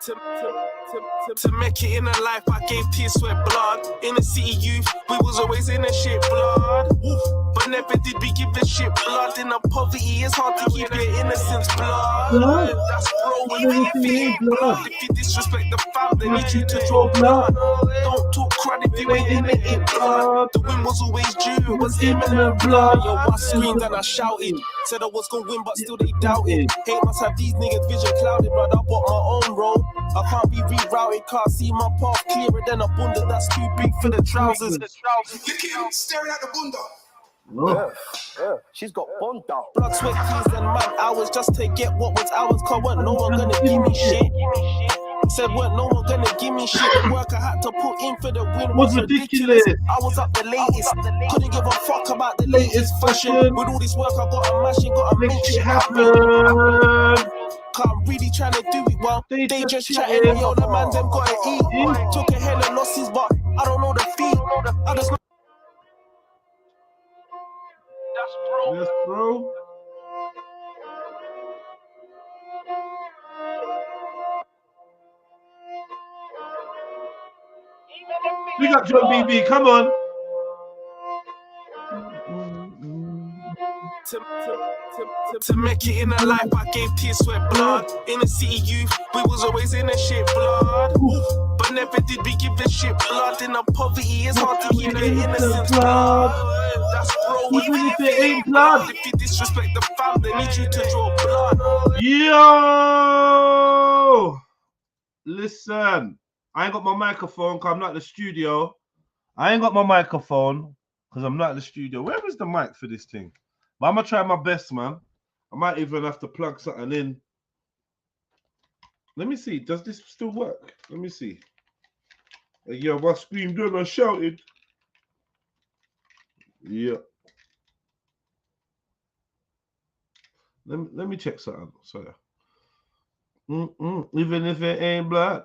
To make it in a life, I gave tears, sweat, blood. In the city youth, we was always in the shit, blood. But never did we give a shit, blood. In the poverty, it's hard to keep your innocence, blood. That's bro, even if it ain't blood. If you disrespect the fam, they need you to draw blood. Don't talk crud if you ain't in it, blood. The win was always due, it was imminent, blood. Yo, I screamed and I shouted. Said I was gonna win, but still they doubted. Hate must have these niggas vision clouded, but I bought my own road. I can't be rerouted, can't see my path clearer than a bunda that's too big for the trousers. Look at him staring at the bunda. Yeah, she's got bunda. Blood, sweat, tears and mad hours just to get what was ours. Cause weren't no one gonna give me shit. Said weren't no one gonna give me shit. The work I had to put in for the win was ridiculous. I was up the latest, couldn't give a fuck about the latest fashion. With all this work I gotta mash it, gotta make shit happen. Cause I'm really trying to do it well. They just chatting, yo, the man them gotta eat. Took a hell of losses, but I don't know the feet. I just know. That's bro. We got John BB, come on. To make it in a life, I gave tears, sweat, blood. In the city youth, we was always in the shit, blood. But never did we give a shit, blood. In the poverty, it's hard to keep your innocence, blood. That's bro, even if it ain't blood. If you disrespect the fam, they need you to draw blood. Yo! Listen, I ain't got my microphone because I'm not at the studio. I ain't got my microphone because I'm not at the studio. Where is the mic for this thing? But I'm going to try my best, man. I might even have to plug something in. Let me see. Does this still work? Let me see. Yeah, my scream done. I shouted. Yeah. Let me check something. Sorry. Even if it ain't blood.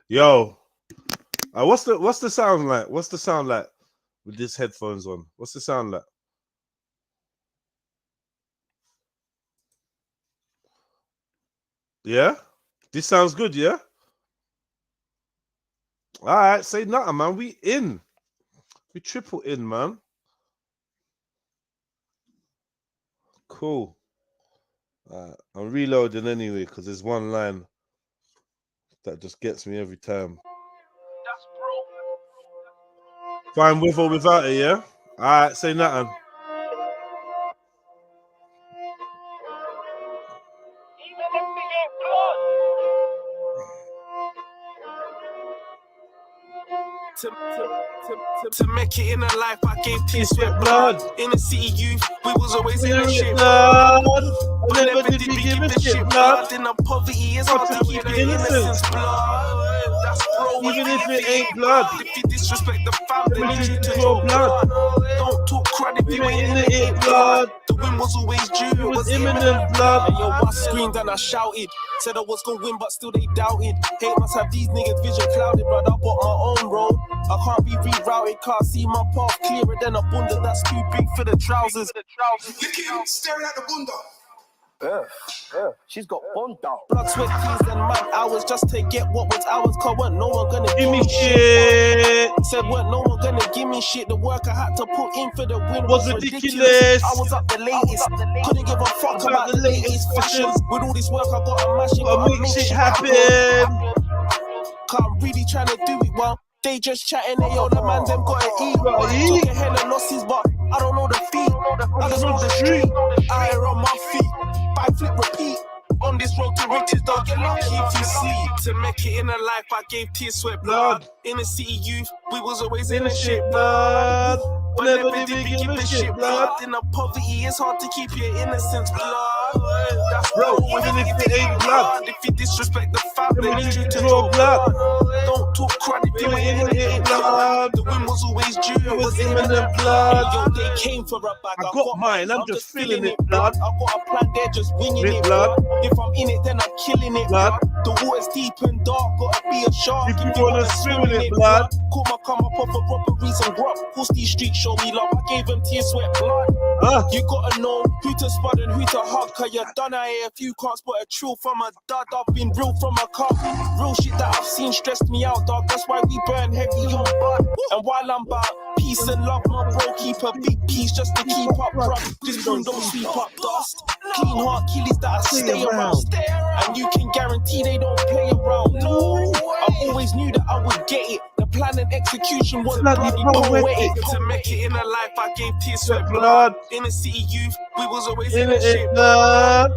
Yo, what's the sound like? What's the sound like with these headphones on? What's the sound like? Yeah, this sounds good. Yeah. All right, say nothing, man. We in. We triple in, man. Cool. I'm reloading anyway because there's one line that just gets me every time. Fine with or without it, yeah? Alright, say nothing. To make it in a life, I gave tears, sweat, blood. In the city youth, we was always in the shit, blood. But never did we give a shit, blood. In the poverty, it's hard to keep your innocence, blood. That's bro, even if it ain't blood. If you disrespect the fam, they need you to draw blood. Don't talk crud if you ain't in it, blood. The win was always due, it was imminent, blood. Yo, I screamed and I shouted. Said I was gonna win, but still they doubted. Hate must have these niggas vision clouded, but I bought my own road. I can't be rerouted, can't see my path clearer than a bunda that's too big for the trousers. Look at him staring at the bunda. Yeah, she's got bunda. Blood, sweat, tears and mad hours just to get what was ours. Cause weren't no one gonna Give me shit. Said weren't no one gonna give me shit. The work I had to put in for the win was ridiculous. I was up the latest, couldn't give a fuck about the latest fashions. With all this work I gotta mash it, gotta make shit happen. Cause I'm really trying to do it well. They just chatting, hey, yo, the man them gotta eat. Took a hell of losses, but I don't know the feet. I just know the street. I ain't on my feet. Buy, flip, repeat. On this road to riches, don't get lucky if you sleep. To make it in a life, I gave tears, sweat, blood. In the city youth, we was always in the shit, blood. But never did we give a shit, blood. In the poverty, it's hard to keep your innocence, blood. That's bro, even if it ain't blood. If you disrespect the fam, they need you to draw blood. Don't talk crud if you ain't in it, blood. The win was always due, it was imminent, blood. Yo, they came for a bag. I got mine, I'm just feeling it, blood. I got a plan, they're just winging it, blood. If I'm in it, then I'm killing it, blood. The water's deep and dark, gotta be a shark. If you wanna swim in it, blood. Caught my come up off of robberies and grub. Course these streets show me love. I gave them tears, sweat, blood. You gotta know who to spud and who to hug. Cause you're done out here if you can't spot a trill from a dud. I've been real from a cup. Real shit that I've seen stressed me out, dog. That's why we burn heavy on bud. And while I'm about peace and love, my bro, keep a big piece just to keep up, bruv. This broom don't sweep up dust. Clean heart killies that I stay around. And you can guarantee they don't play around. No, I always knew that I would get it. The plan and execution was bloody poetic. To make it in a life, I gave tears, sweat, blood. In the city youth, we was always in the shit. Blood.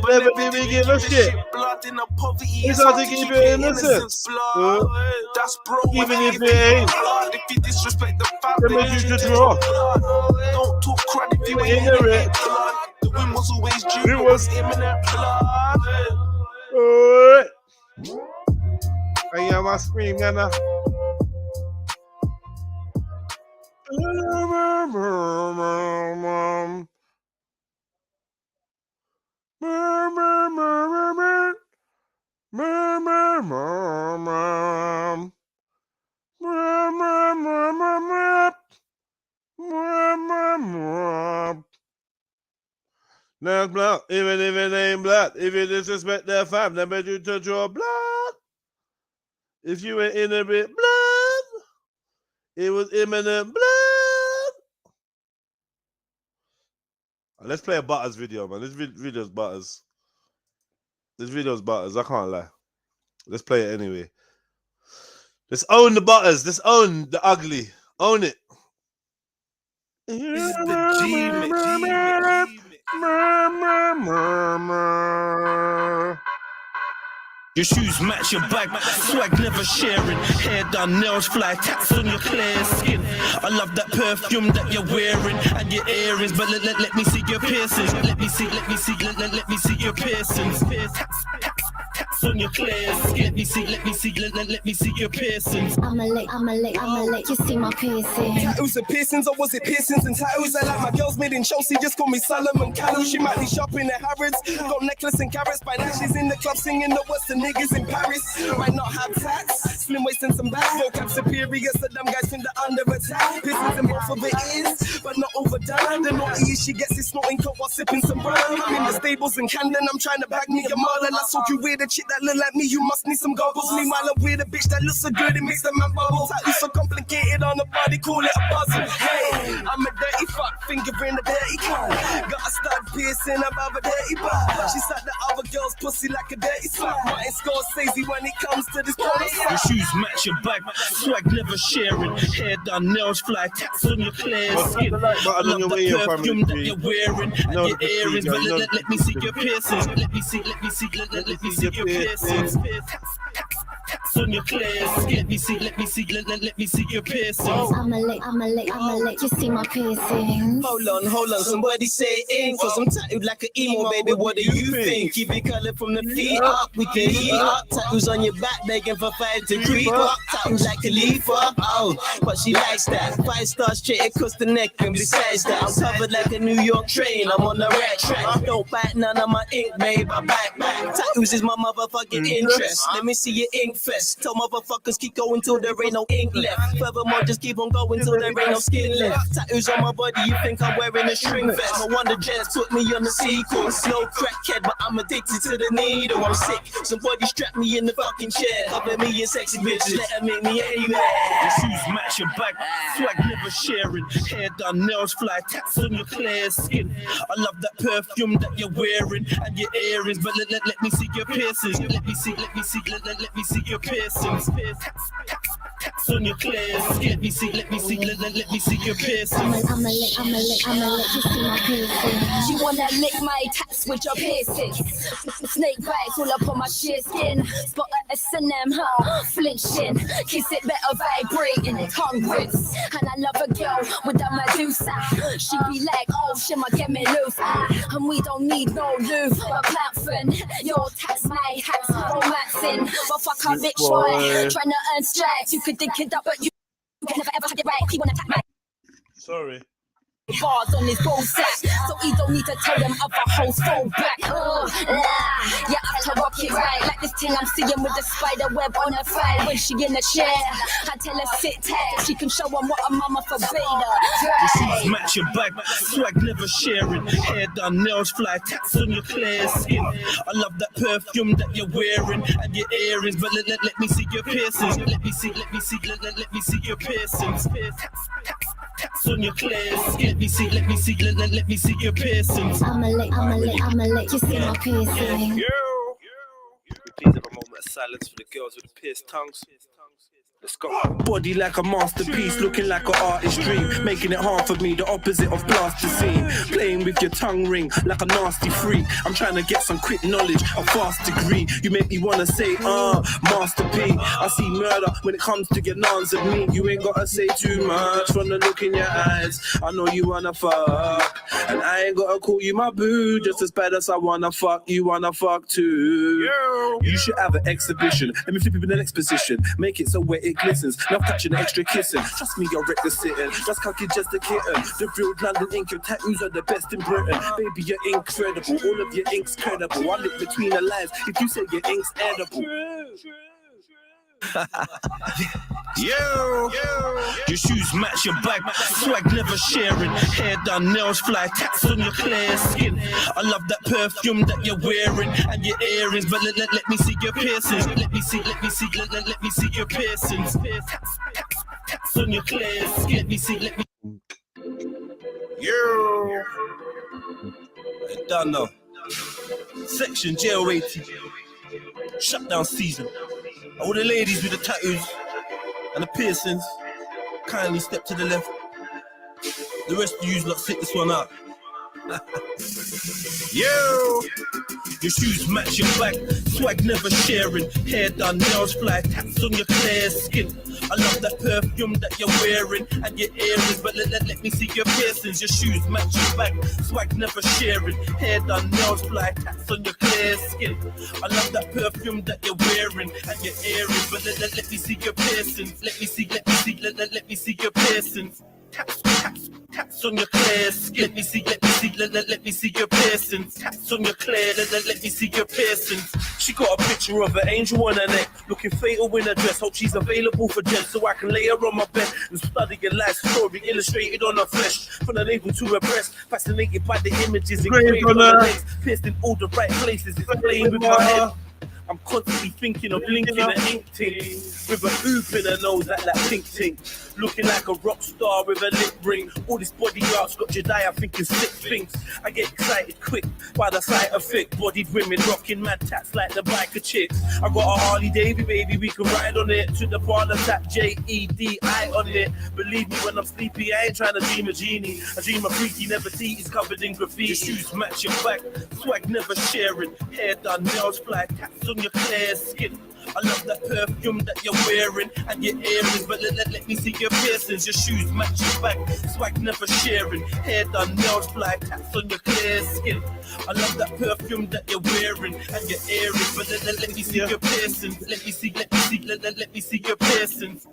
Never did we give a shit. Blood in the poverty. It's hard to keep your innocence. That's bro. Even if it ain't. If you disrespect the family, then you should draw. Don't talk crap if you ain't in it. The win was always due. It was imminent. Alright. I am a scream, Nana. Now, blood, even if it ain't blood, if you disrespect their fam, they bet you to draw blood. If you ain't in a bit blood, it was imminent blood. Let's play a Butters video, man. This video's Butters. This video's Butters, I can't lie. Let's play it anyway. Let's own the Butters. Let's own the ugly. Own it. This is the G-Mix. Your shoes match your bag, swag never sharing. Hair done, nails fly, tats on your clear skin. I love that perfume that you're wearing and your earrings, but let me see your piercings. Let me see your piercings. Tats on your clear skin. Let me see your piercings. I'ma let you see my piercings. Tattoos and piercings, or was it piercings and tattoos? I like my girls made in Chelsea, just call me Solomon Callow. She might be shopping at Harrods, got necklace and carrots. By now she's in the club singing the Western niggas in Paris. Might not have tats, slim waist and some back. No cap superior, so them guys think they're under attack. Piercings in both of her ears, but not overdone. The naughtiest she gets is snorting coke while sipping some rum. I'm in the stables in Camden, I'm trying to bag me a model. I saw you with a chick that look like me, you must need some goggles. Meanwhile, I'm with a bitch that looks so good, it makes the man bubble. Tattoos so complicated on the body, call it a puzzle. Hey, I'm a dirty fuck, finger in a dirty car. Got a stud piercing above a dirty bar. She sucked the other girl's pussy like a dirty slap. Martin Scorsese when it comes to this part. Your shoes match your bag, swag never sharing. Hair done, nails fly, tats on your clear skin. I love the perfume that you're wearing and your earrings, but let me see your piercings. Let me see your piercings. Tats on your clear skin. Let me see your piercings. I'ma let you see my piercings. Hold on, somebody say ink. Cause I'm tattooed like an emo, baby, what do you think? Keep it color from the feet up, we can heat up. Tattoos on your back, begging for fire to creep up. Tattoos like a leaf up, oh, but she likes that. 5-star straight across the neck, and besides that, I'm covered like a New York train, I'm on the right track. Don't bite none of my ink, babe, I back. Tattoos is my motherfucking interest. Let me see your ink fest. Tell motherfuckers keep going till there ain't no ink left. Furthermore, just keep on going till there ain't no skin left. Tattoos on my body, you think I'm wearing a string vest. No wonder Jess put me on the sequence. No crackhead, but I'm addicted to the needle. I'm sick. Somebody strap me in the fucking chair. Cover me in sexy bitches. Let her make me anywhere. Your shoes match your bag. Swag never sharing. Hair done, nails fly, tats on your clear skin. I love that perfume that you're wearing and your earrings, but let me see your piercings. Let me see your piercings. Tats on your clear skin. Let me see your piercings. I'ma let you see my piercings. You wanna lick my tats with your piercings? Snake bites all up on my sheer skin. Spot a S&M, flinching. Kiss it better vibrating, tongue grips. And I love a girl with a Medusa. She be like, oh shit, get me loose. And we don't need no lube or platform. Your tats, my hats, romancing. But fuck a bitch boy, trying to earn stripes. You could think it up, but you can never ever have it right. He wanna tap my. Sorry. bars on his gold sack, so he don't need to tell them other hoes fall back. Nah, you have to rock it right, like this thing I'm seeing with the spider web on her thigh. When she in the chair, I tell her sit tight, she can show them what a mama forbade her. Match your bag, swag never sharing. Hair done, nails fly, tats on your clear skin. I love that perfume that you're wearing and your earrings, but let me see your piercings. Let me see your piercings. Tats on your clear skin. Let me see your piercings. I'ma let you see my piercing. Please have a moment of silence for the girls with the pierced tongues. Let's go. Body like a masterpiece, looking like an artist's dream, making it hard for me, the opposite of plasticine. Playing with your tongue ring like a nasty freak. I'm trying to get some quick knowledge, a fast degree. You make me wanna say, Master P. I see murder when it comes to your nans and me. You ain't gotta say too much from the look in your eyes. I know you wanna fuck, and I ain't gotta call you my boo. Just as bad as I wanna fuck, you wanna fuck too. You should have an exhibition. Let me flip you in the next position. Make it so wet it glistens. Love touching, extra kissing. Trust me, you're reckless sitting. Just cocky, just a kitten. The real London ink. Your tattoos are the best in Britain. Baby, you're incredible. All of your ink's credible. I look between the lines. If you say your ink's edible. Your shoes match your bag, swag never sharing. Hair done, nails fly, tats on your clear skin. I love that perfume that you're wearing and your earrings, but let me see your piercings. Let me see your piercings. Tats on your clear skin. Let me. Ain't done though. Section J080. Shutdown season. All the ladies with the tattoos and the piercings, kindly step to the left. The rest of you lot sit this one out. Your shoes match your bag, swag never sharing. Hair done, nails fly, tats on your clear skin. I love that perfume that you're wearing and your earrings, but let me see your piercings. Your shoes match your bag, swag never sharing. Hair done, nails fly, tats on your clear skin. I love that perfume that you're wearing and your earrings, but let me see your piercings. Let me see your piercings. Tats on your clear skin. Let me see your piercings. Tats on your clear, let me see your piercings. She got a picture of an angel on her neck, looking fatal in her dress. Hope she's available for Jen, so I can lay her on my bed and study your life story illustrated on her flesh. From the navel to her breast, fascinated by the images engraved on her legs, pierced in all the right places. It's playing with my head. I'm constantly thinking of linking an ink ting with a hoop in her nose like that pink ting. Looking like a rock star with a lip ring. All this body art's got Jediah thinking sick things. I get excited quick by the sight of thick bodied women rocking mad tats like the biker chicks. I got a Harley Davy, baby, we can ride on it. To the parlor tap JEDI on it. Believe me when I'm sleepy, I ain't trying to dream a genie. I dream a freaky never see is covered in graffiti. Your shoes match your back, swag never sharing. Hair done, nails fly, tats on your clear skin. I love that perfume that you're wearing and your earrings, but let me see your piercings. Your shoes match your back, swag never sharing. Hair done, nails fly, tats on your clear skin. I love that perfume that you're wearing and your earrings, but let me see your piercings. Let me see your piercings.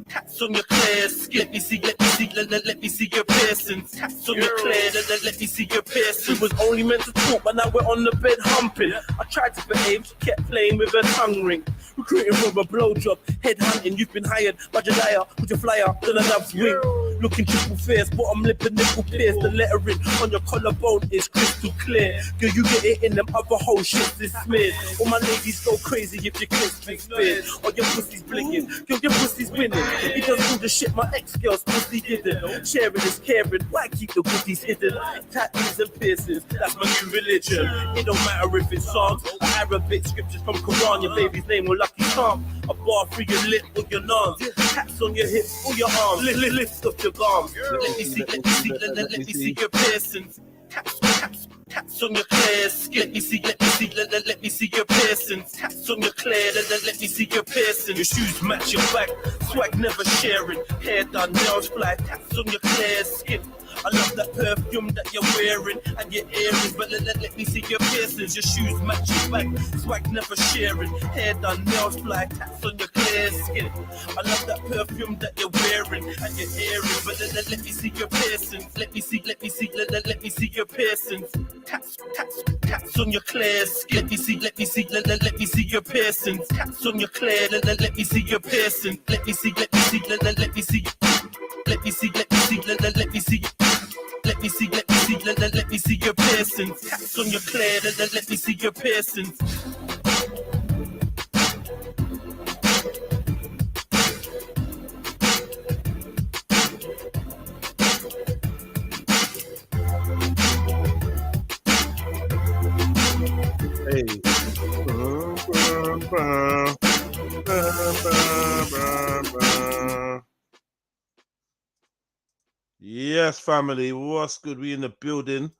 Tats on your clear skin. Let me see your piercings. Tats on your clear, let me see your piercings. It was only meant to talk, but now we're on the bed humping. I tried to behave, she kept playing with her tongue ring. Recruiting for a blowjob, head hunting. You've been hired by Jediah, put your flyer to the love's wing. Looking triple fierce, bottom lip and nipple pierced. The lettering on your collarbone is crystal clear. Girl, you get it in them other whole shits is smeared. All my ladies go crazy if your clips been speared. Or your pussy's blinking, girl, your pussy's winning. He does all the shit my ex-girl's pussy didn't. Sharing is caring, why keep the goodies hidden? Tattoos and piercings, that's my new religion. It don't matter if it's songs or Arabic scriptures from Quran. Your baby's name or Lucky Charm. A bar through your lip or your nose. Tats on your hips or your arms. Lift up your arms. Let me see your piercings. Tats on your clear skin. Let me see your piercings. Tats on your clear, let me see your piercings. Your shoes match your back, swag never sharing. Hair done, nails fly, tats on your clear skin. I love that perfume that you're wearing and your earrings, but let me see your piercings. Your shoes match your bag, swag never sharing. Hair done, nails fly, tats on your clear skin. I love that perfume that you're wearing and your earrings, but let me see your piercings. Let me see your piercings. Tats on your clear skin. Let me see your piercings. Tats on your clear. Let me see your piercings. Let me see. Let me see your piercings. Tats on your clear. Let me see your piercings. Hey. Yes, family. What's good? We in the building.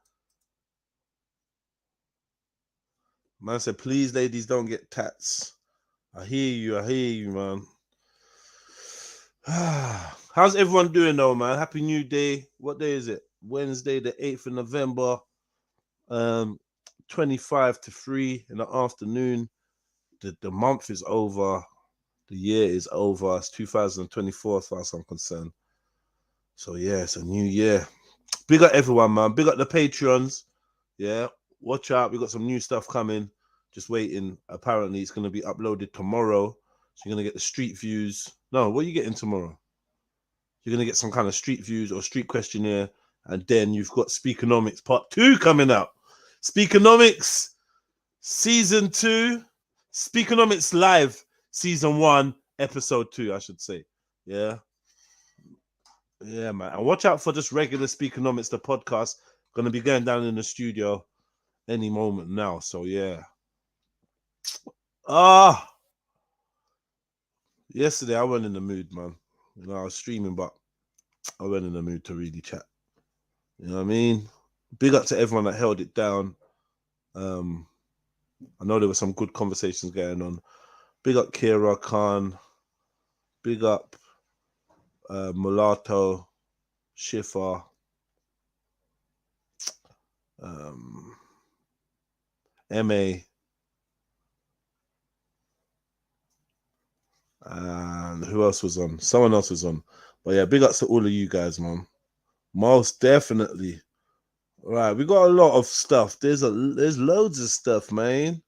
Man said, please, ladies, don't get tats. I hear you, man. How's everyone doing though, man? Happy New Day. What day is it? Wednesday, the 8th of November. 25 to 3 in the afternoon. The month is over. The year is over. It's 2024 as far as I'm concerned. So yeah, it's a new year. Big up everyone, man. Big up the Patreons. Yeah, watch out. We got some new stuff coming. Just waiting. Apparently, it's going to be uploaded tomorrow. So you're going to get the street views. No, what are you getting tomorrow? You're going to get some kind of street views or street questionnaire. And then you've got Speakonomics Part 2 coming out. Speakonomics Season 2. Speakonomics Live Season 1, Episode 2, I should say. Yeah. Yeah, man. And watch out for just regular Speakonomics, the podcast. Going to be going down in the studio any moment now. So, yeah. Yesterday, I went in the mood, man. You know, I was streaming, but I went in the mood to really chat. You know what I mean? Big up to everyone that held it down. I know there were some good conversations going on. Big up Kira Khan. Big up Mulatto, Shifa, MA, and who else was on? Someone else was on. But yeah, big ups to all of you guys, man. Most definitely. All right, we got a lot of stuff. There's loads of stuff, man.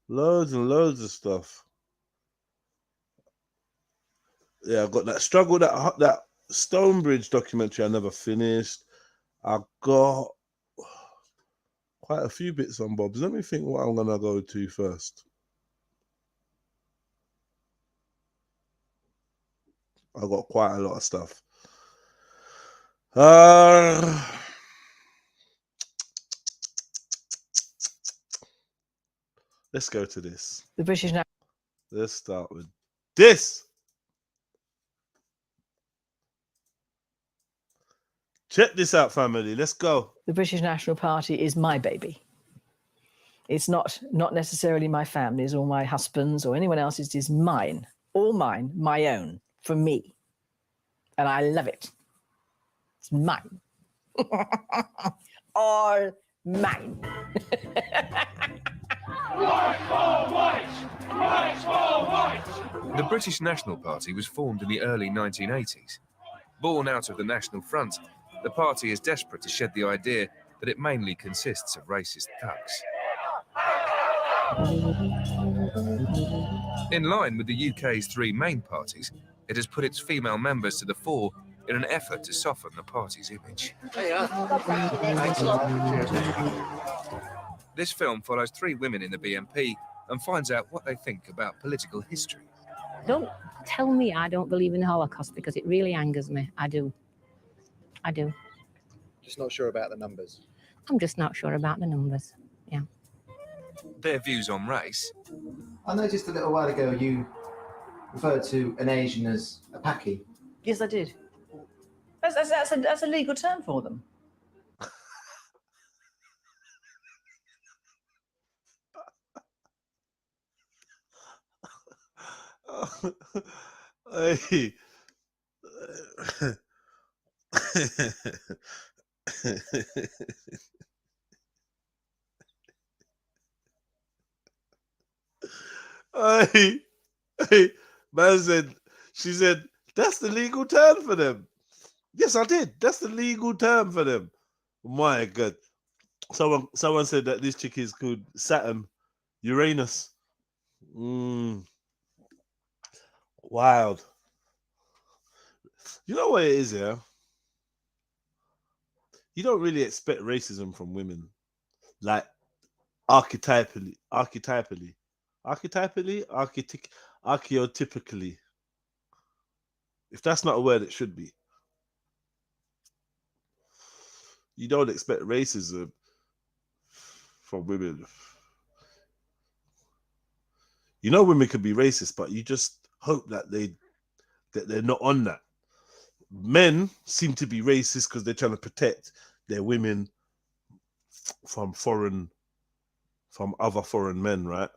Loads and loads of stuff. Yeah, I got that struggle, that Stonebridge documentary I never finished. I got quite a few bits on bobs. Let me think what I'm gonna go to first. I got quite a lot of stuff. Let's go to this. The British Let's start with this. Check this out, family. Let's go. The British National Party is my baby. It's not necessarily my family's or my husband's or anyone else's. It is mine, all mine, my own, for me. And I love it. It's mine. All mine. The British National Party was formed in the early 1980s. Born out of the National Front, the party is desperate to shed the idea that it mainly consists of racist thugs. In line with the UK's three main parties, it has put its female members to the fore in an effort to soften the party's image. This film follows three women in the BNP and finds out what they think about political history. Don't tell me I don't believe in the Holocaust, because it really angers me. I do. Just not sure about the numbers. I'm just not sure about the numbers. Yeah. Their views on race. I noticed a little while ago you referred to an Asian as a Paki. Yes, I did. That's a legal term for them. Hey. Hey, hey, man said, she said, that's the legal term for them. Yes, I did. That's the legal term for them. My God. Someone said that this chick is called Saturn, Uranus. Wild. You know what it is, yeah? You don't really expect racism from women. Like archetypally. Archetypically. If that's not a word, it should be. You don't expect racism from women. You know women can be racist, but you just hope that they're not on that. Men seem to be racist because they're trying to protect their women from other foreign men, right?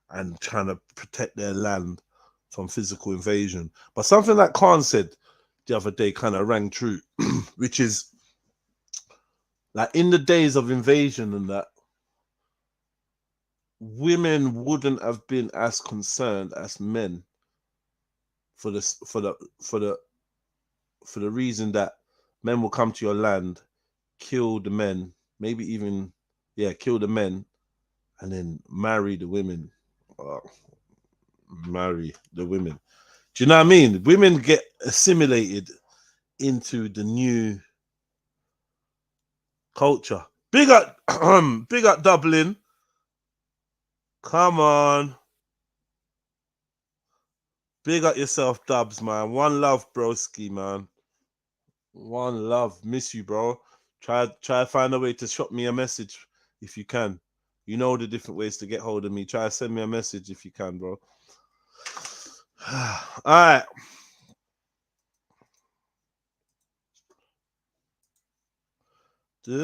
And trying to protect their land from physical invasion. But something that Khan said the other day kind of rang true, which is like in the days of invasion and that, women wouldn't have been as concerned as men for the reason that men will come to your land, kill the men, maybe even kill the men, and then marry the women. Marry the women. Do you know what I mean? Women get assimilated into the new culture. Big up, big up Dublin. Come on. Big up yourself, Dubs, man. One love, broski, man. One love. Miss you, bro. Try to find a way to shot me a message if you can. You know the different ways to get hold of me. Try to send me a message if you can, bro. All right. Give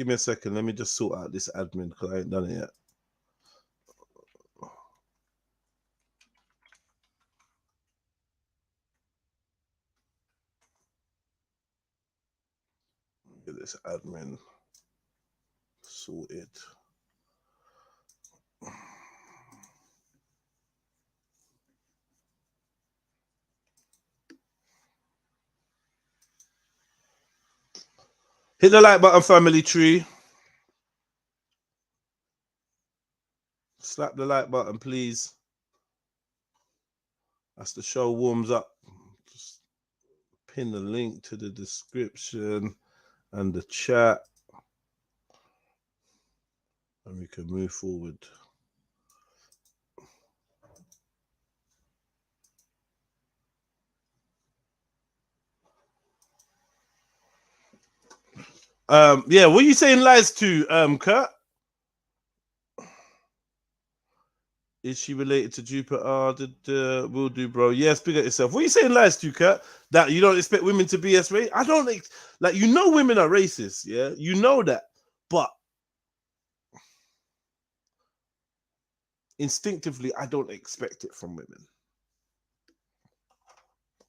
me a second. Let me just sort out this admin because I ain't done it yet. Get this admin sorted. Hit the like button, family tree. Slap the like button, please. As the show warms up, just pin the link to the description and the chat, and we can move forward. Yeah, what are you saying lies to, Kurt? Is she related to Jupiter? Will do, bro. Yes, big at yourself. What are you saying lies to, Kurt? That you don't expect women to be as racist? I don't like, you know, women are racist, yeah? You know that. But instinctively, I don't expect it from women.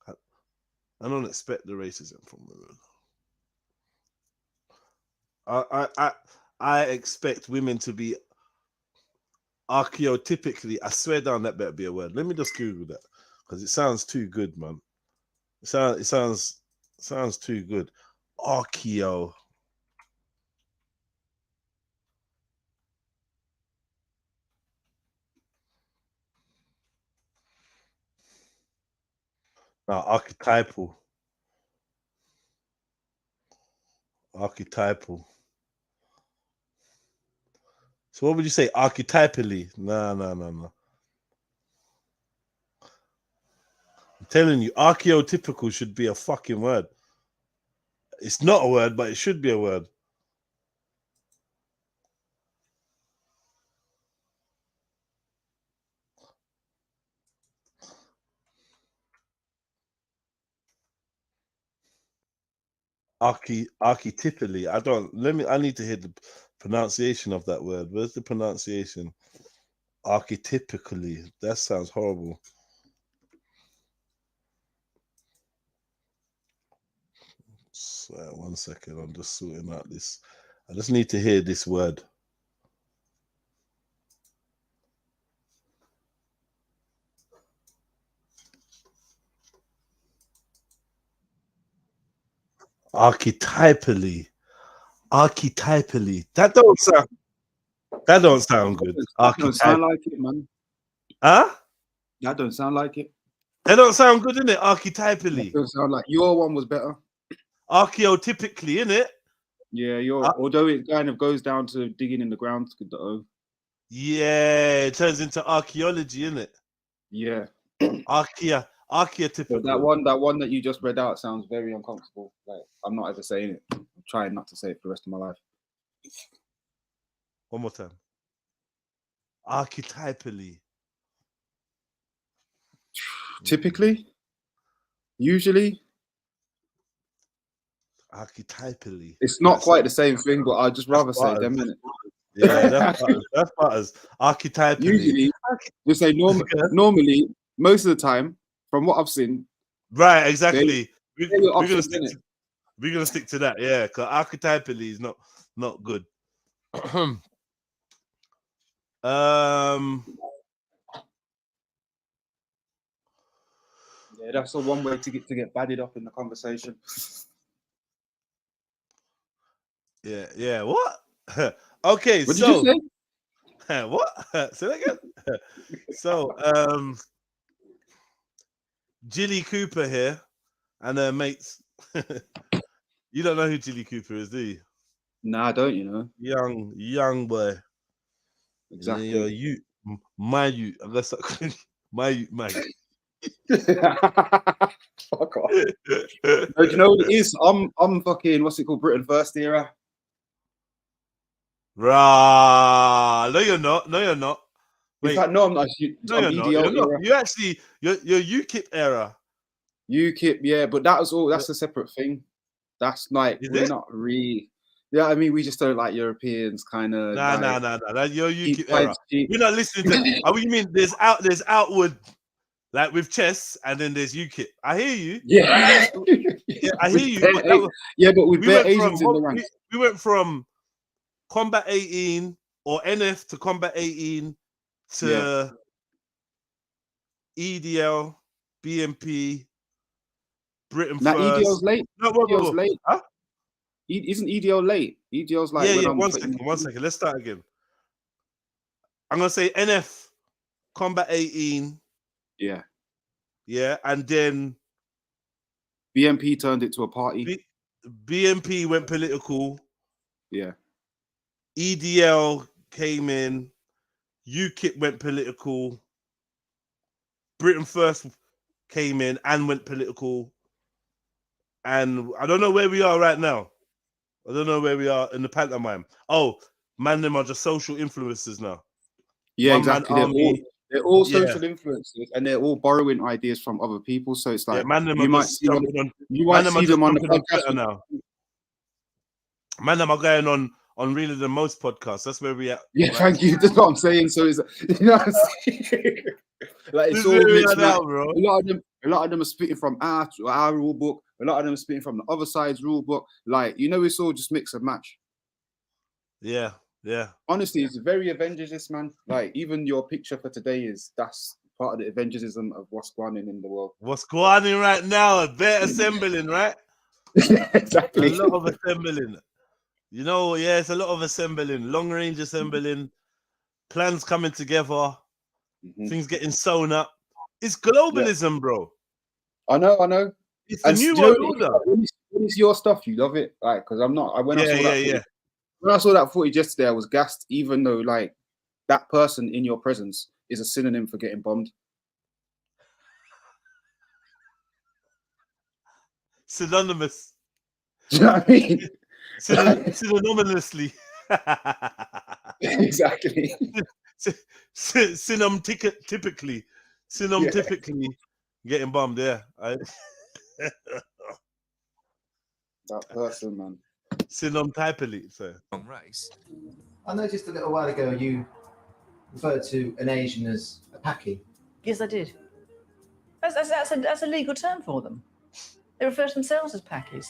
I don't expect the racism from women. I expect women to be archetypically. I swear down that better be a word. Let me just Google that because it sounds too good, man. It sounds too good. Archeo. Archetypal. Archetypal. So what would you say? Archetypally? No. I'm telling you, archetypical should be a fucking word. It's not a word, but it should be a word. Archetypally. I need to hear pronunciation of that word. Where's the pronunciation? Archetypically. That sounds horrible. So, 1 second. I'm just sorting out this. I just need to hear this word. Archetypally. That don't sound good. That don't sound like it, man. Huh? That don't sound like it. That don't sound good, innit? Archetypally. That don't sound like your one was better. Archeotypically, innit? Yeah, although it kind of goes down to digging in the ground with the O. Yeah, it turns into archaeology, innit? Yeah. Archeotypical. But that one that you just read out sounds very uncomfortable. Like, I'm not ever saying it. I'm trying not to say it for the rest of my life. One more time. Archetypally. Typically? Usually? Archetypally. It's not quite the same thing, but I'd just rather say them, innit? Yeah, that's butters. Archetypally. Usually, we say normally, most of the time, from what I've seen. Right, exactly. We're gonna stick to that, yeah, because archetypally is not good. Yeah, that's the one way to get badded up in the conversation. Yeah. What? Okay, what did you say? What? Say that again. So, Jilly Cooper here and her mates. You don't know who Jilly Cooper is, do you? Nah, I don't. You know, young boy. Exactly. You, my you. Unless my. Fuck off. No, do you know what it is? I'm fucking, what's it called, Britain First era. Rah. No, you're not. Wait. In fact, no, I'm not. I'm EDL you're not. You actually, you're UKIP era. UKIP, yeah, but that was all. That's a separate thing. That's like we're not really. Yeah, I mean, we just don't like Europeans, kind of. Nah. You're UKIP era. We're not listening to. What do you mean? There's outward. Like with chess, and then there's UKIP. I hear you. Yeah, I hear you. But with bare Asians in the ranks. We went from Combat 18 or NF to Combat 18 to EDL, BMP, Britain now, First. EDL's late. No, EDL's late. Huh? Isn't EDL late? EDL's like One second. Let's start again. I'm gonna say NF, Combat 18. Yeah, and then BMP turned it to a party. BMP went political. Yeah. EDL came in. UKIP went political. Britain First came in and went political. And I don't know where we are right now. I don't know where we are in the pantomime. Oh, man, them are just social influencers now. Yeah, exactly. They're all social influencers, and they're all borrowing ideas from other people. So it's like you might see them on the podcast now. Man, them are going on Really the Most podcast. That's where we at. Yeah, right? Thank you. That's what I'm saying. So it's you know what I'm saying? Like it's all mixed now, bro. A lot of them are spitting from our rule book. A lot of them are spitting from the other side's rule book. Like, you know, it's all just mix and match. Yeah. Honestly, it's very Avengers-ist, man. Like, even your picture for today that's part of the Avengersism of what's going on in the world. What's going on right now? They're assembling, right? Exactly. A lot of assembling. You know, it's a lot of assembling, long range assembling, plans coming together, things getting sewn up. It's globalism, bro. I know. It's a new world order. When it's your stuff, you love it, like, because I'm not. When I saw that footage yesterday, I was gassed, even though like that person in your presence is a synonym for getting bombed. Synonymous. Do you know what I mean? Synonymously. Exactly. Typically getting bombed. Yeah. That person, man. Synom type elite, so. Race. I noticed a little while ago you referred to an Asian as a Paki. Yes, I did. That's a legal term for them. They refer to themselves as Pakis.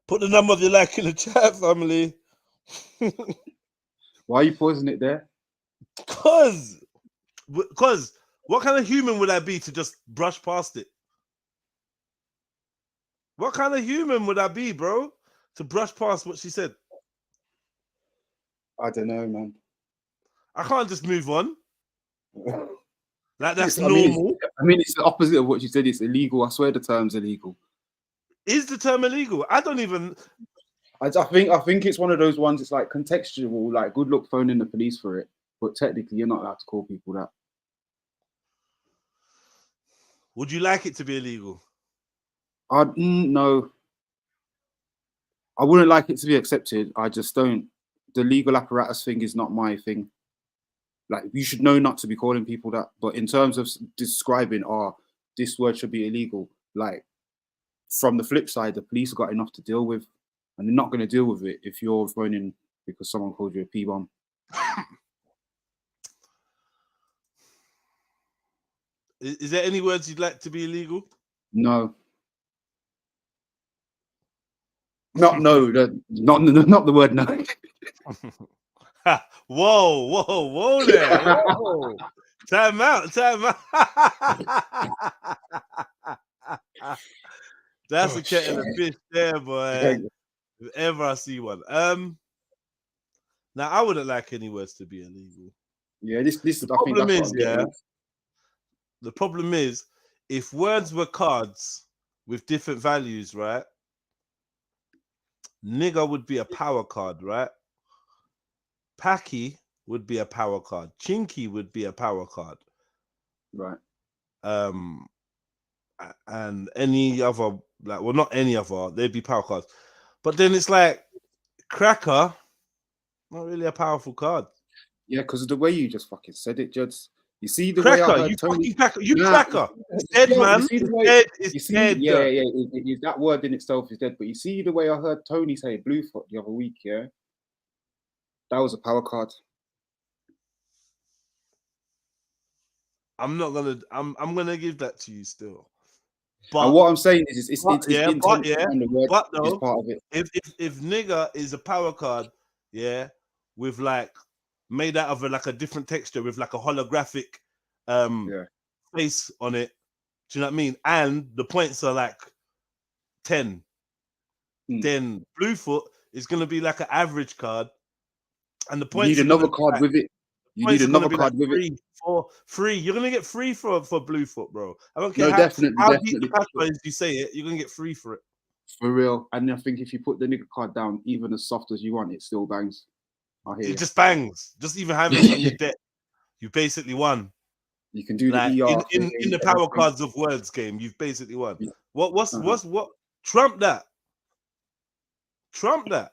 Put the number of your like in the chat, family. Why are you pausing it there? Because what kind of human would I be to just brush past it? What kind of human would I be, bro, to brush past what she said? I don't know, man. I can't just move on. Like that's I normal. mean, it's the opposite of what you said. It's illegal. I swear the term's illegal. Is the term illegal? I don't even. I think it's one of those ones. It's like contextual. Like, good luck phoning the police for it, but technically, you're not allowed to call people that. Would you like it to be illegal? No. I wouldn't like it to be accepted. I just don't. The legal apparatus thing is not my thing. Like, you should know not to be calling people that. But in terms of describing, this word should be illegal. Like, from the flip side, the police have got enough to deal with, and they're not going to deal with it if you're phoning because someone called you a P-bomb. Is there any words you'd like to be illegal? No. Not no. Not the word no. Whoa there. Whoa. Time out. That's a kettle of fish there, boy. If ever I see one. Now I wouldn't like any words to be illegal. Yeah, this the problem is, the problem is if words were cards with different values, right? Nigger would be a power card, right? Paki would be a power card. Chinky would be a power card. Right. And any other, like, well, not any other, they'd be power cards. But then it's like cracker, not really a powerful card. Yeah, because of the way you just fucking said it, Juds. You see the cracker, way I heard you Tony. Cracker, you cracker. It's dead, man. It's dead. Yeah. That word in itself is dead. But you see the way I heard Tony say Bluefoot the other week, yeah? That was a power card. I'm gonna give that to you still. But and what I'm saying is it's but though, is part of it. If nigger is a power card, yeah, with like made out of like a different texture with like a holographic face on it. Do you know what I mean? And the points are like 10. Then Bluefoot is gonna be like an average card, and the points. You need another card with it. You need another card with it. For free, you're gonna get free for Bluefoot, bro. I don't care how deep the password is you say it, you're gonna get free for it. For real. And I think if you put the nigger card down, even as soft as you want, it still bangs. It just bangs. Just even having it on your deck, you basically won. You can do like, the ER in the power cards of words game. You've basically won. Yeah. What's trump that? Trump that.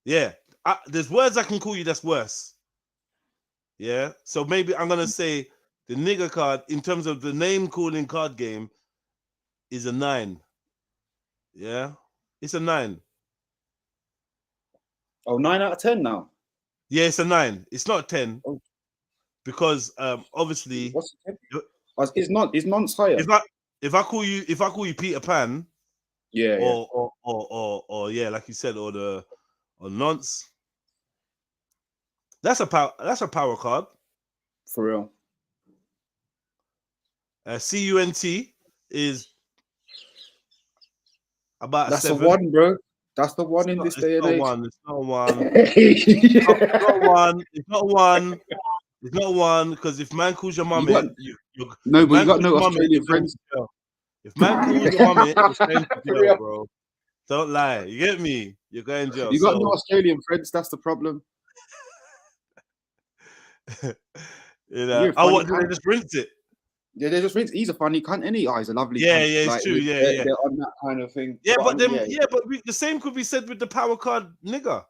Yeah. There's words I can call you that's worse. Yeah. So maybe I'm gonna say the nigger card in terms of the name calling card game is a 9. Yeah, it's a 9. Oh, 9 out of 10 now. Yeah, it's a 9. It's not a 10 because obviously it's non's higher. If I call you Peter Pan, or yeah, like you said, or nonce. That's a power card. For real. CUNT is about that's 7. The one, bro. That's the one in this day and age. It's not one. It's not one. It's not one because if man calls your mum it, you got no Australian friends. If man calls your mum it, it's going to jail, bro. Don't lie. You get me? You're going to jail. You got no Australian friends. That's the problem. You know, what? Do they just rinse it? Yeah, they just rinse. He's a funny cunt, and he's a lovely. Yeah, cunt. yeah, it's true. Yeah, they're on that kind of thing. Yeah, but the same could be said with the power card nigger.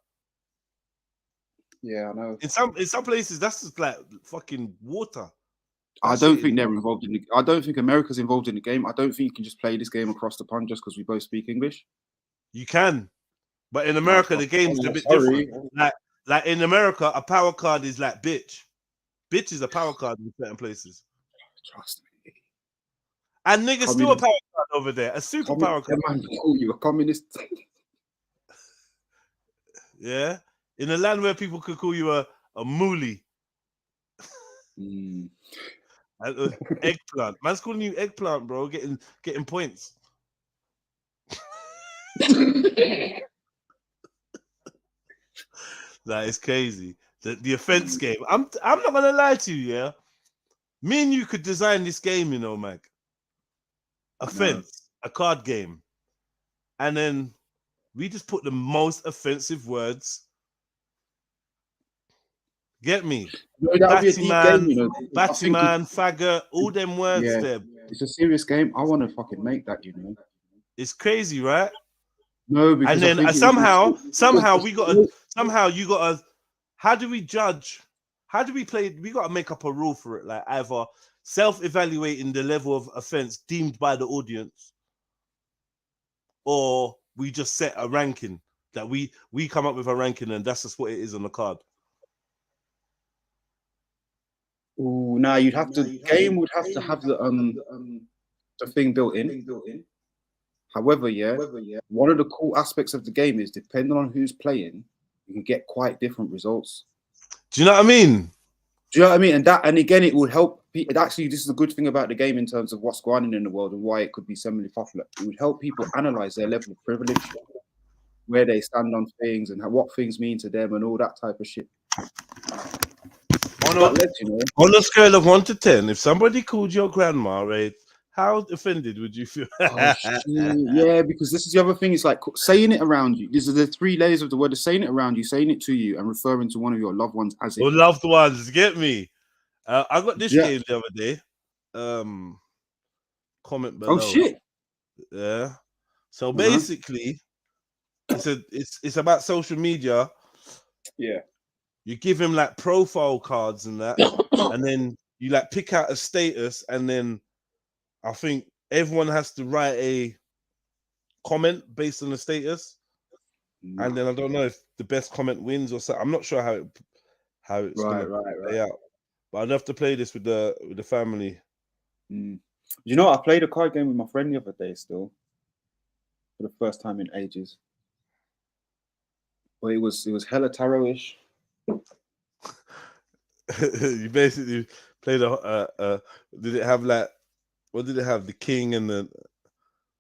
Yeah, I know. In some places, that's just like fucking water. I don't think they're involved in I don't think America's involved in the game. I don't think you can just play this game across the pond just because we both speak English. You can, but in America, the game's a bit different. Like in America, a power card is like bitch. Bitch is a power card in certain places. Trust me. And niggas still a power card over there, a super power card. Man, you a communist. Yeah, in a land where people could call you a moolie. Eggplant. Man's calling you eggplant, bro. Getting points. That is crazy. The offense game. I'm not gonna lie to you, yeah. Me and you could design this game, you know, Mag. Offense, a card game. And then we just put the most offensive words. Get me? Batty man, faggot, all them words there. It's a serious game. I want to fucking make that, you know. It's crazy, right? No, because and then somehow you gotta. How do we judge? How do we play? We gotta make up a rule for it, like either self-evaluating the level of offense deemed by the audience, or we just set a ranking that we come up with a ranking and that's just what it is on the card. Oh, now you'd have to. Game would have to have the thing built in. However, one of the cool aspects of the game is depending on who's playing, you can get quite different results. Do you know what I mean? Do you know what I mean? And again, it would help. Actually, this is a good thing about the game in terms of what's going on in the world and why it could be semi popular. It would help people analyze their level of privilege, where they stand on things, and what things mean to them, and all that type of shit. On a scale of 1 to 10, if somebody called your grandma, right, how offended would you feel? Yeah, because this is the other thing. It's like saying it around you. These are the 3 layers of the word: saying it around you, saying it to you, and referring to one of your loved ones as it. Or loved ones, get me. I got this game the other day. Comment below. Oh shit! Yeah. So basically, it's about social media. Yeah. You give him like profile cards and that, and then you like pick out a status, and then I think everyone has to write a comment based on the status, and then I don't know if the best comment wins or something. I'm not sure how it's gonna play out, but I'd have to play this with the family. You know, I played a card game with my friend the other day, still for the first time in ages. But it was hella tarot-ish. You basically played did it have like, what did it have, the king and the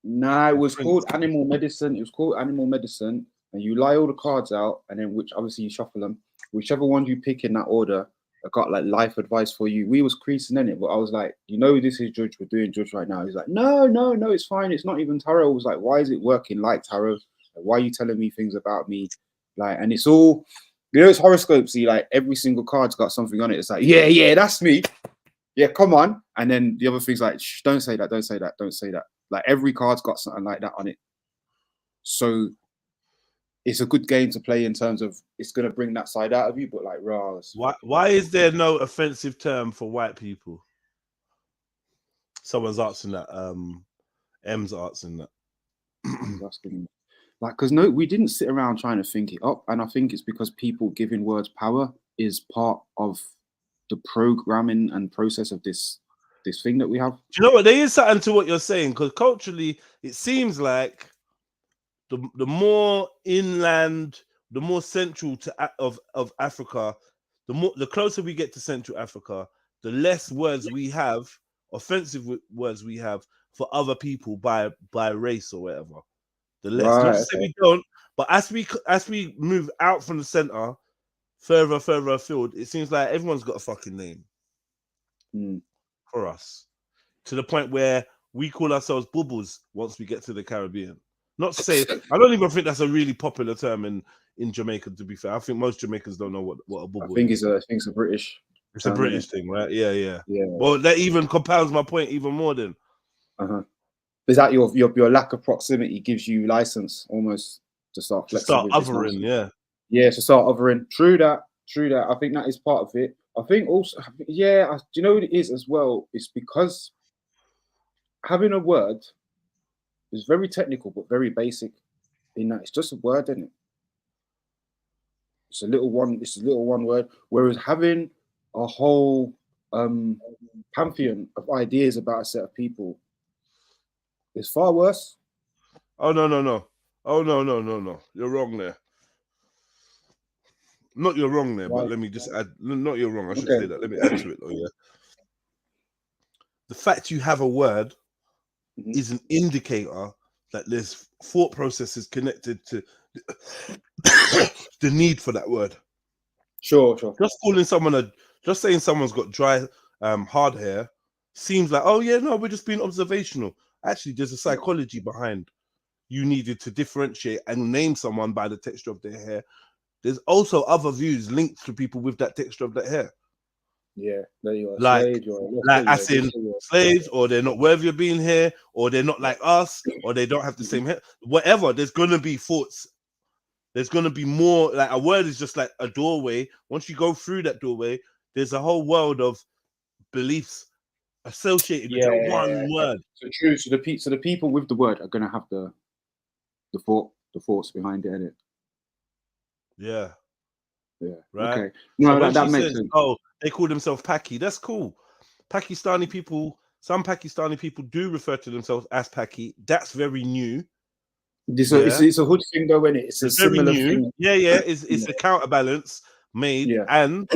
Nah, it was called Animal Medicine. It was called Animal Medicine, and you lie all the cards out, and then obviously you shuffle them. Whichever one you pick in that order, I got like life advice for you. We was creasing in it, but I was like, you know, this is Judge. We're doing Judge right now. He's like, no, it's fine. It's not even tarot. I was like, why is it working like tarot? Like, why are you telling me things about me? Like, and it's all, you know, it's horoscopes. See, like every single card's got something on it. It's like, yeah, that's me. Yeah, come on. And then the other thing's like, shh, don't say that, don't say that, don't say that. Like every card's got something like that on it. So it's a good game to play in terms of it's going to bring that side out of you, but like, why is there no offensive term for white people? Someone's asking that. M's asking that. Like, because no, we didn't sit around trying to think it up, and I think it's because people giving words power is part of the programming and process of this thing that we have. Do you know what? There is something to what you're saying, because culturally, it seems like the more inland, the more central of Africa, the closer we get to Central Africa, the less words we have, offensive words we have for other people by race or whatever. The less. Not to say we don't, but as we move out from the center, further afield, it seems like everyone's got a fucking name for us, to the point where we call ourselves bubbles once we get to the Caribbean. Not to say, I don't even think that's a really popular term in Jamaica, to be fair. I think most Jamaicans don't know what a bubble is. I think it's a British. It's a British thing, right? Yeah. Well, that even compounds my point even more then. Is that your lack of proximity gives you license almost to start flexing? Start othering, yeah. Yeah, to start othering. True that. True that. I think that is part of it. I think also, yeah, do you know what it is as well? It's because having a word is very technical but very basic in that it's just a word, isn't it? It's a little one word. Whereas having a whole pantheon of ideas about a set of people is far worse. Oh no. Oh no. You're wrong there. Not you're wrong there, but let me just add. Not you're wrong. I should say that. Let me add to it. Oh yeah. The fact you have a word is an indicator that there's thought processes connected to the need for that word. Sure. Just calling someone just saying someone's got dry, hard hair seems like, oh yeah, no, we're just being observational. Actually, there's a psychology behind. You needed to differentiate and name someone by the texture of their hair. There's also other views linked to people with that texture of their hair. Yeah, there you are. Like as in slaves, or they're not worthy of being here, or they're not like us, or they don't have the same hair. Whatever, there's gonna be thoughts. There's gonna be more. Like a word is just like a doorway. Once you go through that doorway, there's a whole world of beliefs associated with that one word. So true. So the people with the word are gonna have the thoughts behind it, innit? Yeah. Right. Okay. No, so that makes sense. Oh, they call themselves Paki. That's cool. Pakistani people. Some Pakistani people do refer to themselves as Paki. That's very new. It's a hood thing, though, isn't it? It's a similar thing. Yeah. It's a counterbalance made, and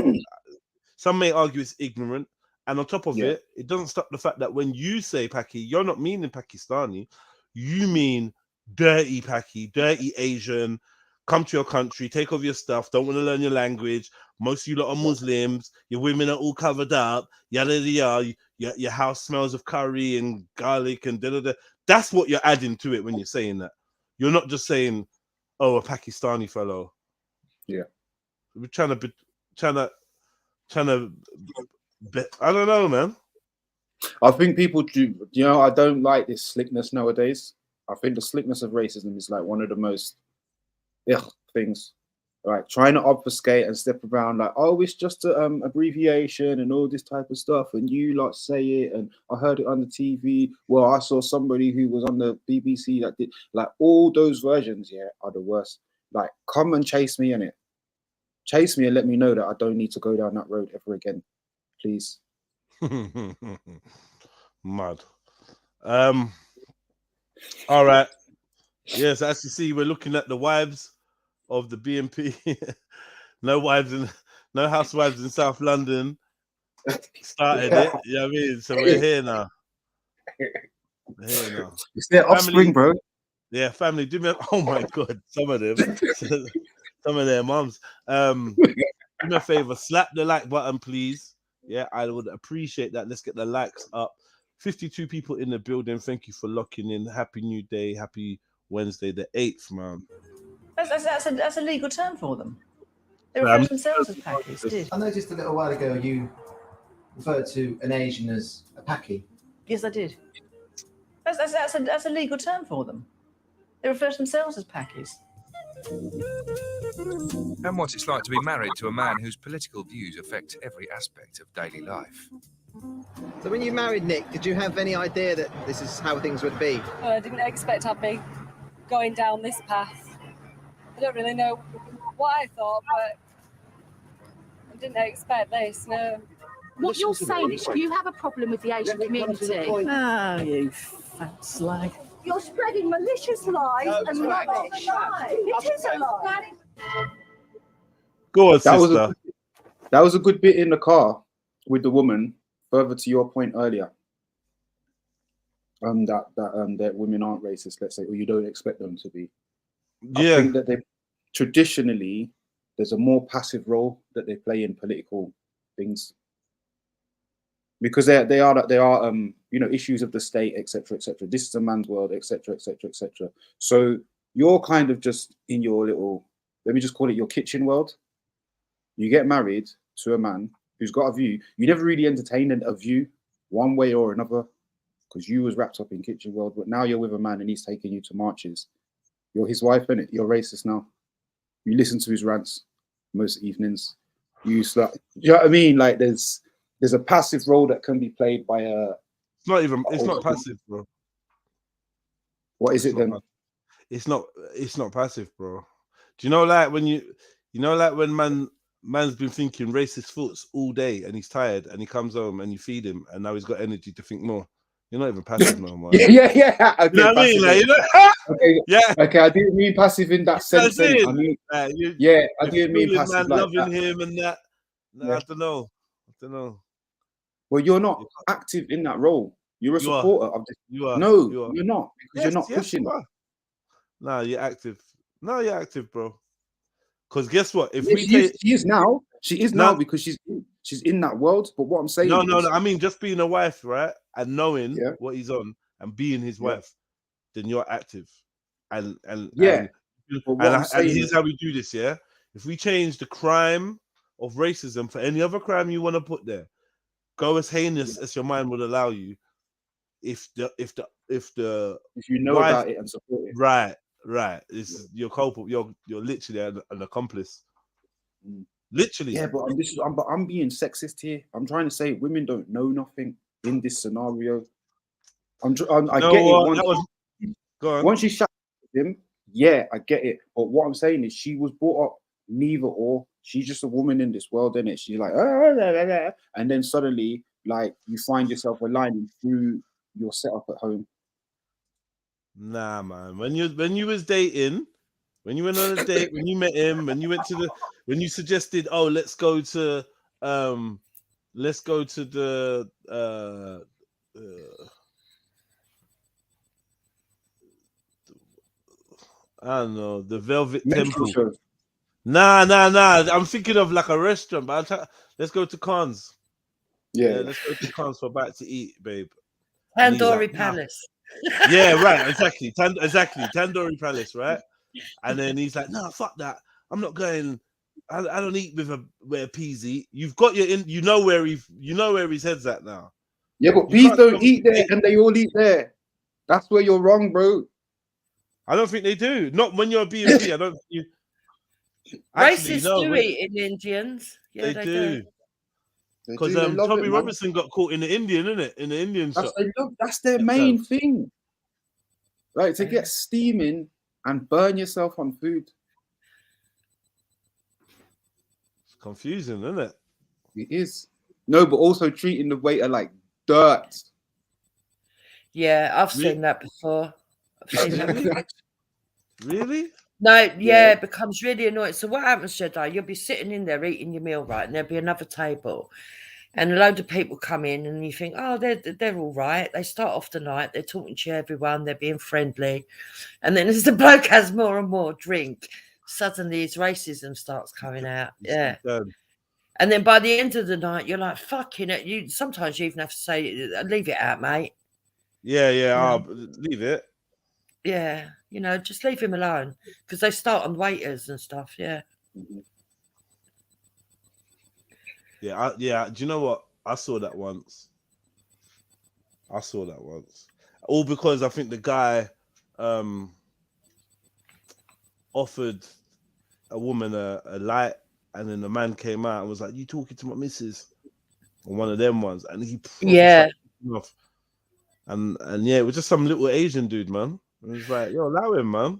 some may argue it's ignorant. And on top of it, it doesn't stop the fact that when you say Paki, you're not meaning Pakistani. You mean dirty Paki, dirty Asian. Come to your country, take off your stuff, don't want to learn your language. Most of you lot are Muslims, your women are all covered up, yada yada, your house smells of curry and garlic and da. That's what you're adding to it when you're saying that. You're not just saying, oh, a Pakistani fellow. Yeah. We're trying to I don't know, man. I think people do, I don't like this slickness nowadays. I think the slickness of racism is like one of the most things, right? Trying to obfuscate and step around like, oh, it's just an abbreviation and all this type of stuff, and you lot say it, and I heard it on the TV. Well, I saw somebody who was on the BBC that did, like, all those versions. Are the worst. Like, come and chase me in it. Chase me and let me know that I don't need to go down that road ever again, please. Mad. All right. Yes, as you see, we're looking at the wives of the BNP. No housewives in South London started it. You know what I mean? So we're here now. It's their offspring, bro. Yeah, family. Do me. Oh my God, some of their moms. Do me a favor, slap the like button, please. Yeah, I would appreciate that. Let's get the likes up. 52 people in the building. Thank you for locking in. Happy New Day. Happy Wednesday, the 8th, man. That's a legal term for them. They refer to themselves as Pakis. I noticed a little while ago you referred to an Asian as a Paki. Yes, I did. That's a legal term for them. They refer to themselves as Pakis. And what it's like to be married to a man whose political views affect every aspect of daily life. So when you married Nick, did you have any idea that this is how things would be? I didn't expect I'd be going down this path. I don't really know what I thought, but I didn't expect this, no. What you're saying is you have a problem with the Asian community. Ah, you fat slag. You're spreading malicious lies and rubbish. It is a lie. Go on, sister. That was a good bit in the car with the woman. Further to your point earlier, that women aren't racist, let's say, or you don't expect them to be. Yeah. I think that they traditionally there's a more passive role that they play in political things because they are issues of the state, etc., etc. This is a man's world, etc., etc., etc. So you're kind of just in your little, let me just call it your kitchen world. You get married to a man who's got a view. You never really entertained a view one way or another because you was wrapped up in kitchen world, but now you're with a man and he's taking you to marches. You're his wife, innit? You're racist now. You listen to his rants most evenings. You slut. Do you know what I mean? Like there's a passive role that can be played by a. It's not even. It's not passive, bro. What is it then? It's not passive, bro. Do you know like when like when man's been thinking racist thoughts all day and he's tired and he comes home and you feed him and now he's got energy to think more. You're not even passive no more. Yeah. Okay, you know what I mean? Like, you know? Okay, yeah. Okay, I didn't mean passive in that sense. I mean, I didn't mean passive man like loving that. him and that. No, I don't know. Well, you're not active in that role. You're a supporter of this. You are. No, you are. you're not because you're not pushing. No, you're active. No, you're active, bro. Because guess what? If she is now. She is now because she's in that world. But what I'm saying, no. I mean, just being a wife, right, and knowing what he's on and being his wife, then you're active. And here's how we do this. Yeah, if we change the crime of racism for any other crime you want to put there, go as heinous as your mind would allow you. If you know about it and support it, right, you're culpable. You're literally an accomplice. Literally. Yeah, but I'm being sexist here. I'm trying to say women don't know nothing in this scenario. I get it. Once she shut him, yeah, I get it. But what I'm saying is, she was brought up neither or. She's just a woman in this world, innit? She's like, and then suddenly, like, you find yourself aligning through your setup at home. Nah, man. When you was dating, when you went on a date, when you met him, when you suggested, oh, let's go to the I don't know, the Velvet Temple. Show. Nah. I'm thinking of like a restaurant, but let's go to Cannes. Yeah, let's go to Cannes for a bite to eat, babe. Tandoori Palace. Yeah, right, exactly. Tandoori Palace, right? And then he's like, no, fuck that. I'm not going. I don't eat where peas eat. You've got you know where his head's at now. Yeah, but peas don't eat there, and they all eat there. That's where you're wrong, bro. I don't think they do. Not when you're a B&B. I don't. Racists do eat in Indians. Yeah, they do. Because Tommy Robinson got caught in the Indian, innit? In the Indian shop. That's their main thing. Like to get steaming and burn yourself on food. It's confusing, isn't it? It is. No, but also treating the waiter like dirt. Yeah, I've seen that before. Really? No, yeah, it becomes really annoying. So what happens, Jedi? You'll be sitting in there eating your meal, right? And there'll be another table. And a load of people come in and you think, oh, they're all right. They start off the night, they're talking to everyone, they're being friendly. And then as the bloke has more and more drink, suddenly his racism starts coming out. Yeah. And then by the end of the night, you're like, fucking it. Sometimes you even have to say, leave it out, mate. Yeah. Leave it. Yeah, just leave him alone because they start on waiters and stuff. Yeah. Yeah. Do you know what? I saw that once. All because I think the guy offered a woman a light, and then the man came out and was like, "You talking to my missus?" On one of them ones, and he off. And yeah, it was just some little Asian dude, man. It was like, yo, allow him, man.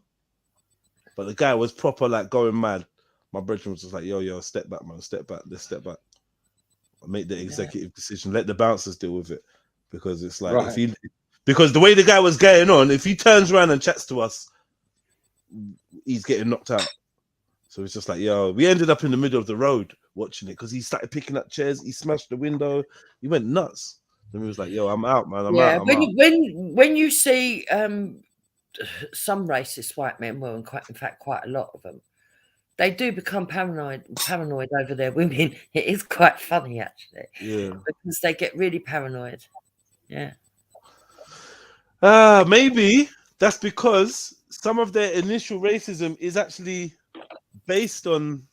But the guy was proper like going mad. My brother was just like, yo, step back, man, step back. Let's step back. I'll make the executive decision. Let the bouncers deal with it, because it's like because the way the guy was getting on, if he turns around and chats to us, he's getting knocked out. So it's just like, yo, we ended up in the middle of the road watching it because he started picking up chairs. He smashed the window. He went nuts. And he was like, yo, I'm out, man. I'm out. When you see some racist white men, well, in fact, quite a lot of them, they do become paranoid over their women. It is quite funny, actually. Yeah. Because they get really paranoid. Yeah. Maybe that's because some of their initial racism is actually based on,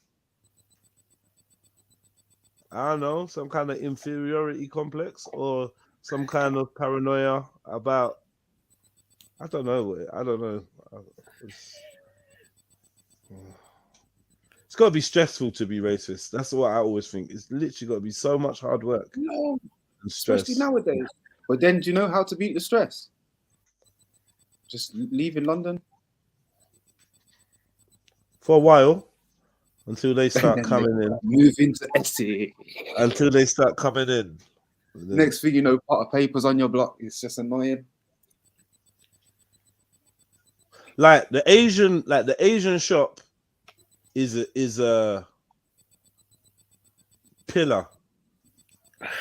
I don't know, some kind of inferiority complex or some kind of paranoia about, I don't know. It's got to be stressful to be racist. That's what I always think. It's literally got to be so much hard work No, and stress. especially nowadays. But then, do you know how to beat the stress? Just leave in London For a while, until they start coming in. Move into Essex. Until they start coming in. Next thing you know, pot of papers on your block. It's just annoying. Like the Asian shop is a pillar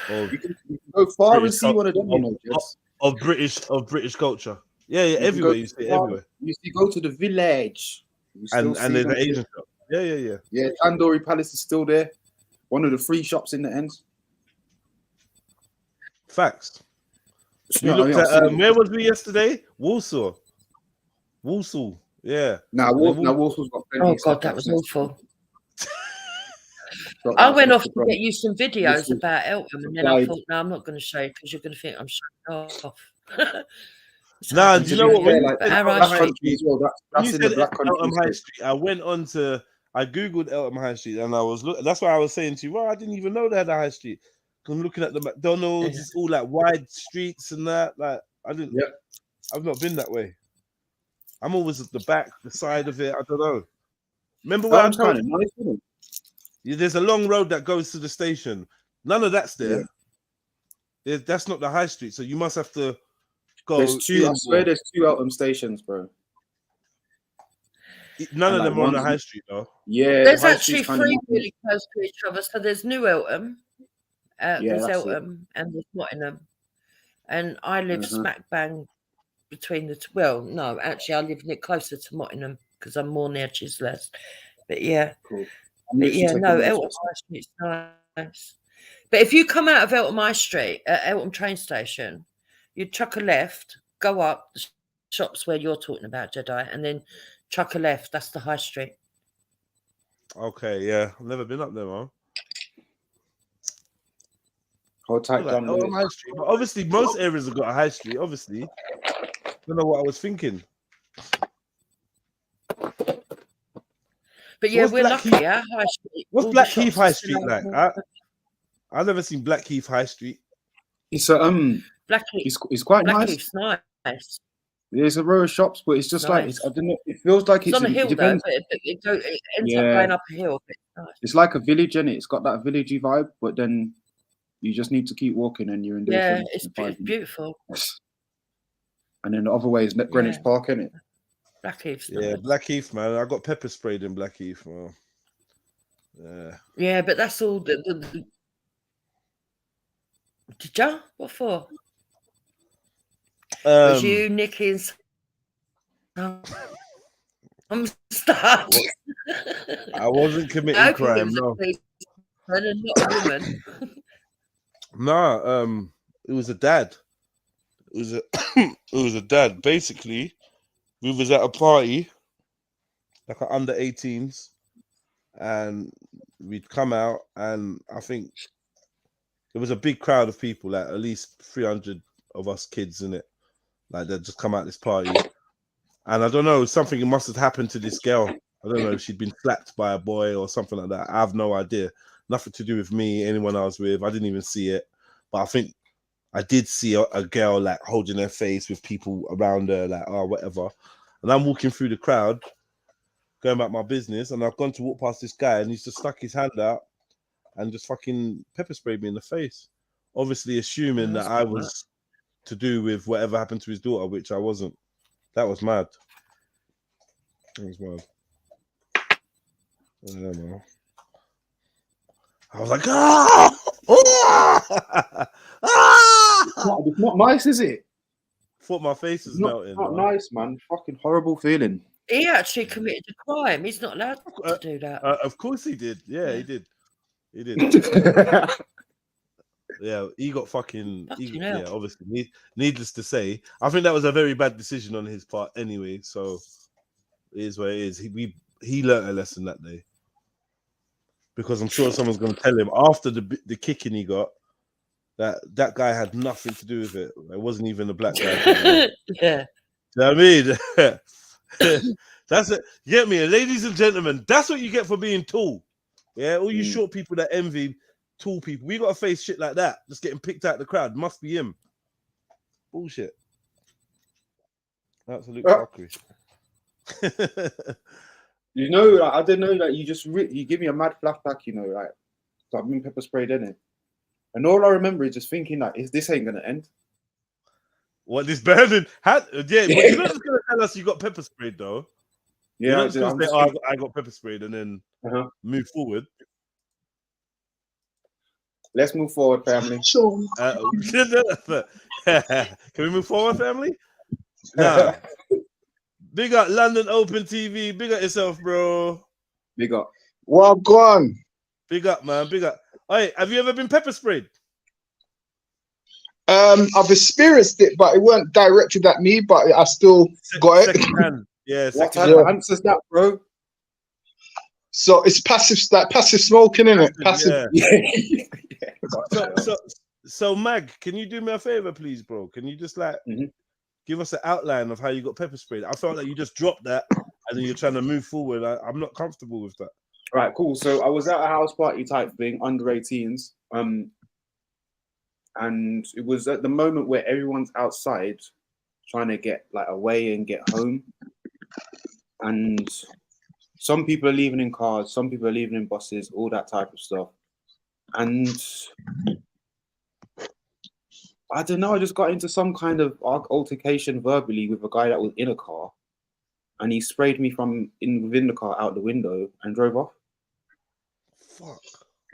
of, you can go far and see one of them, of British culture. Yeah, everywhere you see it, everywhere. You see, go to the village, and there's an Asian shop. Yeah. Tandoori Palace is still there. One of the free shops in the end. Facts. We looked at where was we yesterday? Walsall. Yeah. Walsall's got plenty. Oh God, that was awful. I went off to get you some videos about Eltham, and then I thought, no, I'm not going to show you because you're going to think I'm showing off. Nah, do you know what? When you said Eltham High Street, I went on to, I googled Eltham High Street, and I was looking. That's why I was saying to you, well, I didn't even know they had a high street. I'm looking at the McDonald's, it's all like wide streets and that. Like I didn't. Yep. I've not been that way. I'm always at the back, the side of it. I don't know. Remember where I'm kind of nice, isn't it? Yeah, there's a long road that goes to the station. None of that's there. Yeah. That's not the high street, so you must have to go. There's two. I swear, there's two Eltham stations, bro. None of them are on the high street, though. Yeah, there's actually three really close to each other. So there's New Eltham, there's Eltham, and there's Nottingham. And I live smack bang between the two. Well, no, actually, I live closer to Nottingham because I'm more near Chislehurst. But yeah, cool. But yeah, no, Eltham High Street's nice. But if you come out of Eltham High Street at Eltham train station, you chuck a left, go up the shops where you're talking about, Jedi, and then chuck a left. That's the high street. Okay, yeah, I've never been up there, man. Hold tight, John. Eltham High Street, but obviously most areas have got a high street. Obviously, don't know what I was thinking. But yeah, we're lucky, yeah. High Street. What's Blackheath High Street like? I've never seen Blackheath High Street. It's Blackheath. It's quite Blackheath's nice. There's a row of shops, but it's just like I don't know. It feels like it's on a hill, though. But it ends up going up a hill. It's like a village, and it's got that villagey vibe. But then you just need to keep walking, and you're in there. Yeah, it's beautiful. And then the other way is Greenwich Park, isn't it? Blackheath. Yeah, Blackheath, man. I got pepper sprayed in Blackheath. Well, yeah, but that's all. Did you? What for? Was you, Nicky, and I'm stuck. I wasn't committing crime. No, not a woman. Nah, it was a dad. It was a dad. Basically, we was at a party, like an under 18s, and we'd come out, and I think there was a big crowd of people, like at least 300 of us kids in it. Like they'd just come out this party, and I don't know, something must have happened to this girl. I don't know if she'd been slapped by a boy or something like that. I have no idea. Nothing to do with me, anyone I was with. I didn't even see it, but I think I did see a girl like holding her face with people around her, like, oh, whatever. And I'm walking through the crowd, going about my business, and I've gone to walk past this guy, and he's just stuck his hand out and just fucking pepper sprayed me in the face. Obviously, assuming that I was to do with whatever happened to his daughter, which I wasn't. That was mad. That was mad. I don't know. I was like, It's not nice, is it? Thought my face was melting. Not nice, man. Fucking horrible feeling. He actually committed a crime. He's not allowed to do that. Of course he did. Yeah, he did. He did. Yeah, he got fucking. Yeah, obviously. Needless to say, I think that was a very bad decision on his part anyway. So it is what it is. He learned a lesson that day. Because I'm sure someone's going to tell him after the kicking he got that guy had nothing to do with it. It wasn't even a black guy. Yeah. You know what I mean? That's it. You get me? And ladies and gentlemen, that's what you get for being tall. Yeah, all you short people that envy tall people. We got to face shit like that. Just getting picked out the crowd. Must be him. Bullshit. Absolute fuckery. You know, like, I didn't know that you give me a mad flashback, you know, like I've been pepper sprayed in it. And all I remember is just thinking like, this ain't gonna end. What, this burning? Yeah, but you're not just gonna tell us you got pepper sprayed though. Yeah, you're not just gonna say, I got pepper sprayed and then move forward. Let's move forward, family. Can we move forward, family? Nah. Big up London Open TV. Big up yourself, bro. Big up. Well gone. Big up, man. Big up. Hey, have you ever been pepper sprayed? I've experienced it, but it weren't directed at me. But I still got it. Yeah. What type of answer's that, bro? So it's passive, like passive smoking, isn't it? Passive. Yeah. So Mag, can you do me a favor, please, bro? Can you just like give us an outline of how you got pepper sprayed? I felt like you just dropped that and then you're trying to move forward. I'm not comfortable with that. Right, cool. So I was at a house party type thing, under 18s. And it was at the moment where everyone's outside trying to get like away and get home. And some people are leaving in cars, some people are leaving in buses, all that type of stuff. And I don't know, I just got into some kind of altercation verbally with a guy that was in a car. And he sprayed me from within the car out the window and drove off. Fuck.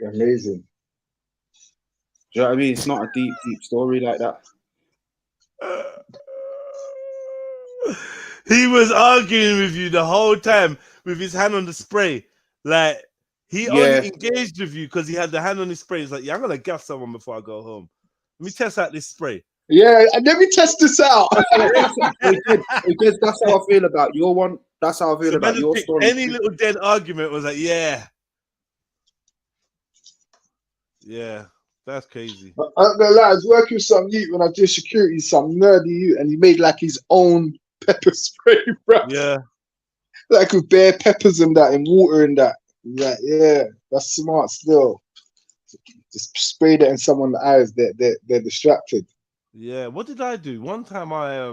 Amazing. Do you know what I mean? It's not a deep story like that. He was arguing with you the whole time with his hand on the spray. Like, he only engaged with you because he had the hand on his spray. He's like, yeah, I'm going to gas someone before I go home. Let me test out this spray. Yeah, let me test this out. Because that's how I feel about your one. That's how I feel about your story. Any little dead argument was like, yeah. Yeah. That's crazy. I'm not gonna lie, I was working with some youth when I did security, some nerdy youth, and he made like his own pepper spray, bro. Yeah. Like with bare peppers and that and water and that. Like, yeah, that's smart still. Just spray that in someone's eyes, they're distracted. Yeah. What did I do? One time what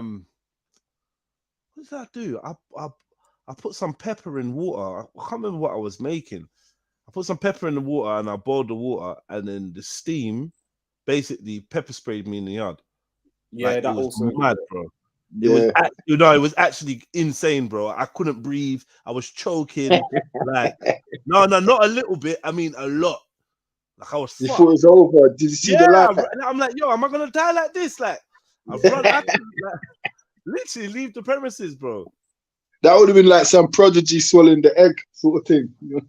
did I do? I put some pepper in water. I can't remember what I was making. I put some pepper in the water and I boiled the water, and then the steam basically pepper sprayed me in the yard. Yeah, like, that was also mad, bro. It was actually insane, bro. I couldn't breathe. I was choking. Like, no, not a little bit. I mean, a lot. Like I was. You thought it was over? Did you see the light? I'm like, yo, am I gonna die like this? Like, I've run out. Like, literally leave the premises, bro. That would have been like some prodigy swallowing the egg sort of thing. You know?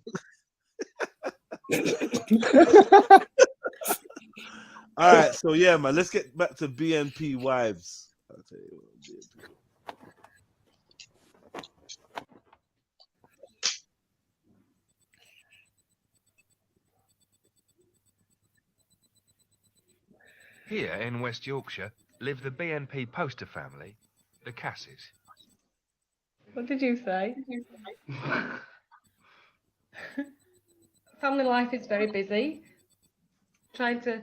All right, so yeah, man, let's get back to BNP wives. I'll tell you what, Here in West Yorkshire live the BNP poster family, the Casses. What did you say? Family life is very busy. Trying to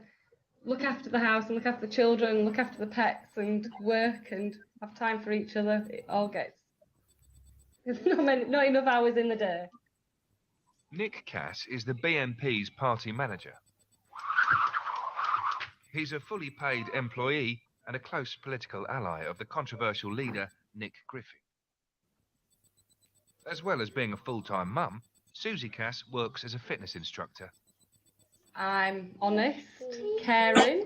look after the house and look after the children, look after the pets and work and have time for each other. It all gets not enough hours in the day. Nick Cass is the BNP's party manager. He's a fully paid employee and a close political ally of the controversial leader, Nick Griffin. As well as being a full-time mum, Susie Cass works as a fitness instructor. I'm honest, caring.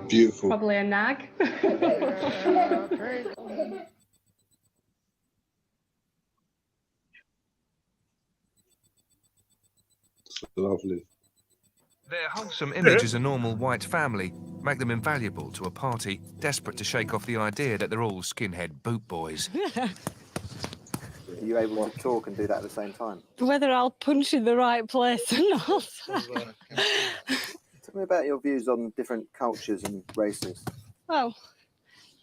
Beautiful. Probably a nag. Lovely. Their wholesome image as a normal white family make them invaluable to a party desperate to shake off the idea that they're all skinhead boot boys. Are you able to talk and do that at the same time? Whether I'll punch in the right place or not. Tell me about your views on different cultures and races. Well,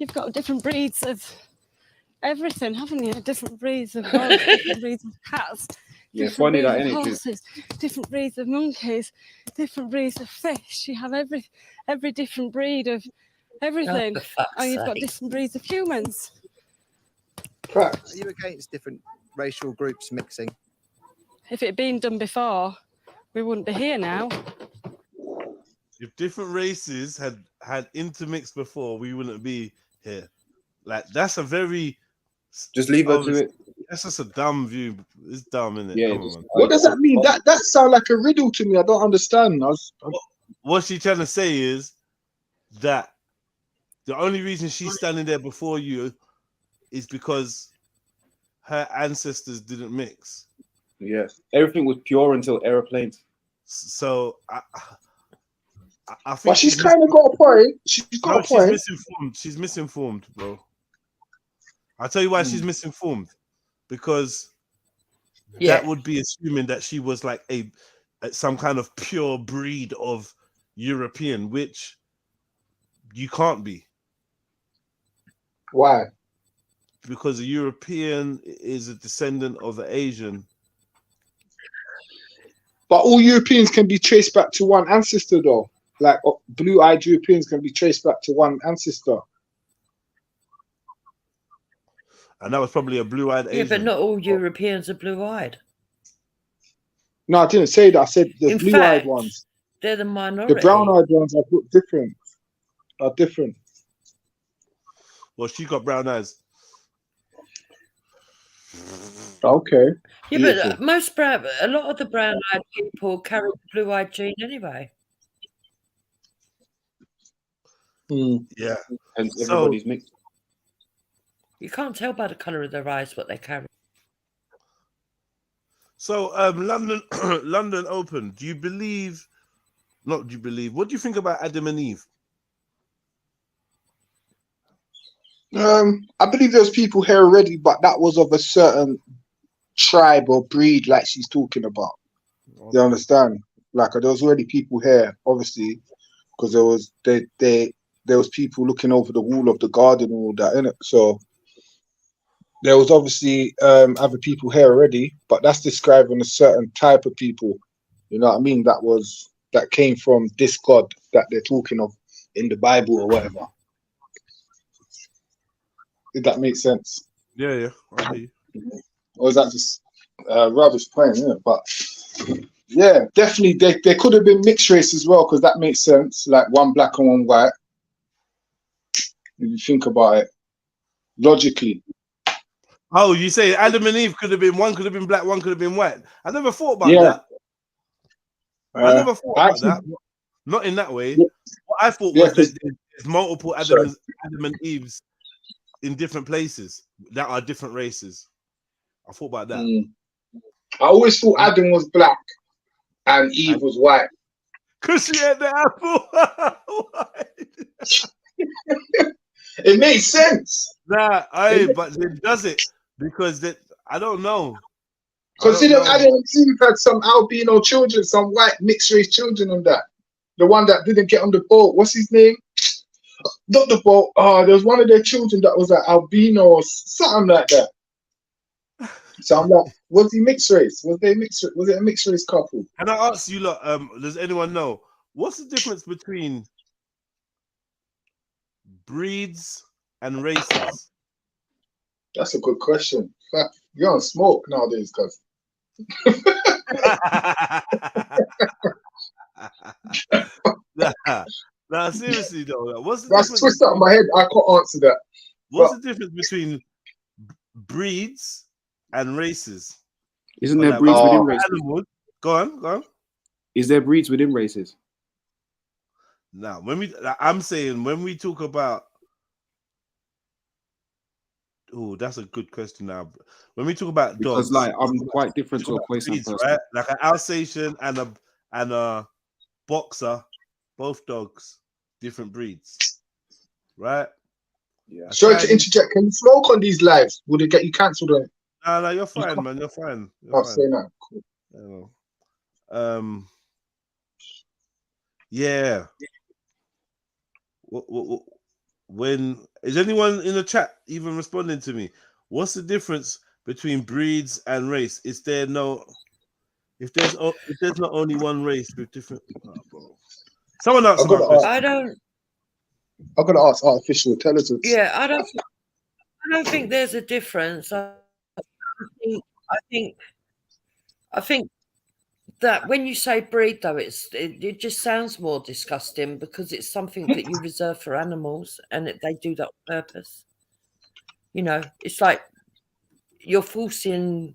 you've got different breeds of everything, haven't you? Different breeds of dogs, different breeds of cats, Yeah, different funny breeds that, of innit? horses, different breeds of monkeys, different breeds of fish. You have every different breed of everything. for fuck's And you've got sake. different breeds of humans. Are you against different racial groups mixing? If it had been done before, we wouldn't be here now. If different races had intermixed before, we wouldn't be here. Like, that's a very just leave her to it. That's just a dumb view. It's dumb, isn't it? Yeah. Come on, man. What does that mean? That sounds like a riddle to me. I don't understand. What she's trying to say is that the only reason she's standing there before you is because her ancestors didn't mix. Yes, everything was pure until aeroplanes. So I think. But she's kind of got a point. She's got a point. She's misinformed. She's misinformed, bro. I'll tell you why she's misinformed. Because that would be assuming that she was like some kind of pure breed of European, which you can't be. Why? Because a European is a descendant of an Asian. But all Europeans can be traced back to one ancestor, though. Like blue-eyed Europeans can be traced back to one ancestor. And that was probably a blue-eyed Asian. Yeah, but not all Europeans are blue-eyed. No, I didn't say that. I said the In blue-eyed fact, ones. They're the minority. The brown-eyed ones are different. Well, she got brown eyes. Okay. Yeah, but a lot of the brown-eyed people carry the blue-eyed gene anyway. Yeah, and everybody's mixed. You can't tell by the colour of their eyes what they carry. So, London, London Open. Do you believe? Not do you believe? What do you think about Adam and Eve? I believe there's people here already, but that was of a certain tribe or breed, like she's talking about. You understand? Like there was already people here, obviously, because there was people looking over the wall of the garden and all that, innit? So there was obviously other people here already, but that's describing a certain type of people. You know what I mean? That came from this God that they're talking of in the Bible or whatever. Did that make sense? Yeah. I hear you. Or is that just rubbish playing? Yeah, but yeah, definitely they could have been mixed race as well, because that makes sense. Like one black and one white. If you think about it logically. Oh, you say Adam and Eve could have been one, could have been black, one could have been white. I never thought about that. I never thought about that. Not in that way. What I thought was that there's multiple Adam and Eves in different places that are different races. I thought about that. I always thought Adam was black and Eve was white. Because she had the apple. It makes sense. But it does it because I don't know. Consider Adam and Eve had some albino children, some white mixed race children on that. The one that didn't get on the boat, what's his name? Not the boat. There was one of their children that was an albino or something like that. So I'm like, was he mixed race? Was it a mixed race couple? Can I ask you, lot, does anyone know what's the difference between breeds and races? That's a good question. You're on smoke nowadays, cuz. Nah, seriously though, what's the That's difference? twist out of my head. I can't answer that. What's the difference between breeds and races? Isn't there breeds within races? Animals. Go on. Is there breeds within races? Now, I'm saying when we talk about, oh, that's a good question. Now, when we talk about dogs, because like I'm quite different to a poison person, right? Like an Alsatian and a boxer, both dogs, different breeds, right? Yeah. Sorry to interject. Can you smoke on these lives? Would it get you cancelled on it? No, you're fine, man. You're fine. I'll say that. Cool. Yeah. when is anyone in the chat even responding to me? What's the difference between breeds and race? Is there no? If there's not only one race with different, bro. Someone answer my question. I don't. I'm gonna ask artificial intelligence. Yeah, I don't think there's a difference. I think that when you say breed, though, it just sounds more disgusting because it's something that you reserve for animals, and they do that on purpose. You know, it's like you're forcing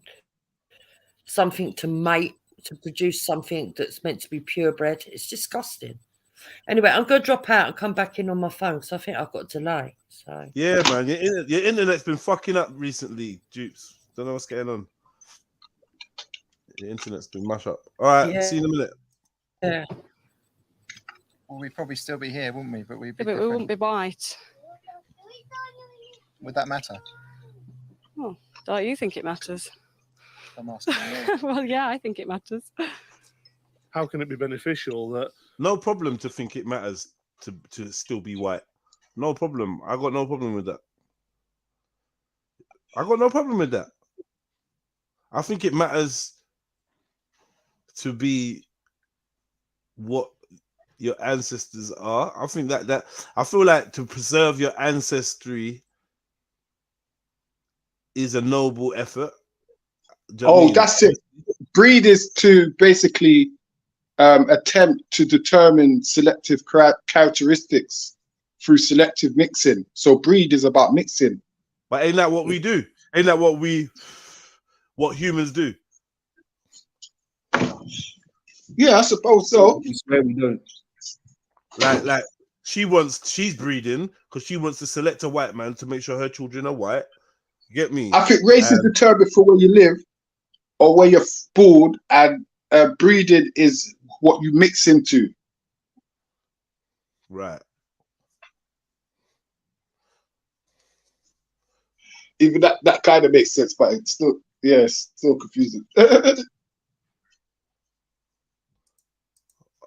something to mate to produce something that's meant to be purebred. It's disgusting. Anyway, I'm going to drop out and come back in on my phone because I think I've got a delay. So yeah, man, your internet's been fucking up recently, Dupes. Don't know what's going on. The internet's been mashed up. All right, Yeah. see you in a minute. Yeah. Well, we'd probably still be here, wouldn't we? But we'd be Yeah, but we wouldn't be white. Would that matter? Oh, don't you think it matters? I'm asking you. Well, yeah, I think it matters. How can it be beneficial that? No problem to think it matters to still be white. No problem. I got no problem with that. I got no problem with that. I think it matters to be what your ancestors are. I think that I feel like to preserve your ancestry is a noble effort. Do you know what I mean? That's it. Breed is to basically attempt to determine selective characteristics through selective mixing. So breed is about mixing. But ain't that what we do? Ain't that what humans do? Yeah, I suppose so. Where we don't. Like she's breeding because she wants to select a white man to make sure her children are white. You get me? I think race is determined for where you live or where you're born, and breeding is what you mix into. Right. Even that kind of makes sense, but it's still, yeah, it's still confusing.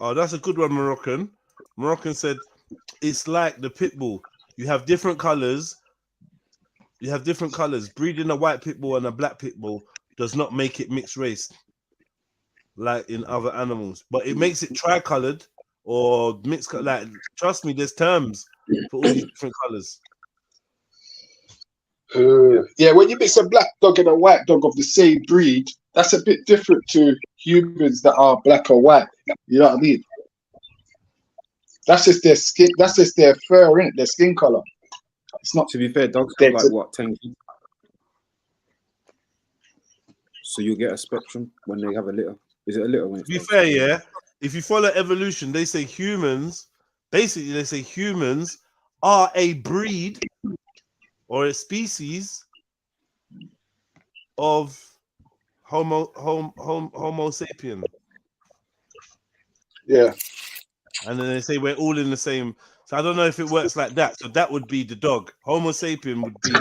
Oh, that's a good one, Moroccan. Moroccan said, it's like the pit bull. You have different colors. You have different colors. Breeding a white pit bull and a black pit bull does not make it mixed race like in other animals, but it makes it tricolored or mixed. Like, trust me, there's terms for all these different colors. Yeah, when you mix a black dog and a white dog of the same breed, that's a bit different to humans that are black or white. You know what I mean? That's just their skin. That's just their fur, innit? Their skin color. It's not. To be fair, dogs have like what 10 kids. So you get a spectrum when they have a litter. Is it a litter? When To be fair, yeah. If you follow evolution, they say humans. Basically, they say humans are a breed or a species of Homo sapien. Yeah. And then they say we're all in the same. So I don't know if it works like that. So that would be the dog. Homo sapien would be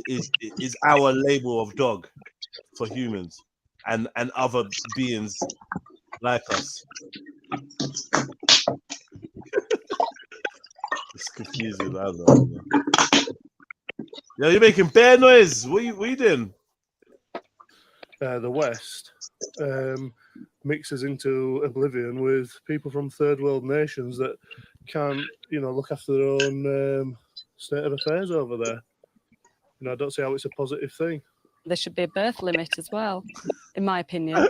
is our label of dog for humans and other beings like us. It's confusing. I don't know. Yeah, you're making bear noise. What you doing? The West mixes into oblivion with people from third world nations that can't, look after their own state of affairs over there. I don't see how it's a positive thing. There should be a birth limit as well, in my opinion.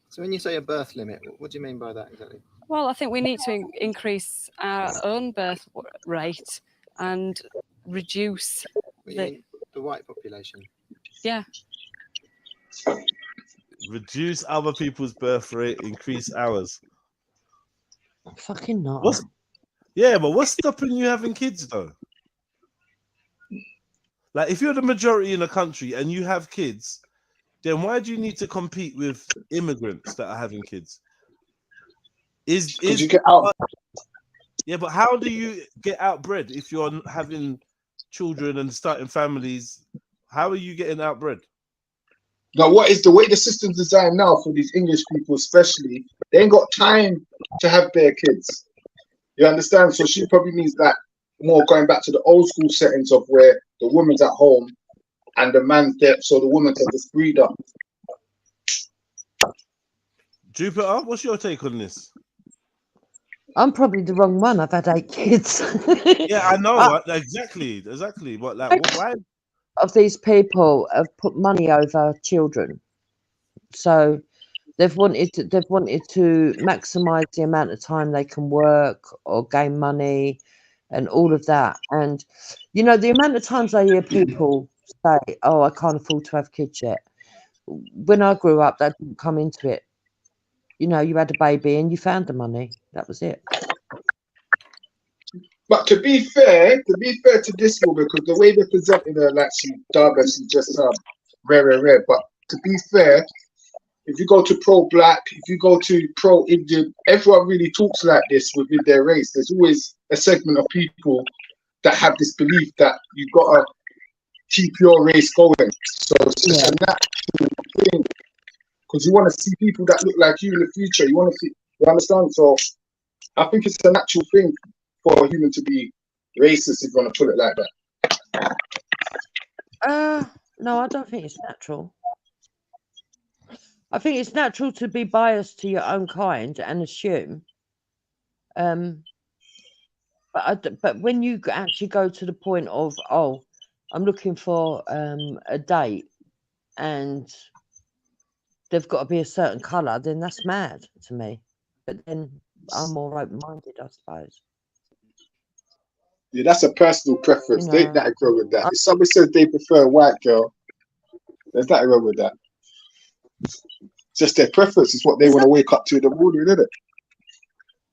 So when you say a birth limit, what do you mean by that exactly? Well, I think we need to increase our own birth rate and reduce the white population. Yeah. Reduce other people's birth rate, increase ours. Fucking not. Yeah, but what's stopping you having kids though? Like, if you're the majority in a country and you have kids, then why do you need to compete with immigrants that are having kids? Is you get out? Yeah, but how do you get outbred if you're having children and starting families? How are you getting outbred? Now, what is the way the system's designed now for these English people, especially? They ain't got time to have their kids. You understand? So she probably means that more going back to the old school settings of where the woman's at home and the man's there, so the woman can just breed up. Jupiter, what's your take on this? I'm probably the wrong one. I've had 8 kids. Yeah, I know. Exactly. But like, why? Of these people have put money over children, so they've wanted to maximize the amount of time they can work or gain money, and all of that. And you know, the amount of times I hear people say, "Oh, I can't afford to have kids yet." When I grew up, that didn't come into it. You know, you had a baby and you found the money. That was it. But to be fair to this woman, because the way they're presenting her, like she's just rare. But to be fair, if you go to pro-black, if you go to pro-Indian, everyone really talks like this within their race. There's always a segment of people that have this belief that you've got to keep your race going. So it's just a natural thing. Because you want to see people that look like you in the future. You want to see, you understand? So I think it's a natural thing for a human to be racist, if you want to put it like that. No, I don't think it's natural. I think it's natural to be biased to your own kind and assume. But when you actually go to the point of, oh, I'm looking for a date and they've got to be a certain colour, then that's mad to me. But then I'm more open-minded, I suppose. Yeah, that's a personal preference. You know, there's nothing wrong with that. If somebody says they prefer a white girl, there's nothing wrong with that. Just their preference is what they want to wake up to in the morning, isn't it?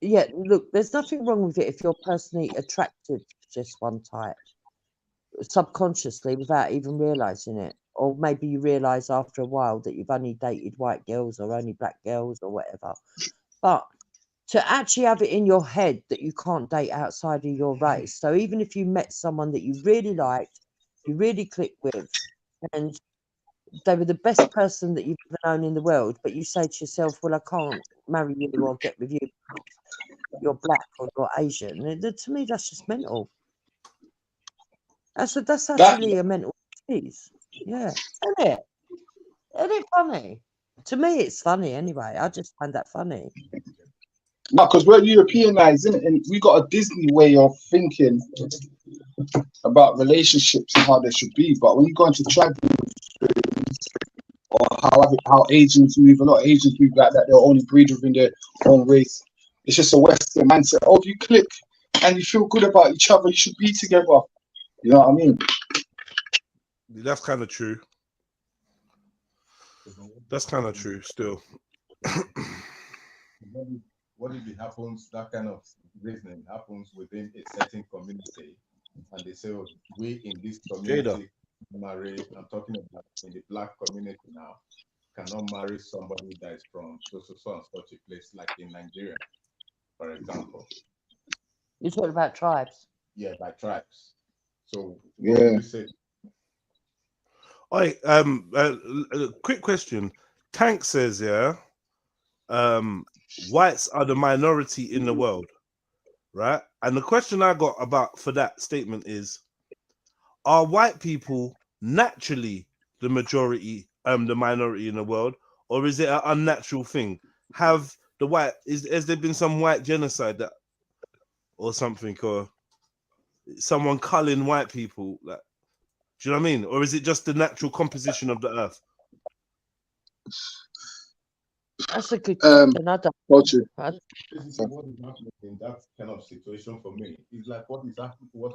Yeah, look, there's nothing wrong with it if you're personally attracted to just one type, subconsciously, without even realising it. Or maybe you realise after a while that you've only dated white girls or only black girls or whatever. But to actually have it in your head that you can't date outside of your race. So even if you met someone that you really liked, you really clicked with, and they were the best person that you've ever known in the world, but you say to yourself, well, I can't marry you or get with you because you're black or you're Asian. And to me, that's just mental. That's actually a mental disease. Yeah, isn't it? Isn't it funny? To me, it's funny anyway. I just find that funny. No, because we're Europeanized, isn't it? And we got a Disney way of thinking about relationships and how they should be. But when you go into tribal or how Asians move, a lot of Asians move like that, they'll only breed within their own race. It's just a Western mindset. Oh, if you click and you feel good about each other, you should be together. You know what I mean? That's kind of true. That's kind of true still. What if it happens, that kind of reasoning happens within a certain community, and they say, oh, we in this community marry, I'm talking about in the black community now, cannot marry somebody that is from so and such a place, like in Nigeria, for example. You're talking about tribes? Yeah, by tribes. So yeah. What do you say? All right, quick question. Tank says, whites are the minority in the world, right? And the question I got for that statement is, are white people naturally the majority, the minority in the world, or is it an unnatural thing? Has there been some white genocide or something, or someone culling white people? Like, do you know what I mean? Or is it just the natural composition of the earth? That's a good question. I don't know. This is what is happening in that kind of situation for me. It's like what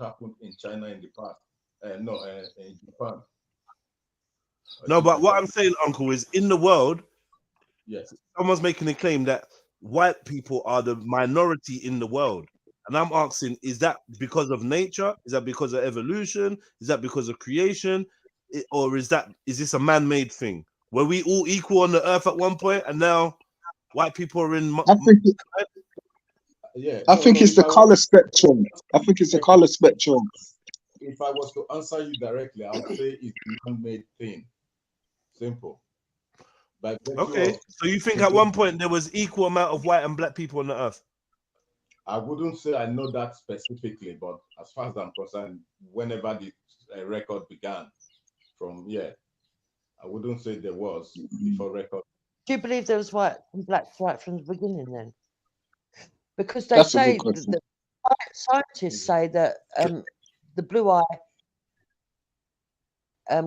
happened in China in the past. In Japan. No, but what I'm saying, Uncle, is in the world, yes, someone's making a claim that white people are the minority in the world. And I'm asking, is that because of nature? Is that because of evolution? Is that because of creation? Or is this a man-made thing? Were we all equal on the earth at one point, and now white people are in? I think it's the color spectrum. I think it's the color spectrum. If I was to answer you directly, I would say it's a man-made thing. Simple. Okay, so you think at one point there was equal amount of white and black people on the earth? I wouldn't say I know that specifically, but as far as I'm concerned, whenever the record began, from I wouldn't say there was before record. Do you believe there was white and blacks right from the beginning then? Because they That's a say good question. that scientists say that the blue eye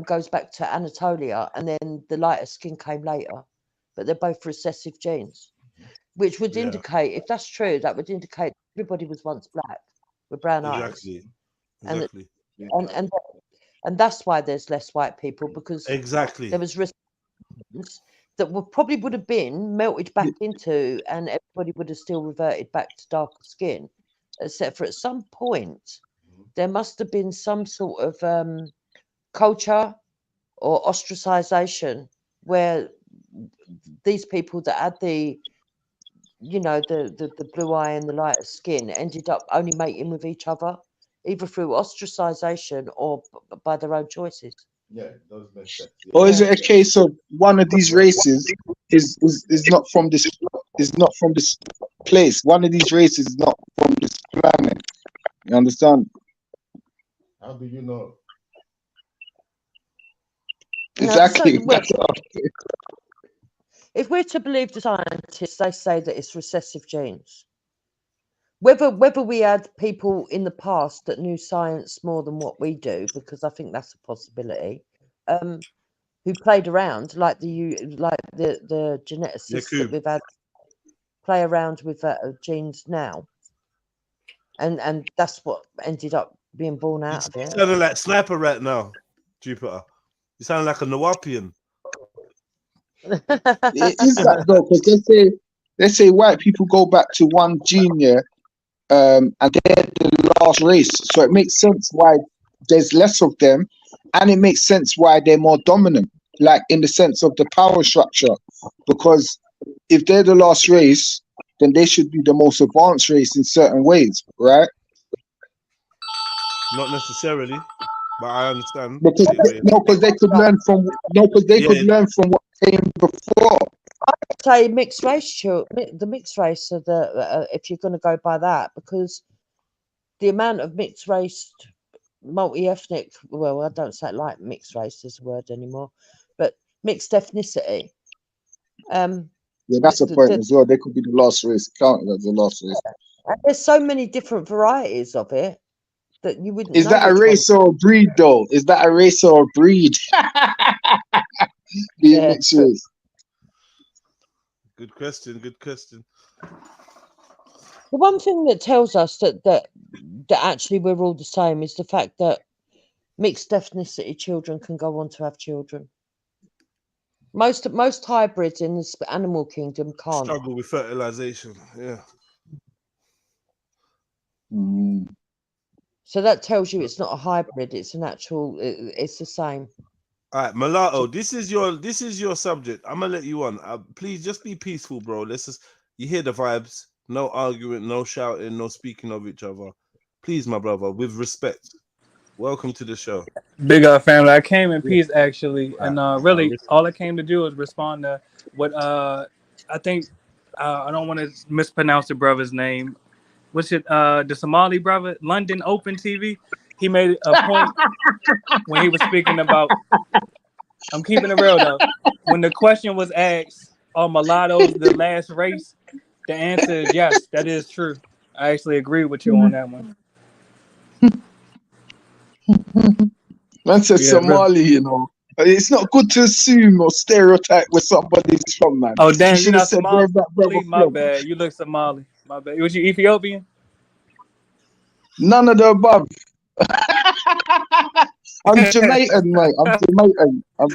goes back to Anatolia, and then the lighter skin came later, but they're both recessive genes, which would indicate, if that's true, that would indicate everybody was once black with brown eyes. Exactly. And that's why there's less white people, because there was resistance that probably would have been melted back into, and everybody would have still reverted back to darker skin, except for at some point there must have been some sort of culture or ostracization where these people that had the blue eye and the lighter skin ended up only mating with each other, either through ostracization or by their own choices. Yeah, it does make sense. Or is it a case of one of these races is not from this place? One of these races is not from this planet. You understand? How do you know? Exactly. If we're to believe the scientists, they say that it's recessive genes. Whether we had people in the past that knew science more than what we do, because I think that's a possibility, who played around like the geneticists that we've had play around with genes now, and that's what ended up being born out of it. You sounding like Sniper Rat now, Jupiter. You sound like a Nawapian. It is that though, because they say white people go back to one gene, and they're the last race, so it makes sense why there's less of them, and it makes sense why they're more dominant, like in the sense of the power structure, because if they're the last race, then they should be the most advanced race in certain ways, right? Not necessarily, but I understand. Because they could learn from learn from what came before. I'd say mixed race, the mixed race are the if you're going to go by that, because the amount of mixed race, multi-ethnic, well, I don't say it like mixed race is a word anymore, but mixed ethnicity. Yeah, that's a point as well. They could be the last race, counted as the last race. And there's so many different varieties of it that you wouldn't. Is that a race or a breed, though? Is that a race or a breed? Being mixed race. Good question. Good question. The one thing that tells us that actually we're all the same is the fact that mixed ethnicity children can go on to have children. Most hybrids in the animal kingdom can't. Struggle with fertilization. Yeah. So that tells you it's not a hybrid; it's an actual. It's the same. All right, Mulatto. This is your subject. I'm gonna let you on. Please just be peaceful, bro. You hear the vibes. No arguing, no shouting, no speaking of each other. Please, my brother, with respect. Welcome to the show. Big up, family. I came in peace, actually, and really, all I came to do is respond to what I think. I don't want to mispronounce the brother's name. What's it? The Somali brother, London Open TV. He made a point when he was speaking about. I'm keeping it real though. When the question was asked, "Are mulattoes the last race?" The answer is yes. That is true. I actually agree with you on that one. Man said Somali, you know. It's not good to assume or stereotype where somebody's from, man. Oh, damn, you should have said where's that brother my from. bad. You look Somali. My bad. Was you Ethiopian? None of the above. I'm Jamaican, mate. I'm Jamaican. I'm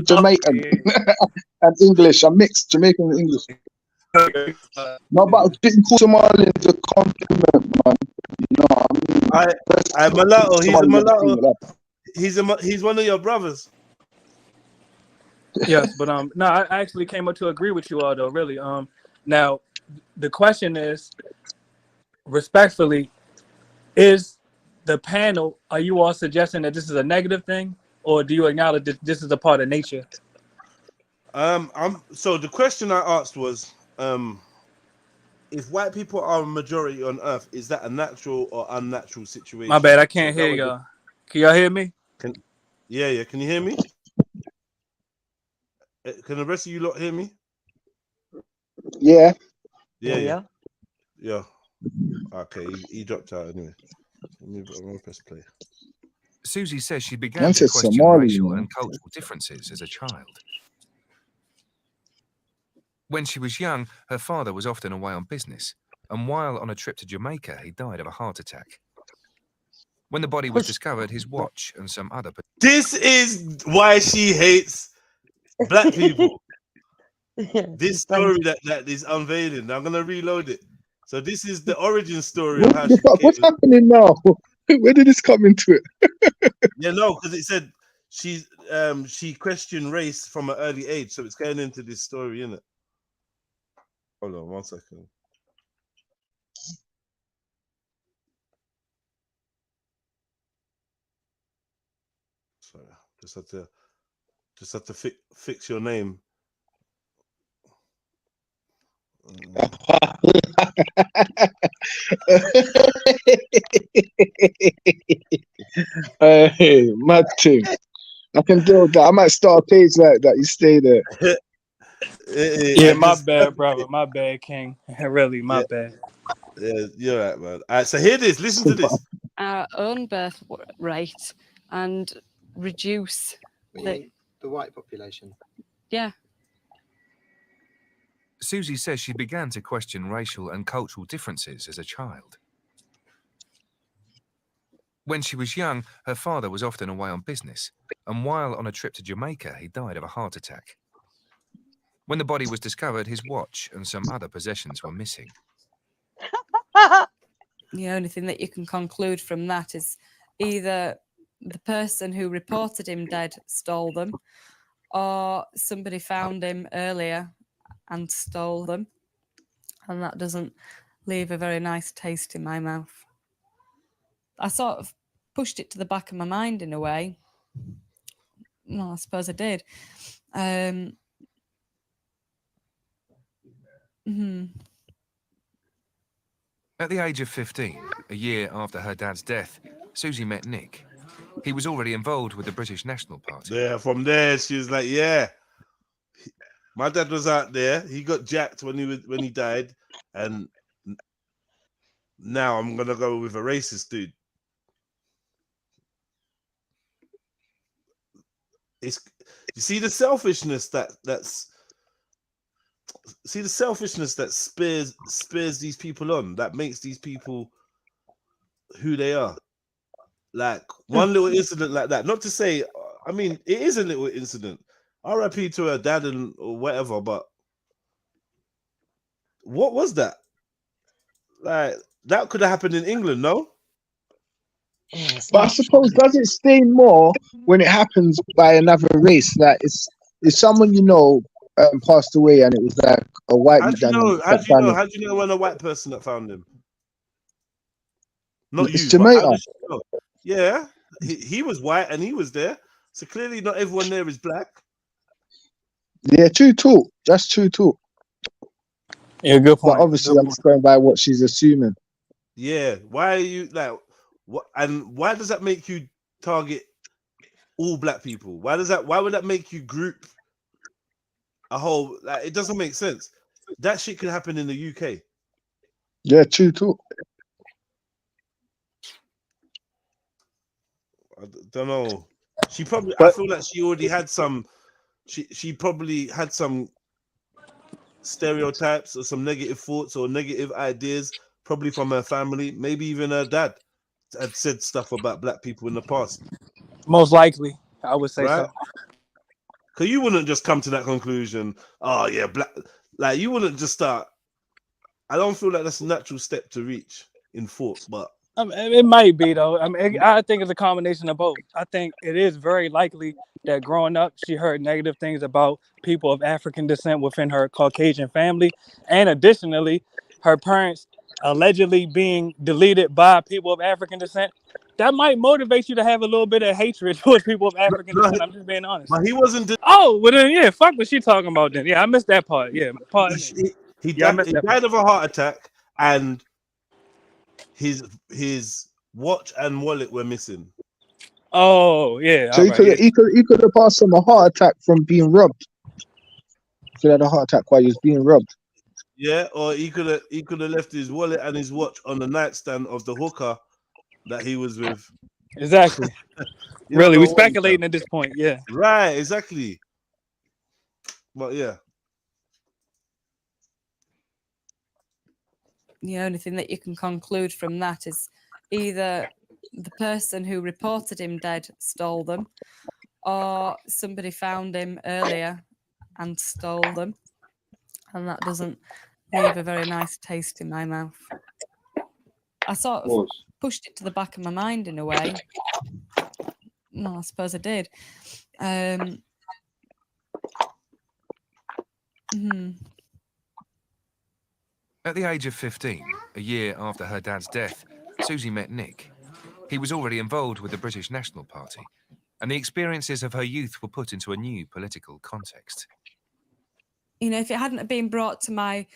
Jamaican. And English. I'm mixed Jamaican and English. No, but getting called Somali is a compliment, man. You know what I mean? I mulatto. He's a mulatto. He's one of your brothers. Yes, but no, I actually came up to agree with you all though, really. Now the question is, respectfully, is the panel, are you all suggesting that this is a negative thing, or do you acknowledge that this is a part of nature? So the question I asked was, if white people are a majority on Earth, is that a natural or unnatural situation? My bad, I can't hear y'all. Can y'all hear me? Yeah. Can you hear me? Can the rest of you lot hear me? Yeah. Yeah. Okay, he dropped out anyway. I'm gonna press play. Susie says she began Man to said question Somali, racial man. and cultural differences as a child. When she was young, her father was often away on business, and while on a trip to Jamaica, he died of a heart attack. When the body was discovered, his watch and some other... This is why she hates black people. This story that is unveiling. Now I'm gonna reload it. So this is the origin story of how she became. What's happening now? Where did this come into it? Yeah, no, because it said she questioned race from an early age, so it's going into this story, isn't it? Hold on 1 second. Sorry, just had to fix your name. Hey, mad thing. I can deal with that. I might start a page like that. You stay there. Yeah, my bad, brother. My bad, King. Really, my bad. Yeah, you're right, man. All right, so here it is. Listen to this. Our own birth rate and reduce the white population. Yeah. Susie says she began to question racial and cultural differences as a child. When she was young, her father was often away on business, and while on a trip to Jamaica, he died of a heart attack. When the body was discovered, his watch and some other possessions were missing. The only thing that you can conclude from that is either the person who reported him dead stole them, or somebody found him earlier and stole them. And that doesn't leave a very nice taste in my mouth. I sort of pushed it to the back of my mind in a way. Well, I suppose I did. At the age of 15, a year after her dad's death, Susie met Nick. He was already involved with the British National Party. Yeah, from there she was like, yeah. My dad was out there. He got jacked when he died, and now I'm gonna go with a racist dude. You see the selfishness that's that spurs these people on, that makes these people who they are. Like one little incident like that. Not to say, I mean, it is a little incident. RIP to her dad or whatever, but what was that? Like that could have happened in England, no? But I suppose does it sting more when it happens by another race? Like it's someone you know passed away and it was like a white man. How do you know when a white person that found him? Not it's you. Jamaica. But you know? Yeah, he was white and he was there. So clearly not everyone there is black. Yeah, true talk. That's true talk. Yeah, good point. But obviously I'm just going by what she's assuming. Yeah. Why are you like what, and why does that make you target all black people? Why would that make you group a whole, like it doesn't make sense. That shit could happen in the UK. Yeah, true talk. I don't know. I feel like she already had some. She probably had some stereotypes or some negative thoughts or negative ideas, probably from her family. Maybe even her dad had said stuff about black people in the past. Most likely, I would say so. Because you wouldn't just come to that conclusion. Oh yeah, black. Like you wouldn't just start. I don't feel like that's a natural step to reach in thought, but. It might be though. I mean, I think it's a combination of both. I think it is very likely that growing up, she heard negative things about people of African descent within her Caucasian family, and additionally, her parents allegedly being deleted by people of African descent. That might motivate you to have a little bit of hatred towards people of African descent. I'm just being honest. But he wasn't. Oh, well then, yeah. Fuck what she talking about then. Yeah, I missed that part. Yeah, pardon me. He Yeah, I died. missed He that died of a heart attack, and his watch and wallet were missing. Oh yeah, So all right. Yeah. he could have passed from a heart attack from being robbed. He could have had a heart attack while he was being robbed. Yeah, or he could have left his wallet and his watch on the nightstand of the hooker that he was with. Exactly. You Really, don't we're know what he speculating done. at this point. Yeah. Right, exactly. But yeah. The only thing that you can conclude from that is either the person who reported him dead stole them, or somebody found him earlier and stole them. And that doesn't leave a very nice taste in my mouth. I sort of pushed it to the back of my mind in a way. No, I suppose I did. At the age of 15, a year after her dad's death, Susie met Nick. He was already involved with the British National Party, and the experiences of her youth were put into a new political context. You know, if it hadn't been brought to my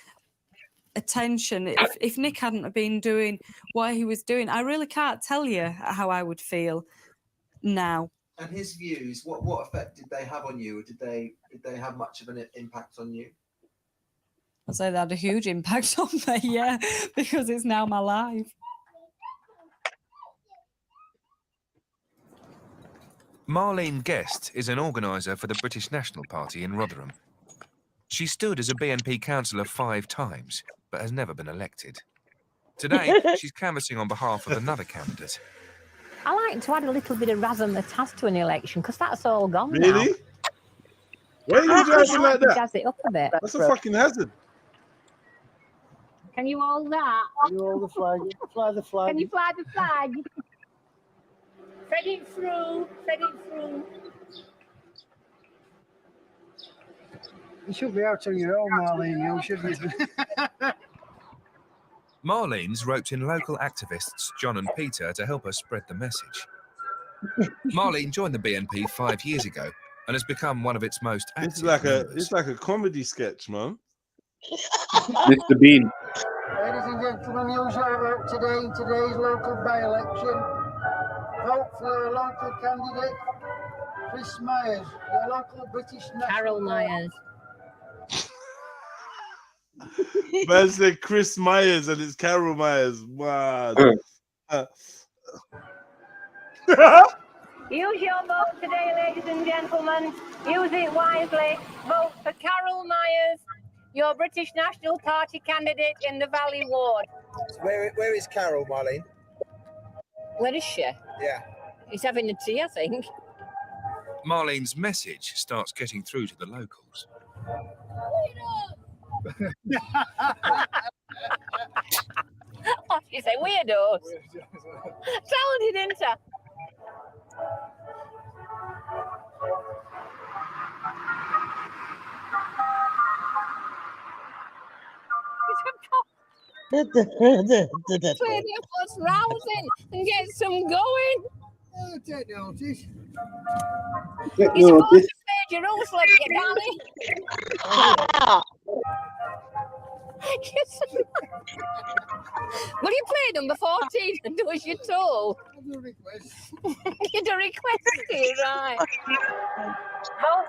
attention, if Nick hadn't been doing what he was doing, I really can't tell you how I would feel now. And his views, what effect did they have on you? Or did they have much of an impact on you? I'd say they had a huge impact on me, yeah, because it's now my life. Marlene Guest is an organiser for the British National Party in Rotherham. She stood as a BNP councillor 5 times, but has never been elected. Today, she's canvassing on behalf of another candidate. I like to add a little bit of razzmatazz to an election because that's all gone Really? now. Why are you driving like that? Jazz it up a bit. That's a fucking hazard. Can you hold that? You hold the flag. Fly the flag. Can you fly the flag? Thread it through. Thread it through. You should be out on your own, Marlene. You shouldn't. Marlene's roped in local activists John and Peter to help us spread the message. Marlene joined the BNP 5 years ago and has become one of its most active It's like a comedy sketch, man. Mr. Bean. Ladies and gentlemen, you shall vote today in today's local by-election. Vote for a local candidate, Chris Myers, the local British National Carol Myers. Man said Chris Myers and it's Carol Myers. Wow. Use your vote today, ladies and gentlemen. Use it wisely. Vote for Carol Myers, your British National Party candidate in the Valley Ward. Where is Carol, Marlene? Where is she? Yeah. He's having a tea, I think. Marlene's message starts getting through to the locals. Oh, she said weirdos. Told you, didn't I? Play the upwards rousing and get some going. Take notice. You're supposed to play your own slip, you darling. Will you play number 14 and do as you're told? You do request, right?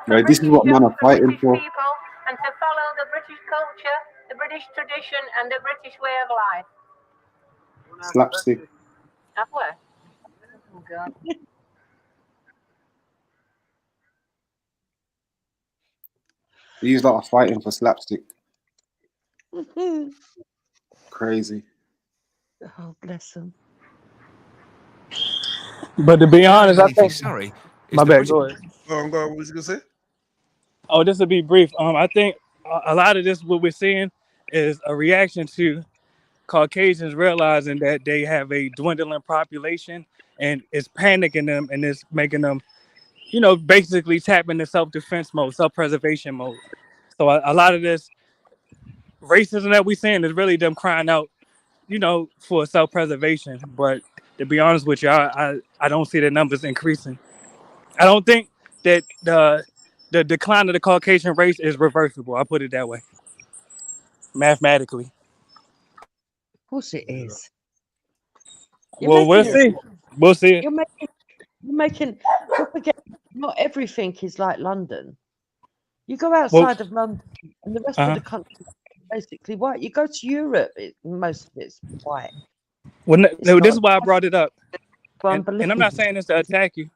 Right, this is what man are fighting for. And to follow the British culture, the British tradition, and the British way of life. Slapstick. Have we? Oh, God. These lot are fighting for slapstick. Crazy. Oh, bless them. But to be honest, I think. Sorry, My bad. Go ahead. Go on. What was you gonna say? Oh, this will be brief. I think a lot of this, what we're seeing, is a reaction to Caucasians realizing that they have a dwindling population, and it's panicking them, and it's making them, basically tap into self-defense mode, self-preservation mode. So a lot of this racism that we're seeing is really them crying out, for self-preservation. But to be honest with you, I don't see the numbers increasing. I don't think that the decline of the Caucasian race is reversible. I'll put it that way. mathematically. Of course it is. Well, we'll see. We'll see. You're making. Don't forget, not everything is like London. You go outside of London, and the rest of the country is basically white. You go to Europe, most of it's white. Well, no, this not- is why I brought it up. And I'm not Unbelievable. saying this to attack you.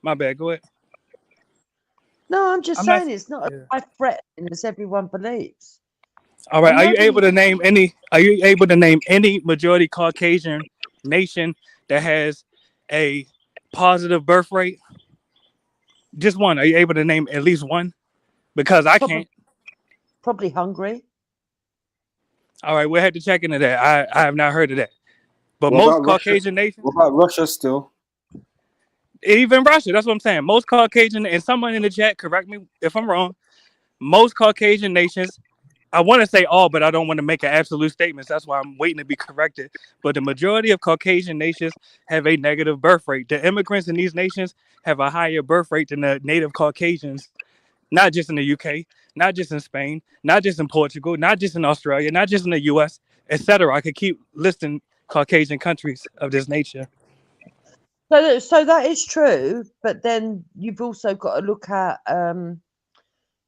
My bad. Go ahead. No, I'm just I'm not- saying it's not as high threatening as everyone believes. All right. And Are you nobody- able to name any? Are you able to name any majority Caucasian nation that has a positive birth rate? Just one. Are you able to name at least one? Because I can't. Probably Hungary. All right, we'll have to check into that. I have not heard of that. But What most about Russia? Caucasian nations, What about Russia still? even Russia, that's what I'm saying. Most Caucasian, and someone in the chat, correct me if I'm wrong, most Caucasian nations, I want to say all, but I don't want to make an absolute statement. That's why I'm waiting to be corrected. But the majority of Caucasian nations have a negative birth rate. The immigrants in these nations have a higher birth rate than the native Caucasians, not just in the UK, not just in Spain, not just in Portugal, not just in Australia, not just in the US, etc. I could keep listing Caucasian countries of this nature. So that is true, but then you've also got to look at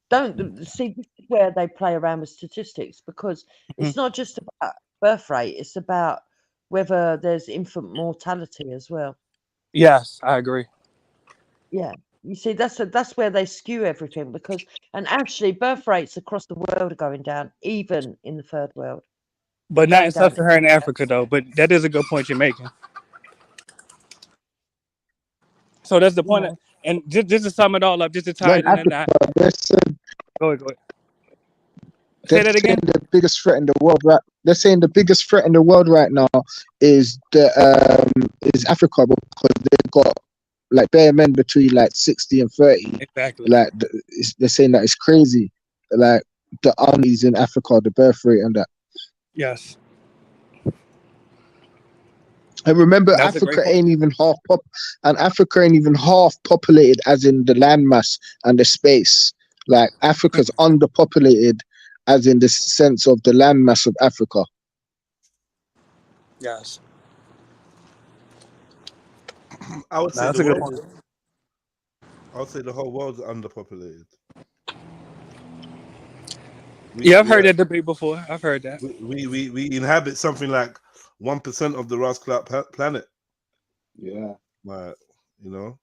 don't see this is where they play around with statistics, because it's not just about birth rate, it's about whether there's infant mortality as well. Yes, I agree. Yeah, you see, that's where they skew everything, because and actually birth rates across the world are going down, even in the third world. But not in Going down. sub-Saharan Africa, though. But that is a good point you're making. So that's the point. Yeah. And just to sum it all up, just to tie Like it in a Africa, knot. they're saying, Go ahead. they're Say that again. saying the biggest threat in the world right. They're saying the biggest threat in the world right now is Africa, because they've got like bare men between like 60 and 30. Exactly. Like they're saying that it's crazy. Like the armies in Africa, the birth rate and that. Yes. And remember, That's a great Africa point. ain't even Africa ain't even half populated, as in the landmass and the space. Like Africa's underpopulated, as in the sense of the landmass of Africa. Yes. I would say That's the a good world. point. I would say the whole world's underpopulated. Yeah, I've heard that debate before. I've heard that. We inhabit something like 1% of the Ross Clark planet. Yeah. Like, you know,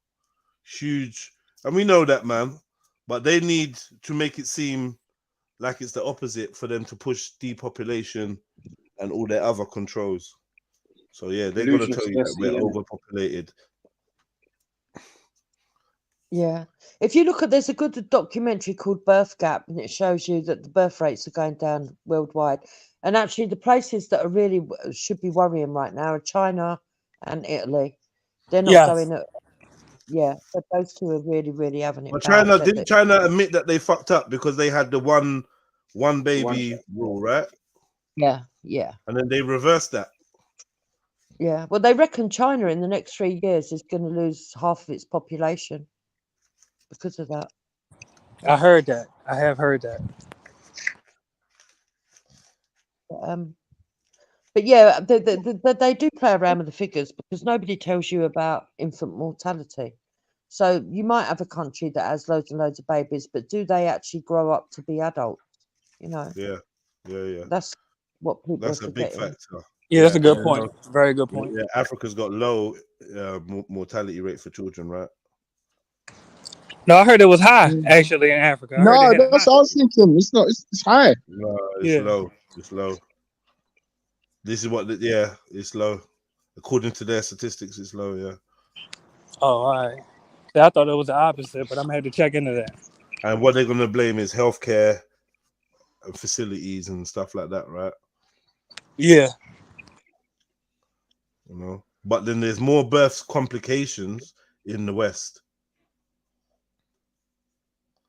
huge. And we know that, man. But they need to make it seem like it's the opposite for them to push depopulation and all their other controls. So yeah, they're gonna tell you that we're overpopulated. Yeah. If you look at, there's a good documentary called Birth Gap, and it shows you that the birth rates are going down worldwide. And actually, the places that are really should be worrying right now are China and Italy. They're not Yes. going at, yeah, but those two are really, really having it But bad. China didn't China admit that they fucked up because they had the one baby rule, right? Yeah, yeah. And then they reversed that. Yeah. Well, they reckon China in the next 3 years is going to lose half of its population because of that. I heard that. I have heard that. But yeah, they do play around with the figures, because nobody tells you about infant mortality. So you might have a country that has loads and loads of babies, but do they actually grow up to be adults? You know. Yeah. That's what people That's are a big forgetting. factor. Yeah, that's a good point. Very good point. Yeah, Africa's got low mortality rate for children, right? No, I heard it was high actually in Africa. I heard No, it hit that's high. what I was thinking. It's not. It's high. No, it's Yeah. low. It's low. This is what. It's low. According to their statistics, it's low. Yeah. Oh, all right. I thought it was the opposite, but I'm gonna have to check into that. And what they're gonna blame is healthcare and facilities and stuff like that, right? Yeah. You know, but then there's more birth complications in the West.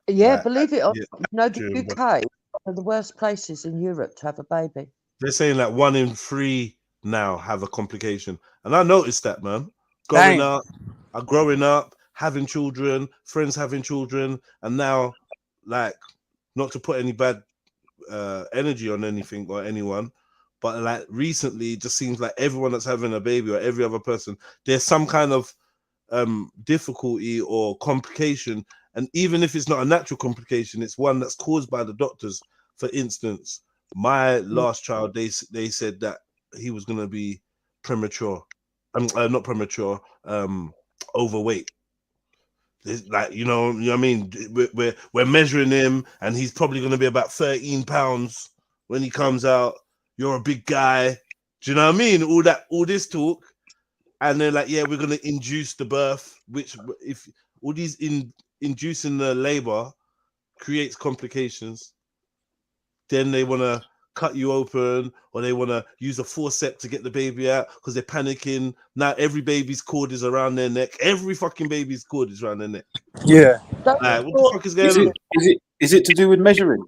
Yeah, believe it or yeah, not, the UK are the worst places in Europe to have a baby. They're saying that 1 in 3 now have a complication, and I noticed that, man. Dang. Growing up, having children, friends having children, and now, like, not to put any bad energy on anything or anyone, but like recently, it just seems like everyone that's having a baby or every other person, there's some kind of difficulty or complication, and even if it's not a natural complication, it's one that's caused by the doctors. For instance, my last child, they said that he was going to be premature, not premature, overweight. It's like, you know what I mean? We're measuring him, and he's probably going to be about 13 pounds when he comes out. You're a big guy. Do you know what I mean? All this talk, and they're like, yeah, we're going to induce the birth, which if all these inducing the labor creates complications, then they want to cut you open, or they want to use a forceps to get the baby out because they're panicking. Now every baby's cord is around their neck. Every fucking baby's cord is around their neck. Yeah. Like, what the fuck is going on? Is it to do with measuring?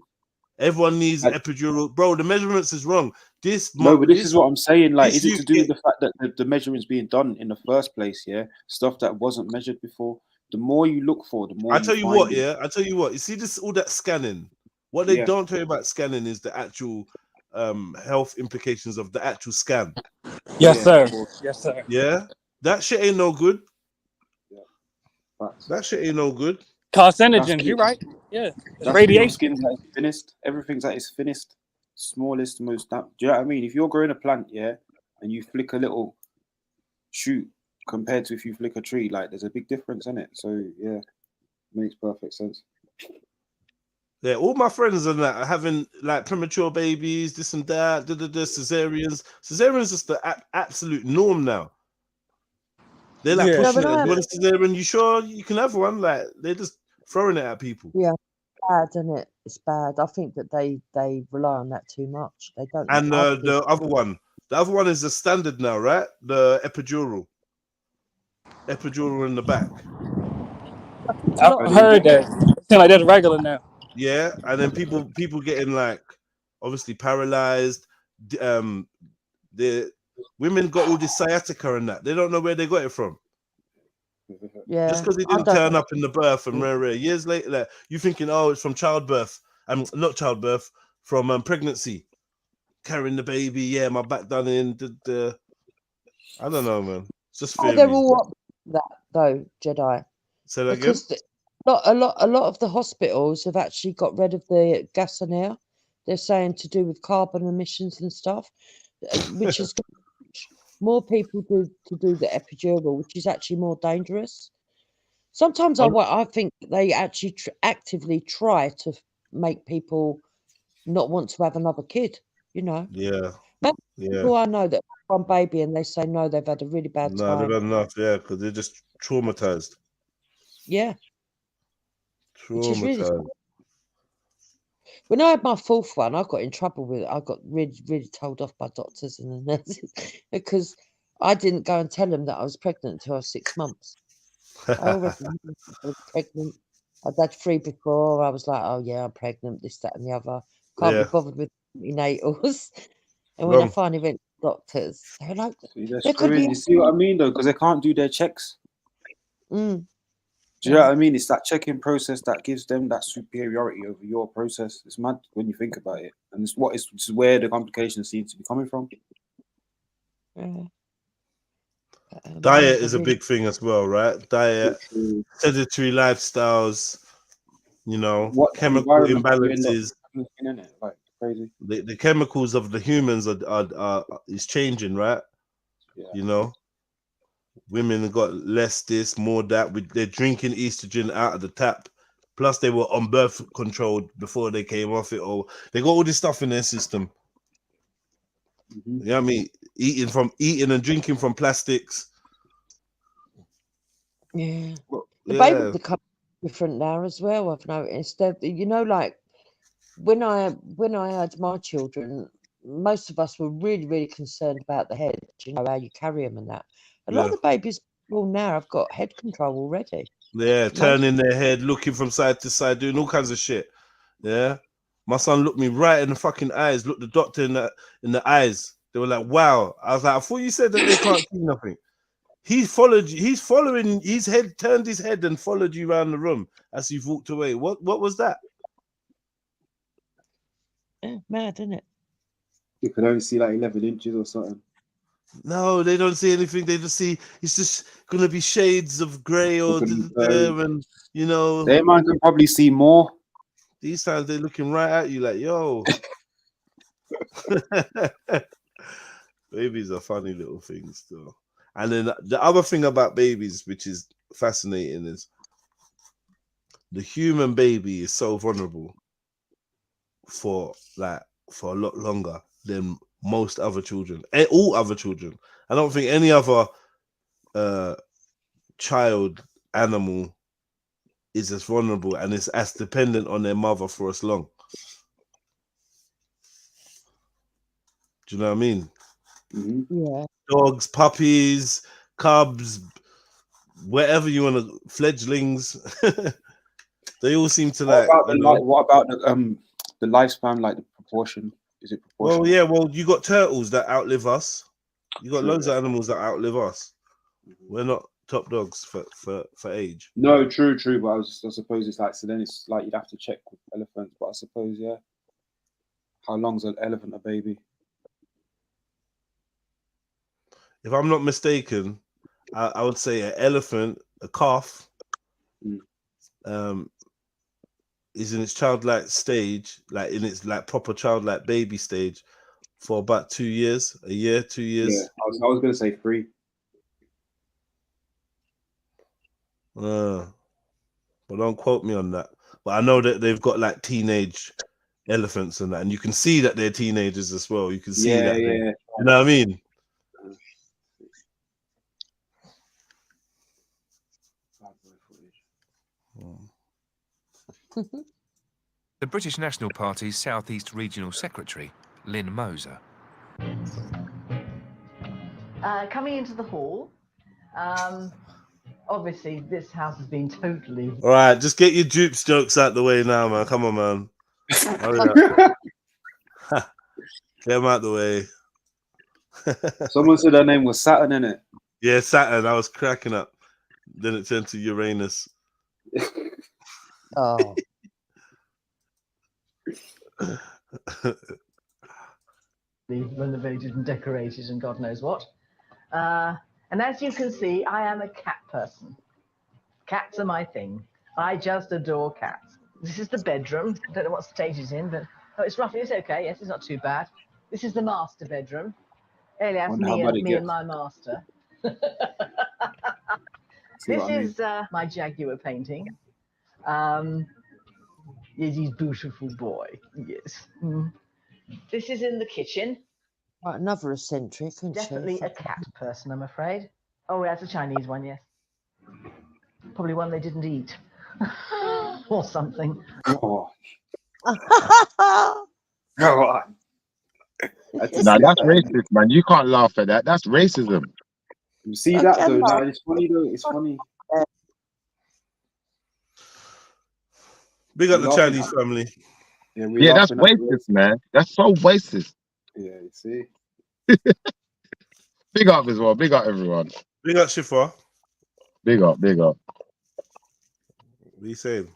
Everyone needs epidural, bro. The measurements is wrong. But this is what I'm saying. Like, is it to do with the fact that the measuring's being done in the first place? Yeah, stuff that wasn't measured before. The more you look for, the more. I tell you what, yeah. I tell you what. You see this, all that scanning. What they don't tell you about scanning is the actual health implications of the actual scan. Yes, sir. Yes, sir. Yeah, that shit ain't no good. That shit ain't no good. Carcinogens, you're right. Yeah, it's radiation. Skin's that is finished. Everything's that is finished. Smallest, most. Do you know what I mean? If you're growing a plant, yeah, and you flick a little shoot compared to if you flick a tree, like there's a big difference in it. So yeah, makes perfect sense. Yeah, all my friends and that are having like premature babies, this and that, cesareans. Cesareans is the absolute norm now. They're like pushing it. You want a cesarean? You sure you can have one? Like they're just throwing it at people. Yeah, bad, isn't it? It's bad. I think that they rely on that too much. They don't. And the other one is the standard now, right? The epidural in the back. I've heard that. It seems like that's regular now. Yeah, and then people getting like obviously paralyzed. The women got all this sciatica and that. They don't know where they got it from. Yeah, just because it didn't turn up in the birth and rare years later, like, you thinking, oh, it's from childbirth. Not childbirth, from pregnancy, carrying the baby. Yeah, my back done in. I don't know, man. It's just theories. They're all up that though, Jedi. Say that again. A lot of the hospitals have actually got rid of the gas in air. They're saying to do with carbon emissions and stuff, which is more people do the epidural, which is actually more dangerous. Sometimes I think they actually actively try to make people not want to have another kid. You know. Yeah. People I know that have one baby and they say no, they've had a really bad time. No, they've had enough. Yeah, because they're just traumatized. Yeah. Traumatized. Really, when I had my fourth one, I got in trouble with it. I got really told off by doctors and the nurses because I didn't go and tell them that I was pregnant until I was 6 months. I already knew I was pregnant. I'd had 3 before. I was like, oh yeah, I'm pregnant, this, that, and the other. Can't be bothered with nenatals. And when I finally went to doctors, they were like, you see what I mean though, because they can't do their checks. Do you know what I mean? It's that checking process that gives them that superiority over your process. It's mad when you think about it, and it's where the complications seem to be coming from. Diet is a big thing as well, right? Diet, sedentary lifestyles, you know, chemical imbalances. Like crazy. The chemicals of the humans are is changing, right? Yeah. You know. Women have got less this, more that. They're drinking estrogen out of the tap. Plus, they were on birth control before they came off it. Or they got all this stuff in their system. You know what I mean? Eating and drinking from plastics. Yeah. The baby becomes different now as well. I've noticed that, you know, like when I had my children, most of us were really, really concerned about the head. You know, how you carry them and that. A lot of the babies now have got head control already. Yeah, turning their head, looking from side to side, doing all kinds of shit. Yeah. My son looked me right in the fucking eyes, looked the doctor in the eyes. They were like, wow. I was like, I thought you said that they can't see nothing. He's following his head, turned his head and followed you around the room as you've walked away. What was that? Mad, isn't it? You could only see like 11 inches or something. No, they don't see anything. They just see it's just gonna be shades of grey or there, and you know. They might can probably see more. These times they're looking right at you like, yo. Babies are funny little things though. And then the other thing about babies, which is fascinating, is the human baby is so vulnerable for a lot longer than most other children. All other children. I don't think any other child animal is as vulnerable and is as dependent on their mother for as long. Do you know what I mean? Yeah. Dogs, puppies, cubs, whatever you want to, fledglings. They all seem to like. What about the lifespan, like the proportion? Is it proportional? Well, yeah. Well, you got turtles that outlive us. You got True, loads yeah. of animals that outlive us. We're not top dogs for age. No, true. But I suppose it's like, so then it's like you'd have to check with elephants. But I suppose, yeah. How long's an elephant a baby? If I'm not mistaken, I would say an elephant, a calf, is in its childlike stage, like in its like proper childlike baby stage, for about 2 years, a year, 2 years. Yeah, I was going to say 3. But don't quote me on that. But I know that they've got like teenage elephants and that, and you can see that they're teenagers as well. You can see that. Yeah. You know what I mean? The British National Party's South East Regional Secretary, Lynn Moser. Coming into the hall, obviously this house has been totally. All right, just get your dupes jokes out the way now, man. Come on, man. Hurry up. Get them out the way. Someone said her name was Saturn, innit? Yeah, Saturn. I was cracking up. Then it turned to Uranus. Oh. Renovated and decorated and God knows what. And as you can see, I am a cat person. Cats are my thing. I just adore cats. This is the bedroom. I don't know what stage it's in, but it's roughly, it's okay. Yes, it's not too bad. This is the master bedroom. Elias, me and my master. This is my Jaguar painting. Yes, he's beautiful boy. Yes. This is in the kitchen. Right, another eccentric, isn't Definitely she? a cat person, I'm afraid. Oh, that's a Chinese one, yes. Probably one they didn't eat. Or something. Oh. Nah, that's racist, man. You can't laugh at that. That's racism. You see that though? Nah, it's funny though. It's funny. Big up the Chinese family. Yeah, that's racist, man. That's so racist. Yeah, you see. Big up as well. Big up everyone. Big up Shifa. Big up, big up. What are you saying?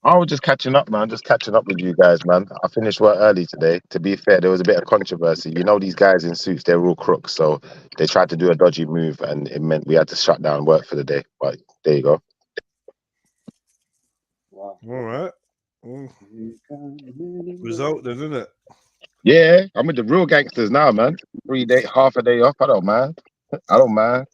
I was just catching up, man. Just catching up with you guys, man. I finished work early today. To be fair, there was a bit of controversy. You know, these guys in suits, they're all crooks. So they tried to do a dodgy move and it meant we had to shut down work for the day. But there you go. Wow. All right. Result then, isn't it? Yeah, I'm with the real gangsters now, man. 3 day, half a day off. I don't mind. I don't mind.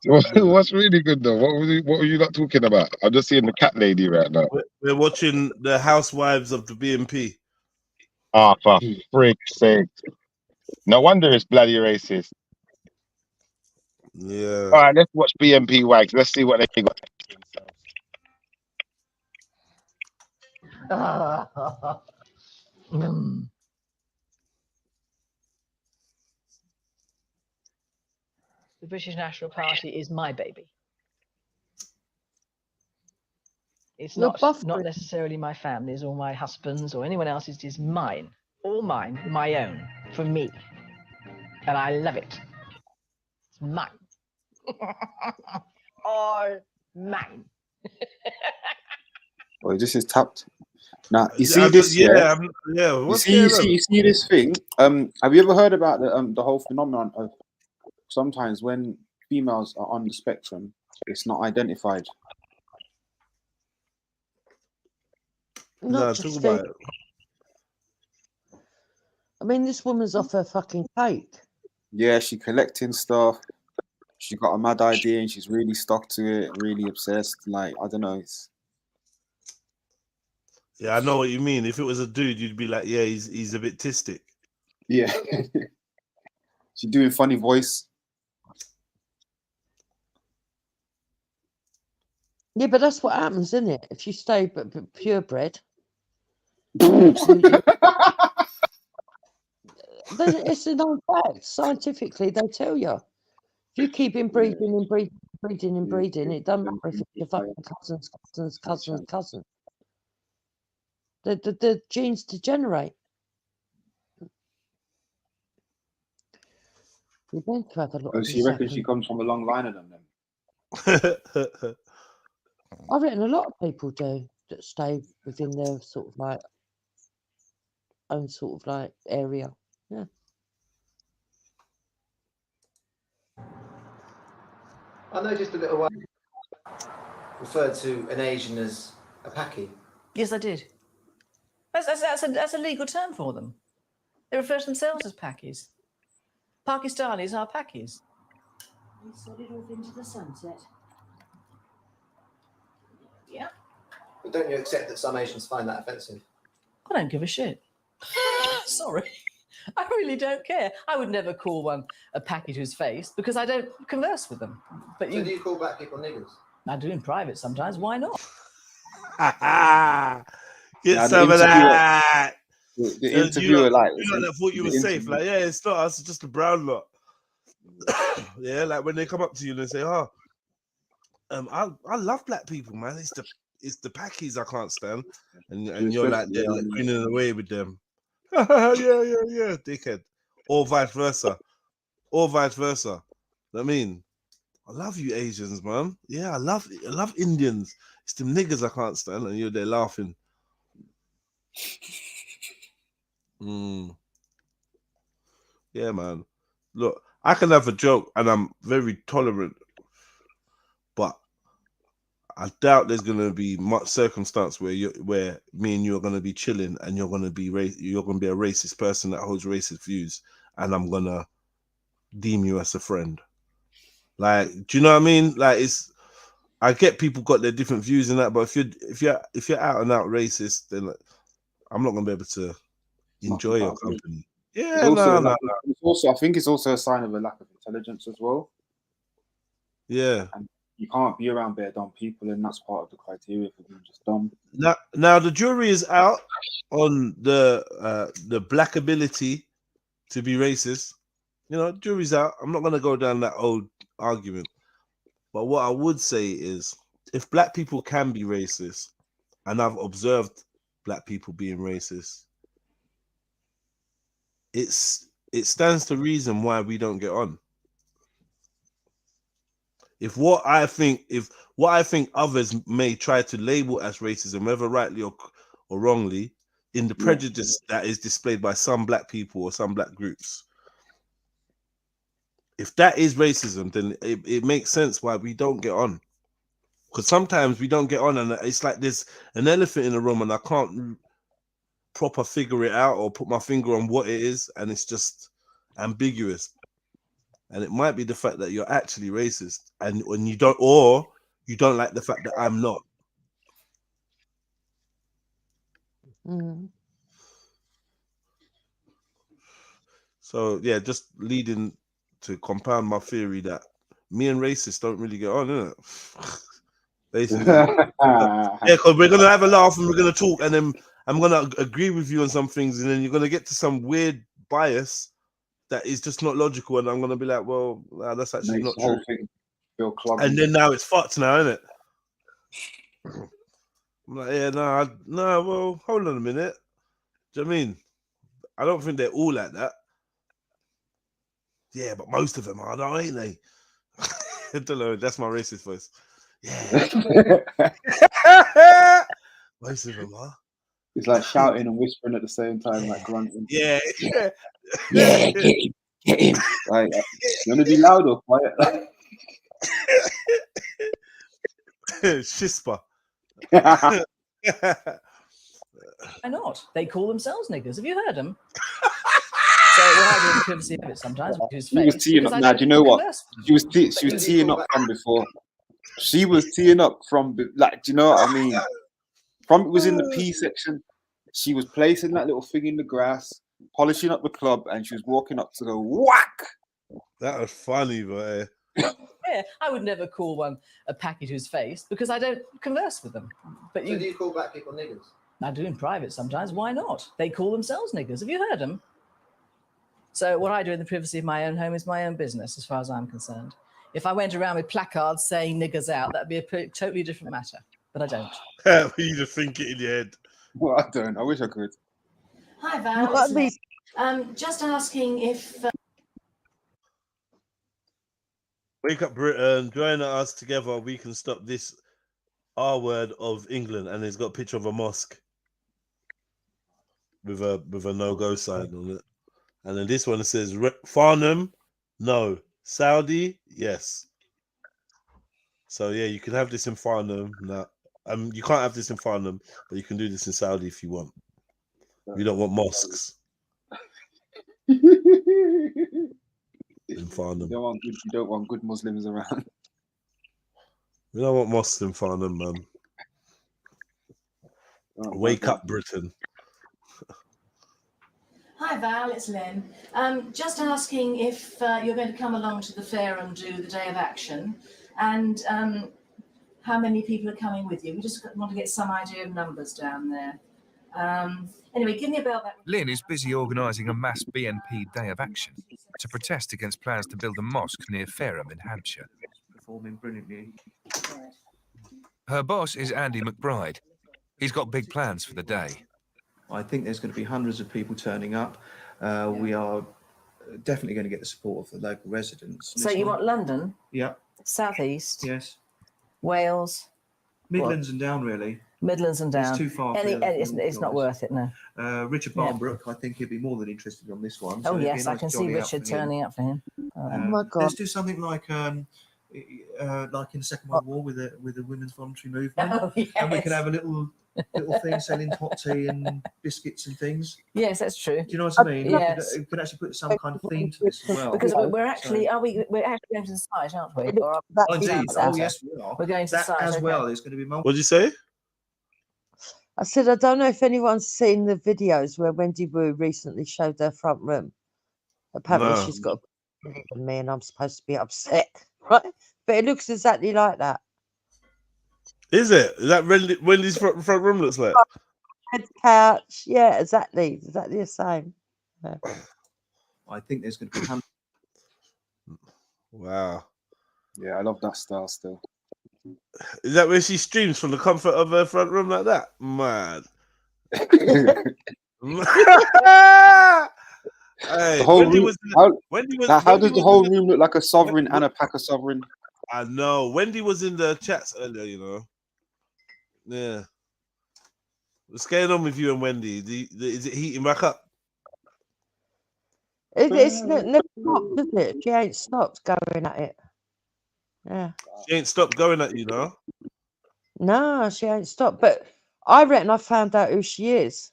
What's really good though? What were you not talking about? I'm just seeing the cat lady right now. We're watching the Housewives of the BNP. Ah, for frick's sake! No wonder it's bloody racist. Yeah. All right, let's watch BNP Wags. Let's see what they got. The British National Party is my baby. It's not necessarily my family's or my husband's or anyone else's. It is mine. All mine, my own, for me. And I love it. It's mine. All mine. Well, this is tapped. Now you see this, yeah. You What's see, going on? you see this thing. Have you ever heard about the whole phenomenon of sometimes when females are on the spectrum, it's not identified. Not talk just about it. it. I mean, this woman's off her fucking cake. Yeah, she collecting stuff. She got a mad idea and she's really stuck to it, really obsessed. Like, I don't know. It's... Yeah, I know what you mean. If it was a dude, you'd be like, yeah, he's a bit tistic. Yeah. She's doing funny voice. Yeah, but that's what happens, isn't it? If you stay purebred. It's an old fact. Scientifically, they tell you. If you keep inbreeding and breeding, it doesn't matter if it's your fucking cousin. The genes degenerate. You're going to have a lot Oh, of so this you reckon happen. she comes from a long line of them then? I reckon a lot of people do that stay within their sort of like own sort of like area. Yeah. I noticed a little while referred to an Asian as a Paki. Yes, I did. That's a legal term for them. They refer to themselves as Pakis. Pakistanis are Pakis. We said it off into the sunset. Yeah. But don't you accept that some Asians find that offensive? I don't give a shit. Sorry. I really don't care. I would never call one a Paki to his face because I don't converse with them. But So do you call black people niggers? I do in private sometimes. Why not? Get some of that. The interviewer, like, that thought you were safe. Like, yeah, it's not us, it's just a brown lot. Yeah, like when they come up to you and they say, "Oh, I love black people, man. It's the Pakis I can't stand," and you're like, they're grinning away with them. yeah, dickhead. Or vice versa. I mean, I love you Asians, man. Yeah, I love Indians. It's them niggas I can't stand, and you're there laughing. Yeah, man. Look, I can have a joke, and I'm very tolerant, but I doubt there's gonna be much circumstance where me and you are gonna be chilling, and you're gonna be a racist person that holds racist views, and I'm gonna deem you as a friend. Like, do you know what I mean? Like, I get people got their different views in that, but if you're out and out racist, then I'm not gonna be able to enjoy your company. Yeah, no. It's also, I think it's also a sign of a lack of intelligence as well. Yeah. And you can't be around bare dumb people, and that's part of the criteria for being just dumb. Now the jury is out on the black ability to be racist. You know, jury's out. I'm not gonna go down that old argument. But what I would say is, if black people can be racist, and I've observed black people being racist, it stands to reason why we don't get on. If what I think others may try to label as racism, whether rightly or wrongly, in the prejudice that is displayed by some black people or some black groups, if that is racism, then it makes sense why we don't get on. Because sometimes we don't get on, and it's like there's an elephant in the room, and I can't proper figure it out or put my finger on what it is, and it's just ambiguous. And it might be the fact that you're actually racist, and when you don't like the fact that I'm not. So yeah, just leading to compound my theory that me and racists don't really get on, innit? Basically, yeah, because we're gonna have a laugh and we're gonna talk, and then I'm gonna agree with you on some things, and then you're gonna get to some weird bias that is just not logical, and I'm gonna be like, well, nah, that's actually not true. And then now it's fucked now, isn't it? I'm like, yeah, no, well, hold on a minute. Do you know what I mean? I don't think they're all like that. Yeah, but most of them are, though, ain't they? I don't know. That's my racist voice. Yeah. Most of them are. It's like shouting and whispering at the same time, like grunting. Yeah. Yeah, get him. Like, you want to be loud or quiet? Shispa. Why not? They call themselves niggers. Have you heard them? So what I do in the privacy of it sometimes, which is She was face, teeing because up. I Nah, don't do you know what? converse with them. She was teeing up from before. She was teeing up from, like, do you know what I mean? From it was in the P section. She was placing that little thing in the grass, polishing up the club, and she was walking up to go whack. That was funny, boy. Yeah, I would never call one a packet who's face because I don't converse with them. But So do you call black people niggers? I do in private sometimes. Why not? They call themselves niggers. Have you heard them? So what I do in the privacy of my own home is my own business, as far as I'm concerned. If I went around with placards saying niggers out, that'd be a totally different matter. But I don't. You just think it in your head. Well, I don't. I wish I could. Hi, Val. What It's these- Liz. Just asking if Wake up, Britain. Join us together. We can stop this R word of England. And it's got a picture of a mosque with a no-go sign on it. And then this one says Farnham, no. Saudi, yes. So yeah, you can have this in Farnham. Now, you can't have this in Farnham, but you can do this in Saudi if you want. We don't want mosques in Farnham. You don't want good Muslims around. We don't want mosques in Farnham, man. Wake up, Britain. Hi, Val. It's Lynn. Just asking if you're going to come along to the fair and do the day of action, and how many people are coming with you. We just want to get some idea of numbers down there. Anyway, give me a bell back. Lynn is busy organising a mass BNP day of action to protest against plans to build a mosque near Fareham in Hampshire. Performing brilliantly. Her boss is Andy McBride. He's got big plans for the day. I think there's going to be hundreds of people turning up. We are definitely going to get the support of the local residents. So you want London? Yeah. South East? Yes. Wales? Midlands and down, really. Midlands and down. It's too far. It's not worth it, no. Richard Yeah. Barnbrook, I think he'd be more than interested on this one. Oh, it'd be a yes, I nice can see jolly out Richard for him. turning up for him. Oh my God. Let's do something like in the Second World War with the women's voluntary movement, Oh, and we yes. can have a little thing selling hot tea and biscuits and things. Yes, that's true. Do you know what I mean? Yes. We could actually put some kind of theme to this as well. Because we're actually, So- we're actually going to the site, aren't we? Or Oh, indeed. Oh, yes, we are. We're going to the that site as okay. well. There's going to be What'd you say? I said, I don't know if anyone's seen the videos where Wendy Wu recently showed her front room. Apparently, No. she's got a bigger than me, and I'm supposed to be upset, right? But it looks exactly like that. Is it? Is that Wendy's front room looks like? Red couch, yeah, exactly the same. Yeah. I think there's going to be hundreds. Wow. Yeah, I love that style still. Is that where she streams from the comfort of her front room like that? Man. Hey, The whole Wendy room, was, Wendy was, how Wendy does the was whole in the- room look like a sovereign and a pack of sovereign? I know. Wendy was in the chats earlier, you know. Yeah. What's going on with you and Wendy? Is it heating back up? It's never stopped, is it? She ain't stopped going at it. Yeah. She ain't stopped going at you, no? No, she ain't stopped. But I reckon I found out who she is.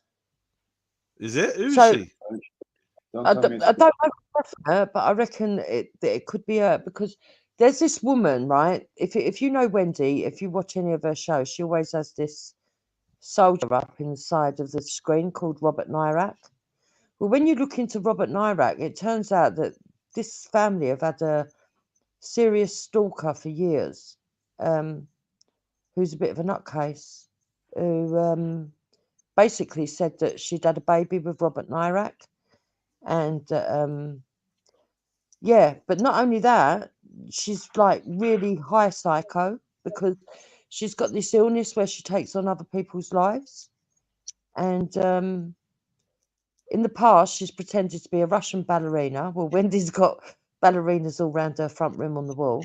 Is it? Who's So- she? I don't know her, but I reckon it could be her because there's this woman, right? If you know Wendy, if you watch any of her shows, she always has this soldier up inside of the screen called Robert Nyrak. Well, when you look into Robert Nyrak, it turns out that this family have had a serious stalker for years, who's a bit of a nutcase, who basically said that she'd had a baby with Robert Nyrak. And yeah, but not only that, she's like really high psycho because she's got this illness where she takes on other people's lives. And in the past, she's pretended to be a Russian ballerina. Well, Wendy's got ballerinas all around her front room on the wall.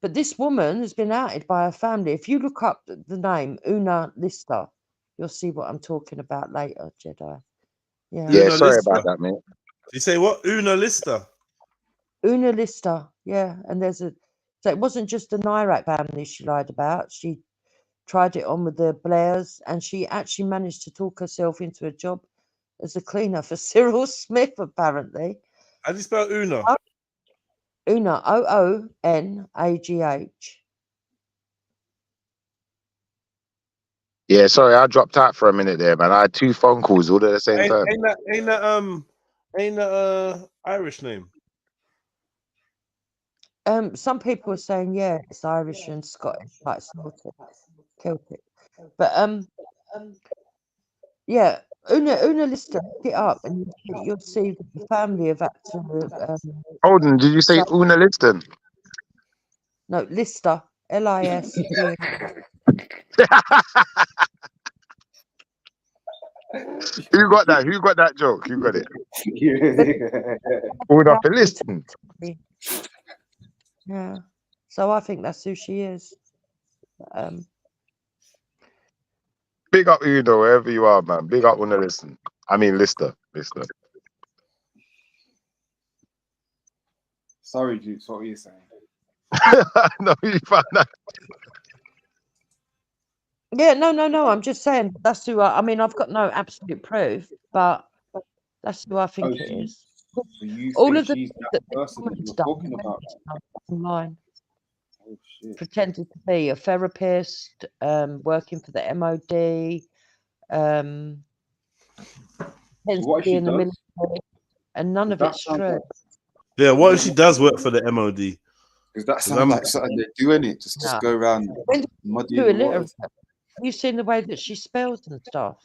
But this woman has been outed by her family. If you look up the name Una Lister, you'll see what I'm talking about later, Jedi. Yeah. Yeah, Una sorry Lister. about that, mate. You say what? Una Lister. Una Lister, yeah. And so it wasn't just the Iraq family she lied about. She tried it on with the Blairs, and she actually managed to talk herself into a job as a cleaner for Cyril Smith, apparently. How do you spell Una? Una, Oonagh. Yeah, sorry, I dropped out for a minute there, man. I had 2 phone calls all at the same time. Ain't that Irish name? Some people are saying, yeah, it's Irish and Scottish, like Celtic. But yeah, Una Lister, look it up, and you'll see that the family have had to. Holden, did you say Una Liston? No, Lister, L-I-S-T. Who got that? Who got that joke? Who got it? Una Liston. Yeah, so I think that's who she is. Big up Una, wherever you are, man. Big up Una Liston. I mean Lister. Sorry, Dukes, what were you saying? No, you found that. Yeah, no. I'm just saying that's who I mean, I've got no absolute proof, but that's who I think it is. So you All think of the she's things that that the person that woman's you're done talking about? online, Oh shit. pretended to be a therapist, working for the MOD, tends what to if be she in the does? military, and none of That it's sounds true. like, Yeah, what if she does work for the MOD? because that sounds like something they're doing it. Just No. go around When too muddying the illiterate. waters. You've seen the way that she spells and stuff.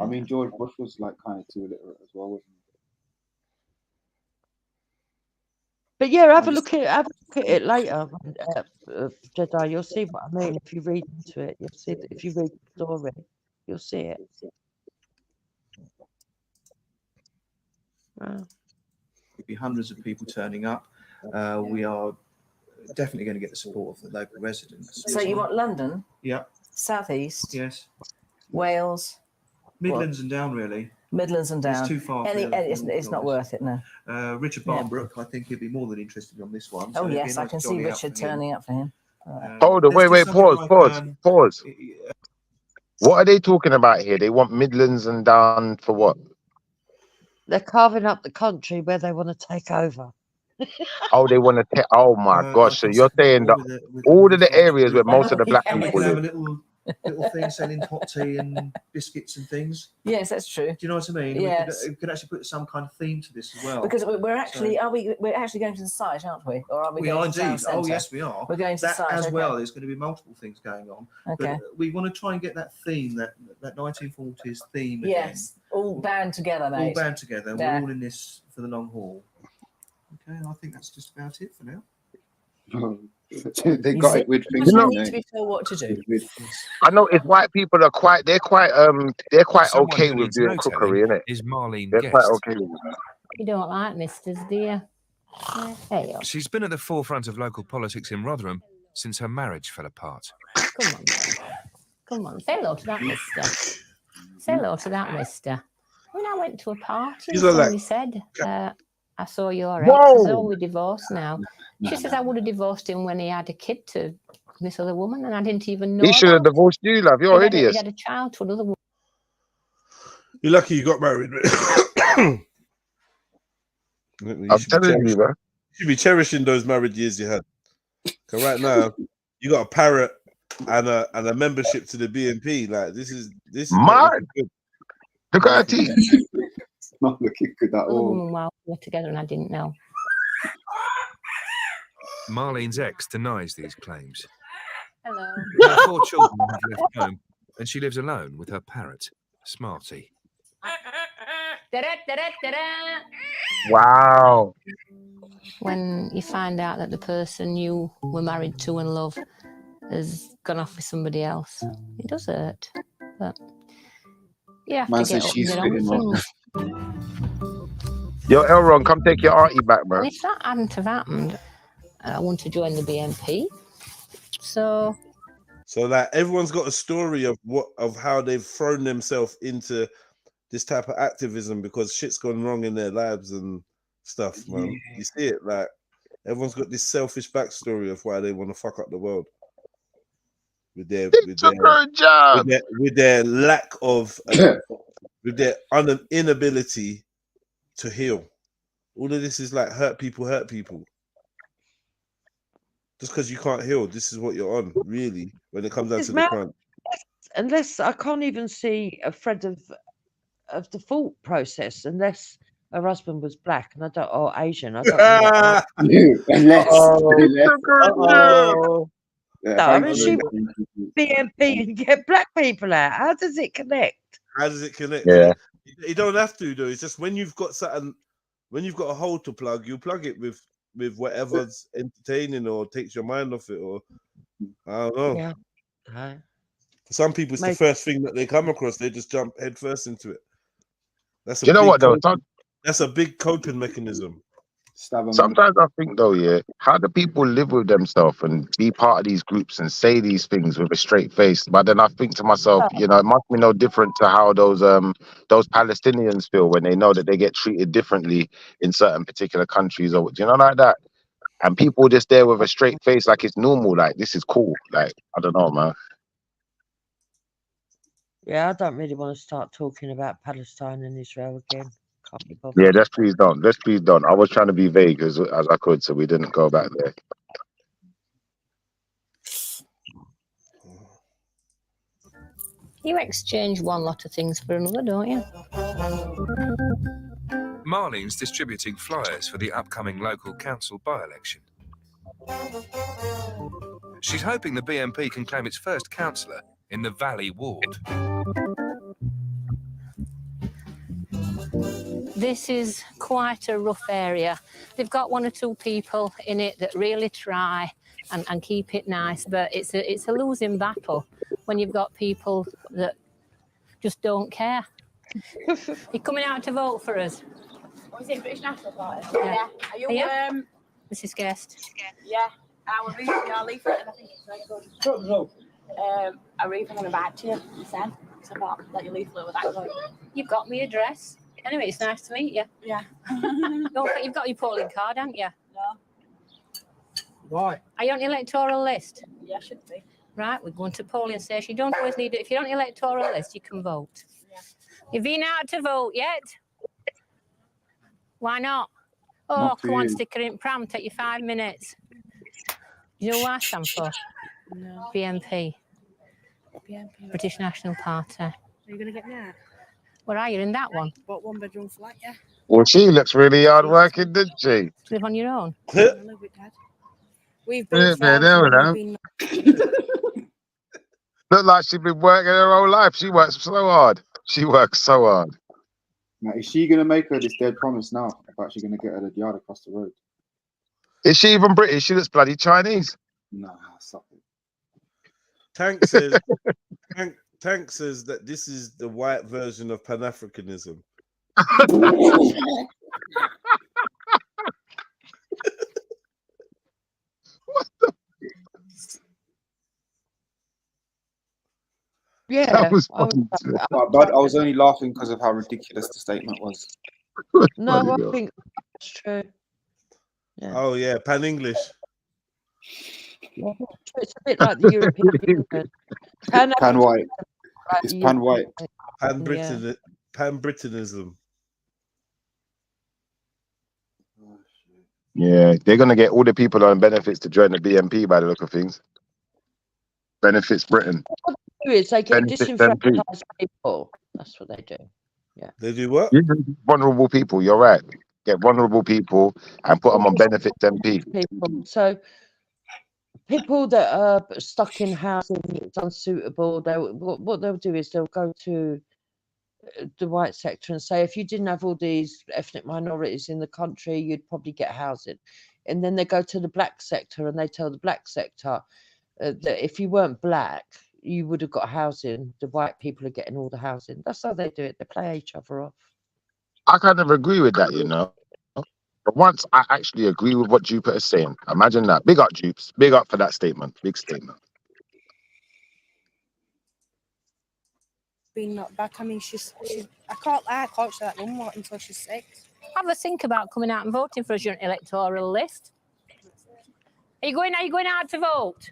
I mean, George Bush was like kind of too illiterate as well, wasn't But yeah, have a look at it later, Jedi. You'll see what I mean if you read into it. You'll see that if you read the story, you'll see it. There'll be hundreds of people turning up. We are definitely going to get the support of the local residents. So you want London? Yeah. Southeast? Yes. Wales? Midlands and down, really. Midlands and down. It's too far. It's not worth it, no. Richard Barnbrook, I think he'd be more than interested on this one. Oh, it'd be yes, I nice can to see jolly out Richard for him. turning up for him. Hold on, Let's do wait, something pause. like, What are they talking about here? They want Midlands and down for what? They're carving up the country where they want to take over. Oh, they want to take. Oh my gosh! So you're saying that all of the areas where most of the black and we people can have a live. little thing selling hot tea and biscuits and things. Yes, that's true. Do you know what I mean? Yes. We could actually put some kind of theme to this as well. Because we're actually, we're actually going to the site, aren't we? Or are we We going are to the town indeed. Oh, centre? yes, we are. We're going to the that site as okay. well. There's going to be multiple things going on. Okay. But we want to try and get that theme, that 1940s theme. Yes, all bound together, again. mate. All bound together. Yeah. We're all in this for the long haul. Okay, I think that's just about it for now. They got it with things. You need to be told what to do. I know it's white people are quite. They're quite Someone okay who with needs doing no cookery, telling innit? is Marlene They're Guest. quite okay with that. You don't like misters, do you? Hey, She's been at the forefront of local politics in Rotherham since her marriage fell apart. come on. Come on. Say hello to that mister. Say hello to that mister. When I went to a party, He's like somebody that. said, I saw your Whoa. ex. I said, oh, we're divorced now. She says, I would have divorced him when he had a kid to this other woman, and I didn't even know. He should have about it. divorced you, love. You're He had a- idiots. He had a child to another woman. You're lucky you got married. I'm telling you, man. You should be cherishing those married years you had. Because right now, you got a parrot and a membership to the BNP. Like this is not looking good. Look at her teeth. It's not looking good at Other all. woman while we were together, and I didn't know. Marlene's ex denies these claims. Hello. Her 4 children have left home, and she lives alone with her parrot, Smarty. Wow. When you find out that the person you were married to and love has gone off with somebody else, it does hurt. But you have Man to get says up and she's get on with fitting things. Yo, Elron, come take your auntie back, man. And if that hadn't have happened, I want to join the BNP. So like everyone's got a story of how they've thrown themselves into this type of activism because shit's gone wrong in their lives and stuff, man. Yeah. You see it, like everyone's got this selfish backstory of why they want to fuck up the world with their lack of with their inability to heal. All of this is like hurt people. Just because you can't heal, this is what you're on, really, when it comes down to the crunch. Unless I can't even see a thread of the thought process, unless her husband was black and I don't, or Asian. I don't know. Yeah, No, I thank mean, you. she wants BNP and get black people out. How does it connect? How does it connect? Yeah. You don't have to, though. It's just when you've got something, when you've got a hole to plug, you plug it with whatever's entertaining or takes your mind off it, or I don't know. Yeah. For some people, it's the first thing that they come across. They just jump head first into it. That's a You know what, though? That's a big coping mechanism. Sometimes I think, though, yeah, how do people live with themselves and be part of these groups and say these things with a straight face? But then I think to myself, you know, it must be no different to how those Palestinians feel when they know that they get treated differently in certain particular countries, or you know, like that. And people just there with a straight face, like it's normal, like this is cool. Like I don't know, man. Yeah, I don't really want to start talking about Palestine and Israel again. Can't be bothered. Yeah, let's please don't. Let's please don't. I was trying to be vague as I could, so we didn't go back there. you exchange one lot of things for another, don't you? Marlene's distributing flyers for the upcoming local council by-election. She's hoping the BNP can claim its first councillor in the Valley Ward. This is quite a rough area. They've got one or two people in it that really try and keep it nice, but it's a losing battle when you've got people that just don't care. You're coming out to vote for us? Was it British National Party? Yeah. Are you, Mrs. Guest? Yeah. Our leaflet, and I think it's very good. I really think I'm about to send, because I thought that your leaflet was that good. You've got my address. Anyway, it's nice to meet you. Yeah. You've got your polling card, haven't you? No. Why? Are you on the electoral list? Yeah, should be. Right, we're going to polling station. You don't always need it. If you're on the electoral list, you can vote. Yeah. You've been out to vote yet? Why not? Oh, Not for come on, you. stick her in pram, take you 5 minutes. You know what I stand for? No. BNP. BNP. British National Party. Are you going to get me out? Where are you, in that one? Bought 1-bedroom flat, yeah. Well, she looks really hard working, didn't she? Do you live on your own? I live with Dad. We've both Look like she's been working her whole life. She works so hard. She works so hard. Now, is she gonna make her this dead promise now? About she's gonna get her the yard across the road? Is she even British? She looks bloody Chinese. Nah, stop it. Tank says, Tank says that this is the white version of Pan-Africanism. Yeah. But I was only laughing because of how ridiculous the statement was. No, I think that's true. Yeah. Oh yeah, Pan English. It's a bit like the European Union. Pan white. It's pan white. Pan Britain. Pan Britanism. Yeah, they're gonna get all the people on benefits to join the BNP by the look of things. Benefits Britain. What they do is they get Benefits disenfranchised people. That's what they do. Yeah. They do what? Vulnerable people. You're right. Get vulnerable people and put them on benefits MP. People. So people that are stuck in housing that's unsuitable, what they'll do is they'll go to the white sector and say, if you didn't have all these ethnic minorities in the country, you'd probably get housing. And then they go to the black sector and they tell the black sector that if you weren't black, you would have got housing. The white people are getting all the housing. That's how they do it. They play each other off. I kind of agree with that, you know. But once I actually agree with what Jupiter's saying, imagine that. Big up, Jupes. Big up for that statement. Big statement. Been knocked back. I mean, she's I can't show that mum until she's 6. Have a think about coming out and voting for us your electoral list. Are you going out to vote?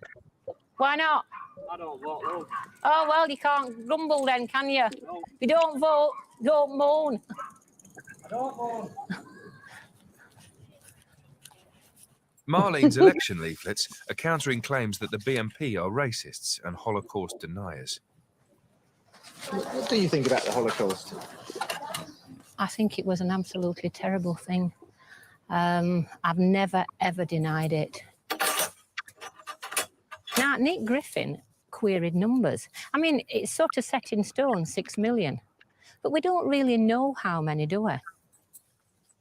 Why not? I don't vote, no. Oh, well, you can't grumble then, can you? No. If you don't vote, don't moan. I don't vote. Marlene's election leaflets are countering claims that the BNP are racists and Holocaust deniers. What do you think about the Holocaust? I think it was an absolutely terrible thing. I've never, ever denied it. Now, Nick Griffin queried numbers. I mean, it's sort of set in stone, 6 million. But we don't really know how many, do we?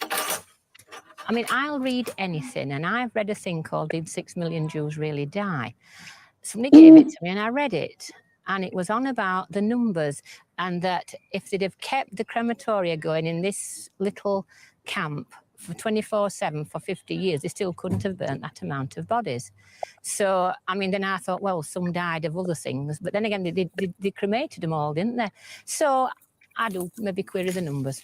I mean, I'll read anything, and I've read a thing called Did 6 Million Jews Really Die? Somebody gave it to me, and I read it. And it was on about the numbers, and that if they'd have kept the crematoria going in this little camp for 24/7 for 50 years, they still couldn't have burnt that amount of bodies. So, I mean, then I thought, well, some died of other things. But then again, they cremated them all, didn't they? So I do maybe query the numbers.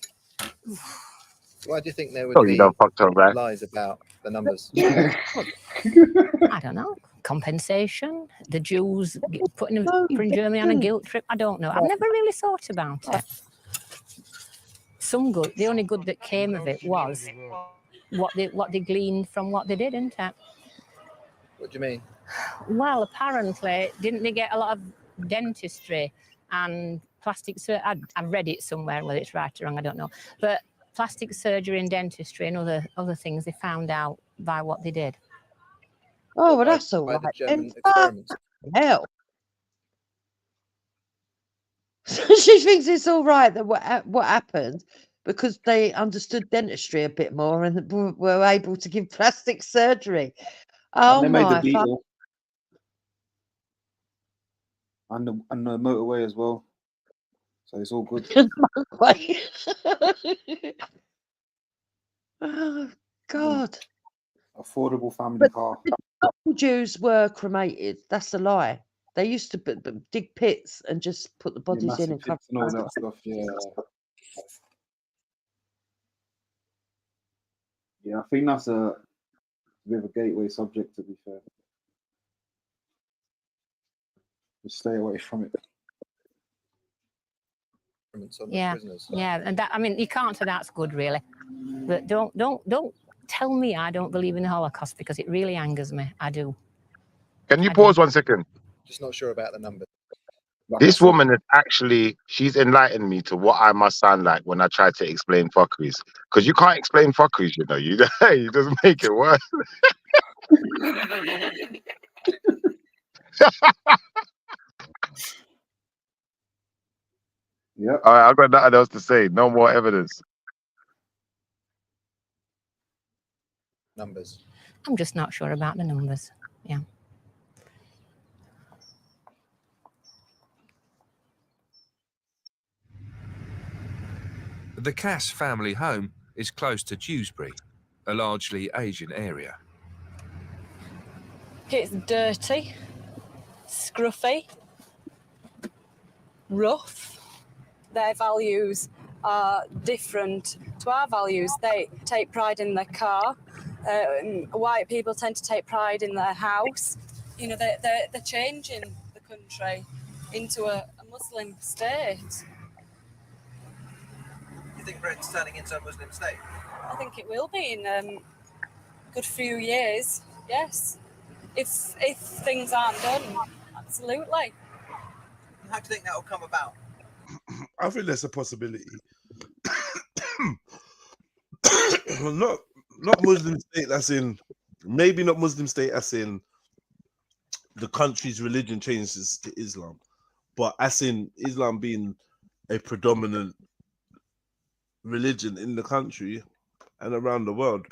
Why do you think there would Sorry, be you done fucked up, right? lies about the numbers? I don't know. Compensation, the Jews putting Germany on a guilt trip. I don't know. I've never really thought about it. Some good. The only good that came of it was what they gleaned from what they did, isn't it? What do you mean? Well, apparently, didn't they get a lot of dentistry and plastic surgery? I've read it somewhere, whether it's right or wrong, I don't know. But plastic surgery and dentistry and other things they found out by what they did. Oh, well, that's all By the right. German Then experiments. hell. She thinks it's all right that what happened because they understood dentistry a bit more and were able to give plastic surgery. Oh, And they made the my Beetle. And the motorway as well. So it's all good. motorway. Oh, God. Affordable family But car. the Jews were cremated. That's a lie. They used to dig pits and just put the bodies in Massive and cover pits and all them. that stuff. Yeah. Yeah, I think that's a bit of a gateway subject, to be fair. Just stay away from it. Yeah, yeah, and that, I mean, you can't say that's good, really. But don't tell me I don't believe in the Holocaust, because it really angers me. I do. Can you pause 1 second? Just not sure about the numbers. This woman is actually, she's enlightened me to what I must sound like when I try to explain fuckeries. Because you can't explain fuckeries, you know. You just make it worse. Yeah. All right, I've got nothing else to say. No more evidence. Numbers. I'm just not sure about the numbers. Yeah. The Cass family home is close to Dewsbury, a largely Asian area. It's dirty, scruffy, rough. Their values are different to our values. They take pride in their car. White people tend to take pride in their house. You know, they're changing the country into a Muslim state. You think Britain's turning into a Muslim state? I think it will be in a good few years, yes. If things aren't done, absolutely. How do you think that will come about? I think there's a possibility. not Muslim state as in, maybe not Muslim state as in the country's religion changes to Islam, but as in Islam being a predominant religion in the country and around the world.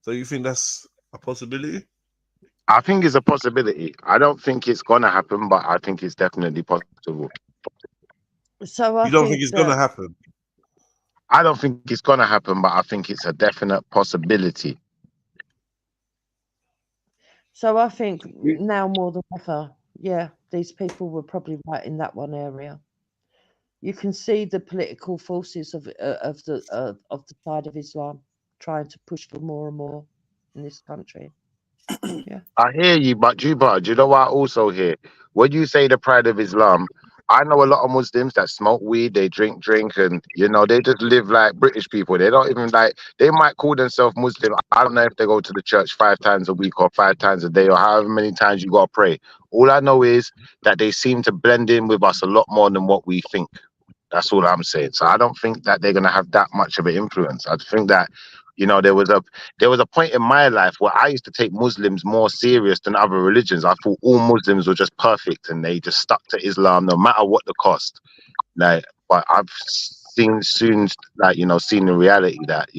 So you think that's a possibility? I think it's a possibility. I don't think it's gonna happen, but I think it's definitely possible. So you don't think it's gonna happen? I don't think it's gonna happen, but I think it's a definite possibility. So I think now more than ever, yeah, these people were probably right in that one area. You can see the political forces of the side of Islam trying to push for more and more in this country. Yeah. I hear you, but do you know what I also hear? When you say the pride of Islam, I know a lot of Muslims that smoke weed, they drink, and they just live like British people. They don't even they might call themselves Muslim. I don't know if they go to the church 5 times a week or 5 times a day or however many times you gotta pray. All I know is that they seem to blend in with us a lot more than what we think. That's all I'm saying. So I don't think that they're gonna have that much of an influence. I think that, there was a point in my life where I used to take Muslims more serious than other religions. I thought all Muslims were just perfect and they just stuck to Islam no matter what the cost. But I've seen the reality that,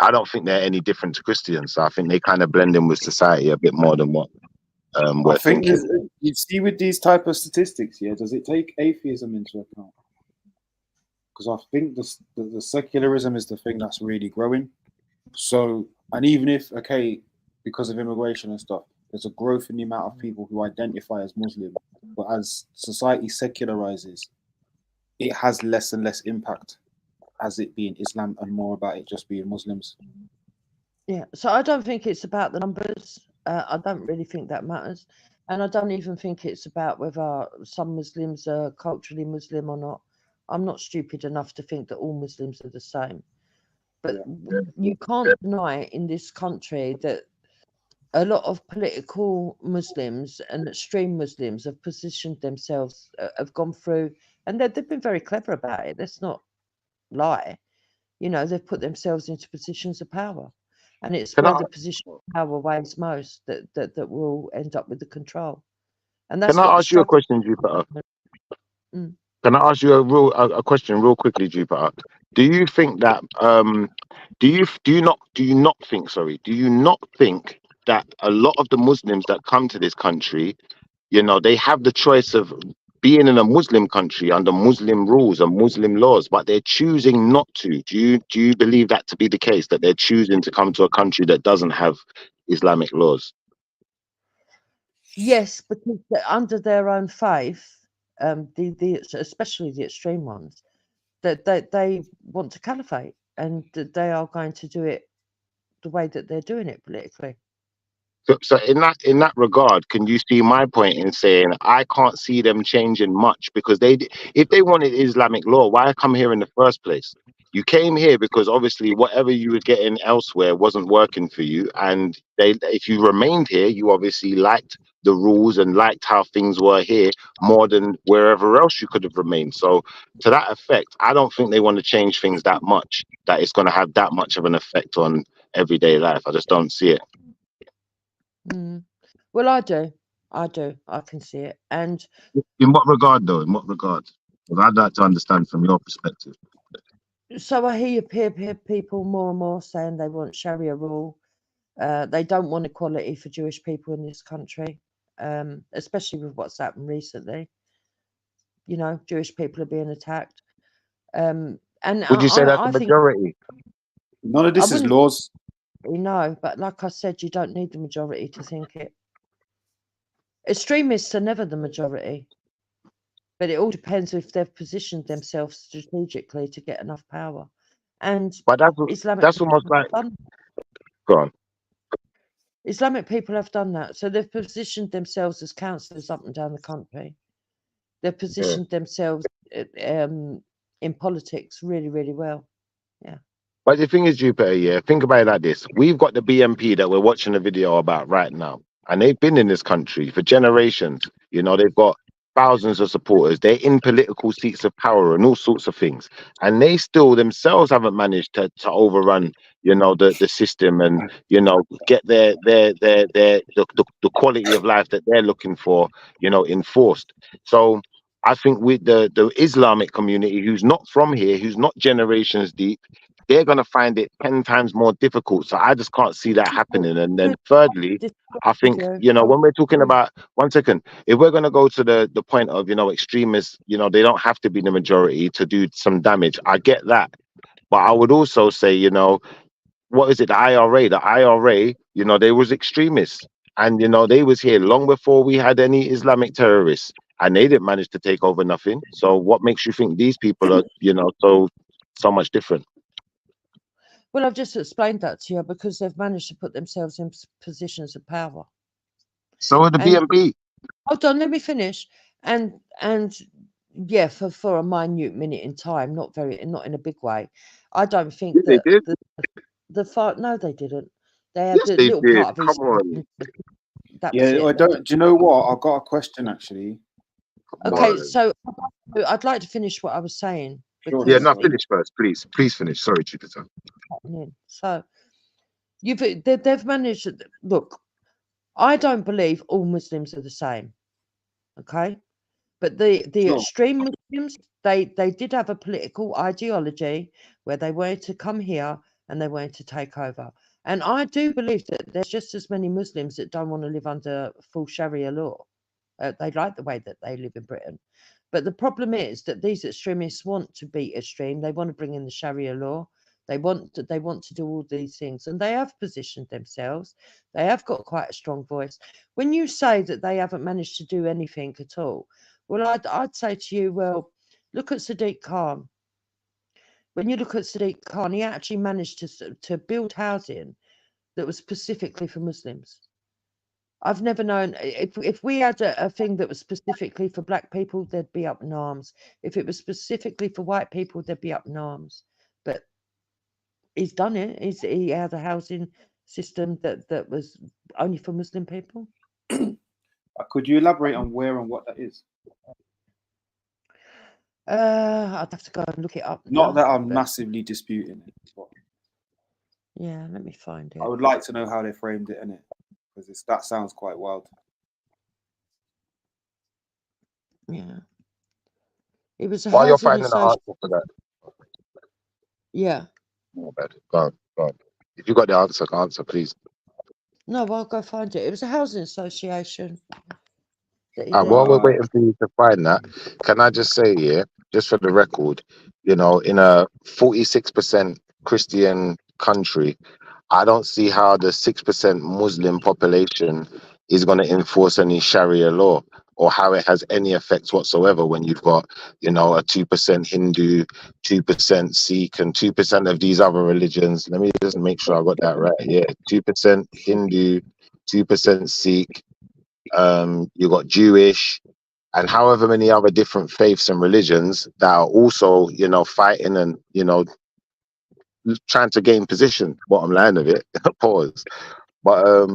I don't think they're any different to Christians. So I think they kind of blend in with society a bit more than what we're I think thinking. you see with these type of statistics, yeah, does it take atheism into account? Because I think the secularism is the thing that's really growing. So, and even if, okay, because of immigration and stuff, there's a growth in the amount of people who identify as Muslim, but as society secularizes, it has less and less impact as it being Islam and more about it just being Muslims. Yeah, so I don't think it's about the numbers. I don't really think that matters. And I don't even think it's about whether some Muslims are culturally Muslim or not. I'm not stupid enough to think that all Muslims are the same. But you can't deny in this country that a lot of political Muslims and extreme Muslims have positioned themselves, have gone through, and they've been very clever about it. Let's not lie. They've put themselves into positions of power. And it's where the position of power weighs most that will end up with the control. And that's Can I what ask you a question, Jupiter? Can I ask you a question real quickly, Jupiter? Do you think that do you not think that a lot of the Muslims that come to this country, they have the choice of being in a Muslim country under Muslim rules and Muslim laws, but they're choosing not to? Do you believe that to be the case, that they're choosing to come to a country that doesn't have Islamic laws? Yes, because under their own faith, especially the extreme ones, that they want to caliphate, and that they are going to do it the way that they're doing it politically. So in that regard, can you see my point in saying I can't see them changing much, because if they wanted Islamic law, why come here in the first place? You came here because obviously whatever you were getting elsewhere wasn't working for you, and if you remained here, you obviously liked the rules and liked how things were here more than wherever else you could have remained. So to that effect, I don't think they want to change things that much, that it's going to have that much of an effect on everyday life. I just don't see it. Well, I do. I can see it. And in what regard, though? In what regard? Because I'd like to understand from your perspective. So I hear people more and more saying they want Sharia rule. They don't want equality for Jewish people in this country, especially with what's happened recently. Jewish people are being attacked. And would you say that's the majority? None of this is laws. No, but like I said, you don't need the majority to think it. Extremists are never the majority, but it all depends if they've positioned themselves strategically to get enough power. And but that's almost like go on. Islamic people have done that, so they've positioned themselves as councillors up and down the country. They've positioned themselves in politics really, really well. Yeah. But the thing is, Jupiter, think about it like this. We've got the BNP that we're watching a video about right now, and they've been in this country for generations. They've got thousands of supporters. They're in political seats of power and all sorts of things, and they still themselves haven't managed to overrun, the system and get the quality of life that they're looking for, enforced. So I think with the Islamic community, who's not from here, who's not generations deep, they're going to find it 10 times more difficult. So I just can't see that happening. And then thirdly, I think, you know, when we're talking about, 1 second, if we're going to go to the point of, you know, extremists, you know, they don't have to be the majority to do some damage. I get that. But I would also say, you know, what is it? The IRA, you know, they was extremists. And, you know, they was here long before we had any Islamic terrorists. And they didn't manage to take over nothing. So what makes you think these people are, you know, so much different? Well, I've just explained that to you because they've managed to put themselves in positions of power. So are the BNP. Hold on, let me finish. And yeah, for a minute minute in time, not in a big way. I don't think they did. the fight. No, they didn't. They had Yes, a they little did. part of Come on. that was Yeah, it. I don't. Do you know what? I've got a question actually. Okay, so I'd like to finish what I was saying. Yeah, no, finish first, please. Please finish. Sorry, Jupiter. So they've managed. Look, I don't believe all Muslims are the same. Okay, but the extreme Muslims, they did have a political ideology where they wanted to come here and they wanted to take over. And I do believe that there's just as many Muslims that don't want to live under full Sharia law. They like the way that they live in Britain. But the problem is that these extremists want to be extreme. They want to bring in the Sharia law. They want to do all these things, and they have positioned themselves. They have got quite a strong voice. When you say that they haven't managed to do anything at all, well, I'd say to you, well, look at Sadiq Khan. When you look at Sadiq Khan, he actually managed to build housing that was specifically for Muslims. I've never known if we had a thing that was specifically for black people, they'd be up in arms. If it was specifically for white people, they'd be up in arms. But he's done it. He had a housing system that was only for Muslim people. Could you elaborate on where and what that is? I'd have to go and look it up. Not that I'm but- massively disputing it. But Yeah, let me find it. I would like to know how they framed it, innit? Because that sounds quite wild. Yeah. It was a While you're housing finding the answer for that, Yeah. oh, bad. Go on. If you got the answer, please. No, I'll go find it. It was a housing association. While we're waiting for you to find that, can I just say, yeah, just for the record, you know, in a 46% Christian country, I don't see how the 6% Muslim population is going to enforce any Sharia law or how it has any effects whatsoever when you've got, you know, a 2% Hindu, 2% Sikh, and 2% of these other religions. Let me just make sure I got that right. Yeah, 2% Hindu, 2% Sikh. You got Jewish, and however many other different faiths and religions that are also, you know, fighting and, you know, trying to gain position. Bottom line of it, pause. But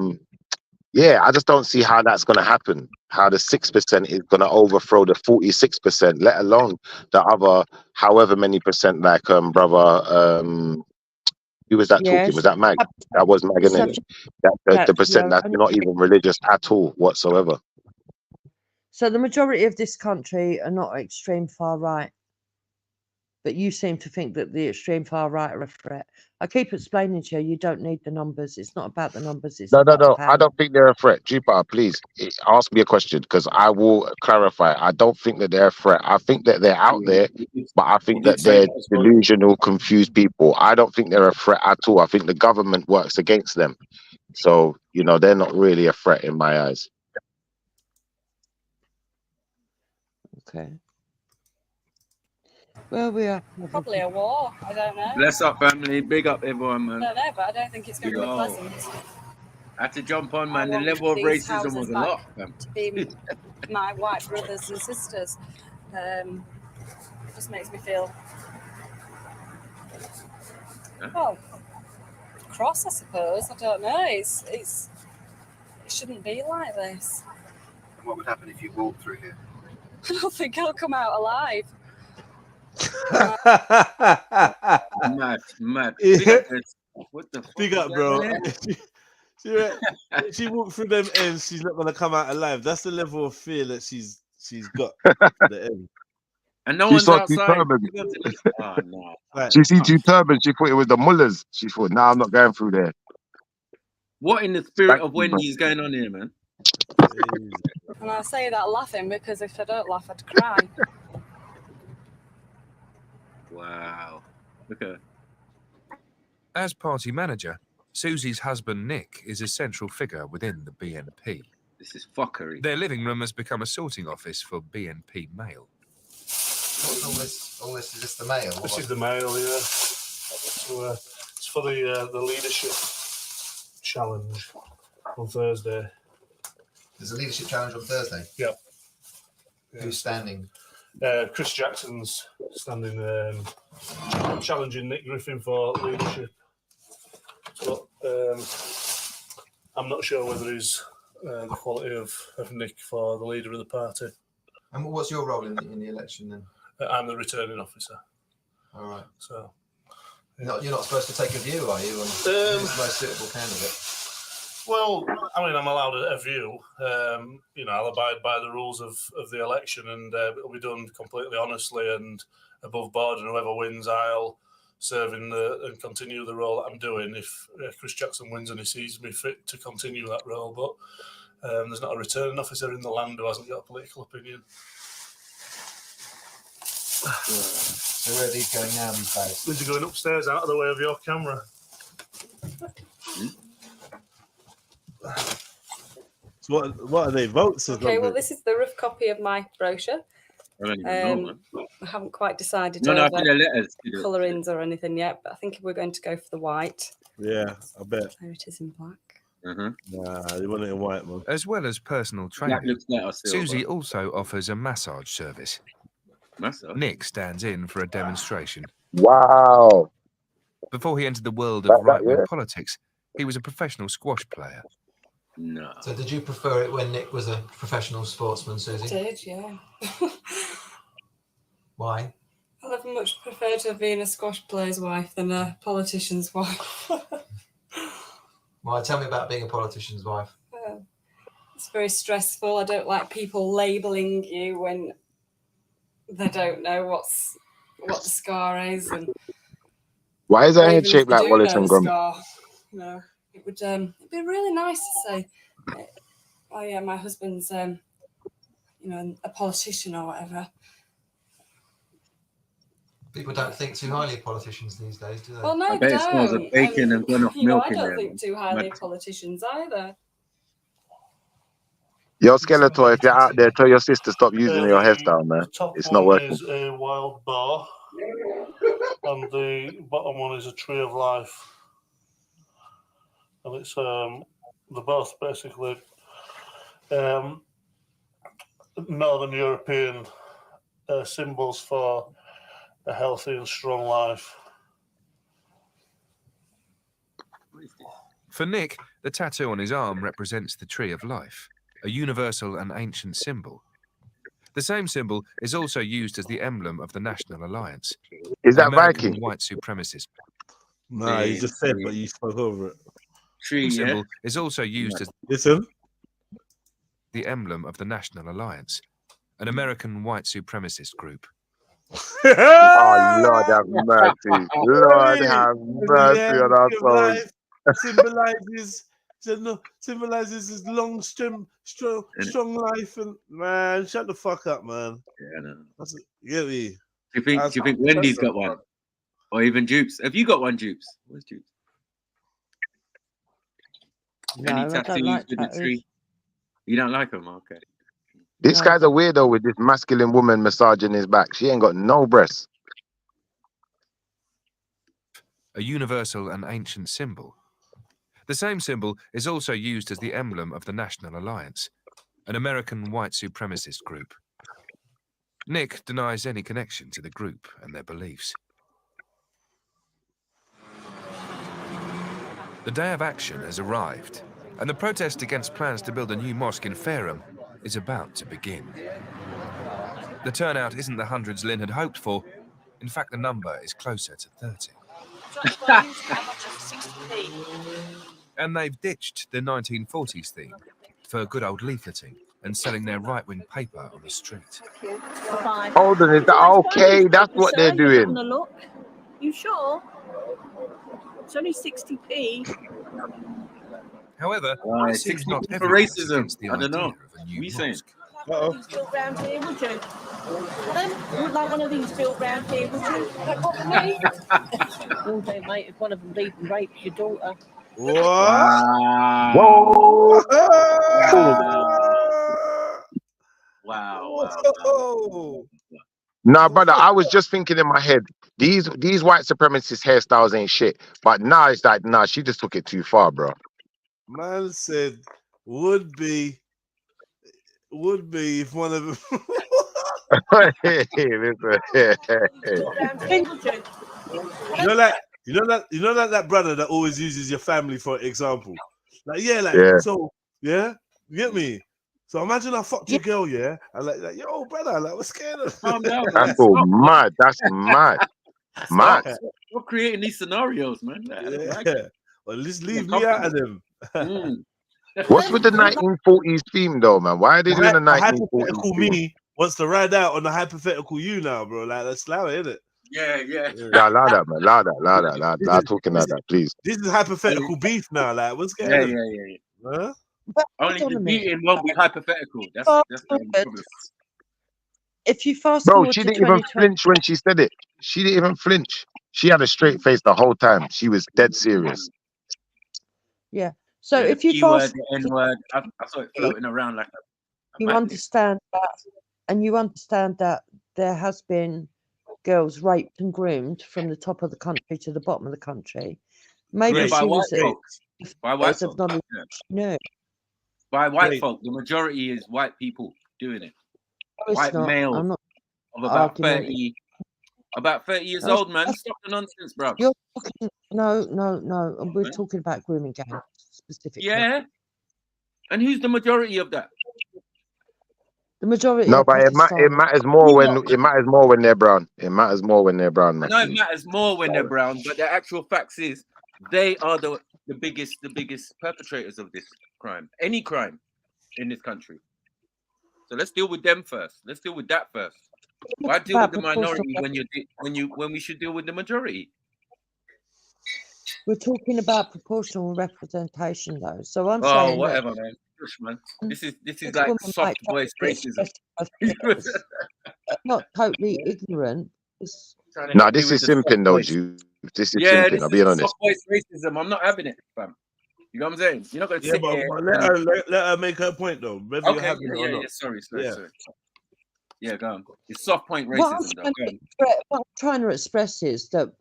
yeah, I just don't see how that's going to happen. How the 6% is going to overthrow the 46%, let alone the other however many percent. Like brother, who was that talking? Was that Mag? That was Mag, isn't it? The percent that's not even religious at all whatsoever. So the majority of this country are not extreme far right. But you seem to think that the extreme far right are a threat. I keep explaining to you, you don't need the numbers. It's not about the numbers. It's No. about I don't think they're a threat. Jupiter, please ask me a question because I will clarify. I don't think that they're a threat. I think that they're out there, but I think that they're delusional, confused people. I don't think they're a threat at all. I think the government works against them. So, you know, they're not really a threat in my eyes. Okay. Well, we are. Probably a war. I don't know. Bless up, family. Big up, everyone, man. I don't know, but I don't think it's going to be pleasant. I had to jump on, man. The want level of these racism houses was a back lot, fam. to be my white brothers and sisters. Just makes me feel, well, cross, I suppose. I don't know. It shouldn't be like this. What would happen if you walked through here? I don't think I'll come out alive. Mad. Yeah. What the fuck? Big up, bro. She walked through them ends, she's not gonna come out alive. That's the level of fear that she's got at the end. And no She one's saw two outside. turbans. Oh, no. She see two turbans. She thought it was the mullahs. She thought, nah, I'm not going through there. What in the spirit of Thank you, man. Wendy is going on here, man? And I say that laughing because if I don't laugh, I'd cry. Wow. Look at her. As party manager, Susie's husband Nick is a central figure within the BNP. This is fuckery. Their living room has become a sorting office for BNP mail. What's all this? All this is just the mail. This is the mail, yeah. So, it's for the leadership challenge on Thursday. There's a leadership challenge on Thursday. Yep. Who's standing? Chris Jackson's standing challenging Nick Griffin for leadership. So I'm not sure whether he's the quality of Nick for the leader of the party. And what's your role in the election then? I'm the returning officer. All right. So you're not supposed to take a view, are you, on who's the most suitable candidate? Well, I mean, I'm allowed a view. I'll abide by the rules of the election, and it'll be done completely honestly and above board. And whoever wins, I'll serve and continue the role that I'm doing. If Chris Jackson wins and he sees me fit to continue that role, but there's not a returning officer in the land who hasn't got a political opinion. So where are these going now, these bags? These are going upstairs, out of the way of your camera. So what are they, votes? Or Okay, well, this is the rough copy of my brochure. I haven't quite decided I over think they're letters. colourings or anything yet, but I think we're going to go for the white. Yeah, I bet. There it is in black. Nah, you want it in white, man. As well as personal Black training, looks better still, Susie also offers a massage service. Massage? Nick stands in for a demonstration. Wow. Before he entered the world That- of right-wing yeah. politics, he was a professional squash player. No. So did you prefer it when Nick was a professional sportsman, Susie? Did, yeah. Why? I'd much prefer to have been a squash player's wife than a politician's wife. Well, tell me about being a politician's wife. It's very stressful. I don't like people labelling you when they don't know what the scar is, and Why is her or head even shaped if they like do Wallace know and the Gromit? scar. It would it'd be really nice to say, oh yeah, my husband's a politician or whatever. People don't think too highly of politicians these days, do they? Well, no, I bet it smells of don't. bacon and gone off milk I in don't there. think too highly Mad. of politicians either. Yo, Skeletor, if you're out there, tell your sister stop using your hairstyle, man. Top It's not one working. is a wild boar, and the bottom one is a tree of life. And it's they're both basically Northern European symbols for a healthy and strong life. For Nick, the tattoo on his arm represents the Tree of Life, a universal and ancient symbol. The same symbol is also used as the emblem of the National Alliance. Is that American Viking? white supremacist. Nah, you just said, but you spoke over it. The symbol is also used as Listen. the emblem of the National Alliance, an American white supremacist group. Oh, Lord have mercy. Lord have mercy on our souls. Symbolizes his long, strong life, and man, shut the fuck up, man. Yeah, I know. That's get me. Do you think Wendy's got one? Or even Dupes? Have you got one, Dupes? Where's Dupes? No, Any I don't tattoos like with the tattoos. tree? You don't like them? Okay. This guy's a weirdo with this masculine woman massaging his back. She ain't got no breasts. A universal and ancient symbol. The same symbol is also used as the emblem of the National Alliance, an American white supremacist group. Nick denies any connection to the group and their beliefs. The day of action has arrived, and the protest against plans to build a new mosque in Fareham is about to begin. The turnout isn't the hundreds Lynn had hoped for. In fact, the number is closer to 30. And they've ditched the 1940s theme for good old leafleting and selling their right-wing paper on the street. Hold on, is that okay? That's what they're doing. Look. You sure? It's only 60p. However, Why, it seems not 60 for everyone is racism? against the I don't idea know. of a new We saying? mosque. Built round here, would you? You would like one of these built round here, would you? That what me? All day, mate. If one of them leaves and rapes your daughter. What? Whoa! Wow. Nah, brother, I was just thinking in my head, these white supremacist hairstyles ain't shit. But now it's like, nah, she just took it too far, bro. Man said would be if one of them. You know that brother that always uses your family for example. Like Yeah. so you get me. So imagine I fucked your girl, yeah, and like yo brother, like what's going on? Calm down, That's man. all Stop, mad. That's mad. Mad. Stop creating these scenarios, man. I don't like it. Well, just leave me out of them. What's with the 1940s theme though, man? Why are they doing the A 1940s hypothetical theme? me wants to ride out on the hypothetical you now, bro. Like let's allow it, innit? Yeah. Yeah, loud that, man. Loud talking like that, please. This is hypothetical beef now. Like what's going on? Yeah. Huh? Only the beating won't be hypothetical. That's the problem. If you fast Bro, forward she to didn't even 2020, flinch when she said it. She didn't even flinch. She had a straight face the whole time. She was dead serious. yeah. So Yeah, if the you P fast word, the N word, I saw it floating around like a you magnet. understand that, and you understand that there has been girls raped and groomed from the top of the country to the bottom of the country. Maybe Yeah, by she white was folks. By white of folks. knowledge. Yeah. No, By white folk. The majority is white people doing it. it's White not. males I'm not of about arguing. 30 years No, old, man. Stop the nonsense, bro. You're talking, no. And we're talking about grooming gangs specifically. Yeah. And who's the majority of that? The majority No, are but it Pakistani. matters more when they're brown. It matters more when they're brown, I man. know it matters more when they're brown, but the actual facts is they are the biggest perpetrators of this crime. Any crime in this country. So let's deal with them first. Let's deal with that first. Why deal with the minority when we should deal with the majority? We're talking about proportional representation, though. So I'm saying whatever, that, man. Push, man. This is this like woman soft might voice be racism. expressing not totally ignorant. It's, Nah, this is simping though, Jude. This is Yeah, simping. this I'll is be honest. soft voice racism. I'm not having it, fam. You know what I'm saying? You're not going to sit here. But let her make her point though. Whether you're having it or not. Sorry. Yeah, go on. It's soft point what racism, though. Go on. I'm trying to express is that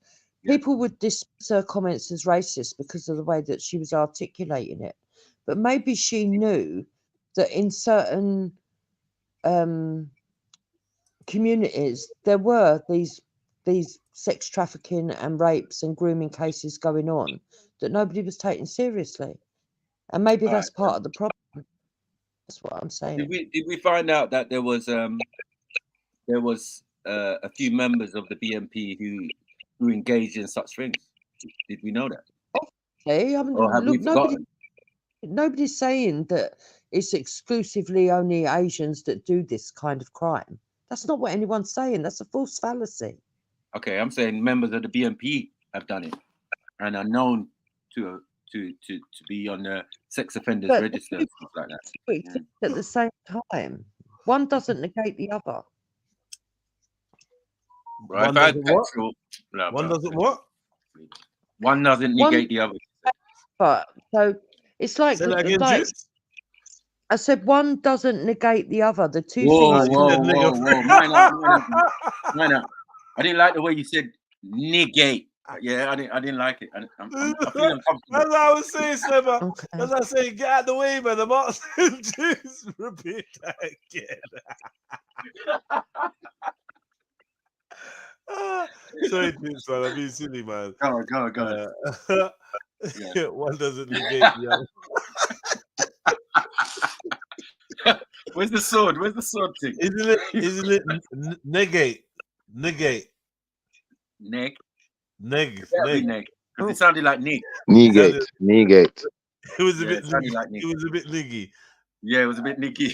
people would dismiss her comments as racist because of the way that she was articulating it. But maybe she knew that in certain communities there were these sex trafficking and rapes and grooming cases going on that nobody was taking seriously, and maybe that's part of the problem. That's what I'm saying. Did we find out that there was a few members of the BNP who engaged in such things? Did we know that? Okay, I mean, Or have we forgotten? Nobody's saying that it's exclusively only Asians that do this kind of crime. That's not what anyone's saying. That's a false fallacy. Okay, I'm saying members of the BNP have done it and are known to be on the sex offenders register and stuff like that. At the same time, one doesn't negate the other. Right, One doesn't what? One doesn't what? One doesn't negate the other. But so it's like, Say that again, like Juice? I said, one doesn't negate the other. The two Whoa. things. Mine up. I didn't like the way you said negate. Yeah, I didn't like it. I feel uncomfortable. That's what I was saying, Slipper. That's what I say. Get out the way, man. I'm asking Juice. Repeat that again. Sorry, Juice, man. I'm being silly, man. Go. Yeah. One doesn't negate the other. Where's the sword? Where's the sword thing? Isn't it negate? Neg. Neg. Because it sounded like Nick. Negate. It was a bit. It sounded like Nick. It was a bit niggy. Yeah, it was a bit nicky.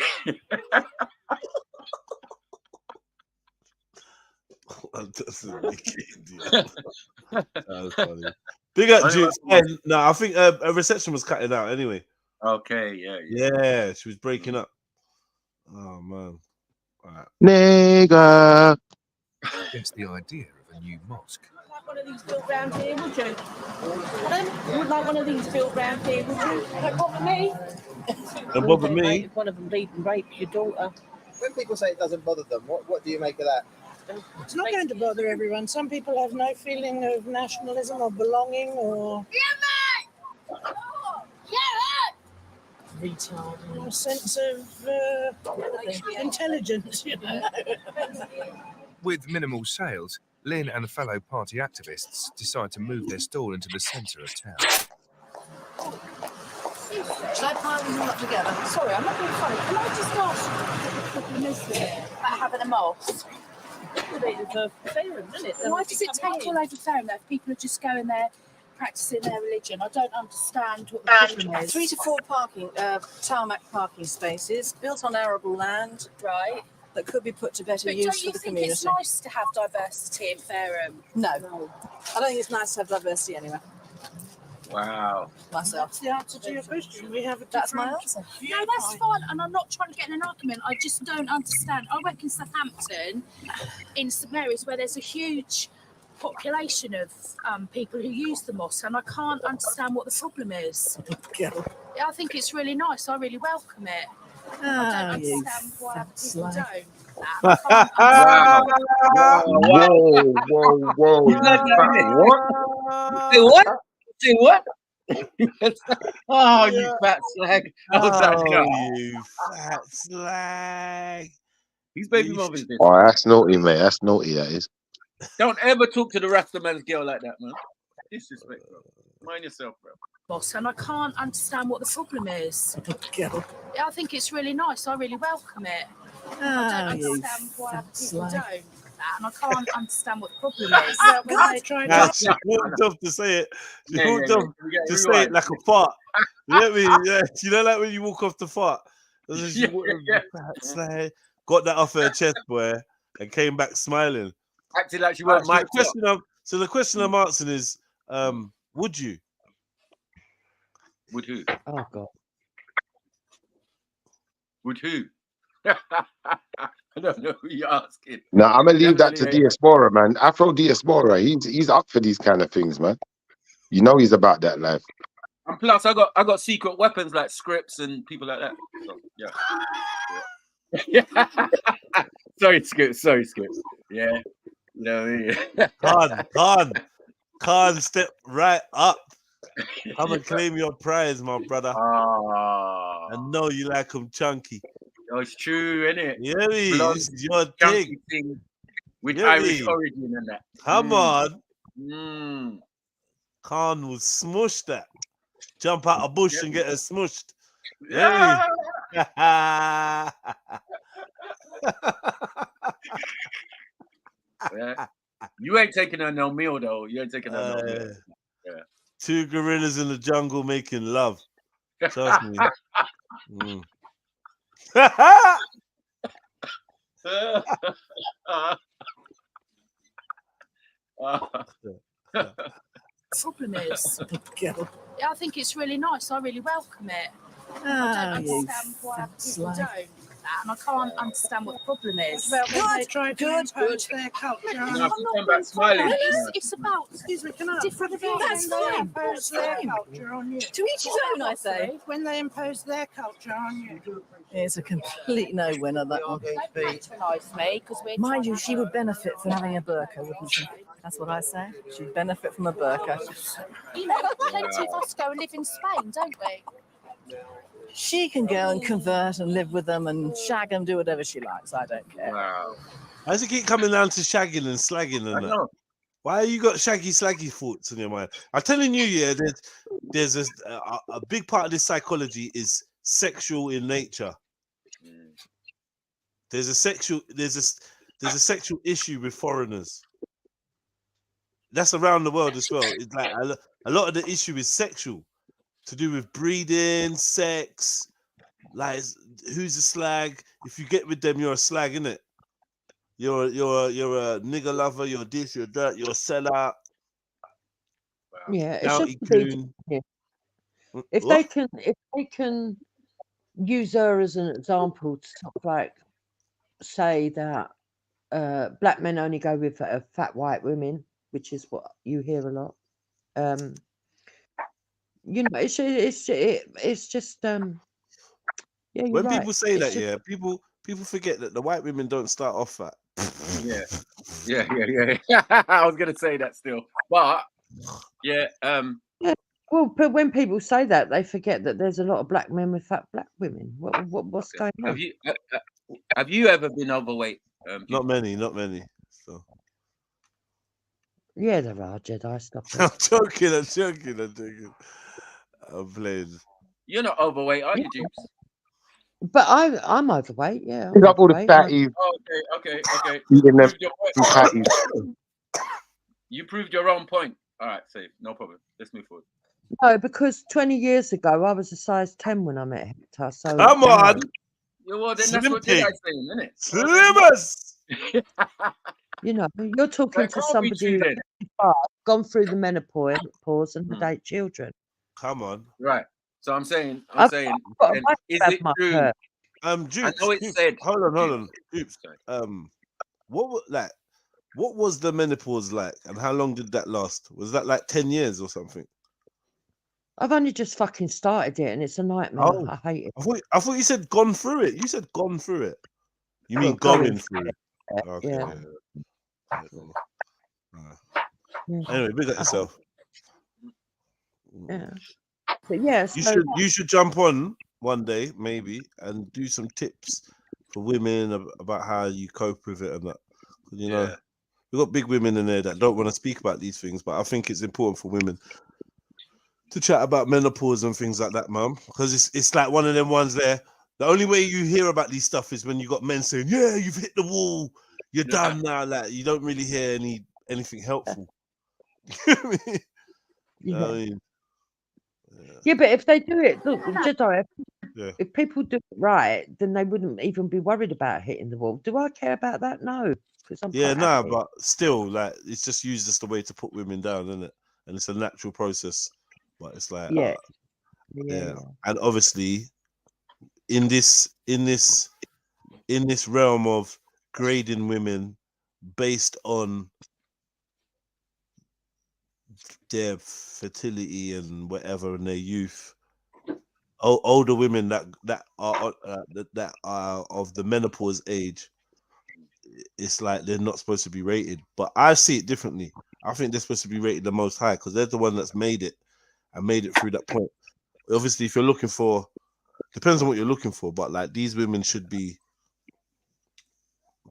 That's a nicky, idiot. That was funny. Big up, Only Jukes. one- And, no, I think her reception was cutting out anyway. Okay, yeah. Yeah, she was breaking up. Oh man. All right. Nigga. It's the idea of a new mosque. Like one of these built round here, would you? You would like one of these built round here, would you? Don't bother me. Don't bother Okay, me. mate, if one of them bleed and rapes your daughter. When people say it doesn't bother them, what do you make of that? It's not going to bother everyone. Some people have no feeling of nationalism or belonging or retard, a sense of intelligence, you know. With minimal sales, Lynn and fellow party activists decide to move their stall into the centre of town. Shall I pile them all up together? Sorry, I'm not being funny. Can I just ask about having a mosque? Why does it take all over Fareham if people are just going there practicing their religion? I don't understand what the problem is. 3 to 4 tarmac parking spaces built on arable land, Right. that could be put to better But use don't for you the think community. it's nice to have diversity in Fareham? No. I don't think it's nice to have diversity anyway. Wow. Myself. That's the answer to your question. We have a That's my different answer. No, that's fine, and I'm not trying to get in an argument. I just don't understand. I work in Southampton, in St Mary's, where there's a huge population of people who use the mosque, and I can't understand what the problem is. Yeah, I think it's really nice. I really welcome it. I don't understand why other people don't. And I can't Whoa. You like that, innit? What? Say what? Oh, you fat slag. Oh, you fat slag. Whose baby mother is this? Oh, that's naughty, mate. That's naughty, that is. Don't ever talk to the Rasta man's girl like that, man. Disrespect, bro. Mind yourself, bro. boss, and I can't understand what the problem is. Yeah, I think it's really nice. I really welcome it. I don't understand why other people don't. And I can't understand what the problem is. Nah, she walked off to say it. She walked off to say it like a fart. You know what I mean? Yeah, you know, like when you walk off the fart. She walked off, like, got that off her chest, boy, and came back smiling. Acting like she weren't So the mic'd question up. the question I'm answering is, would you? Would who? Oh God. Would who? I don't know who you're asking. No, I'm gonna leave that to Definitely ain't. Diaspora, man. Afro Diaspora, he's up for these kind of things, man. You know he's about that life. And plus, I got secret weapons like scripts and people like that. So, yeah. Sorry, scripts. Yeah. You know what I mean? Khan, step right up. Come and claim your prize, my brother. I know you like them chunky. Oh, it's true, isn't it? Yeah, this is your chunky thing. with Yeah, Irish origin and that. Come on. Mm. Khan will smush that. Jump out a bush and get her smushed. Yeah. Yeah. Yeah. You ain't taking her no meal though. You ain't taking her no meal. Yeah. Two gorillas in the jungle making love. Trust me. Mm. Problem is, yeah, I think it's really nice. I really welcome it. I don't understand why other people don't. And I can't understand what the problem is. Well, when they try to impose their culture on No, us. come back smiling. It's about different things. That's fine. Impose their culture on you. To each his own, I say. When they impose their culture on you. It's a complete no-winner, that one. Patronise me because we're Mind you, she would benefit from having a burqa, wouldn't she? That's what I say. She'd benefit from a burqa. You know, plenty of us go and live in Spain, don't we? She can go and convert and live with them and shag them, do whatever she likes. I don't care. Wow. Why does it keep coming down to shagging and slagging and that? Why you got shaggy slaggy thoughts in your mind? I'm telling you, yeah, there's a big part of this psychology is sexual in nature. There's a sexual issue with foreigners. That's around the world as well. It's like a lot of the issue is sexual, to do with breeding, sex, Like, who's a slag? If you get with them, you're a slag, innit? You're a nigger lover. You're this. You're that. You're a sellout. Yeah, it's Bounty just a big. coon. Yeah. If What? they can use her as an example to sort of like say that black men only go with fat white women, which is what you hear a lot. You know, it's just yeah, you're When right. people say It's that, just yeah, people forget that the white women don't start off fat. Yeah. I was gonna say that still, but yeah. yeah. Well, but when people say that, they forget that there's a lot of black men with fat black women. What's going on? Have you ever been overweight? Not many. So Yeah, there are Jedi. Stop it. I'm joking. I'm playing. You're not overweight, are you, Yeah. Jeeps? But I'm overweight. Yeah, Pick I'm up all the overweight. and fatties, Okay. eating them Proved your point. fatties. You proved your own point. All right, safe. No problem. Let's move forward. No, because 20 years ago I was a size 10 when I met Hector. So Come on. Well, then Slim that's what pig. Jedi's saying, isn't it? Slimmers. you know, you're talking That to can't be somebody true who's then. 55, gone through the menopause and had 8 children. Come on. Right. So I'm saying, I've got a and wife is to it have my true? hurt. Jukes, I know it's Jukes, said. Hold on. Jukes. Sorry. What was the menopause like, and how long did that last? Was that like 10 years or something? I've only just fucking started it and it's a nightmare. Oh, I hate it. I thought you said gone through it. You said gone through it. You mean Well, going through it? Okay. Yeah. Yeah. Anyway, big up yourself. Yeah. But yeah, You should jump on one day maybe and do some tips for women about how you cope with it and that. You know, we've got big women in there that don't want to speak about these things, but I think it's important for women to chat about menopause and things like that, mum, because it's like one of them ones there. The only way you hear about these stuff is when you got men saying, "Yeah, you've hit the wall, you're done now." Like you don't really hear anything helpful. Yeah, but if they do it, look, Jedi, Yeah. if people do it right, then they wouldn't even be worried about hitting the wall. Do I care about that? No, because I'm Yeah, quite nah, happy. but still, like it's just used as the way to put women down, isn't it? And it's a natural process, but it's like, Yeah. And obviously, in this realm of grading women based on their fertility and whatever in their youth, older women that are of the menopause age, it's like they're not supposed to be rated. But I see it differently. I think they're supposed to be rated the most high because they're the one that's made it and made it through that point. Obviously, if you're looking for, depends on what you're looking for, but like these women should be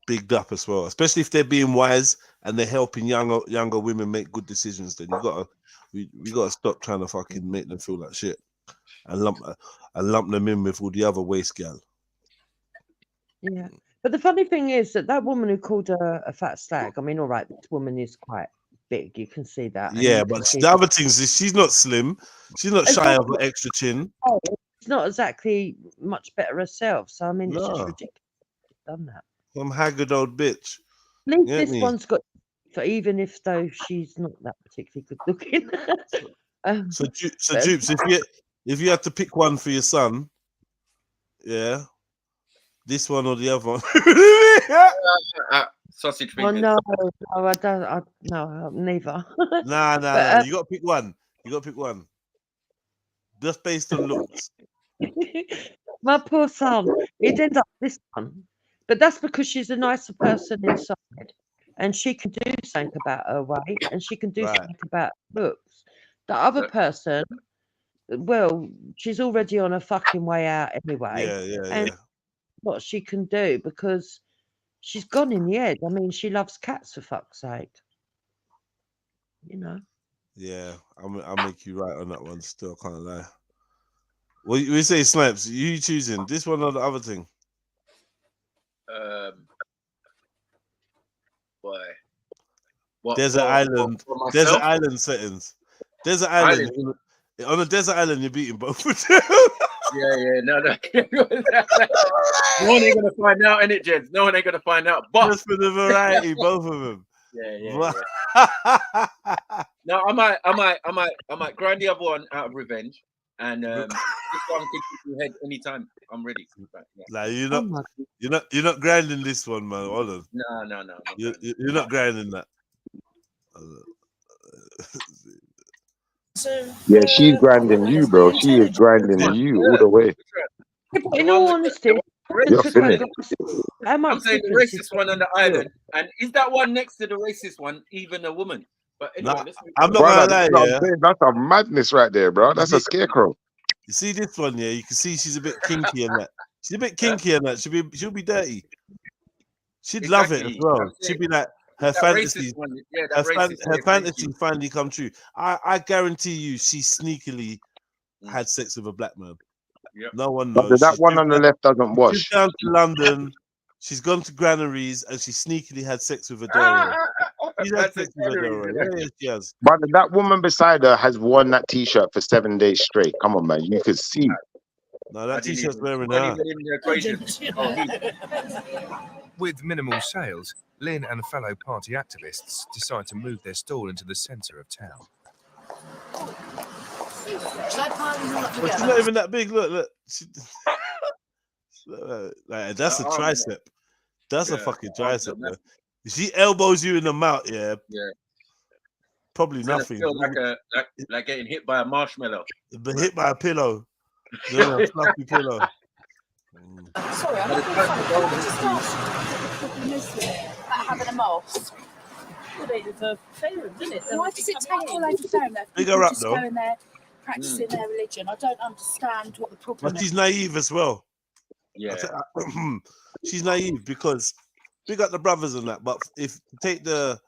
bigged up as well, especially if they're being wise and they're helping younger women make good decisions. Then we gotta stop trying to fucking make them feel like shit and lump them in with all the other waste gal. Yeah. But the funny thing is that woman who called her a fat slag, I mean, all right, this woman is quite big. You can see that. And Yeah, you can but see the other things is she's not slim. She's not shy of an extra chin. it's not exactly much better herself. So, I mean, it's just No. ridiculous. Done that. Some haggard old bitch. At least Get this me? one's got, for even if though she's not that particularly good looking. So but- Dupes, if you had to pick one for your son, yeah, this one or the other one. Sausage Oh fingers. no, I don't. No, neither. Nah. But, You got to pick one. Just based on looks. my poor son, he'd end up this one. But that's because she's a nicer person inside, and she can do something about her weight, and she can do something about looks. The other person, well, she's already on her fucking way out anyway. And what she can do because she's gone in the head. I mean, she loves cats for fuck's sake. You know. Yeah, I'll make you right on that one. Still, I can't lie. What you say, Snipes? You choosing this one or the other thing? Boy. Desert Island. Desert Island settings. Desert Island. On a desert island, you're beating both of them. Yeah, no. No one ain't gonna find out, innit, gents? No one ain't gonna find out. But just for the variety, both of them. Yeah. No, I might grind the other one out of revenge, and this one can keep your head anytime. I'm ready. Right, yeah. Like you're not grinding this one, man. Hold on. No. You're not grinding that. Yeah, she's grinding you, bro. She is grinding you all the way. In all honesty, You're finished. how much I'm saying the difference is racist one on the island, and is that one next to the racist one even a woman? But anyway, Nah, let's move I'm on. not gonna lie, That's what I'm yeah. saying. That's a madness right there, bro. That's a scarecrow. You see this one, yeah? You can see she's a bit kinky in that. She's a bit kinky in that. She'll be dirty. She'd love it as well. She'd be like her fantasies. Her fantasies finally come true. I guarantee you, she sneakily had sex with a black man. Yep. No one But knows. that one on the left doesn't wash. She's down to London. She's gone to granaries and she sneakily had sex with a Dora. She's had sex with a Dora. Yeah, she has. But that woman beside her has worn that T-shirt for 7 days straight. Come on, man. You could see. No, that T-shirt's wearing her. With minimal sales, Lynn and fellow party activists decide to move their stall into the centre of town. But she's not even that big. Look. Like, that's a tricep. That's a fucking tricep, man. If she elbows you in the mouth, yeah. Probably nothing. Feel like getting hit by a marshmallow. But hit by a pillow. A fluffy pillow. Sorry, I'm not being funny. Just having a mosque. Why does it take all over Fairham? Big her up, just though. going there, practicing their religion. I don't understand what the problem But is. she's naive as well. Yeah. She's naive because big up the brothers and that. But if take the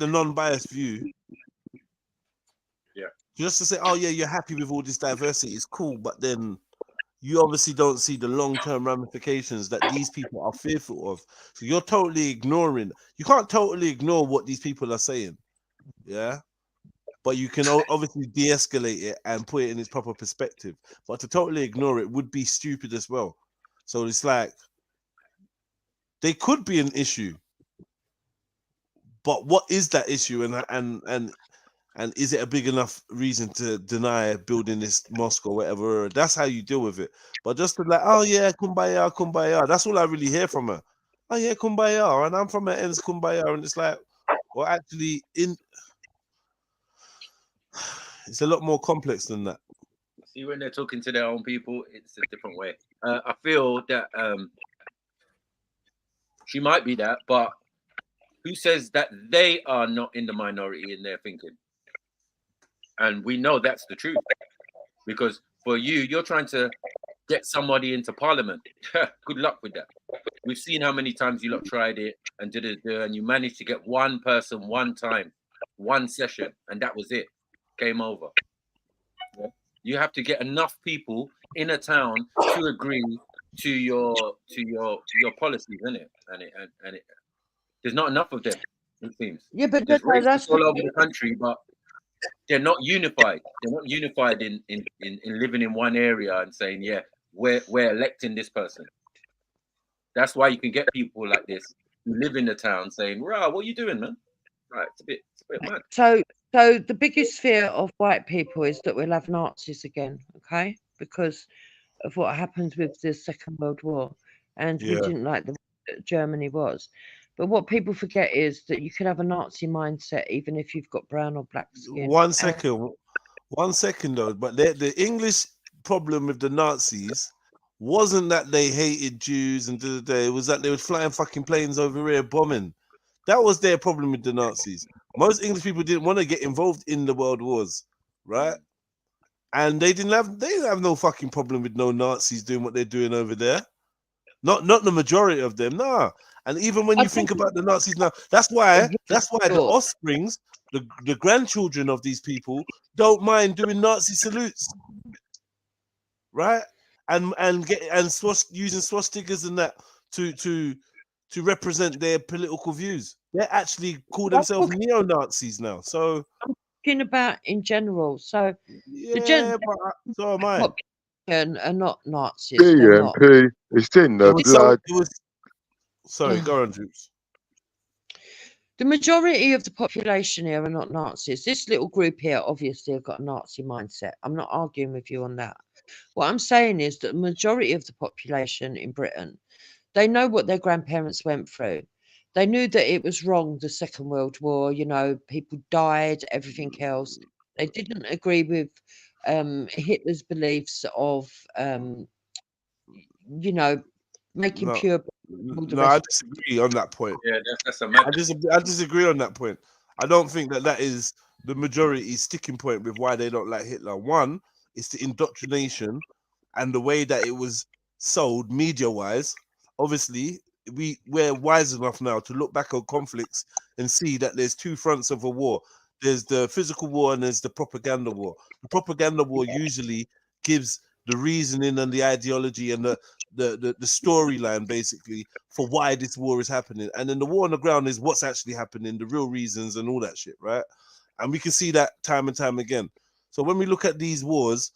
non-biased view, just to say, oh yeah, you're happy with all this diversity, it's cool, but then you obviously don't see the long-term ramifications that these people are fearful of. So you're totally ignoring. You can't totally ignore what these people are saying, yeah. But you can obviously de-escalate it and put it in its proper perspective. But to totally ignore it would be stupid as well. So it's like they could be an issue, but what is that issue, and is it a big enough reason to deny building this mosque or whatever? That's how you deal with it. But just to like, oh yeah, kumbaya, kumbaya. That's all I really hear from her. Oh yeah, kumbaya, and I'm from her ends kumbaya, and it's like, well, actually, it's a lot more complex than that. See, when they're talking to their own people, it's a different way. I feel that she might be that, but who says that they are not in the minority in their thinking? And we know that's the truth. Because for you're trying to get somebody into parliament. Good luck with that. We've seen how many times you lot tried it and and you managed to get one person one time, one session, and that was it. Game over. Yeah. You have to get enough people in a town to agree to your policies, isn't it? And it there's not enough of them, it seems. Yeah, but there's that's racists all over the country, but they're not unified. They're not unified in living in one area and saying, yeah, we're electing this person. That's why you can get people like this who live in the town saying, "Rah, what are you doing, man?" Right, it's a bit mad. So the biggest fear of white people is that we'll have Nazis again, okay? Because of what happened with the Second World War, and we didn't like the way that Germany was. But what people forget is that you can have a Nazi mindset even if you've got brown or black skin. One second though. But the English problem with the Nazis wasn't that they hated Jews and it was that they were flying fucking planes over here bombing. That was their problem with the Nazis. Most English people didn't want to get involved in the world wars, right? And they didn't have no fucking problem with no Nazis doing what they're doing over there. Not the majority of them, nah. And even when you think about the Nazis now, that's why the offsprings, the grandchildren of these people, don't mind doing Nazi salutes, right? And using swastikas and that to represent their political views. They actually call themselves neo-Nazis now. So talking about in general. So the Yeah, but so am I. population are not Nazis. They're not. DMP, it's in It the was so. blood. It was. Sorry, go on, Droops. The majority of the population here are not Nazis. This little group here obviously have got a Nazi mindset. I'm not arguing with you on that. What I'm saying is that the majority of the population in Britain, they know what their grandparents went through. They knew that it was wrong, the Second World War, you know, people died, everything else. They didn't agree with Hitler's beliefs of, you know, making No, pure all the no, I rest. disagree on that point. Yeah, that's a mad. I disagree on that point. I don't think that is the majority sticking point with why they don't like Hitler. One, it's the indoctrination and the way that it was sold media-wise. Obviously, we're wise enough now to look back on conflicts and see that there's two fronts of a war. There's the physical war and there's the propaganda war. The propaganda war usually gives the reasoning and the ideology and the storyline basically for why this war is happening, and then the war on the ground is what's actually happening, the real reasons and all that shit, right? And we can see that time and time again. So when we look at these wars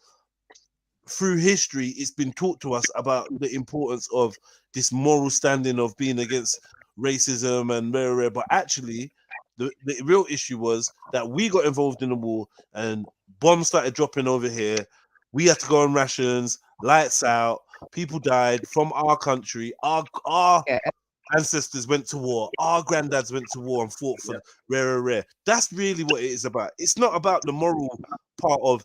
through history, it's been taught to us about the importance of this moral standing of being against racism and rare, but actually the real issue was that we got involved in the war and bombs started dropping over here. We had to go on rations, lights out, people died from our country. Our ancestors went to war. Our granddads went to war and fought for rare. That's really what it is about. It's not about the moral part of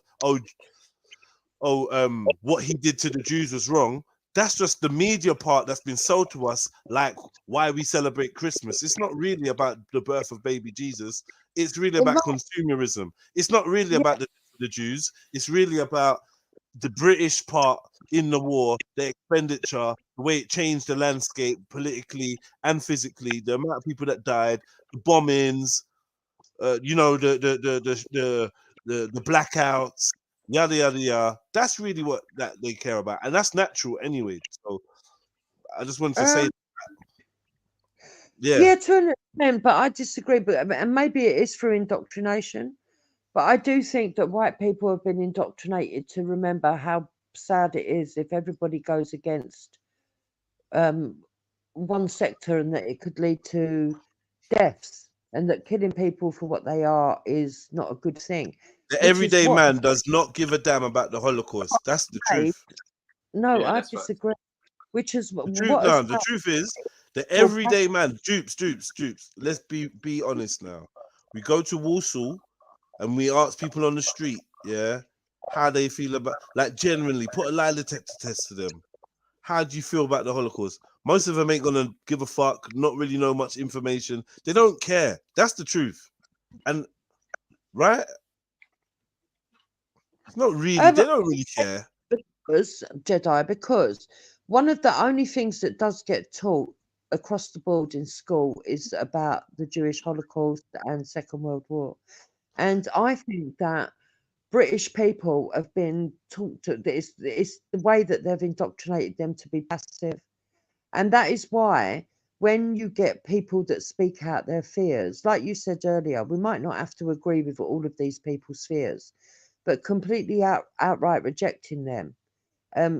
what he did to the Jews was wrong. That's just the media part that's been sold to us, like why we celebrate Christmas. It's not really about the birth of baby Jesus. It's really about consumerism. It's not really about the Jews. It's really about the British part in the war, the expenditure, the way it changed the landscape politically and physically, the amount of people that died, the bombings, you know, the blackouts, yada yada yada. That's really what that they care about, and that's natural anyway. So I just wanted to say, Yeah, to an extent, but I disagree. But and maybe it is through indoctrination. But I do think that white people have been indoctrinated to remember how sad it is if everybody goes against one sector, and that it could lead to deaths, and that killing people for what they are is not a good thing. the everyday man does not give a damn about the Holocaust. That's the truth. No, I disagree. Which is The truth. No, the truth is the everyday man. Dupes. Let's be honest now. We go to Warsaw and we ask people on the street, how they feel about, like, generally, put a lie detector test to them. How do you feel about the Holocaust? Most of them ain't gonna give a fuck, not really know much information. They don't care. That's the truth. And right? It's not really, they don't really care. Because one of the only things that does get taught across the board in school is about the Jewish Holocaust and Second World War. And I think that British people have been taught to this. It's the way that they've indoctrinated them to be passive. And that is why when you get people that speak out their fears, like you said earlier, we might not have to agree with all of these people's fears, but completely outright rejecting them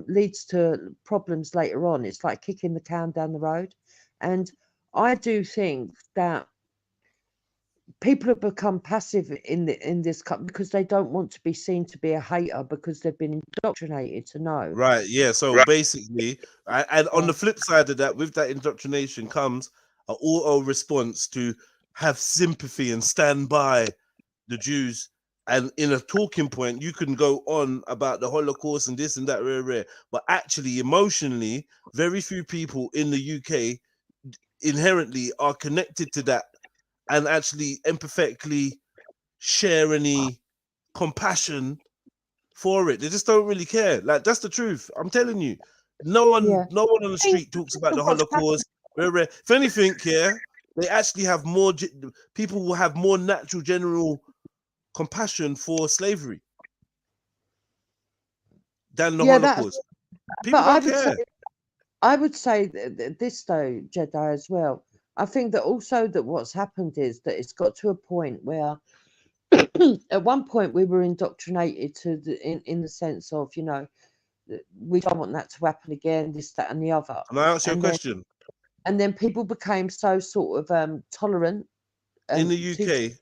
leads to problems later on. It's like kicking the can down the road. And I do think that people have become passive in this because they don't want to be seen to be a hater because they've been indoctrinated to know. Right, yeah. So basically, and on the flip side of that, with that indoctrination comes an auto response to have sympathy and stand by the Jews. And in a talking point, you can go on about the Holocaust and this and that, rare. But actually, emotionally, very few people in the UK inherently are connected to that and actually empathetically share any compassion for it. They just don't really care. Like, that's the truth. I'm telling you. No one on the street talks about the Holocaust. Rare. If anything, they actually have more people will have more natural general compassion for slavery than the Holocaust. People don't care. I would say this though, Jedi, as well. I think that also that what's happened is that it's got to a point where at one point we were indoctrinated to in the sense of, you know, we don't want that to happen again, this, that, and the other. Can I ask you a And then, question? and then people became so sort of tolerant. In the UK,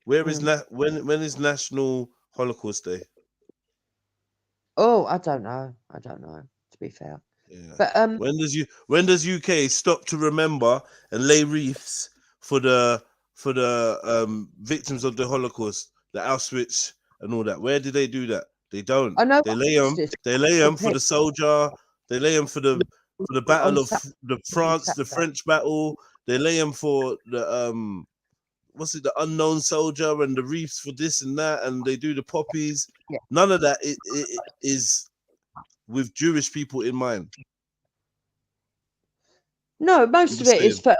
where is when is National Holocaust Day? Oh, I don't know. I don't know, to be fair. Yeah. But when does UK stop to remember and lay wreaths for the victims of the Holocaust, the Auschwitz and all that? Where do they do that? They don't. I know They lay them. They lay them for the soldier. They lay them for the battle of the France, the French battle. They lay them for the what's it, the unknown soldier, and the wreaths for this and that, and they do the poppies. Yeah. None of that is with Jewish people in mind. No, most of it is saying.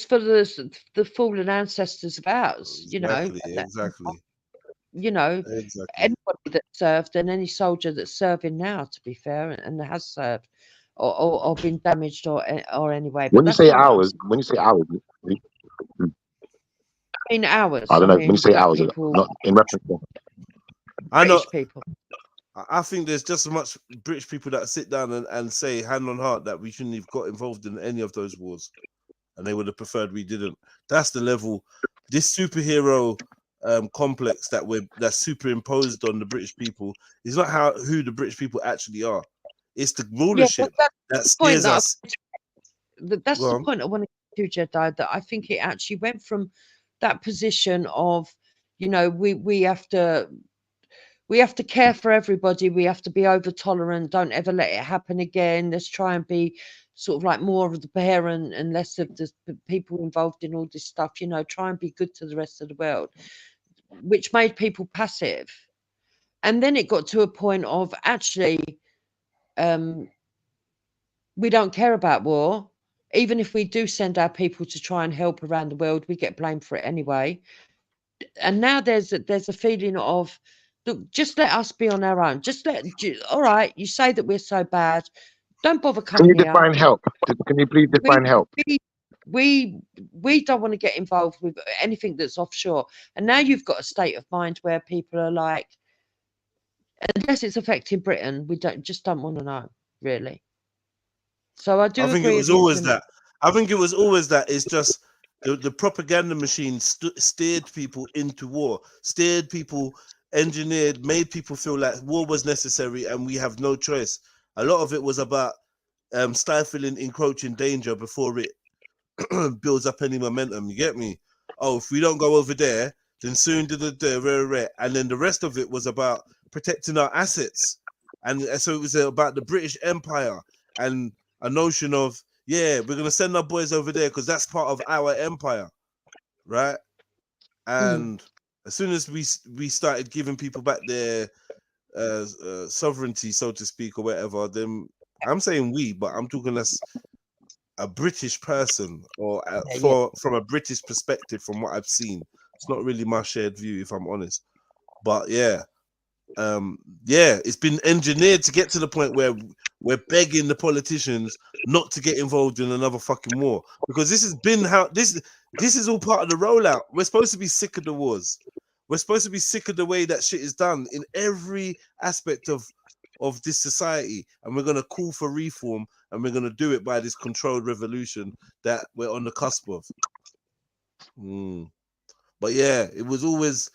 for the fallen ancestors of ours. You know, Exactly. you know, Exactly. anybody that served and any soldier that's serving now, to be fair, and has served or been damaged or anyway. When you say ours, in hours, I don't know. mean, When you say black ours, people, not in reference to. I know. British people. I think there's just as much British people that sit down and say, hand on heart, that we shouldn't have got involved in any of those wars, and they would have preferred we didn't. That's the level. This superhero complex that's superimposed on the British people is not who the British people actually are. It's the rulership that scares us. That's the point I want to Jedi, that I think it actually went from that position of, you know, we have to care for everybody, we have to be over tolerant, don't ever let it happen again, let's try and be sort of like more of the parent and less of the people involved in all this stuff, you know, try and be good to the rest of the world, which made people passive. And then it got to a point of actually we don't care about war. Even if we do send our people to try and help around the world, we get blamed for it anyway. And now there's a feeling of, look, just let us be on our own. All right, you say that we're so bad. Don't bother Can you coming here. define help? Can you please define help? We don't want to get involved with anything that's offshore. And now you've got a state of mind where people are like, unless it's affecting Britain, we don't want to know, really. So I do. I think it was always that. I think it was always that. It's just the propaganda machine steered people into war, steered people, engineered, made people feel like war was necessary and we have no choice. A lot of it was about stifling encroaching danger before it builds up any momentum. You get me? Oh, if we don't go over there, then soon and then the rest of it was about protecting our assets, and so it was about the British Empire and a notion of, yeah, we're gonna send our boys over there because that's part of our empire, right? And as soon as we started giving people back their sovereignty, so to speak, or whatever, then I'm saying we, but I'm talking as a British person, or from a British perspective, from what I've seen. It's not really my shared view, if I'm honest. But yeah, it's been engineered to get to the point where we're begging the politicians not to get involved in another fucking war, because this has been how this is all part of the rollout. We're supposed to be sick of the wars. We're supposed to be sick of the way that shit is done in every aspect of this society, and we're gonna call for reform, and we're gonna do it by this controlled revolution that we're on the cusp of. But yeah, it was always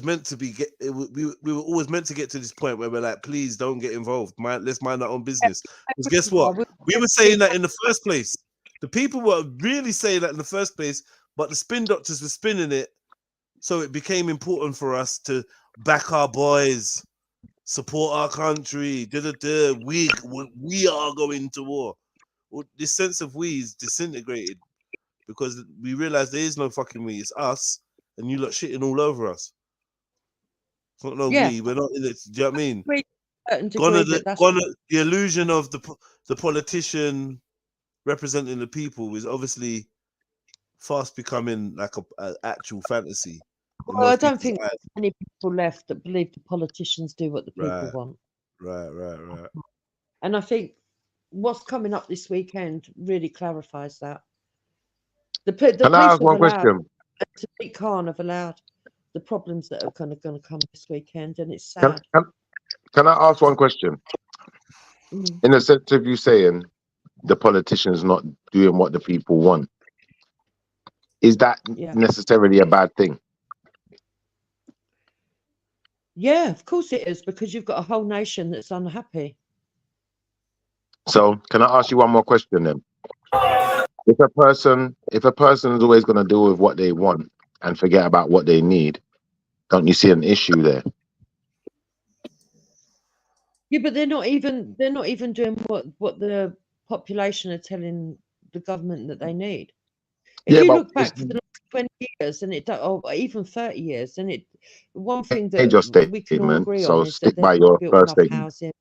meant to be. We were always meant to get to this point where we're like, please don't get involved. Let's mind our own business. Because guess what? We were saying that in the first place. The people were really saying that in the first place, but the spin doctors were spinning it, so it became important for us to back our boys, support our country. We are going to war. Well, this sense of we is disintegrated because we realize there is no fucking we. It's us, and you lot shitting all over us. It's not no we. We're not in it. Do you know what I mean? The illusion of the politician representing the people is obviously fast becoming like a actual fantasy. Well, I don't think there's many people left that believe the politicians do what the people want. Right. And I think what's coming up this weekend really clarifies that. The Can I police ask one question? Sadiq Khan have allowed the problems that are going to come this weekend, and it's Can, sad. can, can I ask one question? Mm. In the sense of you saying the politicians not doing what the people want, is that Yeah. necessarily a bad thing? Yeah, of course it is, because you've got a whole nation that's unhappy. So can I ask you one more question then? If a person is always going to deal with what they want and forget about what they need, don't you see an issue there? Yeah, but they're not even doing what the population are telling the government that they need. If Yeah, you but look back for the last 20 years, and or even 30 years, and one thing made that your we can all statement, agree so on is that stick by they've not your built first enough statement. housing.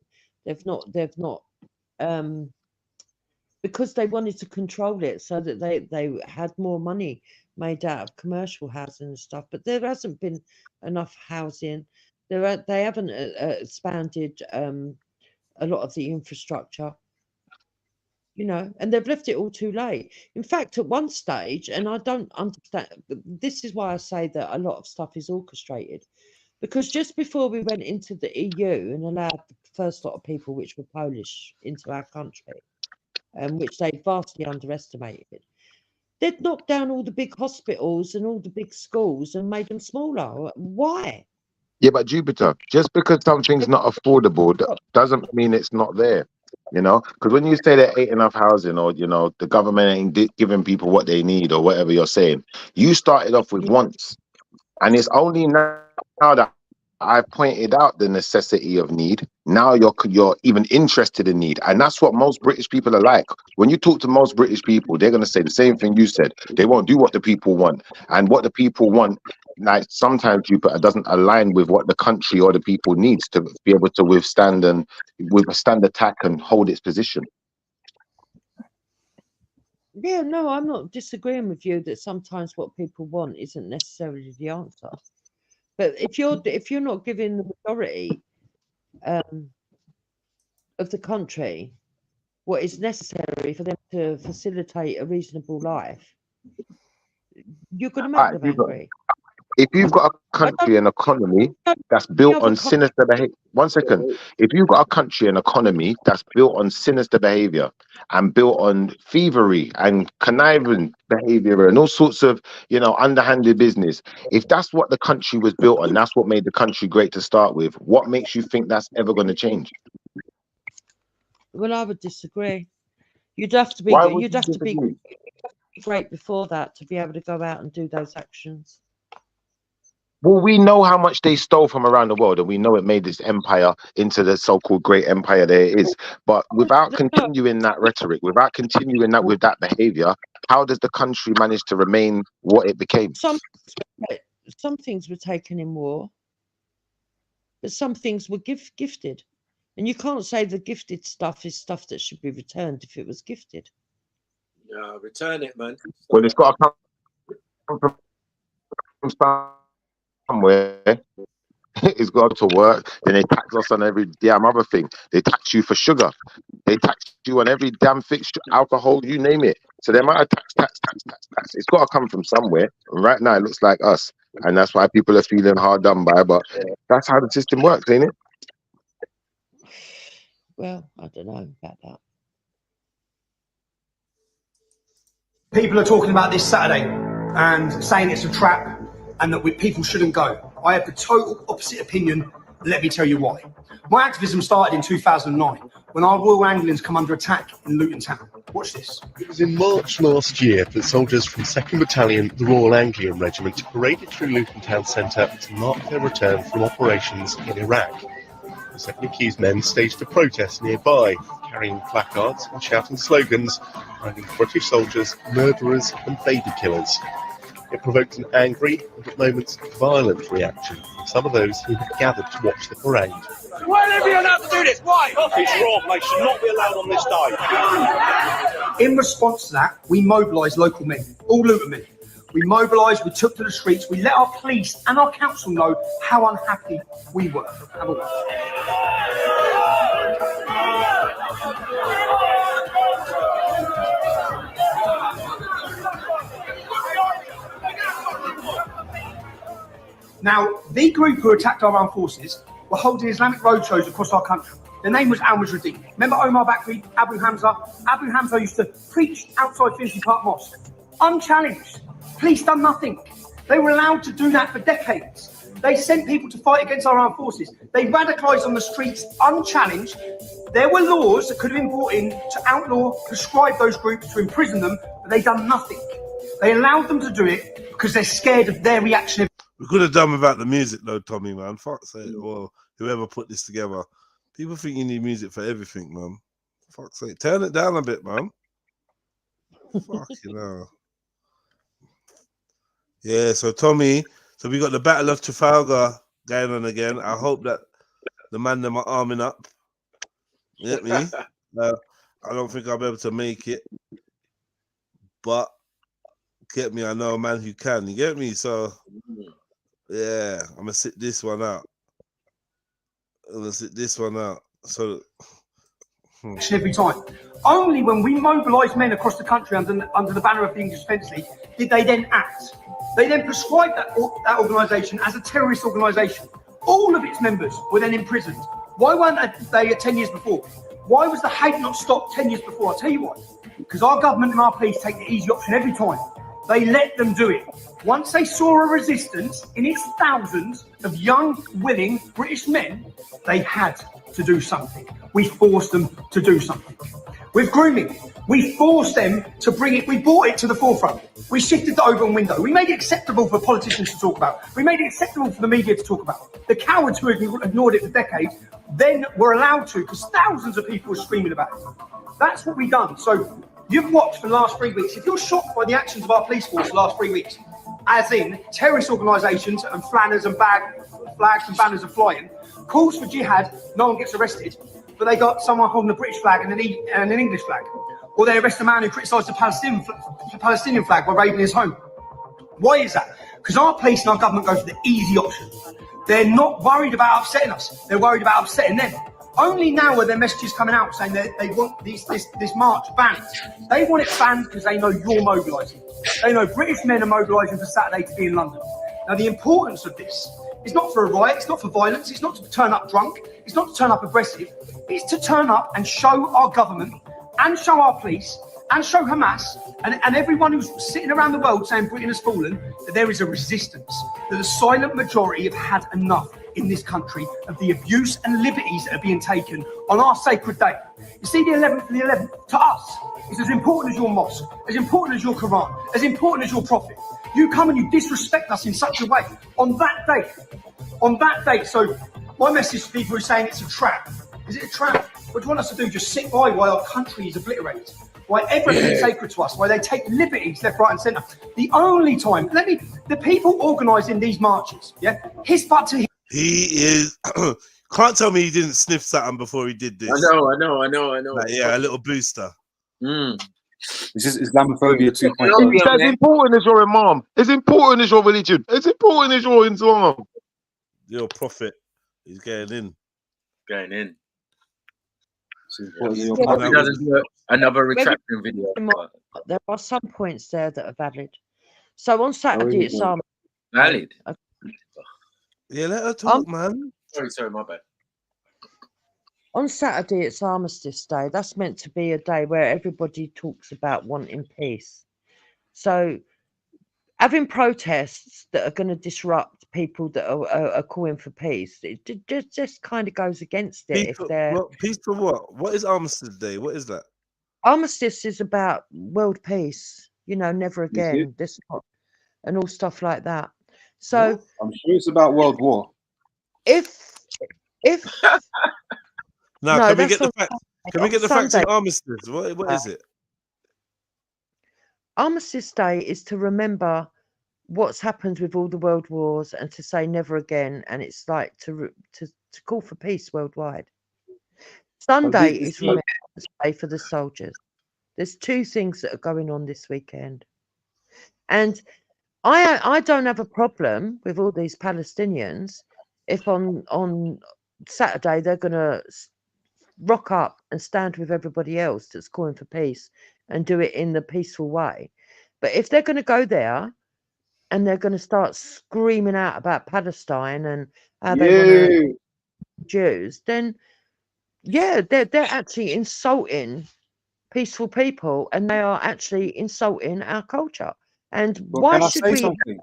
They've not because they wanted to control it so that they had more money made out of commercial housing and stuff. But there hasn't been enough housing. They haven't expanded a lot of the infrastructure, and they've left it all too late. In fact, at one stage, and I don't understand, this is why I say that a lot of stuff is orchestrated, because just before we went into the EU and allowed the first lot of people, which were Polish, into our country, which they vastly underestimated, they'd knocked down all the big hospitals and all the big schools and made them smaller. Why? Yeah, but Jupiter, just because something's not affordable doesn't mean it's not there. Because when you say there ain't enough housing, or the government ain't giving people what they need, or whatever you're saying, you started off with wants, and it's only now that I pointed out the necessity of need. Now you're even interested in need, and that's what most British people are like. When you talk to most British people, they're gonna say the same thing you said. They won't do what the people want, and what the people want, like sometimes Jupiter, doesn't align with what the country or the people needs to be able to withstand attack and hold its position. Yeah, no, I'm not disagreeing with you that sometimes what people want isn't necessarily the answer. But if you're not giving the majority of the country what is necessary for them to facilitate a reasonable life, you're going to make them angry. If you've got a country and economy that's built on sinister behavior, 1 second. If you've got a country and economy that's built on sinister behavior and built on thievery and conniving behavior and all sorts of, underhanded business, if that's what the country was built on, that's what made the country great to start with, what makes you think that's ever going to change? Well, I would disagree. You'd have to be Why would you'd you have to be disagree? great before that to be able to go out and do those actions. Well, we know how much they stole from around the world, and we know it made this empire into the so-called great empire there it is. But without continuing that rhetoric, without continuing that with that behavior, how does the country manage to remain what it became? Some things were taken in war, but some things were gifted. And you can't say the gifted stuff is stuff that should be returned if it was gifted. No, return it, man. Well, it's got to come from somewhere. It's got to work. Then they tax us on every damn other thing. They tax you for sugar. They tax you on every damn fixture, alcohol, you name it. So they might tax. It's got to come from somewhere. And right now, it looks like us. And that's why people are feeling hard done by. But that's how the system works, ain't it? Well, I don't know about that. People are talking about this Saturday and saying it's a trap and that people shouldn't go. I have the total opposite opinion. Let me tell you why. My activism started in 2009 when our Royal Anglians come under attack in Luton Town. Watch this. It was in March last year that soldiers from 2nd Battalion, the Royal Anglian Regiment, paraded through Luton Town Centre to mark their return from operations in Iraq. The 2nd Keys men staged a protest nearby, carrying placards and shouting slogans, branding British soldiers murderers and baby killers. It provoked an angry and at moments violent reaction from some of those who had gathered to watch the parade. Why are everyone allowed to do this? Why? It's wrong. They should not be allowed on this day. In response to that, we mobilised local men, all Luton men. We mobilised, we took to the streets, we let our police and our council know how unhappy we were. Have a look. Now, the group who attacked our armed forces were holding Islamic roadshows across our country. The name was Al Mujahideen. Remember Omar Bakri, Abu Hamza? Abu Hamza used to preach outside Finsbury Park Mosque. Unchallenged. Police done nothing. They were allowed to do that for decades. They sent people to fight against our armed forces. They radicalised on the streets unchallenged. There were laws that could have been brought in to outlaw, prescribe those groups, to imprison them, but they done nothing. They allowed them to do it because they're scared of their reaction. We could have done without the music though, Tommy, man. Fuck's sake. Well, whoever put this together. People think you need music for everything, man. Fuck's sake. Turn it down a bit, man. Fucking hell. Yeah, so Tommy, so we got the Battle of Trafalgar going on again. I hope that the man them are arming up. You get me? I don't think I'll be able to make it. But get me, I know a man who can. You get me? So yeah, I'm gonna sit this one out. So Every time. Only when we mobilised men across the country under the banner of the English Defence League did they then act. They then prescribed that organisation as a terrorist organisation. All of its members were then imprisoned. Why weren't they 10 years before? Why was the hate not stopped 10 years before? I'll tell you why. Because our government and our police take the easy option every time. They let them do it. Once they saw a resistance in its thousands of young, willing British men, they had to do something. We forced them to do something. With grooming, we forced them to bring it, we brought it to the forefront. We shifted the open window. We made it acceptable for politicians to talk about. We made it acceptable for the media to talk about. The cowards who had ignored it for decades then were allowed to, because thousands of people were screaming about it. That's what we've done. So you've watched for the last 3 weeks. If you're shocked by the actions of our police force the last 3 weeks, as in terrorist organisations and flags and banners are flying, calls for jihad, no one gets arrested, but they got someone holding a British flag and an English flag. Or they arrest a man who criticised the Palestinian flag by raiding his home. Why is that? Because our police and our government go for the easy option. They're not worried about upsetting us. They're worried about upsetting them. Only now are their messages coming out saying that they want this march banned. They want it banned because they know you're mobilising. They know British men are mobilising for Saturday to be in London. Now, the importance of this is not for a riot, it's not for violence, it's not to turn up drunk, it's not to turn up aggressive, it's to turn up and show our government and show our police and show Hamas and everyone who's sitting around the world saying Britain has fallen, that there is a resistance, that the silent majority have had enough in this country of the abuse and liberties that are being taken on our sacred day. You see, the 11th of the 11th, to us, is as important as your mosque, as important as your Quran, as important as your prophet. You come and you disrespect us in such a way on that day. So my message to people who are saying it's a trap, is it a trap? What do you want us to do? Just sit by while our country is obliterated? Why everything's sacred to us? Why they take liberties left, right and centre? The only time, the people organising these marches, his butt to his. he is. Can't tell me he didn't sniff something before he did this. I know. Like, yeah, a little booster. This is Islamophobia 2.0. It's as important as your imam. It's important as your religion. It's important as your Islam. Your prophet is getting in. Going in. Yeah, Doesn't do another retraction video. There are some points there that are valid. So on Saturday, it's valid. Yeah, let her talk, man. Sorry, my bad. On Saturday, it's Armistice Day. That's meant to be a day where everybody talks about wanting peace. So having protests that are going to disrupt people that are calling for peace, it just kind of goes against it. Peace for what? What is Armistice Day? What is that? Armistice is about world peace, never again, this and all stuff like that. So I'm sure it's about world war. If Now, no, can we that's get the on facts? Sunday. Can we On get the facts in Sunday. Armistice? What is it? Armistice Day is to remember what's happened with all the world wars and to say never again, and it's like to call for peace worldwide. Sunday is Remembrance Day for the soldiers. There's two things that are going on this weekend, and I don't have a problem with all these Palestinians if on Saturday they're going to rock up and stand with everybody else that's calling for peace and do it in the peaceful way. But if they're going to go there and they're going to start screaming out about Palestine and how they want to Jews, then yeah, they're actually insulting peaceful people, and they are actually insulting our culture. And But why can I should say we? something?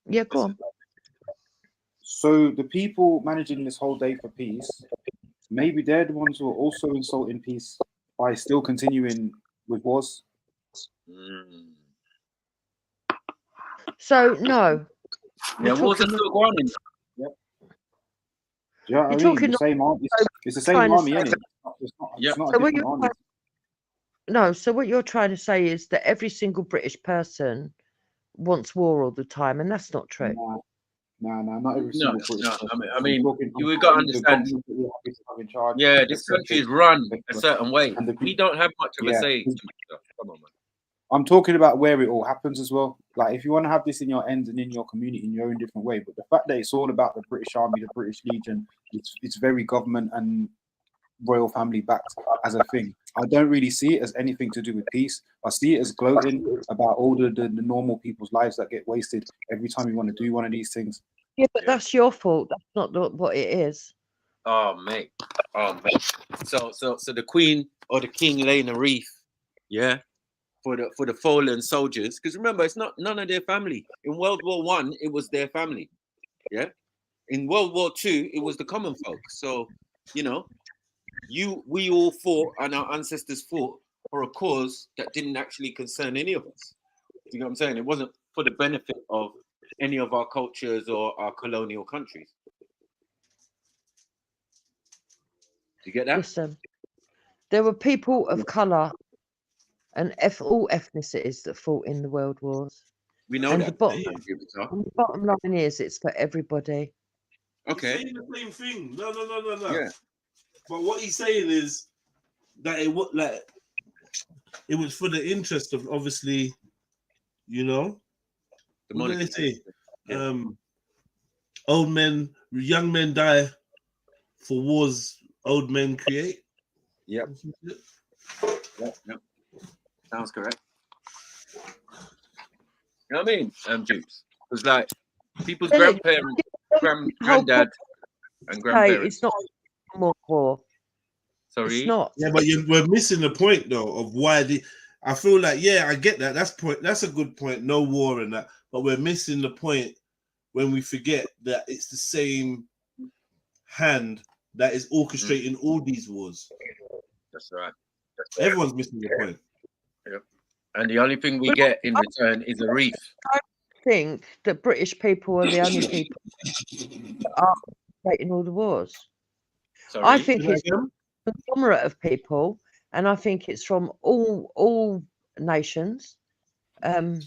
Yeah, go on. So the people managing this whole day for peace, maybe they're the ones who are also insulting peace by still continuing with wars. So no, Yeah, we're wars are talking. still going. Yep. Do you know what I You're mean? talking. The same army. It's the same trying to army, say- isn't it? It's not a So what different you're army. no, so what you're trying to say is that every single British person wants war all the time, and that's not true. Nah, not every No, single British no. person. I mean, I'm you got to talking the understand. government that we have in charge. Yeah, this country is run a certain way. And the We don't have much of a yeah. say. Come on, man. I'm talking about where it all happens as well. Like, if you want to have this in your ends and in your community in your own different way, but the fact that it's all about the British Army, the British Legion, it's very government and royal family backed as a thing. I don't really see it as anything to do with peace. I see it as gloating about all the normal people's lives that get wasted every time you want to do one of these things. Yeah, but that's your fault. That's not what it is. Oh mate. So the Queen or the King laying a wreath, yeah, for the fallen soldiers. Because remember, it's not none of their family. In World War I, it was their family. Yeah. In World War II, it was the common folk. So, you know, we all fought and our ancestors fought for a cause that didn't actually concern any of us. You know what I'm saying? It wasn't for the benefit of any of our cultures or our colonial countries. Do you get that? Listen, there were people of colour and all ethnicities that fought in the world wars. We know and that. The bottom line is it's for everybody. Okay. He's saying the same thing. No. Yeah. But what he's saying is that it was for the interest of, obviously, you know, the what do they monarchy. say? Young men die for wars old men create. Yep. Sounds correct. You know what I mean? Dukes. Because like people's grandparents, granddad, and grandparents. It's not more war. Sorry. It's not. Yeah, but we're missing the point though of why I feel like, yeah, I get that. That's a good point. No war and that, but we're missing the point when we forget that it's the same hand that is orchestrating all these wars. That's right. Everyone's missing the point. Yep. And the only thing we get in return is a wreath. I think that British people are the only people that are fighting all the wars. Sorry? I think it's a conglomerate of people, and I think it's from all nations, and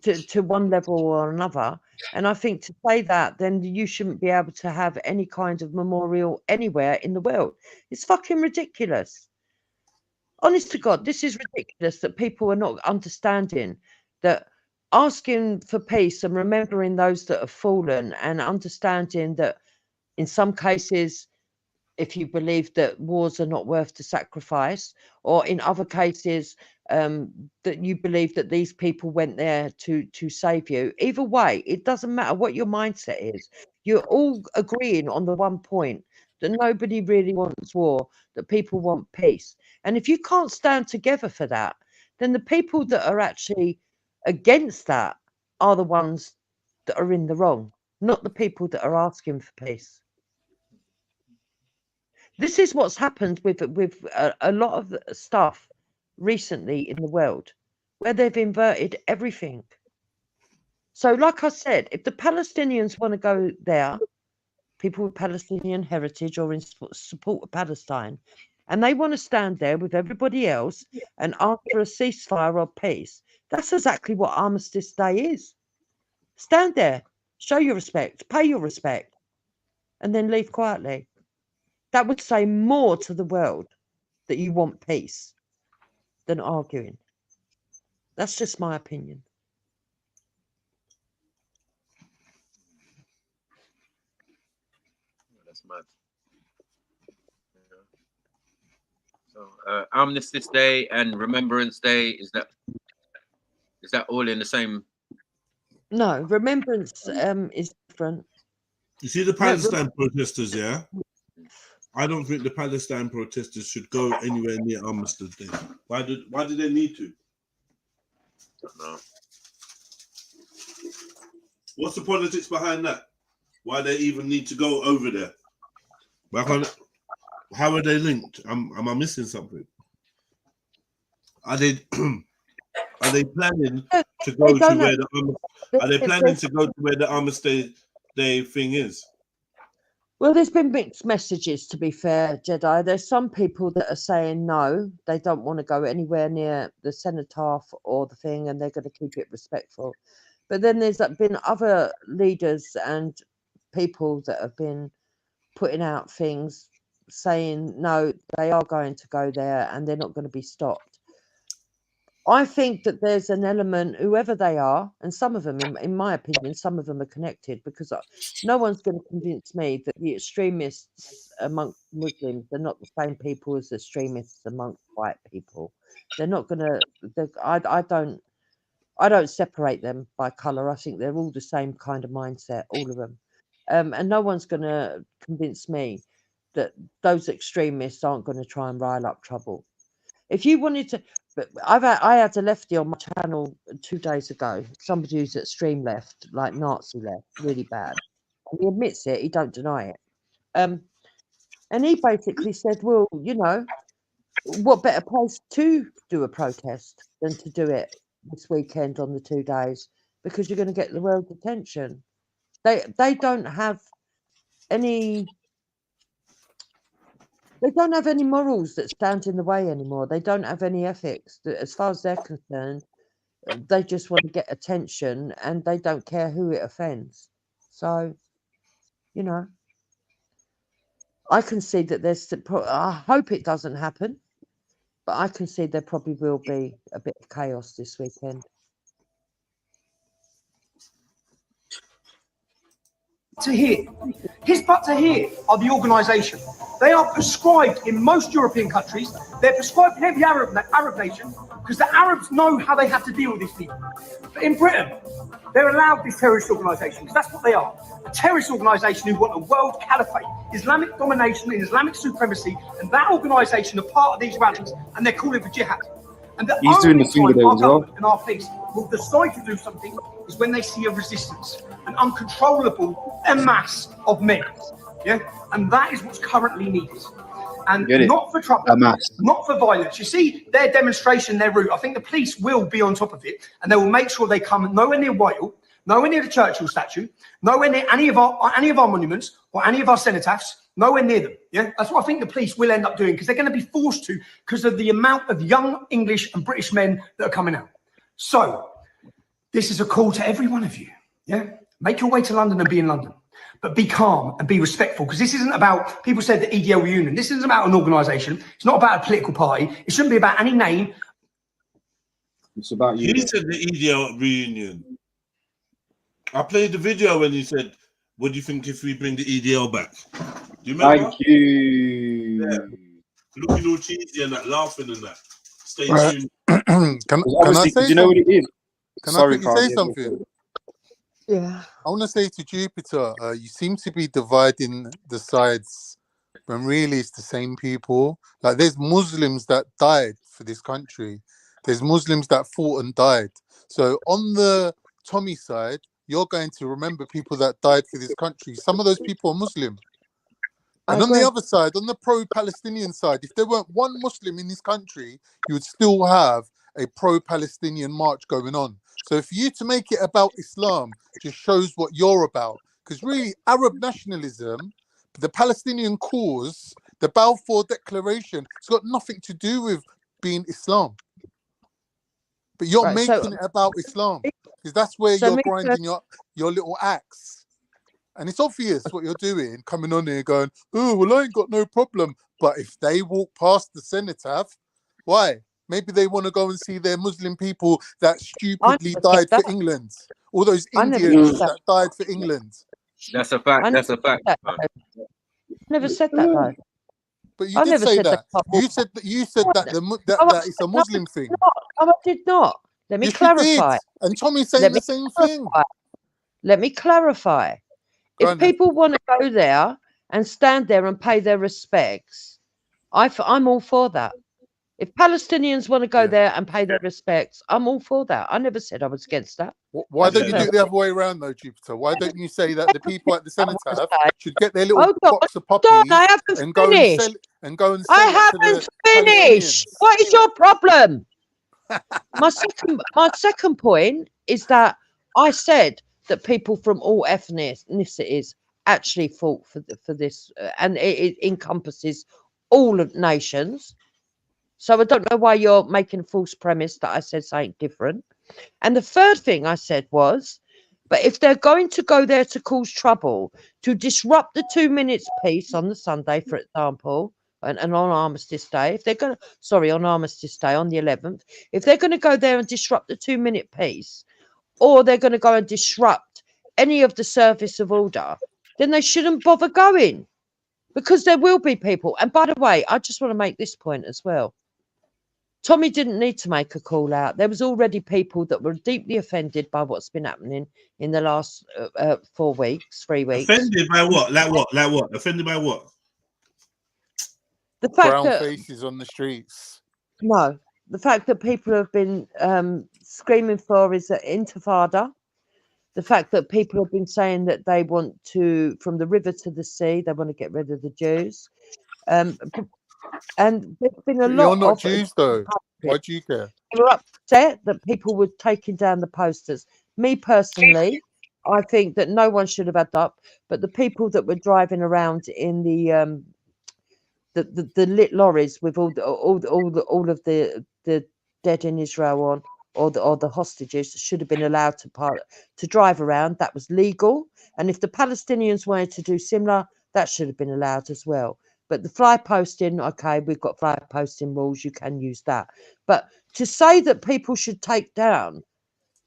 to one level or another. And I think to say that, then you shouldn't be able to have any kind of memorial anywhere in the world. It's fucking ridiculous. Honest to God, this is ridiculous that people are not understanding that asking for peace and remembering those that have fallen, and understanding that in some cases, if you believe that wars are not worth the sacrifice, or in other cases that you believe that these people went there to save you. Either way, it doesn't matter what your mindset is. You're all agreeing on the one point that nobody really wants war, that people want peace. And if you can't stand together for that, then the people that are actually against that are the ones that are in the wrong, not the people that are asking for peace. This is what's happened with a lot of stuff recently in the world, where they've inverted everything. So, like I said, if the Palestinians want to go there, people with Palestinian heritage or in support of Palestine, and they want to stand there with everybody else and ask for a ceasefire or peace, that's exactly what Armistice Day is. Stand there, show your respect, pay your respect, and then leave quietly. That would say more to the world that you want peace than arguing. That's just my opinion. That's mad. So Armistice Day and Remembrance Day, is that that all in the same? No, remembrance is different. You see the Palestine protesters, yeah? I don't think the Palestine protesters should go anywhere near Armistead Day. Why do they need to? No. What's the politics behind that? Why they even need to go over there? How are they linked? Am I missing something? Are they planning to go to where the Armistead Day thing is? Well, there's been mixed messages, to be fair, Jedi. There's some people that are saying no, they don't want to go anywhere near the cenotaph or the thing, and they're going to keep it respectful. But then there's been other leaders and people that have been putting out things saying no, they are going to go there and they're not going to be stopped. I think that there's an element, whoever they are, and some of them, in my opinion, some of them are connected, because no one's going to convince me that the extremists amongst Muslims are not the same people as the extremists amongst white people. They're not going to. I don't separate them by colour. I think they're all the same kind of mindset, all of them, and no one's going to convince me that those extremists aren't going to try and rile up trouble. If you wanted to, but I had a lefty on my channel 2 days ago, somebody who's extreme left, like Nazi left, really bad. And he admits it, he don't deny it. And he basically said, well, you know, what better place to do a protest than to do it this weekend on the 2 days, because you're going to get the world's attention. They don't have any. They don't have any morals that stand in the way anymore. They don't have any ethics. As far as they're concerned, they just want to get attention, and they don't care who it offends. So, you know, I can see that there's. I hope it doesn't happen, but I can see there probably will be a bit of chaos this weekend. To here. His but to here are the organisation. They are prescribed in most European countries. They're prescribed in every Arab nation, because the Arabs know how they have to deal with these people. But in Britain, they're allowed these terrorist organisations. That's what they are. A terrorist organisation who want a world caliphate, Islamic domination and Islamic supremacy, and that organisation are part of these rallies, and they're calling for jihad. And the He's doing the finger there our as well. government and our police will decide to do something is when they see a resistance, an uncontrollable mass of men. Yeah, and that is what's currently needed. And not for trouble, not for violence. You see their demonstration, their route. I think the police will be on top of it, and they will make sure they come nowhere near Whitehall, nowhere near the Churchill statue, nowhere near any of our monuments or any of our cenotaphs. Nowhere near them. Yeah, that's what I think the police will end up doing, because they're going to be forced to, because of the amount of young English and British men that are coming out. So this is a call to every one of you. Yeah, make your way to London and be in London, but be calm and be respectful, because this isn't about. People said the EDL reunion. This isn't about an organisation. It's not about a political party. It shouldn't be about any name. It's about you. He said the EDL reunion. I played the video when he said, "What do you think if we bring the EDL back?" Do you remember? Thank you. Yeah. Looking all cheesy and that, laughing and that. Stay tuned. Can I say? Do you know what it is? Can I quickly say something? Yeah. I want to say to Jupiter, you seem to be dividing the sides when really it's the same people. Like, there's Muslims that died for this country. There's Muslims that fought and died. So on the Tommy side, you're going to remember people that died for this country. Some of those people are Muslim. And on the other side, on the pro-Palestinian side, if there weren't one Muslim in this country, you would still have a pro-Palestinian march going on. So for you to make it about Islam just shows what you're about. Because really, Arab nationalism, the Palestinian cause, the Balfour Declaration, it's got nothing to do with being Islam. But you're making it about Islam, because that's where you're grinding your little axe. And it's obvious what you're doing, coming on here going, oh, well, I ain't got no problem. But if they walk past the cenotaph, why? Maybe they want to go and see their Muslim people that stupidly died for England. All those Indians that died for England. That's a fact. That's a fact. I never said that, though. But you did say that. You said that it's a Muslim thing. No, I did not. Let me Yes, you did. clarify. And Tommy's saying Let the me same thing. clarify. Let me clarify. Go If on then. people want to go there and stand there and pay their respects, I'm all for that. If Palestinians want to go Yeah. there and pay their respects, I'm all for that. I never said I was against that. Why That's don't you do it the other way around though, Jupiter? Why don't you say that the people at the cenotaph should get their little Hold on, box of hold on, puppies I haven't and go and finished. sell and go and I sell it to haven't the finished. Palestinians? What is your problem? my second point is that I said that people from all ethnicities actually fought for this, and it encompasses all of nations. So I don't know why you're making a false premise that I said something different. And the third thing I said was, but if they're going to go there to cause trouble, to disrupt the 2 minutes peace on the Sunday, for example, and on Armistice Day, if they're going to, on Armistice Day on the 11th, if they're going to go there and disrupt the 2 minute peace, or they're going to go and disrupt any of the service of order, then they shouldn't bother going, because there will be people. And by the way, I just want to make this point as well. Tommy didn't need to make a call out. There was already people that were deeply offended by what's been happening in the last 3 weeks. Offended by what? Like what? Like what? Offended by what? The fact Brown that faces on the streets. no, the fact that people have been screaming for is an intifada. The fact that people have been saying that they want to, from the river to the sea, they want to get rid of the Jews. And there's been a lot You're not of Jews though. Why do you care? They were upset that people were taking down the posters. Me personally, I think that no one should have had that, but the people that were driving around in the lit lorries with all of the dead in Israel on, or the hostages, should have been allowed to drive around. That was legal, and if the Palestinians wanted to do similar, that should have been allowed as well. But the fly posting, okay, we've got fly posting rules, you can use that. But to say that people should take down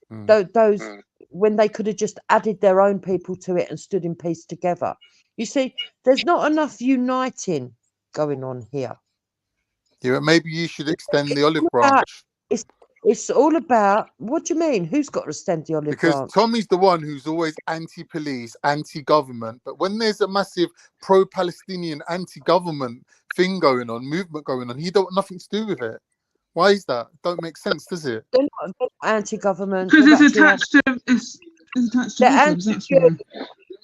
those when they could have just added their own people to it and stood in peace together. You see, there's not enough uniting going on here. Yeah, but maybe you should extend the olive branch. It's all about, what do you mean? Who's got to extend the olive Because branch? Tommy's the one who's always anti-police, anti-government. But when there's a massive pro-Palestinian, anti-government thing going on, movement going on, he don't want nothing to do with it. Why is that? Don't make sense, does it? They're not anti-government. Because they're it's attached to it's attached to they're Muslims. That's why.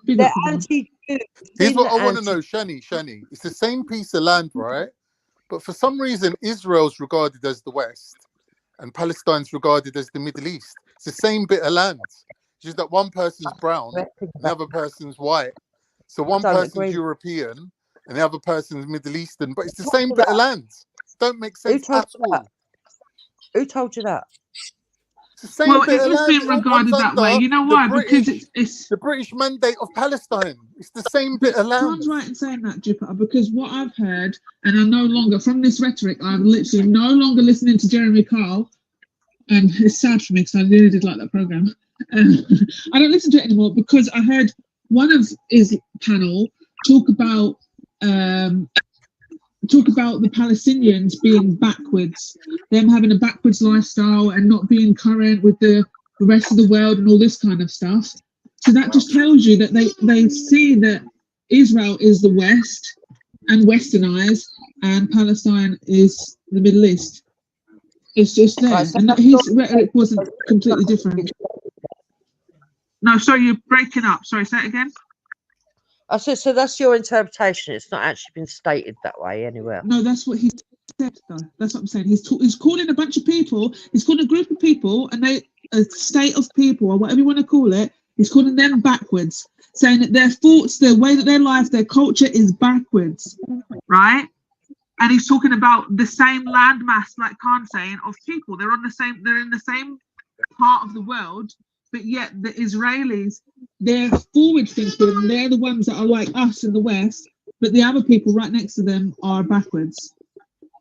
Big they're up for them. anti-Jew. Here's what I want to know, Shani. It's the same piece of land, right? But for some reason, Israel's regarded as the West and Palestine's regarded as the Middle East. It's the same bit of land. It's just that one person's brown and the other person's white. So one person's European and the other person's Middle Eastern, but it's the same bit of land. Don't make sense at all. Who told you that? It's the same Well, bit it of is land. being It all regarded comes that way. under You know the why? British, Because it's the British mandate of Palestine. It's the same bit of land. Khan's right in saying that, Jupiter, because what I've heard, and I'm no longer, from this rhetoric, I'm literally no longer listening to Jeremy Kyle, and it's sad for me because I really did like that program. I don't listen to it anymore because I heard one of his panel talk about the Palestinians being backwards, them having a backwards lifestyle and not being current with the rest of the world and all this kind of stuff. So that just tells you that they see that Israel is the West and westernized, and Palestine is the Middle East. It's just there, and his rhetoric wasn't completely different. No, sorry, you're breaking up. Sorry, say it again. I said, so that's your interpretation. It's not actually been stated that way anywhere. No, that's what he said, though. That's what I'm saying. He's calling a bunch of people. He's calling a group of people, and a state of people, or whatever you want to call it. He's calling them backwards, saying that their thoughts, their way that their life, their culture is backwards, right? And he's talking about the same landmass, like Khan saying, of people. They're in the same part of the world, but yet the Israelis, they're forward thinking. They're the ones that are like us in the West, but the other people right next to them are backwards.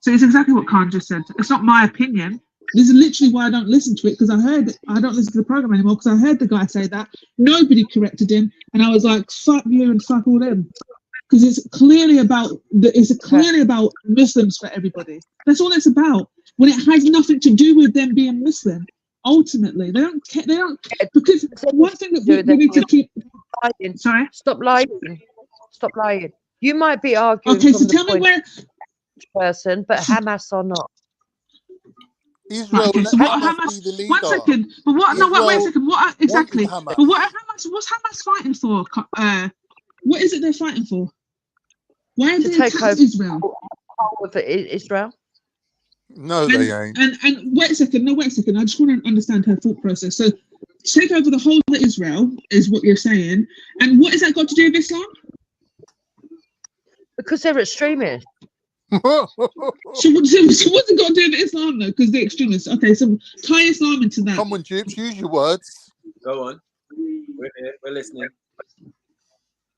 So it's exactly what Khan just said. It's not my opinion. This is literally why I don't listen to it, because I don't listen to the program anymore because I heard the guy say that. Nobody corrected him, and I was like, fuck you and fuck all them. Because it's clearly about Muslims for everybody. That's all it's about. When it has nothing to do with them being Muslim. Ultimately, they don't care. They don't, because one thing that we need to keep. Sorry. Stop lying. Stop lying. You might be arguing Okay, from so the tell me point where. person, but Hamas are not. Israel, Okay, so let what Hamas Hamas? be the leader. One second, but what? No, wait a Israel second. What exactly? wanted Hamas. But what Hamas? What's Hamas fighting for? What is it they're fighting for? Why have To they take attacked over Israel? Of Israel. No, they ain't. And wait a second. No, wait a second. I just want to understand her thought process. So, take over the whole of Israel is what you're saying, and what has that got to do with Islam? Because they're extremists. So what's it got to do with Islam though? Because they're extremists. Okay, so tie Islam into that. Come on, Jupes, use your words. Go on. We're here. We're listening.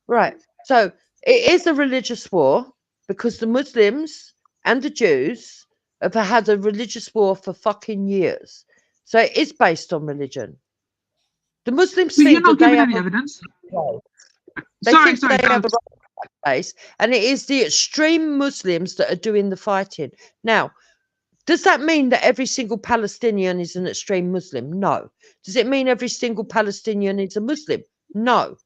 Right. So it is a religious war because the Muslims and the Jews have had a religious war for fucking years. So it is based on religion. The Muslims So think you're not that they giving have any a evidence. They Sorry, think they have a right place, and it is the extreme Muslims that are doing the fighting. Now, does that mean that every single Palestinian is an extreme Muslim? No. Does it mean every single Palestinian is a Muslim? No.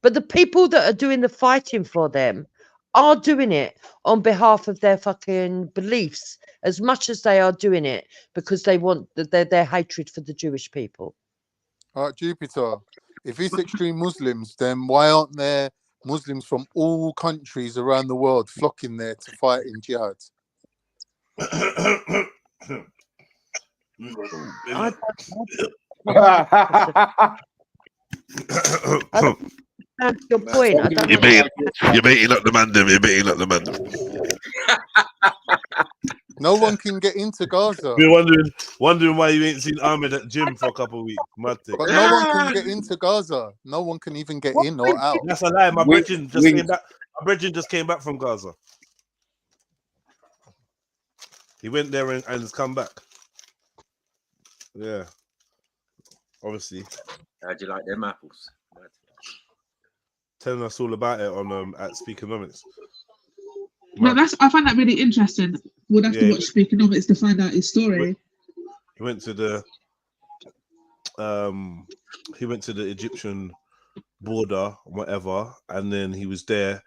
But the people that are doing the fighting for them are doing it on behalf of their fucking beliefs as much as they are doing it because they want their hatred for the Jewish people. All right, Jupiter. If it's extreme Muslims, then why aren't there Muslims from all countries around the world flocking there to fight in jihad? That's your point. I don't You're know. beating up the man, them. You're beating up the man. No one can get into Gaza. We're wondering why you ain't seen Ahmed at gym for a couple of weeks. Mad thing. But no one can get into Gaza. No one can even get in or out. That's a lie. My brethren just came back. My brethren just came back from Gaza. He went there and has come back. Yeah. Obviously. How'd you like them apples? Telling us all about it on at Speakonomics. No, I find that really interesting. We'll have to Yeah. watch Speakonomics to find out his story. He went to the Egyptian border, whatever, and then he was there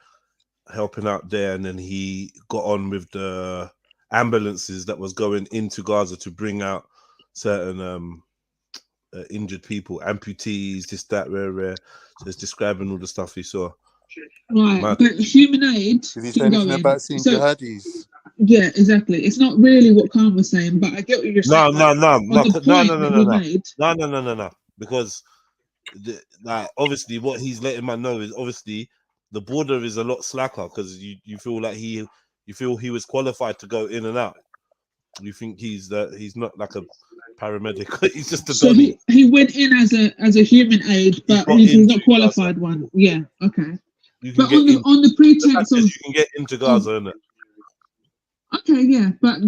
helping out there, and then he got on with the ambulances that was going into Gaza to bring out certain injured people, amputees, this, that, rare. So it's describing all the stuff he saw. Right, Mad. but human aid. Did he say anything about seeing jihadis? Yeah, exactly. It's not really what Khan was saying, but I get what you're saying. No. Because like obviously what he's letting man know is obviously the border is a lot slacker because you feel like he was qualified to go in and out. You think he's not like a paramedic. He's just a so donny. he went in as a human aid, but he's not qualified one. Yeah, okay. But on the pretense of you can get into Gaza, innit? Okay, yeah, but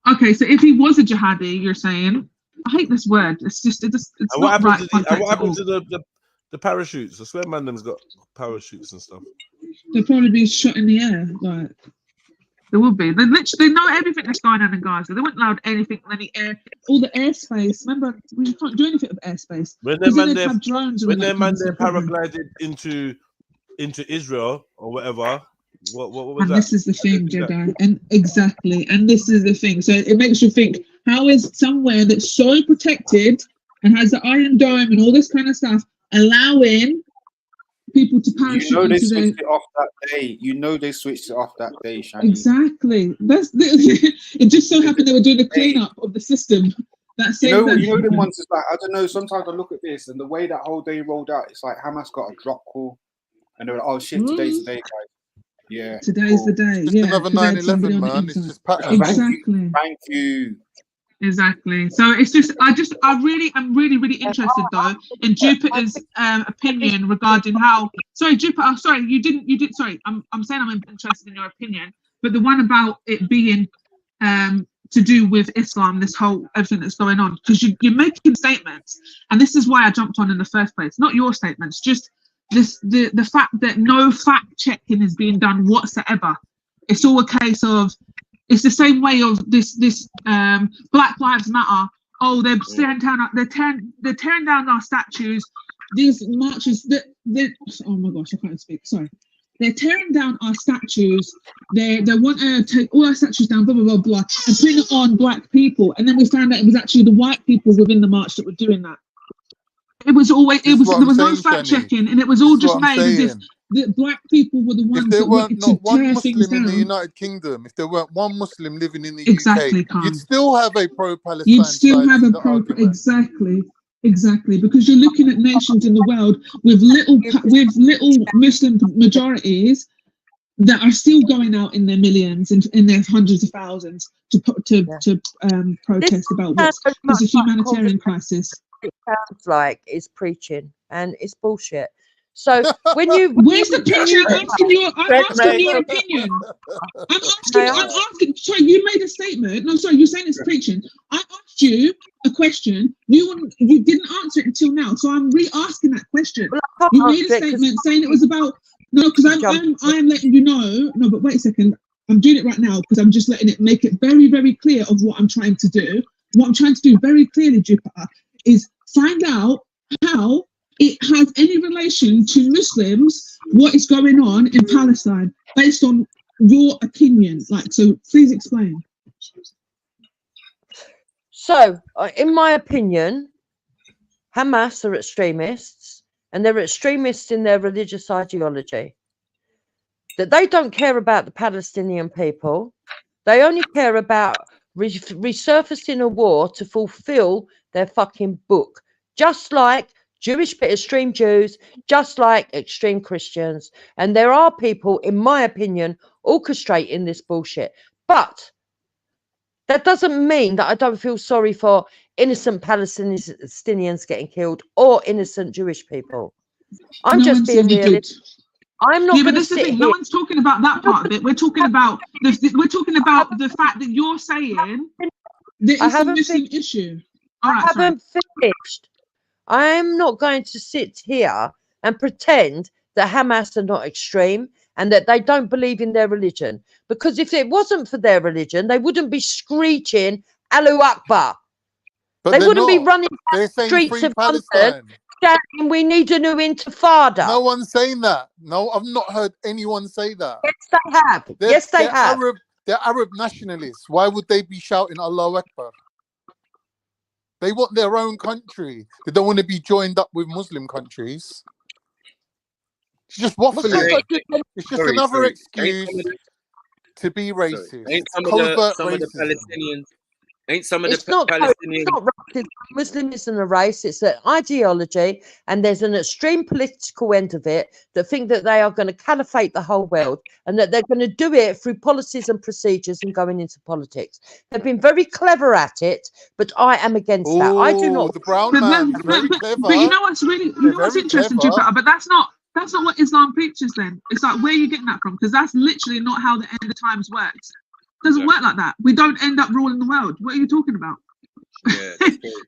okay. So if he was a jihadi, you're saying I hate this word. It's And not right. what happened to the parachutes? I swear, man, them's got parachutes and stuff. They'll probably be shot in the air. Like there will be. They know everything that's going on in Gaza. They weren't allowed anything in the air. All the airspace. Remember, we can't do anything with airspace. When their man there, have drones when their man there there paraglided into Israel or whatever. What was and that? this is the thing, Jedi, and exactly, and this is the thing. So it makes you think: how is somewhere that's so protected and has the Iron Dome and all this kind of stuff allowing people to parachute? You know they into switched it off that day. You know they switched it off that day, Shani. Exactly. It just so happened they were doing the cleanup of the system. That same You know them ones. It's like I don't know. Sometimes I look at this and the way that whole day rolled out, it's like Hamas got a drop call, and they were like, "Oh shit, today's the day, guys." Yeah, today's the day. Just another 9/11, man. It's just pattern. Exactly. Thank you. Exactly. So it's just, I'm really interested though in Jupiter's opinion regarding how. Sorry, Jupiter. Sorry, you did. Sorry, I'm saying I'm interested in your opinion, but the one about it being to do with Islam, this whole everything that's going on, because you're making statements, and this is why I jumped on in the first place. Not your statements, just the fact that no fact checking is being done whatsoever. It's all a case of, it's the same way of this Black Lives Matter oh, they're tearing down our statues. These marches, oh my gosh, I can't speak. Sorry, they're tearing down our statues. They want to take all our statues down, blah blah blah blah, and putting it on black people. And then we found out it was actually the white people within the march that were doing that. It was always there was no fact checking, and it was all just made as if the black people were the ones that wanted to tear things down. In the United Kingdom, if there weren't one Muslim living in the UK, you'd still have a pro-Palestine. You'd still have a exactly, because you're looking at nations in the world with little Muslim majorities that are still going out in their millions and in their hundreds of thousands to protest about what's a humanitarian crisis. It sounds like it's preaching and it's bullshit. So when you where's the preaching? I'm asking your opinion. I'm asking. Sorry, you made a statement. No, sorry, you're saying it's preaching. I asked you a question. You didn't answer it until now, so I'm re-asking that question. You made a statement saying it was about because I'm letting you know. No, but wait a second. I'm doing it right now because I'm just letting it make it very, very clear of what I'm trying to do. What I'm trying to do very clearly, Jupiter, is find out how it has any relation to Muslims, what is going on in Palestine, based on your opinion. So please explain. So, in my opinion, Hamas are extremists, and they're extremists in their religious ideology. That they don't care about the Palestinian people. They only care about resurfacing a war to fulfill their fucking book. Just like extreme Jews, just like extreme Christians. And there are people, in my opinion, orchestrating this bullshit. But that doesn't mean that I don't feel sorry for innocent Palestinians getting killed or innocent Jewish people. I'm just being realistic. I'm not. Yeah, but this is the thing. No one's talking about that part of it. We're talking about the fact that you're saying that it's a Muslim issue. All right, I haven't finished. I'm not going to sit here and pretend that Hamas are not extreme and that they don't believe in their religion. Because if it wasn't for their religion, they wouldn't be screeching Allahu Akbar. They wouldn't be running down the streets of London shouting, we need a new intifada. No one's saying that. No, I've not heard anyone say that. Yes, they have. Yes, they have. They're Arab nationalists. Why would they be shouting Allahu Akbar? They want their own country. They don't want to be joined up with Muslim countries. It's just waffling. It's just another excuse to be racist. Ain't some of the Palestinians? Ain't some of the Palestinians? It's not racism. Muslim isn't a race. It's an ideology, and there's an extreme political end of it that think that they are going to caliphate the whole world and that they're going to do it through policies and procedures and going into politics. They've been very clever at it, but I am against that. I do not. The brown man, very clever. But you know what's interesting, Jupiter? But that's not what Islam preaches. Then it's like, where are you getting that from? Because that's literally not how the end of times works. It doesn't work like that. We don't end up ruling the world. What are you talking about? Yeah,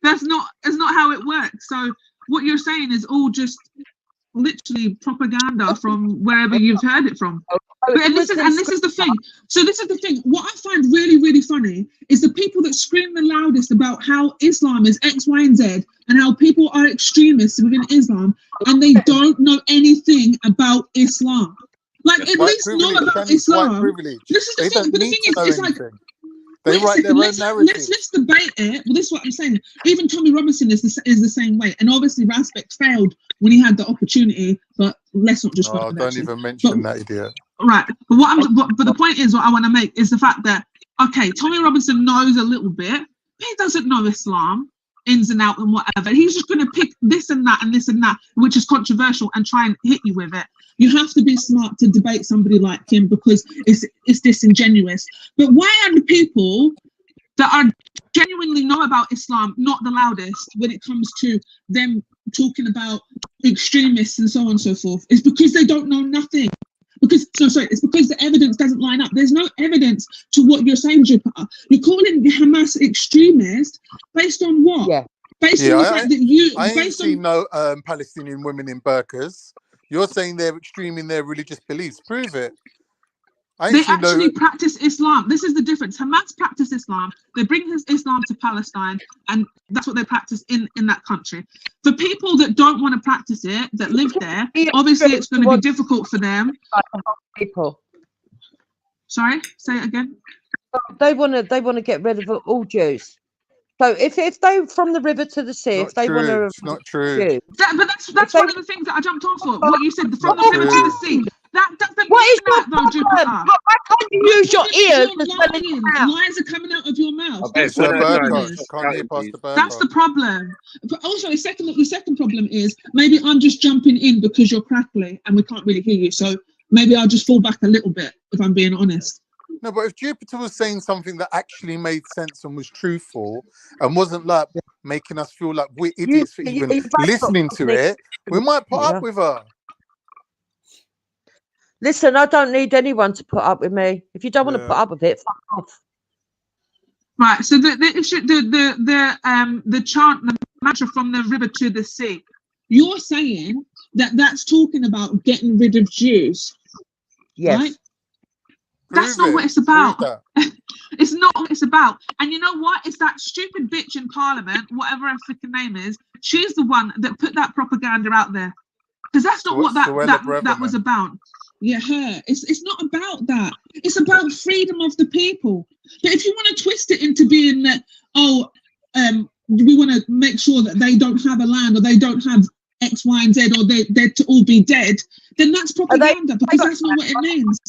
that's not how it works. So what you're saying is all just literally propaganda from wherever you've heard it from. And this is the thing. So this is the thing. What I find really, really funny is the people that scream the loudest about how Islam is X, Y, and Z, and how people are extremists within Islam, and they don't know anything about Islam. Like, at least know about Islam. This is the thing. But the thing is, it's like, they write their own narrative. Let's debate it. Well, this is what I'm saying. Even Tommy Robinson is the same way. And obviously, Raspek failed when he had the opportunity. But let's not just. Oh, don't even mention that idiot. Right. But the point is, what I want to make is the fact that, okay, Tommy Robinson knows a little bit. But he doesn't know Islam ins and out and whatever. He's just going to pick this and that and this and that, which is controversial, and try and hit you with it. You have to be smart to debate somebody like him because it's disingenuous. But why are the people that are genuinely know about Islam not the loudest when it comes to them talking about extremists and so on and so forth? It's because they don't know nothing. It's because the evidence doesn't line up. There's no evidence to what you're saying, Jupiter. You're calling Hamas extremist based on what? Yeah. Based on the fact that I ain't seen no Palestinian women in burqas. You're saying they're extreme in their religious beliefs. Prove it. They actually practice Islam. This is the difference. Hamas practice Islam. They bring Islam to Palestine, and that's what they practice in that country. For people that don't want to practice it, that live there, obviously it's going to be difficult for them. People. Sorry, say it again. They want to get rid of all Jews. So if they from the river to the sea, if they want to, it's not true. But that's one of the things that I jumped on for. What you said, from the river to the sea. That doesn't mean that though, Jupiter. Why can't you use your ears? Lies are coming out of your mouth. Okay, That's the problem. But also, the second problem is maybe I'm just jumping in because you're crackly and we can't really hear you. So maybe I'll just fall back a little bit if I'm being honest. No, but if Jupiter was saying something that actually made sense and was truthful and wasn't like making us feel like we're idiots for even listening to it, we might put up with her. Listen, I don't need anyone to put up with me. If you don't want to put up with it, fuck off. Right. So the issue, the chant, the mantra from the river to the sea. You're saying that that's talking about getting rid of Jews. Yes. Right? That's not what it's about. It's not what it's about. And you know what? It's that stupid bitch in Parliament, whatever her freaking name is. She's the one that put that propaganda out there. Because that's not what that was about. Yeah, her. It's not about that. It's about freedom of the people. But if you want to twist it into being that, we want to make sure that they don't have a land or they don't have X, Y, and Z, or they're to all be dead, then that's propaganda because that's not what it means.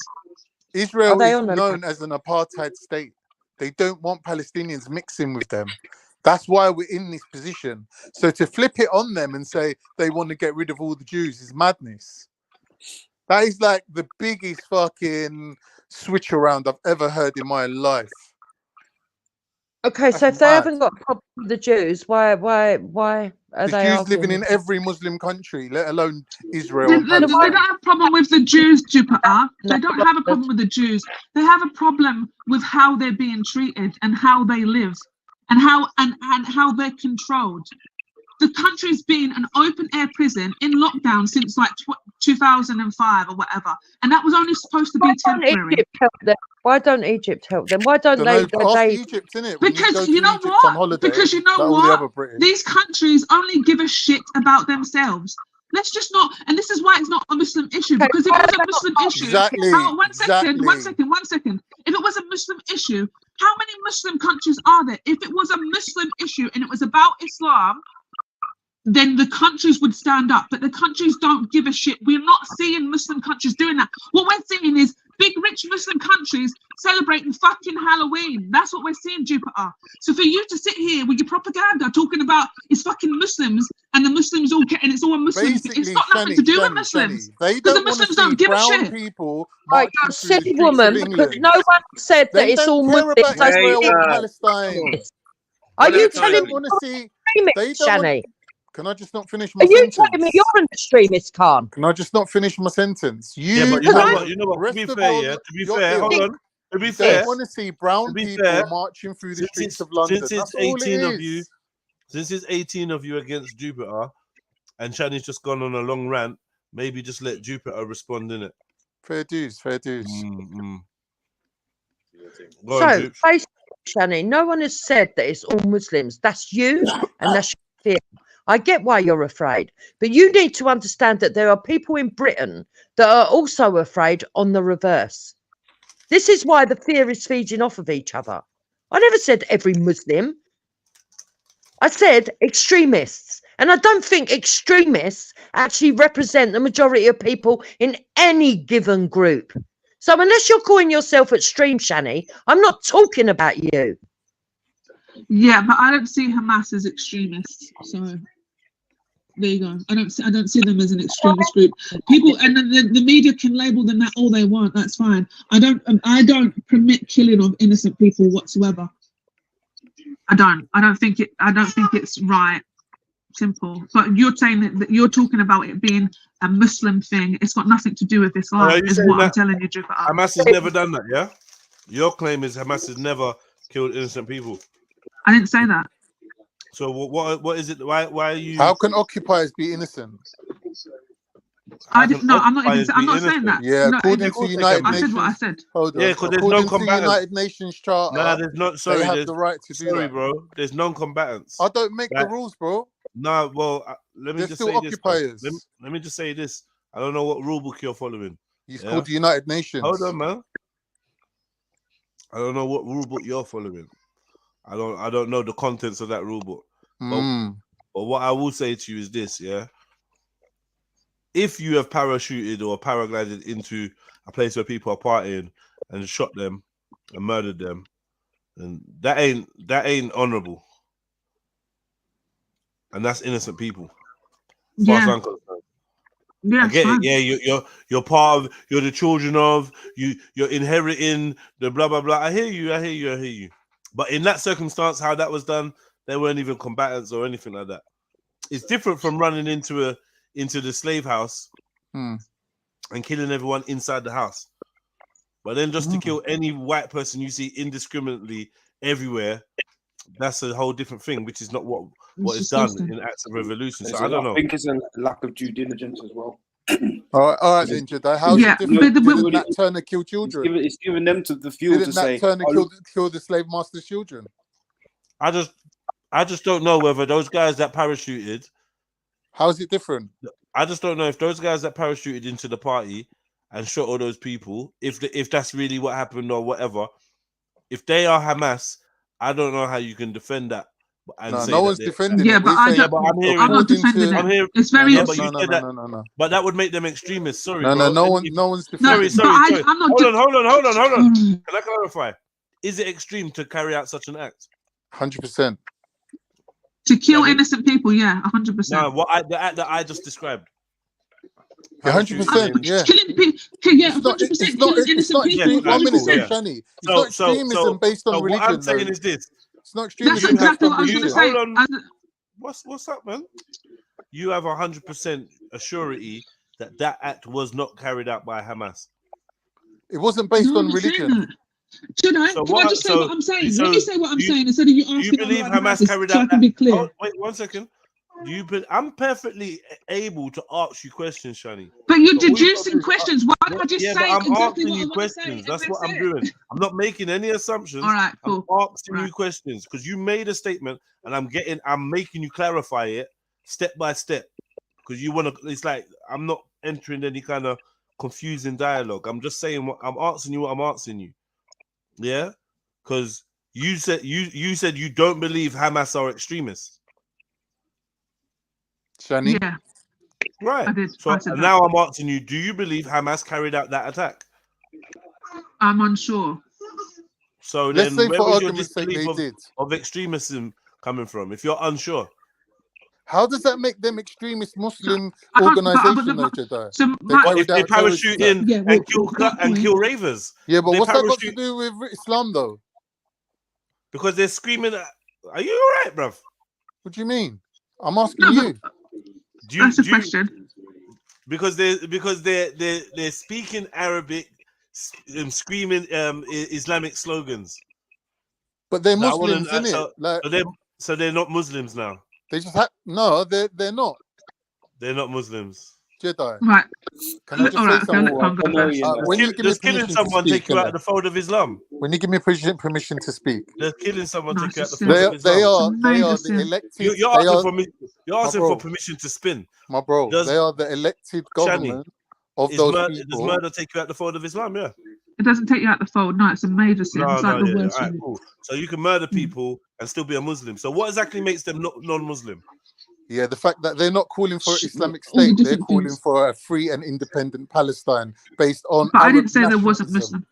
Israel is known as an apartheid state. They don't want Palestinians mixing with them. That's why we're in this position. So to flip it on them and say they want to get rid of all the Jews is madness. That is like the biggest fucking switch around I've ever heard in my life. Okay, so if they haven't got a problem with the Jews, why are the they Jews living in every Muslim country, let alone Israel? They don't have a problem with the Jews, Jupiter. They don't have a problem with the Jews. They have a problem with how they're being treated and how they live and how they're controlled. The country's been an open air prison in lockdown since like 2005 or whatever, and that was only supposed to be temporary. Why don't Egypt help them? Why don't they? Egypt, innit? Because you know what? Because you know what? These countries only give a shit about themselves. Let's just not, and this is why it's not a Muslim issue, because if it was a Muslim issue, one second. If it was a Muslim issue, how many Muslim countries are there? If it was a Muslim issue and it was about Islam, then the countries would stand up, but the countries don't give a shit. We're not seeing Muslim countries doing that. What we're seeing is big, rich Muslim countries celebrating fucking Halloween. That's what we're seeing, Jupiter. So for you to sit here with your propaganda talking about it's fucking Muslims and the Muslims all get, and it's all a Muslim thing, it's got nothing to do with Muslims. Because the Muslims don't give a shit. Right, you're a silly woman, because no one said that it's all Muslims. Are you telling me you're an extremist, Shani? Can I just not finish my sentence? Are you telling me you're an extremist, Khan? Can I just not finish my sentence? But you know what? To be fair, hold on. To be fair, I want to see brown people marching through the streets of London. Since it's 18 of you against Jupiter, and Shani's just gone on a long rant, maybe just let Jupiter respond in it. Fair dues. So, basically, Shani, no one has said that it's all Muslims. That's you, and that's your fear. I get why you're afraid, but you need to understand that there are people in Britain that are also afraid on the reverse. This is why the fear is feeding off of each other. I never said every Muslim. I said extremists. And I don't think extremists actually represent the majority of people in any given group. So unless you're calling yourself extreme, Shani, I'm not talking about you. Yeah, but I don't see Hamas as extremists. So there you go. I don't see them as an extremist group. People and the media can label them that all they want. That's fine. I don't permit killing of innocent people whatsoever. I don't think it's right. Simple. But you're saying that you're talking about it being a Muslim thing. It's got nothing to do with Islam. Is what I'm telling you, Jupiter. Hamas has never done that. Yeah. Your claim is Hamas has never killed innocent people. I didn't say that. So what is it? Why are you? How can occupiers be innocent? I didn't. No, I'm not even. occupiers I'm be not saying innocent? that. Yeah, No, according to United I said what I Nations. said. Hold Yeah, on. because there's According to non-combatants. United Nations Charter, Nah, there's not. they Sorry, have there's the right to do sorry, that. bro. There's non-combatants. I don't make the Like, rules, bro. nah, well, let me They're just still say this. Bro. occupiers. Let me just say this. I don't know what rule book you're following. It's Yeah? called the United Nations. Hold on, man. I don't know what rule book you're following. I don't know the contents of that rule book. But what I will say to you is this, yeah. If you have parachuted or paraglided into a place where people are partying and shot them and murdered them, and that ain't honorable. And that's innocent people. As far as I'm concerned. Yeah, I get fine. it. Yeah, you're part of, you're the children of, you're inheriting the blah blah blah. I hear you. But in that circumstance, how that was done, they weren't even combatants or anything like that. It's different from running into the slave house and killing everyone inside the house. But then just to kill any white person you see indiscriminately everywhere, that's a whole different thing, which is not what is done in acts of revolution. So I don't know. I think it's a lack of due diligence as well. All right, then, Jedi. How's it different? Didn't Nat Turner kill children? It's given them to the fuel Didn't to Nat say, Turner kill the slave master's children? I just don't know whether those guys that parachuted. How is it different? I just don't know if those guys that parachuted into the party and shot all those people, if that's really what happened or whatever. If they are Hamas, I don't know how you can defend that. And No one's defending Yeah, it. but We're saying, I'm not defending it. It's very. Yeah, but you said that. But that would make them extremists. Sorry, no bro. no one's defending. Sorry. I'm not. Hold on. Can I clarify? Is it extreme to carry out such an act? 100%. To kill innocent people, yeah, 100%. No, the act that I just described. 100%, yeah. Killing people, yeah, 100% killing innocent people. 1 minute, 100%. Shani. It's not extremism based on religion. What I'm saying is this. It's not That's extremism exactly based on what I was religion. going to say. What's up, man? You have 100% assurity that that act was not carried out by Hamas. It wasn't based on religion. Should I? Can I just say what I'm saying? Let me say what I'm saying instead of you asking. Do you believe Hamas carried out that? Oh, wait 1 second. I'm perfectly able to ask you questions, Shani. But you're deducing questions. Why don't I just say I'm exactly asking what I you want questions. to say? That's what I'm doing. I'm not making any assumptions. All right, cool. I'm asking you questions because you made a statement, and I'm making you clarify it step by step because you want to. It's like I'm not entering any kind of confusing dialogue. I'm just saying what I'm asking you. What I'm asking you. Yeah, because you said you don't believe Hamas are extremists. Shani? Yeah. Right. So now I'm asking you, do you believe Hamas carried out that attack? I'm unsure. So Let's then say where for was your argument's sake disbelief they did. of extremism coming from if you're unsure? How does that make them extremist Muslim organization, though, Jedi? If they parachute in and kill ravers. Yeah, but They what's that got to parachute- do with Islam, though? Because they're screaming. Are you all right, bruv? What do you mean? I'm asking you. That's a question. Because they're speaking Arabic, screaming Islamic slogans. But they're Now, I Muslims, wouldn't- innit? Like, so they're not Muslims now. they just no, they're not They're not Muslims. Jedi. Right. Can I just say something? When you give me Does killing permission to someone speak, take you out innit? of the fold of Islam? When you give me permission to speak, Does killing someone take you out of the fold of they Islam? are the elected. You're asking for permission to spin. My bro, they are the elected government of those Does people. murder take you out the fold of Islam? Yeah. It doesn't take you out the fold. No, it's a major sin. It's like the worst Alright, sin. cool. So you can murder people and still be a Muslim. So what exactly makes them not non-Muslim? Yeah, the fact that they're not calling for an Islamic all the state, they're different calling things. for a free and independent Palestine based on. But I Arab didn't say there wasn't nationalism. Muslim.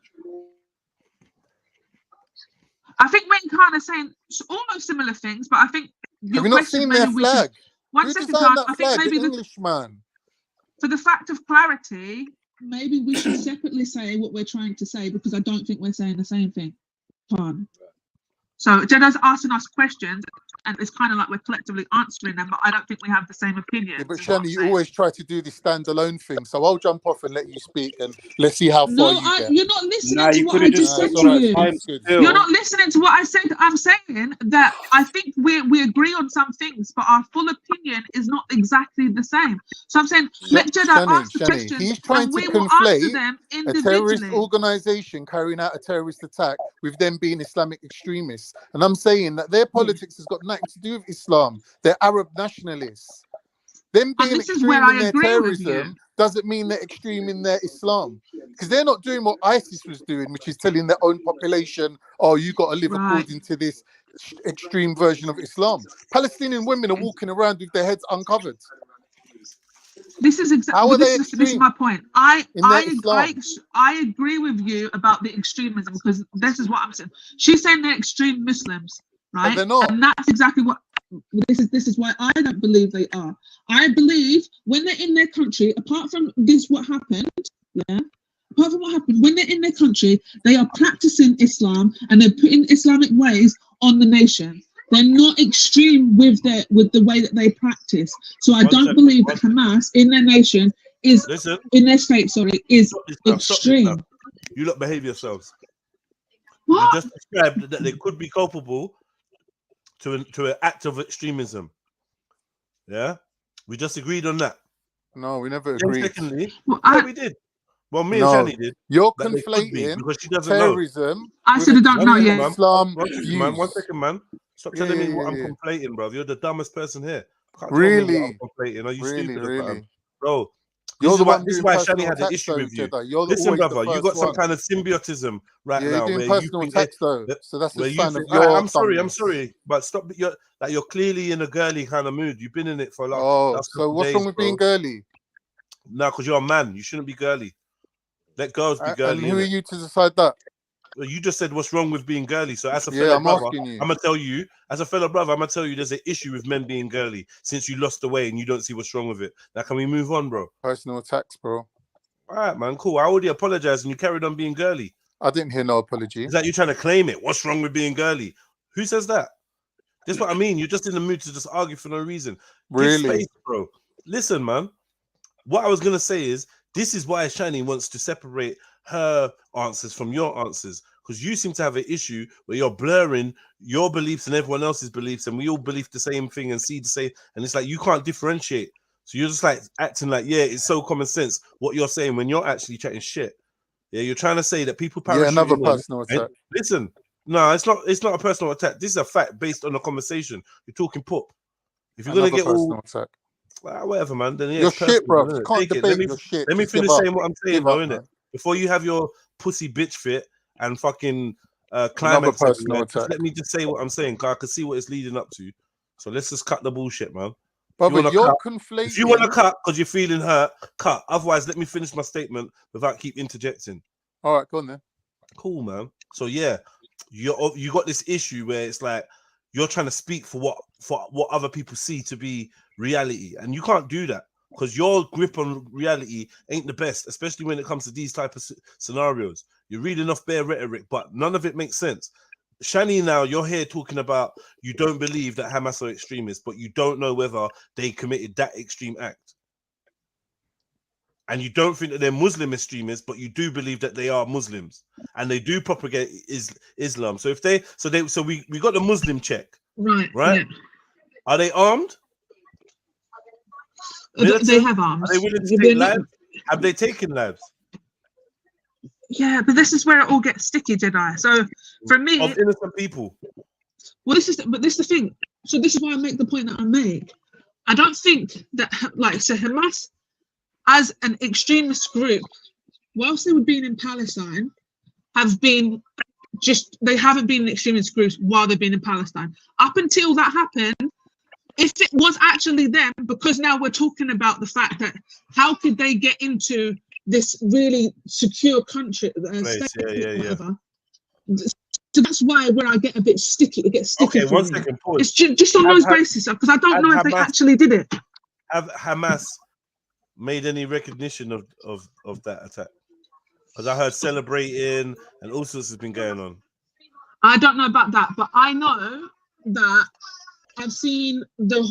I think we're kind of saying almost similar things, but I think Have you not seen their flag? One Who second, designed Tan. that I think flag? maybe The Englishman. for the fact of clarity, maybe we should separately say what we're trying to say because I don't think we're saying the same thing. Tan. So Jedi's asking us questions, and it's kind of like we're collectively answering them, but I don't think we have the same opinions. Yeah, but is what I'm Shani, you saying. always try to do this standalone thing. So I'll jump off and let you speak, and let's see how far No, you get. you're not listening Nah, to you what could I have just just said put to some you. time You're still. not listening to what I said. I'm saying that I think we agree on some things, but our full opinion is not exactly the same. So I'm saying, let Jedi ask the questions, He's trying and to we will answer conflate them a terrorist individually. organization carrying out a terrorist attack with them being Islamic extremists. And I'm saying that their politics has got nothing to do with Islam. They're Arab nationalists. Them And being this is where extreme in I their agree with you. terrorism doesn't mean they're extreme in their Islam. Because they're not doing what ISIS was doing, which is telling their own population, oh, you got to live Right. according to this extreme version of Islam. Palestinian women are walking around with their heads uncovered. This is How exactly are they this is extreme my point. in their Islam? I agree with you about the extremism, because this is what I'm saying. She's saying they're extreme Muslims, But right? they're not. And that's exactly what this is why I don't believe they are. I believe when they're in their country, apart from this, what happened, yeah. Apart from what happened, when they're in their country, they are practicing Islam and they're putting Islamic ways on the nation. They're not extreme with the way that they practice. So I don't believe that Hamas in their nation is in their state, is extreme. You lot behave yourselves. What? You just described that they could be culpable to an act of extremism. Yeah, we just agreed on that. No, we never Then agreed. secondly, Well, yeah, we did. Well, me and No, Shani did. you're that they could be, conflating because she doesn't know. terrorism I with said I don't know extreme yet. Islam One views. second, man. Stop Yeah, telling me yeah, what I'm yeah, yeah. conflating, bro. You're the dumbest person here. Can't tell me what Really? I'm conflating. Are you Really, stupid or really? something? Bro, You're the one this is doing why Shani personal had an attacks, issue though, with you. Jedi. You're Listen, always the brother, you first got some one. kind of symbiotism right Yeah, you're now doing where you personal think attacks, though. So that's a where you sign think, of your I'm dumbness. sorry, but stop. You're clearly in a girly kind of mood. You've been in it for a Oh, last so couple what's days, wrong with being bro. girly? No, because you're a man. You shouldn't be girly. Let girls be And girly, who are innit? you to decide that? Well, you just said what's wrong with being girly. So as a Yeah, fellow I'm brother, asking you. I'm gonna tell you, as a fellow brother, I'm gonna tell you there's an issue with men being girly since you lost the way and you don't see what's wrong with it. Now can we move on, bro? Personal attacks, bro. All right, man, cool. I already apologized and you carried on being girly. I didn't hear no apology. Is that you trying to claim it? What's wrong with being girly? Who says that? That's what I mean. You're just in the mood to just argue for no reason. Give Really? space, bro. Listen, man. What I was gonna say is this is why Shani wants to separate her answers from your answers, because you seem to have an issue where you're blurring your beliefs and everyone else's beliefs, and we all believe the same thing and see the same, and it's like you can't differentiate. So you're just like acting like, yeah, it's so common sense what you're saying when you're actually chatting shit. Yeah, you're trying to say that people Yeah, another parachuting in. personal And attack. listen, no, it's not a personal attack. This is a fact based on a conversation. You're talking pop. If you're Another gonna get all personal attack. whatever, man, then yeah, You're it's shit, personal, bro. then, You innit? can't Take it. debate your shit. Let me Just give finish up. saying what I'm saying, Give though, up, innit? man. Before you have your pussy bitch fit and fucking Another climax personal everywhere, attack. just let me just say what I'm saying, because I can see what it's leading up to. So let's just cut the bullshit, man. Brother, If you're you want to conflating. cut because you're feeling hurt, cut. Otherwise, let me finish my statement without keep interjecting. All right, go on then. Cool, man. So yeah, you got this issue where it's like you're trying to speak for what other people see to be reality, and you can't do that because your grip on reality ain't the best, especially when it comes to these type of scenarios. You're reading off bare rhetoric, but none of it makes sense. Shani, now you're here talking about you don't believe that Hamas are extremists, but you don't know whether they committed that extreme act. And you don't think that they're Muslim extremists, but you do believe that they are Muslims and they do propagate Islam. So we got the Muslim check, Right. right? Yeah. Are they armed? They Militant? have arms. Are they willing to They're take not- lives? Have they taken lives? Yeah, but this is where it all gets sticky, Jedi. So for me, Of innocent people. well, this is the thing. So this is why I make the point that I make. I don't think that, like, so Hamas as an extremist group, whilst they were being in Palestine, they haven't been extremist groups while they've been in Palestine. Up until that happened, if it was actually them, because now we're talking about the fact that how could they get into this really secure country, state, whatever. So that's why when I get a bit sticky, it gets sticky. Okay, for one me. second, pause. It's just on those bases, because I don't know if they actually did it. Have Hamas made any recognition of that attack? Because I heard celebrating and all sorts has been going on. I don't know about that, but I know that I've seen the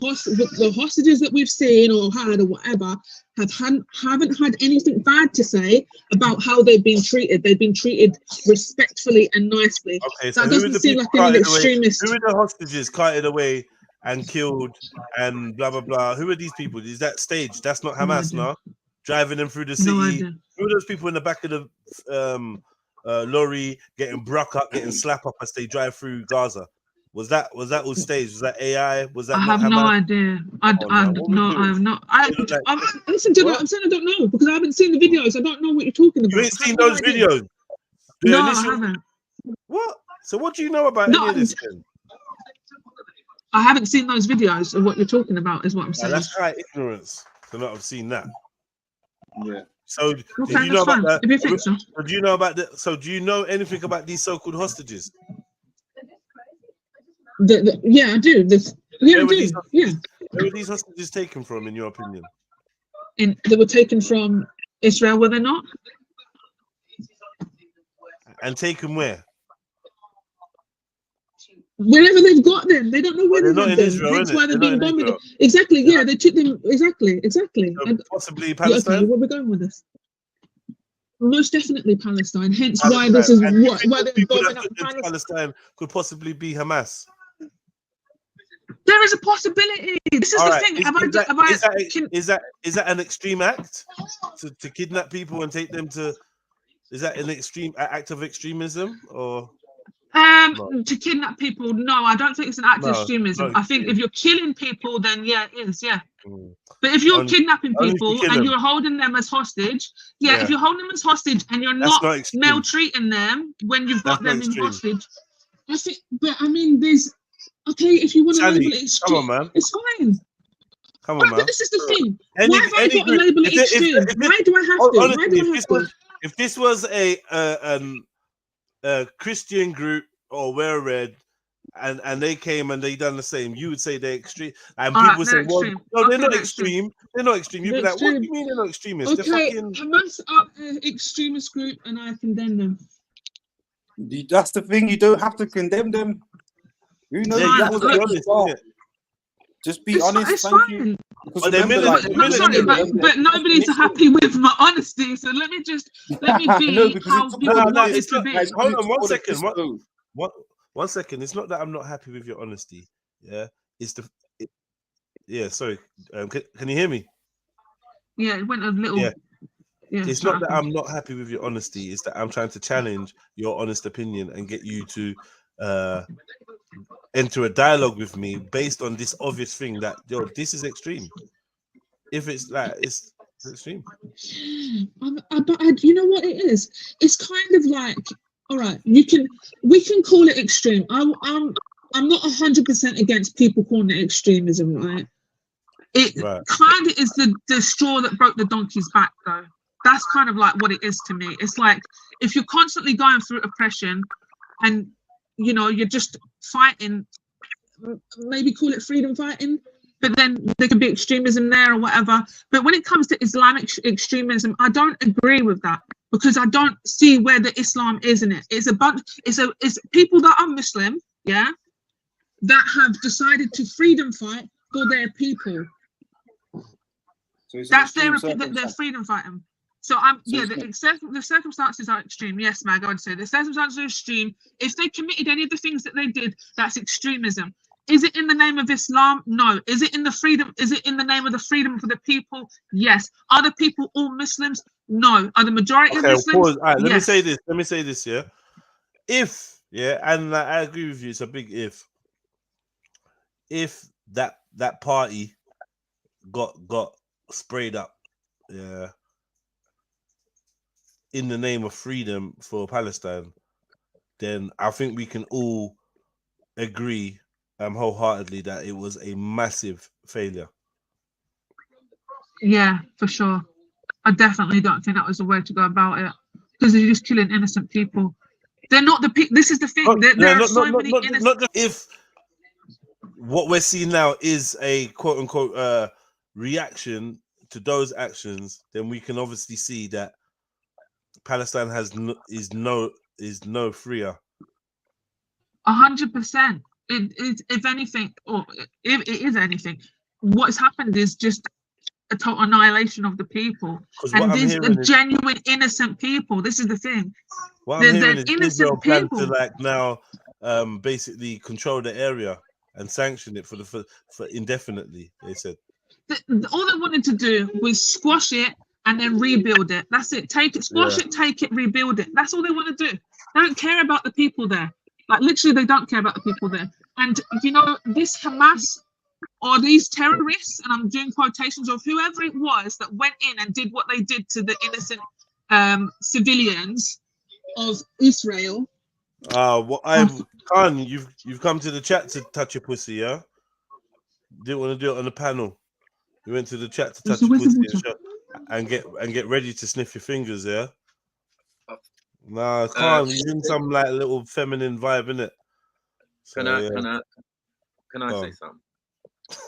hostages that we've seen or had or whatever haven't had anything bad to say about how they've been treated. They've been treated respectfully and nicely. Okay, so That who are doesn't the seem people like an carted away? extremist. Who are the hostages carted away and killed and blah blah blah? Who are these people? Is that staged? That's not Hamas, no? Driving them through the city. No idea. Who are those people in the back of the lorry getting bruck up, getting slap up as they drive through Gaza? Was that all staged? Was that AI? Was that I not have Hamas? no idea. Listen, What? I'm saying I don't know because I haven't seen the videos. I don't know what you're talking about. You ain't seen those videos? The No, initial- I haven't. What? So what do you know about any of this then? I haven't seen those videos of what you're talking about. Is what I'm saying. That's high ignorance to not have seen that. Yeah. So Okay, did you know that's about fine. that? If you think so. Do you know about the? So do you know anything about these so-called hostages? Yeah, I do. Yeah, I do. Yeah. Where were these hostages taken from, in your opinion? They were taken from Israel, were they not? And taken where? Wherever they've got them, they don't know where They're they not have in them. Israel, Hence innit? why they've They're been not in bombing them. Israel. Exactly. Yeah, they took them. Exactly. And Possibly yeah, Palestine. okay, where are we going with this? Most definitely Palestine. Hence why Palestine. this is And you why think they're those people bombing that up took them to Palestine. Palestine could possibly be Hamas. There is a possibility. This is All the right. thing. Is that an extreme act to kidnap people and take them to? Is that an extreme act of extremism or? No. To kidnap people, no, I don't think it's an act of No, extremism. not I think if you're killing people, then yeah, it is, yeah. Mm. But if you're Only- kidnapping only to people kill and them. you're holding them as hostage, Yeah. if you're holding them as hostage and you're That's not not extreme. maltreating them when you've got That's not them in extreme. hostage, I think. But I mean, there's okay if you want to Shani, label it extreme, come on, man. it's fine. Come on, But man. this is the thing. Any- Why have I any got to group- label it if extreme? Why do I have to? Honestly, Why do I have to? if this was a Christian group or we're red, and they came and they done the same, you would say they're extreme. And All people right, would they're say, well, extreme. no, they're Okay, not they're extreme. They're not extreme. You'd be They're like, what do you extreme. mean they're not extremists? Okay, They're fucking. Hamas are an extremist group, and I condemn them. That's the thing. You don't have to condemn them. Who knows? Yeah, you That have was to be at the honest, start. innit? Just be It's honest. it's Thank fine. you. Because But the remember, minute- like, the I'm minute- sorry, the but nobody's happy with my honesty. So let me be No, because how it's people No, want it it's to not. be. Guys, Hold it's on, one all the second. Christo. One second. It's not that I'm not happy with your honesty. Yeah, it's yeah. Sorry. Can you hear me? Yeah, it went a little. Yeah. Yeah, It's shut not that up. I'm not happy with your honesty. It's that I'm trying to challenge your honest opinion and get you to enter a dialogue with me based on this obvious thing that this is extreme. If it's like it's extreme. But you know what it is? It's kind of like, all right, we can call it extreme. I'm not 100% against people calling it extremism, right? It kind of is the straw that broke the donkey's back, though. That's kind of like what it is to me. It's like if you're constantly going through oppression, and you're just fighting, maybe call it freedom fighting. But then there could be extremism there or whatever. But when it comes to Islamic extremism, I don't agree with that because I don't see where the Islam is in it. It's a bunch. It's people that are Muslim, yeah, that have decided to freedom fight for their people. So it's That's an their extreme they're circumstance. freedom fighting. So the circumstances are extreme. Yes, Mag, I would say the circumstances are extreme. If they committed any of the things that they did, that's extremism. Is it in the name of Islam? No. Is it in the freedom? Is it in the name of the freedom for the people? Yes. Are the people all Muslims? No. Are the majority of Muslims? Pause. All right, let me Yes. say this. Let me say this. Yeah. If and I agree with you. It's a big if. If that party got sprayed up, yeah, in the name of freedom for Palestine, then I think we can all agree wholeheartedly that it was a massive failure. Yeah, for sure. I definitely don't think that was the way to go about it because you're just killing innocent people. They're not the people. This is the thing. There are so many innocent. Not just if what we're seeing now is a quote unquote reaction to those actions, then we can obviously see that Palestine is no freer. 100%. if anything, or if it is anything, what's happened is just a total annihilation of the people. 'Cause what And I'm these are hearing is genuine innocent people. This is the thing. what I'm hearing They're is Israel innocent plan people. to like now basically control the area and sanction it for indefinitely. They said. All they wanted to do was squash it and then rebuild it. That's it. Take it, squash Yeah. it, take it, rebuild it. That's all they want to do. They don't care about the people there. Like literally, they don't care about the people there. And you know, this Hamas or these terrorists, and I'm doing quotations of whoever it was that went in and did what they did to the innocent civilians of Israel. What I've Khan, you've come to the chat to touch your pussy, yeah? Didn't want to do it on the panel. You went to the chat to touch So your where's the pussy water? and get ready to sniff your fingers, yeah? Nah, Khan, he's in some like little feminine vibe, innit? So, Can I Go say on. something?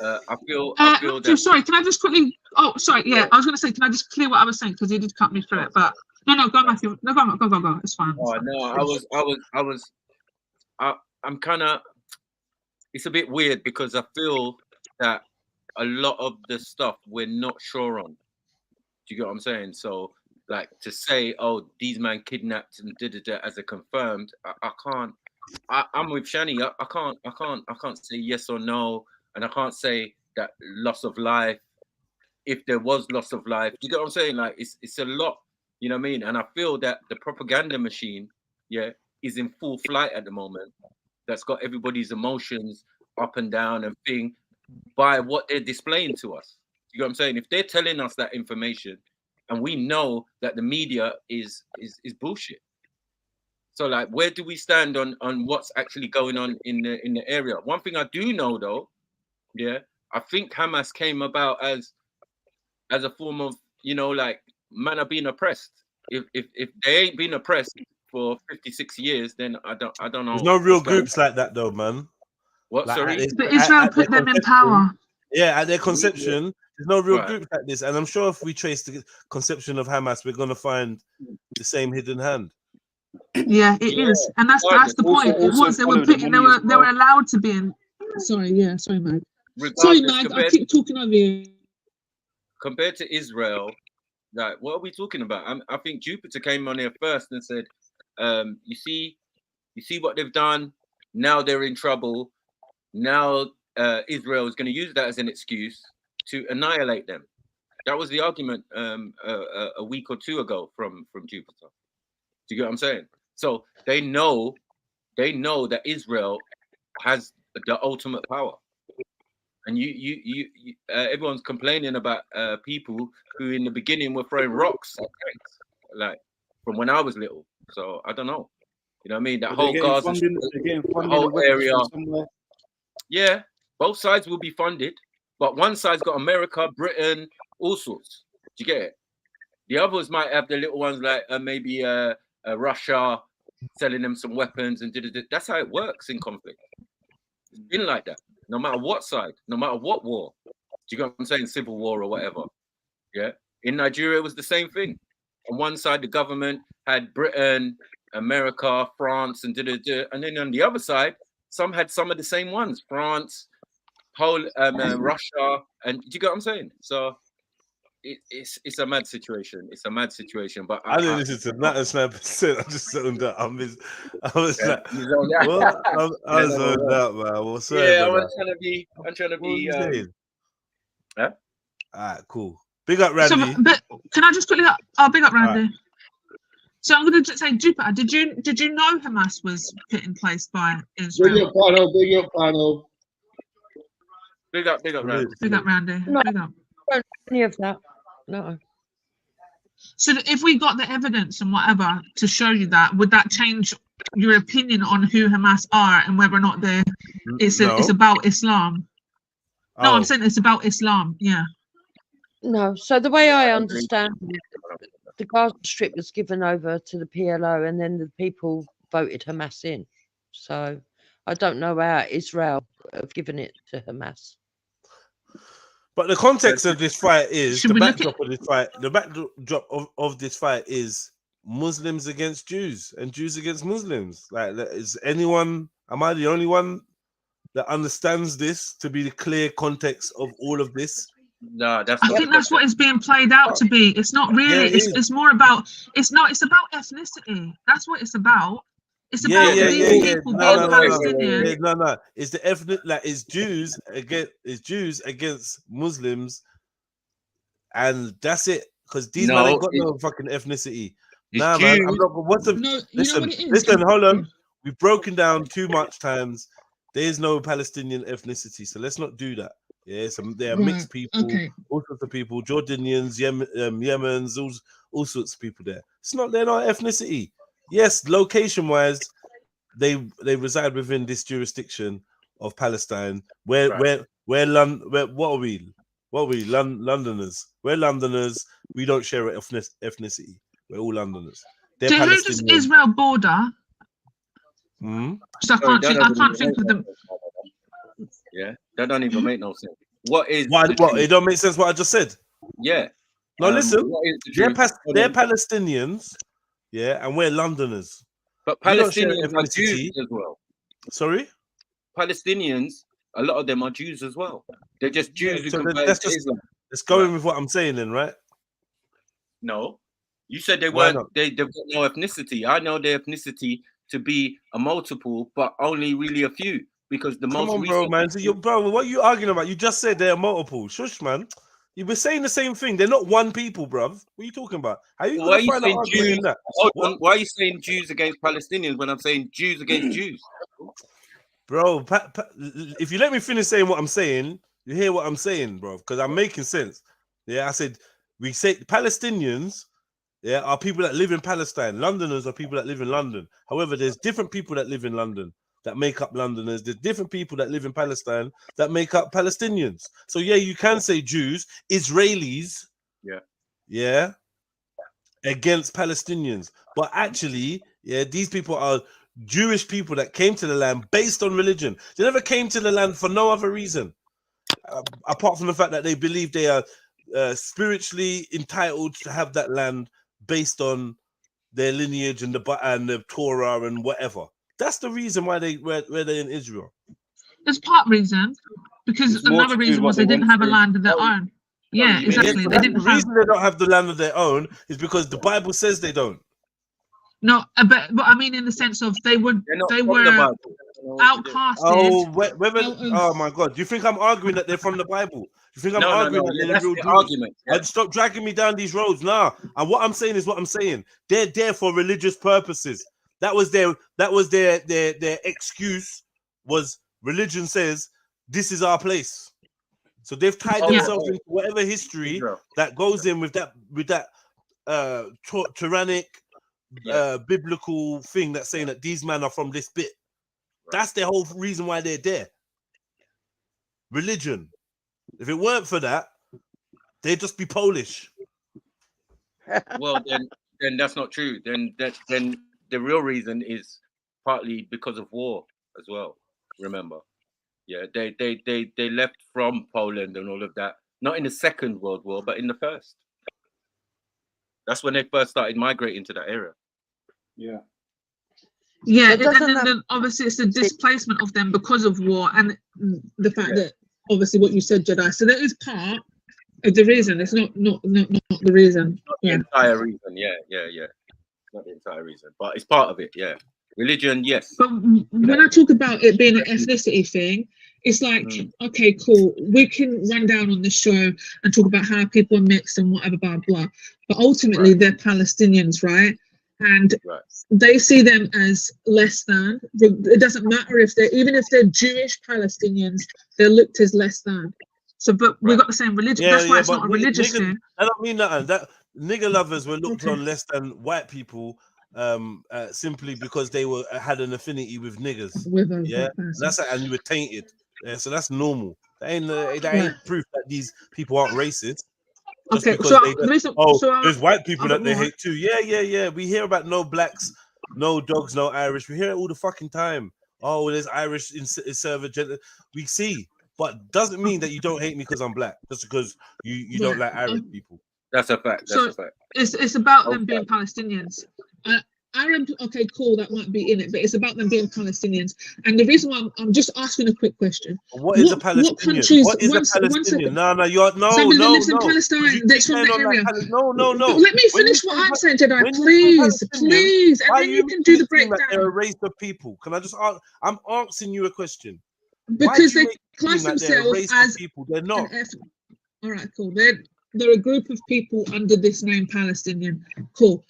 I feel that. Sorry, can I just quickly? Oh, sorry. Yeah, I was going to say, can I just clear what I was saying because you did cut me through it. But no, go, Matthew. No, go. It's fine. Oh no, I'm kind of. It's a bit weird because I feel that a lot of the stuff we're not sure on. Do you get what I'm saying? So, like to say, oh, these man kidnapped and did it as a confirmed. I can't. I'm with Shani. I can't say yes or no, and I can't say that loss of life. If there was loss of life, you get what I'm saying? Like it's a lot. You know what I mean? And I feel that the propaganda machine, is in full flight at the moment. That's got everybody's emotions up and down and thing by what they're displaying to us. You know what I'm saying? If they're telling us that information and we know that the media is bullshit. So like where do we stand on what's actually going on in the area? One thing I do know though, I think Hamas came about as a form of, like man are being oppressed. If they ain't been oppressed for 56 years, then I don't know. There's no real groups like that though, man. What? Like, Sorry? But Israel put them in power. Yeah, at their conception, there's no real Right. groups like this. And I'm sure if we trace the conception of Hamas, we're gonna find the same hidden hand. Yeah, it is, and that's the point. It was they were picking, they were allowed to be in. Sorry, Mag. Sorry, Mag. I keep talking over you. Compared to Israel, like what are we talking about? I think Jupiter came on here first and said, you see what they've done. Now they're in trouble. Now Israel is going to use that as an excuse to annihilate them. That was the argument a week or two ago from Jupiter. Do you get what I'm saying? So they know that Israel has the ultimate power, and you everyone's complaining about people who in the beginning were throwing rocks at tanks, like from when I was little. So I don't know. You know what I mean? That whole Gaza, the whole area. Yeah, both sides will be funded, but one side's got America, Britain, all sorts. Do you get it? The others might have the little ones like maybe Russia selling them some weapons and that's how it works in conflict. It's been like that. No matter what side, no matter what war. Do you get what I'm saying? Civil war or whatever. Yeah. In Nigeria, it was the same thing. On one side, the government had Britain, America, France, and and then on the other side, some had some of the same ones: France, Russia, and do you get what I'm saying? So it's a mad situation. It's a mad situation. But I didn't listen to that as 9%. I just zoned out. I was like, you zoned out. what? I was zoned out, man. Well, sorry, yeah, brother. I'm trying to What was be. you saying? Huh? All right, cool. Big up, Randy. So, but can I just quickly? Oh, big up, Randy. Right. So I'm going to say, Jupiter, did you know Hamas was put in place by Israel? Big up, Pano. Big up, Pano. Big up, Randy. Big up, Randy. No, big up. I don't know any of that. No. So if we got the evidence and whatever to show you that, would that change your opinion on who Hamas are and whether or not it's about Islam? No, I'm saying it's about Islam. Yeah. No. So the way I understand it, the Gaza Strip was given over to the PLO, and then the people voted Hamas in. So I don't know how Israel have given it to Hamas. But the context of this fight is the backdrop of this fight. The backdrop of this fight is Muslims against Jews and Jews against Muslims. Like, is anyone? Am I the only one that understands this to be the clear context of all of this? No, that's I not think the that's what it's being played out to be. It's not really. Yeah, it is. It's more about. It's not. It's about ethnicity. That's what it's about. It's Yeah, about yeah, these yeah, yeah. people No, being no, no, no. Palestinian. Yeah, no, no. It's the ethnic, like it's Jews against Muslims, and that's it. Because these men ain't got no fucking ethnicity. Nah, man. I'm not. What's the? No, you know Listen, what it is? listen. Hold on. We've broken down too much times. There is no Palestinian ethnicity, so let's not do that. Yeah, there are mixed people, all sorts of people, Jordanians, Yemens, all sorts of people there. They're not ethnicity. Yes, location-wise, they reside within this jurisdiction of Palestine. What are we? Londoners. We're Londoners. We don't share ethnicity. We're all Londoners. They're So who does Palestinian. Israel border? Hmm? So I can't think of them. Yeah, that don't even make no sense. What is what? It don't make sense what I just said. Yeah. No, listen. What is the They're truth? they're Palestinians, yeah, and we're Londoners. But We don't share Palestinians are ethnicity. Jews as well. Sorry? Palestinians, a lot of them are Jews as well. They're just Jews who So converted that's to just Islam. let's go in with what I'm saying then, right? No, you said they Why weren't. not? They've got no ethnicity. I know their ethnicity to be a multiple, but only really a few because the Come most on, recent. bro, man. So bro, what are you arguing about? You just said they're multiple. Shush, man. You were saying the same thing. They're not one people, bruv. What are you talking about? How are you Why gonna are you find an saying argument Jews? in that? Hold on. Why are you saying Jews against Palestinians when I'm saying Jews against Jews? Bro, if you let me finish saying what I'm saying, you hear what I'm saying, bro, because I'm making sense. Yeah, I said we say Palestinians, yeah, are people that live in Palestine. Londoners are people that live in London. However, there's different people that live in London that make up Londoners. There's different people that live in Palestine that make up Palestinians. So yeah, you can say Jews, Israelis, yeah, against Palestinians. But actually, yeah, these people are Jewish people that came to the land based on religion. They never came to the land for no other reason, apart from the fact that they believe they are spiritually entitled to have that land based on their lineage and the Torah and whatever. That's the reason why where they're in Israel. There's part reason because It's more another to do reason with was what they they didn't went have a through. land of their own. Yeah, exactly. So They that's didn't the have. reason they don't have the land of their own is because the Bible says they don't. No, but I mean in the sense of they were outcasted. Oh my God! Do you think I'm arguing that they're from the Bible? Do you think I'm No, arguing no, that they're that's the real the Jews? argument, yeah. And stop dragging me down these roads now. And what I'm saying is what I'm saying. They're there for religious purposes. That was their excuse. Was religion says this is our place. So they've tied themselves into whatever history that goes in with that tyrannic biblical thing that's saying that these men are from this bit. That's the whole reason why they're there. Religion. If it weren't for that, they'd just be Polish. Well, then that's not true. Then the real reason is partly because of war as well. Remember, yeah, they left from Poland and all of that. Not in the Second World War, but in the First. That's when they first started migrating to that area. Yeah. Yeah, and then obviously it's the displacement of them because of war and the fact that obviously what you said, Jedi. So that is part of the reason. It's not the reason. Not the entire reason. Yeah. Not the entire reason, but it's part of it. Yeah. Religion, yes. But when I talk about it being an ethnicity thing, it's like, okay, cool. We can run down on the show and talk about how people are mixed and whatever, blah, blah. But ultimately, they're Palestinians, right? And they see them as less than. It doesn't matter if even if they're Jewish Palestinians, they're looked as less than. So, but we've got the same religion. That's why it's not a religious thing. I don't mean that. That nigger lovers were looked on less than white people simply because they had an affinity with niggers. And you were tainted. Yeah, so that's normal. That ain't proof that these people aren't racist. Just because there's white people that they hate too. Yeah. We hear about no blacks, no dogs, no Irish. We hear it all the fucking time. Oh, there's Irish in server. We see, but doesn't mean that you don't hate me because I'm black. Just because you don't like Irish people. That's a fact. That's a fact. It's about them being Palestinians. Arab, okay, cool, that might be in it, but it's about them being Palestinians. And the reason why I'm just asking a quick question. What is a What Palestinian? countries, What is a one Palestinian? second. No, you're Somebody that no. lives in You Palestine, that's keep from playing the on that area. No. Let me When you finish what say I'm saying, Jedi, when you say please, Palestinian, please, and why are then you you can do making the it seem like they're a breakdown. race of people? Can I just ask? I'm asking you a question. Why Because do you they make it class seem like they're a themselves race of as people? They're an not. All right, cool. They're a group of people under this name Palestinian. Cool.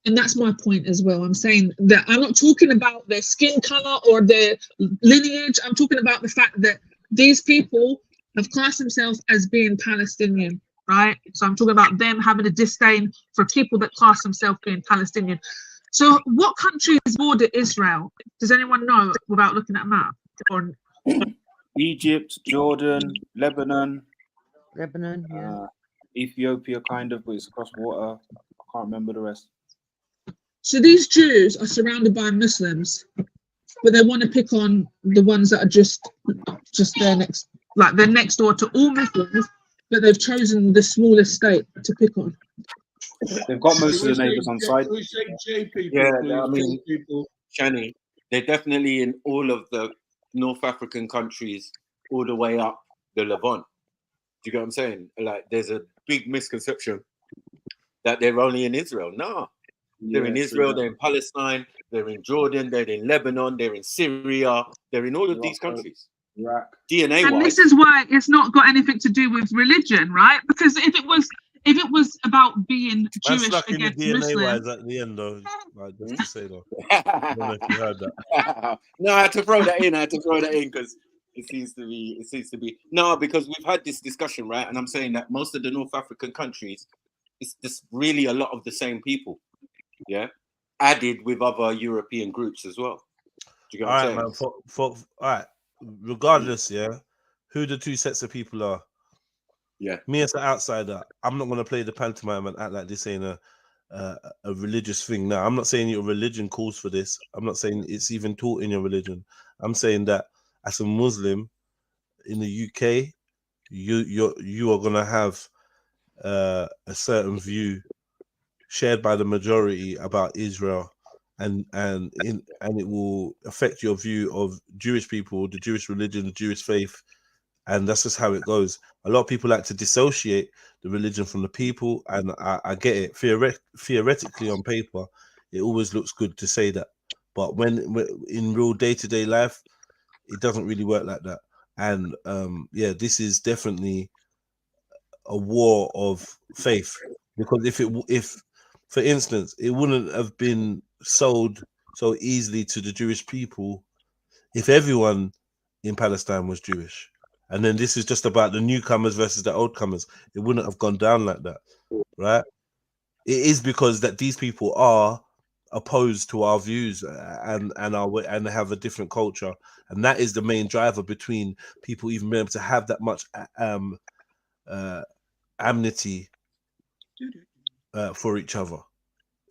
And that's my point as well. I'm saying that I'm not talking about their skin color or their lineage. I'm talking about the fact that these people have classed themselves as being Palestinian, right? So I'm talking about them having a disdain for people that class themselves being Palestinian. So what countries border Israel? Does anyone know without looking at a map? Or Egypt, Jordan, Lebanon, yeah. Ethiopia, kind of, but it's across water. I can't remember the rest. so these Jews are surrounded by Muslims, but they want to pick on the ones that are just their next, like they're next door to all Muslims, but they've chosen the smallest state to pick on. They've got most of the neighbours on side. Yeah, I mean, Shani, they're definitely in all of the North African countries, all the way up the Levant. Do you get what I'm saying? Like, there's a big misconception that they're only in Israel. No, they're in Israel, they're in Palestine, they're in Jordan, they're in Lebanon, they're in Syria, they're in all of these countries. DNA And wise. this is why it's not got anything to do with religion, right? Because if it was about being Man Jewish snuck in the against DNA Muslim, wise at the end though. Like, just to say though. I don't know if you heard that. No, I had to throw that in because it seems to be no, because we've had this discussion, right? And I'm saying that most of the North African countries, it's just really a lot of the same people, yeah, added with other European groups as well. Do you get what I'm saying? Man. All right. Regardless, who the two sets of people are. Yeah. Me as an outsider, I'm not gonna play the pantomime and act like this ain't a religious thing. Now, I'm not saying your religion calls for this. I'm not saying it's even taught in your religion. I'm saying that as a Muslim in the UK, you are gonna have a certain view shared by the majority about Israel, and it will affect your view of Jewish people, the Jewish religion, the Jewish faith, and that's just how it goes. A lot of people like to dissociate the religion from the people, and I get it. Theoretically, on paper, it always looks good to say that, but when in real day-to-day life, it doesn't really work like that. And this is definitely a war of faith, because if for instance it wouldn't have been sold so easily to the Jewish people if everyone in Palestine was Jewish, and then this is just about the newcomers versus the old comers. It wouldn't have gone down like that, right? It is because that these people are opposed to our views and have a different culture, and that is the main driver between people even being able to have that much amity for each other.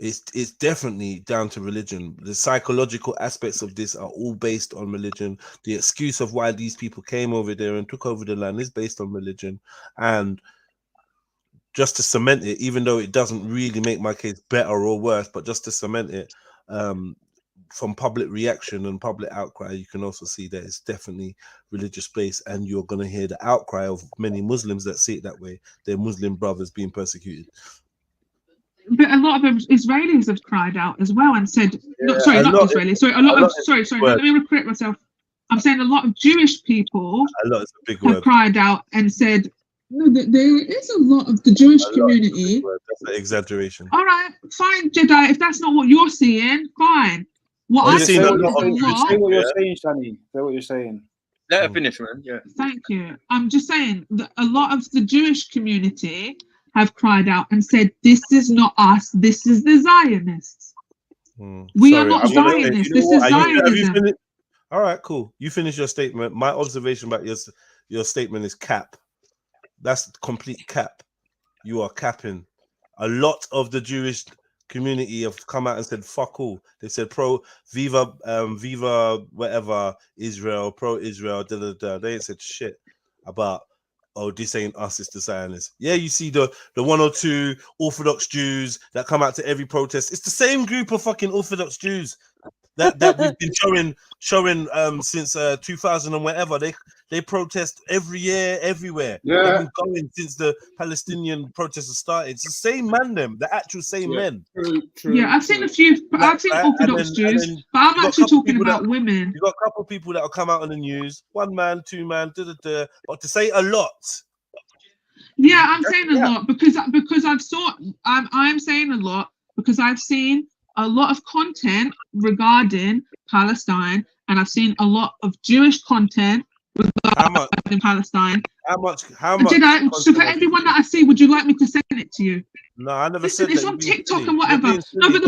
It's definitely down to religion. The psychological aspects of this are all based on religion. The excuse of why these people came over there and took over the land is based on religion. And just to cement it, even though it doesn't really make my case better or worse, but just to cement it, from public reaction and public outcry, you can also see that it's definitely religious based, and you're going to hear the outcry of many Muslims that see it that way. Their Muslim brothers being persecuted. but a lot of Israelis have cried out as well and said, Let me correct myself. I'm saying a lot of Jewish people have cried out and said, no, there is a lot of the Jewish community. That's an exaggeration. All right, fine, Jedi. If that's not what you're seeing, fine. What I see is a lot. Say what you're saying, Shani. Say what you're saying. Let her finish, man. Yeah. Thank you. I'm just saying that a lot of the Jewish community have cried out and said, this is not us, this is the Zionists. We are not Zionists, this is Zionism. All right, cool. You finish your statement. My observation about your statement is cap. That's complete cap. You are capping. A lot of the Jewish community have come out and said fuck all. They said viva whatever Israel, pro Israel, They ain't said shit about oh, this ain't us, it's the Zionists. Yeah, you see the 1 or 2 Orthodox Jews that come out to every protest. It's the same group of fucking Orthodox Jews that we've been showing since 2000 and whatever. They protest every year, everywhere. Yeah. They've been going since the Palestinian protests started. It's the same man, the actual same men. Yeah, I've seen a few. I've seen Orthodox Jews, but I'm actually talking about women. You got a couple of people that will come out on the news, 1 man, 2 man, but to say a lot. Yeah, I'm saying a lot because I'm saying a lot because I've seen a lot of content regarding Palestine, and I've seen a lot of Jewish content regarding Palestine. How much? So for everyone that I see, would you like me to send it to you? No, I never Listen, said it's that. on TikTok and whatever. No, but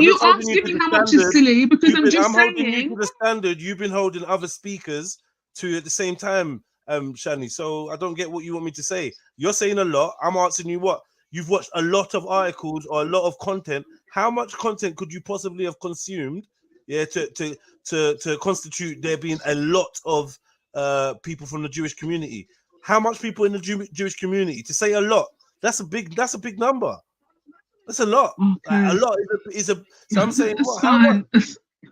you asking me how much is silly because I'm just holding you saying. to the standard. You've been holding other speakers to at the same time, Shani. So I don't get what you want me to say. You're saying a lot. I'm answering you what you've watched a lot of articles or a lot of content. How much content could you possibly have consumed? Yeah, to constitute there being a lot of people from the Jewish community. How much people in the Jewish community? To say a lot, that's a big number. That's a lot. Okay. Like, a lot is a. So I'm saying, That's how much?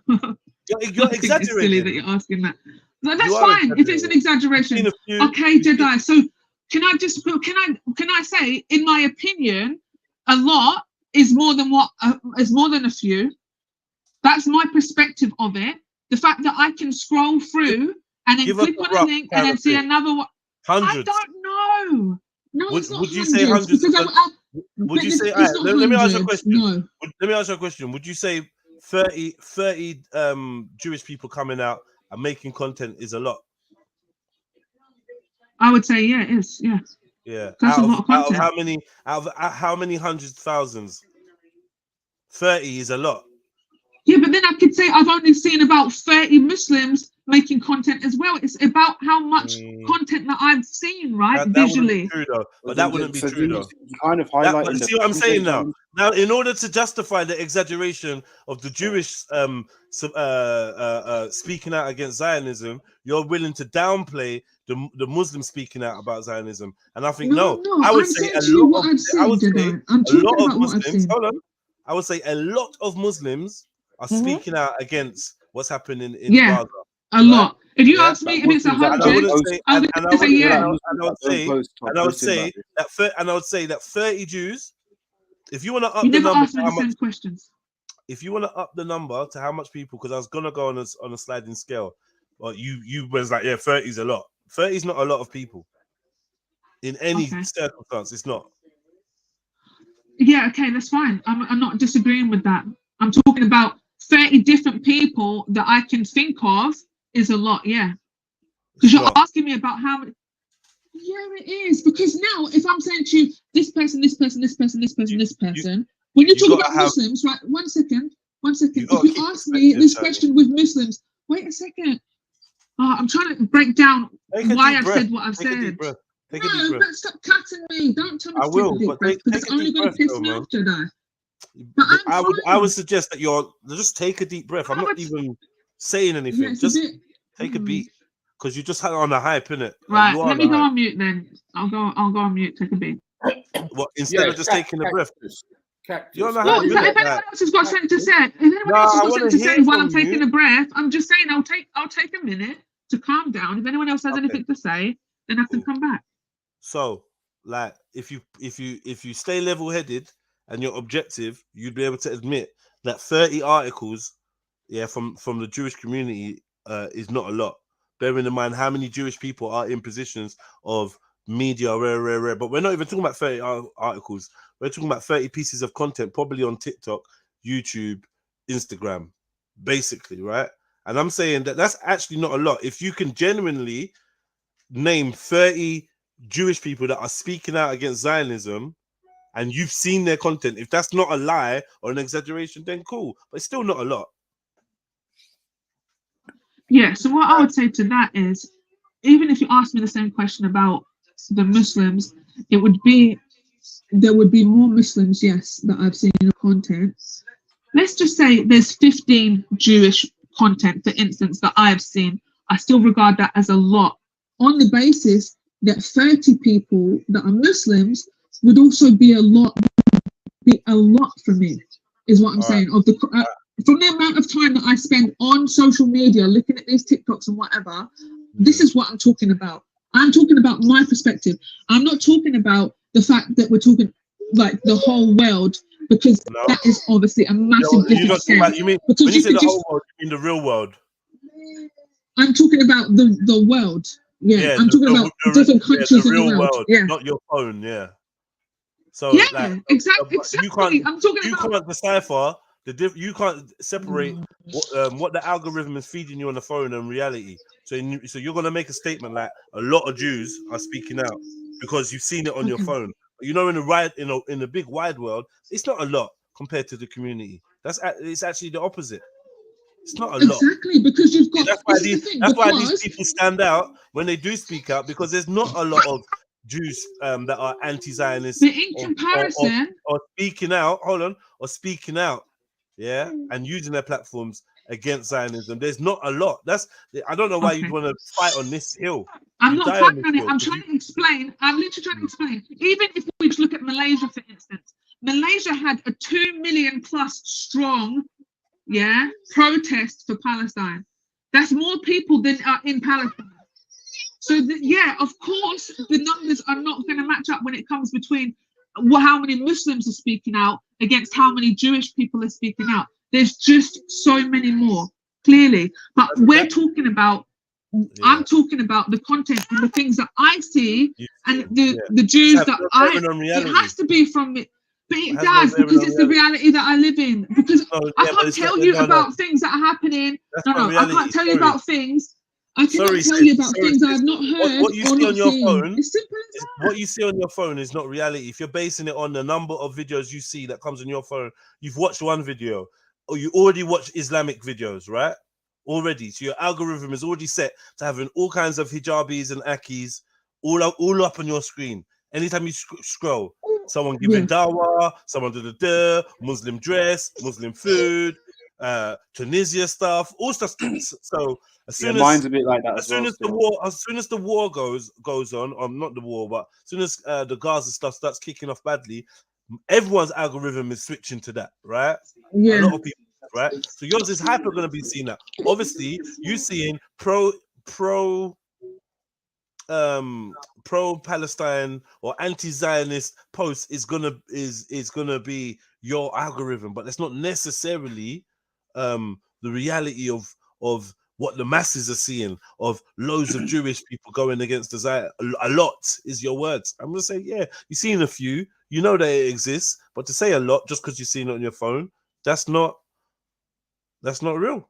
fine. You're I think it's silly that exaggerating. you're asking that. No, that's You are fine if it's an exaggeration. Okay, Jedi. So can I say, in my opinion, a lot is more than a few. That's my perspective of it. The fact that I can scroll through and then click on a link and then see another one. Hundreds. I don't know. No, it's not Would you say hundreds? Would you say? Right, let me ask you a question. No. Let me ask you a question. Would you say 30 Jewish people coming out and making content is a lot? I would say yeah, it is. Yeah. Yeah. That's a lot of content. Out of how many hundreds of thousands? 30 is a lot. Yeah, but then I could say I've only seen about 30 Muslims making content as well. It's about how much content that I've seen, right? Visually. That wouldn't be true though. But that wouldn't be true though. Kind of highlighting. See what I'm saying now? Now, in order to justify the exaggeration of the Jewish speaking out against Zionism, you're willing to downplay the Muslim speaking out about Zionism, and I think no. I would say a lot of Muslims. Hold on. I would say a lot of Muslims are speaking out against what's happening in Gaza. A lot. If you ask me if it's 100, I would say yeah. And I would say that 30 Jews. If you want to up you the never number, asked me the same questions. If you want to up the number to how much people, because I was gonna go on a sliding scale, but you was like, yeah, 30 is a lot. 30 is not a lot of people in any circumstance. It's not. Yeah, okay, that's fine. I'm not disagreeing with that. I'm talking about 30 different people that I can think of is a lot, yeah. Because you're asking me about how many. Yeah, it is. Because now, if I'm saying to you, this person, this person, this person, this person, this person, when you talk about Muslims, right? One second. If you ask me this question with Muslims, wait a second. I'm trying to break down why I've said what I've said. Take a deep breath. But stop cutting me. Don't tell me I will, to but take a deep breath, because it's only going to piss me off, Jedi. I would suggest that you're just take a deep breath. I'm not even saying anything. Yeah, just take a beat, because you just had on the hype, innit? Right, let me go on mute then. I'll go on mute. Take a beat. What, instead of just taking a breath? You're on the Well, hype, if anyone else has got something to say, while I'm taking a breath, I'm just saying I'll take a minute to calm down. If anyone else has anything to say, then I can come back. So, like, if you stay level-headed and you're objective, you'd be able to admit that 30 articles, from the Jewish community is not a lot. Bearing in mind how many Jewish people are in positions of media, rare. But we're not even talking about 30 articles. We're talking about 30 pieces of content, probably on TikTok, YouTube, Instagram, basically, right? And I'm saying that that's actually not a lot. If you can genuinely name 30 Jewish people that are speaking out against Zionism, and you've seen their content, if that's not a lie or an exaggeration, then cool. But it's still not a lot. Yeah, so what I would say to that is, even if you ask me the same question about the Muslims, there would be more Muslims, yes, that I've seen in the content. Let's just say there's 15 Jewish content, for instance, that I've seen. I still regard that as a lot, on the basis that 30 people that are Muslims would also be a lot for me, is what I'm saying. Of the from the amount of time that I spend on social media looking at these TikToks and whatever, this is what I'm talking about. I'm talking about my perspective. I'm not talking about the fact that we're talking like the whole world, because that is obviously a massive different scale. You mean because when you say the could whole world, you mean the real world? I'm talking about the world. Yeah, I'm talking about different countries the in real the world. Yeah. not your phone. Yeah. So Yeah, like, exactly. you can't decipher you can't separate what the algorithm is feeding you on the phone and reality. So you're gonna make a statement like a lot of Jews are speaking out because you've seen it on your phone. You know, in the big wide world, it's not a lot compared to the community. It's actually the opposite. It's not a lot. Exactly, because you've got. That's why these people stand out when they do speak out, because there's not a lot of Jews that are anti-Zionist or speaking out. Hold on, or speaking out, yeah, and using their platforms against Zionism. There's not a lot. I don't know why you'd want to fight on this hill. I'm not fighting on it. I'm trying to explain. I'm literally trying to explain. Even if we look at Malaysia, for instance, Malaysia had a 2 million plus strong, protest for Palestine. That's more people than are in Palestine. So of course, the numbers are not going to match up when it comes between how many Muslims are speaking out against how many Jewish people are speaking out. There's just so many more, clearly. But we're talking about. I'm talking about the content and the things that I see, and the Jews that it has to be from me. But it does, because it's the reality that I live in. Because I can't tell you about things that are happening. I can't tell you about things. I cannot tell you about things I have not heard what you or see not on your seen. phone. It's simple as that. What you see on your phone is not reality. If you're basing it on the number of videos you see that comes on your phone, you've watched one video, or you already watch Islamic videos, right? Already, so your algorithm is already set to having all kinds of hijabis and akis all up on your screen. Anytime you scroll, someone giving dawah, someone Muslim dress, Muslim food, Tunisia stuff, all stuff. So as soon as mine's a bit like that as soon as the war goes on, not the war, but as soon as the Gaza stuff starts kicking off badly, everyone's algorithm is switching to that, right? A lot of people. Right, so yours is hyper going to be seen that. Obviously, you seeing pro Palestine or anti-Zionist posts is gonna be your algorithm, but that's not necessarily the reality of what the masses are seeing, of loads of Jewish people going against the Zion. A lot is your words. I'm gonna say, yeah, you've seen a few, you know that it exists, but to say a lot just because you've seen it on your phone, that's not real.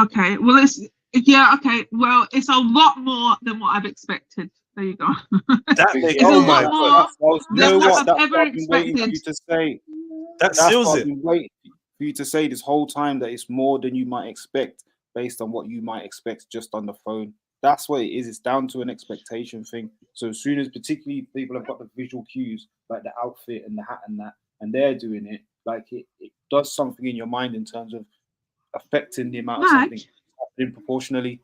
Okay, well, okay, well, it's a lot more than what I've expected. There you go. It's a lot more than what I've ever expected. For you to say. That seals it. Waiting for you to say this whole time that it's more than you might expect based on what you might expect just on the phone. That's what it is. It's down to an expectation thing. So as soon as particularly people have got the visual cues, like the outfit and the hat and that, and they're doing it, like it does something in your mind in terms of affecting the amount of something happening proportionally.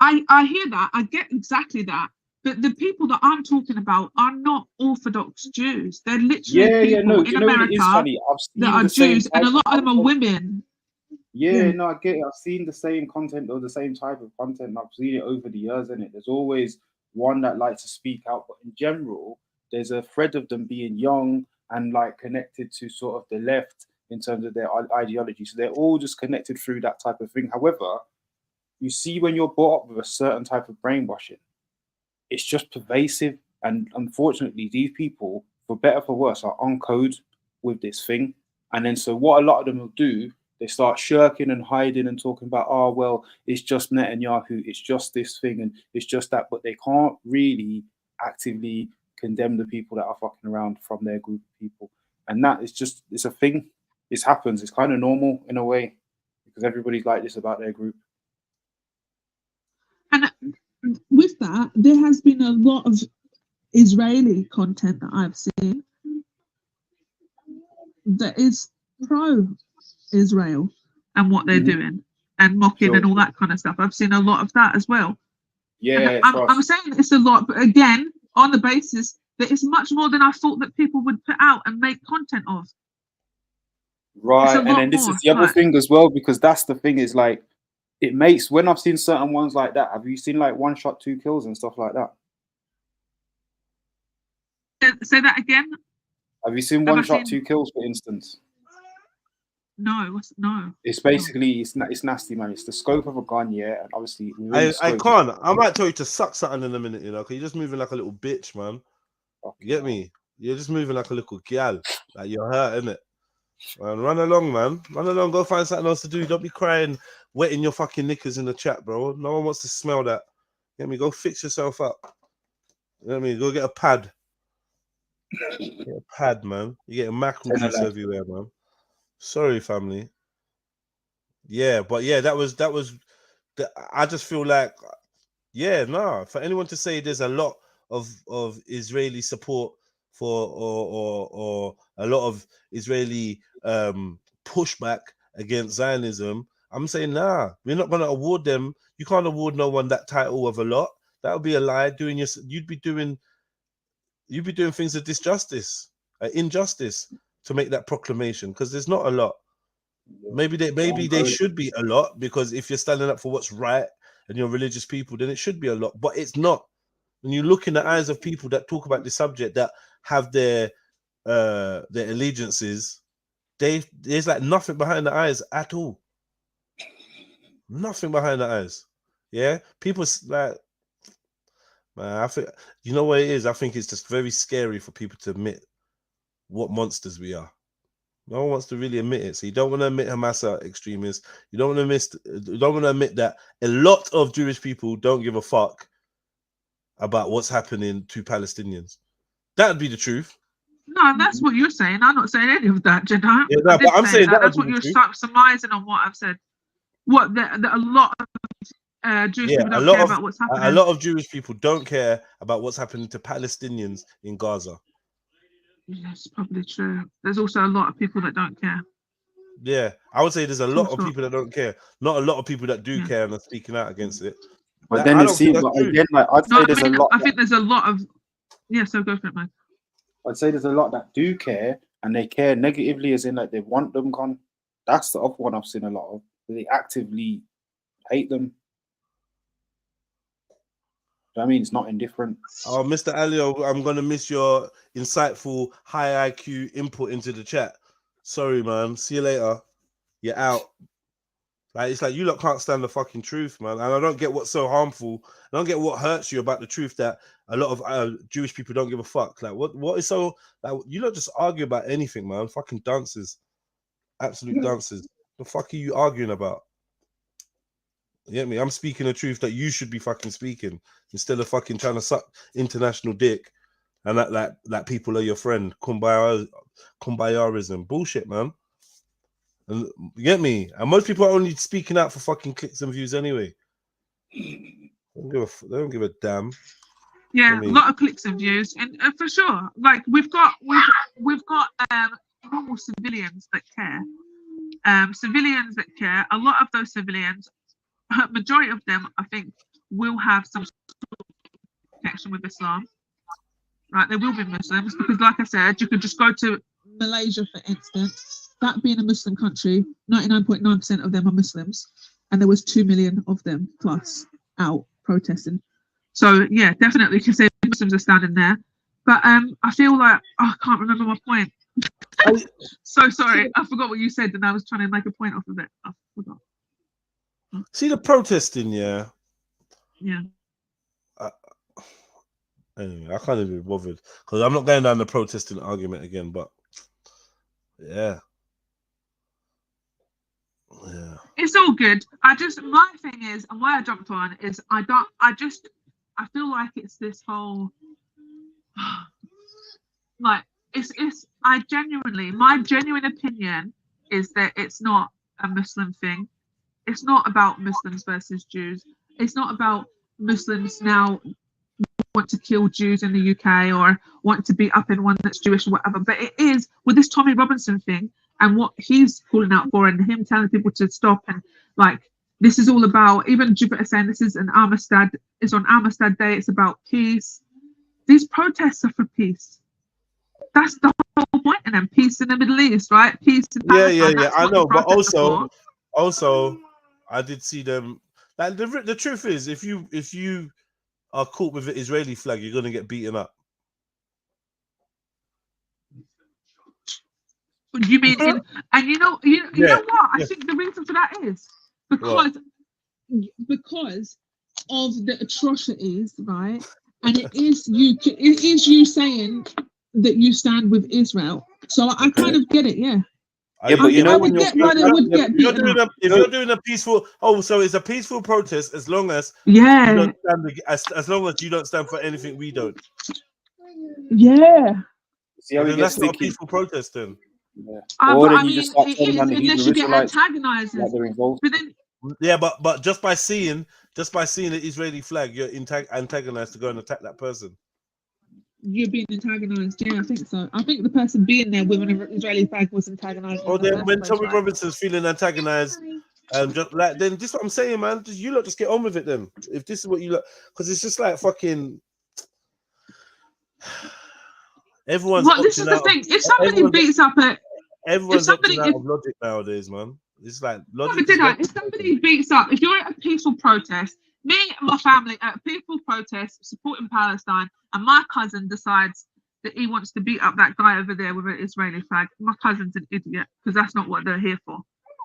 I hear that. I get exactly that. But the people that I'm talking about are not Orthodox Jews. They're literally people in America that are Jews, and a lot of them are women. No, I get it. I've seen the same content or the same type of content. And I've seen it over the years, and there's always one that likes to speak out. But in general, there's a thread of them being young and like connected to sort of the left in terms of their ideology. So they're all just connected through that type of thing. However, you see when you're brought up with a certain type of brainwashing, it's just pervasive. And unfortunately, these people, for better for worse, are on code with this thing. And then so what a lot of them will do, they start shirking and hiding and talking about, oh, well, it's just Netanyahu, it's just this thing, and it's just that. But they can't really actively condemn the people that are fucking around from their group of people. And that is just, it's a thing. This happens. It's kind of normal in a way because everybody's like this about their group. And with that, there has been a lot of Israeli content that I've seen that is pro-Israel and what they're doing and mocking and all that kind of stuff. I've seen a lot of that as well. Yeah, I'm saying it's a lot, but again, on the basis that it's much more than I thought that people would put out and make content of. right. And lot then this more, is the other like- thing as well, because that's the thing is like, it makes, when I've seen certain ones like that, have you seen like 1 shot, 2 kills and stuff like that? Say that again. Have you seen Have 1 I shot, seen- 2 kills, for instance? No, no. It's basically, it's nasty, man. It's the scope of a gun, yeah, and obviously within the I scope can't. I might tell you to suck something in a minute, you know, because you're just moving like a little bitch, man. You get me? You're just moving like a little gal. Like you're hurt, innit? Man, run along, man. Run along. Go find something else to do. Don't be crying, wetting your fucking knickers in the chat, bro. No one wants to smell that. Get me? Go fix yourself up. You know what I mean? Go get a pad. Get a pad, man. You're getting mackerel juice everywhere, man. Sorry, family. Yeah, but yeah, that was. I just feel like, yeah, nah. For anyone to say there's a lot of Israeli support for or a lot of Israeli pushback against Zionism, I'm saying nah. We're not gonna award them. You can't award no one that title of a lot. That would be a lie. You'd be doing things of disjustice, injustice to make that proclamation, because there's not a lot. Maybe they should be a lot, because if you're standing up for what's right and you're religious people, then it should be a lot. But it's not. When you look in the eyes of people that talk about this subject, that have their allegiances, there's like nothing behind the eyes at all. Nothing behind the eyes. Yeah, people like, man, I think, you know what it is. I think it's just very scary for people to admit what monsters we are. No one wants to really admit it. So you don't want to admit Hamas are extremists. You don't want to admit that a lot of Jewish people don't give a fuck about what's happening to Palestinians. That would be the truth. No, that's what you're saying. I'm not saying any of that, you know. Yeah, no, but I'm saying that that's would what be the you're truth. surmising on what I've said. What that a lot of Jewish Yeah, people don't care about what's happening. a lot of Jewish people don't care about what's happening to Palestinians in Gaza. That's probably true. There's also a lot of people that don't care. Yeah, I would say there's a lot of people that don't care. Not a lot of people that do care and are speaking out against it. But then it seems like, again, like I'd say there's a lot. I think there's a lot of so go for it, man. I'd say there's a lot that do care, and they care negatively, as in like they want them gone. That's the other one I've seen a lot of. They actively hate them. I mean, it's not indifferent. Oh, Mr. Alio, I'm gonna miss your insightful, high IQ input into the chat. Sorry, man. See you later. You're out. Like, it's like you lot can't stand the fucking truth, man. And I don't get what's so harmful. I don't get what hurts you about the truth, that a lot of Jewish people don't give a fuck. Like, what is so, like, you don't just argue about anything, man. Fucking dances. Absolute dances. The fuck are you arguing about? You get me? I'm speaking the truth that you should be fucking speaking, instead of fucking trying to suck international dick and that people are your friend. Kumbayarism. Bullshit, man. And you get me? And most people are only speaking out for fucking clicks and views anyway. They don't give a damn. Yeah, a lot of clicks and views, and for sure. Like we've got normal civilians that care. Civilians that care. A lot of those civilians, majority of them, I think, will have some sort of connection with Islam. Right, they will be Muslims, because, like I said, you could just go to Malaysia, for instance. That being a Muslim country, 99.9% of them are Muslims, and there was 2 million of them plus out protesting. So yeah, definitely can say Muslims are standing there. But I feel like I can't remember my point. So sorry, I forgot what you said, and I was trying to make a point off of it. I forgot. See the protesting, yeah. Yeah. Anyway, I can't even be bothered, because I'm not going down the protesting argument again. But yeah. Yeah. It's all good. My thing is, and why I jumped on is I feel like it's this whole like my genuine opinion is that it's not a Muslim thing. It's not about Muslims versus Jews. It's not about Muslims now want to kill Jews in the UK or want to beat up anyone that's Jewish or whatever. But it is with this Tommy Robinson thing and what he's calling out for, and him telling people to stop and like this is all about, even Jupiter saying this is an Armistead, it's on Armistead Day, it's about peace. These protests are for peace. That's the whole point in them. Peace in the Middle East, right? Peace in Palestine. That's I what know, the but protests are also, I did see them. Like the truth is, if you are caught with the Israeli flag, you're gonna get beaten up. for. You mean in, and you know what? I think the reason for that is because of the atrocities, right? And it is you saying that you stand with Israel. So I kind of get it, yeah. Yeah, but you know when if you're doing a peaceful, so it's a peaceful protest as long as you don't stand, as long as you don't stand for anything we don't. Yeah. See how But he then gets that's not a thinking. peaceful protest then. Yeah. But Or then I you mean, just start it telling is down the unless Hebrew you get Israelites antagonizers. like they're involved. But then, Yeah, but just by seeing the Israeli flag, you're antagonized to go and attack that person. you're being antagonized. Yeah, I think so. I think the person being there with an Israeli flag was antagonized. Or then when Tommy Robinson's feeling antagonized, just like then this is what I'm saying, man. You lot just get on with it then. If this is what you look, because it's just like fucking. Everyone's. Well, this is the thing. If somebody beats up a, everyone's opting out of logic nowadays, man. It's like logic. If somebody beats up, if you're at a peaceful protest, me and my family at a peaceful protest supporting Palestine, and my cousin decides that he wants to beat up that guy over there with an Israeli flag, my cousin's an idiot because that's not what they're here for.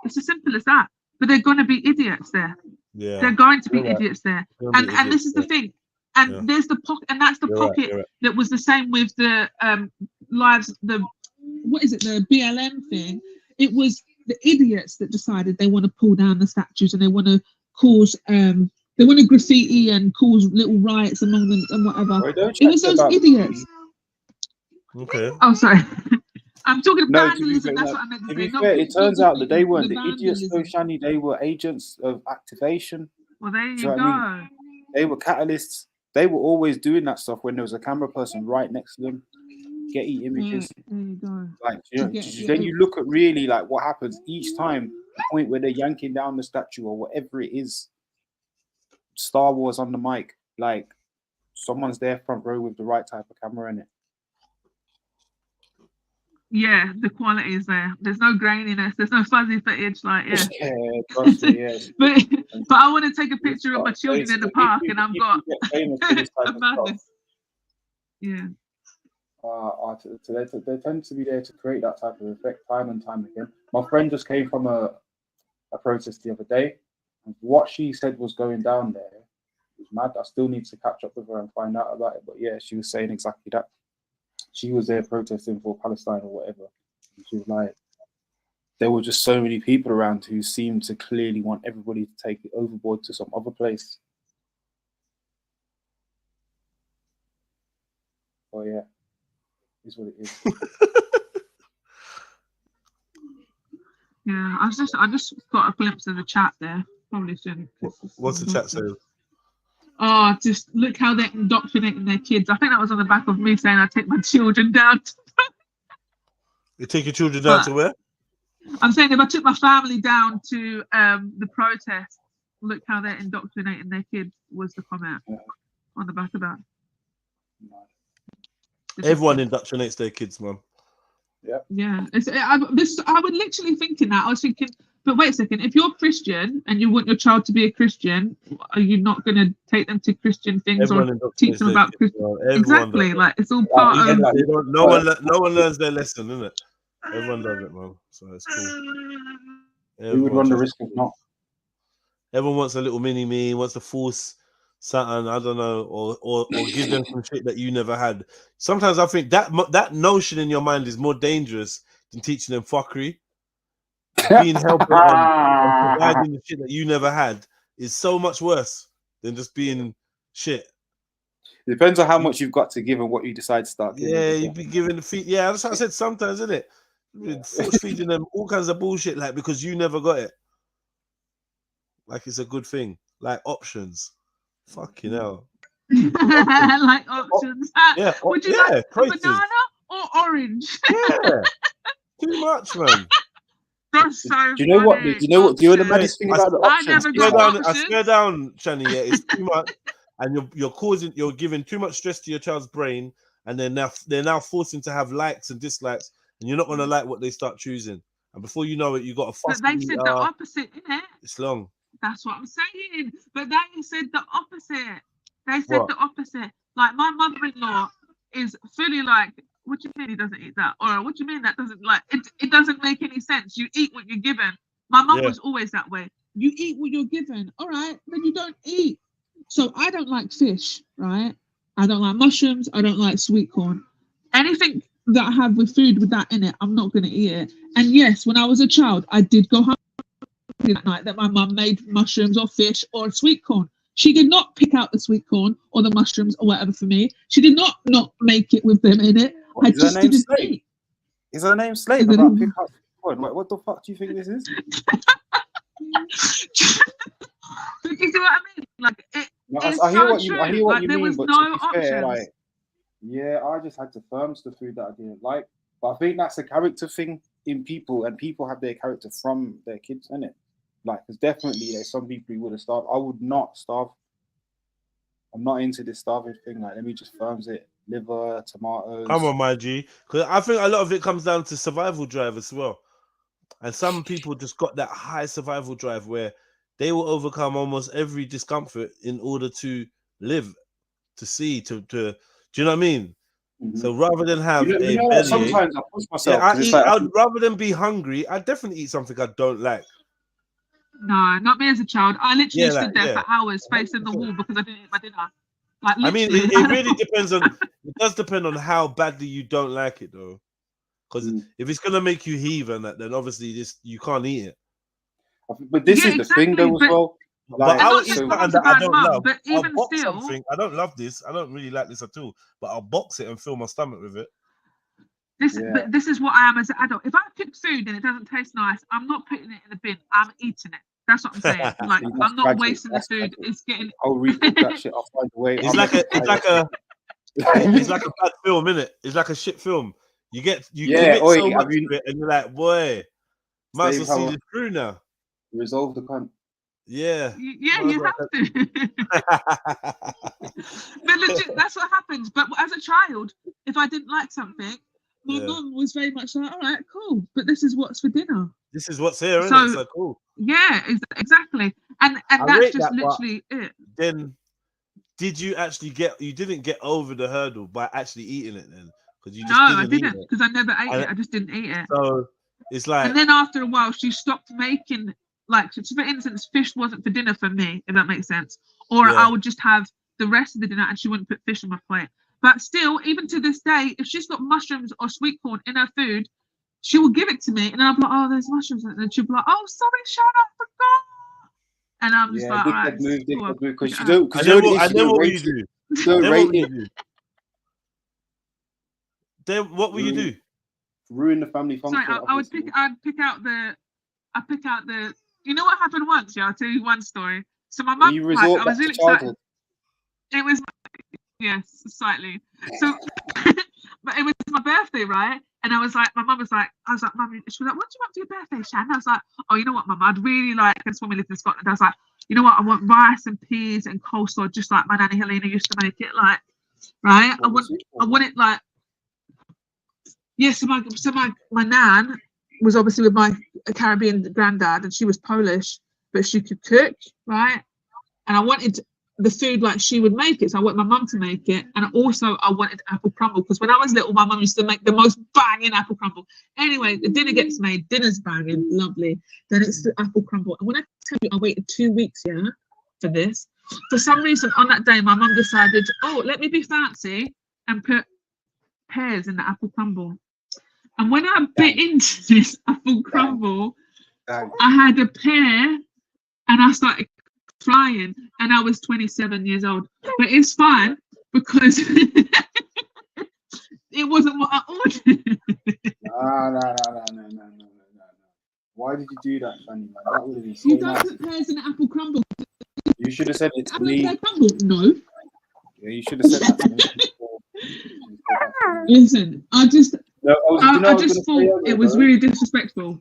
It's as simple as that. But they're going to be idiots there. Yeah, they're going to be idiots there. And this is the thing. And Yeah. there's the pocket, and that's the You're right, pocket you're right. that was the same with the what is it, the BLM thing. It was the idiots that decided they want to pull down the statues and they want to cause they want to graffiti and cause little riots among them and whatever. It was those idiots. Okay. Oh, sorry. I'm talking No, to be vandalism. fair, That's what I meant to to say. be Not fair, it turns out that they weren't the vandalism. idiots, though, Shani. They were agents of activation. Well, there Do you you know go. what I mean? They were catalysts. They were always doing that stuff when there was a camera person right next to them, getting images. There you go. Like, you know, then you look at really like what happens each time, the point where they're yanking down the statue or whatever it is. Star Wars on the mic, like someone's there front row with the right type of camera in it. Yeah, the quality is there. There's no graininess. There's no fuzzy footage. Like, yeah. Yeah, trust me, yeah. but I want to take a picture of my children in the park, and I've got a madness. Yeah. They tend to be there to create that type of effect time and time again. My friend just came from a protest the other day, and what she said was going down there was mad. I still need to catch up with her and find out about it. But yeah, she was saying exactly that. She was there protesting for Palestine or whatever. And she was like, there were just so many people around who seemed to clearly want everybody to take it overboard to some other place. Oh yeah, is what it is. Yeah, I just got a glimpse of the chat there. Probably shouldn't. What's the chat saying? Oh, just look how they're indoctrinating their kids. I think that was on the back of me saying I take my children down. You take your children down to where? I'm saying if I took my family down to the protest, look how they're indoctrinating their kids was the comment on the back of that. Everyone indoctrinates their kids, man. Yeah. Yeah. I was literally thinking that. I was thinking, but wait a second, if you're Christian and you want your child to be a Christian, are you not going to take them to Christian things or teach them about Christian? Exactly. Like it's all part of. No one learns their lesson, isn't it? Everyone does it, man. So it's cool. Who would run the risk of not? Everyone wants a little mini me, wants to force something, I don't know, or give them some shit that you never had. Sometimes I think that notion in your mind is more dangerous than teaching them fuckery. Being helpful on providing the shit that you never had is so much worse than just being shit. It depends on how much you've got to give and what you decide to start giving. Yeah, you'd be giving the feet. Yeah, that's what I said sometimes, isn't it? Force feeding them all kinds of bullshit, like because you never got it. Like it's a good thing. Like options. Fucking hell. Like options. Yeah. Would you like a banana or orange? Yeah. Too much, man. That's so Do you know what? Do funny. you know what? Do you know the maddest thing about the I options? never is got that- options. I swear down, Shani, yeah, it's too much, and you're giving too much stress to your child's brain, and they're now forcing to have likes and dislikes, and you're not gonna like what they start choosing, and before you know it, you got a But fuss. they said the opposite, innit? It's long. That's what I'm saying. But they said the opposite. They said What? the opposite. Like my mother-in-law is fully like, what do you mean he doesn't eat that? Or what do you mean that doesn't like it doesn't make any sense. You eat what you're given. My mum Yeah. was always that way. You eat what you're given. All right, then you don't eat. So I don't like fish, right? I don't like mushrooms. I don't like sweet corn. Anything that I have with food with that in it, I'm not going to eat it. And yes, when I was a child, I did go hungry that night that my mum made mushrooms or fish or sweet corn. She did not pick out the sweet corn or the mushrooms or whatever for me. She did not make it with them in it. What, I is her just name didn't Slate? eat. Is her name Slate? Is her About name- pick up corn? Like, what the fuck do you think this is? But you see what I mean? Like No, it's I hear so what you, true. I hear what Like you there mean, was but no to be fair, options. like, yeah, I just had to firms the food that I didn't like. But I think that's a character thing in people, and people have their character from their kids, innit? Like, because definitely there's some people who would have starved. I would not starve. I'm not into this starving thing. Like, let me just firms it. Liver, tomatoes. Come on, my G. Because I think a lot of it comes down to survival drive as well. And some people just got that high survival drive where they will overcome almost every discomfort in order to live, to see, to do you know what I mean? So rather than have You know a what? bellyache, Sometimes I push myself. yeah, 'cause it's like, I'd rather than be hungry, I'd definitely eat something I don't like. No, not me as a child. I literally Yeah, like, stood there yeah. for hours facing the wall because I didn't eat my dinner. Like I mean, literally. it really depends on. It does depend on how badly you don't like it, though. Because if it's gonna make you heave and that, then obviously you can't eat it. but this is the thing, though, as well. But Like, I would so- eat something that I don't love. but I'll even box still- something. I don't love this. I don't really like this at all. But I'll box it and fill my stomach with it. But this is what I am as an adult. If I cook food and it doesn't taste nice, I'm not putting it in the bin. I'm eating it. That's what I'm saying. Like That's I'm not tragic. wasting the That's food. tragic. It's getting. I'll recook that shit. I'll find a way. It's like a bad film, innit? It's like a shit film. You Yeah, commit oi, so much have you- to it, and you're like, boy, might as Save well see how- this through now. Resolve the cunt. Yeah. Yeah, you have to. But legit, that's what happens. But as a child, if I didn't like something, my Yeah. mum was very much like, "All right, cool, but this is what's for dinner." This is what's here, So- innit? It's like, cool. Yeah, exactly. And I that's rate just that, but literally it. Then, did you actually you didn't get over the hurdle by actually eating it then? Because you just No, I eat didn't it. because I never ate And- it. I just didn't eat it. So it's like, And then after a while, she stopped making, like, so for instance, fish wasn't for dinner for me, if that makes sense. Or Yeah. I would just have the rest of the dinner and she wouldn't put fish on my plate. But still, even to this day, if she's got mushrooms or sweet corn in her food, she will give it to me. And then I'm like, oh, there's mushrooms in it. And then she'll be like, oh, sorry, Sharon, I forgot. And I'm just Yeah, like, all right. dickhead move, cool, I'll dickhead move. Because pick you it don't. up. Because you know and then what will you do? You don't Then rate what will you it. do? Then what will you do? Ruin the family function. Sorry, I'd pick out the, you know what happened once? Yeah, I'll tell you one story. So my mum, You like, resort I back was to really excited. childhood. It was, yes, slightly. So, but it was my birthday, right? And I was like, Mum, she was like, what do you want for your birthday, Shan? And I was like, oh, you know what, Mum, I'd really like, that's when we lived in Scotland, I was like, you know what, I want rice and peas and coleslaw, just like my nanny Helena used to make it, like, right? I want it like, yeah, so my nan was obviously with my Caribbean granddad, and she was Polish, but she could cook, right? And I wanted the food like she would make it, so I want my mum to make it, and also I wanted apple crumble because when I was little, my mum used to make the most banging apple crumble. Anyway, the dinner gets made, dinner's banging, lovely. Then it's the apple crumble, and when I tell you, I waited 2 weeks, yeah, for this. For some reason, on that day, my mum decided, oh, let me be fancy and put pears in the apple crumble. And when I bit into this apple crumble, I had a pear and I started crying, and I was 27 years old. But it's fine because it wasn't what I ordered. No. Why did you do that, Fanny? Man? That would have been so You don't nice. put pears in the apple crumble. You should have said it to Apple me. pear crumble? No. Yeah, you should have said that to me. Listen, I just No, I just thought it was really disrespectful.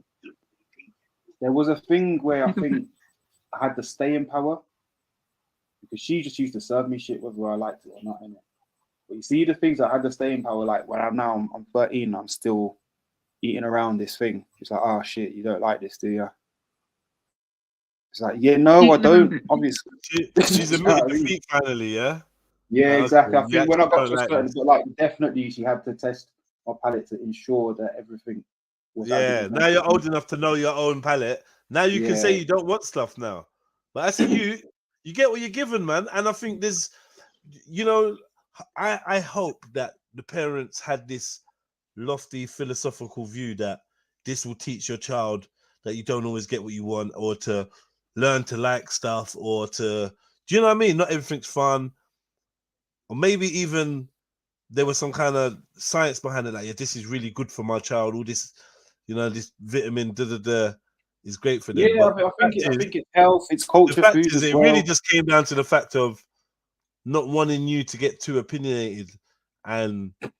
There was a thing where I think I had the staying power because she just used to serve me shit whether I liked it or not, innit? But you see the things that had the staying power, like when I'm 13, I'm still eating around this thing. It's like, oh shit, you don't like this, do you? It's like, yeah, no, I don't. Obviously, She's admitted defeat finally, yeah. Yeah, Okay, exactly. I you think when I actually got don't to a like certain, this. but like definitely, she had to test my palate to ensure that everything was. as it Yeah, was now meant you're to be. old enough to know your own palate. Now you can say Yeah. you don't want stuff now. But I said you get what you're given, man. And I think there's, you know, I hope that the parents had this lofty philosophical view that this will teach your child that you don't always get what you want, or to learn to like stuff, or to, do you know what I mean? Not everything's fun. Or maybe even there was some kind of science behind it, like, yeah, this is really good for my child. All this, you know, this vitamin is great for them. Yeah, But I think it's health, it's culture, the fact food is, as it well. really just came down to the fact of not wanting you to get too opinionated, and not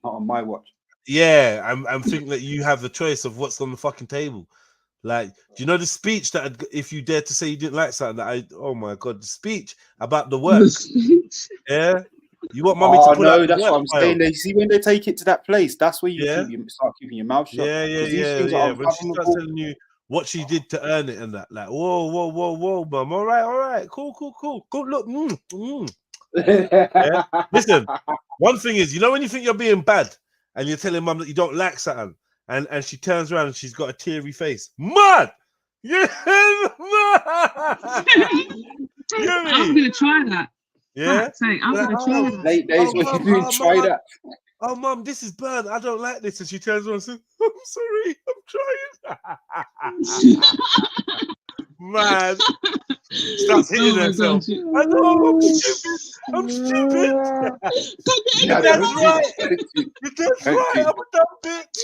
on my watch. Yeah, I'm thinking that you have the choice of what's on the fucking table. Like, do you know the speech that if you dare to say you didn't like something, that oh my god, the speech about the work. Yeah, you want mommy to pull out the that's work what I'm file. saying. They see when they take it to that place, that's where you Yeah. start keeping your mouth shut. Yeah. These things are When she starts unfathomable. telling you what she did to earn it and that, like, whoa, mum. All right, cool. Look, Yeah? Listen, one thing is, you know, when you think you're being bad and you're telling mum that you don't like something, and she turns around and she's got a teary face, mad. Yeah, I'm gonna try that. Yeah, I'm gonna try that. Late days when you didn't try that. Oh, mum, this is burnt. I don't like this. And she turns around and says, I'm sorry, I'm trying. Man, starts hitting herself. I know, I'm stupid. Yeah, That's right. That's I'm a dumb bitch.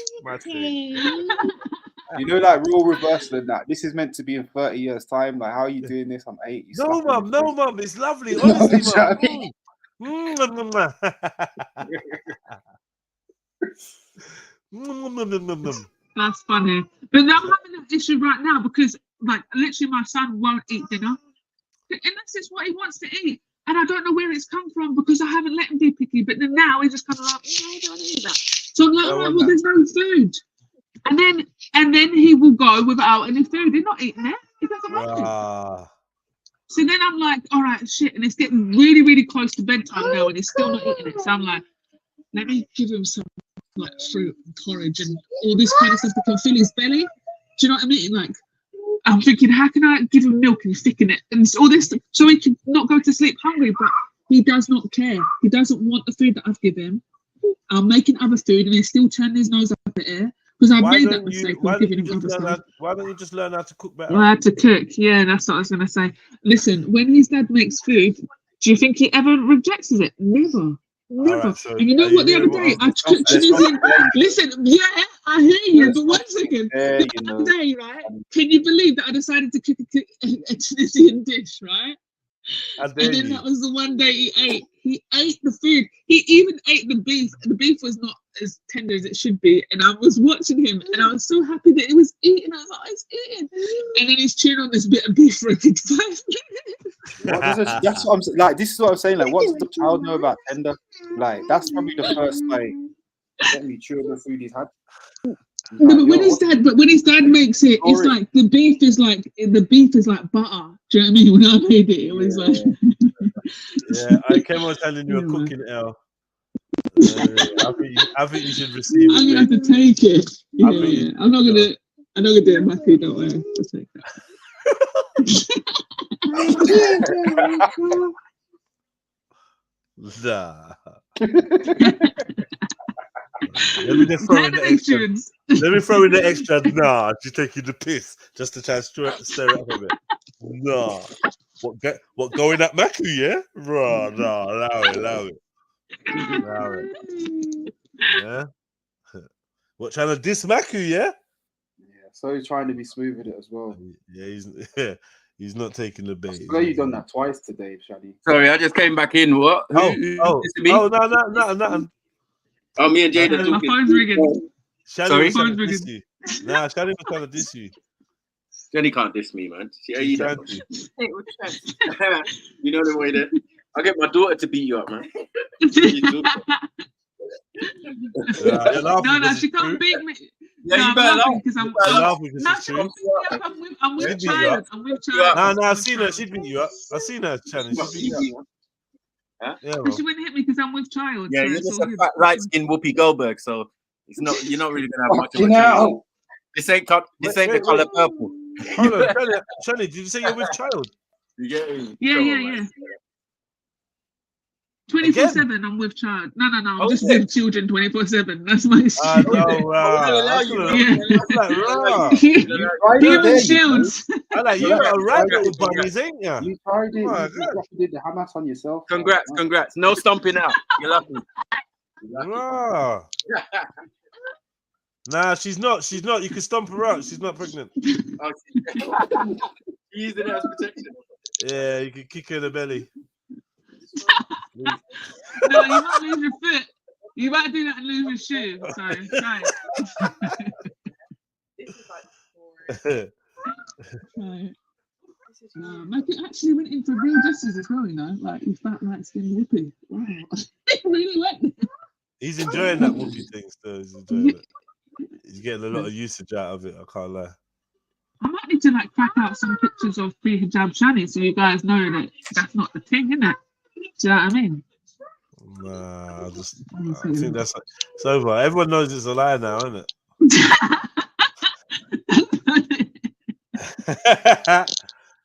You know, like rule reversal and that. This is meant to be in 30 years' time. Like, how are you doing this? I'm 8. No, mum, it's lovely. Honestly, mum. That's funny. But I'm having an issue right now because, like, literally my son won't eat dinner. Unless it's what he wants to eat. And I don't know where it's come from because I haven't let him be picky. But then now he's just kind of like, no, I don't eat that. So I'm like, all right, well, there's no food. And then he will go without any food. He's not eating it. He doesn't want it. So then I'm like, all right, shit. And it's getting really, really close to bedtime now and he's still not eating it. So I'm like, let me give him some like fruit and porridge and all this kind of stuff that can fill his belly. Do you know what I mean? Like, I'm thinking, how can I give him milk and stick in it and all this so he can not go to sleep hungry? But he does not care. He doesn't want the food that I've given him. I'm making other food and he's still turning his nose up at it because I made that mistake of giving him other stuff. Why don't you just learn how to cook better? I had to cook. Yeah, that's what I was going to say. Listen, when his dad makes food, do you think he ever rejects it? Never. Never. Right, so and you know what? The other day, I cooked Tunisian. Listen, yeah, I hear you, but 1 second. The other day, right? Can you believe that I decided to cook a Tunisian dish, right? And then that was the one day he ate. He ate the food. He even ate the beef. The beef was not as tender as it should be. And I was watching him, and I was so happy that he was eating. I was like, oh, he's eating. And then he's chewing on this bit of beef for a good 5 minutes. That's what I'm saying. Like, this is what I'm saying. Like, what does the child know about tender? Like, that's probably the first, like, let me chew on the food he's had. No, but when his dad makes it, it's like the beef is like butter. Do you know what I mean? When I made it, it was like yeah. I came on telling you a cooking L. I think you should receive it. I'm gonna have to take it. Yeah. I'm not gonna do it, Matthew. Don't worry. I'll take that. Let me just throw in the extra. Let me throw in the extra. Nah, she's taking the piss just to try and stir it up a bit. Nah, what going at Maku? Yeah, nah, allow it. Yeah. What, trying to diss Maku? Yeah. So he's trying to be smooth with it as well. Yeah, he's not taking the bait. I you've done that twice today, Shadi. Sorry, I just came back in. What? No. Oh, me and Jada talking. My phone's ringing. Shadi was trying to diss you. Nah, Shadi was trying to diss you. Jenny can't diss me, man. She She's trying to. You know the way that I get my daughter to beat you up, man. No, she can't beat me. Yeah, No, you I'm better laughing laugh. because I'm. You better laugh. No, she wants to beat me up. I'm with child. I'm with child. No, I've seen her. She'd beat you up. I've seen her, Channing. She'd beat you up. Huh? Yeah, But she wouldn't hit me because I'm with child. Yeah, so you're it's just all a good. fat, light-skinned Whoopi Goldberg, so it's not. You're not really gonna have much of a Fucking chance. hell. This ain't the color purple. Hold on, Channing, did you say you're with child? You get me? Yeah, Come yeah, on, man. yeah. 24/7, I'm with child. No, I'm just with children 24/7. That's my I shield. know, right. Yeah. Human shields. I like you got a right little bunnies, ain't ya? You tried it. Oh, You did the Hamas on yourself. Congrats. No stomping out. You're lucky. Rah. Nah, she's not. She's not. You can stomp her out. She's not pregnant. Oh, she's using it as protection. Yeah, you can kick her in the belly. No, you might lose your foot. You might do that and lose your shoe. Sorry, try it. Right. Like it actually went in for real justice as well, you know, like you fat light skinned Whoopi. Wow. It really went. He's enjoying that Whoopi thing still. He's enjoying it. He's getting a lot of usage out of it. I can't lie. I might need to like crack out some pictures of pre-hijab Shani so you guys know that that's not the thing, isn't it? Do you know what I mean? Nah, I think that's it's over. Everyone knows it's a lie now, isn't it?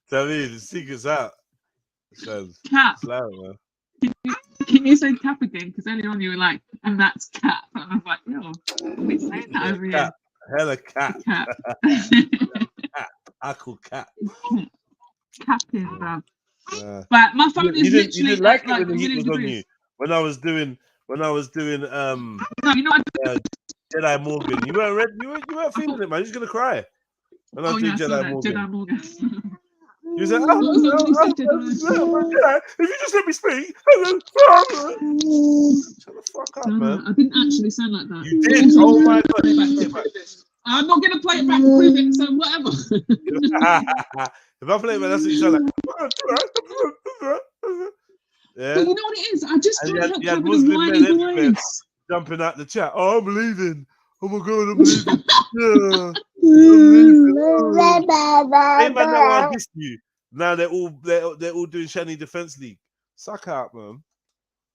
Tell me the secret's out. Cap. It's loud, man. Can you say cap again? Because earlier on you were like, and that's cap. And I was like, yo, we saying that over Cap. Hella cat. Cap. I call cat. Capping, bro. Yeah. But my phone is you literally didn't like it like when the heat was on you. When I was doing no, you know what? Jedi Morgan. You weren't ready. You weren't feeling it, man. You're just gonna cry. When I was doing I saw Jedi that, Morgan. Jedi Morgan. You said, if you just let me speak. Shut the fuck up, man. I didn't actually sound like that. You did. Oh my god. I'm not gonna play it back and prove it, so whatever. If I play it back, that's what you sound like. Yeah. But you know what it is? I just can't help you had having Muslim a men whiny everywhere voice. jumping out the chat. Oh, I'm leaving. Oh my god, I'm leaving. Yeah. Hey man, now I dissed you. Now they're all doing Shani Defense League. Suck out, man.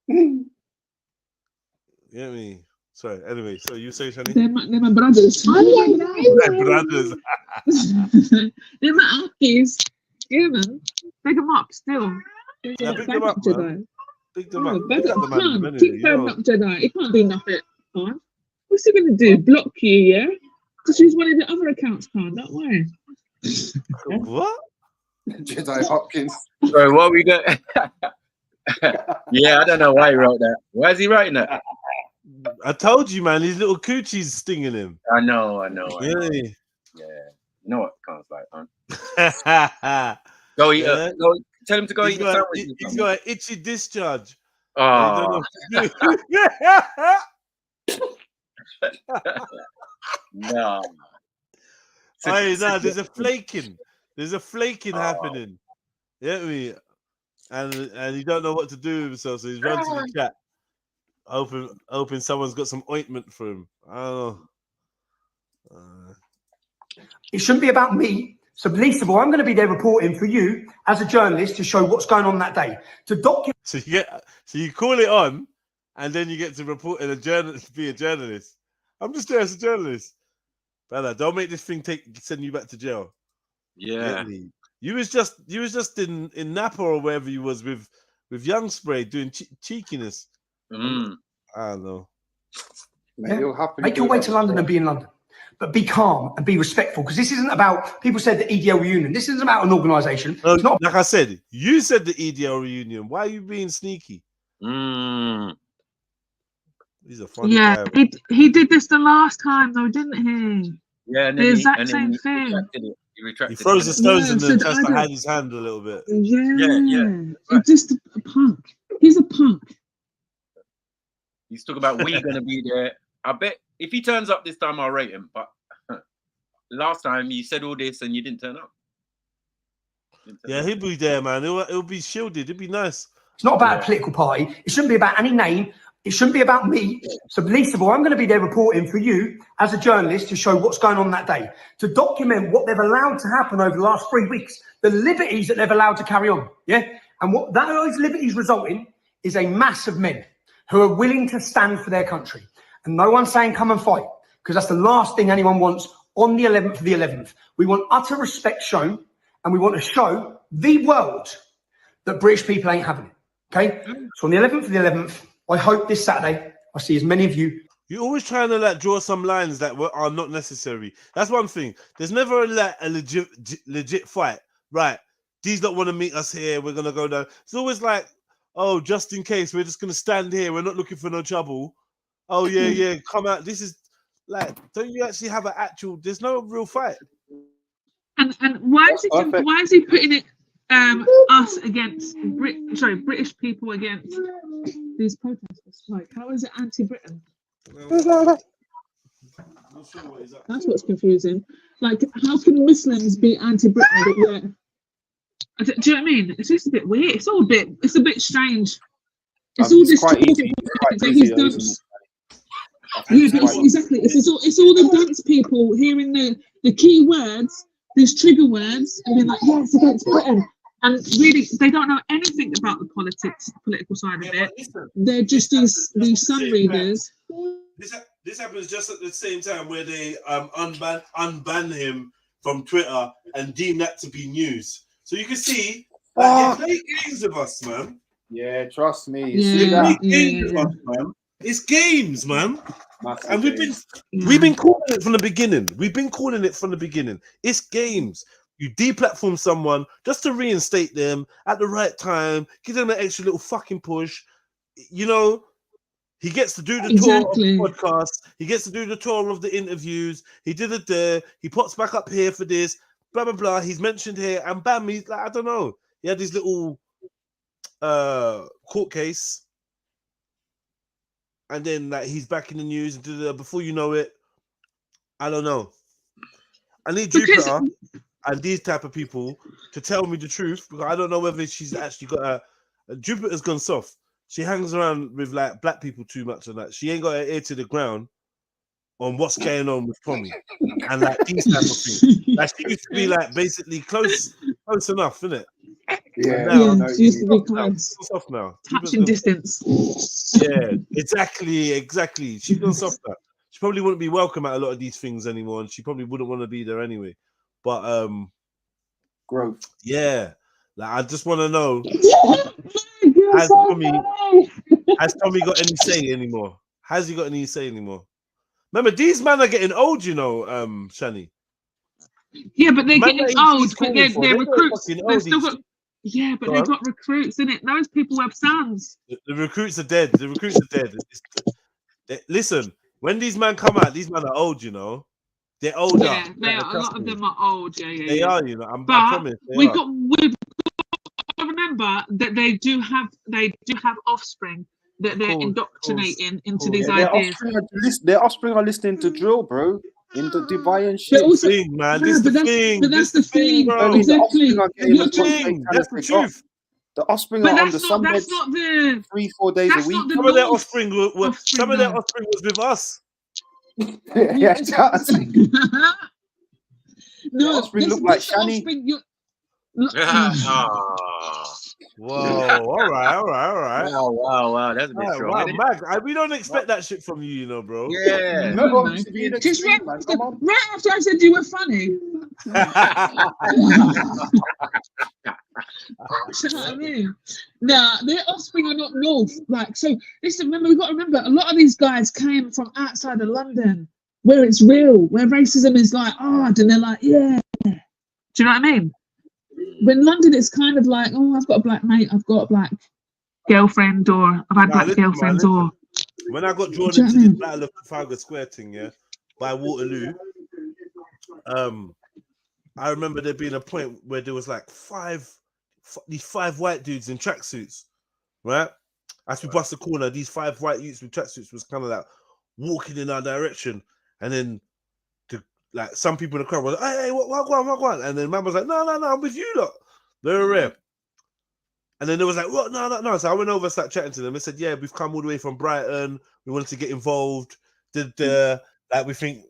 You get me? Sorry. Anyway, so you say Shani? They're my brothers. They're brothers. They're my uncles. Yeah, man. Pick them up still. Yeah, pick them up, man. Pick them up. Bad Pick up up the man. can't. Anyway, Keep bad up Jedi. It can't do nothing. Huh? What's he gonna do? Block you, yeah? Just use one of the other accounts, can't. Don't worry. What? Jedi Hopkins. Bro, what we got? Yeah, I don't know why he wrote that. Why is he writing that? I told you, man. His little coochie's stinging him. I know. Really? Yeah. You know what Khan's like, man. Go eat. Go. Tell him to go eat the sandwich. He's got an itchy discharge. Oh. No. Hey, no, there's a flaking. There's a flaking happening. You get me? And he don't know what to do with himself, so he's run to the chat. Hoping someone's got some ointment for him. I don't know. It shouldn't be about me. So, least of all, I'm going to be there reporting for you as a journalist to show what's going on that day. To document. So you call it on, and then you get to report in be a journalist. I'm just there as a journalist. Brother, don't make this thing send you back to jail. Yeah. You was just in Napa or wherever you was with Young Spray doing cheekiness. I don't know. Make your way to London and be in London. But be calm and be respectful, because this isn't about, people said the EDL reunion. This isn't about an organisation. No, it's not. Like I said, you said the EDL reunion. Why are you being sneaky? He's a funny guy. He did this the last time though, didn't he? Yeah, and the exact same thing. He throws the stones and then tries to hide his hand a little bit. Yeah. He's just a punk. He's a punk. He's talking about we gonna be there. I bet if he turns up this time, I'll rate him. But last time you said all this and you didn't turn up. Yeah, he'll be there, man. It'll be shielded. It'll be nice. It's not about a political party. It shouldn't be about any name. It shouldn't be about me. So least of all, I'm going to be there reporting for you as a journalist to show what's going on that day, to document what they've allowed to happen over the last 3 weeks, the liberties that they've allowed to carry on. Yeah. And what those liberties result in is a mass of men who are willing to stand for their country. And no one's saying come and fight, because that's the last thing anyone wants on the 11th of the 11th. We want utter respect shown, and we want to show the world that British people ain't having it. Okay? So on the 11th of the 11th, I hope this Saturday I see as many of you. You're always trying to like draw some lines that are not necessary. That's one thing. There's never a legit fight. Right. These don't want to meet us here. We're going to go down. It's always like, oh, just in case, we're just going to stand here. We're not looking for no trouble. Oh, yeah, come out. This is like, don't you actually have an actual, there's no real fight. And why is he putting it us against British people against these protesters? Like, how is it anti-Britain? That's what's confusing. Like, how can Muslims be anti-Britain? Do you know what I mean? It's just a bit weird. It's a bit strange. It's all this talk that he's done. Yeah, but exactly. It's all the dance people hearing the key words, these trigger words, and being like, yeah, it's against Britain. And really, they don't know anything about the political side of it. They're just these sun readers. This happens just at the same time where they unban him from Twitter and deem that to be news. So you can see they play games with us, man. Yeah, trust me. It's games, man. And we've been calling it from the beginning. It's games. You deplatform someone just to reinstate them at the right time, give them an extra little fucking push. You know, he gets to do the tour of the podcast. He gets to do the tour of the interviews. He did it there. He pops back up here for this. Blah blah blah. He's mentioned here, and bam, he's like, I don't know. He had this little court case, and then like he's back in the news. And before you know it, I don't know. I need Jupiter and these type of people to tell me the truth, because I don't know whether she's actually got Jupiter's gone soft. She hangs around with like black people too much and that. She ain't got her ear to the ground on what's going on with Tommy and like these type of things. Like she used to be like basically close enough, isn't it? Yeah, she used to be close. Soft now. Touching distance. Yeah, exactly. She's gone soft now. She probably wouldn't be welcome at a lot of these things anymore, and she probably wouldn't want to be there anyway. But growth. Yeah. Like I just want to know, has Tommy got any say anymore? Has he got any say anymore? Remember, these men are getting old, you know, Shani. Yeah, but they're getting old, but they're recruits. They've still got, yeah, but they've got recruits, innit? Those people have sons. The recruits are dead. Listen, when these men come out, these men are old, you know. They're older. Yeah, they are. A lot of them are old. Yeah. They are, you know. I promise. We've got to remember that they do have offspring that they're indoctrinating into these ideas. Their offspring are listening to drill, bro. In the divine shit. This is the thing. But that's the thing, bro. Exactly. That's the truth. The offspring are on the sunbed. That's not the 3-4 days a week. Some of their offspring was with us. Yeah, no, offspring look like Shani. Whoa! All right. Wow! That's a bit strong. Wow, Mag, we don't expect that shit from you, you know, bro. Yeah. Just right after I said you were funny. You know what I mean? Nah, their offspring are not north. Like, so listen, we've got to remember, a lot of these guys came from outside of London, where it's real, where racism is like hard, and they're like, yeah. Do you know what I mean? When London, it's kind of like, oh, I've got a black mate, I've got a black girlfriend, or I've had black girlfriends, or. When I got drawn into the Battle of Trafalgar Square thing, yeah, by Waterloo, I remember there being a point where there was like these five white dudes in tracksuits, right? As we bust the corner, these 5 white youths with tracksuits was kind of like walking in our direction, and then like some people in the crowd were like, hey, what? And then man was like, no, I'm with you lot. Very rare. And then there was like, what? No. So I went over and started chatting to them. They said, yeah, we've come all the way from Brighton. We wanted to get involved. Like we think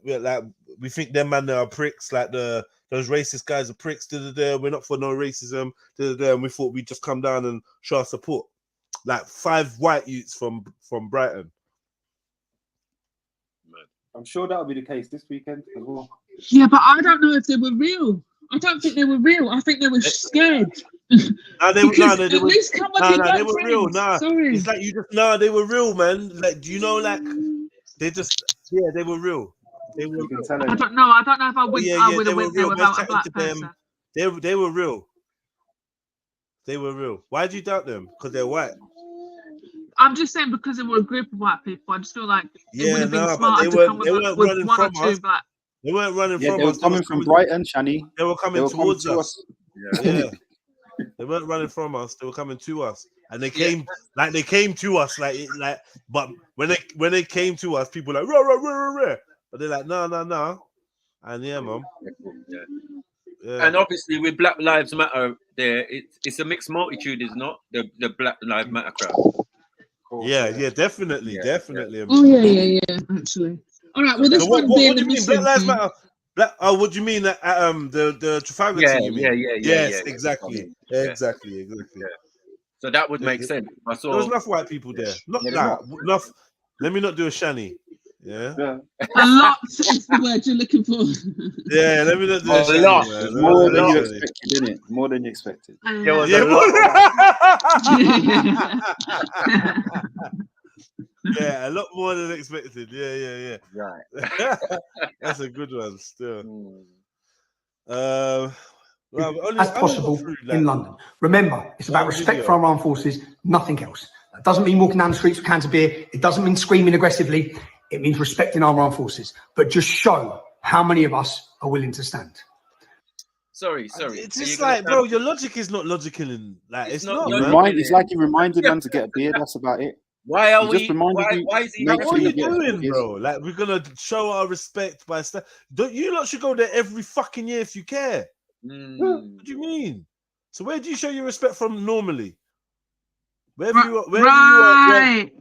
them man are pricks. Like those racist guys are pricks. We're not for no racism. And we thought we'd just come down and show our support. Like 5 white youths from Brighton. I'm sure that'll be the case this weekend as well. Yeah, but I don't know if they were real. I don't think they were real. I think they were scared. They were real. Sorry. It's like you just they were real, man. Like, do you know, like they were real. They were. I don't know. I don't know if I would. I would have went there without a black person. They were real. They were real. Why do you doubt them? Because they're white. I'm just saying because they were a group of white people. I just feel like it would have been smarter to come with one or two black. They weren't running from us. They were coming from Brighton, Shani. They were coming towards us. Yeah. They weren't running from us. They were coming to us, and they came to us But when they came to us, people were like rah. But they're like no. And yeah, man. Yeah. And obviously with Black Lives Matter, it's a mixed multitude, is not the Black Lives Matter crowd. Yeah, definitely. Oh yeah, actually. All right. Well, this what one being do you mean? Black Lives Matter. What do you mean? The Trafalgar thing, you mean? Yes, exactly. Exactly. Yeah. So that would make sense. There was enough white people there. Not enough. Let me not do a Shani. Yeah. A lot is the word you're looking for. Yeah, let me not do a Shani. lot. Man. More than you expected, didn't it? More than you expected. Yeah, a lot more than expected. Yeah. Right. That's a good one still. As possible in London. Remember, it's about respect for our armed forces, nothing else. That doesn't mean walking down the streets with cans of beer. It doesn't mean screaming aggressively. It means respecting our armed forces. But just show how many of us are willing to stand. Sorry. It's just like, bro, your logic is not logical. It's not. It's like you reminded man to get a beer. That's about it. Why are we? Why is he? What are you doing, bro? Like, we're gonna show our respect by stuff. Don't you lot should go there every fucking year if you care. What do you mean? So where do you show your respect from normally? Wherever you were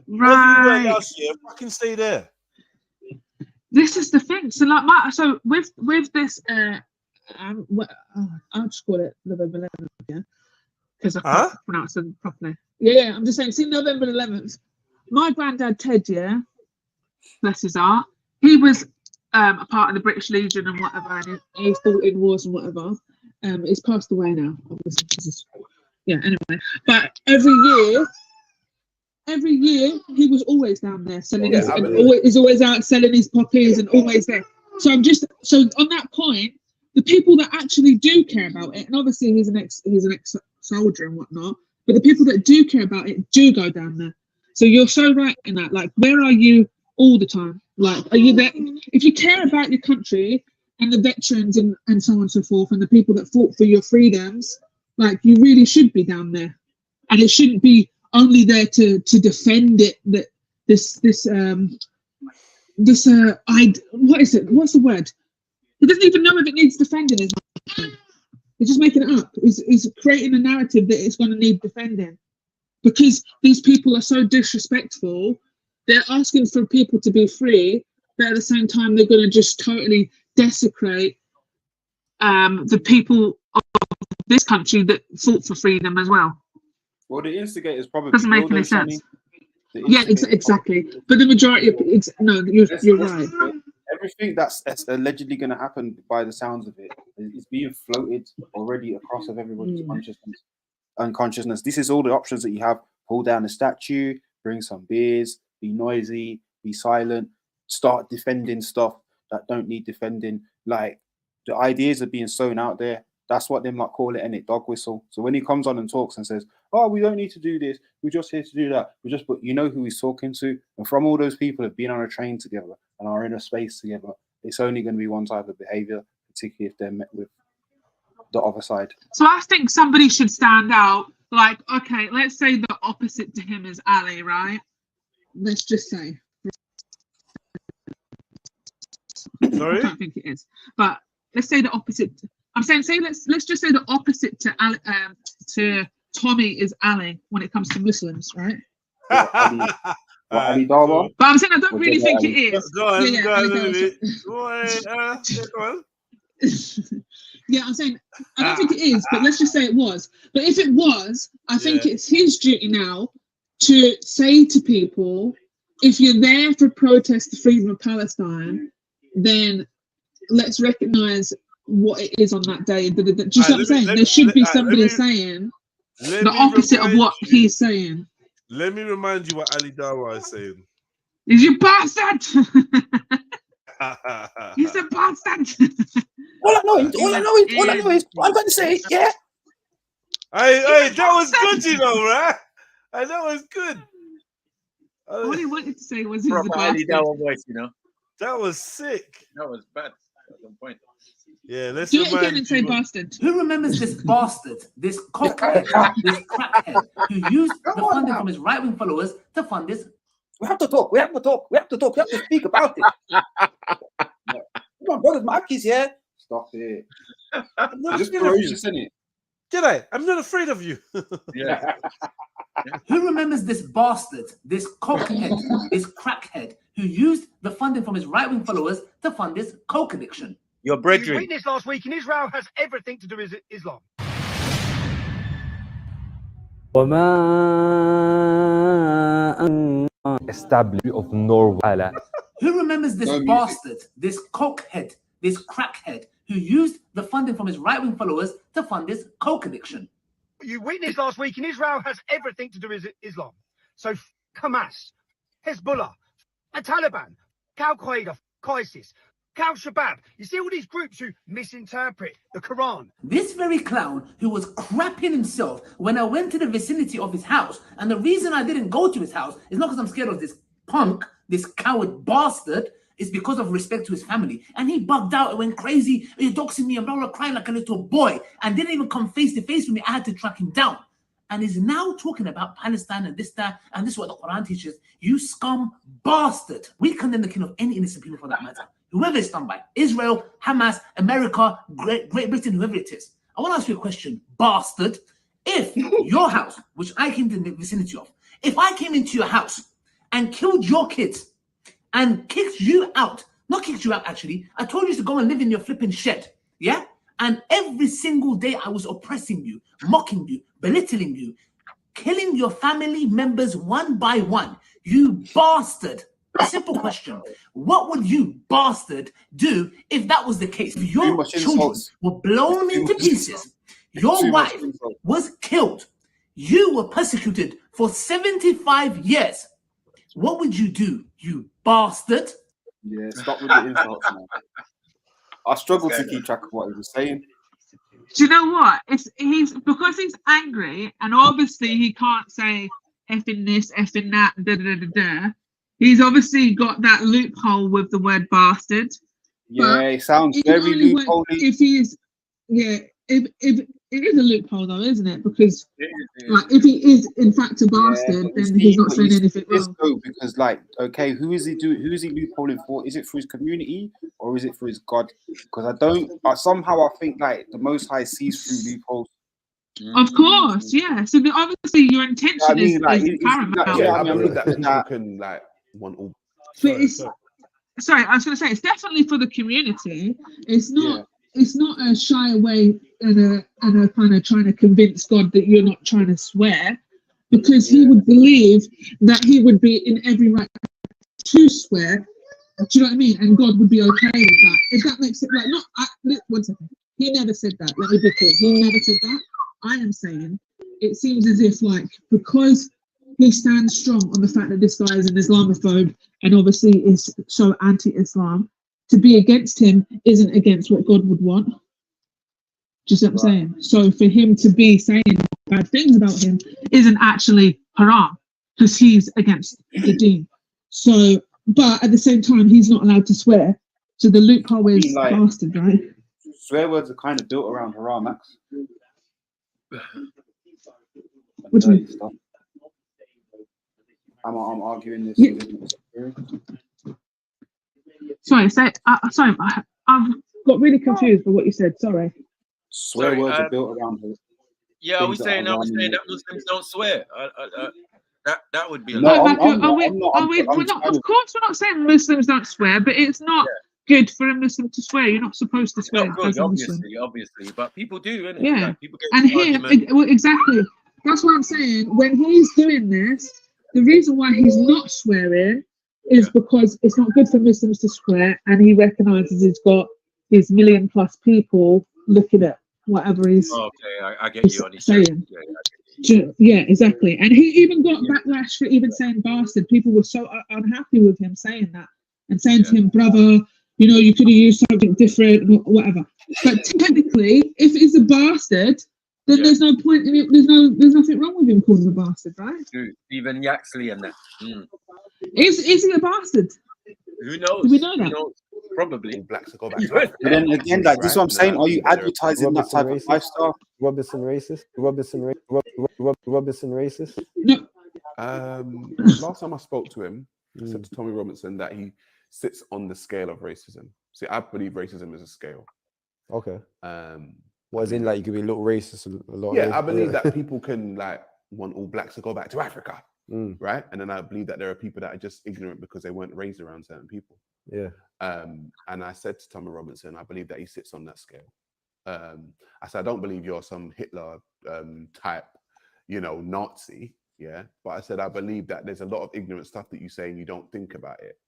last year, fucking stay there. This is the thing. So with this, I'll just call it November 11th, yeah, because I can't pronounce it properly. Yeah. I'm just saying. See, November 11th. My granddad Ted, bless his heart, he was a part of the British Legion and whatever, and he fought in wars and whatever. He's passed away now, obviously. Anyway, but every year he was always down there selling he's always out selling his poppies and always there. So on that point, the people that actually do care about it, and obviously he's an ex soldier and whatnot, but the people that do care about it do go down there. So you're so right in that. Like, where are you all the time? Like, are you there? If you care about your country and the veterans and so on and so forth, and the people that fought for your freedoms, like, you really should be down there. And it shouldn't be only there to defend it. That what is it? What's the word? He doesn't even know if it needs defending. He's just making it up. He's creating a narrative that it's going to need defending. Because these people are so disrespectful, they're asking for people to be free, but at the same time, they're going to just totally desecrate the people of this country that fought for freedom as well. Well, the instigators probably doesn't make any sense. Yeah, exactly. But the majority of you're right. Everything that's allegedly going to happen, by the sounds of it, is being floated already across of everybody's unconsciousness. This is all the options that you have. Pull down a statue, bring some beers, be noisy, be silent, start defending stuff that don't need defending. Like, the ideas are being sown out there. That's what them like call it, and it dog whistle. So when he comes on and talks and says, "Oh, we don't need to do this. We're just here to do that," but you know who he's talking to. And from all those people who've been on a train together and are in a space together, it's only going to be one type of behavior, particularly if they're met with the other side. So I think somebody should stand out. Like, okay, let's say the opposite to him is Ali, right? Let's just say. Sorry? I don't think it is. But let's say the opposite. I'm saying, let's just say the opposite to Tommy is Ali when it comes to Muslims, right? Ali Dawah? But I'm saying I don't really think it is. Go on, Yeah, go Ali on, Dawah, Lily. Go on. Yeah, I'm saying I don't think it is, but let's just say it was. But if it was, I think it's his duty now to say to people, if you're there to protest the freedom of Palestine, then let's recognise what it is on that day. Do you see what I'm saying? There should be somebody saying the opposite of what he's saying. Let me remind you what Ali Dawah is saying. Is you bastard? He's a bastard. All I know is, I'm going to say, yeah. Hey, that was good, you know, right? Hey, that was good. All he wanted to say was he was a Proper Ali bastard. Dawah voice, you know. That was sick. That was bad at some point. Yeah, let's Do it remind again and say you. bastard. Who remembers this bastard, this cockhead, this crackhead who used the funding from his right-wing followers to fund this? We have to talk. We have to speak about it. Come on, brothers, Marky's here. Stop it. I'm not Just afraid of you. ferocious, isn't it? G'day, I'm not afraid of you. Yeah. Who remembers this bastard, this cockhead, this crackhead who used the funding from his right-wing followers to fund this coke addiction? Your brethren. We witnessed last week, and Israel has everything to do with Islam. Establishment of Norway. Who remembers this bastard, this cokehead, this crackhead who used the funding from his right-wing followers to fund this coke addiction? You witnessed last week, and Israel has everything to do with Islam. So Hamas, Hezbollah, the Taliban, Al Qaeda, ISIS, Al Shabaab. You see all these groups who misinterpret the Quran. This very clown who was crapping himself when I went to the vicinity of his house, and the reason I didn't go to his house is not because I'm scared of this punk, this coward bastard, is because of respect to his family. And he bugged out and went crazy, you're doxing me and blah, blah, crying like a little boy, and didn't even come face to face with me. I had to track him down. And is now talking about Palestine and this, that, and this is what the Quran teaches. You scum bastard. We condemn the killing of any innocent people for that matter. Whoever it's done by, Israel, Hamas, America, Great Britain, whoever it is. I want to ask you a question, bastard. If your house, which I came to the vicinity of, if I came into your house and killed your kids and kicked you out, not kicked you out actually, I told you to go and live in your flipping shed, yeah? And every single day I was oppressing you, mocking you, belittling you, killing your family members one by one, you bastard. A simple question. What would you, bastard, do if that was the case? If your children were blown into pieces, your wife was killed, you were persecuted for 75 years, what would you do, you bastard? Yeah, stop with the insults, man. I struggle to keep track of what he was saying. Do you know what? He's because he's angry, and obviously he can't say effing this, effing that, da da da da. He's obviously got that loophole with the word bastard. Yeah, it sounds very loophole. If he's, if it is a loophole though, isn't it? Because like if he is in fact a bastard, then he's not saying anything wrong. Because like, okay, who is he loopholing for? Is it for his community or is it for his God? Because somehow I think like the Most High sees through loopholes. Of course, yeah. So obviously your intention is paramount. I believe that people can like want all. Sorry, I was going to say it's definitely for the community. It's not. It's not a shy away and a kind of trying to convince God that you're not trying to swear, because he would believe that he would be in every right to swear. Do you know what I mean? And God would be okay with that. If that makes it like not. One second. He never said that. Let me be clear. He never said that. I am saying it seems as if like because he stands strong on the fact that this guy is an Islamophobe and obviously is so anti-Islam, to be against him isn't against what God would want. Do you see what I'm saying? So for him to be saying bad things about him isn't actually haram because he's against the deen. So, but at the same time, he's not allowed to swear. So the loophole is bastard, right? Swear words are kind of built around haram, Max. What do you mean? I'm arguing this. Yeah. Sorry, sorry, I've got really confused by what you said. Sorry. Swear words are built around it. Yeah, are we saying that Muslims don't swear? That would be a No, lie. Michael, we're not. Of course, we're not saying Muslims don't swear, but it's not good for a Muslim to swear. You're not supposed to swear Not good, as a Muslim. obviously, but people do, innit? Yeah, Like, people get and into here, arguments. well, exactly. That's what I'm saying. When he's doing this, the reason why he's not swearing is because it's not good for Muslims to swear, and he recognises he's got these 1 million+ people looking at whatever he's Okay, I get you on his saying. Yeah, exactly. And he even got backlash for even saying bastard. People were so unhappy with him saying that and saying to him, brother, you know, you could have used something different or whatever. But technically, if it's a bastard, then there's no point in it. There's nothing wrong with him calling him a bastard, right? Even Yaxley and that. Is he a bastard? Who knows? Do we know that? Who knows? Probably. Blacks go back. But then again, like this is what I'm saying. Are you advertising that type of lifestyle? Robertson racist? Robertson racist? No. Last time I spoke to him, I said to Tommy Robinson that he sits on the scale of racism. See, I believe racism is a scale. Okay. What is in like you could be a little racist, a lot. Yeah, I believe that people can like want all blacks to go back to Africa, right? And then I believe that there are people that are just ignorant because they weren't raised around certain people. Yeah. And I said to Tommy Robinson, I believe that he sits on that scale. I said, I don't believe you're some Hitler type, you know, Nazi. Yeah. But I said, I believe that there's a lot of ignorant stuff that you say and you don't think about it.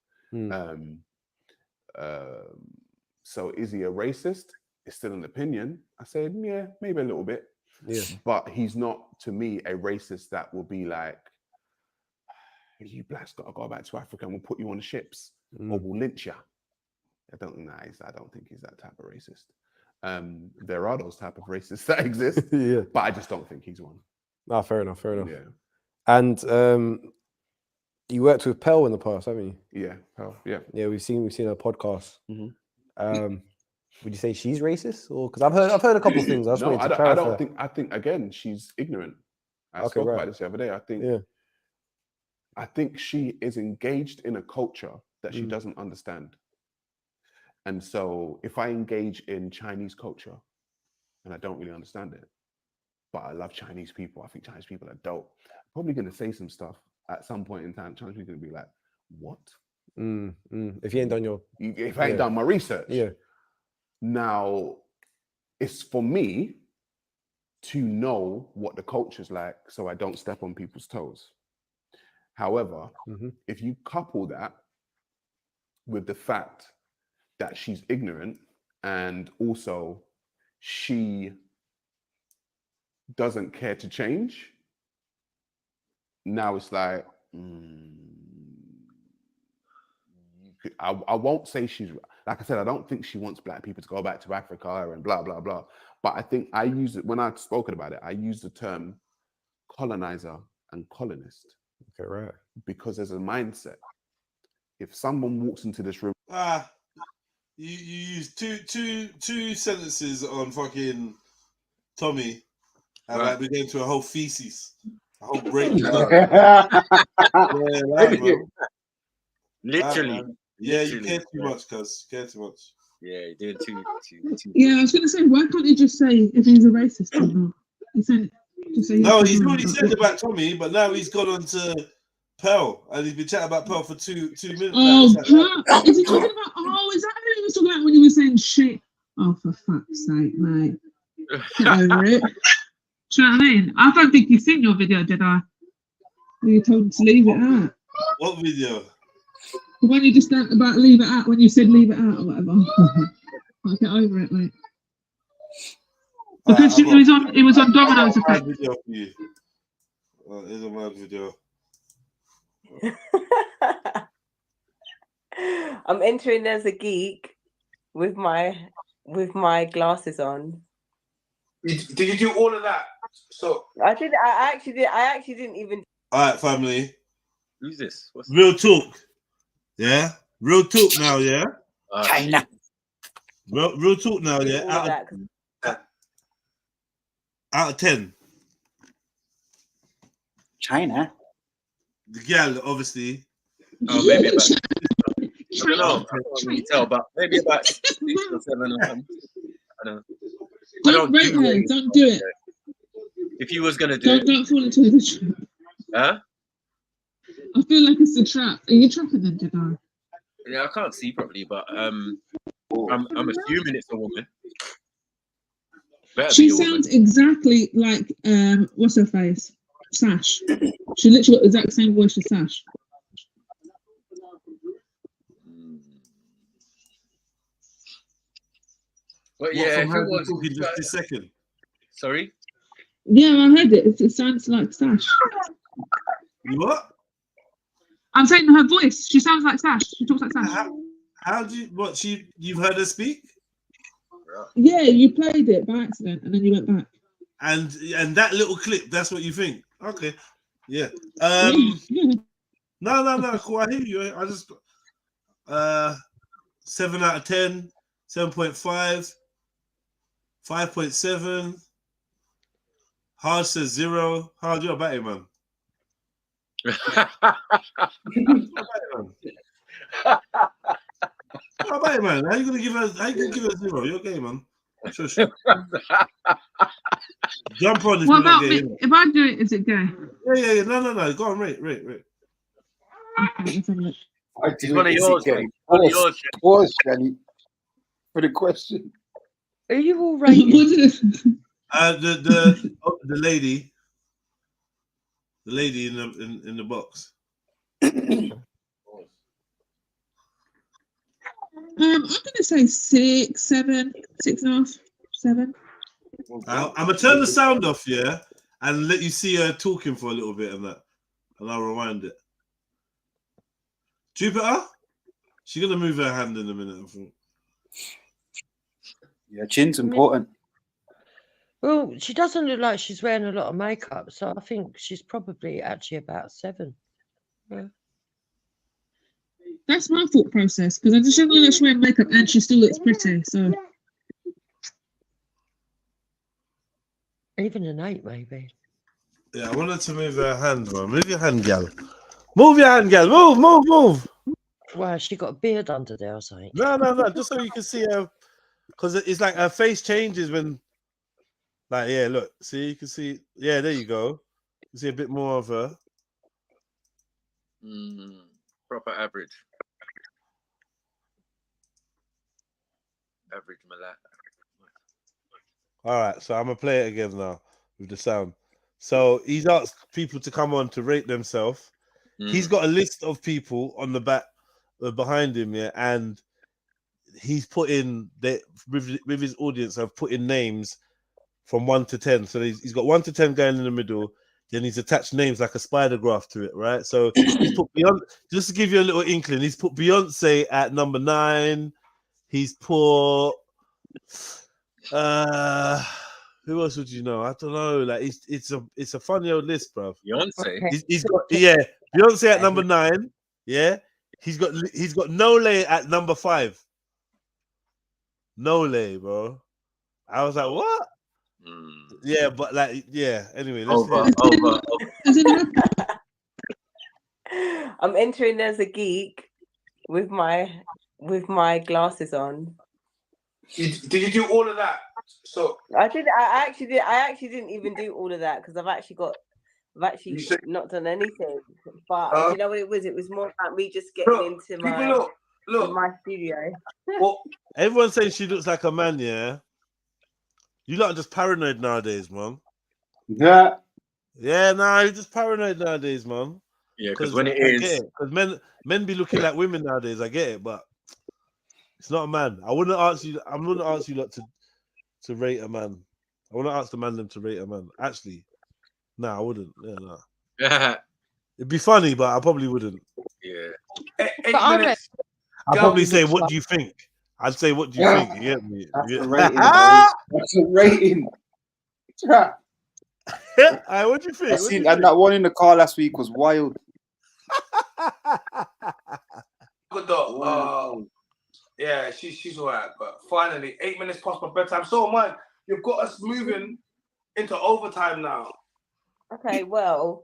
So is he a racist? It's still an opinion. I said, yeah, maybe a little bit. Yeah. But he's not, to me, a racist that will be like, you blacks got to go back to Africa and we'll put you on the ships or we'll lynch you. I don't think he's that type of racist. There are those type of racists that exist, but I just don't think he's one. No, fair enough. Yeah. And you worked with Pell in the past, haven't you? Yeah, Pell. Yeah. Yeah, we've seen her podcast. Would you say she's racist, or because I've heard a couple of things? I think again she's ignorant. I spoke about this the other day. I think she is engaged in a culture that she doesn't understand. And so if I engage in Chinese culture and I don't really understand it, but I love Chinese people, I think Chinese people are dope. I'm probably going to say some stuff at some point in time. Chinese people are going to be like, what? If you ain't done if I ain't done my research. Yeah. Now, it's for me to know what the culture's like so I don't step on people's toes. However, if you couple that with the fact that she's ignorant and also she doesn't care to change, now it's like, I won't say she's, like I said, I don't think she wants black people to go back to Africa and blah, blah, blah. But I think I use it, when I've spoken about it, I use the term colonizer and colonist. Okay, right. Because there's a mindset. If someone walks into this room, you use two sentences on fucking Tommy, and like we get into a whole feces, a whole breakdown. Literally. Yeah, you care too much, cuz. You care too much. Yeah, you're doing too. Yeah, I was going to say, why can't you just say if he's a racist or not? No, he's already said about Tommy, but now he's gone on to Pell, and he's been chatting about Pell for two minutes. Oh, Pell. Is he talking about? Oh, is that who he was talking about when he was saying shit? Oh, for fuck's sake, mate. Get over it. Do you know what I mean? I don't think you've seen your video, did I? You told him to leave it out. What video? The one you just said about leave it out when you said leave it out or whatever. I'll get over it, mate. Because it was on Domino's effect. Video for you. Here's a mad video. I'm entering as a geek with my glasses on. Did you do all of that? So I actually didn't even. All right, family. Who's this? Real talk. Yeah, real talk now. Yeah. China. Real talk now. Yeah. Out of 10. China. The girl, obviously. Oh, maybe I don't know. I can't really tell, but maybe about 6 or 7 or something. I don't know. Don't rate her. Don't do it. If you was gonna do it, Don't fall into the trap. huh? I feel like it's a trap. Are you trapping them, Jedi? Yeah, I can't see properly, but I'm assuming it's a woman. Better She be a woman. sounds exactly like what's her face? Sash. She literally got the exact same voice as Sash. But What, yeah, from if her it was, talking just this second? sorry. Yeah, I heard it. It sounds like Sash. You what? I'm saying her voice. She sounds like Sash. She talks like Sash. How do you what? You've heard her speak? Yeah, you played it by accident and then you went back. And that little clip, that's what you think? Okay, yeah. Yeah. No, cool. I hear you. I just 7 out of 10, 7.5, 5.7. Hard says 0. Hard, you're about it, man. How about it, man? How you gonna give her 0? You're okay, man. Shush. Jump on this. What about me? If I do it, is it gay? Yeah. No. Go on, rate. Okay, let's have a look. It's one of yours, mate. Pause, Shani, for the question. Are you all rated? The lady in the box. I'm gonna say 6, 7, 6.5, 7. I'm gonna turn the sound off, yeah, and let you see her talking for a little bit and that, and I'll rewind it. Jupiter, she's gonna move her hand in a minute, I think. Yeah, chin's important. Well, she doesn't look like she's wearing a lot of makeup, so I think she's probably actually about 7. Yeah. That's my thought process because I just don't look like she's wearing makeup and she still looks pretty. So Even an 8, maybe. Yeah, I wanted to move her hand, man. Move your hand, gal. Move your hand, gal. Move. Wow, she got a beard under there or something. No. Just so you can see her, because it's like her face changes when, like, yeah, look. See, you can see. Yeah, there you go. You see a bit more of her. Proper average. Average Malak. All right, so I'm gonna play it again now with the sound. So he's asked people to come on to rate themselves. He's got a list of people on the back behind him, yeah, and he's put in with his audience. I've put in names from 1 to 10. So he's got 1 to 10 going in the middle. Then he's attached names like a spider graph to it, right? So he's put Beyonce, just to give you a little inkling. He's put Beyonce at number 9. He's put who else would you know? I don't know. Like it's a funny old list, bro. Beyonce. He's got Beyonce at number 9. Yeah, he's got Nole at number 5. Nole, bro. I was like, what? Yeah, but like, yeah. Anyway, let's over. I'm entering as a geek with my glasses on. Did you do all of that? So I actually didn't even do all of that because I've actually not done anything. But you know what it was? It was more about me just getting into my studio. Everyone says she looks like a man, yeah. You lot are just paranoid nowadays, man. Yeah. Yeah, nah, you're just paranoid nowadays, man. Yeah, because when it is, because men be looking like women nowadays. I get it, but it's not a man. I wouldn't ask you lot to rate a man. I wouldn't ask the man them to rate a man. Actually, I wouldn't. Yeah, no. Yeah. It'd be funny, but I probably wouldn't. Yeah. I'd probably say, "What do you think?" I'd say, "What do you think?" You get me? That's a rating. That's a rating. What do you think? And that one in the car last week was wild. Good dog. Yeah, she's all right. But finally, 8 minutes past my bedtime. So, man, you've got us moving into overtime now. Okay, well,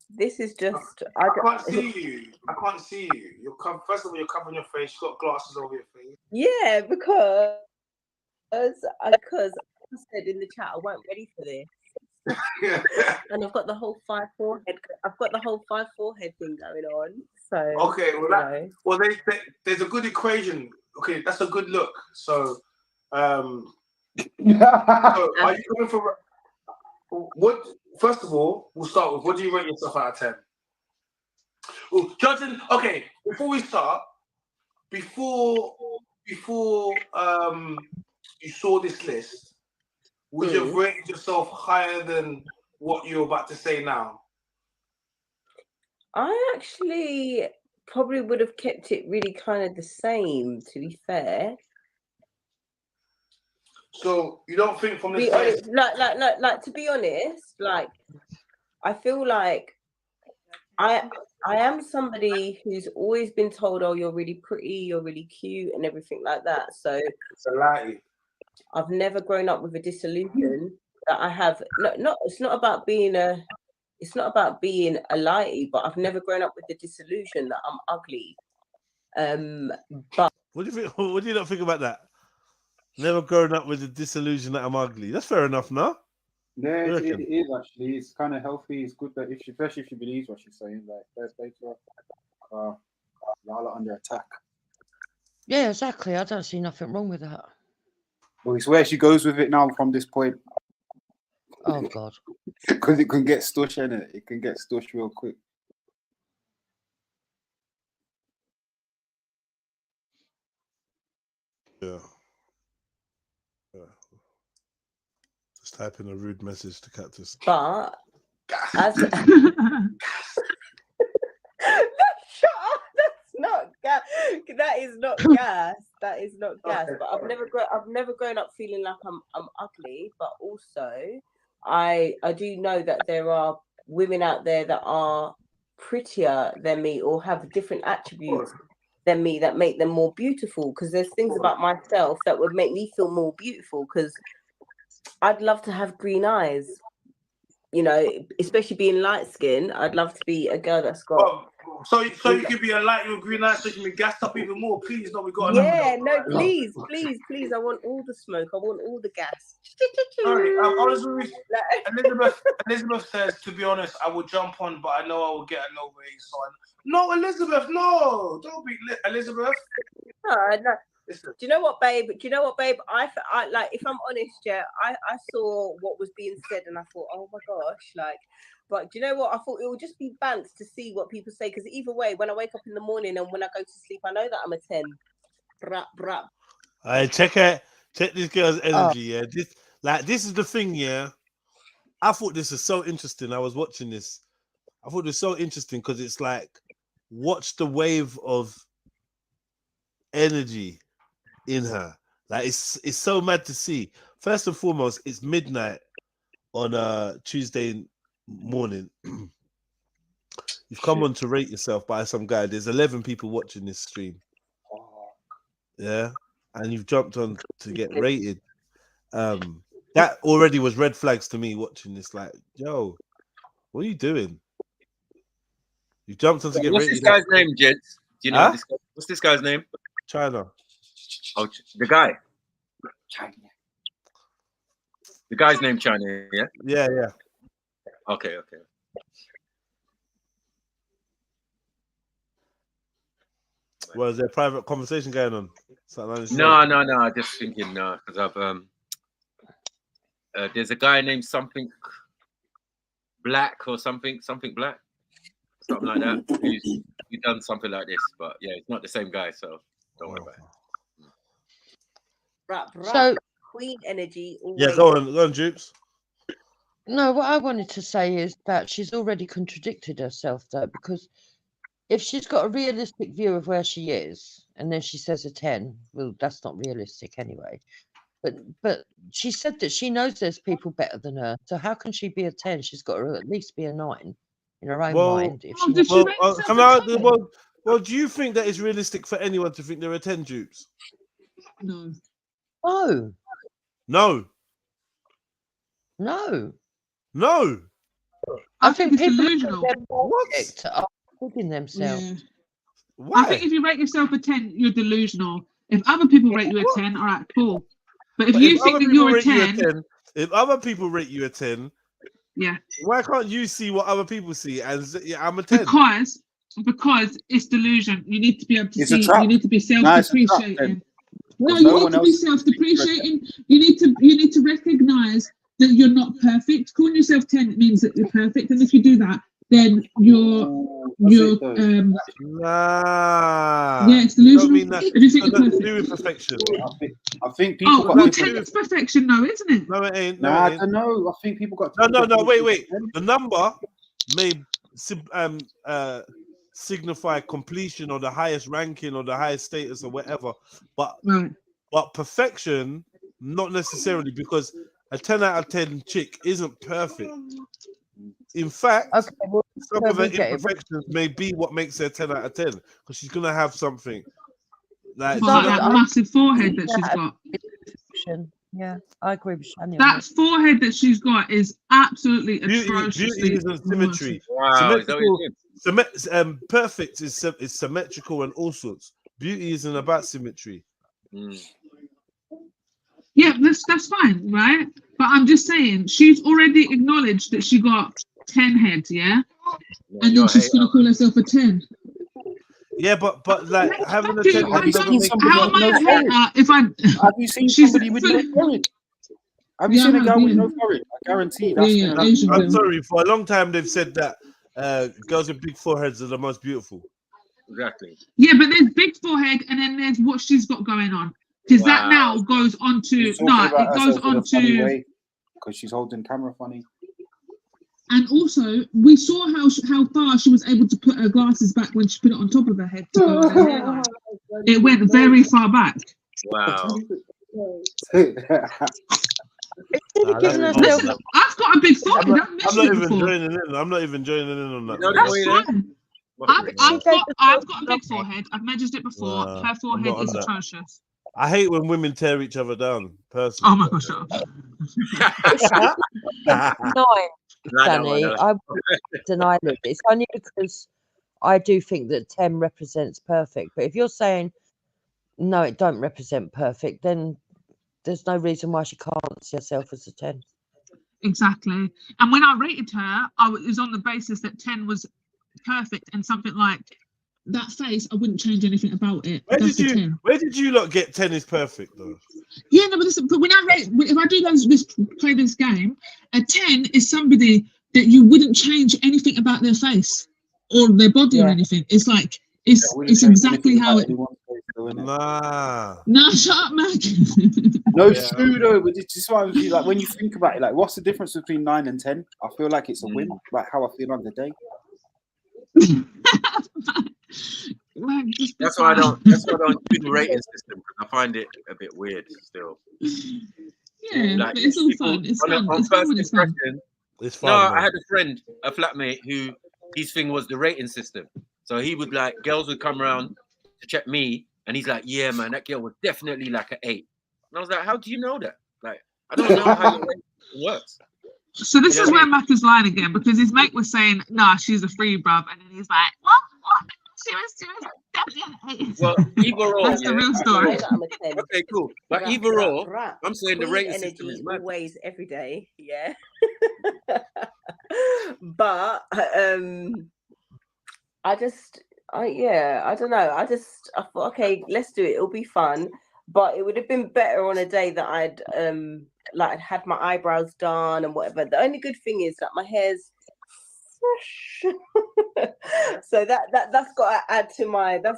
This is just. I can't see you. I can't see you. First of all, you're covering your face. You've got glasses over your face. Yeah, because I said in the chat I weren't ready for this. And I've got the whole 5-4 head. I've got the whole 5-4 head thing going on. So okay, well, there's a good equation. Okay, that's a good look. So, so are you going for what? First of all, we'll start with what do you rate yourself out of 10? Oh, Jonathan. Okay, before we start, before you saw this list, would you have rated yourself higher than what you're about to say now? I actually probably would have kept it really kind of the same, to be fair. So you don't think from this list, like to be honest, like I feel like I am somebody who's always been told, oh, you're really pretty, you're really cute, and everything like that. So it's a lie. I've never grown up with a disillusion that I have. It's not about being a lighty, but I've never grown up with the disillusion that I'm ugly. But what do you think? What do you not think about that? Never grown up with the disillusion that I'm ugly. That's fair enough, no? Yeah, it is actually. It's kind of healthy. It's good that especially if she believes what she's saying. Like, there's data. Y'all are under attack. Yeah, exactly. I don't see nothing wrong with that. Well, it's where she goes with it now from this point. Oh God. Because it can get stush, innit? It can get stush real quick. Yeah. Just type in a rude message to Cactus. But as shut up, that's not gas. That is not gas. That is not gas. But I've never grown up feeling like I'm ugly. But also, I do know that there are women out there that are prettier than me or have different attributes than me that make them more beautiful. Because there's things about myself that would make me feel more beautiful. Because I'd love to have green eyes. You know, especially being light skinned, I'd love to be a girl that's got. So you could be a light with green eyes, so you can be gassed up even more. Please, no, we got. Yeah, no, please. I want all the smoke. I want all the gas. Sorry, honestly, Elizabeth says, to be honest, I will jump on, but I know I will get a low rating. So no, Elizabeth, no, don't be Elizabeth. No. Do you know what, babe? I like, if I'm honest, yeah, I saw what was being said and I thought, oh my gosh, like, but do you know what? I thought it would just be banks to see what people say, because either way, when I wake up in the morning and when I go to sleep, I know that I'm a 10. Brap. Check this girl's energy, yeah. This is the thing, yeah. I thought this was so interesting. I was watching this. I thought it was so interesting because it's like, watch the wave of energy in her. Like, it's so mad to see. First and foremost, it's midnight on Tuesday morning. You've come on to rate yourself by some guy. There's 11 people watching this stream. Yeah, and you've jumped on to get rated. That already was red flags to me watching this. Like, yo, what are you doing? You jumped on to get rated. What's this guy's name, gents? Do you know what's this guy's name? China. Oh, the guy. China. The guy's name China, yeah? Yeah. Okay. Was there a private conversation going on? No. Just thinking, because I've there's a guy named something Black or something Black, something like that. Who's done something like this, but yeah, it's not the same guy, so don't worry about it. So queen energy. Always. Yeah, go on, Jupes. No, what I wanted to say is that she's already contradicted herself, though, because if she's got a realistic view of where she is, and then she says a 10, well, that's not realistic anyway. But she said that she knows there's people better than her, so how can she be a 10? She's got to at least be a 9 in her own mind. If Well, do you think that it's realistic for anyone to think there are 10 dupes? No. No. I think it's people delusional. are kidding themselves. Yeah. Why? I think if you rate yourself a 10, you're delusional. If other people rate you a 10, all right, cool. But if But you if think other that people you're a rate you 10, if other people rate you a 10, yeah, why can't you see what other people see? And yeah, I'm a 10. because it's delusion. You need to be able to It's a see. trap. You need to be Nah, it's a trap, self-depreciating. then. No, 'Cause you no need one to be else- self-depreciating. You need to recognize that you're not perfect. Calling yourself 10 means that you're perfect, and if you do that, then you're Nah. yeah, it's You don't delusional. mean that. If you think It's you're got nothing to perfect. do with perfection. I think people Oh, got well, different. 10 is perfection, though, isn't it? No, it ain't. No, Nah, it I ain't. don't know. I think people got. No. Wait. The number may signify completion or the highest ranking or the highest status or whatever, but perfection not necessarily, because a 10 out of 10 chick isn't perfect. In fact, some of her imperfections may be what makes her 10 out of 10, because she's gonna have something like that massive forehead that she's got. Yeah, I agree with Shani. That forehead that she's got is absolutely atrociously. Beauty isn't symmetry. Wow, is that what you did? Perfect is symmetrical and all sorts. Beauty isn't about symmetry. Yeah, that's fine, right? But I'm just saying, she's already acknowledged that she got 10 heads, yeah? And then she's gonna call herself a 10. Yeah, but like having a Dude, 10 how head doesn't make am I a hater if I? Have you seen somebody with no forehead? Have you seen a girl with no forehead? I guarantee that's gonna. I'm sorry. For a long time, they've said that girls with big foreheads are the most beautiful. Exactly. Yeah, but there's big forehead, and then there's what she's got going on. Because that now goes on to it goes on to. Because she's holding camera funny. And also, we saw how far she was able to put her glasses back when she put it on top of her head to go on her hairline. It went very far back. Wow. Listen, I've got a big forehead. I'm not even joining in. I'm not even joining in on that. That's fine. I've got a big forehead. I've measured it before. Nah, Her I'm forehead not on is that. atrocious. I hate when women tear each other down. Personally. Oh my gosh! Danny, I wouldn't deny it. It's only because I do think that 10 represents perfect. But if you're saying no, it don't represent perfect, then there's no reason why she can't see herself as a 10. Exactly. And when I rated her, it was on the basis that 10 was perfect, and something like that face, I wouldn't change anything about it. Where That's did a 10. Where did you lot get 10 is perfect though? Yeah, no, but listen, but when I rate, if I do play this game, a 10 is somebody that you wouldn't change anything about their face or their body or anything. It's like it's exactly how it. Nah. No, shut up, man. No, pseudo. But it's just what I was like when you think about it. Like, what's the difference between 9 and 10? I feel like it's a win. Like how I feel on the day. That's why I don't do the rating system, because I find it a bit weird still. Yeah, like, but it's all fun. It's fun. On It's fun first when it's fun. impression, it's fun. No, man. I had a friend, a flatmate, who his thing was the rating system. So he would girls would come around to check me, and he's like, "Yeah, man, that girl was definitely like an 8." And I was like, "How do you know that? Like, I don't know how your rating works." So this is where Mac is lying again, because his mate was saying, "Nah, she's a free bruv," and then he's like, "What? She was definitely." Well, either or. That's the real story. Okay, cool. But either or, I'm saying the rating system is mad. Always, every day, yeah. But I don't know. I thought, okay, let's do it. It'll be fun. But it would have been better on a day that I'd had my eyebrows done and whatever. The only good thing is that my hair's fresh. So that's got to add to my rating.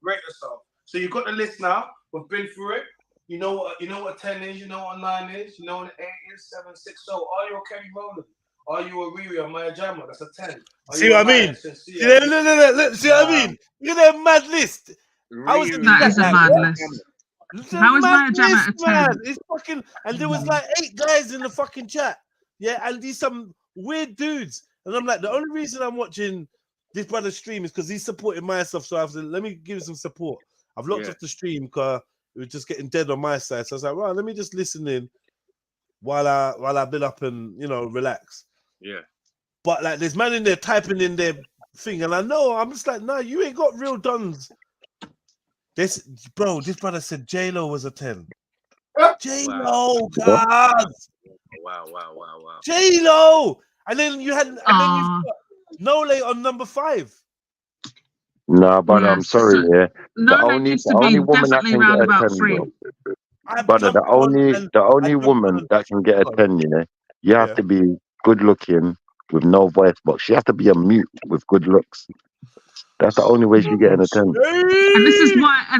Rate yourself. So you've got the list now. We've been through it. You know what a 10 is. You know what a 9 is. You know what an 8 is. 7, 6. So are you a Kerry Rowland? Are you a Riri or Maya Jama? That's a 10. See what I mean? See what I mean? Look at that mad list. I was That is a mad list. How is Maya Jama a 10? It's fucking, and there was 8 guys in the fucking chat. Yeah, and these some weird dudes. And I'm like, the only reason I'm watching this brother's stream is because he's supporting my stuff. So I was like, let me give him some support. I've locked off the stream because it was just getting dead on my side. So I was like, well, let me just listen in. while I've been up and relax. Yeah. But like, there's man in there typing in their thing, and I'm just like, no, you ain't got real dons. This brother said J-Lo was a 10. J-Lo, God. Wow. J-Lo, and then you've got Nole on number 5. No, but I'm sorry, yeah. The Nole only needs to be woman that definitely can get round a about 10, 3. bro. Brother, the only woman that can get a 10, you have to be good looking with no voice box. She has to be a mute with good looks. That's the only way she's getting a 10. And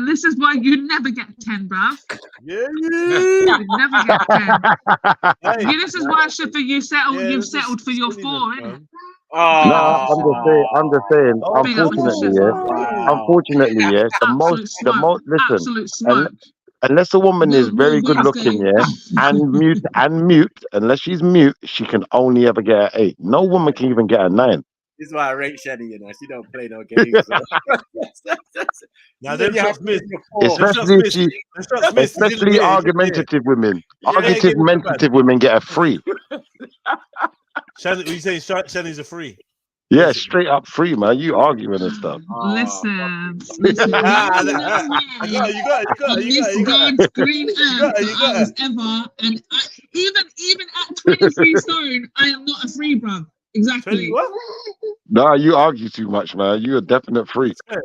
this is why you never get 10, bruv. Yeah. You never get 10. Hey. This is why you've settled for your 4, innit? No, I'm just saying. Unfortunately, the most. Listen, absolute smoke. unless a woman is very good Wednesday. looking, and mute, unless she's mute, she can only ever get an 8. No woman can even get a 9. This is why I rate Shani, She don't play no games. Now, them shots missed. Especially argumentative women. Argumentative women get a 3. Shani, you saying Shani's a 3? Yeah, straight up 3, man. You arguing and stuff. Listen. You got it. God's green earth that I was ever, and even at 23 stone, I am not a 3, bruv. Exactly. What? Nah, you argue too much, man. You're a definite freak. I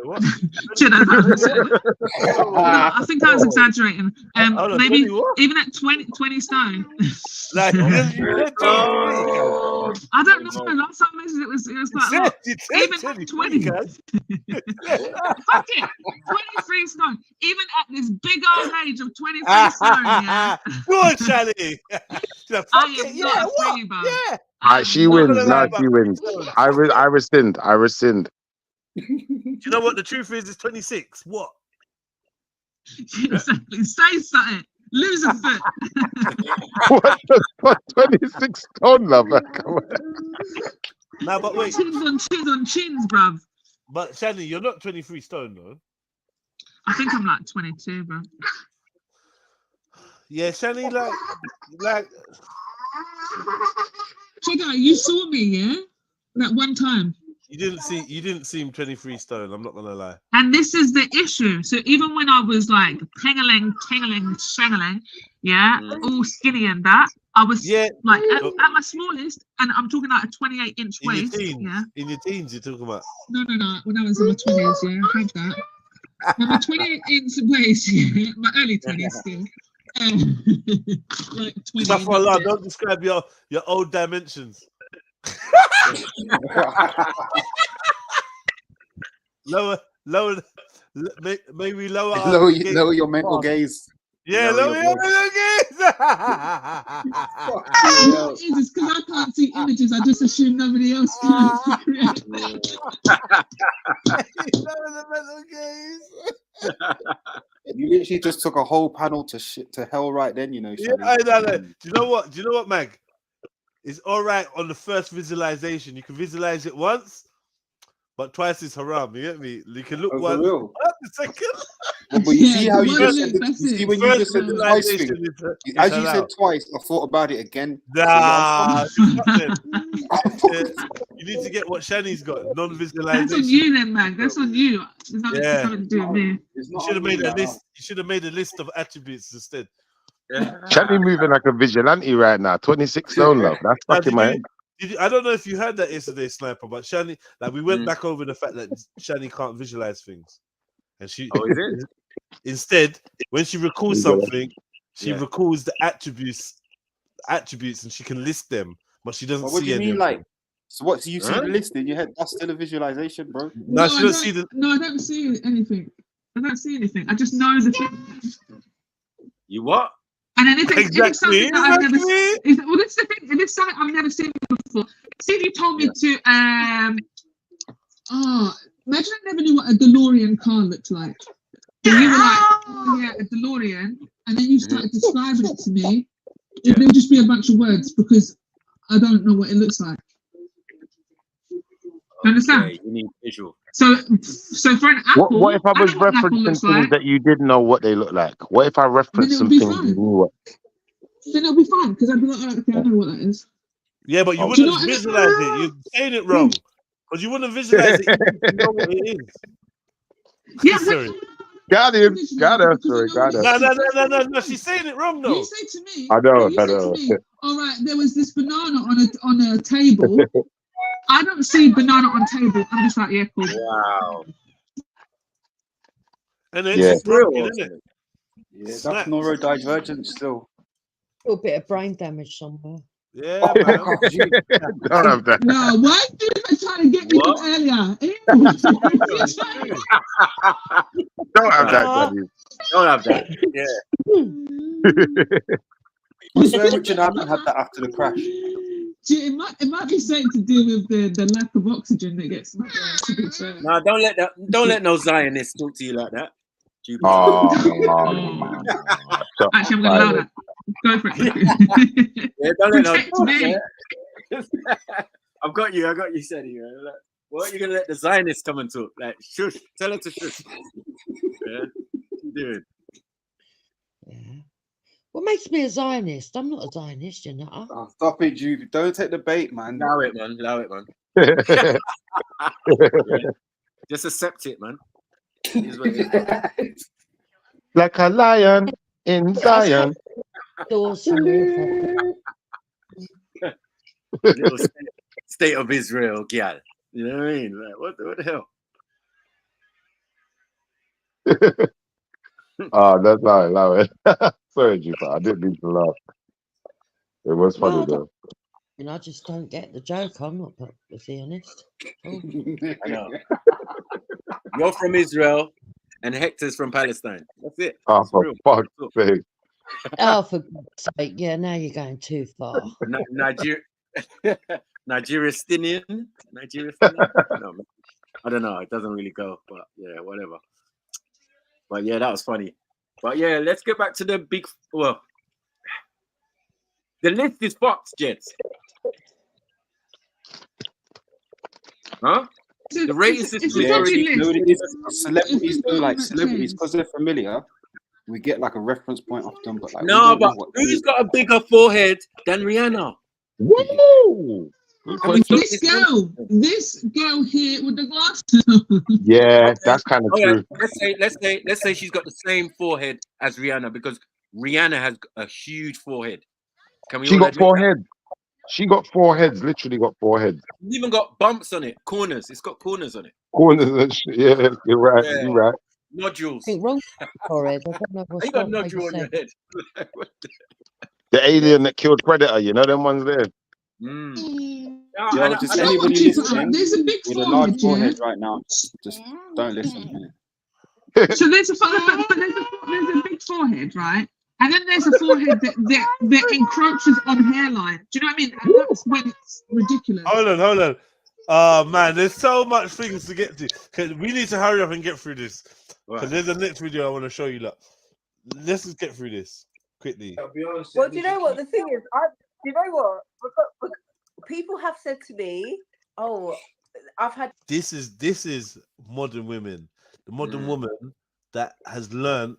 think I was exaggerating. Maybe even at 20 stone. I don't know. Last time it was quite a lot. Even at 20. Fuck it. 23 stone. Even at this big old age of 23 stone, yeah. Good, Shani. I am not a free, bro. Yeah. She wins. No, she wins. I rescind. Do you know what the truth is? It's 26. What? Exactly. Say something. Lose a foot. What the fuck? 26 stone, lover. Come on. No, but wait. Chins on chins, bruv. But Shani, you're not 23 stone, though. I think I'm like 22, bro. Yeah, Shani, like. Check out, you saw me, yeah? That one time. You didn't seem 23 stone, I'm not gonna lie. And this is the issue. So even when I was like tingling, shangling, yeah, all skinny and that, I was like at my smallest, and I'm talking like a 28-inch waist. Yeah. In your teens, you're talking about? No. When I was in my 20s, yeah, I had that. Now, my 28-inch waist, yeah, my early 20s still. Like 20. Don't describe your old dimensions. lower, maybe lower. Lower your mental gaze. Yeah, lower your mental gaze. It's because I can't see images. I just assume nobody else can. Lower the mental gaze. You literally just took a whole panel to hell right then, you know. Yeah, I know. Do you know what, Mag? It's all right on the first visualization. You can visualize it once, but twice is haram. You get me? You can look once. The second. But you see how you just said you see when you just said the twice thing. As you said twice, I thought about it again. Nah, you need to get what Shani's got, non-visualization. That's on you then, man. That's on you. There's nothing to do with me. You should have made a list. You should have made a list of attributes instead. Shani moving like a vigilante right now. 26 stone, love. That's fucking my head. I don't know if you heard that yesterday, Sniper, but Shani, like, we went back over the fact that Shani can't visualize things, and she instead, when she recalls something, she recalls the attributes, and she can list them, but she doesn't see what do you any. mean, like? So what? So you see the list in your head? That's still a visualization, bro. No, she doesn't see the. No, I don't see anything. I just know the thing. You what? And then if it's something that I've never seen, well, that's the thing. If it's something I've never seen before, see if you told me to imagine I never knew what a DeLorean car looked like. So you were like, oh yeah, a DeLorean, and then you started describing it to me. It would just be a bunch of words because I don't know what it looks like. You understand? You need visual. So for an apple, what if I was referencing things that you didn't know what they look like? What if I referenced some things you knew what? then it'll be fine because I'll be like, oh, okay, I know what that is. Yeah, but you Do you know wouldn't what I mean? visualize it. You're saying it wrong. Because you wouldn't visualize it even if you know what it is. Yeah, sorry. Got him. Got her. Sorry, got her. No. She's saying it wrong though. You say to me, I know. you say to me, all right, there was this banana on a table. I don't see banana on table. I'm just like, yeah, cool. Wow. And it's Yeah. just pumpkin, isn't it? Yeah, that's Snap. neurodivergent still. A little bit of brain damage somewhere. Yeah, man. Don't have that. No, why are you even trying to get me from earlier? Don't have that, Nah. Daddy. Don't have that. Yeah. I swear Richard Hammond had that after the crash. It might be something to do with the lack of oxygen that gets. No, don't let no Zionists talk to you like that. Actually, I'm gonna allow that. Go for it. Yeah, don't let Protect me. I've got you, Sadie. Like, what are you gonna let the Zionists come and talk? Like, shush, tell her to shush. Yeah, what you doing? What makes me a Zionist? I'm not a Zionist, you know. Oh, stop it, Jude. Don't take the bait, man. Allow it, man. Yeah. Just accept it, man. It is what it is. Like a lion in Zion. Little state of Israel, gal. You know what I mean? Like, what the hell? That's not allow it. Sorry, Jupa. I didn't mean to laugh. It was funny though. And I just don't get the joke. I'm not being honest. Oh. I know. You're from Israel, and Hector's from Palestine. That's it. Oh, for fuck's sake. Oh, for God's sake. Yeah, now you're going too far. Nigerian? No, I don't know. It doesn't really go, but yeah, whatever. But yeah, that was funny. But yeah, let's get back to the big. Well, the list is fucked, Jets. Huh? The rating system is already. Celebrities do like celebrities because they're familiar. We get like a reference point off them, but like no, but who's got a bigger forehead than Rihanna? Woo! This girl here with the glasses. Yeah, that's kind of true. Let's say she's got the same forehead as Rihanna because Rihanna has a huge forehead. Can we? She got four heads. She got four heads. Literally got four heads. It's even got bumps on it. Corners. It's got corners on it. Corners and shit. Yeah, you're right. Yeah. You're right. Nodules. I think wrong forehead. I don't know what's you got nodule on your head. The alien that killed Predator. You know them ones there. Yo, just anybody listening with a large forehead right now, just don't listen. So there's a big forehead, right? And then there's a forehead that encroaches on hairline. Do you know what I mean? And that's when it's ridiculous. Hold on. Oh man, there's so much things to get to. Okay, we need to hurry up and get through this. Because there's the next video I want to show you. Look, let's just get through this quickly. Well, do you know what the thing is? Do you know what? People have said to me, "Oh, I've had." This is modern women. The modern woman that has learned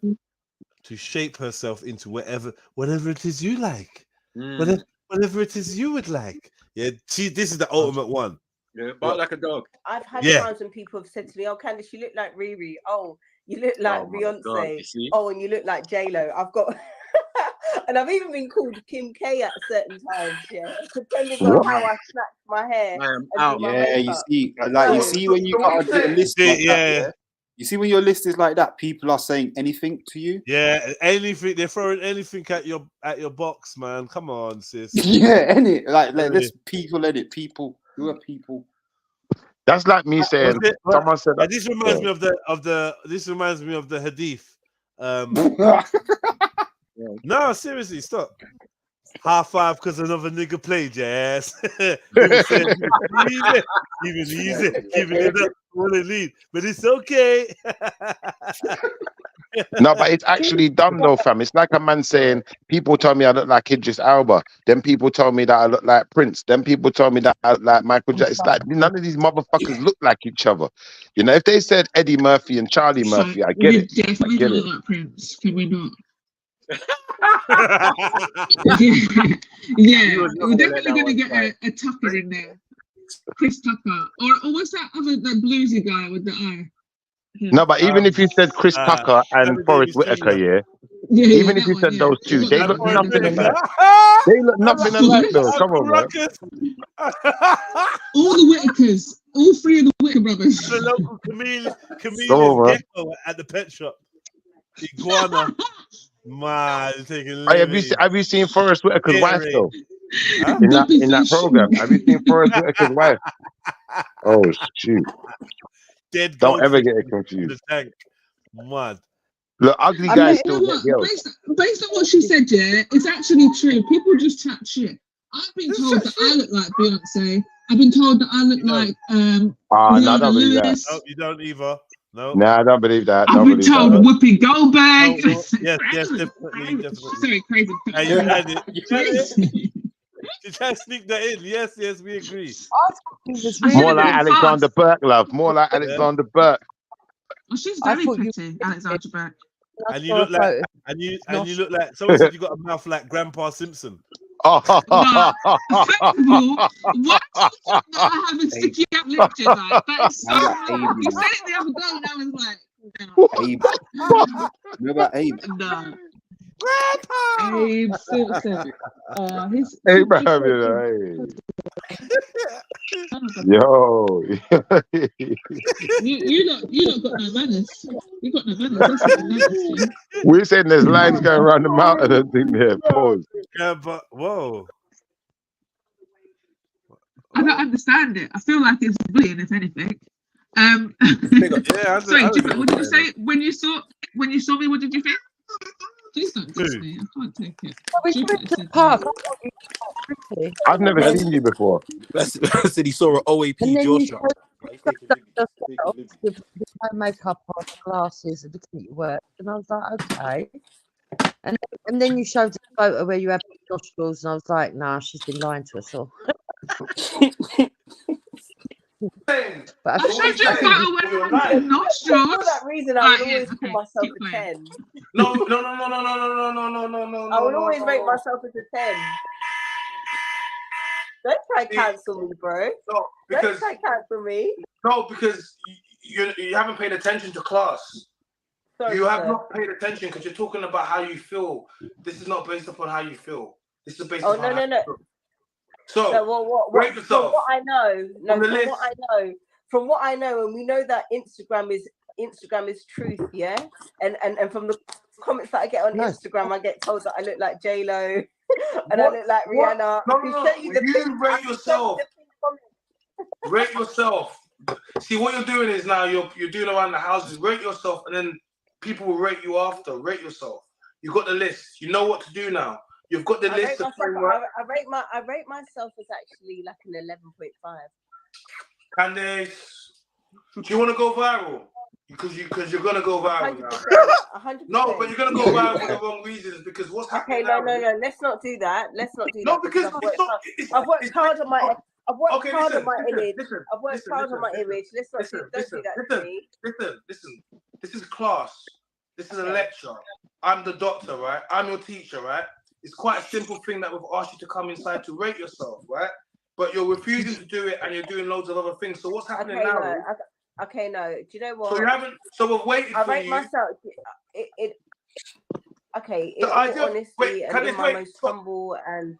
to shape herself into whatever it is you like, whatever it is you would like. Yeah, this is the ultimate one. Yeah, bark like a dog. I've had times when people have said to me, "Oh, Candice, you look like Riri. Oh, you look like Beyonce. Oh, and you look like J-Lo." I've got, and I've even been called Kim K at certain times. Yeah, depending on how I snap my hair. Yeah, you see, like you see when you got a list like that, yeah. You see when your list is like that, people are saying anything to you. Yeah, anything. They're throwing anything at your box, man. Come on, sis. Yeah, let's people edit people. Who are people? That's like me saying. Someone said that. This reminds me of the. This reminds me of the hadith. No, seriously, stop. High five because another nigga played your ass. Giving it up, want to lead, but it's okay. No, but it's actually dumb though, fam. It's like a man saying, people tell me I look like Idris Elba. Then people told me that I look like Prince. Then people told me that I look like Michael Jackson. It's like none of these motherfuckers look like each other. You know, if they said Eddie Murphy and Charlie Murphy, I get it. Definitely I get don't it. look like Prince. Can we not? Yeah, we're definitely going to get a Tucker in there. Chris Tucker. Or what's that other, that bluesy guy with the eye? No, but even if you said Chris Tucker and Forrest Whitaker, even if you said those two, they look nothing alike. They look nothing alike, though. Come on, man. All the Whitakers, all three of the Whitaker brothers. The local chameleon on. gecko at the pet shop. Iguana. Man, taking Hey, have you seen Forrest Whitaker's wife though? Huh? In that program, have you seen Forrest Whitaker's wife? Oh shoot! Dead. Don't ever get it confused. The tank. Mad. Look, ugly guys still get girls. Based on what she said, yeah, it's actually true. People just chat shit. I've been told that I look like Beyonce. I've been told that I look like no, I don't believe that. No, you don't either. No. Nah, I don't believe that. I've been told Whoopi Goldberg. Yes, definitely. Sorry, crazy. And you had it. You had it. Did I sneak that in? Yes, we agree. More like Alexander Burke, love. More like Alexander Burke. Oh, she's very pretty, Alexander Burke. And you look like, and you look like. Someone said you got a mouth like Grandpa Simpson. Oh. First of all, why do you think that I have a sticky out lip chin? Like, that is so wrong. You said it the other day, and I was like, no. Abe. Remember Abe? No. Abe Simpson. His Abraham, yo. you not got no manners. You got no manners. That's what I noticed. We're saying there's lines going around the mountain and thing there. Pause. Yeah, but whoa. I don't understand it. I feel like it's bullying, if anything. Sorry, what did you say when you saw me? What did you think? Please don't touch me. I can't take it. I've never seen you before. I said he saw an OAP jaw shot. With no makeup on, glasses, and looking at your work, and I was like, okay. And then you showed a photo where you have nostrils, and I was like, nah, she's been lying to us all. But I showed you a photo where you have nostrils. For that reason, I would always call myself a 10. No. I would always rate myself as a 10. Don't try to cancel me, bro. No, because don't try to cancel me. No, because you haven't paid attention to class. Sorry, you have not paid attention because you're talking about how you feel. This is not based upon how you feel. This is based upon how you feel. So, from what I know, from what I know, and we know that Instagram is truth, yeah. And from the comments that I get on Instagram, I get told that I look like J-Lo and I look like Rihanna. No. You rate yourself. Rate yourself. See what you're doing is now you're doing around the houses. Rate yourself, and then people will rate you after. Rate yourself. You got the list. You know what to do now. You've got the list of framework. I rate myself as actually like an 11.5. Candice, do you want to go viral? Because you're gonna go viral 100%, now. 100%. No, but you're gonna go viral for the wrong reasons. Because what's happening? Okay, no. Let's not do that. No, because I've worked hard on my. I've worked Okay, hard on my listen, image. listen, I've worked hard on my image. Let's not do that to me. Listen. This is class. This is a lecture. I'm the doctor, right? I'm your teacher, right? It's quite a simple thing that we've asked you to come inside to rate yourself, right? But you're refusing to do it, and you're doing loads of other things. So what's happening now? Okay, no. Do you know what? So you haven't. So we've waited for you. I rate myself. Okay. The idea, honestly, and in my most humble and.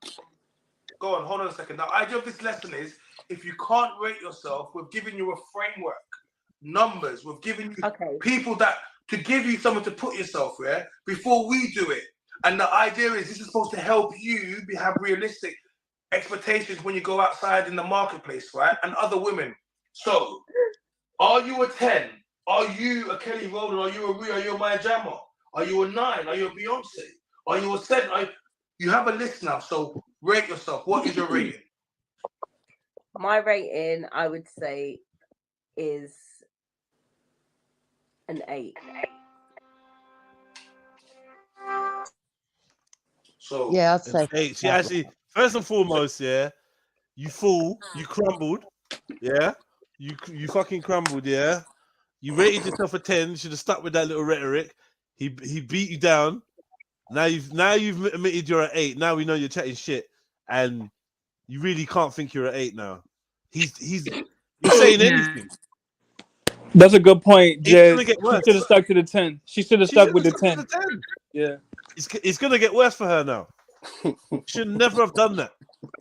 Go on, hold on a second. The idea of this lesson is if you can't rate yourself, we've given you a framework, numbers. We've given you people that to give you something to put yourself there before we do it. And the idea is this is supposed to help you have realistic expectations when you go outside in the marketplace, right? And other women. So, are you a 10? Are you a Kelly Rowland? Are you a Rhea? Are you a Maya Jama? Are you a 9? Are you a Beyonce? Are you a 7? You have a list now, so rate yourself. What is your rating? My rating, I would say, is an 8. So yeah, I'd say 8. See, actually, first and foremost, yeah, you crumbled, yeah, you fucking crumbled, yeah. You rated yourself a 10. You should have stuck with that little rhetoric. He beat you down. Now you've admitted you're at 8. Now we know you're chatting shit, and you really can't think you're at 8 now. He's saying anything. That's a good point, It's Jez. gonna get She worse. should have stuck to the 10. She should have She stuck should with the have stuck 10. to the 10. Yeah. It's gonna get worse for her now. Should never have done that.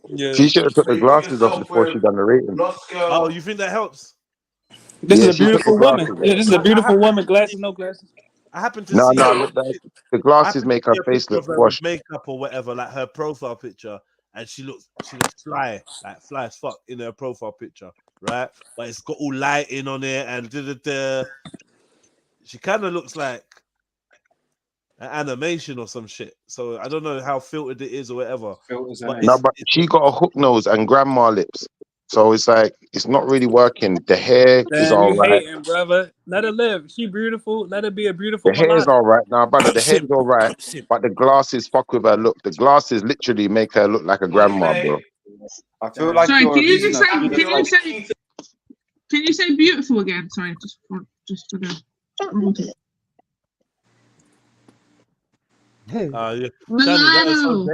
Yeah. She should have took the glasses off before she done the rating. Oh, you think that helps? This Yeah, is a she took the beautiful woman. glasses Yeah, off. this is a beautiful woman. Glasses, no glasses. I happen to No, see look, the glasses make her a face picture look of her with washed. makeup or whatever, like her profile picture, and she looks fly, like fly as fuck in her profile picture, right? But it's got all lighting on it and she kind of looks like an animation or some shit. So I don't know how filtered it is or whatever. But No, but she got a hook nose and grandma lips. So it's like, it's not really working. The hair is Damn, all you right. hating, brother. Let her live. She beautiful. Let her be a beautiful The hair's mulatto. all right now, brother. The hair's all right. But the glasses fuck with her look. The glasses literally make her look like a grandma, bro. I feel like Sorry, you're can you abusing just say? her. Can you say beautiful again? Sorry, just for the. Yeah. Mulatto.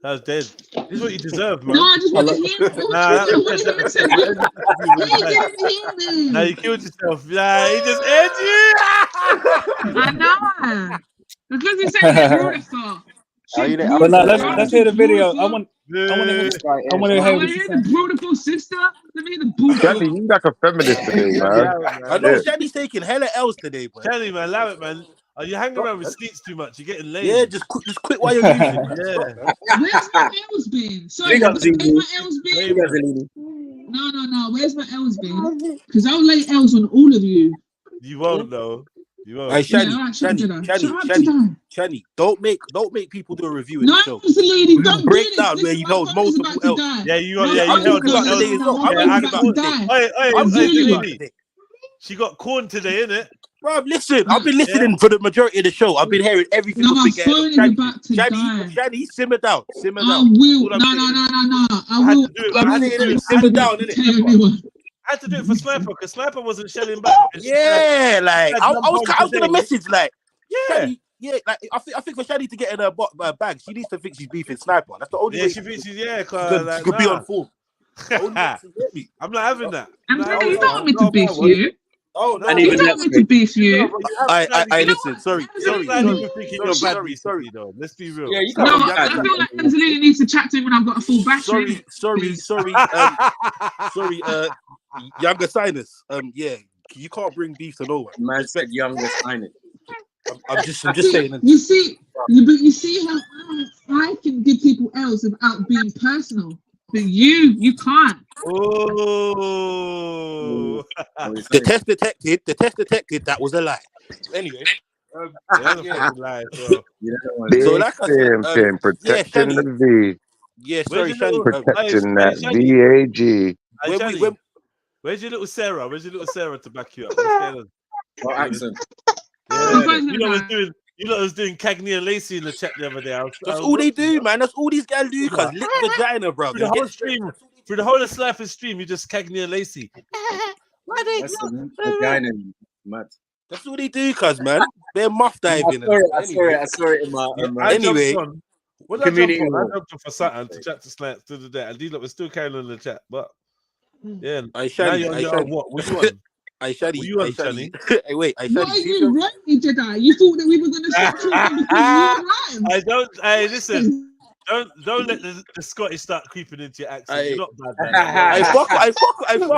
That was dead. This is what you deserve, man. No, I just want to hear it. Nah, you killed yourself. Nah, he just aired you. I know. Because he said it's beautiful. But now let's hear the video. I want to hear the beautiful sister. Let me hear the beautiful. Shelly, you like a feminist today, man. I know Shelly's taking hella L's today, bro. Shelly, man, allow it, man. Are you hanging around with sleeps too much? You're getting lazy. Yeah, just quit while you're using it. Yeah. Where's my L's been? Sorry, where's my L's been? No. Where's my L's been? Because I'll lay L's on all of you. You won't though. You won't. Hey, Shani, Shani, Shani, don't make people do a review in no, the show. absolutely. Don't break do down this. where you held multiple L's. Yeah, you No, you held no, L's. no, Yeah, I'm about to die. I'm doing it. She got corn today, innit? Bro, listen, I've been listening for the majority of the show. I've been hearing everything. No, my phone is about to die. Shani, simmer down. Simmer I down. will. No. I will. Simmer down, innit? I had to do it for Sniper because Sniper wasn't shelling back. Yeah, like I was gonna message like, yeah, Shani, yeah, like I think for Shani to get in her bag, she needs to think she's beefing Sniper. That's the only way. She thinks she's she could be on form. I'm not having that. I'm telling you, don't want me to beef you. Oh no, you don't want me to beef you. I listen. Sorry. Let's be real. Yeah, you can't. No, I feel like Angelina needs to chat to me when I've got a full battery. Sorry. Younger sinus. Yeah, you can't bring beef to no one. Man said younger sinus. I'm just saying. You see, but you see how I can give people L's without being personal. But you can't. Oh. The test detected that was a lie. Anyway. Lie, bro. Big So like I said, protecting the V. Yeah, sorry, Shani. Protecting that VAG. Where's your little Sarah? Where's your little Sarah to back you up? What's going on? What accent? Yeah. You lot was doing Cagney and Lacey in the chat the other day. That's all they do, man. That's all these guys do, cause lick vagina, bro. Through the whole of Slifer's stream, you just Cagney and Lacey. That's vagina, Matt. That's all they do, cuz, man. They're muff diving. I saw it in my anyway. When I jumped on for Saturn to chat to Snipes to the day, and these lot were still carrying on the chat, but yeah. What you on? Shani. Hey, wait, Why are you running, Jedi? You thought that we were going to stop talking because you were lying. Hey, listen. Don't let the Scottish start creeping into your accent. You're not bad, man. I fuck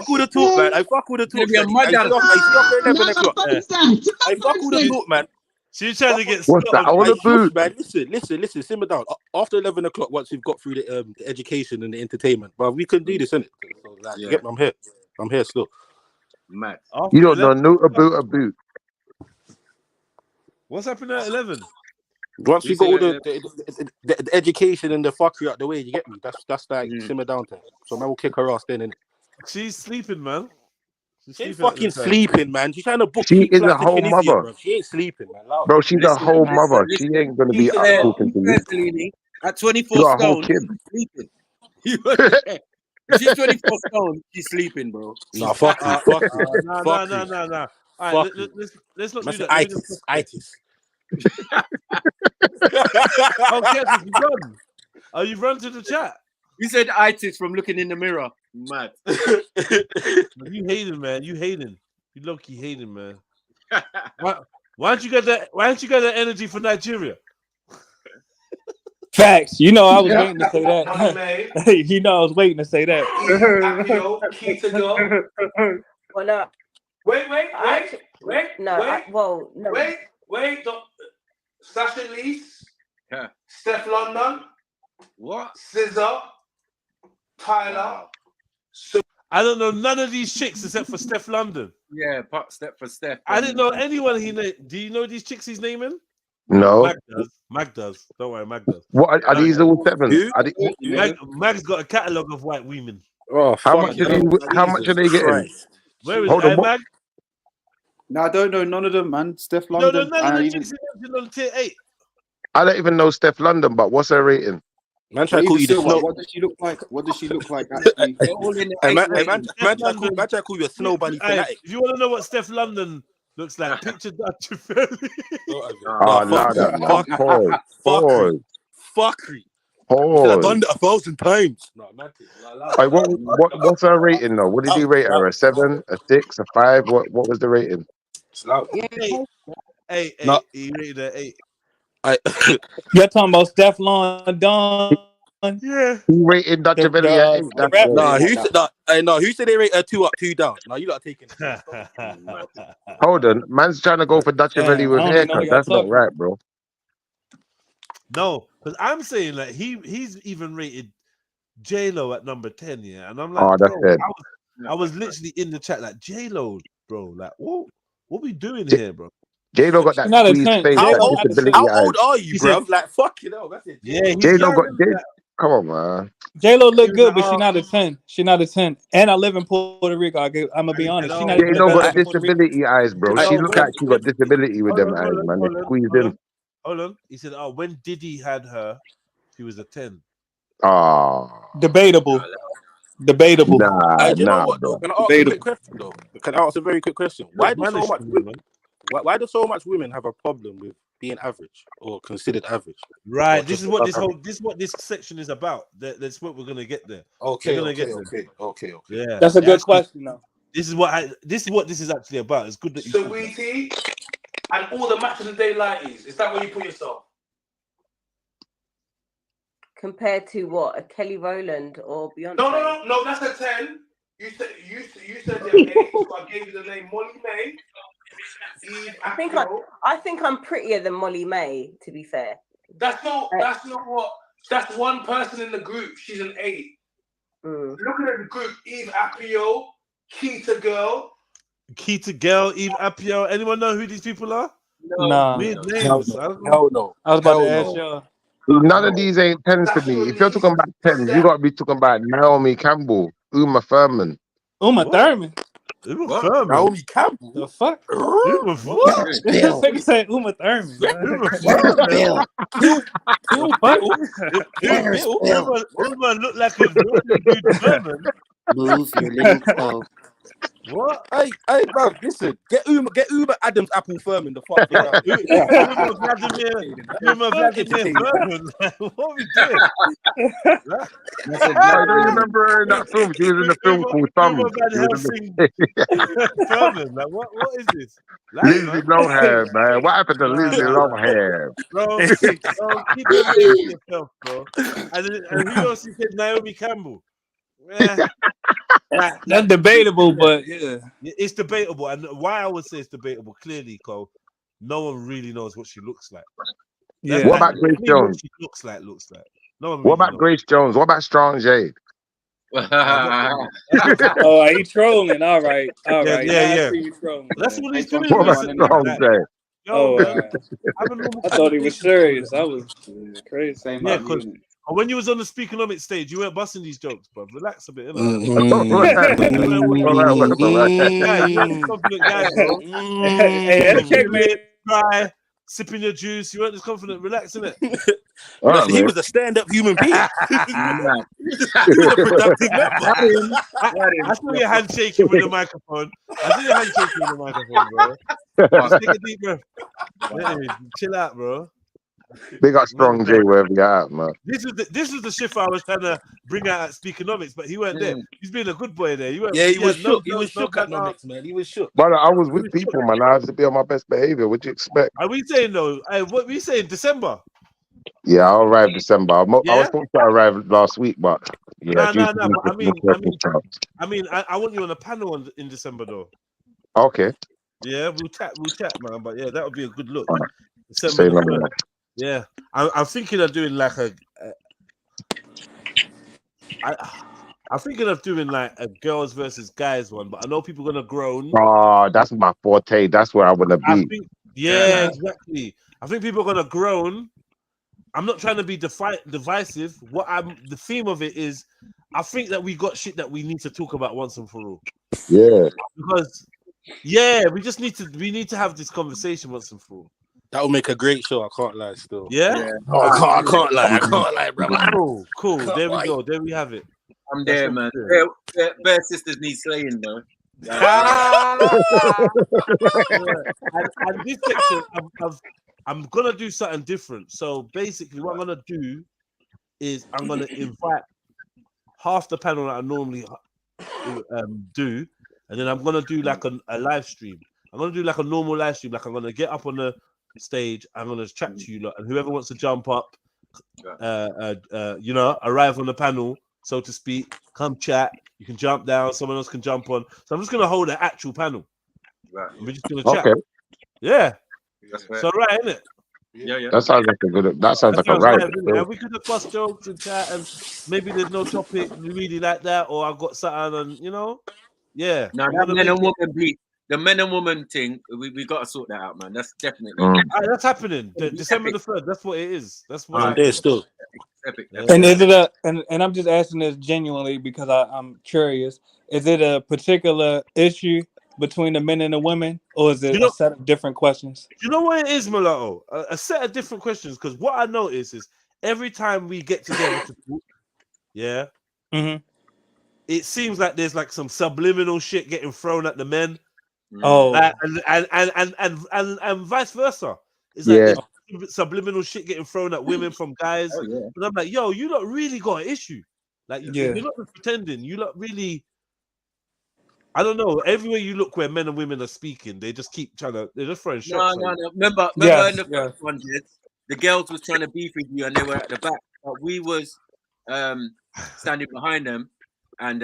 with the talk, man. I fuck with the talk. I fuck with the talk, man. She's trying to get what's that? I want to boot, man. Listen. Simmer down. After 11 o'clock, once we've got through the education and the entertainment, but we can do this, innit? So, like, I'm here still. Matt. You don't know no about a boot. What's happening at 11? Once we got all the education and the fuckery out the way, you get me? That's like simmer down time. So now we'll kick her ass then, innit? She's sleeping, man. She ain't fucking sleeping, man. She's trying to book. She is a whole mother. Bro. She ain't sleeping, man. Bro, she's a whole mother. She ain't gonna be up talking to you. At 24 stone, she's sleeping. She's 24 stone. She's sleeping, bro. Nah, fuck you. No. All right, let's not do that. Itis. Okay, you run. Oh, you've run to the chat. You said itis from looking in the mirror. Mad. You hating, man. You hating. You low-key hating, man. Why don't you get that? Why don't you get that energy for Nigeria? Facts. You know, I was waiting to say that. You know, I was waiting to say that. Keita girl. Well, no. Wait. No. Wait. Sasha Lees, Steph London, what? Scissor, Tyler. I don't know none of these chicks except for Steph London. Yeah, step for Steph. I didn't know anyone he named. Do you know these chicks he's naming? No. Mag does. Don't worry, Mag does. What are these all seven? Mag's got a catalogue of white women. Oh, how much are they getting? Where is Hold on, Mag? No, I don't know none of them, man. Steph No, London. none of the chicks he mentioned on tier 8. I don't even know Steph London, but what's her rating? Man, try to call you the snow. What does she look like? What does she look like? Actually, man, try to call you a snow bunny fanatic. If you want to know what Steph London looks like, picture Dutch Fairley. Pause. Fuckery. Pause. I've done it 1,000 times. No, man. What's her rating though? What did he rate her? A 7, a 6, a 5? What was the rating? Eight. No. He rated her 8. You're talking about Steph London. Yeah. Who rated Dutch Fairley at 8? Who said they rate her 2 up, 2 down? No, you lot are taking it. Hold on, man's trying to go for Dutch Fairley with haircut. That's not right, bro. No, because I'm saying like he's even rated J-Lo at number 10, yeah, and I'm like, that's bro, it. I was literally in the chat like J-Lo, bro, like what we doing here, bro? J-Lo got that squeeze face, that disability How eyes. old are you, bro? Like, fuck you know, that's it. Yeah, J-Lo got come on, man. J-Lo look good, but she's not a 10. She's not a 10. And I live in Puerto Rico. I'm gonna be honest. She not even J-Lo got better than Puerto Rico. disability eyes, bro. She look like she got disability with them eyes, man. They squeezed in. Hold on. He said, "Oh, when Diddy had her, she was a 10." Debatable. Nah, You know what, bro. though? Can I ask a quick question, though? Can I ask a very quick question? Why do so much women have a problem with being average or considered average? Right. This is what this section is about. That's what we're gonna get there. Okay. Yeah. That's a good question, though. This is what this is actually about. It's good that you. Sweetie, and all the match of the day lighties. Is that where you put yourself? Compared to what? A Kelly Rowland or Beyonce? No. That's a 10. You said they're 8, so I gave you the name Molly May. I think I'm prettier than Molly May, to be fair. That's not what. That's one person in the group. She's an 8. Looking at the group: Eve Apio, Keita Girl, Eve Apio. Anyone know who these people are? No. Weird names. Hell no. I was about to ask y'all. None of these ain't 10s to me. If you're talking about 10s, you gotta be talking about Naomi Campbell, Uma Thurman. Uma Thurman. Naomi Campbell. The fuck? What? Nigga said Uma Thurman. Uma look like a good Thurman. Move your little toe. What? Hey, bro, listen. Get Uma Adams Apple Thurman the fuck. Uma Vladimir Thurman. What are we doing? I don't remember her in that film. She was in the film called Thumb. Thurman. Like, what is this? Lindsay Lohan, man. What happened to Lindsay Lohan? Bro, keep your name to yourself, bro. And who else? You said Naomi Campbell. Yeah. That's debatable, but yeah, it's debatable. And why I would say it's debatable, clearly, Cole, no one really knows what she looks like. Yeah. What about Grace Jones? She looks like. No one what about Grace Jones? What about Strong J? Oh, he trolling. All right. Yeah. That's what he's doing. What about Strong J? Oh, I thought he was serious. I was crazy. Yeah, because when you was on the Speakonomics stage, you weren't busting these jokes, bro. Relax a bit, innit? Hey, that's check, man. Cry, sipping your juice. You weren't this confident. Relax, innit? He was a stand-up human being. He was a productive member. I saw your hand shaking with the microphone. Just take a deep breath. Anyway, chill out, bro. They got Strong J wherever you're at, man. This is the shift I was trying to bring out at Speakonomics, but he weren't there. He's been a good boy there. Yeah, he was had shook. He was no shook at background. Nomics, man. He was shook. But I was with people, man. I have to be on my best behavior. What do you expect? Are we saying though? What we saying? December? Yeah, I arrived December. I was Yeah? supposed to arrive last week, but yeah, No. due to But these circumstances. I want you on a panel in December though. Okay. Yeah, we'll chat, man. But yeah, that would be a good look. All right. December Say the no 3rd. more. Yeah, I'm thinking of doing like I'm thinking of doing like a girls versus guys one, but I know people are gonna groan. Oh, that's my forte. That's where I want to I be. think, yeah, exactly. I think people are gonna groan. I'm not trying to be divisive. The theme of it is, I think that we got shit that we need to talk about once and for all. Yeah. Because we need to have this conversation once and for all. That would make a great show. I can't lie. Still. Yeah. Oh, I can't lie, brother. Cool. There we go. There we have it. I'm there, man. Bare sisters need slaying though. And this section, I'm gonna do something different. So basically, what I'm gonna do is I'm gonna invite half the panel that I normally do, and then I'm gonna do like a live stream. I'm gonna do like a normal live stream. Like I'm gonna get up on the stage. I'm gonna chat to you lot, and whoever wants to jump up, arrive on the panel, so to speak, come chat. You can jump down. Someone else can jump on. So I'm just gonna hold an actual panel. Right. We're just gonna chat. Okay. Yeah. That's So right, isn't it? Yeah. That sounds like a good. That sounds like a right. And we could have bust jokes and chat, and maybe there's no topic really like that, or I've got something, and yeah. Now that the men and woman thing, we got to sort that out, man. That's definitely that's happening. December the 3rd. That's what it is. That's what I'm there still. Epic. And is it and I'm just asking this genuinely because I'm curious. Is it a particular issue between the men and the women, or is it a set of different questions? You know what it is, Mulatto? A set of different questions. Because what I notice is every time we get together to talk, it seems like there's like some subliminal shit getting thrown at the men. Oh, and vice versa. It's like there's subliminal shit getting thrown at women from guys. And I'm like, yo, you lot really got an issue. Like you're not just pretending. You lot really. I don't know. Everywhere you look, where men and women are speaking, they just keep trying to. They're just throwing shots. No. Remember in the first one, the girls was trying to beef with you, and they were at the back, but we was standing behind them, and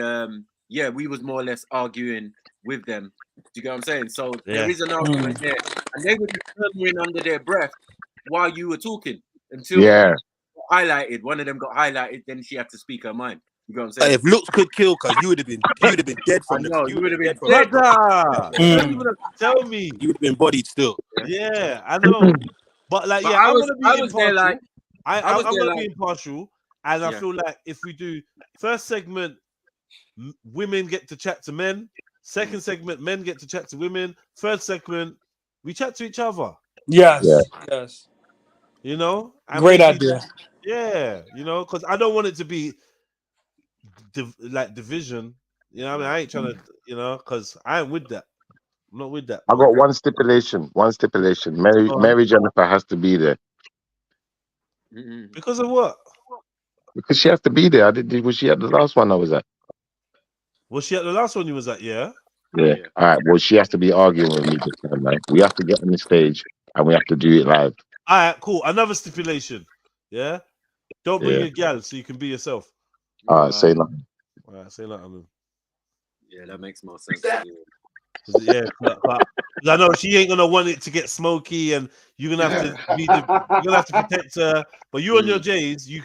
we was more or less arguing with them. Do you get what I'm saying? So there is an argument there, and they were just murmuring under their breath while you were talking until highlighted. One of them got highlighted, then she had to speak her mind. You know what I'm saying? If looks could kill, cause you would have been dead from the. You would have been dead. Tell me, you would have been bodied still. Yeah, I know. But like, But I'm I was there like, I'm gonna be impartial, and I feel like if we do first segment, women get to chat to men. Second segment, men get to chat to women. Third segment, we chat to each other. Yes. You know, and great idea. Yeah, because I don't want it to be division. You know what I mean? I ain't trying to, because I ain't with that. I'm not with that. I got one stipulation. Mary Jennifer has to be there. Because of what? Because she has to be there. Was she at the last one I was at? Was she at the last one you was at? Yeah. Yeah. All right. Well, she has to be arguing with me this time, man. We have to get on the stage and we have to do it live. All right. Cool. Another stipulation. Yeah. Don't bring your gal so you can be yourself. All right. Say nothing. All right. Say nothing. Yeah, that makes more sense. Yeah, but I know she ain't gonna want it to get smoky, and you're gonna have to protect her. But you on your J's, you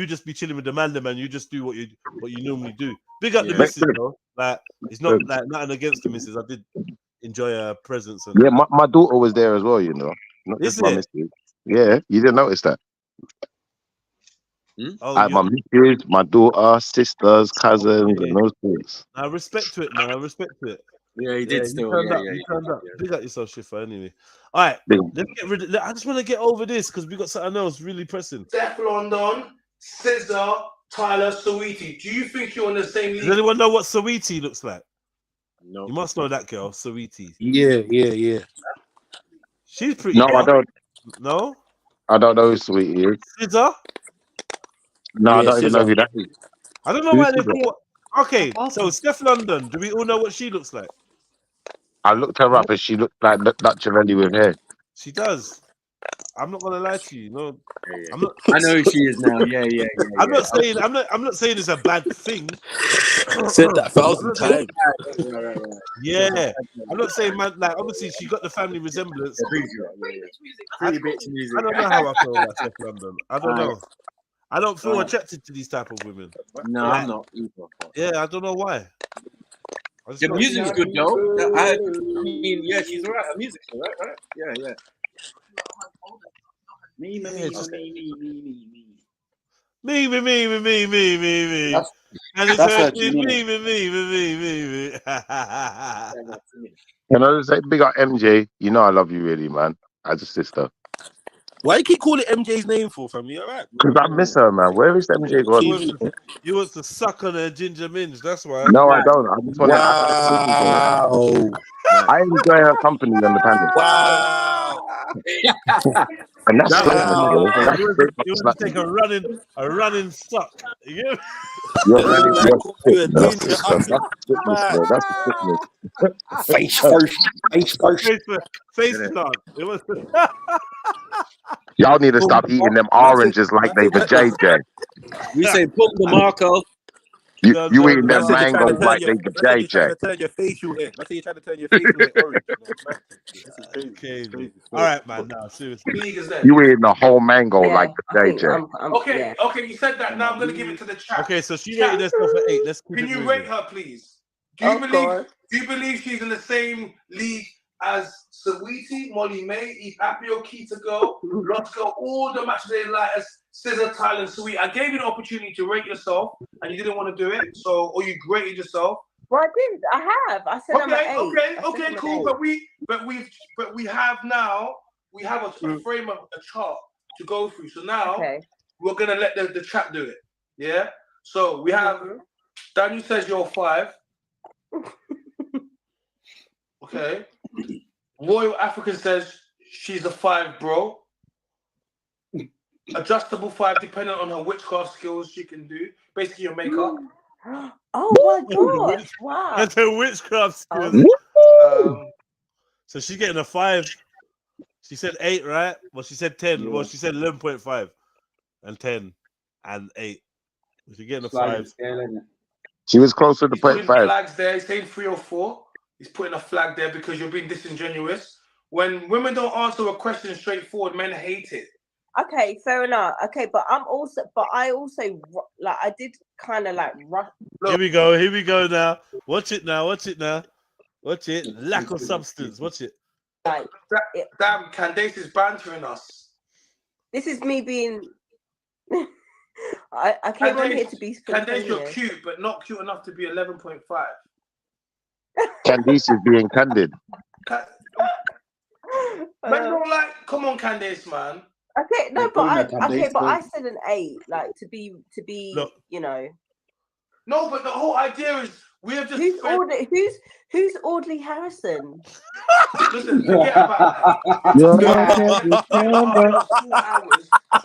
just be chilling with the man, you just do what you normally do. Big up the missus, though. Like it's not like nothing against the missus. I did enjoy her presence. And my daughter was there as well. Not just my missus. Yeah, you didn't notice that. I had my missus, my daughter, sisters, cousins, and those things. I respect to it, man. I respect to it. Yeah, he did still. You turned up. Big up yourself, Shifa, anyway. All right, let's get rid of. I just want to get over this because we got something else really pressing. Steph London, Scissor, Tyler, Saweetie. Do you think you're on the same league? Does anyone know what Saweetie looks like? No. You must know that girl, Saweetie. Yeah. She's pretty. No, I don't. No, I don't know who Sweetie is. Scissor. No, I Yeah, don't even know scissor. who that is. I don't know Who's why they Scissor? put. Okay, so Steph London. Do we all know what she looks like? I looked her up and she looked like Dutcharelli with hair. She does. I'm not gonna lie to you. No, Yeah. I'm not. I know who she is now. Yeah. I'm not saying. I'm not saying it's a bad thing. Said that I'm 1,000 not saying- times. Right. Yeah, I'm not saying, man. Like, obviously, she got the family resemblance. Pretty bitch music. I don't know how I feel about Steph London. I don't Alright. know. I don't feel Alright. attracted to these type of women. No, Like, I'm not either. Yeah, I don't know why. I just The don't- music's good though. I mean, yeah, she's alright. Her music's alright, right? Yeah. Me. And it's That's her hurting tune, me. Can I just say, big up MJ? You know I love you really, man. As a sister. Why you keep calling MJ's name for, fam? You alright? Because I miss her, man. Where is MJ gone? You want to suck on her ginger minge, that's why. No, I don't. I just want to. Wow. I enjoy her company on the panel. Wow. And that's That straight was, up, bro. That's you straight up want to slap. take a running suck. You get me? You're sick, bro. Ginger That's sickness, bro. That's sickness. Face first. Face plant. It was. Y'all need to stop eating them oranges like they the JJ. We say pump the Marco. You eating them Man said you're trying to mangoes turn like your, they the man said you're trying JJ. to turn your facial hair. Man said you're trying to turn your facial hair orange. This is crazy. Okay, all right, man. No, seriously. You eating the whole mango like the JJ. Okay, you said that. Now I'm going to give it to the chat. Okay, so she Chat. rated herself at 8. Let's keep Can it you moving. rate her, please? Do you believe she's in the same league as Saweetie, Molly May, Eve Apio, Keita Girl, Lots Girl, all the matches they like as Scissor, Tyler, and Sweet? I gave you the opportunity to rate yourself, and you didn't want to do it. So, or you graded yourself. Well, I did. I have. I said I'm at 8. Okay, cool. But we have now. We have a frame of a chart to go through. So now we're gonna let the chat do it. Yeah. So we have Daniel says you're 5. Okay. Royal African says she's a 5, bro. Adjustable 5, depending on her witchcraft skills she can do. Basically, your makeup. Oh my god! Wow. That's her witchcraft skills. So she's getting a 5. She said 8, right? Well, she said 10. Yeah. Well, she said 11.5 and 10 and 8. She's getting a 5. She was closer to He's putting 0.5. flags there. He's saying 3 or 4. He's putting a flag there because you're being disingenuous. When women don't answer a question straightforward, men hate it. Okay, fair enough. Okay, but I also like I did kind of like rush. Here we go now. Watch it now. Watch it. Lack of substance. Watch it. Like, damn, Candace is bantering us. This is me being. I came on here to be Candace, spontaneous. you're cute, but not cute enough to be 11.5. Candice is being candid. Men don't like. Come on, Candace, man. Okay, no, but I said an 8, like to be, Look. you know. No, but the whole idea is we have just. Who's Audley Harrison? Listen, forget about that.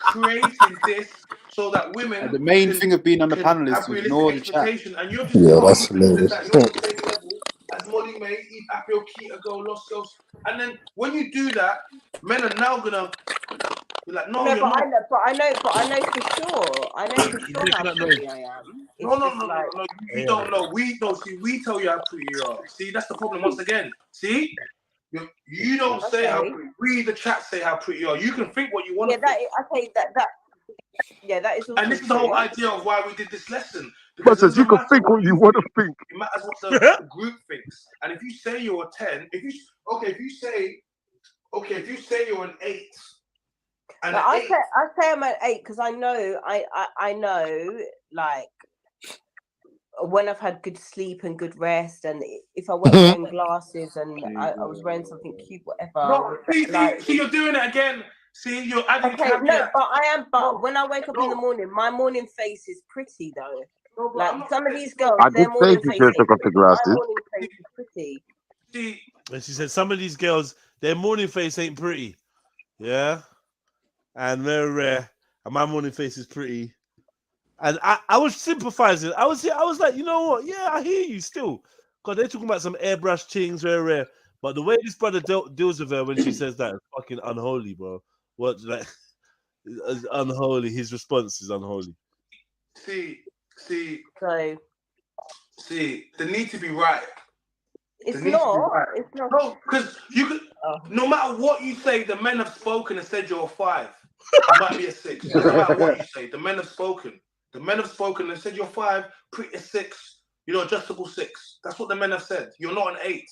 Creating this so that women. The main thing of being on the panel is to ignore the chat. And you're just that's hilarious. as Molly May, Eve Apio, Keita Girl, Lost Girls, and then when you do that, men are now gonna be like, no, you're not. I know for sure. I know for sure how pretty I am. No. You don't know. We don't see. We tell you how pretty you are. See, that's the problem. Once again, see, you don't say how pretty. We, the chat, say how pretty you are. You can think what you want. Yeah, that is. And this is the whole idea of why we did this lesson. But says you can think what you want to think. It matters what the group thinks. And if you say you're a 10, if you say you're an 8. And I say I'm an 8 because I know like when I've had good sleep and good rest, and if I wear wearing glasses and I was wearing something cute, whatever. No, see, you're doing it again. See, you're adding. Okay, no, but I am. But when I wake up in the morning, my morning face is pretty though. No, like some of these girls, I their did morning say face you took off the glasses. my morning face is pretty. See, and she said some of these girls, their morning face ain't pretty. Yeah. And they're rare. And my morning face is pretty. And I was sympathizing. I was like, you know what? Yeah, I hear you still. Because they're talking about some airbrush things, very rare. But the way this brother deals with her when she says that is fucking unholy, bro. What, like, it's unholy. His response is unholy. See, they need to be right. It's not. It's not. No, because you could. No matter what you say, the men have spoken and said you're a 5. I might be a 6. No matter what you say, the men have spoken. The men have spoken and said you're 5, pretty 6. You know, adjustable 6. That's what the men have said. You're not an 8.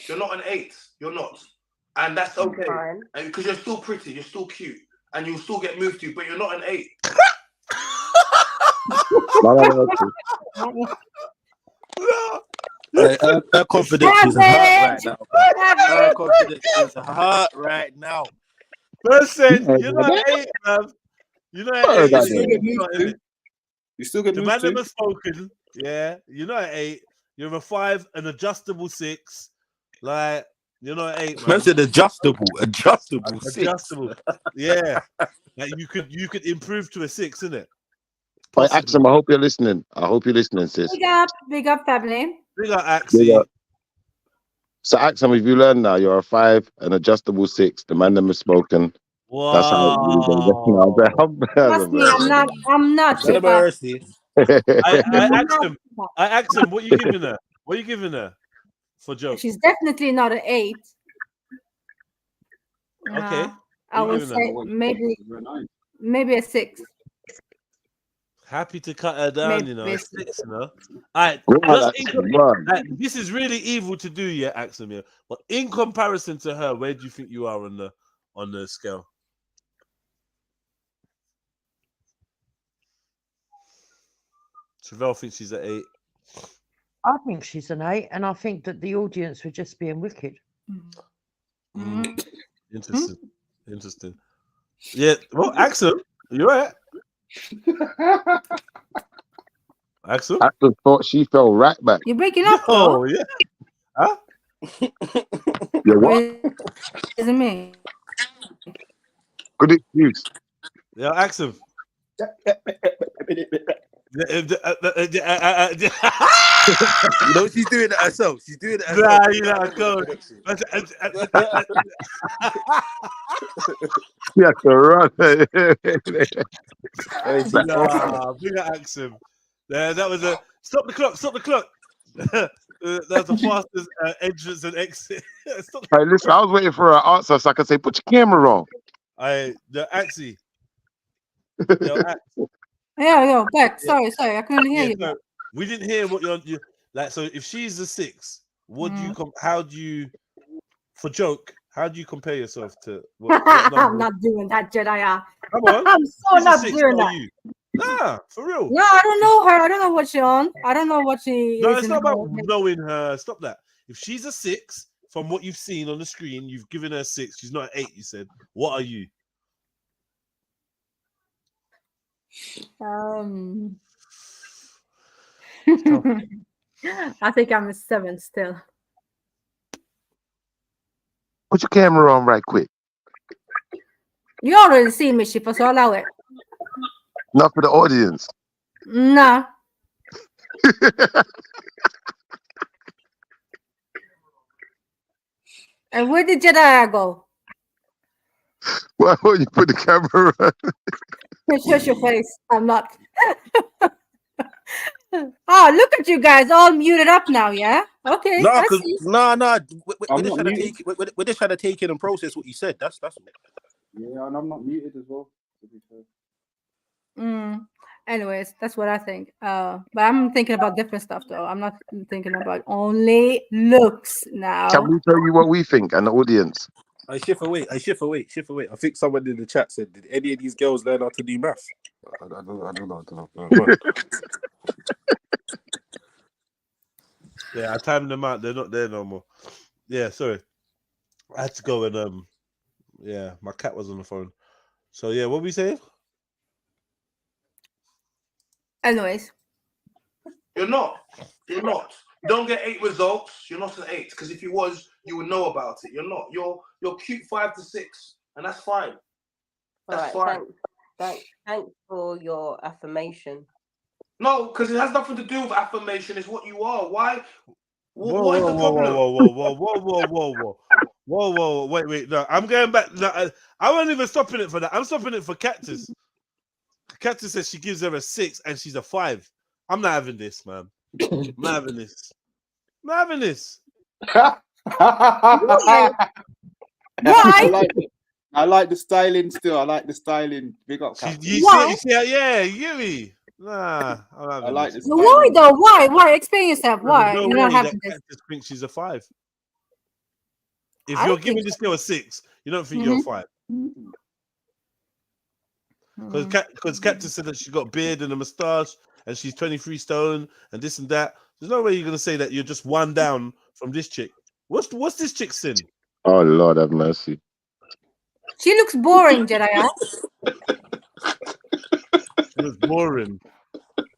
You're not an 8. You're not, and that's okay. And because you're still pretty, you're still cute, and you'll still get moved to. But you're not an 8. Her confidence is hurt right now. Her confidence is hurt right now. Listen, you're not an 8, man. You're not an 8. You still get the moved man to. never spoken. Yeah, you're not an 8. You're a 5, an adjustable 6. Like, you're not an 8, man. Man said adjustable 6. Adjustable. Yeah. Like you could improve to a 6, innit? Hey, Axum, I hope you're listening. I hope you're listening, sis. Big up, family. Big up, Axie. So, Axum, if you learn now, you're a 5, an adjustable 6. The man never spoken. Wow. That's how it really Trust me, I'm not. I asked him, what you giving her? What are you giving her for joke? She's definitely not an 8. Okay. I would say maybe a 6. Happy to cut her down, you know. Maybe. 6, you know. All right. This is really evil to do, yeah, Axum, yeah. But in comparison to her, where do you think you are on the scale? Travell thinks she's at 8. I think she's an 8, and I think that the audience were just being wicked. Interesting. Yeah. Well, Axum, you right? Axum thought she fell right back. You're breaking up. Oh yeah. Huh? Yeah, what? Isn't me? Good excuse. Yeah, Axum. You know she's doing it herself. She's doing it herself. Nah, you know, go. You have to run. Nah, big Axum. That was a stop the clock. Stop the clock. That's the fastest entrance and exit. Hey, listen, I was waiting for an answer so I could say, put your camera on. The Axie. Yeah, back. Sorry, I couldn't hear you. No, we didn't hear what you're like. So if she's a 6, what do you how do you, for joke, how do you compare yourself to? I'm not doing that, Jedediah. Come on, I'm so not doing that. You? Nah, for real. No, I don't know her. I don't know what she's on. I don't know what she. No, it's not about knowing her. Stop that. If she's a 6, from what you've seen on the screen, you've given her a 6. She's not an 8. You said. What are you? I think I'm a 7 still. Put your camera on right quick. You already seen me, Shifa, so allow it. Not for the audience. Nah. And where did Jedediah go? Why won't you put the camera on? Shush your face. I'm not. Oh, look at you guys all muted up now, yeah? Okay. No, we're just trying to take in and process what you said. That's Yeah, and I'm not muted as well, to be fair. Anyways, that's what I think. But I'm thinking about different stuff though. I'm not thinking about only looks now. Can we tell you what we think and the audience? I shift away. I think someone in the chat said, did any of these girls learn how to do maths? I don't know. Yeah, I timed them out. They're not there no more. Yeah, sorry. I had to go and yeah, my cat was on the phone. So yeah, what were we saying? Anyways. You're not. don't get 8 results, you're not an 8. Because if you was, you would know about it. You're not. You're cute 5 to 6, and that's fine. That's fine. Thanks for your affirmation. No, because it has nothing to do with affirmation. It's what you are. Why? Whoa, What is the problem? whoa. Wait. No, I'm going back. No, I wasn't even stopping it for that. I'm stopping it for Cactus. Cactus says she gives her a 6 and she's a 5. I'm not having this, man. I'm not having this. I'm not having this. Why? I like the styling still. I like the styling. Big up, Cactus. You see, yeah, Yui. Nah, I like this. Why though? Why? Explain yourself. Why? There's You're no not way having that this. Cactus thinks she's a 5. If I you're don't giving think this so. girl a 6, you don't think you're a 5. Because Cactus said that she got a beard and a moustache and she's 23 stone and this and that. There's no way you're gonna say that you're just one down from this chick. What's this chick's sin? Oh Lord, have mercy. She looks boring, Jedediah. She looks boring.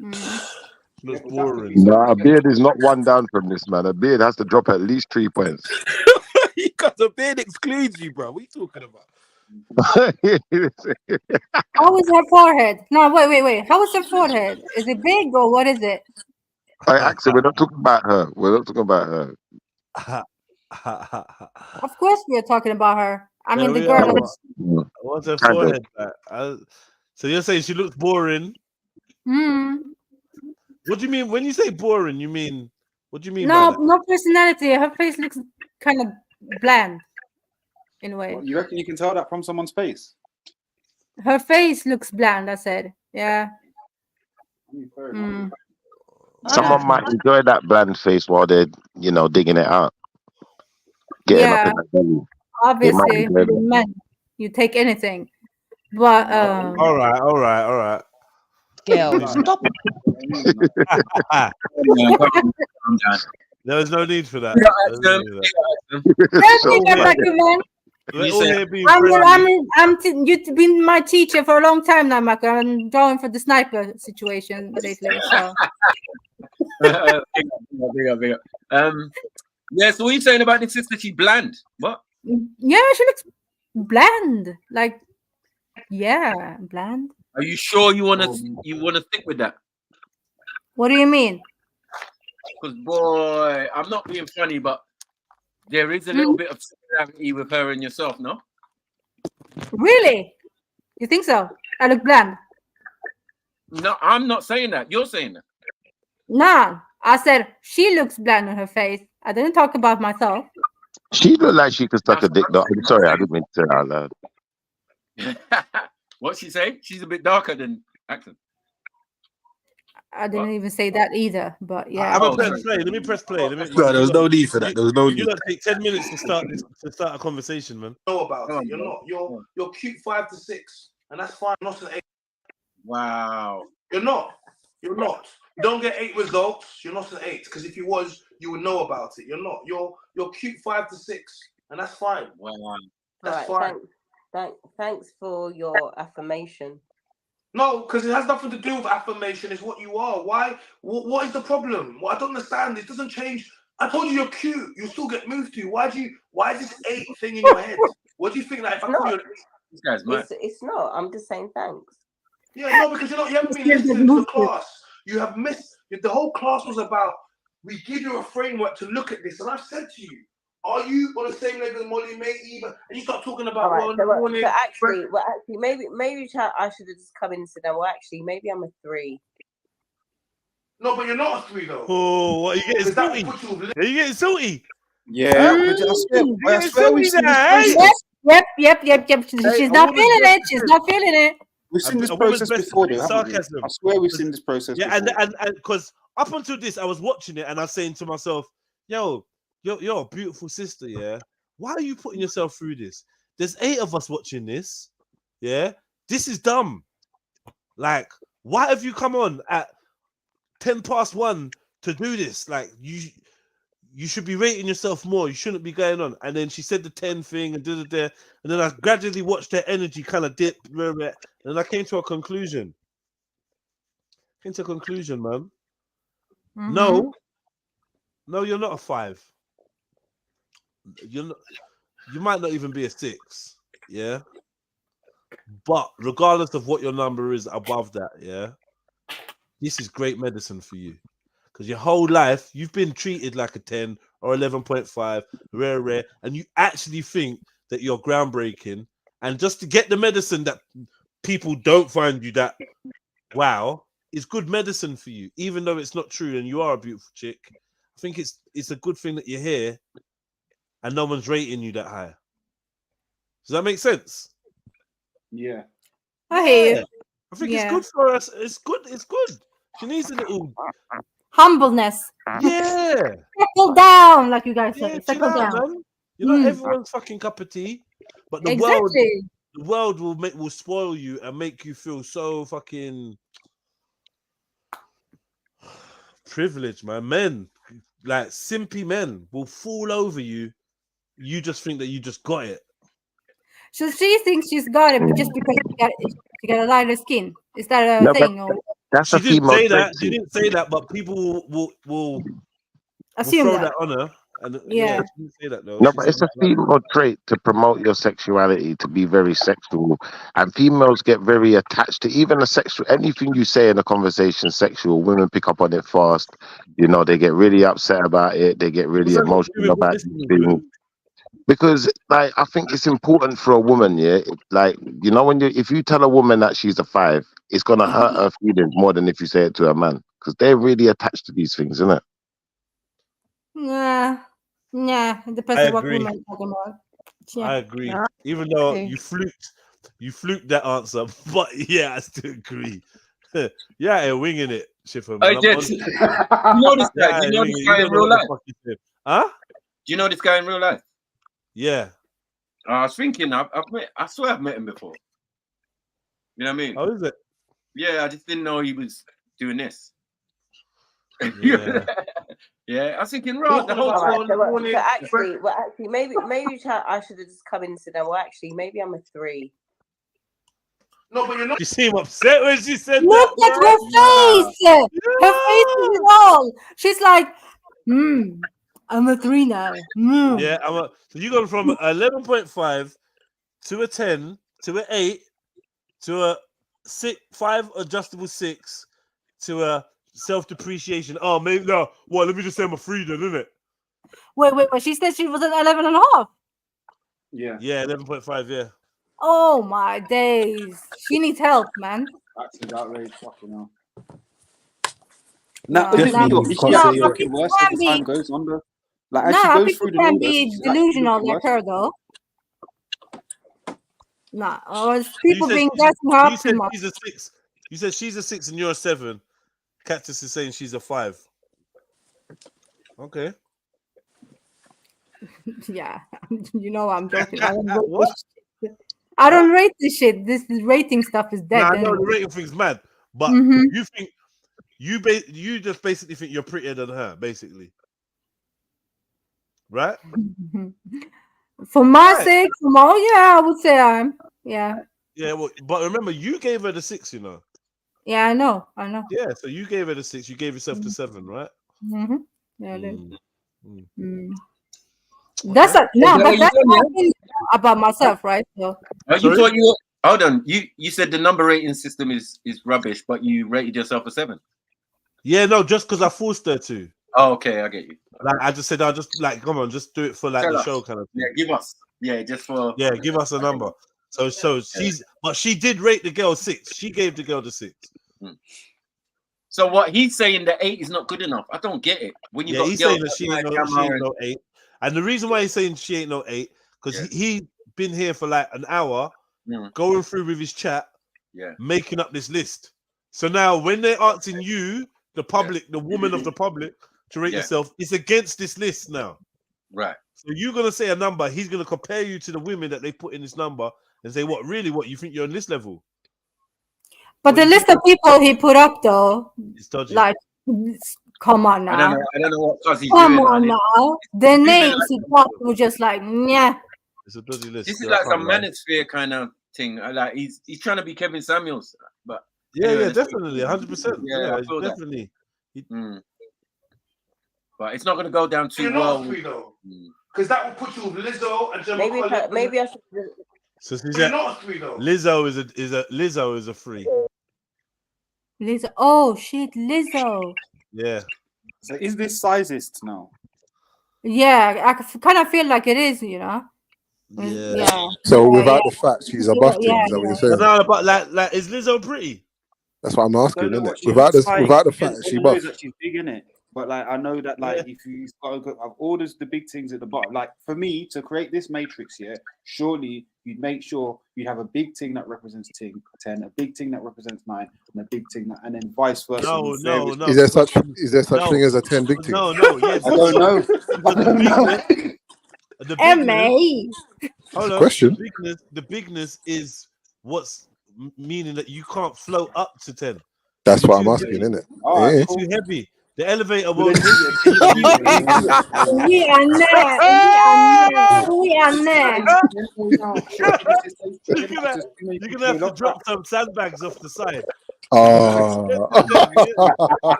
She looks boring. No, a beard is not one down from this, man. A beard has to drop at least 3 points. Because the beard excludes you, bro. What are you talking about? How is her forehead? No, wait. How is her forehead? Is it big or what is it? Actually, we're not talking about her. We're not talking about her. Of course we are talking about her. I mean, the we girl. are. What's her forehead like? So you're saying she looks boring? What do you mean when you say boring? You mean what do you mean? No, by that? no personality. Her face looks kind of bland, in a way. What, you reckon you can tell that from someone's face? Her face looks bland. I said, yeah. Someone might enjoy that bland face while they're, digging it out. Getting up in the belly. Obviously, men, you take anything, but all right. Girl, stop. There was no need for that. You've been my teacher for a long time now, Marco. I'm going for the sniper situation lately. So. Big up. Yeah, so what are you saying about this sister? She's bland. What? Yeah, she looks bland. Like, yeah, bland. Are you sure you wanna stick with that? What do you mean? Because boy, I'm not being funny, but there is a little bit of similarity with her and yourself, no? Really? You think so? I look bland. No, I'm not saying that. You're saying that. Nah, I said she looks bland on her face. I didn't talk about myself. She looked like she could suck a dick. Though. I'm sorry, I didn't mean to say that out loud. What's she say? She's a bit darker than Axon. I didn't even say that either, but yeah. I'm gonna press play. Let me press play. No, there was no need for that. There was no need. You take 10 minutes to start a conversation, man. Know about it. You're not. You're cute 5 to 6, and that's fine. Not an 8. Wow. You're not. You don't get 8 results. You're not an 8. Because if you was, you would know about it. You're not. You're cute 5 to 6, and that's fine. Wow. That's Right, fine. Thanks for your affirmation. No, because it has nothing to do with affirmation. It's what you are. Why? What is the problem? Well, I don't understand. It doesn't change. I told you you're cute. You still get moved to. Why is this 8 thing in your head? What do you think? Like if I call you an 8? It's not. I'm just saying thanks. Yeah, no, because you haven't been listening to the class. You have missed. The whole class was about. We give you a framework to look at this, and I've said to you, are you on the same level as Molly May even? And you start talking about Actually, maybe I should have just come in and said that. Well, actually, maybe I'm a 3. No, but you're not a 3 though. Oh, what are you getting salty? Are you getting salty? Yeah, I swear we've seen this process. Yep. She's not feeling it. She's not feeling it. We've seen this process before, though. Sarcasm. I swear we've seen this process before. And because up until this, I was watching it and I was saying to myself, yo, you're a beautiful sister, yeah? Why are you putting yourself through this? There's 8 of us watching this, yeah? This is dumb. Like, why have you come on at 1:10 to do this? Like, you should be rating yourself more. You shouldn't be going on. And then she said the 10 thing and and then I gradually watched her energy kind of dip, and I came to a conclusion. Man. No, No, you're not a 5. You're not. You might not even be a 6. Yeah. But regardless of what your number is above that, yeah, this is great medicine for you. Because your whole life you've been treated like a 10 or 11.5, rare, and you actually think that you're groundbreaking. And just to get the medicine that people don't find you that wow is good medicine for you, even though it's not true and you are a beautiful chick. I think it's a good thing that you're here and no one's rating you that high. Does that make sense? Yeah. I hear you. I think it's good for us. It's good. It's good. She needs a little humbleness. Yeah. Settle down, like you guys say. Chill Settle out, down. man. You're not everyone's fucking cup of tea, but the Exactly. world will spoil you and make you feel so fucking privileged, man. Men, like simpy men, will fall over you. You just think that you just got it. So she thinks she's got it just because she got a lighter skin. Is that a No, but thing? Or that's She a didn't female say trait. that. She didn't say that, but people will assume throw that. that on her. And Yeah. she didn't say that though. No, She but said it's a that, like, female trait to promote your sexuality, to be very sexual. And females get very attached to even a sexual, anything you say in a conversation sexual, women pick up on it fast. You know, they get really upset about it. They get really what's that got to do emotional with what about this these is things. doing? Because, like, I think it's important for a woman, yeah. Like, you know, if you tell a woman that she's a 5, it's gonna hurt her feelings more than if you say it to a man, because they're really attached to these things, isn't it? Nah. It depends I on what agree. woman you're talking about. Yeah. I agree. Even though you fluked that answer, but yeah, I still agree. Yeah, winging it, Schiffer, man. Hey, Jed, you know this guy? Do you know this guy in real life? Huh? Do you know this guy in real life? Yeah. I was thinking, I swear I've met him before. You know what I mean? Oh, is it? Yeah, I just didn't know he was doing this. Yeah. Yeah, I was thinking, right, the whole Alright, morning. well, actually, maybe I should have just come in and said that. Well, actually, maybe I'm a 3. No, but you're not. She seemed upset when she said Look that. at her face. Her face is it all. She's like, I'm a 3 now. Yeah, so you gone from 11.5 to a 10 to an 8 to a 5 adjustable 6 to a self-depreciation. Oh, maybe no. What? Let me just say I'm a 3 then, isn't it? Wait. She said she was at 11 and a half. Yeah. Yeah, 11.5. Yeah. Oh my days. She needs help, man. That's outrage. Fucking hell. No, Now, is it no, me or is she actually but looking people worse as can the time be. goes on? Though? Like as she No, goes people through the can numbers, be she's actually delusional looking like worse. her, though. Nah, or it's You people said being she's gassing her up you too said much. she's a 6. You said she's a 6 and you're a 7. Cactus is saying she's a 5. Okay. Yeah, you know I'm joking. I don't rate What? this shit. I don't rate this shit. This rating stuff is dead. Nah, I know anyway. the rating thing's mad, but Mhm. you think you just basically think you're prettier than her, basically, right? For my Right. sake, yeah, I would say I'm. Yeah, Yeah, well, but remember, you gave her the 6, you know. yeah, I know. Yeah, so you gave her the 6. You gave yourself the 7, right? Mm-hmm. Yeah, I did. Okay. That's Is no, that but what that's you my done, opinion about myself, right? So yeah? You thought you were, hold on. You said the number rating system is rubbish, but you rated yourself a 7. Yeah, no, just because I forced her to. Oh, okay, I get you. Like, I just said, I'll just like, come on, just do it for like Tell the us. show kind of thing. Yeah, give us. Yeah, just for. Yeah, give us a number. So but she did rate the girl 6. She gave the girl the 6. So what he's saying, the 8 is not good enough. I don't get it. When you Yeah, got he's girls saying that like she my ain't camera no 8. And the reason why he's saying she ain't no 8, because he been here for like an hour, going through with his chat, making up this list. So now when they're asking you, the public, the woman of the public, to rate yourself, it's against this list now. Right. So you're gonna say a number, he's gonna compare you to the women that they put in this number and say, what you think you're on this level? but the list of people he put up though, It's dodgy. like, come on now. I don't know what Fuzzy's Come doing. on now. The names he dropped were just like, yeah. It's a dodgy list. This is like some manosphere kind of thing. Like he's trying to be Kevin Samuels, but Yeah, anyway, definitely, 100%. Yeah, I feel definitely. that. but it's not going to go down too You're well. not free though, because that will put you with Lizzo and Gemma Maybe Collins. maybe I should. So But you're not free though. Lizzo is a free. Lizzo. Oh shit, Lizzo. Yeah. So is this sizist now? Yeah, I kind of feel like it is, you know. Yeah. So Yeah, without yeah. the facts, she's a Yeah, busting. yeah, Is that what you're yeah. saying? No, but like, is Lizzo pretty? That's what I'm asking, Don't know isn't what it? she Without looks the like. without the Again, facts, all she I know buff. is that she's big in it. But like I know that like if you've got I've ordered the big things at the bottom. Like for me to create this matrix here, surely you'd make sure you have a big thing that represents 10, a big thing that represents 9, and a big thing that, and then vice versa. No. Is there such thing as a 10 big thing? No. Yes. I don't know. The bigness. That's Hold a on. question. The bigness is what's meaning that you can't float up to 10. That's what I'm You're asking, too isn't it? Alright, Yeah. cool. too heavy. The elevator won't. We are there. We are there. You're gonna have to drop some sandbags off the side.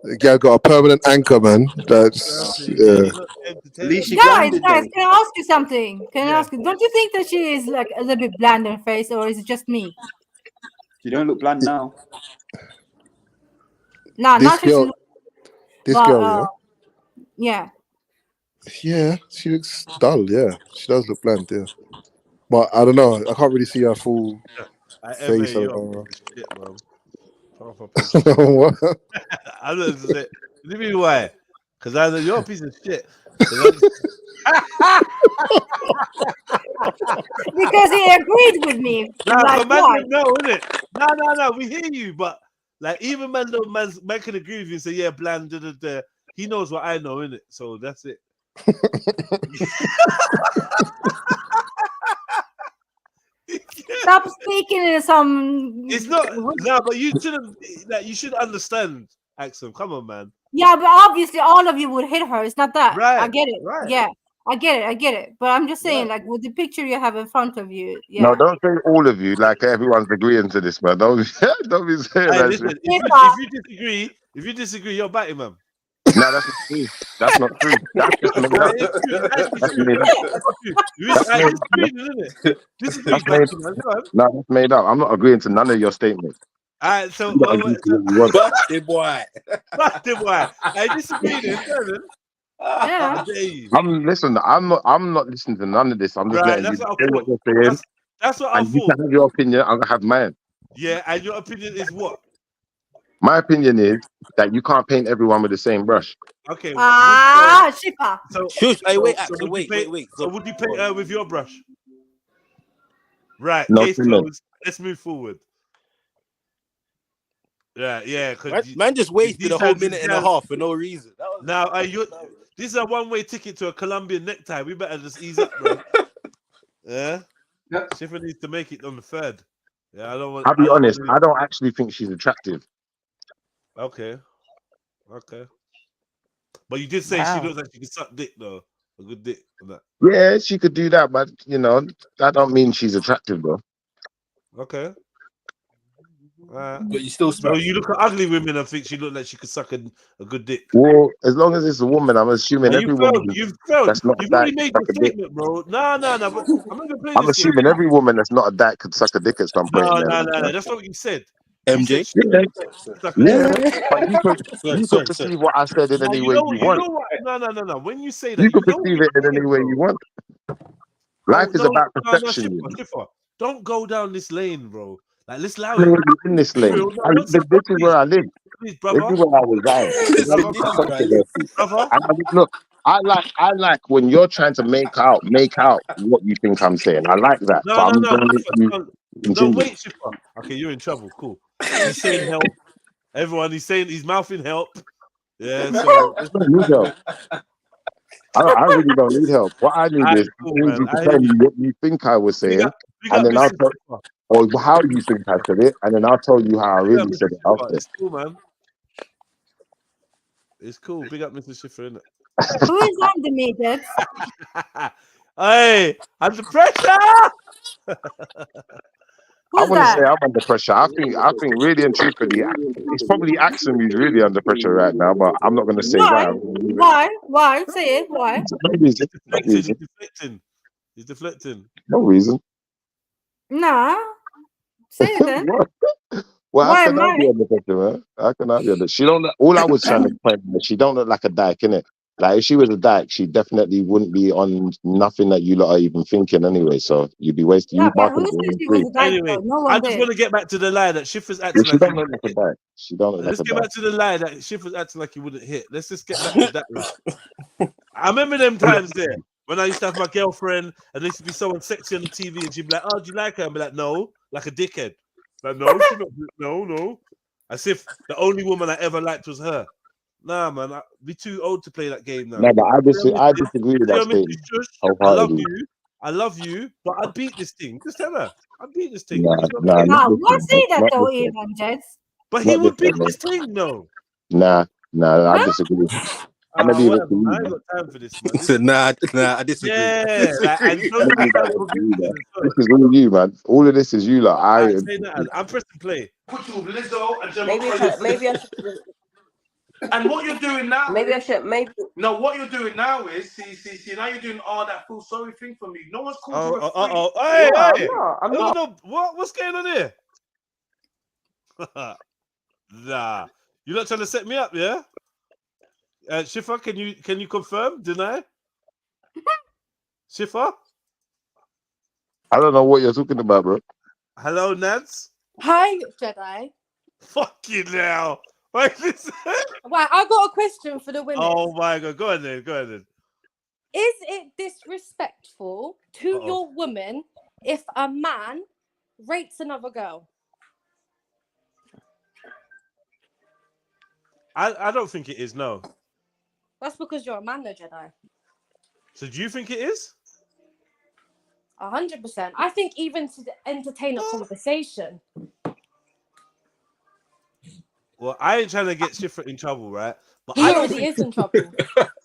The guy got a permanent anchor, man. That's yeah. Guys, can I ask you something? Can I ask you? Don't you think that she is like a little bit bland in her face, or is it just me? You don't look bland now. No, This not just. girl, this But, girl, yeah. yeah, she looks dull. Yeah, she does look bland. Yeah, but I don't know. I can't really see her full face. You're Or, shit, man. what? I'm not saying. What do you mean why? Because I know you're a piece of shit. Because he agreed with me. Nah, Like but man what? don't know, innit? No, we hear you, but like even man can agree with you and say, yeah, bland, he knows what I know, innit? So that's it. Stop speaking in some. It's not but you should understand, Axel. Come on, man. Yeah, but obviously all of you would hit her. It's not that. Right, I get it. right. Yeah, I get it. But I'm just saying, like with the picture you have in front of you, yeah. No, don't say all of you like everyone's agreeing to this, man. Don't be saying Hey, that listen, shit. if you disagree, you're batting, man. No, that's not true. That's not true. That's just made up. That's made up. That's made up. No, that's made up. I'm not agreeing to none of your statements. All right, so You gotta agree to what you want. Busted boy. I disagree then, Kevin. Yeah. Listen, I'm not listening to none of this. I'm just Right, letting you that's what I say what thought. you're saying. That's what I And you thought. can have your opinion, I'm gonna have mine. Yeah, and your opinion is what? My opinion is that you can't paint everyone with the same brush. Okay. Shifa. Shush. Hey, wait, So Axel, would you wait. paint- So would you paint her with your brush? Right. No Case comment. closed. Let's move forward. Yeah. Man just wasted a whole minute and a half for no reason. Now, this is a one-way ticket to a Colombian necktie. We better just ease up, bro. Yeah. Schiffer needs to make it on the 3rd. Yeah, I don't want. I'll be honest, I don't actually think she's attractive. Okay. But you did say she looks like she can suck dick, though. A good dick. And that. Yeah, she could do that, but that don't mean she's attractive, though. Okay. But you still So you look at ugly women and think she look like she could suck a good dick. Well, as long as it's a woman, I'm assuming You every failed. woman You've failed. that's not You've a already dyke made could your suck a dick. statement, bro. No. But I'm not gonna play I'm this game. assuming every woman that's not a dyke could suck a dick at some point. No. in their life. That's not what you said. MJ. Yeah, but you could perceive what I said in any way you want. Know what? No. When you say that, You could perceive it in any way you want. Life is about perception. Schiffer. Don't go down this lane, bro. Like, let's allow I'm it. in this lane. This is where I live. This is where I reside. Look, I like when you're trying to make out what you think I'm saying. I like that. So I'm going to let you continue. No, wait, Schiffer. Okay, you're in trouble. Cool. He's saying help. Everyone, he's saying he's mouthing help. Yeah, so I don't need help. I really don't need help. What I need is you to tell me what you think I was saying, and then I'll tell, or how you think I said it, and then I'll tell you how I really said it after. It's cool, man. It's cool. Big up, Mr. Schiffer, innit? Who is undermated? Hey, under pressure. I Who's wouldn't say that? I'm under pressure. I think really and truthfully, it's probably Axum who's really under pressure right now. But I'm not going to say why. Why? I'm gonna leave it. Why? Say it. Why? No reason. No He's reason. deflecting. He's deflecting. No reason. Nah. Say it then. Well, how Why can am I be I? under pressure, man? How can I be under? She don't. All I was trying to point out, she don't look like a dyke, innit? Like if she was a dyke, she definitely wouldn't be on nothing that you lot are even thinking anyway. So you'd be wasting. Yeah, You but marking who it said in she was free. a dyke Anyway, though? No I one just did. want to get back to the lie that Schiffer's Yeah, acting she like don't he look wouldn't like a hit. dyke. She don't look like Let's a get dyke. back to the lie that Schiffer's acting like he wouldn't hit. Let's just get back to that lie. I remember them times there when I used to have my girlfriend and there used to be someone sexy on the TV and she'd be like, "Oh, do you like her?" And be like, "No," like a dickhead. Like, no, she not. No. As if the only woman I ever liked was her. Nah, man, I'd be too old to play that game now. No, but I disagree with that statement I love wholeheartedly. you, but I'd beat this thing. Just tell her, I'd beat this thing. Nah, There's no nah, way. not Nah, this what one, say that not though, this one, even, Jets? But he not would this beat one, this thing, though. Nah, I Huh? disagree. I'm gonna leave it Whatever. to you, I ain't man. got time for this, man. He said, nah, I disagree. Yeah, like, and I'm don't gonna give me leave time that for to you, man. as well. This is all you, man. All of this is you, lot. All right, say that. I'm pressing play. Put you with Lizzo and Gemma Maybe I should. And what you're doing now? Maybe I should. Maybe. No, what you're doing now is see. Now you're doing all that feel sorry thing for me. No one's called you a freak. Hey, No, hey. I'm not. No. What's going on here? Nah, you're not trying to set me up, yeah? Shifa, can you confirm? Deny? Shifa? I don't know what you're talking about, bro. Hello, Nance. Hi, Jedi. Fuck you now. Wait, listen. Right, I got a question for the women. Oh my god, go on then. Is it disrespectful to your woman if a man rapes another girl? I don't think it is, no. That's because you're a man, though, Jedi. So do you think it is? 100%. I think even to entertain a conversation. Well, I ain't trying to get Shifa in trouble, right? But He already is in trouble.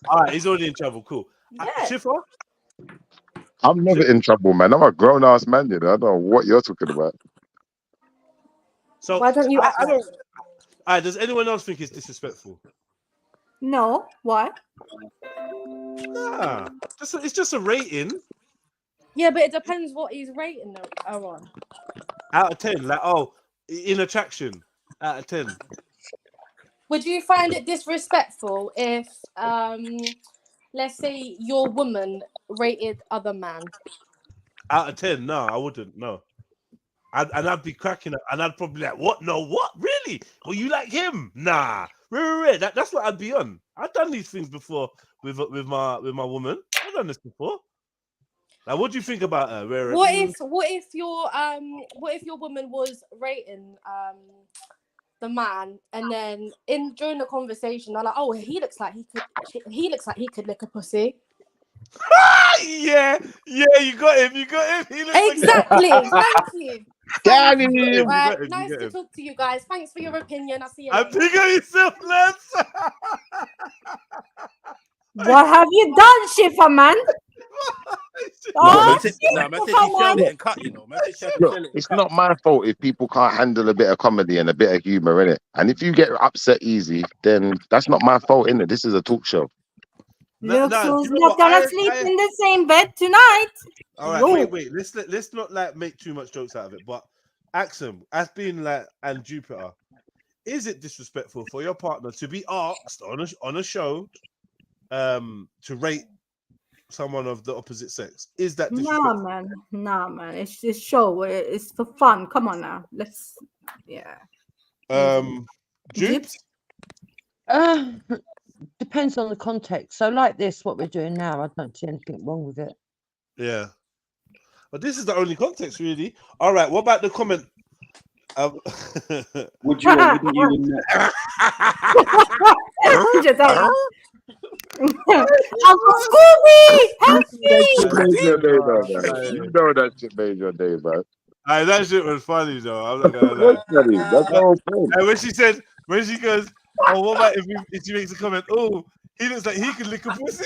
All right, he's already in trouble. Cool. Yeah. Shifa? I'm never in trouble, man. I'm a grown ass man, you know. I don't know what you're talking about. So why don't you act I don't. All right, does anyone else think it's disrespectful? No. Why? Nah, it's just a rating. Yeah, but it depends what he's rating her on. Out of 10, like in attraction, out of 10. Would you find it disrespectful if, let's say, your woman rated other man? Out of 10, no, I wouldn't. No, I'd be cracking up, and I'd probably be like, what? No, what? Really? Well, you like him? Nah, that's what I'd be on. I've done these things before with my woman. I've done this before. Like, what do you think about her? What if your woman was rating the man, and then during the conversation they're like, oh, he looks like he could lick a pussy. Yeah, you got him. He looks Exactly. Like... Thank you. Got him. Right, nice to talk to you guys. Thanks for your opinion. I'll see you later. I think of yourself, Lance. What have you done, Shifa, man? Man said she shelled it and cut, you know. Man said she had to Look, shell it and it's cut. not my fault if people can't handle a bit of comedy and a bit of humor in it. And if you get upset easy, then that's not my fault, innit? This is a talk show. Look, you who's know not what? gonna sleep in the same bed tonight? All right, wait. Let's not like make too much jokes out of it. But Axum, as being like and Jupiter, is it disrespectful for your partner to be asked on a show to rate someone of the opposite sex? Is that disrespectful? Nah, man. It's show. It's for fun. Come on now. Jupes? Depends on the context. So like this, what we're doing now, I don't see anything wrong with it. Yeah. But this is the only context, really. All right, what about the comment? Would you or wouldn't you in that? Uncle Scooby, help me! You know that shit made your day, man. That shit was funny, though. I'm not gonna lie. That's the whole point. And when she goes, oh, what about if she makes a comment? Oh, he looks like he could lick a pussy.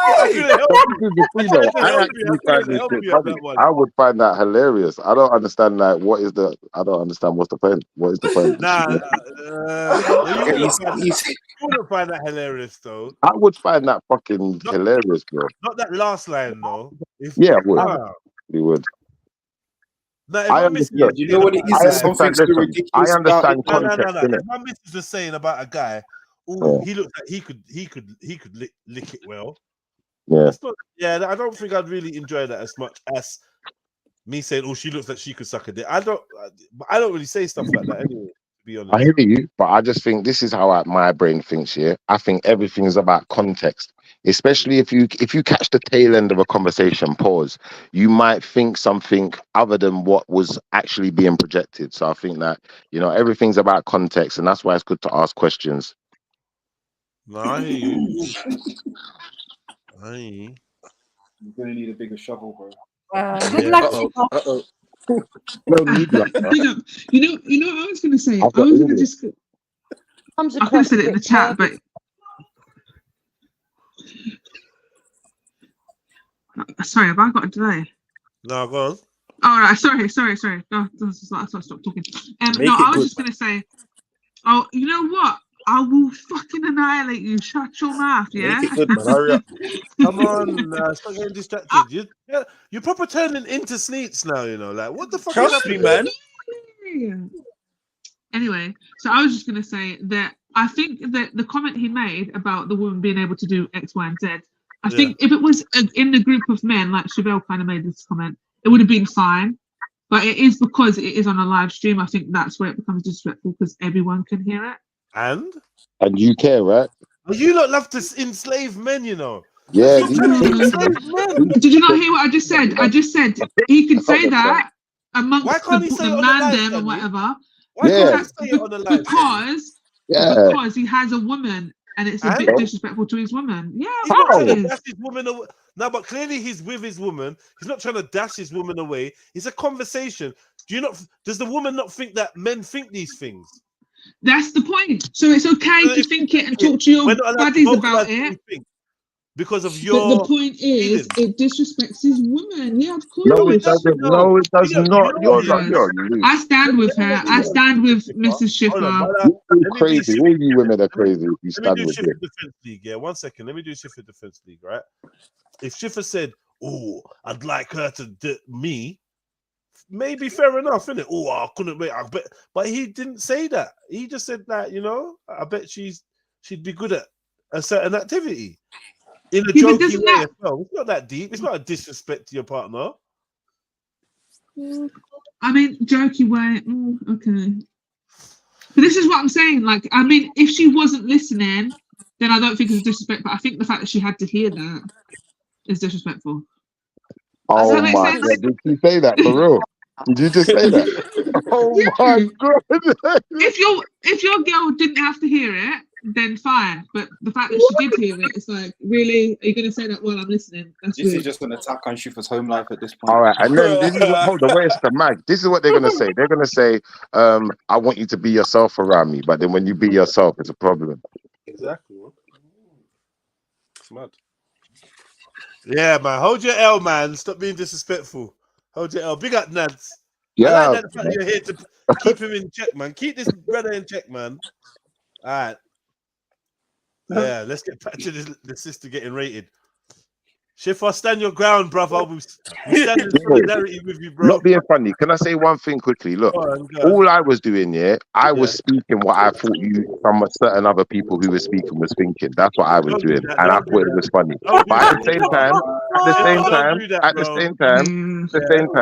I couldn't help This is the I thing, tried though. to I help you. I actually find couldn't this help shit you on funny. that one. I would find that hilarious. I don't understand. Like, what is the? I don't understand. What's the point? What is the point? Nah, no, you wouldn't find that. He's- You wouldn't find that hilarious though. I would find that fucking Not, hilarious, bro. not that last line though. If Yeah, I would. ah, You would. now if I my missus understand. was you saying know what it about is? a I There's guy, something understand. so Listen, I ridiculous about it. understand no, context, no. innit? If my missus was saying about a guy, oh, Yeah, he looks like he could lick it well. yeah. That's not. Yeah, I don't think I'd really enjoy that as much as me saying, "Oh, she looks like she could suck a dick." I don't really say stuff like that anyway. To be I honest. hear you, but I just think this is how my brain thinks. Yeah, I think everything is about context. Especially if you catch the tail end of a conversation, pause, you might think something other than what was actually being projected. So I think that everything's about context, and that's why it's good to ask questions. No, I hear you. I hear you. You're gonna need a bigger shovel, bro. Good Yeah. luck, Uh-oh. people. Uh-oh. No need like that. Big up. You know what I was gonna say? I've I got was gonna English. just Comes I could have across a said it in the bit chat, but sorry, have I got a delay? No, go on. All right, sorry. No, that's why I stopped talking. Make No, it I was good, just gonna say, oh, you know what? I will fucking annihilate you. Shut your mouth, yeah? Make it good, man. Hurry up. Come on, stop getting distracted. You're proper turning into Sneets now. Like what the fuck is Trust me, happening? man. Anyway, so I was just gonna say that I think that the comment he made about the woman being able to do X, Y, and Z, I think if it was in the group of men, like Chevelle kind of made this comment, it would have been fine. But it is because it is on a live stream. I think that's where it becomes disrespectful because everyone can hear it. And you care, right? Oh, you lot love to enslave men, Yeah. Stop trying to enslave men. Did you not hear what I just said? I just said he could say that amongst Why can't he say it the on the man live, them and Danny? whatever. Why Yeah. can't he say it on the live? Because he has a woman and it's a bit disrespectful to his woman. Yeah, He's not trying to it dash is. his woman away. No, but clearly he's with his woman. He's not trying to dash his woman away. It's a conversation. Does the woman not think that men think these things? That's the point. So it's okay to think it and talk to your buddies about it. Because of But your the point is, it disrespects his woman. Yeah, of course. No, it doesn't. No, it does not. You're Yes. loose. I stand with her. I stand with Mrs. Schiffer. You're crazy. All you women are crazy if you Let me stand do with Schiffer it. Defense League. Yeah, 1 second. Let me do Schiffer Defense League, right? If Schiffer said, "Oh, I'd like her to do me," maybe fair enough, innit? Oh, I couldn't wait. I bet, but he didn't say that. He just said that, I bet she'd be good at a certain activity in a jokey way as well. It's not that deep. It's not a disrespect to your partner. I mean, jokey way. Okay. But this is what I'm saying. Like, I mean, if she wasn't listening, then I don't think it's a disrespect. But I think the fact that she had to hear that is disrespectful. Does Oh that make my sense? god! Did you say that for real? Did you just say that? Oh my god! If your girl didn't have to hear it, then fine. But the fact that she did hear it, it's like, really? Are you going to say that while I'm listening? That's This weird. is just an attack on Schiffer's home life at this point. All right, and then this is hold on, where's the mag? This is what they're gonna say. They're gonna say, "I want you to be yourself around me," but then when you be yourself, it's a problem. Exactly. It's mad. Yeah, man. Hold your L, man. Stop being disrespectful. Hold your L. Big up, Nads. Yeah. I like that fact that you're here to keep him in check, man. Keep this brother in check, man. All right. Yeah, let's get back to the sister getting rated. Schiffer, stand your ground, brother. We stand in solidarity with you, bro. Not being funny. Can I say one thing quickly? Look, Go on. all I was doing, I was speaking what I thought some certain other people who were speaking was thinking. That's what I was Don't do doing, that, and I don't do thought it that. was funny. Don't do But at that, the same Schiffer.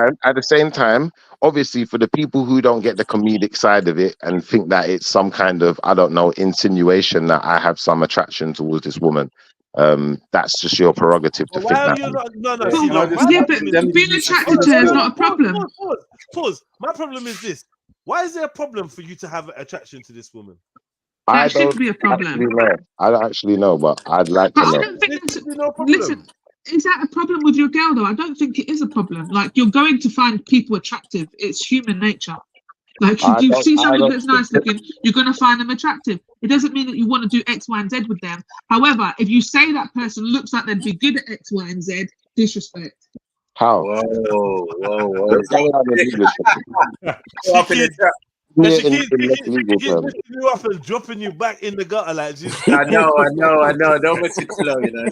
time, at the same time, obviously, for the people who don't get the comedic side of it and think that it's some kind of, I don't know, insinuation that I have some attraction towards this woman, that's just your prerogative to Why think are that. you not? No, Yeah, see, can I no. just- Yeah, but being attracted to her is not a problem. Pause. My problem is this. Why is there a problem for you to have attraction to this woman? That shouldn't be a problem. I don't actually know, but I'd like But to I know. don't think that's, no problem. listen, is that a problem with your girl though? I don't think it is a problem. Like, you're going to find people attractive. It's human nature. Like I if you don't. see I somebody don't. that's nice looking, you're gonna find them attractive. It doesn't mean that you want to do X, Y, and Z with them. However, if you say that person looks like they'd be good at X, Y, and Z, disrespect. How? Whoa. Let's go down the legal terms. She In keeps legal terms. lifting you up and dropping you back in the gutter like she's. I know. Don't mess it slow, you know.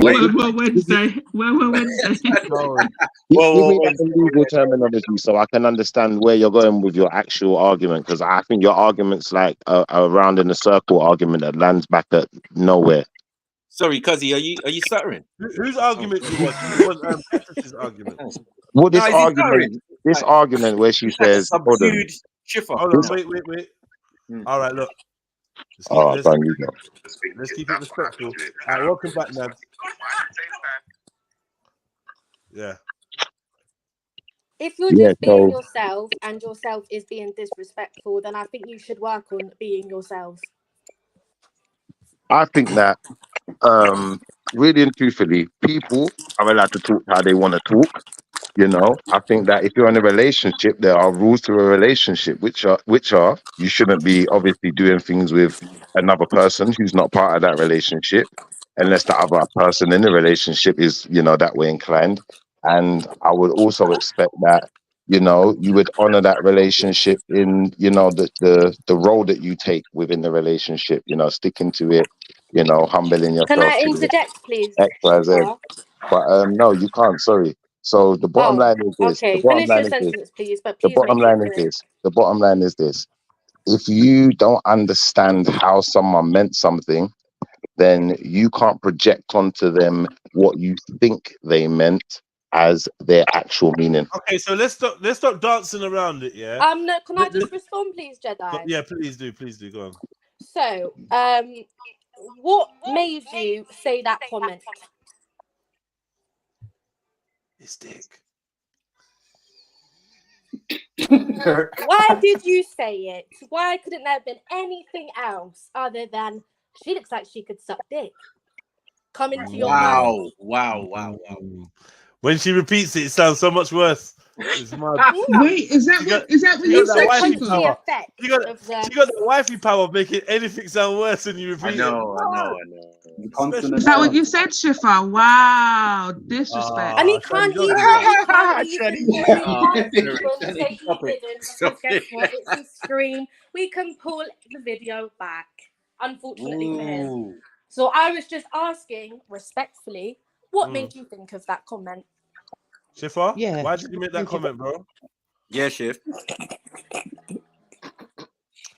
Well, Wednesday. Well, Wednesday. Give me that in legal terminology so I can understand where you're going with your actual argument, because I think your argument's like a round in a circle argument that lands back at nowhere. Sorry, Cuzzy, are you stuttering? Whose argument do you want? You want Petrus's argument? Well, this No, is he stuttering? argument where she It's like a says, hold on. subdued shiffer. Hold on, wait. All right, look. Let's keep it respectful. All right, welcome back, Nabs. Yeah. If you're just being yourself and yourself is being disrespectful, then I think you should work on being yourself. I think that really and truthfully, people are allowed to talk how they want to talk. You know, I think that if you're in a relationship, there are rules to a relationship, which are you shouldn't be obviously doing things with another person who's not part of that relationship, unless the other person in the relationship is, you know, that way inclined. And I would also expect that, you know, you would honor that relationship in, you know, the role that you take within the relationship, you know, sticking to it, you know, humbling Can yourself I to interject, please? X, Y, Z. But no, you can't. Sorry. So the bottom line is this. Okay. The bottom Finish line your is this. sentence, please, but The please bottom make it line is clear. this. The bottom line is this. If you don't understand how someone meant something, then you can't project onto them what you think they meant as their actual meaning. Okay, so let's stop dancing around it, yeah? No, can I just respond, please, Jedi? Yeah, please do, go on. So, what made you say that comment? It's dick. Why did you say it? Why couldn't there have been anything else other than she looks like she could suck dick? Come into your mind. Wow. When she repeats it, it sounds so much worse. It's mad. Wait, is that what you said, Shifa? She got the wifey power of making anything sound worse when you repeat it. I know. Is that what you said, Shifa? Wow, disrespect. And he can't even say he didn't, because guess what? It's his screen. We can pull the video back, unfortunately for him. So I was just asking respectfully, what made you think of that comment? Shifa? Yeah. Why did you make that comment, bro? Yeah, Shif.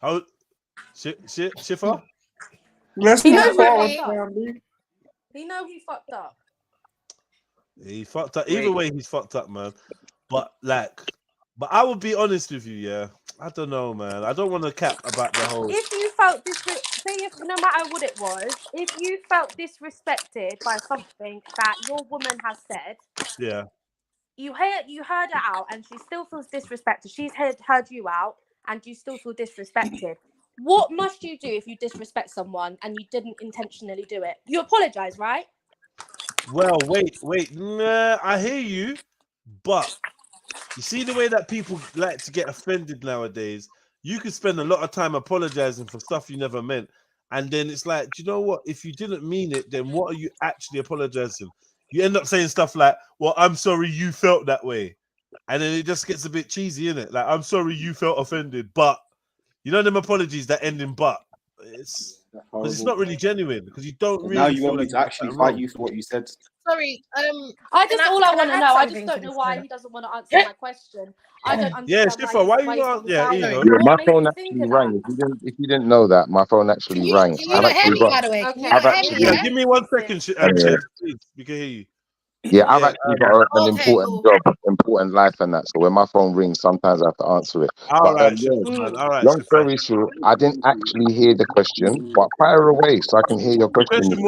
How? Shifa? He knows he know he fucked up. He fucked up. Either way, he's fucked up, man. But I will be honest with you, yeah. I don't know, man. I don't want to cap about the whole. If you felt no matter what it was, if you felt disrespected by something that your woman has said, yeah, you heard her out, and she still feels disrespected. She's heard you out, and you still feel disrespected. What must you do if you disrespect someone and you didn't intentionally do it? You apologize, right? Well, wait. Nah, I hear you, but you see the way that people like to get offended nowadays. You could spend a lot of time apologizing for stuff you never meant, and then it's like, do you know what? If you didn't mean it, then what are you actually apologizing? You end up saying stuff like, "Well, I'm sorry you felt that way," and then it just gets a bit cheesy, innit? Like, "I'm sorry you felt offended," but you know them apologies that end in "but." It's because it's not really genuine, because you don't really. Now you feel want me like to actually fight you for what you said. Sorry. I want to know. I just don't know why he doesn't want to answer my question. I don't understand. Yeah, Shifa, why you not? Yeah, you know. Yeah, my phone actually rang. If you didn't know that, my phone actually rang. Can you not hear me, by the way? Can you not hear me, Yeah, give me 1 second, Chad, please. We can hear you. Yeah, I've actually got an important job, important life, and that. So when my phone rings, sometimes I have to answer it. All right, long story short, I didn't actually hear the question, but fire away so I can hear your question.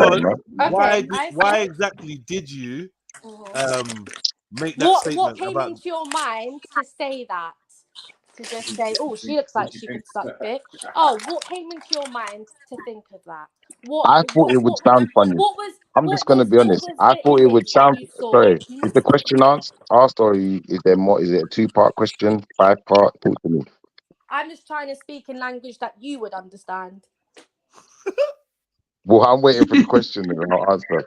Why exactly did you make that statement? What came into your mind to say that? To just say, "Oh, she looks like she could suck dick." Oh, what came into your mind to think of that? I thought it would sound funny. I'm just going to be honest. I thought it would sound. Sorry, is the question asked, or is there more? Is it a 2-part question, 5-part? Talk to me. I'm just trying to speak in language that you would understand. Well, I'm waiting for the question and I'll answer.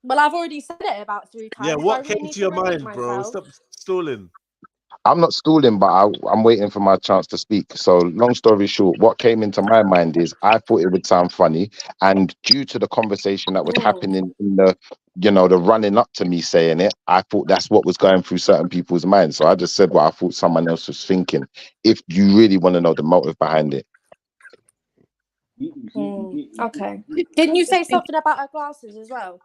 Well, I've already said it about 3 times. Yeah, Do I what really came need to your repeat mind, bro? myself? Stop stalling. I'm not stalling, but I'm waiting for my chance to speak. So, long story short, what came into my mind is I thought it would sound funny, and due to the conversation that was happening in the, the running up to me saying it, I thought that's what was going through certain people's minds. So I just said what I thought someone else was thinking. If you really want to know the motive behind it, Okay. Didn't you say something about her glasses as well?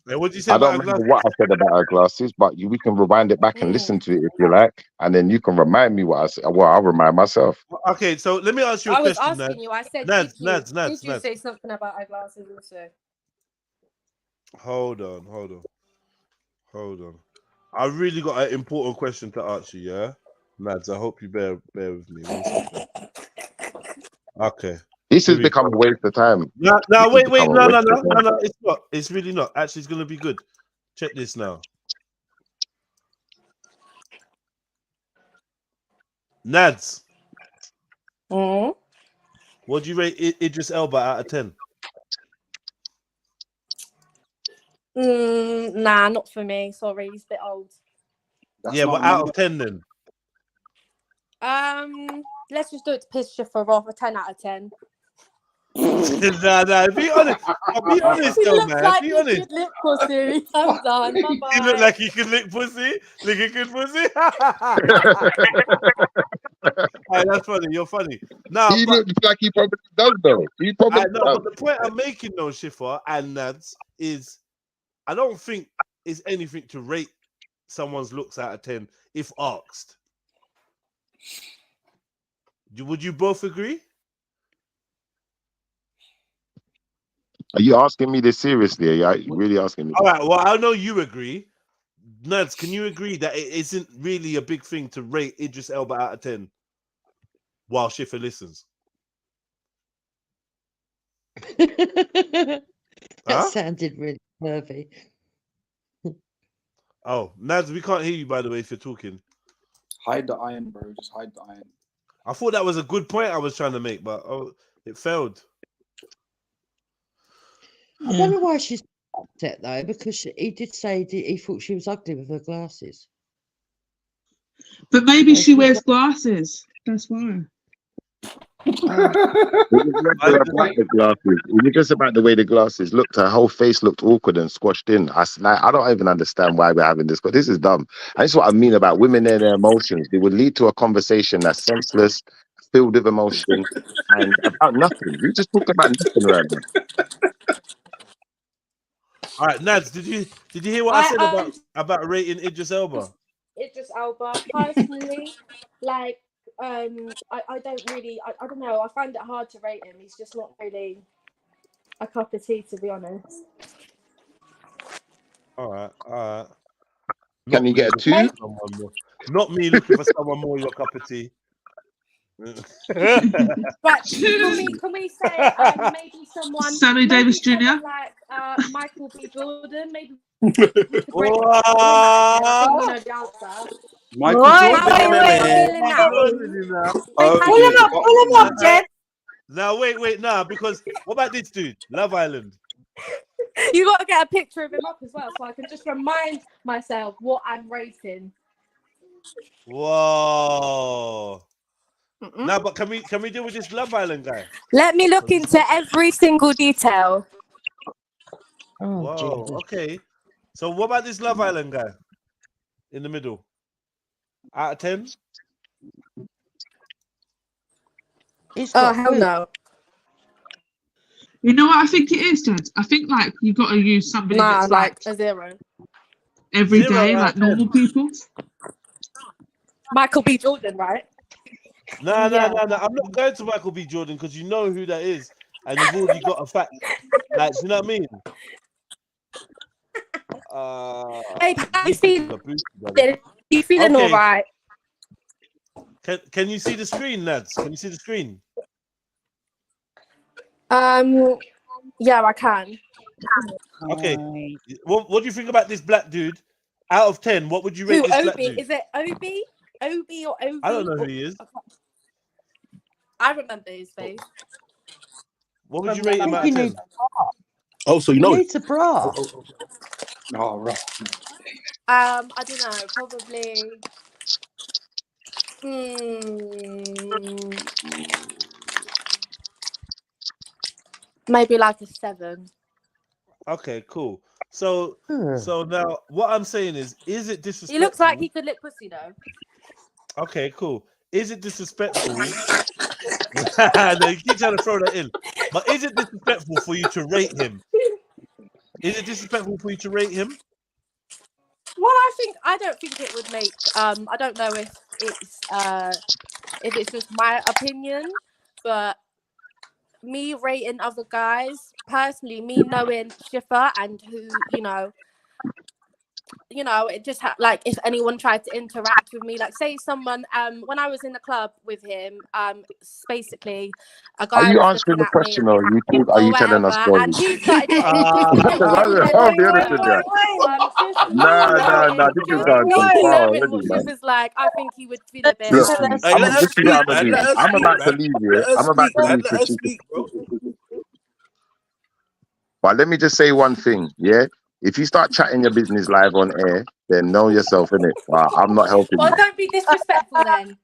Hey, what did you say I about don't her remember glasses? what I said about her glasses, but we can rewind it back and listen to it if you like, and then you can remind me what I said. Well, I'll remind myself. Okay, so let me ask you a I was question, asking you. I said, Nads, did you say something about her glasses also? Hold on. I really got an important question to ask you, yeah? Nads, I hope you bear with me. 1 second. Okay. This has become a waste of time. No, wait, no, it's not. It's really not. Actually, it's gonna be good. Check this now. Nads. What do you rate Idris Elba out of 10? Nah, not for me. Sorry, he's a bit old. Yeah, well, out of 10 then. Let's just do it to piss Schiffer off. A 10 out of 10. Nah, be honest. Be honest, He though, looks man. like Be he honest. could lick pussy. I'm done. Bye bye. He look like he could lick pussy. Lick a good pussy. Hey, that's funny. You're funny. Now, He looks like he probably does, though. He probably does. But the point I'm making, though, Schiffer and Nads, is I don't think it's anything to rate someone's looks out of 10 if asked. Would you both agree? Are you asking me this seriously? Are you really asking me? All right. Well, I know you agree. Nads, can you agree that it isn't really a big thing to rate Idris Elba out of 10 while Schiffer listens? That sounded really nervy. Oh, Nads, we can't hear you, by the way, if you're talking. Hide the iron, bro. Just hide the iron. I thought that was a good point I was trying to make, but it failed. I don't know why she's upset, though, because he did say he thought she was ugly with her glasses. But maybe she wears glasses. That's why. It was just about the way the glasses looked. Her whole face looked awkward and squashed in. I don't even understand why we're having this, but this is dumb. And this is what I mean about women and their emotions. They would lead to a conversation that's senseless, filled with emotion, and about nothing. We just talk about nothing right now. All right, Nads, did you hear what I said about rating Idris Elba? Idris Elba, personally, like, I don't really, I don't know. I find it hard to rate him. He's just not really a cup of tea, to be honest. All right. Can you get a 2? Not me looking for someone more your cup of tea. Right, can we say maybe someone Sammy Davis Jr. like Michael B. Jordan, maybe we could break it down. I think you know the answer. Michael Pull him up, Jed. Now wait, because what about this dude? Love Island. You got to get a picture of him up as well, so I can just remind myself what I'm rating. Whoa. Now, but can we deal with this Love Island guy? Let me look into every single detail. Whoa. Okay. So what about this Love Island guy in the middle? Out of 10? Oh, hell no. You know what I think it is, Dad? I think like you got to use somebody that's like a 0. every 0 day, out like of normal 10. people. Michael B. Jordan, right? No. I'm not going to Michael B. Jordan because you know who that is, and you've already got a fact. Like, do you know what I mean? Hey, how you feeling all right? Can you see the screen, Nads? Can you see the screen? Yeah, I can. Okay. What do you think about this black dude Out of 10, what would you rate Who, this black Obi? dude? Is it Obi? Obi or Ovi? I don't know who he is. I remember his face. What would you From rate when him I out of was- 10? Oh, so you He know him? needs a bra. Oh, right. I don't know, probably. Maybe like a 7. Okay, cool. So now what I'm saying is it disrespectful? He looks like he could lick pussy though. Okay, cool. Is it disrespectful? No, you keep trying to throw that in. But is it disrespectful for you to rate him? Is it disrespectful for you to rate him? Well, I don't think it would make. I don't know if it's just my opinion, but me rating other guys personally, me knowing Schiffer and who it just like if anyone tried to interact with me, like say someone when I was in the club with him, basically a Are guy you was answering looking the at me question, or are or you telling us whatever, and stories? he started getting Because I'll be honest with you. Nah. This is going too far already, man. Schiffer's like, I think he would feel a bit Look, Hey, let this us is what I'm speak, gonna man. do. Let us I'm speak, about to man. leave Let here. us I'm about speak, to man. leave Let for us chicken. speak, bro. But let me just say one thing, yeah? If you start chatting your business live on air, then know yourself, innit? I'm not helping Well, you. don't be disrespectful then.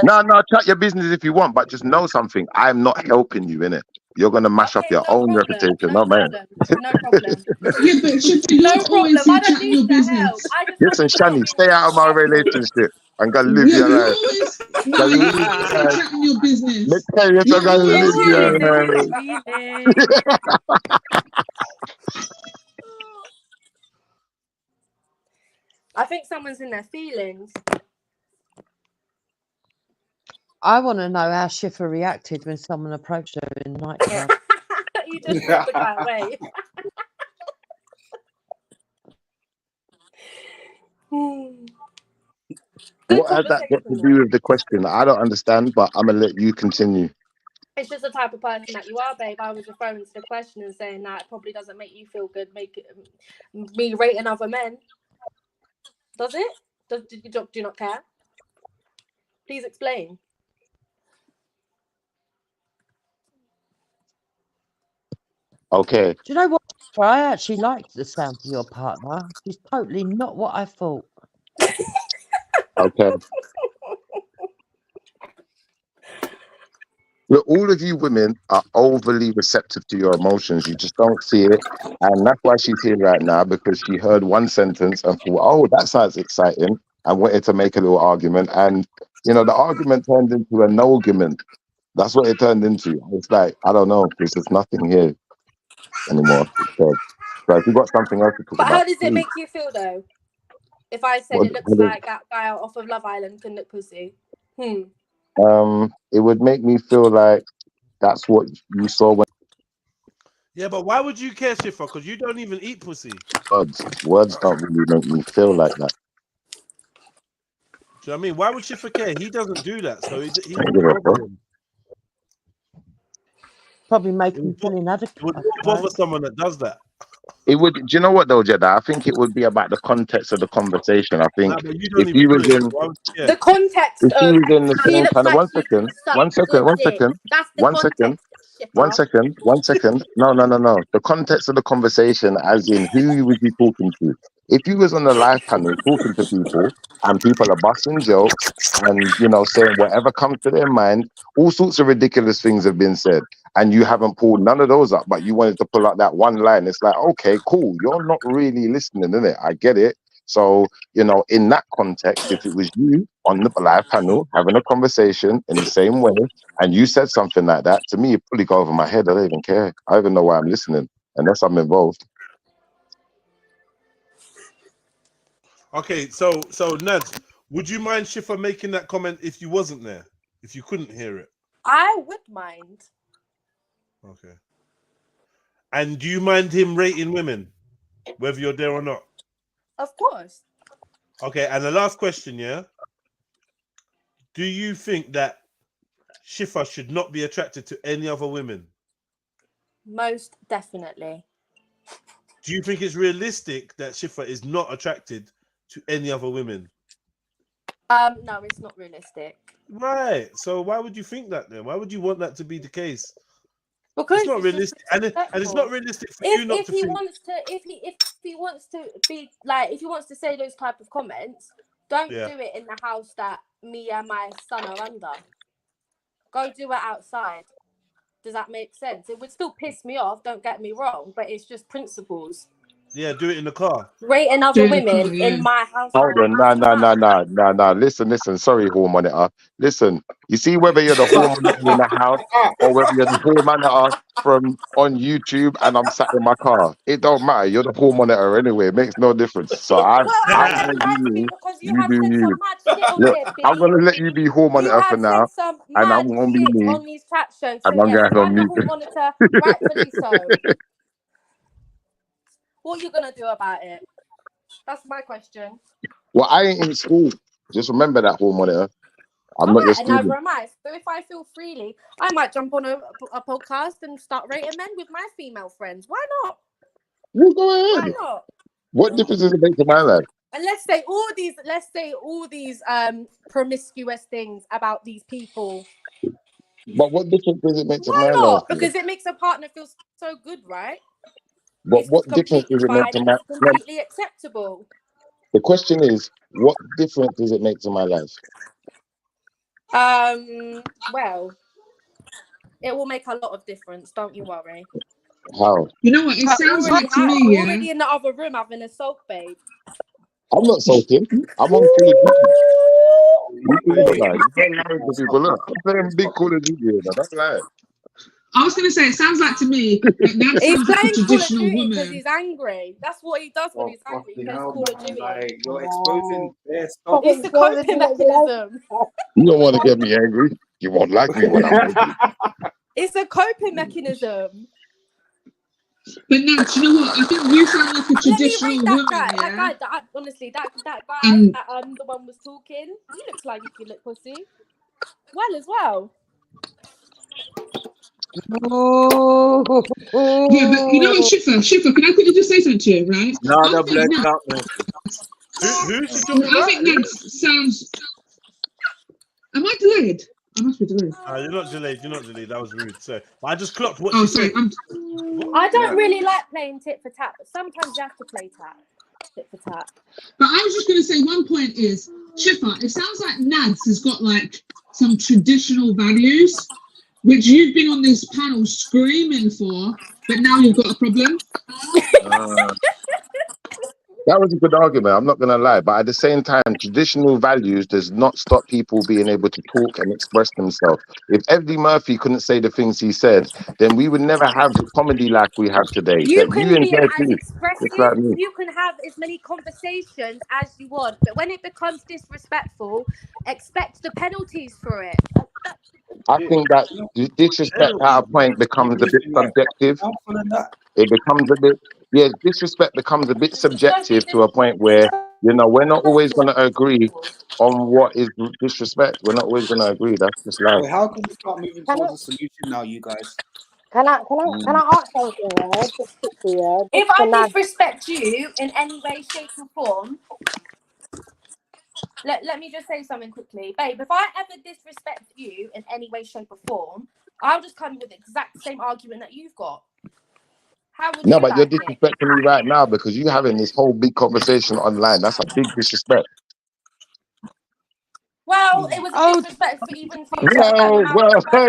No, chat your business if you want, but just know something. I'm not helping you, innit? You're gonna mash up your own reputation, not mine. No problem. Yeah, but Shifty, you're No always problem. I here don't chatting your need the help. business. I just want Listen, to stop Shani, being stay out of my disrespectful. relationship. I'm gonna live Yeah, your but you're life. always Gonna you're live always your here life. chatting your business. Let's tell you, You're I'm gonna always live here. your life. I think someone's in their feelings. I want to know how Schiffer reacted when someone approached her in the nightclub. You just told the guy away. Good What has that got to conversation do though. with the question? I don't understand, but I'm gonna let you continue. It's just the type of person that you are, babe. I was referring to the question and saying that it probably doesn't make you feel good. Me rating other men. Does it? Do you not care? Please explain. Okay. Do you know what? I actually liked the sound of your partner. She's totally not what I thought. Okay. Look, all of you women are overly receptive to your emotions. You just don't see it. And that's why she's here right now, because she heard one sentence and thought, oh, that sounds exciting, and wanted to make a little argument. And, the argument turned into a no-argument. That's what it turned into. It's like, I don't know, because there's nothing here anymore. So if you've got something else to talk But how about, does it please. make you feel though? If I said What- it looks like that guy off of Love Island can look pussy. It would make me feel like that's what you saw when Yeah, but why would you care, Schiffer? Because you don't even eat pussy. words don't really make me feel like that. Do you know what I mean? Why would Schiffer care? He doesn't do that, so he's I don't give a fuck. Probably make him feel inadequate. Would bother someone that does that. It would. Do you know what though, Jeddah? I think it would be about the context of the conversation. I think Nah, but you don't if even you do was it. in, Why would you care? The context if you of was in the she same looks kind of like she could suck good dick. That's the context. One second. No. The context of the conversation, as in who was you talking to? If you was on the live panel talking to people, and people are busting jokes and saying whatever comes to their mind, all sorts of ridiculous things have been said, and you haven't pulled none of those up, but you wanted to pull out that one line. It's like, okay, cool. You're not really listening, innit? I get it. So, in that context, if it was you on the live panel having a conversation in the same way, and you said something like that, to me, it probably go over my head. I don't even care. I don't even know why I'm listening, unless I'm involved. Okay, so Nads, would you mind Schiffer making that comment if you wasn't there? If you couldn't hear it? I would mind. Okay. And do you mind him rating women, whether you're there or not? Of course. Okay, and the last question, yeah? Do you think that Schiffer should not be attracted to any other women? Most definitely. Do you think it's realistic that Schiffer is not attracted to any other women. No, it's not realistic. Right. So why would you think that then? Why would you want that to be the case? Because it's not realistic, and it's not realistic for you not if to he think. wants to, if he wants to be like, if he wants to say those type of comments, don't do it in the house that me and my son are under. Go do it outside. Does that make sense? It would still piss me off. Don't get me wrong, but it's just principles. Yeah, do it in the car. Rating other women in my house. Hold on, nah. Listen. Sorry, hall monitor. Listen, you see whether you're the hall monitor in the house or whether you're the hall monitor from on YouTube and I'm sat in my car. It don't matter. You're the hall monitor anyway. It makes no difference. So I'm gonna be me. You be you. Look, I'm gonna let you be hall You monitor for have now, said some and I'm mad gonna be shit me, on these chat shows. So and I'm yes, going if on I'm the mute. hall monitor, rightfully so. What are you gonna do about it? That's my question. Well, I ain't in school. Just remember that, hall monitor. I'm All not your right, and neither student. am I. So if I feel freely, I might jump on a podcast and start rating men with my female friends. Why not? You go Why ahead. not? What difference does it make to my life? And let's say all these promiscuous things about these people. But what difference does it make to Why my life? not? Because it makes a partner feel so good, right? But It's what difference completely does it make fine to and my it's completely acceptable. The question is, what difference does it make to my life? Well, it will make a lot of difference. Don't you worry. How? You know what? It sounds like to me, We're yeah. already in the other room having a soap, babe. I'm not sulking. I'm on Call of Duty. You think about it. You don't lie to people. Look, I'm playing big Call of Duty here, man. That's lie. I was going to say, it sounds like to me that Nad He's sounds like a playing Call of traditional Duty because woman. he's angry. That's what he does when he's angry. He plays Call of Duty. Like, you're exposing their stuff. It's the coping mechanism. You don't want to get me angry. You won't like me when I'm angry. It's a coping mechanism. But Nad, do you know what? I think you sound like a traditional That woman, guy, yeah? honestly, that guy And- that the one was talking, he looks like he could lick pussy. Well as well. Yeah, but you know what, Shifa, can I quickly just say something to you, right? Nada I think blood Nad, darkness. Who's she talking I about? think Nad sounds. Am I delayed? I must be delayed. You're not delayed. You're not delayed. That was rude. So I just clocked what Oh, she sorry. said. I don't really like playing tit for tat, but sometimes you have to play tit for tat. But I was just going to say one point is, Shifa, it sounds like Nads has got like some traditional values, which you've been on this panel screaming for, but now you've got a problem. That was a good argument. I'm not going to lie. But at the same time, traditional values does not stop people being able to talk and express themselves. If Eddie Murphy couldn't say the things he said, then we would never have the comedy like we have today. You That can you be enjoy as too. expressive, Just like me. you can have as many conversations as you want, but when it becomes disrespectful, expect the penalties for it. I think that disrespect at a point becomes a bit subjective. It becomes a bit, disrespect becomes a bit subjective to a point where, you know, we're not always going to agree on what is disrespect. We're not always going to agree. That's just life. Wait, how can we start moving towards a solution now, you guys? Can I ask something, yeah? Just quickly, yeah? If Just I to Nad. disrespect you in any way, shape, or form, let me just say something quickly. Babe, if I ever disrespect you in any way, shape, or form, I'll just come with the exact same argument that you've got. How would No, you but you're like it? disrespecting me right now because you're having this whole big conversation online. That's a big disrespect. Well, it was a disrespect for even for you to open No, your mouth well, about hey,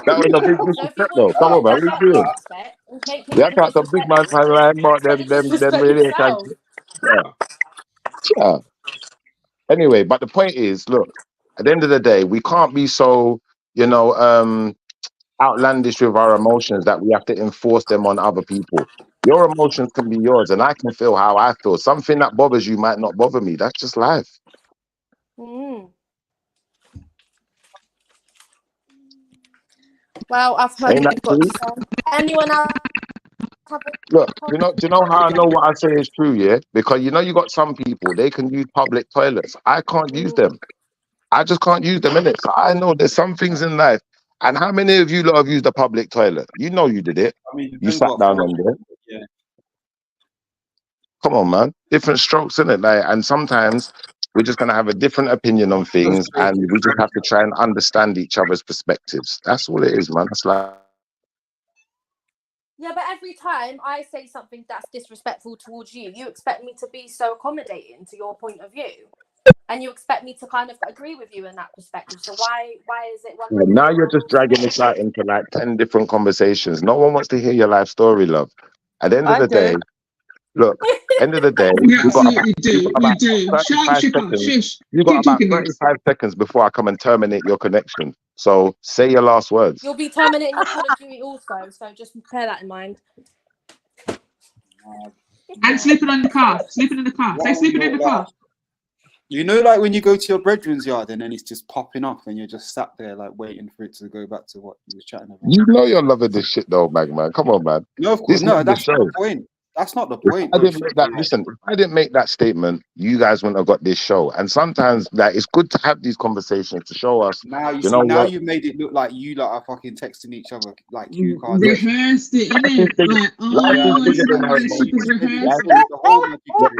that was a big So if you disrespect want though. to Come on, man. dish What are you out doing? disrespect, make me Yeah, the I got some big man disrespectful. online, but Take the them disrespect really can't. yourself. Yeah. Anyway, but the point is, look, at the end of the day, we can't be so, you know, outlandish with our emotions that we have to enforce them on other people. Your emotions can be yours, and I can feel how I feel. Something that bothers you might not bother me. That's just life. Well, I've heard Ain't what that you've got true? to say. Anyone else? Look, do you know how I know what I say is true, yeah? Because you know you got some people, they can use public toilets. I can't use them. I just can't use them, innit? So I know there's some things in life. And how many of you lot have used a public toilet? You know you did it. I mean, You depends sat what down form. on there. Yeah. Come on, man. Different strokes, innit? Like, and sometimes we're just gonna have a different opinion on things, and we just have to try and understand each other's perspectives. That's all it is, man. That's like. Yeah, but every time I say something that's disrespectful towards you, you expect me to be so accommodating to your point of view, and you expect me to kind of agree with you in that perspective. So why is it one? Now you're just dragging this out into like 10 different conversations. No one wants to hear your life story, love. At the end of the day, look, end of the day, You you got absolutely do. you got You about do. Shut up, 35 Shipper. seconds. Shush. You got Keep about talking, guys. 35 seconds before I come and terminate your connection. So say your last words. You'll be terminating your Call of Duty also, so just bear that in mind. And sleeping in the car. Sleeping in the car. Say sleeping in the car. You know, like when you go to your brethren's yard and then it's just popping off and you're just sat there like waiting for it to go back to what you were chatting about. You know you're loving this shit though, man. Come on, man. No, of course, This no, not the that's not show. the point. That's not the If point. I Bro. didn't make that, listen, if I didn't make that statement, you guys wouldn't have got this show. And sometimes that it's good to have these conversations to show us. Now you You see, know now what? you made it look like you lot are fucking texting each other like cue cards. Rehearsed it, innit? Like, Life is bigger than our relationship is emotions. rehearsed.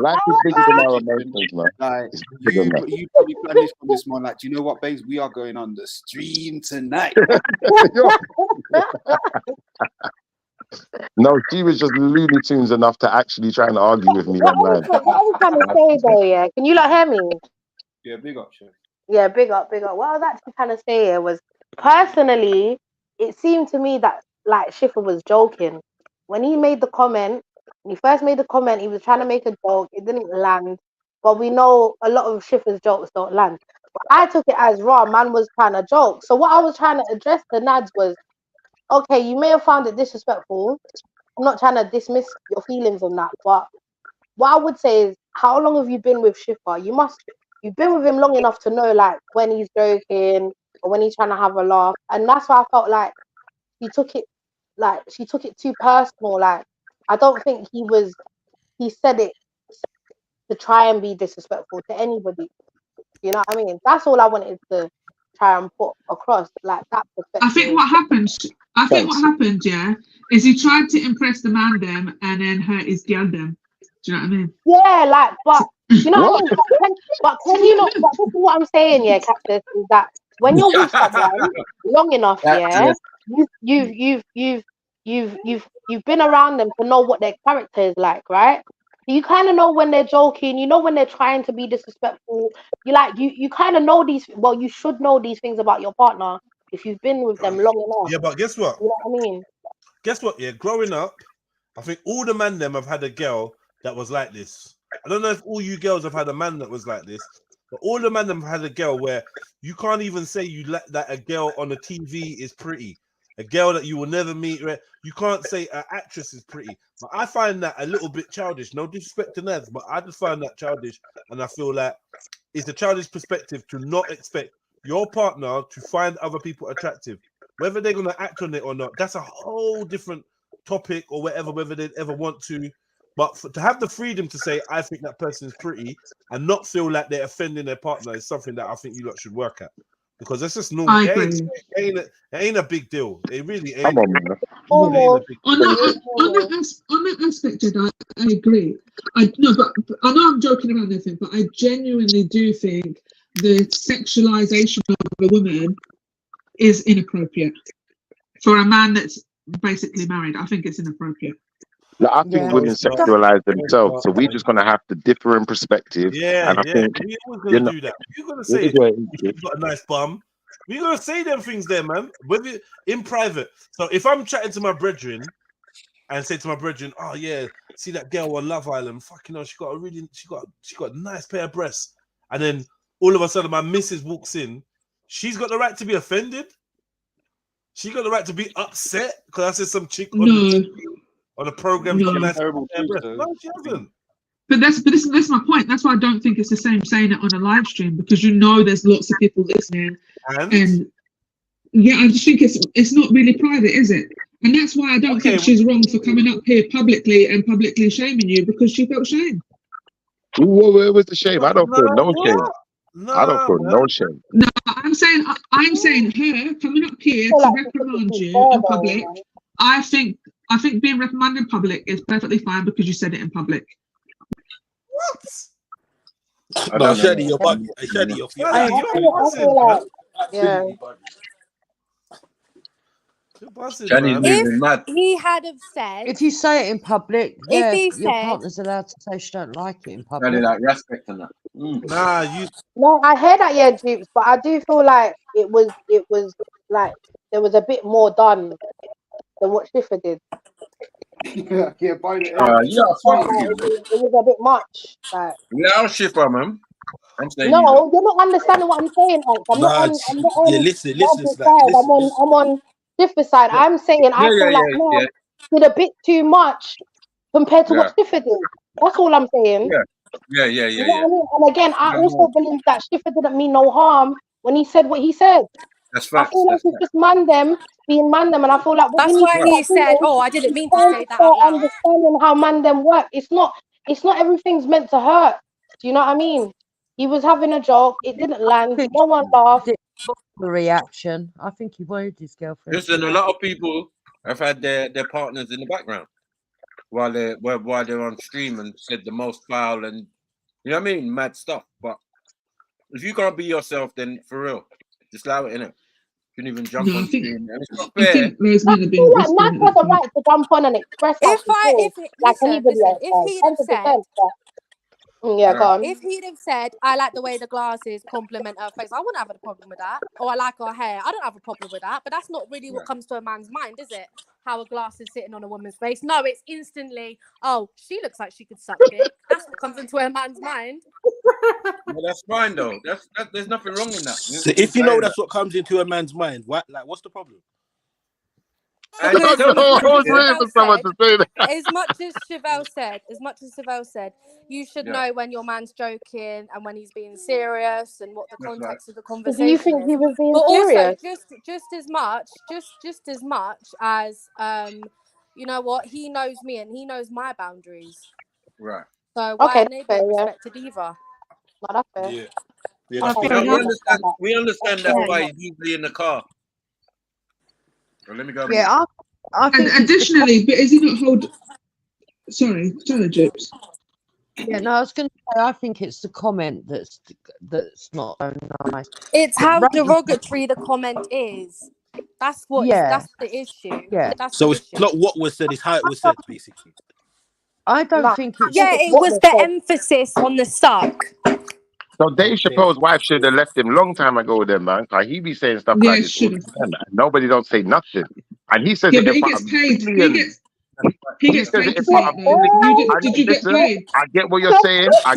Life is bigger than our emotions, man. Like It's bigger than that. you probably planned this from this morning. Like, do you know what, babes? We are going on the stream tonight. No, she was just Looney Tunes enough to actually try and argue with me online. What I was trying to say though, yeah, can you like hear me? Yeah, big up, sure. Yeah, big up, big up. What I was actually trying to say here was, personally, it seemed to me that like Schiffer was joking when he made the comment. When he first made the comment, he was trying to make a joke. It didn't land, but we know a lot of Schiffer's jokes don't land. But I took it as raw. Man was trying to joke. So what I was trying to address the Nads was, okay, you may have found it disrespectful. I'm not trying to dismiss your feelings on that, but what I would say is, how long have you been with Schiffer? You've been with him long enough to know like when he's joking or when he's trying to have a laugh, and that's why I felt like she took it too personal. Like, I don't think he said it to try and be disrespectful to anybody. You know what I mean? That's all I wanted to try and put across, like that perspective. I think what happened, yeah, is he tried to impress the man them and then hurt his girl them. Do you know what I mean? Yeah, like, but you know what I mean? But can you not? But this is what I'm saying, yeah, Cactus, is that when you're with someone long enough, yeah, you've been around them to know what their character is like, right? You kind of know when they're joking, you know when they're trying to be disrespectful. You kind of know these. Well, you should know these things about your partner if you've been with them long enough. Yeah, but guess what? You know what I mean? Guess what? Yeah, growing up, I think all the man them have had a girl that was like this. I don't know if all you girls have had a man that was like this, but all the man them have had a girl where you can't even say that a girl on the TV is pretty. A girl that you will never meet, you can't say an actress is pretty. But I find that a little bit childish. No disrespect to Naz, but I just find that childish, and I feel like it's a childish perspective to not expect your partner to find other people attractive, whether they're gonna act on it or not. That's a whole different topic, or whatever. Whether they ever want to, but to have the freedom to say I think that person is pretty and not feel like they're offending their partner is something that I think you lot should work at. Because that's just normal. It ain't a big deal. It really ain't. Come on, man. On that aspect, Jed, I agree. I know I'm joking around everything, but I genuinely do think the sexualization of a woman is inappropriate for a man that's basically married. I think it's inappropriate. Like, I think women sexualize themselves, so we're just gonna have to differ in perspective. Yeah, and I think we're always gonna do that. You're gonna say you've got a nice bum. We're gonna say them things there, man. Whether in private. So if I'm chatting to my brethren and say to my brethren, "Oh yeah, see that girl on Love Island? Fucking hell, she got a nice pair of breasts," and then all of a sudden my missus walks in, she's got the right to be offended. She got the right to be upset because I said some chick on a program. No. No, she hasn't. But that's my point. That's why I don't think it's the same saying it on a live stream, because you know there's lots of people listening, and yeah, I just think it's not really private, is it? And that's why I don't think she's wrong for coming up here publicly and publicly shaming you, because she felt shame. Where was the shame? I don't feel no shame. I don't feel no shame. No, I'm saying her coming up here to reprimand you in public. I think being reprimanded in public is perfectly fine because you said it in public. I No, don't know. Shady, you're bugging. Hey, Shady, you're Shady, I you're feel buzzing, like, man. yeah. absolutely bugging. You're buzzing, Shany's man. moving If mad. he had have said, If you say it in public, if yeah, he your said, partner's allowed to say she don't like it in Shany public. like respect and that. Nah, you. No, I hear that, yeah, Dupes, but I do feel like it was like there was a bit more done than what Schiffer did. Yeah, by the Like, Yeah, fuck with you, man. it was a bit much. Like, Yeah, I'll shipper, man. I'm saying no, you lot. you're not understanding what I'm saying. Like, I'm not Nah, on yeah, listen, Roger's Slack. side. Listen, listen. I'm on Schiffer's side. I'm saying I feel like Yeah. Mad did a bit too much compared to Yeah. what Schiffer did. That's all I'm saying. Yeah. You know what I mean? And again, I Yeah, also believe that Schiffer didn't mean no harm when he said what he said. That's I facts. feel like That's it's facts. just man them being man them, and I feel like what we that's need to why he start doing said, "Oh, I didn't is mean to trying say to that start out loud." understanding how man them work. It's not everything's meant to hurt. Do you know what I mean? He was having a joke. It didn't land. No one laughed. The reaction. I think he worried his girlfriend. Listen, a lot of people have had their partners in the background while they're on stream and said the most foul and you know what I mean, mad stuff. But if you can't be yourself, then for real, just allow it in it. You can even jump No, on I think stream, and it's not I fair. think those I men have feel been like whispering Nat at has that a point. right to jump on and express how she feels, like anybody else If does. he'd have said, 100%. Yeah, go on. if he'd have said, "I like the way the glasses complement her face," I wouldn't have a problem with that. Or I like her hair. I don't have a problem with that. But that's not really what comes to a man's mind, is it? How a glass is sitting on a woman's face. No, it's instantly, "Oh, she looks like she could suck dick." That's what comes into a man's mind. Well, that's fine though. There's nothing wrong in that. So if you know that's what comes into a man's mind, what's the problem? Because I was waiting for someone to say that. as much as Chevelle said, you should know when your man's joking and when he's being serious and what the context of the Do conversation you think is. he was being But also, serious? just as much as you know what, he knows me and he knows my boundaries. Right. So why Okay, aren't they that's fair, being yeah. respected either? No, that's fair. Yeah. Yeah, that's We fair. understand that's why he's usually in the car. So let me go. Yeah, I think And additionally, but is he not hold? Sorry, Jupes. Yeah, no, I was going to say I think it's the comment that's not so nice. It's But how Roger- derogatory the comment is. That's Yeah. the issue. Yeah. That's So the it's issue. not what was said; it's how it was said, basically. I don't think it's. Yeah, it was the emphasis on the suck. So Dave Chappelle's wife should have left him long time ago then, man. Cause he be saying stuff Yeah, like he this all the should have. time, and nobody don't say nothing. And he says Yeah, it but in he front gets of paid. millions. He gets says paid it to in say front it of though. millions. Did you get Listen, paid? I get what you're saying. I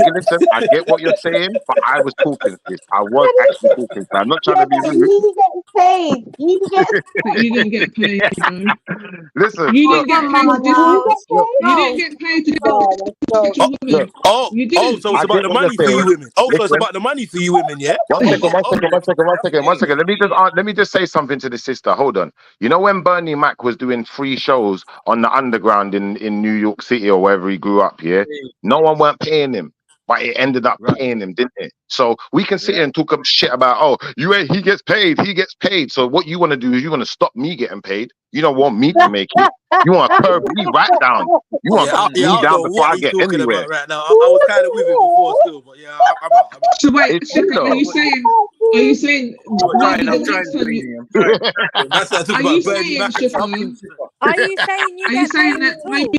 get what you're saying, but I was talking, sis. I was actually talking. So I'm not trying to be rude. He gets paid. He gets But you didn't get paid, though. Listen, You look, didn't get paid to look, You didn't get paid to disrespect your woman. You didn't. So it's I about get the what you're money for you saying. women. So it's Listen. about the money for you women, yeah? One second. Let me just say something to the sister. Hold on. You know when Bernie Mac was doing free shows on the underground in New York City or wherever he grew up, yeah? No one weren't paying him, but it ended up paying him, didn't it? So we can sit here and talk shit about, oh, he gets paid. So what you want to do is you want to stop me getting paid. You don't want me to make it. You want to curb me right down. You want to curb I me don't down know before what I he's get talking anywhere. about right now. I was kind of with him before still, but yeah, I'm out. So wait, It's true, Shaka, though. are you saying maybe the next time you That's what I talk are you about Bernie saying, Mac. Shaka? Are you saying you Are you get saying paid that at maybe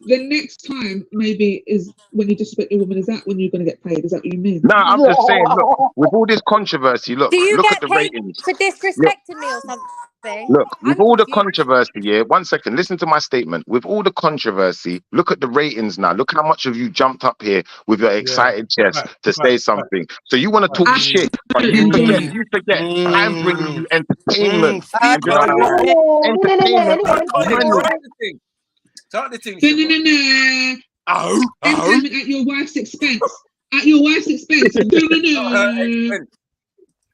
the next time maybe is when you disrespect your woman? Is that when you're going to get paid? Is that what you mean? No, I'm just saying, look, with all this controversy, Do you look at get the paid ratings. for disrespecting me or something? Look, with I'm all the confused. controversy, yeah, 1 second, listen to my statement. With all the controversy, look at the ratings now. Look how much of you jumped up here with your excited chest to say something. So you want to talk shit, but you forget I'm bringing you entertainment. And you know what? Entertainment is money. Start the thing. Entertainment at your wife's expense. At your wife's expense.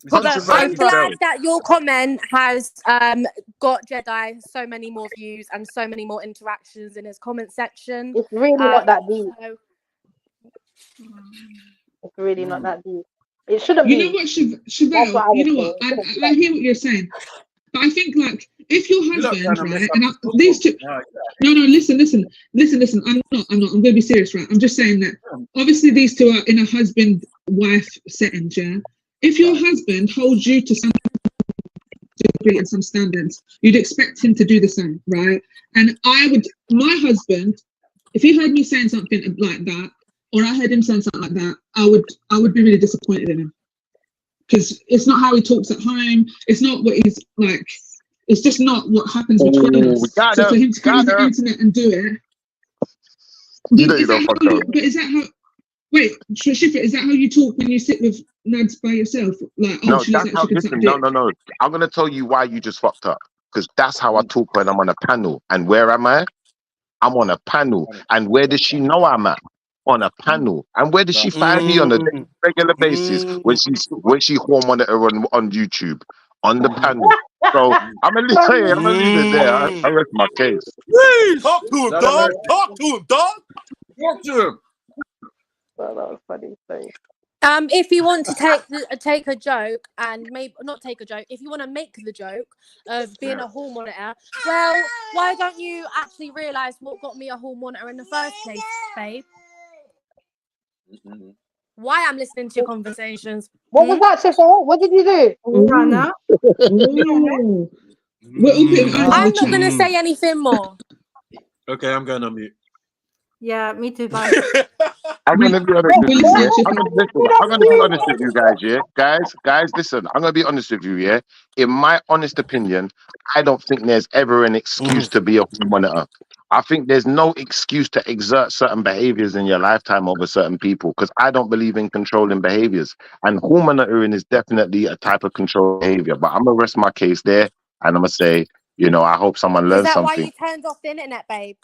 But I'm glad that your comment has got Jedi so many more views and so many more interactions in his comment section. It's really not that deep. So... It's really not that deep. It shouldn't You be. know what, Chevelle? You know what? I hear what you're saying. But I think, like, if your You lot husband, trying to mess right, up and the football. these two, Right, no, listen. I'm not. I'm going to be serious, right? I'm just saying that obviously these two are in a husband-wife setting, yeah. If your husband holds you to some degree and some standards, you'd expect him to do the same, right? And my husband, if he heard me saying something like that, or I heard him saying something like that, I would be really disappointed in him, because it's not how he talks at home. It's not what he's like. It's just not what happens between us. So for him to come on the internet and do it, is that how? Wait, Shifa, is that how you talk when you sit with Nads by yourself? Like, oh, No, she looks that's like how. she could suck Listen, dick. no. I'm gonna tell you why you just fucked up. Because that's how I talk when I'm on a panel. And where am I? I'm on a panel. And where does she know I'm at? On a panel. And where does she find me on a regular basis? When she home monitor on YouTube on the panel. So I'm gonna leave it there. I rest my case. Talk to him, dog. Talk to him, dog. Talk to him. That was funny. Sorry. If you want to take a joke and maybe not take a joke, if you want to make the joke of being a hall monitor, well, why don't you actually realise what got me a hall monitor in the first place, babe? Why I'm listening to your conversations? What was that, Shifa? What did you do? Rana? I'm not going to say anything more. Okay, I'm going on mute. Yeah, me too. Bye. I'm gonna be honest with you. Yeah? I'm gonna be honest with you guys. Yeah, guys, listen. I'm gonna be honest with you. Yeah, in my honest opinion, I don't think there's ever an excuse to be a hall monitor. I think there's no excuse to exert certain behaviors in your lifetime over certain people, because I don't believe in controlling behaviors. And hall monitoring is definitely a type of control behavior. But I'm gonna rest my case there, and I'm gonna say, I hope someone Is learns that why something. you turned off the internet, babe?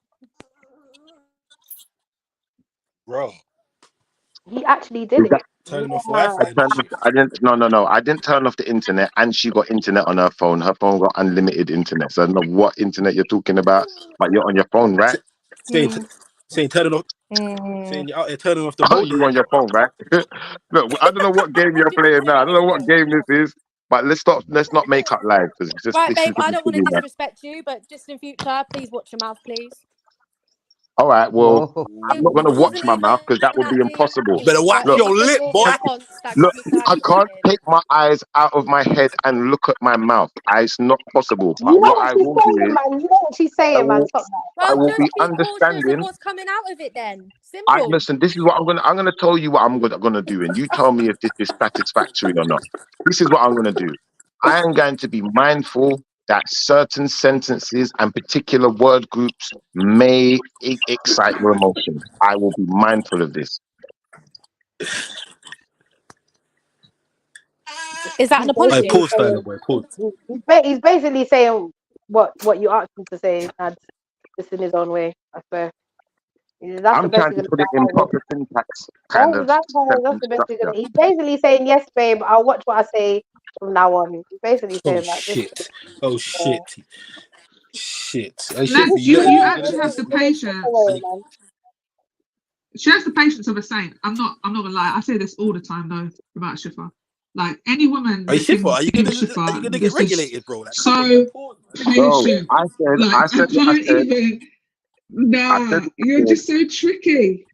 Bro, he actually did it. turning off Wi-Fi. I didn't. No. I didn't turn off the internet, and she got internet on her phone. Her phone got unlimited internet. So I don't know what internet you're talking about, but you're on your phone, right? Saying turning off. Saying you're out there turning off the Oh, motor. you on your phone, right? Look, I don't know what game you're playing now. I don't know what game this is, but let's not make up lies, because Right, this is babe, I don't want to silly, man. disrespect you, but just in future, please watch your mouth, please. All right, well, I'm not going to watch my mouth, because that would be impossible. Better watch Look, your lip, boy. I can't take my eyes out of my head and look at my mouth. It's not possible. You But know what what I she's will do saying, is, man. You know what she's saying, man. Stop that. I Well, will just be be cautious of understanding. what's coming out of it then. Simple. Listen, this is what I'm gonna tell you what I'm gonna do, and you tell me if this is satisfactory or not. This is what I'm gonna do. I am going to be mindful that certain sentences and particular word groups may excite your emotions. I will be mindful of this. Is that an apology? Pause, boy. Pause. He's basically saying what you asked him to say, and just in his own way. I swear. That's I'm the best trying you're to gonna put it in proper syntax kind of that's sentence the best you're structure. gonna. He's basically saying, "Yes, babe, I'll watch what I say from now on." He's basically Oh saying that. shit! Oh shit! Shit! Hey, Nat, shit! you actually have the patience. She has the patience of a saint. I'm not gonna lie. I say this all the time though about Shifa. Like any woman Hey, that can Shifa, are you be gonna with Shifa, get this is regulated, bro? Like, so patient. I said, can't even. Nah, you're just so tricky.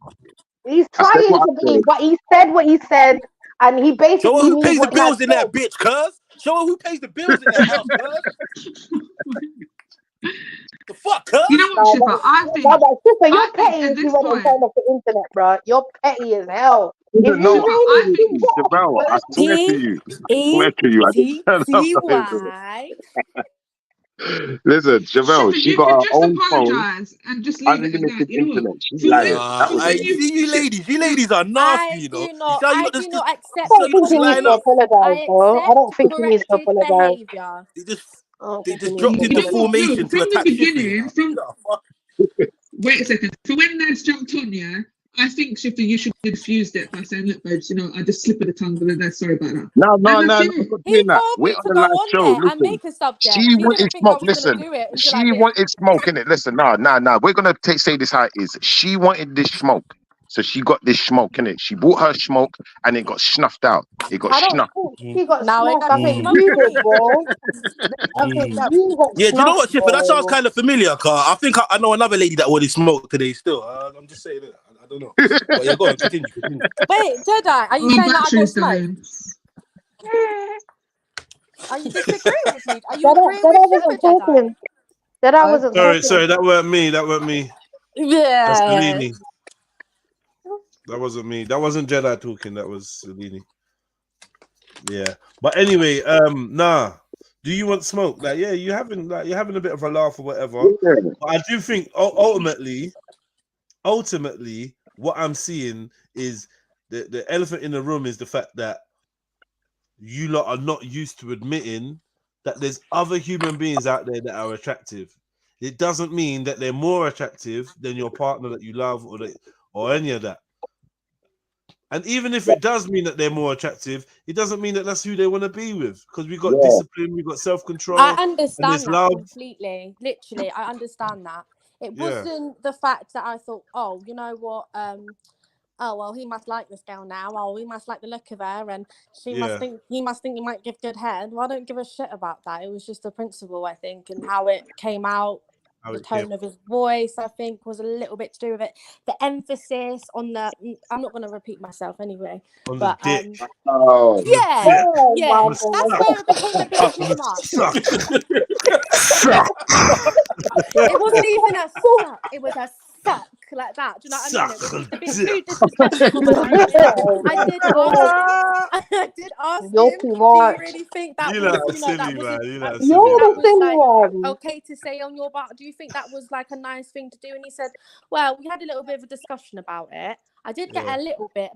He's I said trying what to I be, said. but he said what he said, and he show basically her who means pays the what he has bills in that bitch, cuz. Show her who pays the bills in that house, cuz. The fuck, cuz? You know what, Shifa? I think. Shifa, you're petty if you went and turned off the internet, bro. You're petty as hell. If No, you really do that, Javel, I swear to you. I swear to you. I didn't turn off the internet. Listen, Javel, Shifa, she you got can her just own phone, apologise and just leave it at that. unlimited You know what? internet. She's For lying. when, That was I it. see you ladies are nasty, you know. I do not accept I don't think he needs to apologize, I bro. I don't accept think he needs to corrected apologize. behavior. They just dropped into formation to from the attack Shifa, you beginning, wait a second. For when Nads jumped on, yeah, I think Shifa, you should have diffused it by saying, "Look, babes, I just slip of the tongue, but sorry about that." No, I'm not He doing that. told We're me on to the go live on show. there and Listen, make a subject. she He wanted didn't think I smoke. was going Listen, to do it until she I did. wanted smoke in it. Listen, no. We're gonna say this how it is. She wanted this smoke. So she got this smoke in it. She bought her smoke and it got snuffed out. It got I don't snuffed. think she got Now it smoked. got I think smoked. you did, bro. I think you got Yeah, do you know what, snuffed, Chipper? That sounds bro. kind of familiar, car. I think I know another lady that already smoked today still. I'm just saying it. I don't know. But yeah, go on, continue. Wait, Jedi, are you Oh, saying that I got battery's smoked? dying. Are you disagreeing with me? Are you Jedi agreeing with wasn't Shipper, Jedi? talking. Jedi wasn't Sorry, talking. that weren't me. That weren't me. That's Yeah. Selene. That wasn't me. That wasn't Jedi talking. That was Selene. Yeah. But anyway, nah. Do you want smoke? Like, yeah, you're having a bit of a laugh or whatever. Yeah. But I do think ultimately, what I'm seeing is the elephant in the room is the fact that you lot are not used to admitting that there's other human beings out there that are attractive. It doesn't mean that they're more attractive than your partner that you love or any of that. And even if it does mean that they're more attractive, it doesn't mean that that's who they want to be with. Because we've got discipline, we've got self-control, I and there's understand that love. completely. Literally, I understand that. It Yeah. wasn't the fact that I thought, oh, you know what? Oh well, he must like this girl now. Oh, he must like the look of her, and he must think he might give good head. Well, I don't give a shit about that. It was just the principle, I think, and how it came out. The tone of his voice, I think, was a little bit to do with it. The emphasis on the, I'm not going to repeat myself anyway, On but the dick. Oh. yeah, Oh yeah, my that's God. where it became a bit too much. Suck. It wasn't even a suck, it was a suck like that. Do you know what I mean? It was just a bit too disrespectful for my liking. I did ask You're him, too do you much. really think that You was, lot are you know, that silly, wasn't, man. You lot are do silly. you think You're that the was silly like one. okay to say on your bar? Do you think that was like a nice thing to do? And he said, well, we had a little bit of a discussion about it. I did get a little bit,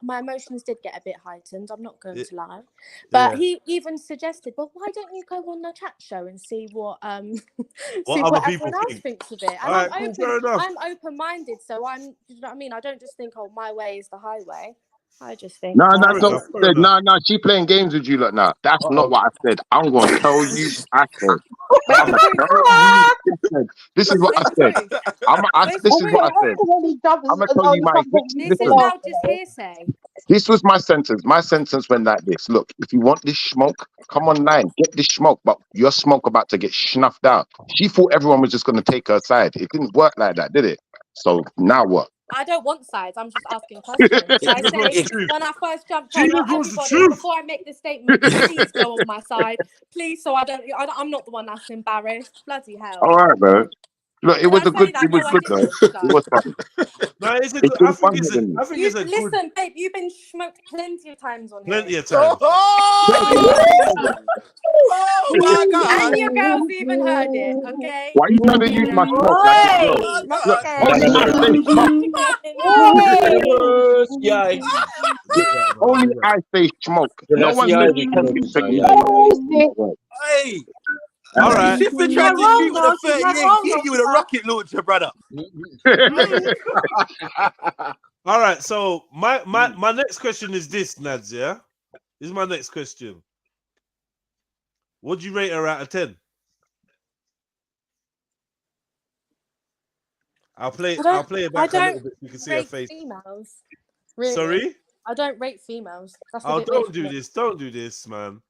my emotions did get a bit heightened, I'm not going to lie. But he even suggested, well, why don't you go on the chat show and see what see other what people everyone else think. thinks of it? And All right, cool, fair enough. I'm open-minded, so you know what I mean? I don't just think, oh, my way is the highway. I just think No, no. that's not what I said. No, she playing games with you lot now. That's not what I said. I'm going to tell you what I said. I'm going to tell you what I said. This is what I said. This is what I said. I'm going to tell you my... This is Listen. now just hearsay. This was my sentence. My sentence went like this. Look, if you want this smoke, come online, get this smoke, but your smoke about to get snuffed out. She thought everyone was just going to take her side. It didn't work like that, did it? So now what? I don't want sides. I'm just asking questions. So I say, when I first jumped on, everybody, before I make the statement, please go on my side, please. So I'm not the one that's embarrassed. Bloody hell! All right, man. Look, it was a good. It was No, good though. It was fun. No, it's a It's good. been I think fun, it's isn't it? a good. Listen, babe, you've been smoked plenty of times on here. Plenty of times. Oh my God! And your girls even heard it, okay? Why are you trying to use my smoke like a girl? Look, only I say smoke. Only I say smoke. No one said smoke. So you Hey, all right. Shifter tried to shoot with a 38. He hit you with a rocket launcher, brother. All right. So my next question is this, Nads. Yeah, this is my next question. Would you rate her out of 10? I'll play it back a little bit so you can see her face. Females. Really. Sorry? I don't rate females. That's a Oh, bit don't weird. do this. Don't do this, man.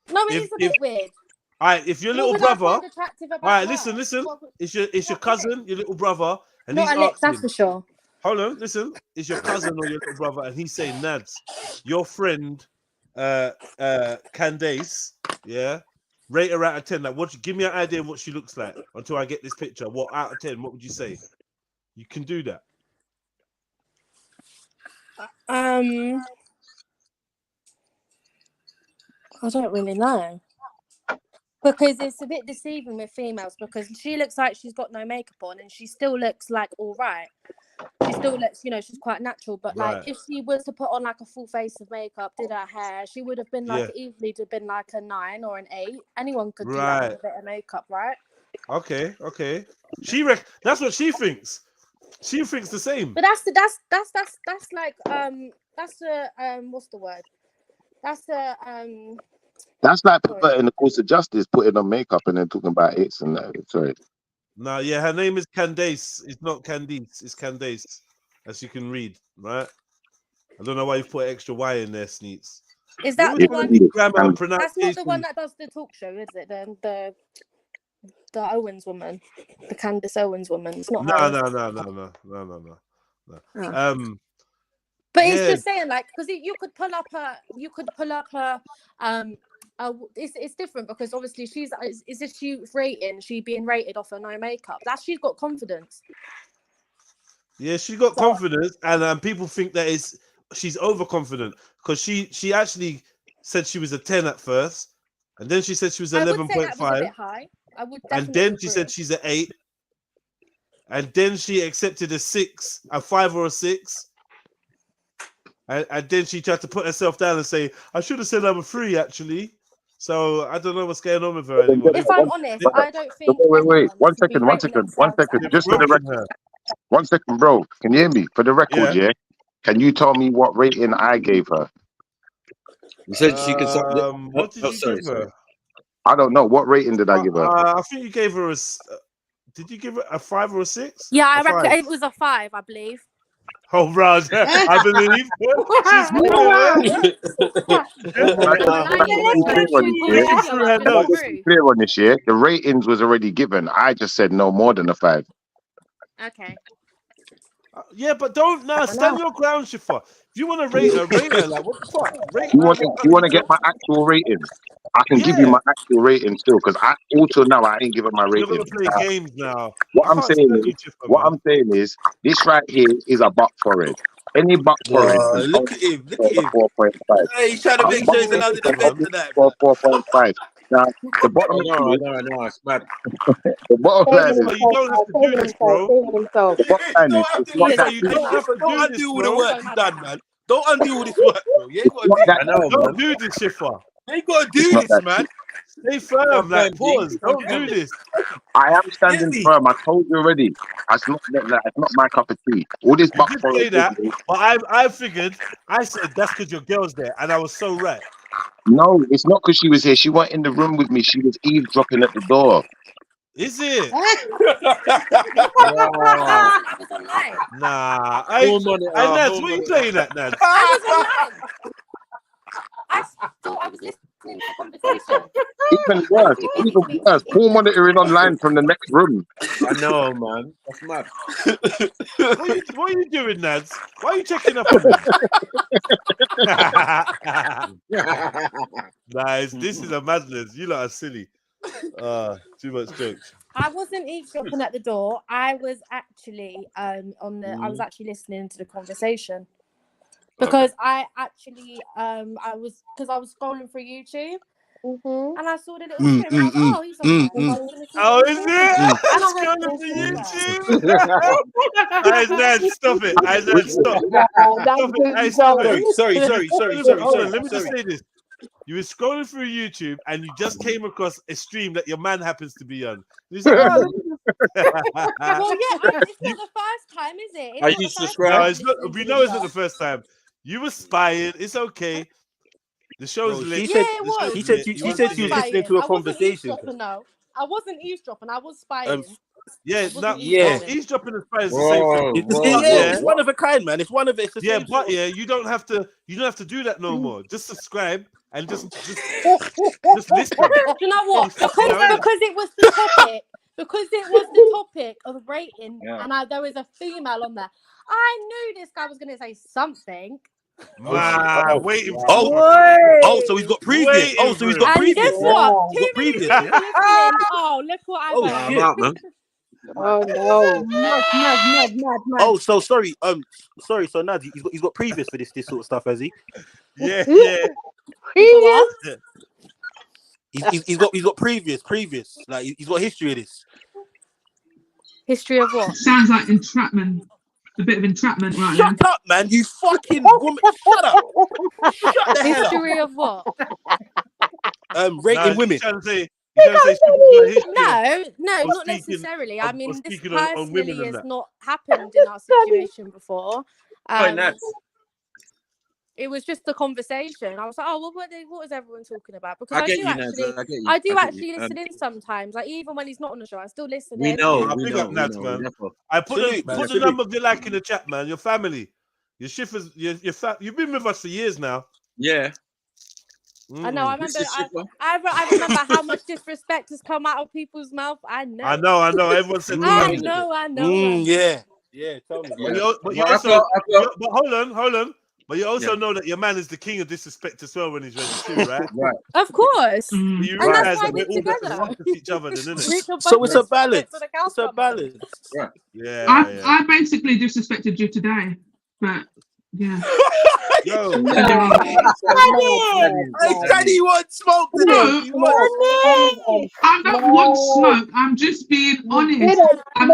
No, it is a bit weird. All right, if your What little would I brother. find attractive All about right, her? listen. It's your cousin, your little brother, and Not he's Alex, asking. that's for sure. Hold on, listen. It's your cousin or your little brother, and he's saying, Nads, your friend, Candace, yeah, rate her out of 10. Like, give me an idea of what she looks like until I get this picture. What out of 10? What would you say? You can do that. I don't really know. Because it's a bit deceiving with females because she looks like she's got no makeup on and she still looks like all right. She still looks, she's quite natural. But like if she was to put on like a full face of makeup, did her hair, she would have been like easily to have been like a 9 or an 8. Anyone could do that with a bit of makeup, right? Okay. That's what she thinks. She thinks the same. But that's like that's a what's the word? That's a That's like in the course of justice, putting on makeup and then talking about it and that. Sorry. No, yeah, her name is Candace. It's not Candice. It's Candace. as you can read, right? I don't know why you put extra Y in there, Sneets. Is You that always the wanna one? be grammar and That's not the pronunciation. one that does the talk show, is it? The Owens woman, the Candace Owens woman. It's not No, her. no. Oh. But it's Yeah, just saying, like, because you could pull up her, it's different because obviously is this she rating? She being rated off her no makeup? That she's got confidence. yeah, she got confidence, and people think that she's overconfident because she actually said she was a 10 at first, and then she said she was I would say that was a 11.5, bit high. I would and definitely then she agree. said she's an 8, and then she accepted a 6, a 5 or a 6. And then she tried to put herself down and say, I should have said I'm a 3, actually. So I don't know what's going on with her anymore. If I'm honest, I don't think Wait. anyone should be rating themselves at Just for the record. 1 second, bro. Can you hear me? For the record, yeah. Can you tell me what rating I gave her? You said she could. What did you give her? I don't know. What rating did I give her? I think you gave her did you give her a 5 or a 6? Yeah, I A reckon 5. it was a 5, I believe. Oh, Raj, I believe she's clear on this year. The ratings was already given. I just said no more than a 5. Okay. Yeah, but don't stand your ground, Shifa. If you want to rate her, like what the fuck? You want to get my actual rating? I can give you my actual rating still, because also now I ain't given my You're rating. gonna play games now. What I I'm can't saying stand is, you, Shifa, man. this right here is a buck forehead. Any buck forehead Wow, is look at him. Look at him. 4.5. Hey, he's trying to make sure he's allowed to defend tonight. For 4.5. Now the bottom I know. It's mad. the bottom line is You don't have to do this, bro. the bottom line is it's not that You deep. don't have to Don't do undo this, all the bro. work you've done, man. Don't undo all this work, bro. You ain't got to do that that. Don't do this, Shifa. You ain't got to It's do not this, that man. Stay firm, like pause. Don't do this. I am standing firm. I told you already. It's not my cup of tea. All this You buck did forehead say that, but I figured. I said that's because your girl's there, and I was so right. No, it's not because she was here. She wasn't in the room with me. She was eavesdropping at the door. Is it? Wow. Nah, Home on it, Nads, home what are you on it. playing at, Nads? I was online. I thought I was listening to a conversation. Even worse. Call monitoring online from the next room. I know, man. That's mad. What are you doing, Nads? Why are you checking up on them? Nice. This is a madness. You lot are silly. Too much jokes. I wasn't eavesdropping at the door. I was actually I was actually listening to the conversation. Because I actually I was scrolling through YouTube and I saw the little strip and I was like, oh, he's on there. Oh, is it? And I Scrolling for YouTube. Ned, stop it. Ned, stop. Stop it. Stop it. Sorry. Hold on, let me just say this. You were scrolling through YouTube and you just came across a stream that your man happens to be on. He's like, Well, yeah, it's not the first time, is it? Are you subscribed? No, we know it's not the first time. You were spying. It's okay. The show's lit. She said The she show's said lit. she said she was listening to a conversation. I wasn't eavesdropping. I was spying. Yeah, eavesdropping and spying is the same thing. It's one of a kind, man. It's one of it's the same but you don't have to do that no more. Just subscribe and just listen. Do you know what? Because it was the topic. Because it was the topic of rating, and there was a female on there. I knew this guy was going to say something. Waiting. So he's got previous. So he's got previous. And guess what? 2 minutes previous. listening. Oh, look what I got. Shit. Out, man. Oh no! Mad. Oh, so sorry. Sorry. So Nad, he's got previous for this sort of stuff, has he? Yeah. Previous? He's got previous. Like he's got history of this. History of what? Sounds like entrapment. A bit of entrapment, right? Shut up, man! You fucking woman! Shut up! Shut the hell up! History of what? Rating women. No, not necessarily. I mean, this personally has not happened in our situation before. It was just the conversation. I was like, oh, well, what is everyone talking about? Because I I get do you, actually, Naz, I get you. I do I get actually you. listen in sometimes. Like even when he's not on the show, I still listen We in. know, Nah, we big know, up we Nats, know. man. Therefore, I put Salute, the man. put the Salute. number of your like in the chat, man. Your family, your shifters, you've been with us for years now. yeah. I know. I This remember. is super. I remember how much disrespect has come out of people's mouth. I know. I know. Everyone said the I family. know. Yeah. Tell me. But Bro. you I also, felt, but hold on. But you also yeah, know that your man is the king of disrespect as well when he's ready too, right? right. Of course. But you And that's realize why that we're we're all better together. half to each other, then, isn't We it? can So both it's a disrespect balance. till the cows It's a come home. balance. Right. Yeah. I basically disrespected you today, but yeah. Yo. Daddy wants smoke today. He wants. I don't want smoke. I'm just being honest. I'm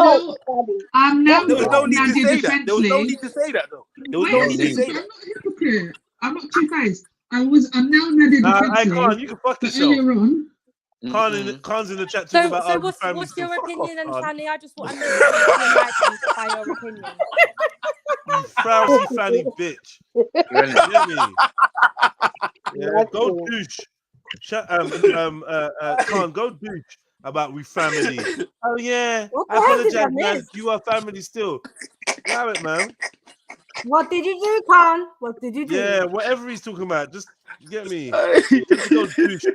now There was no need to Nadia say that. There was no defensively. need to say that, though. There was Wait no a need to second, say but that. I'm not a hypocrite. I'm not two-faced. I'm now Nadia I defensive. can't. You can fuck But yourself. earlier on, Khan's in the chat talking about So our what's family. your Fuck opinion, off, and Khan. Shani? I need to be enlightened by your opinion. You frowsy fanny bitch. Hear me? Yeah, go douche. Khan, go douche about we family. Oh yeah, What I the hell did I apologize, man. miss? You are family still. Allow it, man. What did you do, Khan? What did you do? Yeah, whatever he's talking about, just get me. Just go douche.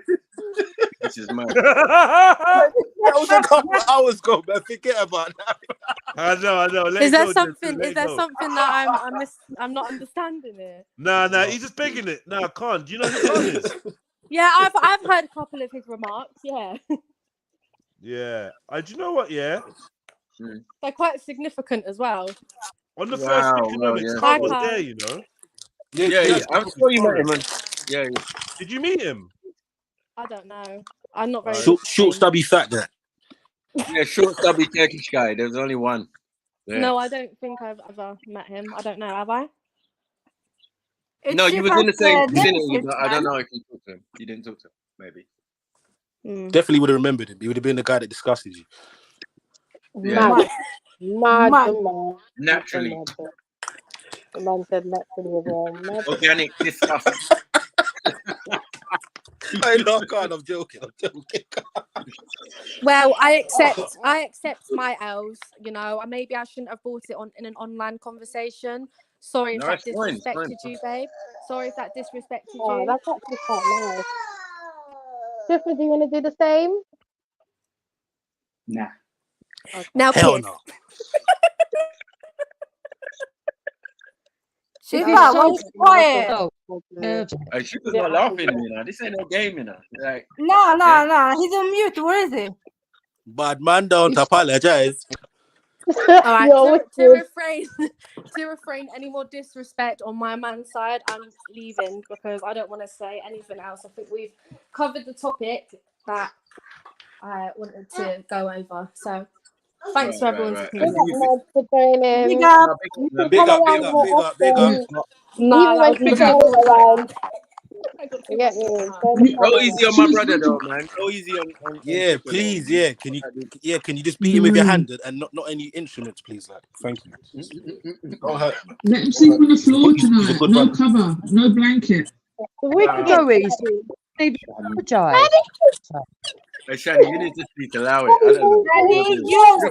This is mad. That was a couple of hours ago, man. Forget about that. I know. Let Is it there go, something? let Is it there go. something that I'm not understanding here? Nah, he's just begging it. Nah, Khan. Do you know who Khan is? Yeah, I've heard a couple of his remarks. Yeah, Yeah. Do you know what? Yeah. they're quite significant as well. On the first economics, yeah. Khan was there, you know. Yeah. I'm sure you met him, man. Yeah. Did you meet him? I don't know. I'm not very. Short, stubby, fat guy. Yeah, short, stubby Turkish guy. There was only one. Yeah. No, I don't think I've ever met him. I don't know. Have I? No, you was in the same vicinity, but I don't know if you talked to him. You didn't talk to him, maybe. Definitely would have remembered him. He would have been the guy that disgusted you. Yeah. Mad. Naturally. The man said naturally as well. Organic disgust. I know, God, I'm joking. Well, I accept my L's. You know, maybe I shouldn't have brought it on in an online conversation. Sorry if No, that it's fine, disrespected you, babe. Sorry if that disrespected you. That's actually quite nice. Shifra, do you want to do the same? Nah. Okay. Now, hell kiss. no. Shifa, what's quiet? Shifa's not laughing, you know. This ain't no game, you know. Like, No. He's on mute. Where is he? Bad man, don't apologize. All right, to refrain any more disrespect on my man's side, I'm leaving because I don't want to say anything else. I think we've covered the topic that I wanted to go over. So thanks for everyone's opinion. Big up. Big up. No, that was Big up. around. You get me? go easy on my brother, though, man. Go easy on Yeah, Shifa, please. though. Yeah. Can you just beat him with your hand and not any instruments, please? Like, thank you. Don't hurt him. let him sleep on the floor He's a tonight. good No brother. cover, no blanket. We Wow. can get Maybe apologize. Hey, Shani, you need to speak aloud. I don't know. Daddy, you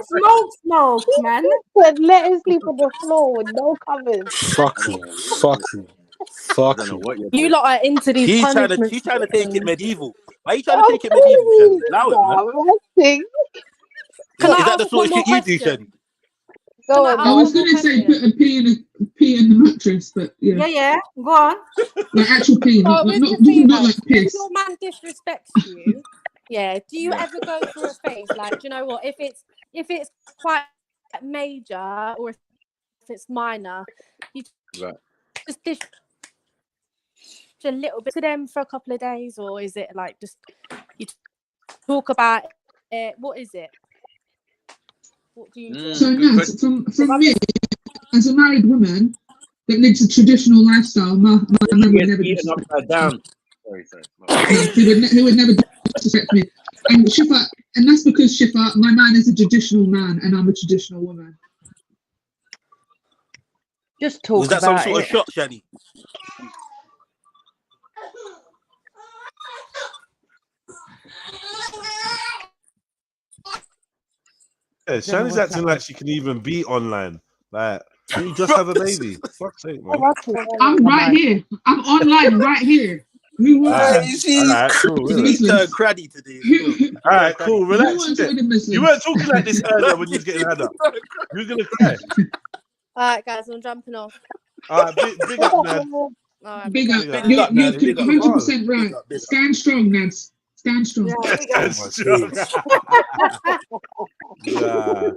smoke, man. let him sleep on the floor with no covers. Fuck you. I don't know what you're doing. You lot are into these He's trying punishments. to take it medieval. Why are you trying to take it medieval, Shani? Allow it, man. Is that the sort of shit you do, Shani? I was going to say put a pee in the mattress, but yeah. Yeah. Go on. Like actual pee, not like If piss. your man disrespects you, do you ever go through a phase like, do you know what? If it's quite major or if it's minor, you just dish a little bit to them for a couple of days, or is it like just you talk about it? What is it? What do you do? So Naz, from me, as a married woman that lives a traditional lifestyle, my man would never disrespect me. Down. Sorry. He would never disrespect me. And Shifa, and that's because Shifa, my man is a traditional man and I'm a traditional woman. Just talk Was that about some sort of shot, Shani? Yeah, Shani's acting like she can even be online. Like, didn't you just have a baby? Fuck's sake, man. I'm right here. I'm online right here. Who wants Alright, him? alright, cool. She turned craddy today. Alright, cool. Who Relax. wants with the Muslims? You weren't talking like this earlier when you was getting had up. You was gonna cry. All right, guys, I'm jumping off. Alright, big up, man. All right, Big up. Big up. You're Big up. 100% right. Stand strong, Nads. Stand strong. Yeah.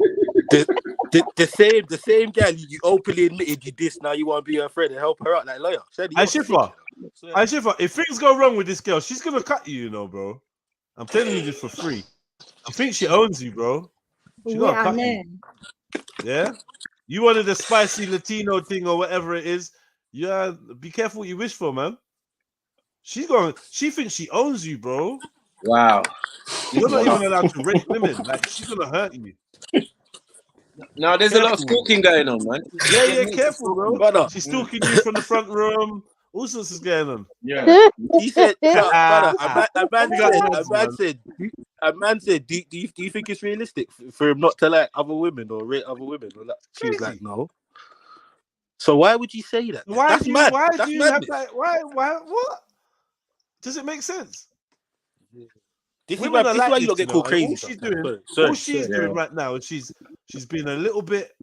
The same girl you openly admitted you dissed. Now you want to be her friend and help her out like lawyer. Hey, Shifa. If things go wrong with this girl, she's gonna cut you, bro. I'm telling you this for free. She thinks she owns you, bro. She gonna cut you. Yeah? You wanted the spicy Latino thing or whatever it is. Yeah, be careful what you wish for, man. She thinks she owns you, bro. Wow. You're not even allowed to rape women. Like, she's gonna hurt you. No, there's a lot of stalking going on, man. Yeah, careful, bro. She's stalking you from the front room. All sorts is going on. Yeah. He said, brother, a man said, do you think it's realistic for him not to like other women or rate other women? Or like, she was like, no. So why would you say that? That's mad. That's madness. Why? What? Does it make sense? This is why you don't get called crazy. All she's doing right now is she's been a little bit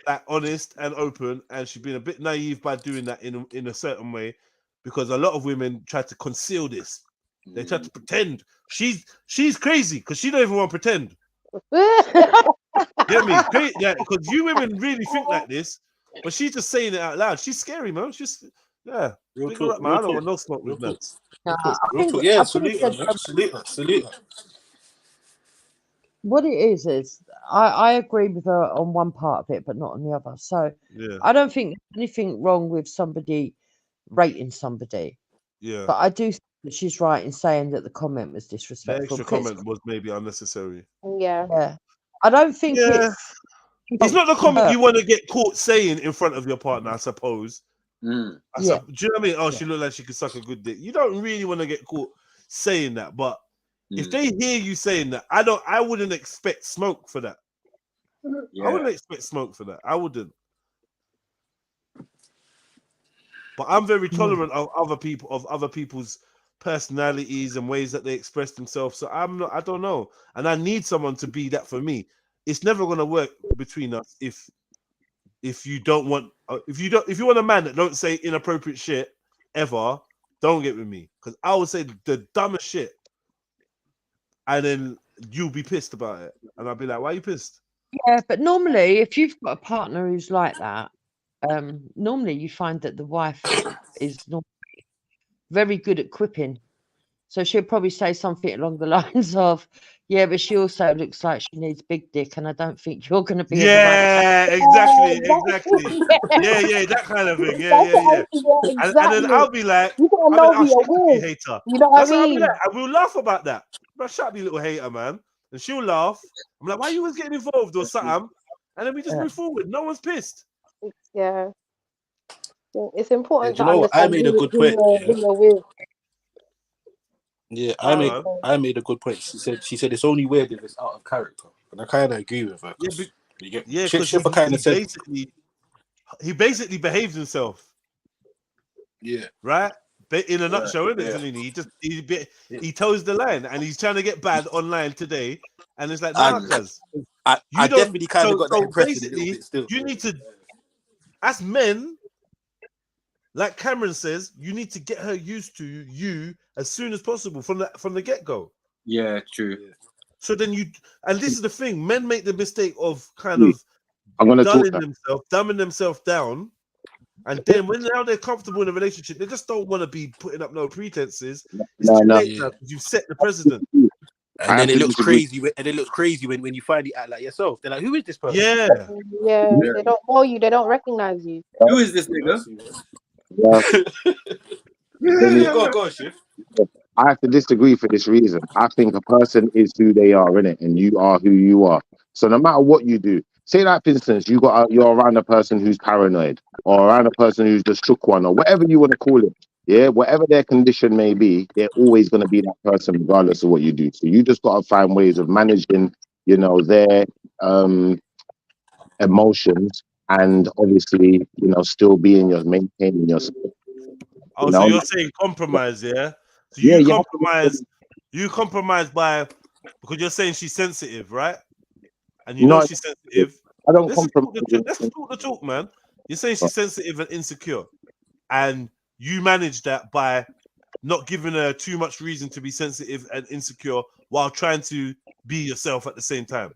like honest and open, and she's been a bit naive by doing that in a certain way, because a lot of women try to conceal this. They try to pretend she's crazy because she don't even want to pretend. Get me? Yeah, because you women really think like this, but she's just saying it out loud. She's scary, man. She's Real big talk, her up, man. real I don't talk. want no smoke with that. Yeah, salute her. What it is I agree with her on one part of it, but not on the other. So Yeah. I don't think there's anything wrong with somebody rating somebody. Yeah. But I do think that she's right in saying that the comment was The disrespectful. extra comment was maybe unnecessary. Yeah. I don't think It's not the comment you want to get caught saying in front of your partner, I suppose. Do you know what I mean? Oh, she looked like she could suck a good dick. You don't really want to get caught saying that, but if they hear you saying that, I wouldn't expect smoke for that. I wouldn't expect smoke for that. I wouldn't. But I'm very tolerant of other people's personalities and ways that they express themselves. So I don't know. And I need someone to be that for me. It's never gonna work between us if you don't want if you want a man that don't say inappropriate shit ever, don't get with me, because I would say the dumbest shit, and then you'll be pissed about it, and I'll be like, why are you pissed? Yeah, but normally if you've got a partner who's like that, normally you find that the wife is normally very good at quipping. So she'll probably say something along the lines of, yeah, but she also looks like she needs big dick, and I don't think you're going to be Exactly. Yeah, that kind of thing. Yeah. And then I'll be like, shut up, you hater. You know what That's I what I'll mean? be like. I will laugh about that. But shut up, you little hater, man. And she'll laugh. I'm like, why you always getting involved or something? And then we just move forward. No one's pissed. Yeah. It's important Yeah, to you know what? I understand made a good point. who you're with. Yeah, I made a good point. She said it's only weird if it's out of character, and I kind of agree with her. Because he basically behaves himself. Yeah. Right. But in a nutshell, isn't it? He toes the line, and he's trying to get bad online today, and it's like, nah, cuz I definitely kind of got that impression. Basically, a little bit still. You need to, as men, like Cameron says, you need to get her used to you as soon as possible from the get-go. Yeah, true. So then and this is the thing, men make the mistake of kind of dumbing themselves down, and then when now they're comfortable in a relationship, they just don't want to be putting up no pretenses. It's too late now because you've set the precedent. And then it looks crazy. And it looks crazy when you finally act like yourself. They're like, "Who is this person?" Yeah. They don't know you. They don't recognize you. Who is this nigga? Go on, Shiv. I have to disagree for this reason. I think a person is who they are, innit? And you are who you are. So no matter what you do, say like for instance, you're around a person who's paranoid, or around a person who's the shook one, or whatever you want to call it. Yeah, whatever their condition may be, they're always going to be that person, regardless of what you do. So you just got to find ways of managing, their emotions, and obviously, still maintaining yourself. Oh, so you're saying compromise, yeah? So Yeah, you compromise by, because you're saying she's sensitive, right? And you No, know she's sensitive. I don't Let's compromise. talk the talk, man. You're saying she's sensitive and insecure, and you manage that by not giving her too much reason to be sensitive and insecure while trying to be yourself at the same time.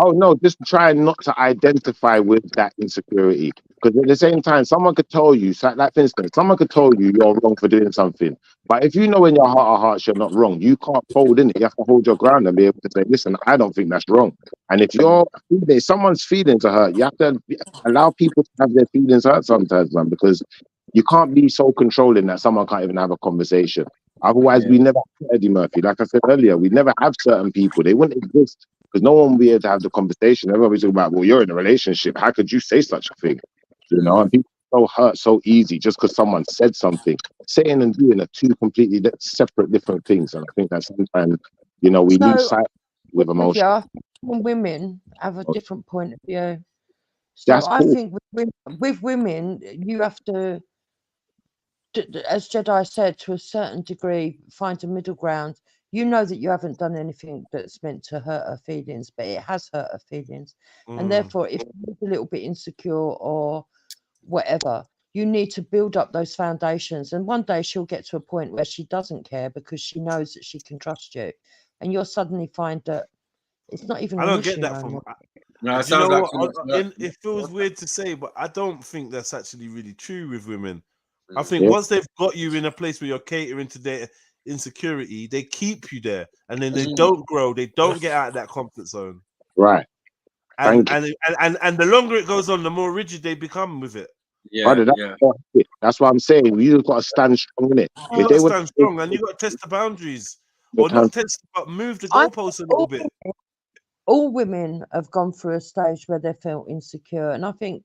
Oh no, just trying not to identify with that insecurity. Because at the same time, someone could tell you, so like for instance, someone could tell you you're wrong for doing something. But if you know in your heart of hearts you're not wrong, you can't fold in it. You have to hold your ground and be able to say, listen, I don't think that's wrong. And if someone's feelings are hurt, you have to allow people to have their feelings hurt sometimes, man, because you can't be so controlling that someone can't even have a conversation. Otherwise, we never have Eddie Murphy. Like I said earlier, we never have certain people. They wouldn't exist because no one will be able to have the conversation. Everybody's talking about, well, you're in a relationship. How could you say such a thing? And people are so hurt so easy just because someone said something. Saying and doing are two completely separate, different things. And I think that sometimes, we lose sight with emotion. Yeah, women have a different point of view. So That's I cool. think with women, you have to, as Jedi said, to a certain degree, find a middle ground. You know that you haven't done anything that's meant to hurt her feelings, but it has hurt her feelings. And therefore, if you're a little bit insecure or whatever, you need to build up those foundations. And one day she'll get to a point where she doesn't care because she knows that she can trust you. And you'll suddenly find that it's not even I an don't issue get that no from. more. No, it Do you know sounds like what? It feels weird to say, but I don't think that's actually really true with women. I Mm. think Yeah. once they've got you in a place where you're catering to their insecurity, they keep you there, and then they don't grow. They don't get out of that comfort zone. Right. And Thank you. and the longer it goes on, the more rigid they become with it. Yeah, Brother, that's what I'm saying. You just got to stand strong in it. You If got they to would, stand strong, and you got to test the boundaries, or not test, but move the goalposts a little bit. All women have gone through a stage where they felt insecure, and I think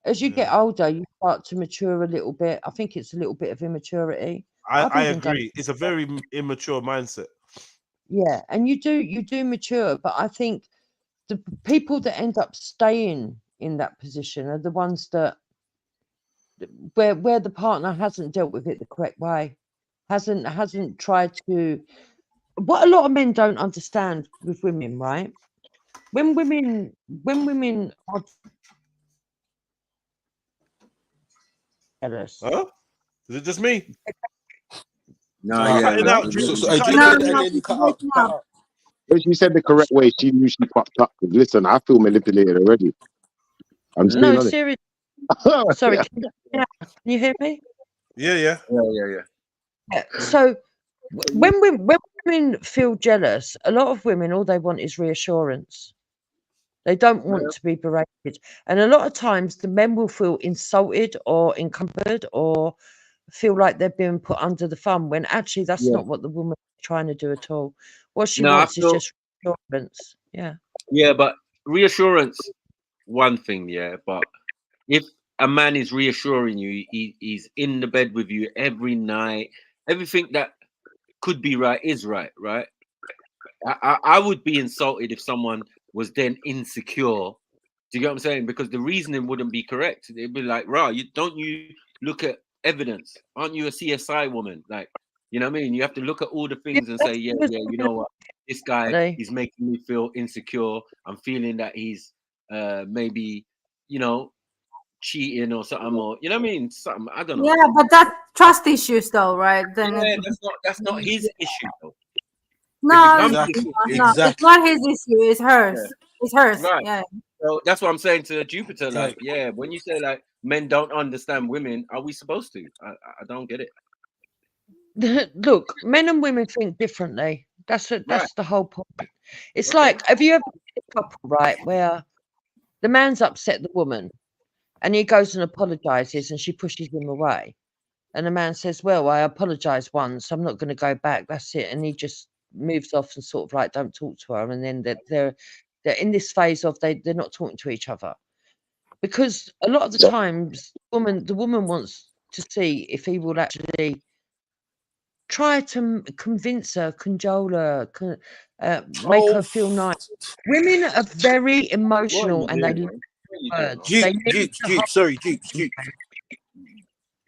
as you get older, you start to mature a little bit. I think it's a little bit of immaturity. I agree. It's a very immature mindset. Yeah, and you do mature, but I think the people that end up staying in that position are the ones that where the partner hasn't dealt with it the correct way, hasn't tried to. What a lot of men don't understand with women, right? When women are jealous. Huh? Is it just me? No, You're yeah. cutting No, out. so, You're cutting no, out. no, You cut out. if she said the correct way, she usually fucked up. Listen, I feel manipulated already. I'm just being No, honest. seriously. Sorry, can you hear me? Yeah. Yeah. So when women feel jealous, a lot of women, all they want is reassurance. They don't want to be berated. And a lot of times the men will feel insulted or encumbered or feel like they're being put under the thumb when actually that's not what the woman is trying to do at all. What she No, I wants is feel just reassurance. Yeah. yeah, but reassurance, one thing, yeah. But if a man is reassuring you, he's in the bed with you every night, everything that could be right is right, right? I would be insulted if someone was then insecure. Do you get what I'm saying? Because the reasoning wouldn't be correct. They'd be like, "Rah, you look at evidence? Aren't you a CSI woman? Like, you know what I mean? You have to look at all the things and say, yeah, you know what? This guy is making me feel insecure. I'm feeling that he's maybe, cheating or something, or you know what I mean? Something, I don't know. Yeah, but that's trust issues, though, right? Then Yeah, that's not his issue though. no, Exactly. it's not his issue. It's hers. It's hers. Right. Yeah. So that's what I'm saying to Jupiter. Like, yeah, when you say like men don't understand women, are we supposed to? I don't get it. Look, men and women think differently. That's the whole point. It's like, have you ever seen a couple, right, where the man's upset the woman and he goes and apologizes and she pushes him away. And the man says, well, I apologized once. I'm not going to go back. That's it. And he just moves off and sort of like don't talk to her. And then they're in this phase of they're not talking to each other. Because a lot of the times the woman wants to see if he will actually try to convince her, cajole her, make her feel nice. Women are very emotional and they love words. They need to hold- Sorry,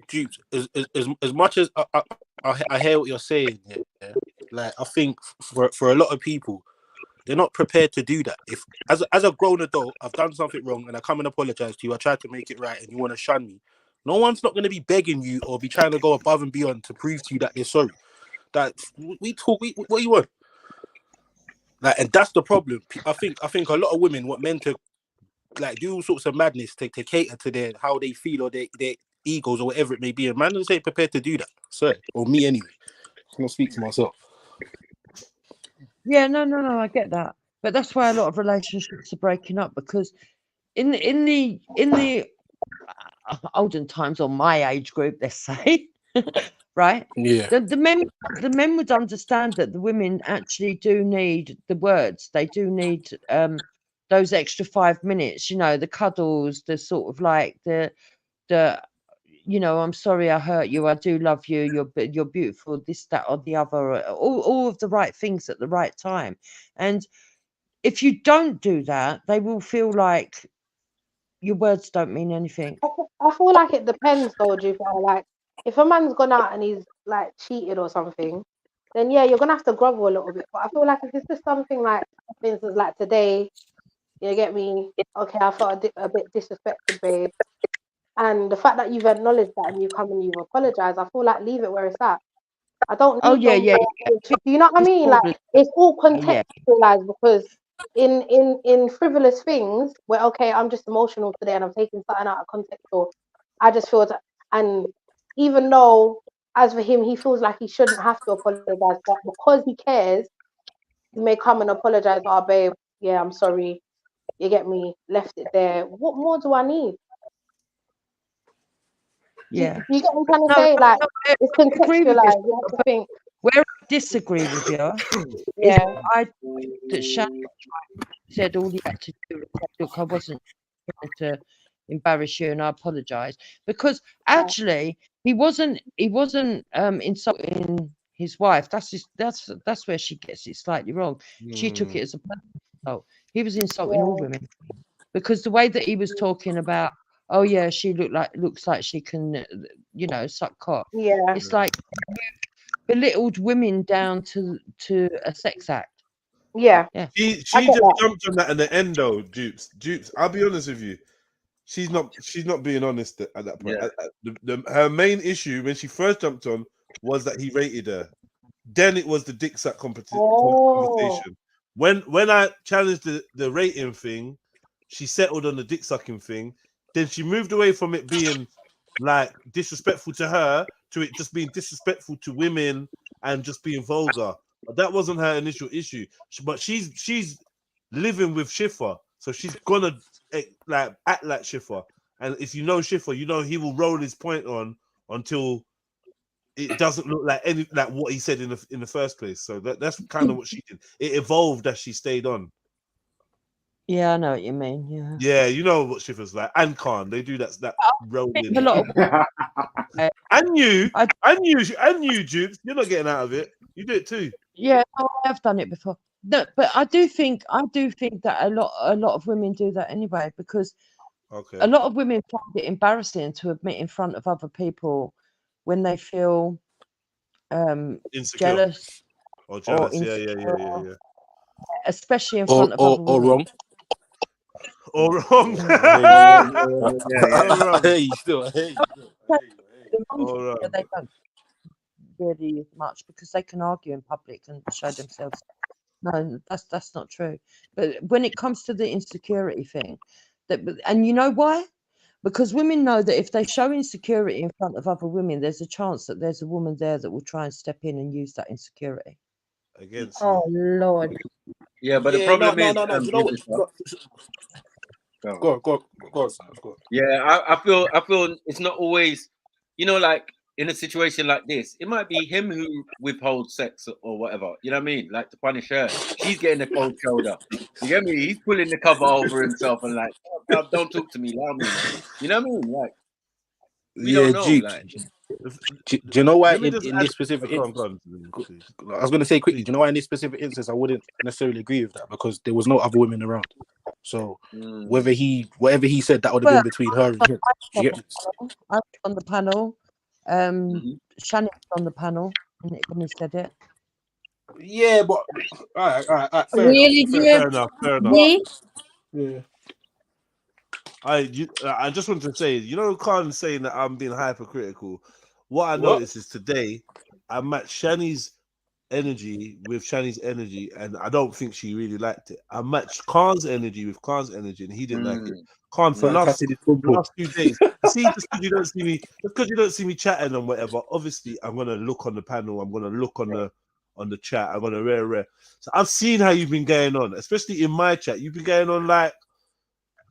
Dupes. As much as I hear what you're saying, yeah, like I think for a lot of people, they're not prepared to do that. If as a grown adult, I've done something wrong and I come and apologize to you, I try to make it right, and you want to shun me, no one's not going to be begging you or be trying to go above and beyond to prove to you that they're sorry. That we talk. What do you want? Like, and that's the problem. I think a lot of women want men to like do all sorts of madness to cater to their how they feel or their egos or whatever it may be. And man doesn't ain't prepared to do that. Sorry, or me anyway. I'm gonna speak for myself. Yeah, no, I get that, but that's why a lot of relationships are breaking up, because in the olden times, or my age group, let's say, right? Yeah. The men would understand that the women actually do need the words. They do need those extra 5 minutes. You know, the cuddles, the sort of like the you know, I'm sorry I hurt you. I do love you. You're beautiful. This, that, or the other. All of the right things at the right time. And if you don't do that, they will feel like your words don't mean anything. I feel like it depends though, Jupiter. Like, if a man's gone out and he's like cheated or something, then yeah, you're gonna have to grovel a little bit. But I feel like if it's just something like, for instance, like today, you get me? Okay, I felt a bit disrespected, babe. And the fact that you've acknowledged that and you come and you've apologized, I feel like leave it where it's at. I don't Oh need yeah, no yeah. more. Do you know what I mean? Like, it's all Yeah. contextualized, because in frivolous things where, okay, I'm just emotional today and I'm taking something out of context, or I just feel that, and even though as for him he feels like he shouldn't have to apologize, but because he cares, he may come and apologize. Oh babe, yeah, I'm sorry, you get me, left it there. What more do I need? Yeah. You get what I'm trying to No, say? Like, I it's agree with you. contextualized. You have to think. Where I disagree with you is Yeah. I that Shannon said all he had to do was say, look, I wasn't trying to embarrass you and I apologise. Because actually he wasn't insulting his wife. That's where she gets it slightly wrong. She took it as a personal insult. He was insulting all women, because the way that he was talking about, oh yeah, she looks like she can, you know, suck cock. Yeah. It's like belittled women down to a sex act. Yeah. She just jumped on that at the end though, Dupes. I'll be honest with you. She's not being honest at that point. Yeah. Her main issue when she first jumped on was that he rated her. Then it was the dick suck conversation. When I challenged the rating thing, she settled on the dick sucking thing. Then she moved away from it being like disrespectful to her to it just being disrespectful to women and just being vulgar. But that wasn't her initial issue. But she's living with Schiffer, so she's gonna like act like Schiffer. And if you know Schiffer, you know he will roll his point on until it doesn't look like any like what he said in the first place. So that's kind of what she did. It evolved as she stayed on. Yeah, I know what you mean. Yeah. Yeah, you know what Schiffer's like, and Khan. They do that rolling. A lot of and you, Dupes. You're not getting out of it. You do it too. Yeah, I have done it before. No, but I do think that a lot of women do that anyway, because a lot of women find it embarrassing to admit in front of other people when they feel insecure. jealous or jealous. Yeah. Especially in front of other women. Wrong. Or wrong. Hey, still. Hey. They don't really much because they can argue in public and show themselves. No, that's not true. But when it comes to the insecurity thing, and you know why? Because women know that if they show insecurity in front of other women, there's a chance that there's a woman there that will try and step in and use that insecurity against you. Oh Lord. Yeah, but the problem is, no. You know what? Go on. Yeah, I feel it's not always, you know, like in a situation like this, it might be him who withholds sex or whatever. You know what I mean? Like to punish her, she's getting the cold shoulder. You get me? He's pulling the cover over himself and like, don't talk to me, allow me, man. You know what I mean? Like, we don't know. Jeep. Like, Do you know why Let me in, just in add. this specific Go instance, on, please. I was going to say quickly, do you know why in this specific instance I wouldn't necessarily agree with that? Because there was no other women around. So whatever he said, that would have Well, been between her and him. Do you get me? I was on the panel. Shannon was on the panel when he said it. Yeah, but all right, fair Really, enough. Fair enough. Me? Yeah. I just wanted to say, you know, Khan saying that I'm being hypercritical. What I What? noticed is today I matched Shani's energy with Shani's energy, and I don't think she really liked it. I matched Khan's energy with Khan's energy, and he didn't like it. Khan for Man, last tatted his pum-pum. 2 days. You see, just because you don't see me chatting and whatever. Obviously, I'm gonna look on the panel. I'm gonna look on the chat. I'm gonna rare. So I've seen how you've been going on, especially in my chat. You've been going on like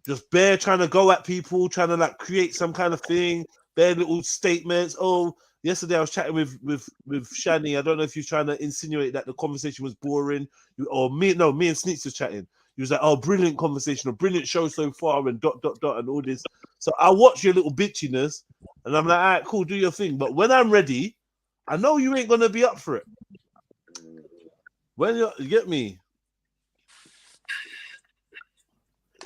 just bare trying to go at people, trying to like create some kind of thing, bare little statements. Oh, yesterday I was chatting with Shani. I don't know if you're trying to insinuate that the conversation was boring, or me and Sneaks was chatting. He was like, "Oh, brilliant conversation, a brilliant show so far," and ... and all this. So I watch your little bitchiness, and I'm like, "All right, cool, do your thing." But when I'm ready, I know you ain't gonna be up for it. When you get me.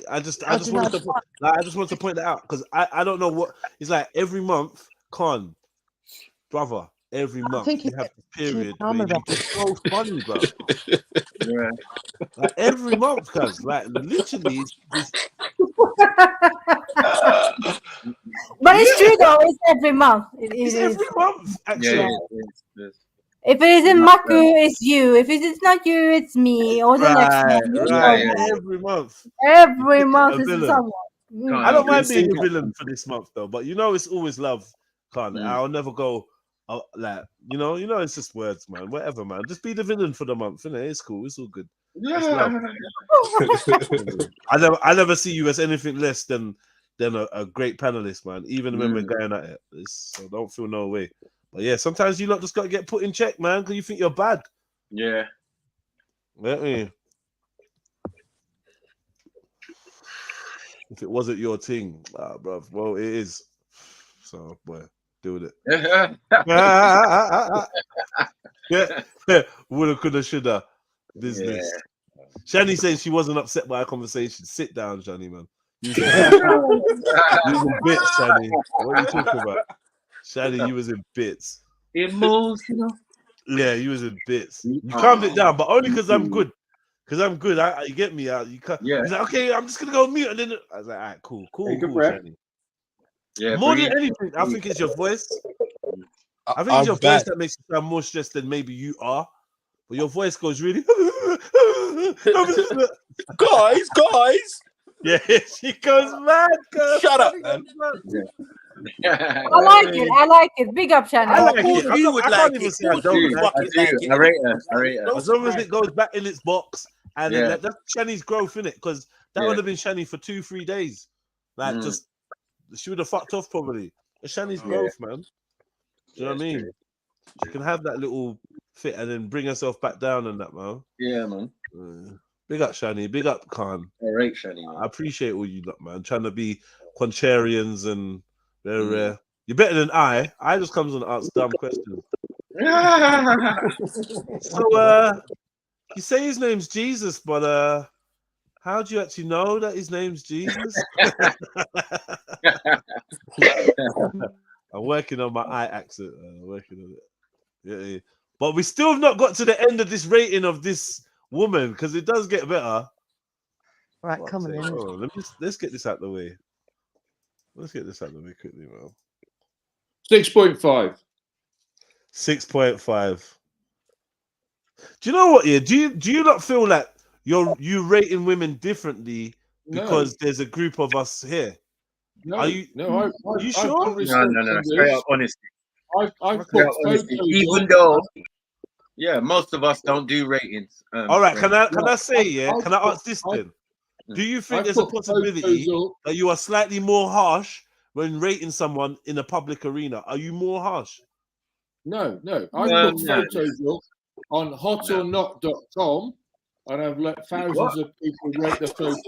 I just wanted to point that out because I don't know what it's like every month. Brother, every month you have the period where you just so funny, bro. Yeah. Like every month, cuz like literally it's But it's true though. It's every month. It's every month, actually. Yes. If it isn't Maku, it's you. If it is not you, it's me. Or the next one. Right. Every month. Every month A is villain. someone. I don't mind being a villain for this month though, but you know it's always love. I'll never go like you know it's just words, man. Whatever, man. Just be the villain for the month, innit? It's cool. It's all good. It's love. I never see you as anything less than a great panelist, man. Even when we're going at it, so don't feel no way. But yeah, sometimes you lot just got to get put in check, man, because you think you're bad. Yeah. Let me. If it wasn't your thing, bro, well, it is. So, boy, deal with it. Yeah. Woulda, coulda, shoulda. Business. Yeah. Shani saying she wasn't upset by our conversation. Sit down, Shani, man. You was in bits, Shani. What are you talking about? Shani, you was in bits. Emotional. Yeah, you was in bits. You calmed it down, but only because I'm good. Because I'm good. You get me out. He's like, okay, I'm just gonna go mute, and then I was like, all right, cool, Shani. Yeah. More than anything, I think it's your voice. I think it's your voice that makes you sound more stressed than maybe you are. But your voice goes really. guys. Yeah, she goes mad. Girl. Shut up, man. I like it. Big up, Shannon. I like it. You would like it. I don't like it. I rate her. As long as it goes back in its box, and then that's Shani's growth in it, because that would have been Shani for 2-3 days. Like just she would have fucked off probably. It's Shani's growth, man. Do you know what I mean? True. She can have that little fit and then bring herself back down and that, man. Yeah, man. Big up, Shani. Big up, Khan. I rate Shani, man. I appreciate all you lot, man. Trying to be contrarians and very rare. You're better than I. I just comes and asks dumb questions. So, you say his name's Jesus, but how do you actually know that his name's Jesus? I'm working on my I accent. I'm working on it. Yeah. But we still have not got to the end of this rating of this woman because it does get better. Right, come on in. Let's get this out of the way. Let's get this out of the way quickly, man. 6.5. 6.5. Do you know what? Yeah. Do you not feel like you rating women differently because there's a group of us here? No, are you sure? No. Straight up honesty. I've put honesty. Even though, most of us don't do ratings. All right. Can I say Can I ask this then? Do you think there's a possibility that you are slightly more harsh when rating someone in a public arena? Are you more harsh? No. I put photos up on hotornot.com and I've let thousands of people rate the photos.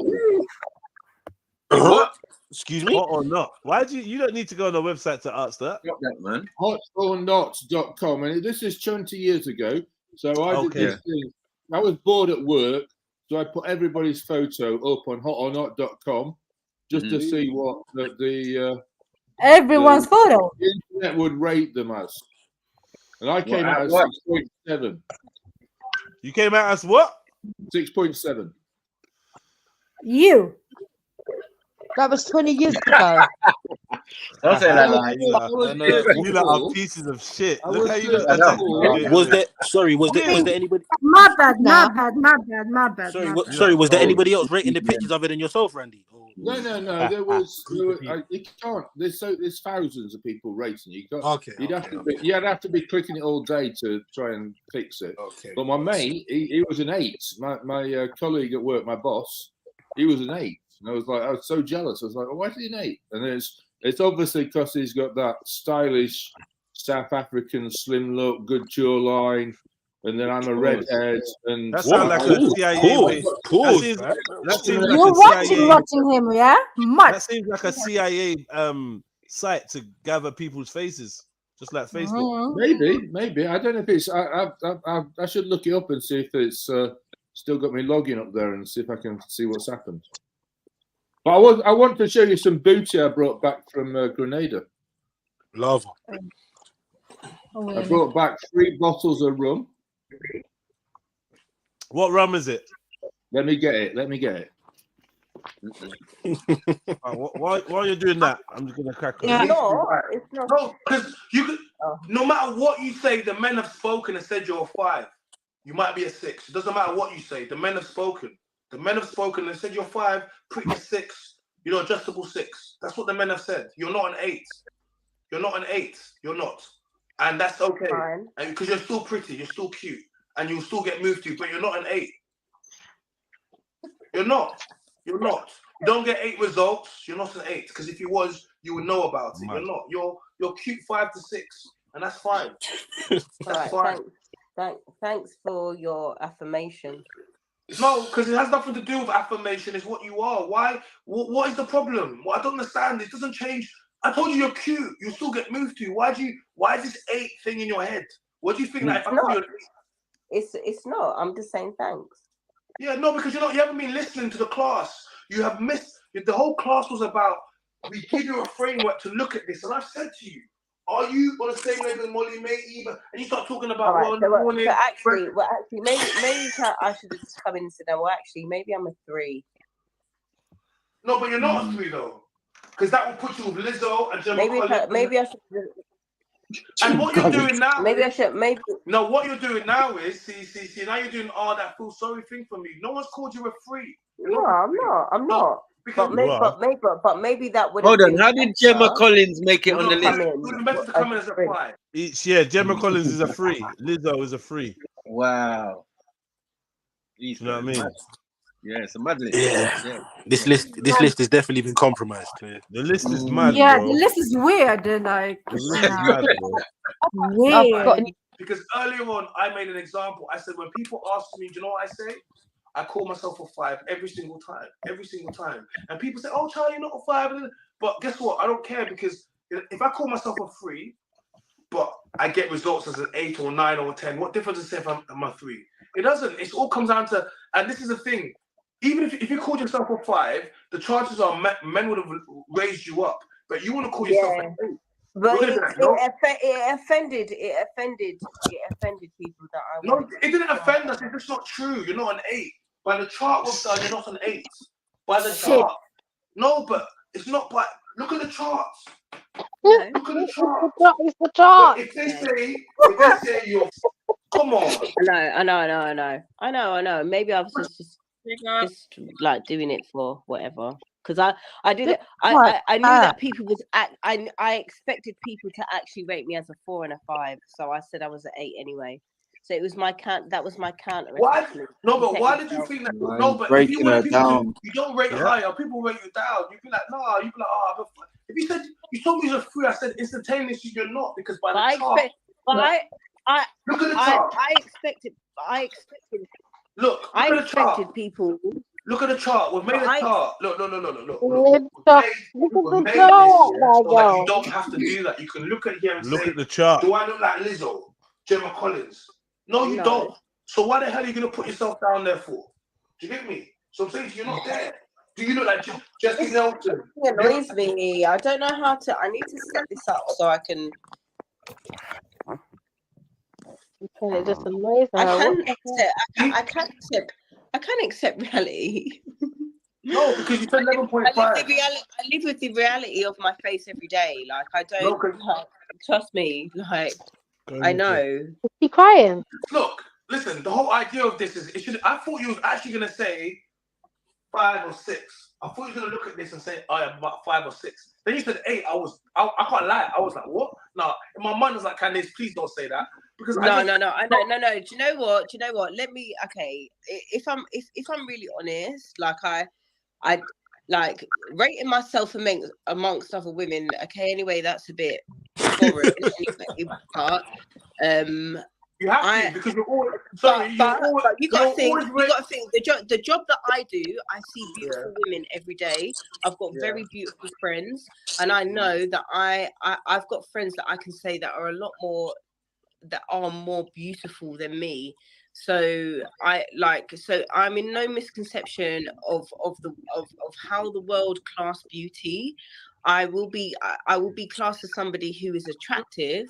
What? Excuse me? Hot or not? Why do you don't need to go on the website to ask that? Got that, man. hotornot.com, and this is 20 years ago. So I did Okay. this thing. I was bored at work, so I put everybody's photo up on hotornot.com just to see what Everyone's photo. the internet would rate them as. And I came out as what? 6.7. You came out as what? 6.7. You. That was 20 years ago. Don't say that lie. You lot are pieces of shit. Look how you look. Was there anybody? My bad. Sorry, was there anybody else rating the pictures other than yourself, Randy? No. There was you can't. There's thousands of people rating. You'd have to be clicking it all day to try and fix it. Okay. But my mate, he was an 8. My colleague at work, my boss, he was an 8. And I was so jealous. I was like, oh, why is he an 8? And it's obviously because he's got that stylish South African slim look, good jawline, and then I'm a redhead. And that sounds like a CIA. That seems like You're a CIA. watching him, yeah? That seems like a CIA site to gather people's faces, just like Facebook. Maybe. I don't know if it's. I should look it up and see if it's still got me login up there and see if I can see what's happened. But I want to show you some booty I brought back from Grenada. Lava. I brought back 3 bottles of rum. What rum is it? Let me get it. While you're doing that, I'm just gonna crack on. It's not. No, because you could. No matter what you say, the men have spoken and said you're a 5. You might be a 6. It doesn't matter what you say. The men have spoken. The men have spoken and said you're 5, pretty 6. You know, adjustable 6. That's what the men have said. You're not an 8. You're not an 8. You're not, and that's okay. And because you're still pretty, you're still cute, and you'll still get moved to. But you're not an 8. You're not. You're not. You don't get 8 results. You're not an 8. Because if you was, you would know about it. You're not. You're cute 5 to 6, and that's fine. That's fine. Thanks for your affirmation. No, because it has nothing to do with affirmation. It's what you are. Why? What is the problem? Well, I don't understand. It doesn't change. I told you you're cute. You still get moved to. Why is this 8 thing in your head? What do you think? Like, if I call you It's not. I'm just saying thanks. Yeah, no, because you haven't been listening to the class. You have missed. The whole class was about, we give you a framework to look at this. And I've said to you, are you on the same level as Molly May even? And you start talking about Actually, maybe I should have just come in and said, well, actually, maybe I'm a 3. No, but you're not a 3 though, because that will put you with Lizzo and Gemma. Maybe I should. And what you're doing now? Maybe I should. Maybe. No, what you're doing now is see. Now you're doing that feel sorry thing for me. No one's called you a 3. No, I'm not. But maybe that would. Hold on. How did Gemma Collins make it on the list? It would have better to come in as a 5. Gemma Collins is a 3. Lizzo is a 3. Wow. You know what I mean? Yeah, it's a mad list. Yeah. This list has definitely been compromised. The list is mad. Yeah, bro. the list is weird. Like, The list is mad, bro. weird. Because earlier on, I made an example. I said, when people ask me, do you know what I say? I call myself a 5 every single time. And people say, oh, Charlie, you're not a 5. But guess what? I don't care, because if I call myself a 3, but I get results as an 8 or 9 or 10, what difference does it say if I'm a 3? It doesn't. It all comes down to, and this is the thing, even if you called yourself a 5, the chances are men would have raised you up. But you want to call yourself an 8. But it offended people that I. No, it didn't offend us. It's just not true. You're not an 8. By the chart we've done, you're not an 8. By the chart. No, but it's not by. Look at the charts. Look at the charts. It's the chart. If they say you're, come on. I know. Maybe I was just like doing it for whatever. Because I did it. I knew that people was I expected people to actually rate me as a 4 and a 5. So I said I was an 8 anyway. So it was my count. That was my counter. Why? No, but why did you think that? No, but if you want people, you don't rate higher. People rate you down. You be like, nah. You be like, oh. If you said you told me you're 3, I said instantaneously you're not, because by the chart. Look at the chart. I expected. Look. I expected people Look at the chart. We've made a chart. Look. Look at the We've chart, made my this, so that girl. you don't have to do that. You can look at here and Look say, at the chart. do I look like Lizzo, Gemma Collins? No, you don't. So why the hell are you gonna put yourself down there for? Do you get me? So I'm saying you're not there. Do you look like Jesse Nelson? It annoys me. I don't know how to. I need to set this up so I can. It just annoys I her. can accept reality. No, because you said 11.5. I live with the reality of my face every day. Like I don't trust me. Like I know. Is she crying? Look, listen. The whole idea of this is, I thought you was actually gonna say 5 or 6. I thought you were gonna look at this and say, "Oh, yeah, about 5 or 6." Then you said 8. I can't lie. I was like, "What?" No, my mind was like, "Candice, please don't say that." Because no. Do you know what? Let me. Okay, if I'm really honest, like I like rating myself amongst other women. Okay, anyway, that's a bit boring. Anyway, but you have to because you're all. But you got to think. The job that I do, I see beautiful women every day. I've got very beautiful friends, and I know that I've got friends that I can say that are a lot more beautiful than me. So I'm in no misconception of how the world class beauty. I will be classed as somebody who is attractive,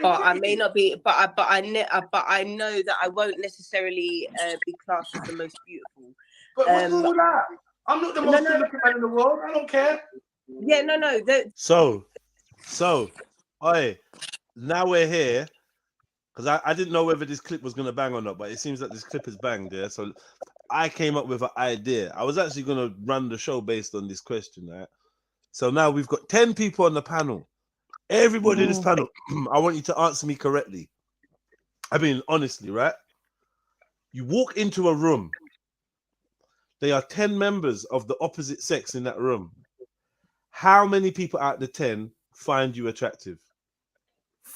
but I may not be. But I know that I won't necessarily be classed as the most beautiful. But what's wrong with that? I'm not the most good-looking man in the world. I don't care. Yeah, no. So, now we're here because I didn't know whether this clip was gonna bang or not, but it seems that this clip has banged. Yeah, so I came up with an idea. I was actually gonna run the show based on this question, right? So now we've got 10 people on the panel. Everybody in this panel, I want you to answer me correctly. I mean, honestly, right? You walk into a room. There are 10 members of the opposite sex in that room. How many people out of the 10 find you attractive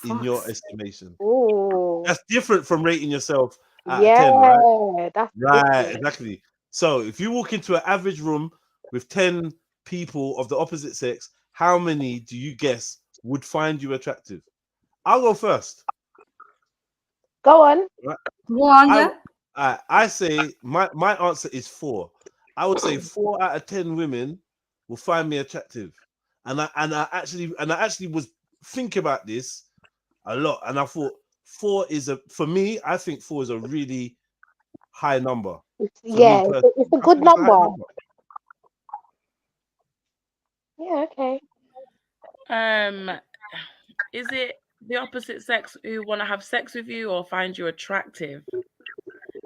in your estimation? Ooh. That's different from rating yourself out of 10, right? That's right, different. exactly. So if you walk into an average room with 10 people of the opposite sex, how many do you guess would find you attractive? I'll go first. Go on. Right? Go on, I say my answer is 4. I would say 4 out of 10 women will find me attractive, and I actually was thinking about this a lot, and I thought 4 is for me. I think 4 is a really high number. Yeah, it's a good number. Yeah, okay. Is it the opposite sex who want to have sex with you or find you attractive?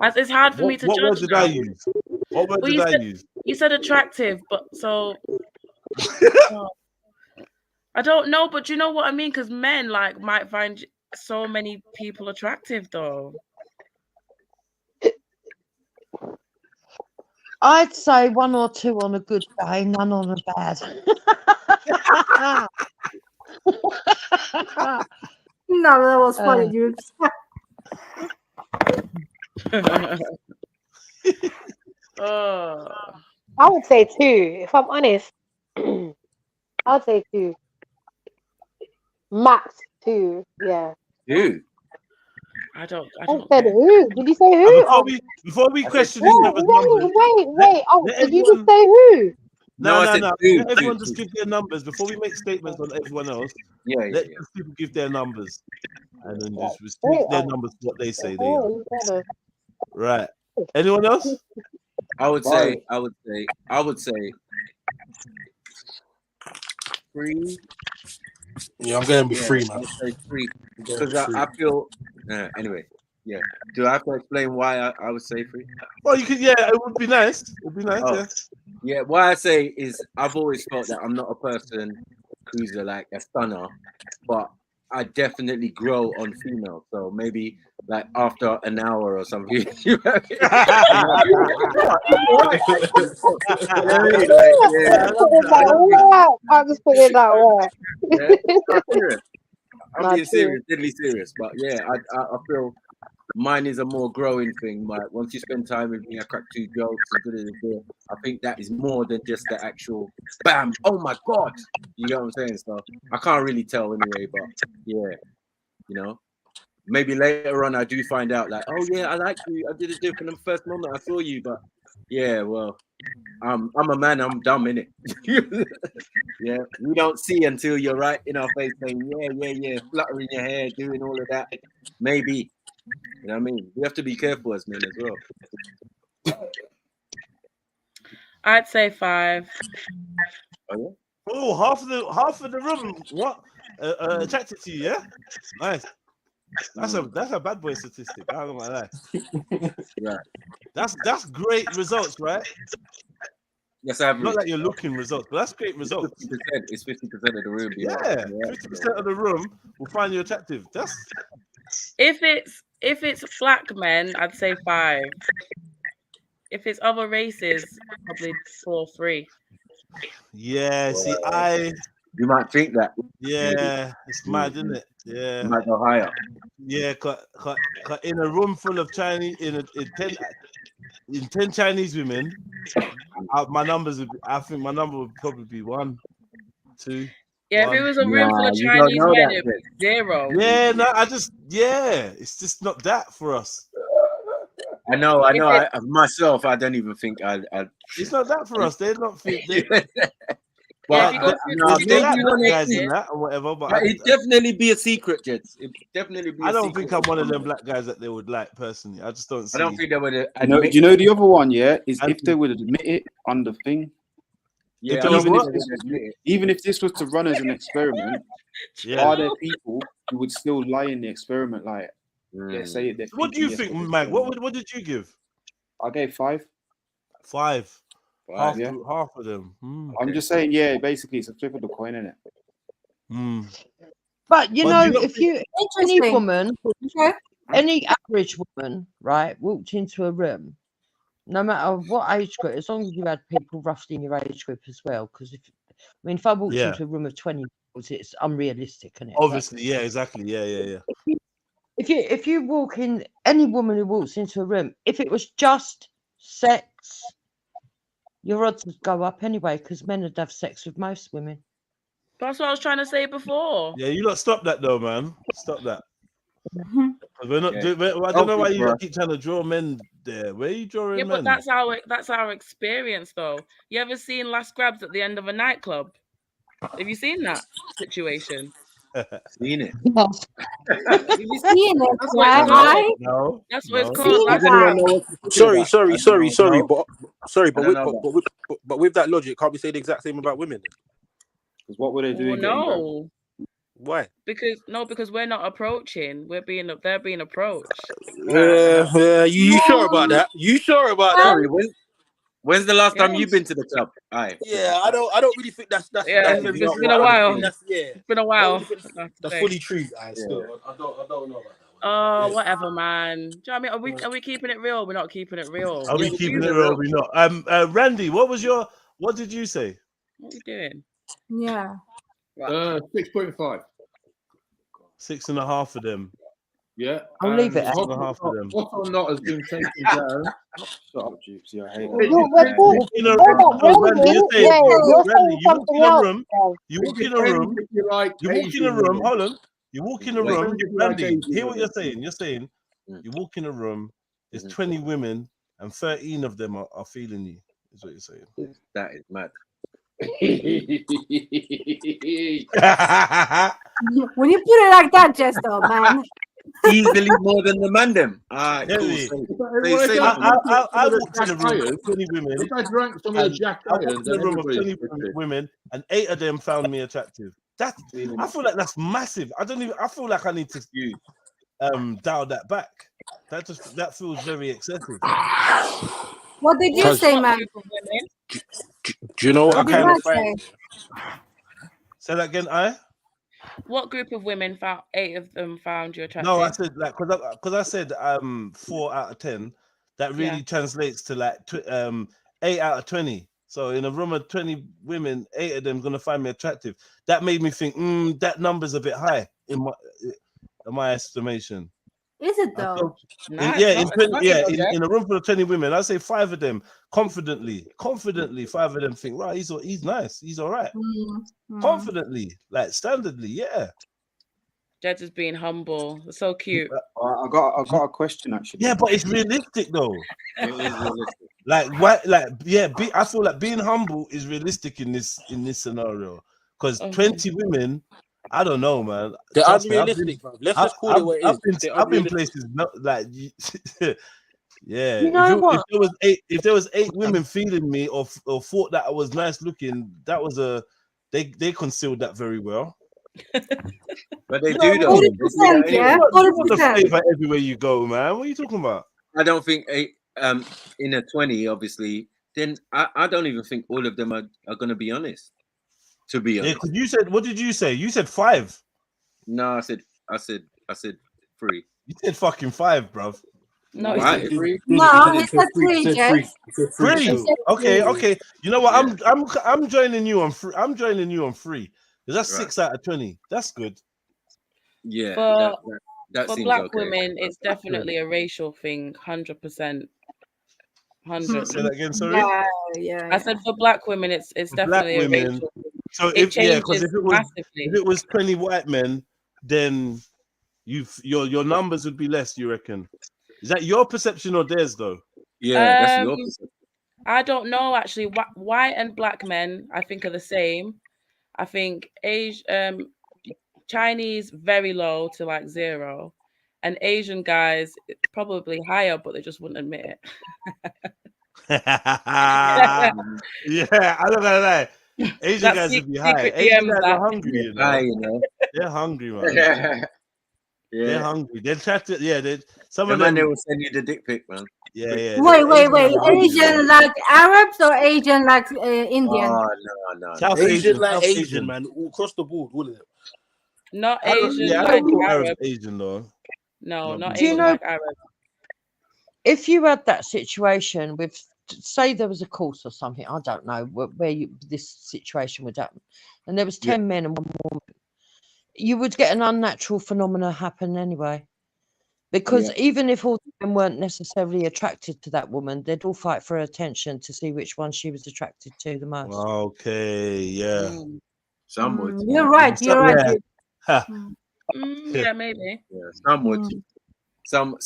It's hard for me to judge. What word did I use? What word did I use? You said attractive, but so I don't know, but you know what I mean? Because men might find so many people attractive, though. I'd say 1 or 2 on a good day, none on a bad. No, that was funny, dude. I would say 2. If I'm honest, I would say 2. Max 2. Yeah. 2. I don't said who? Did you say who? Before we question wait. Oh, did you just say who? No. I said Let 2. everyone just give their numbers before we make statements on everyone else. Let people give their numbers, and then just restrict their numbers to what they say they are. Right. Anyone else? I would say 3. Yeah, I'm going to be 3, I man. would say 3 because I feel. Anyway, yeah. Do I have to explain why I would say 3? Well, you could. Yeah, it would be nice. It would be nice. Oh. Yeah. Why I say is I've always felt that I'm not a person who's a stunner, but I definitely grow on female. So maybe after an hour or something. I'm just putting that word. I'm being serious, deadly serious. But yeah, I feel mine is a more growing thing. Like once you spend time with me, I crack 2 jokes and I think that is more than just the actual bam. Oh my god, you know what I'm saying? So I can't really tell anyway, but yeah, you know. Maybe later on I do find out like, oh yeah, I like you. I did it from the first moment I saw you, but yeah, well, I'm a man. I'm dumb, innit? Yeah, we don't see until you're right in our face saying, yeah, fluttering your hair, doing all of that. Maybe, you know what I mean? We have to be careful as men as well. I'd say 5. Oh, half of the room. What? Attracted to you? Yeah. Nice. That's a bad boy statistic. I don't know about that. Right. That's great results, right? Yes, average. Not like you're looking results, but that's great results. 50%. It's 50% of the room. Yeah, 50% of the room will find you attractive. That's If it's black men, I'd say 5. If it's other races, probably 4 or 3. yeah. See, you might think that. Yeah, it's mad, isn't it? Yeah, you might go higher. Yeah, in a room full of Chinese, in 10 Chinese women, my numbers would. I think my number would probably be 1, 2. Yeah, 1. if it was a room full of Chinese men, it'd be 0. Yeah, no, it's just not that for us. I know. Myself, I don't even think I'd. It's not that for us. They're not. But they like black guys in that or whatever. But it'd definitely be a secret, Jets. It'd definitely be. I don't think I'm one of them black guys that they would like personally. I just don't see. I don't think they would. Do you know the other one? Yeah, is if they would admit it on the thing. Yeah, even if this was to run as an experiment, are there people who would still lie in the experiment? Like, say it. What do you think, Mag? What did you give? I gave 5. 5. Half of them. I'm just saying, yeah. Basically, it's a flip of the coin, isn't it? But if any average woman, right, walked into a room, no matter what age group, as long as you had people roughly in your age group as well, because if I walked into a room of 20, it's unrealistic, isn't it? Obviously, yeah, exactly, yeah. If you walk in, any woman who walks into a room, if it was just sex, your odds would go up anyway, because men would have sex with most women. That's what I was trying to say before. Yeah, you lot stop that though, man. Stop that. We're not. I don't know why you keep trying to draw men there. Where are you drawing men? But that's our experience, though. You ever seen Last Grabs at the end of a nightclub? Have you seen that situation? Seen it? Have you seen it? That's what it's called. No. That's what it's called. Sorry, but with that logic, can't we say the exact same about women? Because what were they doing? No. Why? Because we're not approaching. They're being approached. You sure about that? You sure about that? When's the last time you've been to the club? Yeah, I don't really think that's it's been a while. It's been a while. That's fully true. I don't know about that. Whatever, man. Do you know what I mean? Are we keeping it real? We're not keeping it real. Are we keeping it real? We're not. Randy, what did you say? What are you doing? Yeah. 6.5. 6.5 of them. Yeah, I'll leave it at 6.5 of them. Hot or not has been taken down. Shut up, Gypsy. I hate it. You walk in a room. Hold on. You walk in a room. Randy, hear what you're saying. You're saying you walk in a room. There's 20 women, and 13 of them are feeling you. Is what you're saying. That is mad. When you put it like that, Jesto, man. Easily more than the man them. I walked in a room of 20 women. If I drank some of the Jack Irons, in a room of 20 women, and 8 of them found me attractive. I feel like that's massive. I feel like I need to dial that back. That feels very excessive. What did you say, man? Do you know what I kind of find? Say that again, What group of women found 8 of them found you attractive? No, I said like because I said 4 out of 10. That really translates to like 8 out of 20. So in a room of 20 women, 8 of them gonna find me attractive. That made me think that number's a bit high in my estimation. Is it though? Yeah, in a room full of 20 women, I say 5 of them confidently, 5 of them think, right, he's nice, he's all right. Confidently, like standardly, yeah. Jed is being humble. It's so cute. I got a question actually. Yeah, but it's realistic though. It is realistic. Like what? Like yeah, I feel like being humble is realistic in this scenario because 20 women. I don't know, man. They're Trust me, unrealistic, bro. Let's just call it what it is. I've been places like yeah. You know what? If there was 8 women feeling me or thought that I was nice looking, that was they concealed that very well. But they do though. 40%, yeah. You want the flavor everywhere you go, man. What are you talking about? I don't think in a 20, obviously. Then I don't even think all of them are going to be honest. To be honest, because you said, what did you say? You said 5. No, I said 3. You said fucking 5, bruv. No, right. No, he said 3, Jess. 3. Okay. You know what? I'm joining you on 3. I'm joining you on 3. Because that's 6 out of 20. That's good. Yeah. For seems black okay. women, it's definitely a racial thing, 100%. 100. Say that again, sorry. Yeah. I said for black women, it's definitely a racial thing. So It changes if it was 20 white men, then your numbers would be less. You reckon? Is that your perception or theirs though? Yeah, that's your perception. I don't know actually. White and black men, I think, are the same. I think Chinese very low to like 0, and Asian guys probably higher, but they just wouldn't admit it. Yeah, I don't know that. Asian guys would be high. Asian guys are hungry, you know. High, you know. They're hungry, man. They're hungry. They're trying to. Yeah, some of them. They will send you the dick pic, man. Yeah. Wait. Asian like Arabs or Asian like Indian? Oh, no. South Asian, South Asian, man. All across the board, all of them. Not Asian I like don't call Arab. Arabs Asian though. No, not Do you Asian know- like Arab. If you had that situation with, say, there was a course or something, I don't know where this situation would happen, and there was 10 men and 1 woman, you would get an unnatural phenomena happen anyway. Because even if all of them weren't necessarily attracted to that woman, they'd all fight for her attention to see which one she was attracted to the most. Okay, yeah. Some would. You're right. You're right. Yeah, maybe. Yeah, some would. Some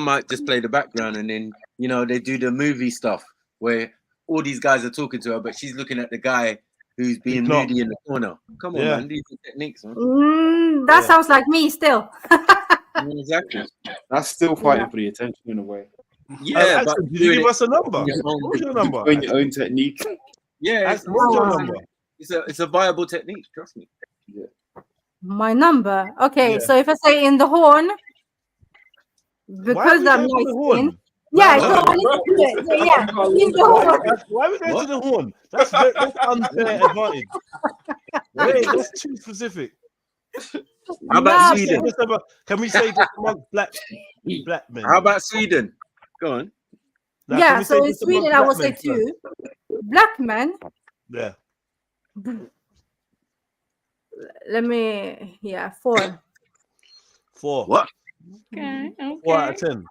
might just play the background, and then they do the movie stuff where all these guys are talking to her, but she's looking at the guy who's being moody in the corner. Come on, man, these are techniques, man. That sounds like me still. Exactly. That's still fighting for the attention in a way. Yeah, but did you give us a number? What's your number? Doing your own technique. Yeah, What's your number? It's a viable technique. Trust me. Yeah. My number. Okay, so if I say in the horn, because I'm light skin. Yeah, go on, let's do it. So, yeah, in the horn. Why are we going to the horn? That's unfair advantage. Wait, that's too specific. How about Sweden? Can we say just amongst black men? How about Sweden? Go on. Now, Yeah, so in Sweden I will say 2. Black men. Yeah. Let me. 4. 4. What? Okay. 4 out of 10.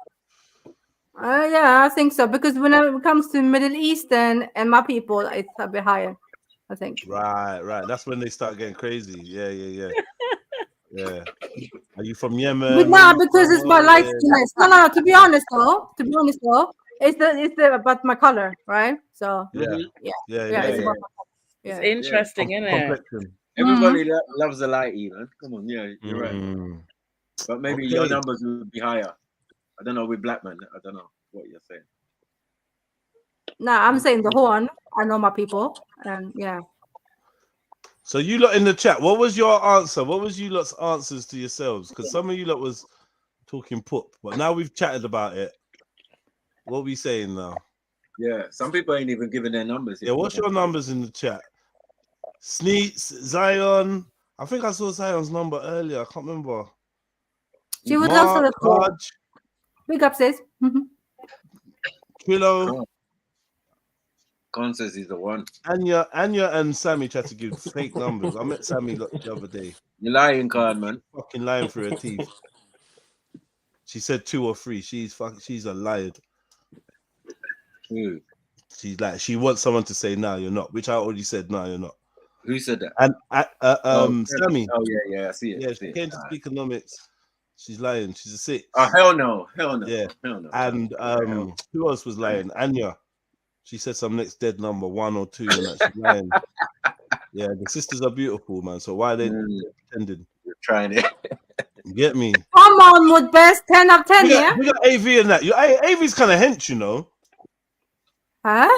Yeah, I think so, because when it comes to Middle Eastern and my people, it's a bit higher, I think. Right. That's when they start getting crazy. Yeah. Yeah. Are you from Yemen? But now, because it's my light skin. No. To be honest though, it's about my color, right? So Yeah. It's about my color. It's interesting, isn't it? Everybody loves a lighty, man. Come on, you're right. But maybe your numbers would be higher. I don't know with black men. I don't know what you're saying. No, I'm saying the horn. I know my people, and yeah. So you lot in the chat, what was your answer? What was you lot's answers to yourselves? Because some of you lot was talking poop, but now we've chatted about it. What are we saying now? Yeah, some people ain't even giving their numbers. Yeah, what's your numbers in the chat? Sneets, Zion. I think I saw Zion's number earlier. I can't remember. She was also the four. Big up, sis. Trillo. Con says he's the one. Anya and Sammy tried to give fake numbers. I met Sammy the other day. You're lying, Con, man. Fucking lying through her teeth. She said 2 or 3. She's a liar. She's like, she wants someone to say, no, you're not, which I already said, no, you're not. Who said that? And Sammy. Sammy. Oh yeah, I see it. Yeah, she came to speak economics. She's lying. She's a 6. Oh hell no. Yeah. Hell no. And who else was lying? Anya. She said some next dead number 1 or 2, and that she's lying. Yeah, the sisters are beautiful, man. So why are they pretending? You're trying it. You get me? Come on, Wood Best, 10 of 10, yeah? We got AV and that. AV's kind of hench, you know. Huh?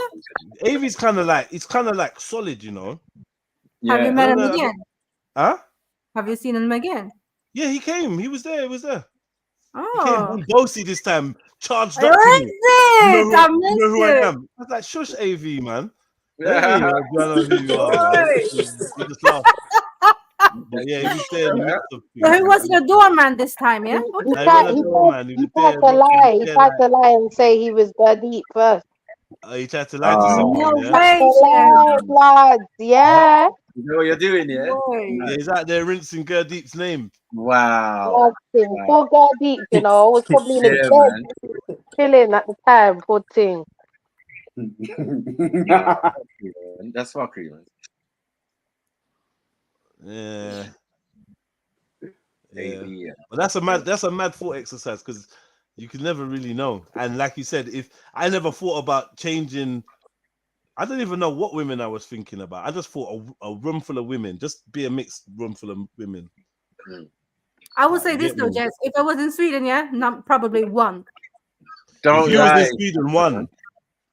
AV's kind of like solid, you know. Have you met him again? Huh? Have you seen him again? Yeah, he came. He was there. He was there. Oh. He came all bossy this time, charged up What to is me. it? I You know who missed I it. am? I was like, shush, AV, man. Yeah. I know who you are, man. He just laughed. But yeah, he was there in the midst of So he was the doorman this time, yeah? He tried to lie and say he was Gurdeep first. He tried to lie to someone. No Yeah? way, Lads, yeah. You know what you're doing, yeah? Yeah, he's out there rinsing Gurdeep's name. Wow. Poor Gurdeep, you know, was probably in the bed chilling at the time, poor thing. That's fuckery, man. Yeah. Yeah. But that's a mad thought exercise, because you can never really know. And like you said, if I never thought about changing, I don't even know what women I was thinking about. I just thought a room full of women, just be a mixed room full of women. I would say this though, Jess. If I was in Sweden, yeah, not probably 1. If you was in Sweden, 1.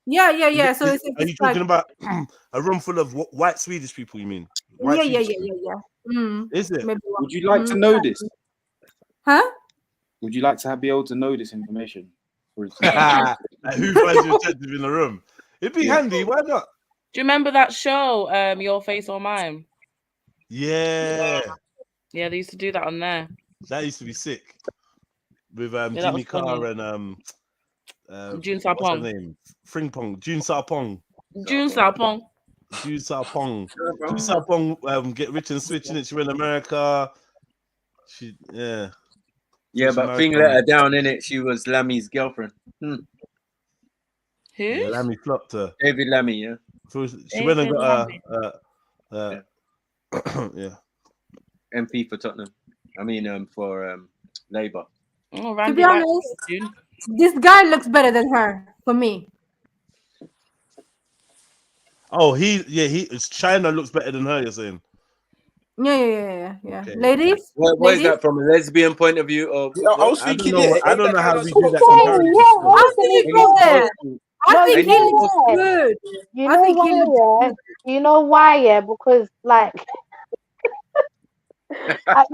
Yeah. So it's are you talking about a room full of white Swedish people? You mean? White Yeah. Swedish people? Is it? Maybe 1. Would you like to know this? Huh? Would you like to be able to know this information? Like who finds you attractive in the room? It'd be handy. Why not? Do you remember that show, Your Face or Mine? Yeah. Yeah, they used to do that on there. That used to be sick. With that Jimmy was funny. Carr and June what's her Sarpong. name? Frimpong. June Sarpong. June Sarpong. June Sarpong. June Sarpong get rich and switching it. She went to America. Yeah, She's but American. thing let her down, innit? She was Lammy's girlfriend. Who? Yeah, Lammy flopped her. David Lammy, yeah. So she went and got yeah. MP for Tottenham. I mean, for Labour. Oh, To be honest, this guy looks better than her for me. Oh, China looks better than her, you're saying? Yeah. Okay. Ladies? What is that from a lesbian point of view? Or I was thinking, I don't know how we do that How did he go there? I think he looks yeah. good. You I know think he why, looks yeah? You know why, yeah? Because, like,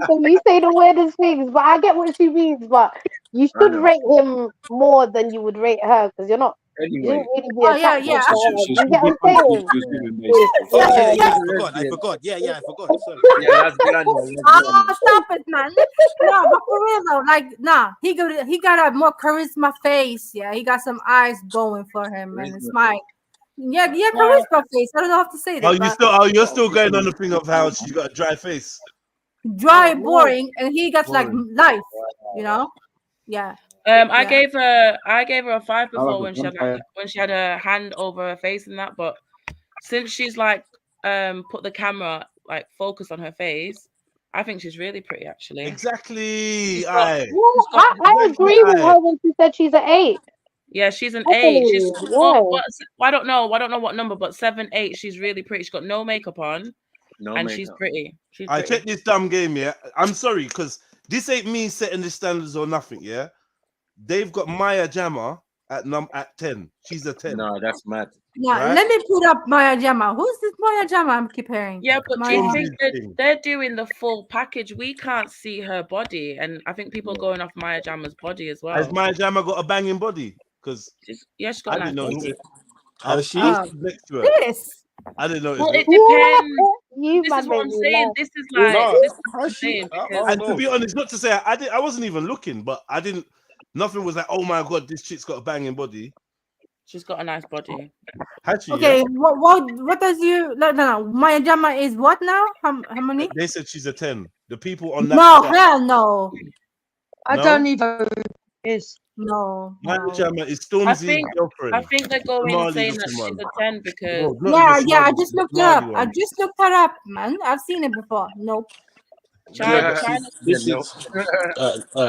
so you say the weirdest things, but I get what she means. But you should rate him more than you would rate her, because you're not. You Anyway. didn't really be attracted to her. You get what I'm saying? I forgot. Yeah, I forgot. Sorry. Yeah, that's good. Oh, stop it, man. No, but for real though, like, he got a more charisma face. Yeah, he got some eyes going for him, and it's my charisma face. I don't know how to say that. You're still going on the thing of how she got a dry face. Dry, boring, and he got like life. You know? Yeah. I gave her a 5 before when she had her hand over her face and that, but since she's like put the camera like focus on her face, I think she's really pretty actually. Exactly. I agree with her when she said she's an 8. Yeah, she's an 8. She's I don't know what number, but 7, 8. She's really pretty. She's got no makeup on, she's pretty. I check this dumb game. Yeah, I'm sorry because this ain't me setting the standards or nothing. Yeah. They've got Maya Jama at 10. She's a 10. No, that's mad. Yeah, right? Let me put up Maya Jama. Who's this Maya Jama I'm keep hearing? Yeah, but do you think they're doing the full package? We can't see her body, and I think people are going off Maya Jama's body as well. Has Maya Jama got a banging body? Because she's got I didn't know. Has she? Next to her. This. I didn't know. Well, it depends. This is what I'm saying. No. This is what I'm saying. And to be honest, not to say I wasn't even looking, but I didn't. Nothing was like, oh my god, this chick's got a banging body. She's got a nice body. Had she? Okay, yeah? what does you no Maya Jama is what now? How many? They said she's a 10. The people on that. No, hell no. I don't even. Is No. Maya Jama is I Stormzy's think girlfriend. they're The going Somali saying that looking she's one. a 10 because No, not even Yeah, I Somali, just the looked her Somali up. I one. just looked her up, man. I've seen it before. Nope. Yeah, China this is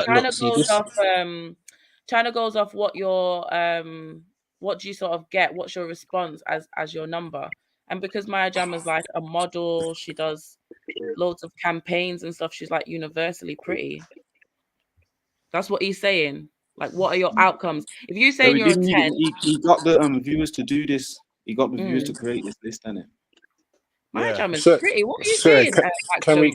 China look, see goes this. off China goes off what your what do you sort of get, what's your response as your number. And because Maya Jama's like a model, she does loads of campaigns and stuff, she's like universally pretty. That's what he's saying. Like, what are your outcomes? If you're So saying he you're a didn't 10, he got the viewers to do this. He got the viewers to create this list, didn't it? Maya Yeah. Jama's So, pretty. What are you sorry, saying? can we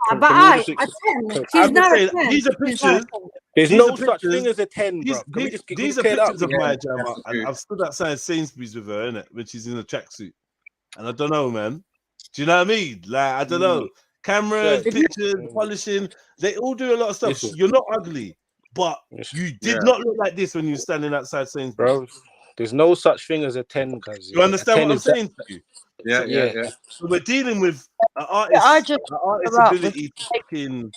But all I, just a 10. I'm She's just not a saying, 10. these are She's not a pictures. 10. There's These are no such thing pictures. as a 10, bro. Can we just These are clear that up? pictures of Yeah, Maya Jama, that's and true. I've stood outside Sainsbury's with her, innit, when she's in a tracksuit. And I don't know, man. Do you know what I mean? Like, I don't know. Cameras, So, pictures, polishing, they all do a lot of stuff. listen, You're not ugly, but you did not look like this when you were standing outside Sainsbury's. bro, there's no such thing as a 10, cuz. You understand what I'm is that. saying to you? So, yeah. So we're dealing with an yeah, I artist's just ability to fucking.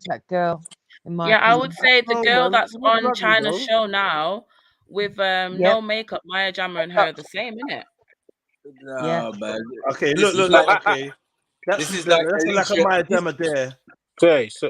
that girl. In my Yeah, I opinion. would say the No, girl man, that's she wasn't on ugly, China's though. show now with Yep. no makeup, Maya Jama and her are the same, isn't it? Yeah. Nah, man. Okay, This look. is like Okay, that's this is like like a Alicia. Maya Jama there.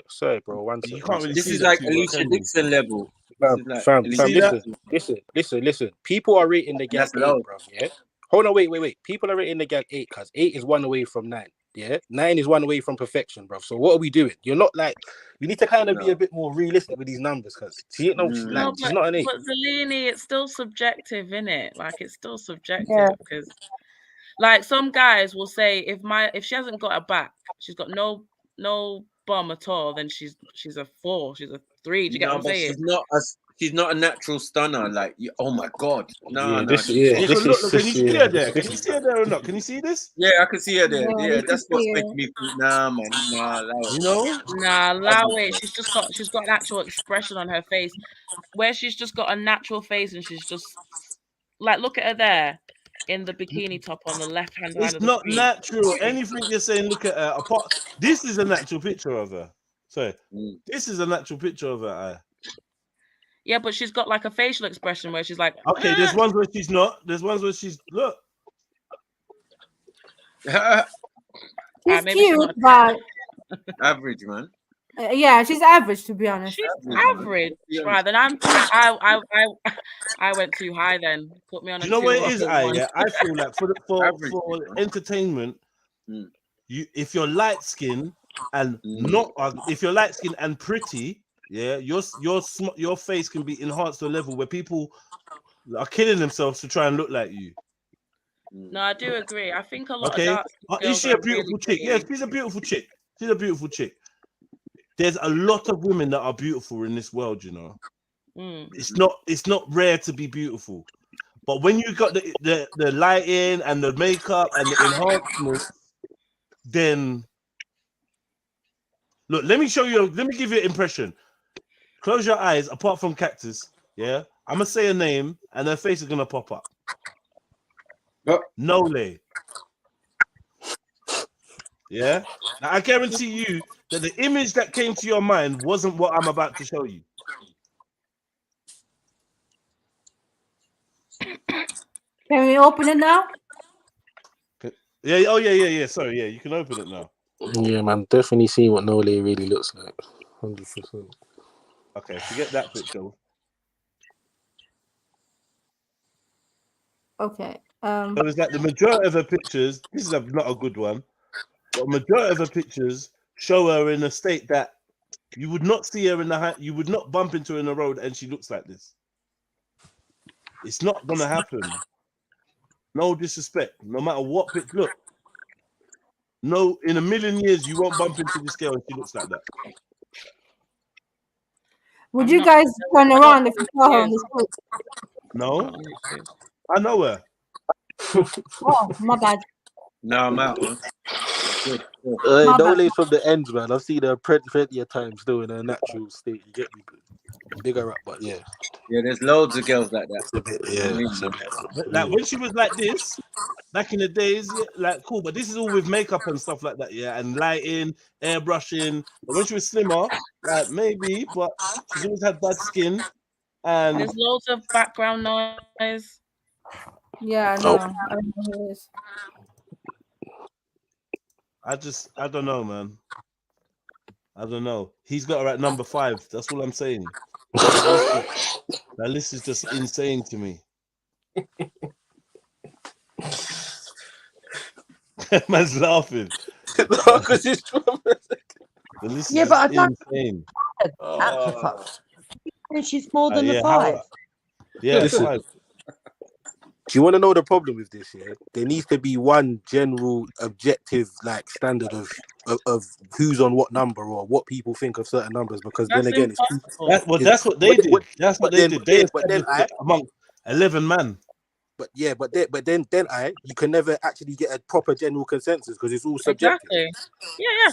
Sorry, bro. One You sec. can't really This see is that like too much, Alicia can you? Dixon level. This Fam, is like fam, You Alicia see that? listen. People are rating the gal That's 8, low. bro. Yeah. Hold on, wait. People are rating the gal 8 because 8 is 1 away from 9. Yeah, 9 is 1 away from perfection, bro. So what are we doing? You're not like, you need to kind of be a bit more realistic with these numbers, because she ain't No, she's not an 8. but Zelini, it's still subjective, innit? Like, it's still subjective Yeah. because, like, some guys will say if she hasn't got a back, she's got no bum at all, then she's a 4, she's a 3. Do you get what No, I'm but saying? she's not a natural stunner. Like, oh my god, no. Yeah, look, can you see her there? Can you see her there or not? Can you see this? Yeah, I can see her there. Yeah, Yeah, you can that's what's see it. making me think. Nah, man, nah, allow it. You know? Nah, allow it. She's got an actual expression on her face, where she's just got a natural face, and she's just like, look at her there in the bikini top on the left hand side It's of the not screen. natural. Anything you're saying, look at her. Apart, this is a natural picture of her. Sorry, this is a natural picture of her. Yeah, but she's got like a facial expression where she's like, Okay, there's ones where she's not. There's ones where she's look. She's maybe she's cute, not but average, man. Yeah, she's average, to be honest. She's average, right? Then I went too high. Then put me on a Do you know what it 2 is? or a 1. I feel like for entertainment, if you're light skinned and not if you're light skinned and pretty, yeah, your face can be enhanced to a level where people are killing themselves to try and look like you. No, I do agree. I think a lot of Okay, dark is she a beautiful chick? Yeah, she's a beautiful chick. She's a beautiful chick. There's a lot of women that are beautiful in this world, you know. It's not rare to be beautiful, but when you got the lighting and the makeup and the enhancement, then look. Let me give you an impression. Close your eyes. Apart from Cactus, yeah, I'm gonna say a name and her face is gonna pop up. Nole. Yeah, now, I guarantee you that the image that came to your mind wasn't what I'm about to show you. Can we open it now? Yeah. Oh, yeah. Sorry, yeah. You can open it now. Yeah, man. Definitely see what Nole really looks like. 100%. Okay, forget that picture. Okay. So it's like the majority of her pictures. This is not a good one. But majority of her pictures show her in a state that you would not see her you would not bump into her in the road, and she looks like this. It's not gonna happen. No disrespect. No matter what pitch, look. No, in a million years you won't bump into this girl and she looks like that. Would you guys turn around if you saw her on the street? No, I know her. Oh, my bad. No, I'm out, man. Nole's from the ends, man. I've seen her plenty of times still in her natural state. You get me? Bigger up, but yeah. Yeah, there's loads of girls like that. It's a bit, yeah. Like when she was like this, back in the days, yeah, like cool, but this is all with makeup and stuff like that, yeah, and lighting, airbrushing. But when she was slimmer, like maybe, but she's always had bad skin. And There's loads of background noise. Yeah, Oh. no, I don't know who it is. I don't know, man. I don't know. He's got her at number 5. That's all I'm saying. That list is just insane to me. Man's laughing. Because it's the list is Yeah, but I just don't. insane. She's more than Yeah, a 5. Yeah, Listen. 5. Do you want to know the problem with this? Yeah, there needs to be one general objective like standard of who's on what number or what people think of certain numbers. Because That's then again, impossible. That's what they did. That's what they did. They but then established it among 11 men. But yeah, but then you can never actually get a proper general consensus because it's all subjective. Exactly. Yeah.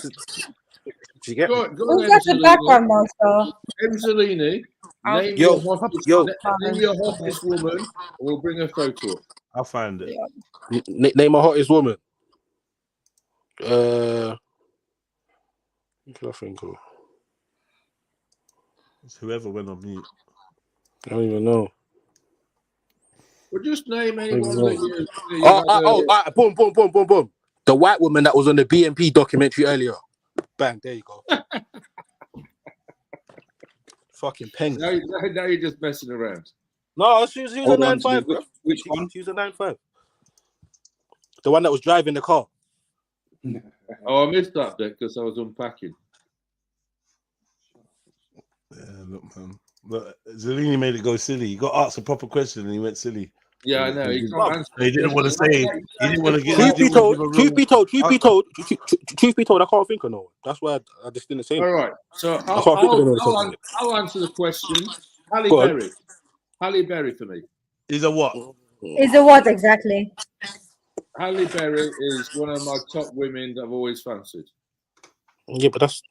Do you get me? Oh, Who's got the background noise, though? Emselini, name Yo, your hottest woman, and we'll bring a photo up. I'll find it. Name my hottest woman. What can I think of? It's whoever went on mute. I don't even know. Well, just name anyone Oh, that you boom. The white woman that was on the BNP documentary earlier. Bang, there you go. Fucking penguin. Now you're just messing around. No, she was a 9.5, bro. Which one? She was a 9.5. The one that was driving the car. Oh, I missed that bit because I was unpacking. Yeah, look, man. But Zellini made it go silly. He got asked a proper question and he went silly. Yeah, I know. He didn't want to say. He didn't want to get. Truth be told, I can't think of no one. That's why I just didn't say it. All right. So I'll answer the question. Halle Berry. Halle Berry for me. Is a what? Is a what exactly? Halle Berry is one of my top women that I've always fancied. Yeah, but that's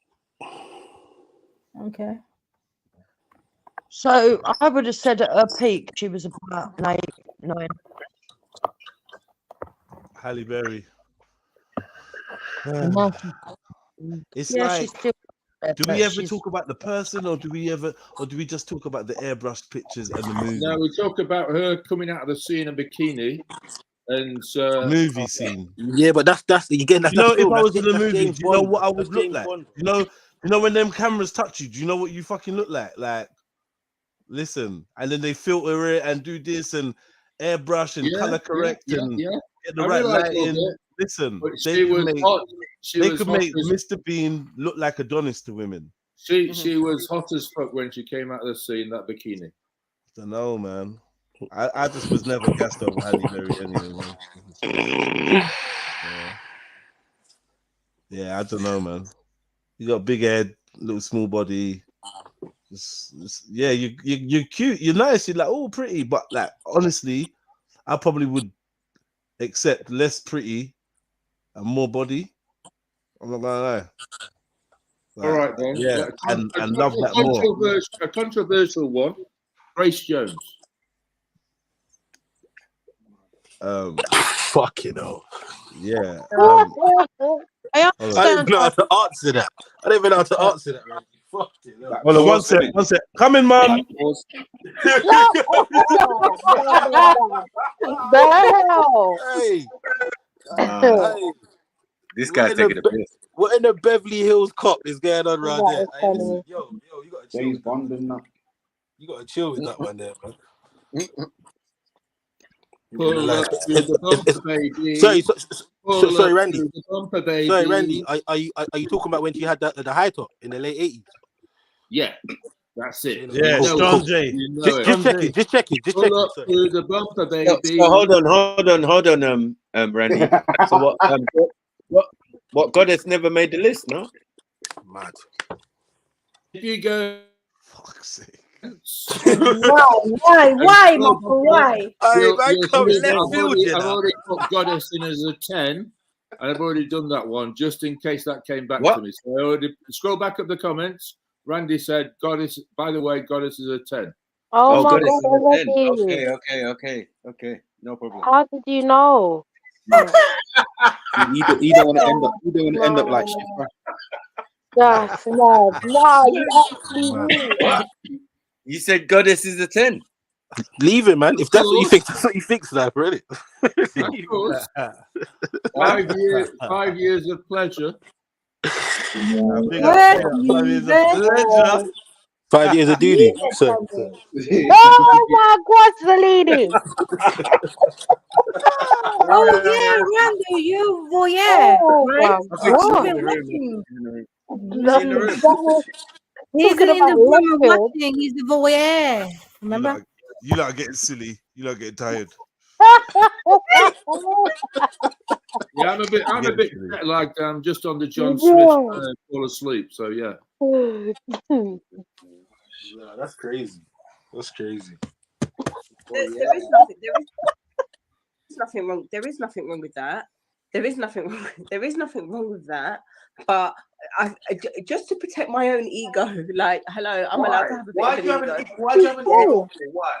okay. So I would have said at her peak she was about an 8, 9. Halle Berry. It's Yeah, like, she's still do we ever talk about the person, or do we just talk about the airbrushed pictures and the movie? No, we talk about her coming out of the sea in a bikini and movie scene. Yeah, but that's again. That's if I film, was that's in the movie, James do you know Bond. what I would That's look James like? Bond. You know when them cameras touch you, do you know what you fucking look like? Like, listen, and then they filter it and do this and airbrush and color correct and get the right lighting. Listen, they could make Mr. Bean look like Adonis to women. She was hot as fuck when she came out of the sea in that bikini. I don't know, man. I just was never gassed over Halle Berry anyway, man. Yeah, I don't know, man. You got a big head, little small body. Yeah, you're cute, you're nice, you're like, oh, pretty, but like honestly, I probably would accept less pretty and more body. I'm not gonna lie. Like, all right, then. Yeah, and love that more. A controversial one. Grace Jones. Fucking hell. Yeah. I don't know how to answer that. I don't even know how to answer that, man. Fucking hell. Hold on, one sec. Come in, man. Hey. This guy's taking a piss. What in the Beverly Hills cop is going on around there? Hey, listen, yo, you gotta chill. James Bond and that. You gotta chill with that one there, man. Sorry, Randy. Sorry, Randy. Are you talking about when she had the high top in the late 80s? Yeah, that's it. Yeah, Strong J. Just check it. The bumper, baby. So hold on, Randy. So what goddess never made the list? No, mad. If you go, fuck's sake. Why, Michael? Why? I've already put goddess in as a 10, and I've already done that one just in case that came back to me. So I already scroll back up the comments. Randy said goddess. By the way, goddess is a 10. Oh my goddess God, is a 10. Okay, no problem. How did you know? You don't want to end up. You don't want to end up like shit. That's mad. Nah, you actually Man. do. You said goddess is a 10. Leave it, man. If that's what you think, that's what you think, Sniper, really. Of course. 5 years of pleasure. Pleasure. 5 years of duty. So. Oh my God, Salini. Oh yeah, Randall, you voyeur, Oh right? my I think she's God. in the room. That She's in the room. was He's talking in about the left room field. watching. He's the voyeur. Remember? You lot are getting silly. You lot are getting tired. Yeah, I'm a bit Getting silly. like just on the John Smith fall asleep. So yeah. Yeah, that's crazy. That's crazy. There is nothing. There is nothing wrong. There is nothing wrong with that. There is nothing wrong. There is nothing wrong with that. But just to protect my own ego, like, hello, I'm allowed to have a bit of an ego. Why do you have an ego? Why?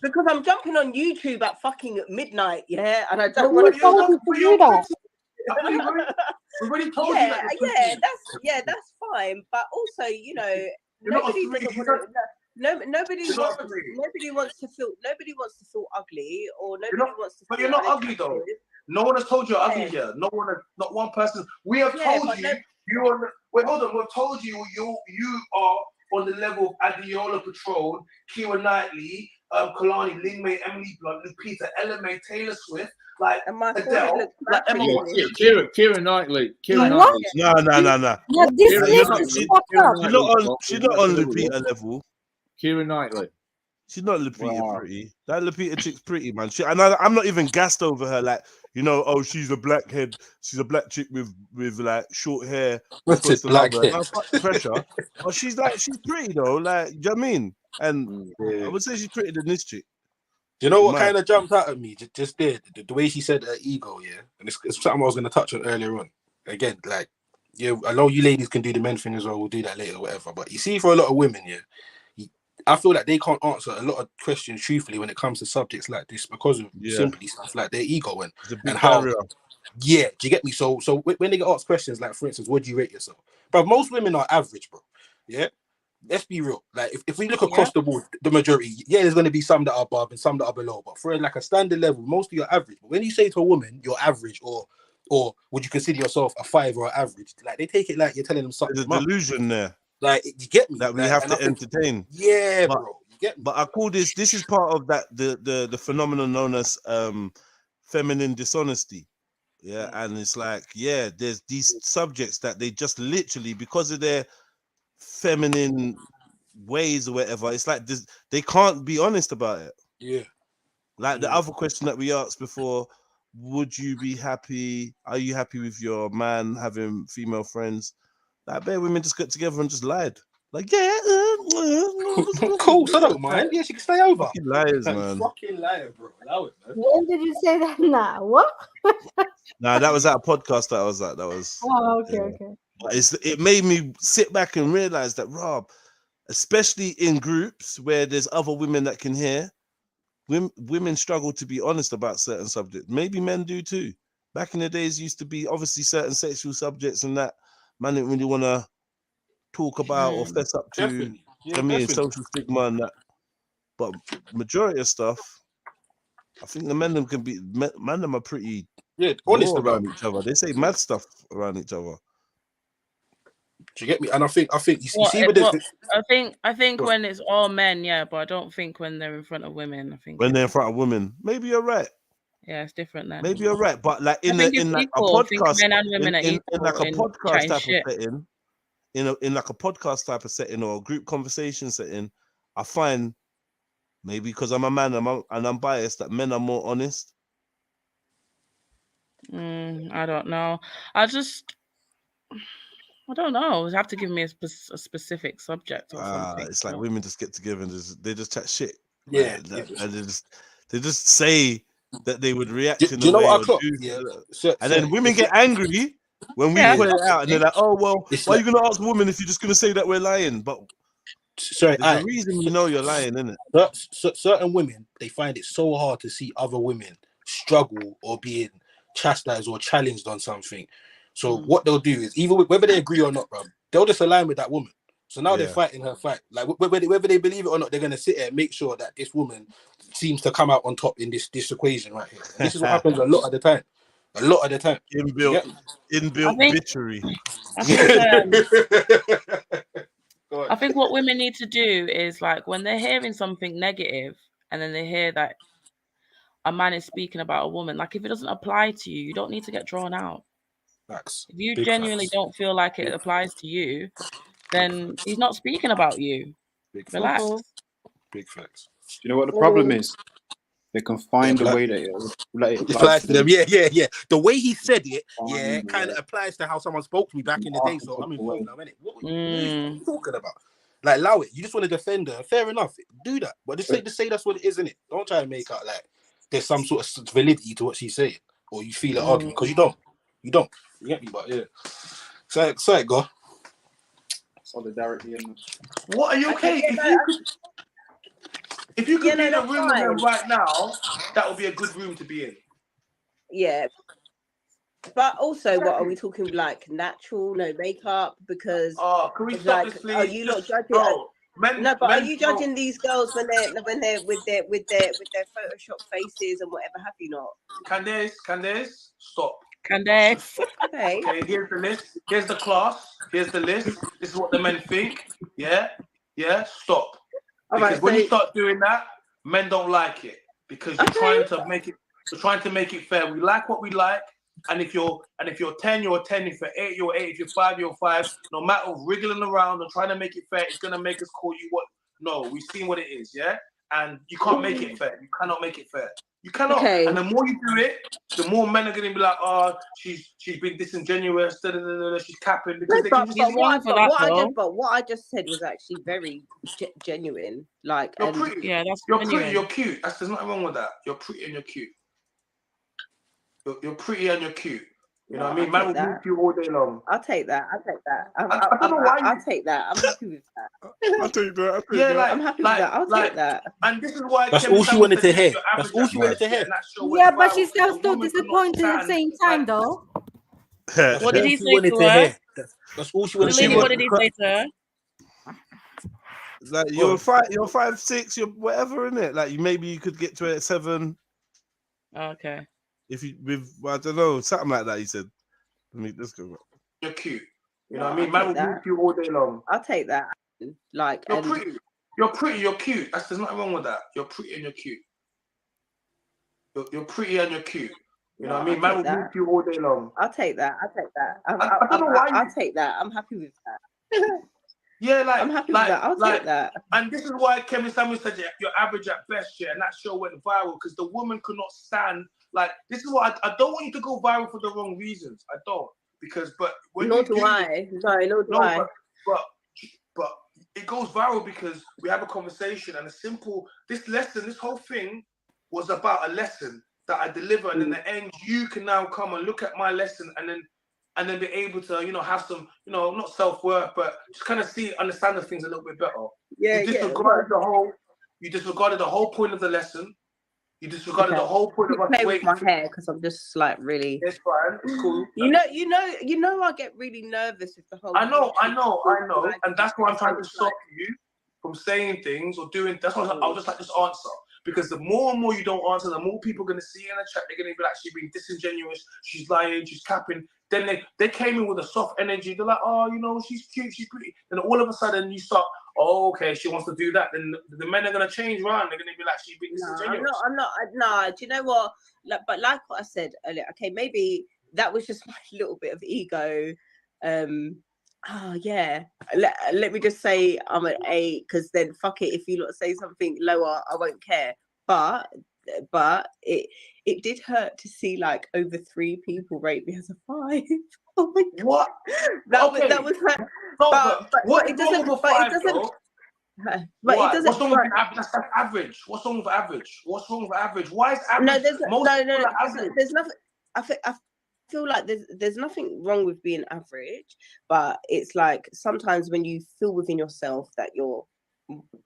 Because I'm jumping on YouTube at fucking midnight, yeah, and I don't Who want told you to do that? We've already told you that. That's fine. But also, you know, nobody wants to feel ugly, or nobody wants to. But you're not ugly though. No one has told you you're ugly here. No one, not one person. We have told you you are. Wait, hold on. We've told you you are on the level of Adiola Patrol, Keira Knightley, Kalani, Lingmei, Emily Blunt, Lupita, Ella May, Taylor Swift, like Adele, like Emma Watson. Keira Knightley. Keira Knightley. No. No, this list is fucked up. She's not on Lupita level. Keira Knightley. She's not Lupita pretty. That Lupita chick's pretty, man. I'm not even gassed over her. Like, you know, oh, she's a black chick with like short hair. What's it, black hair? No, fuck the pressure. But she's pretty though. Like, do you know what I mean? And I would say she's prettier than this chick. Do you know what kind of jumped out at me just there? The way she said her ego, yeah, and it's something I was going to touch on earlier on. Again, like, yeah, I know you ladies can do the men thing as well. We'll do that later, or whatever. But you see, for a lot of women, yeah, I feel like they can't answer a lot of questions truthfully when it comes to subjects like this because of simply stuff like their ego and how. Yeah, do you get me? So when they get asked questions like, for instance, what do you rate yourself? But most women are average, bro. Yeah, let's be real. Like if we look across the board, the majority, there's going to be some that are above and some that are below. But for like a standard level, most of you are average. But when you say to a woman you're average, or would you consider yourself a 5 or an average? Like they take it like you're telling them something. There's a delusion there. Like, you get me? That we have to entertain. Yeah, bro. You get me? But I call this is part of that the phenomenon known as feminine dishonesty. Yeah, and it's like, there's these subjects that they just literally, because of their feminine ways or whatever, it's like this, they can't be honest about it. Yeah. Like the other question that we asked before, would you be happy? Are you happy with your man having female friends? Like, bare women just got together and just lied. Like, cool, so I don't mind. Yeah, she can stay over. Fucking liars, man. Fucking liar, bro. Allow it, man. When did you say that now? What? Nah, that was at a podcast that I was at. That was. Oh, okay. But it made me sit back and realize that, Rob, especially in groups where there's other women that can hear, women struggle to be honest about certain subjects. Maybe men do too. Back in the days, used to be obviously certain sexual subjects and that man didn't really want to talk about or fess up to. Definitely. Yeah, I mean, social stigma and that. But majority of stuff, I think the men them are pretty honest raw about around each other. They say mad stuff around each other. Do you get me? And I think you see with this. I think when it's all men, but I don't think when they're in front of women. I think when they're in front of women, maybe you're right. Yeah, it's different then. Maybe you're right, but like in like a podcast, in like a podcast type of setting, in like a podcast type of setting or a group conversation setting, I find maybe because I'm a man and I'm biased that men are more honest. I don't know. I don't know. You have to give me a specific subject or something. It's like women just get together and they just chat shit. Yeah, and they just say that they would react in do you a know way. what I clocked? And then women get angry when we put it out, and they're like, "Oh well, why are you going to ask a woman if you're just going to say that we're lying?" But sorry, there's a reason you know you're lying, isn't it? Certain women, they find it so hard to see other women struggle or being chastised or challenged on something. So what they'll do is, either whether they agree or not, bro, they'll just align with that woman. So now they're fighting her fight. Like whether they believe it or not, they're gonna sit there and make sure that this woman seems to come out on top in this equation right here. And this is what happens a lot of the time. A lot of the time. Inbuilt bitchery. I think what women need to do is, like, when they're hearing something negative and then they hear that a man is speaking about a woman, like, if it doesn't apply to you, you don't need to get drawn out. Facts. If you Big genuinely facts. don't feel like it applies to you, then he's not speaking about you. Big Relax. facts. Big facts. Do you know what the problem is? They can find a way that it applies to them. Yeah. The way he said it, it kind of applies to how someone spoke to me back in the day. So I'm involved now, innit? What are you talking about? Like, allow it. You just want to defend her. Fair enough. Do that. But just say that's what it is, innit? Don't try and make out like there's some sort of validity to what she's saying, or you feel an argument, because you don't. You don't. You get me? But yeah. So go. Solidarity. What are you okay? If you could be in a room with them right now, that would be a good room to be in. Yeah. But also, what are we talking, like, natural, no makeup? Because can we it's stop like, this, please? are you not judging? Bro, are you judging these girls when they're with their Photoshop faces and whatever have you not? Candace, stop. Candace. Okay. Okay, here's the list. Here's the class. Here's the list. This is what the men think. Yeah. Stop. Because when you start doing that, men don't like it, because you're trying to make it. We're trying to make it fair. We like what we like, and if you're 10, you're 10. If you're 8, you're 8. If you're 5, you're 5. No matter wriggling around and trying to make it fair, it's gonna make us call you what? No, we've seen what it is, yeah. And you can't make it fair. You cannot make it fair. You cannot. Okay. And the more you do it, the more men are gonna be like, oh, she's being disingenuous. She's capping, because they can just. What I just said was actually very genuine. Like, you're pretty. Yeah, that's you're pretty. You're cute. There's nothing wrong with that. You're pretty and you're cute. You're pretty and you're cute. You know what I mean? Man will move you all day long. I'll take that. I'll take that. I'm happy with that. I'll take that. I'm happy with that. I'll take that. And this is why that's all she wanted to hear. That's all she wanted to hear. Yeah, but she's still disappointed at the same time, though. What did he say to her? That's all she wanted to hear. What did he say to her? Like, you're 5'6", you're whatever, in it. Like, maybe you could get to it at 7. Okay. If you I don't know, something like that. He said. Let's go. You're cute. You know what I mean? Man will move you all day long. I'll take that. Like, you're pretty. You're pretty. You're cute. There's nothing wrong with that. You're pretty and you're cute. You're pretty and you're cute. You know what I mean? Man will move you all day long. I'll take that. I'll take that. I'm happy with that. Yeah, I'm happy with that. I'll take that. And this is why Kevin Samuel said you're average at best, and that show went viral, because the woman could not stand. Like, this is what I don't want you to go viral for the wrong reasons. I don't, but when nor do I. But it goes viral because we have a conversation, and this whole thing was about a lesson that I deliver, and in the end, you can now come and look at my lesson, and then be able to, have some, not self-worth, but just kind of understand the things a little bit better. Yeah, you disregarded the whole point of the lesson. You disregarded the whole point of us waiting. My hair, because I'm just like really. It's fine. It's cool. You know, I get really nervous with the whole. I know, and that's why I'm trying to stop you from saying things or doing. That's why I was just like, just answer. Because the more and more you don't answer, the more people are going to see in the chat. They're going to be like, she's being disingenuous, she's lying, she's capping. Then they came in with a soft energy. They're like, oh, she's cute, she's pretty. Then all of a sudden you start, oh, okay, she wants to do that. Then the men are going to change around. They're going to be like, she's being disingenuous. I'm not. Do you know what? But like what I said earlier, okay, maybe that was just my little bit of ego. Yeah. Let me just say I'm an 8, because then fuck it, if you lot say something lower, I won't care. But it did hurt to see like over 3 people rate me as a 5. Oh my god! What? That was hurt. But it doesn't. What's wrong with that's average? What's wrong with average? Why is average? There's nothing. I feel like there's nothing wrong with being average, but it's like sometimes when you feel within yourself that you're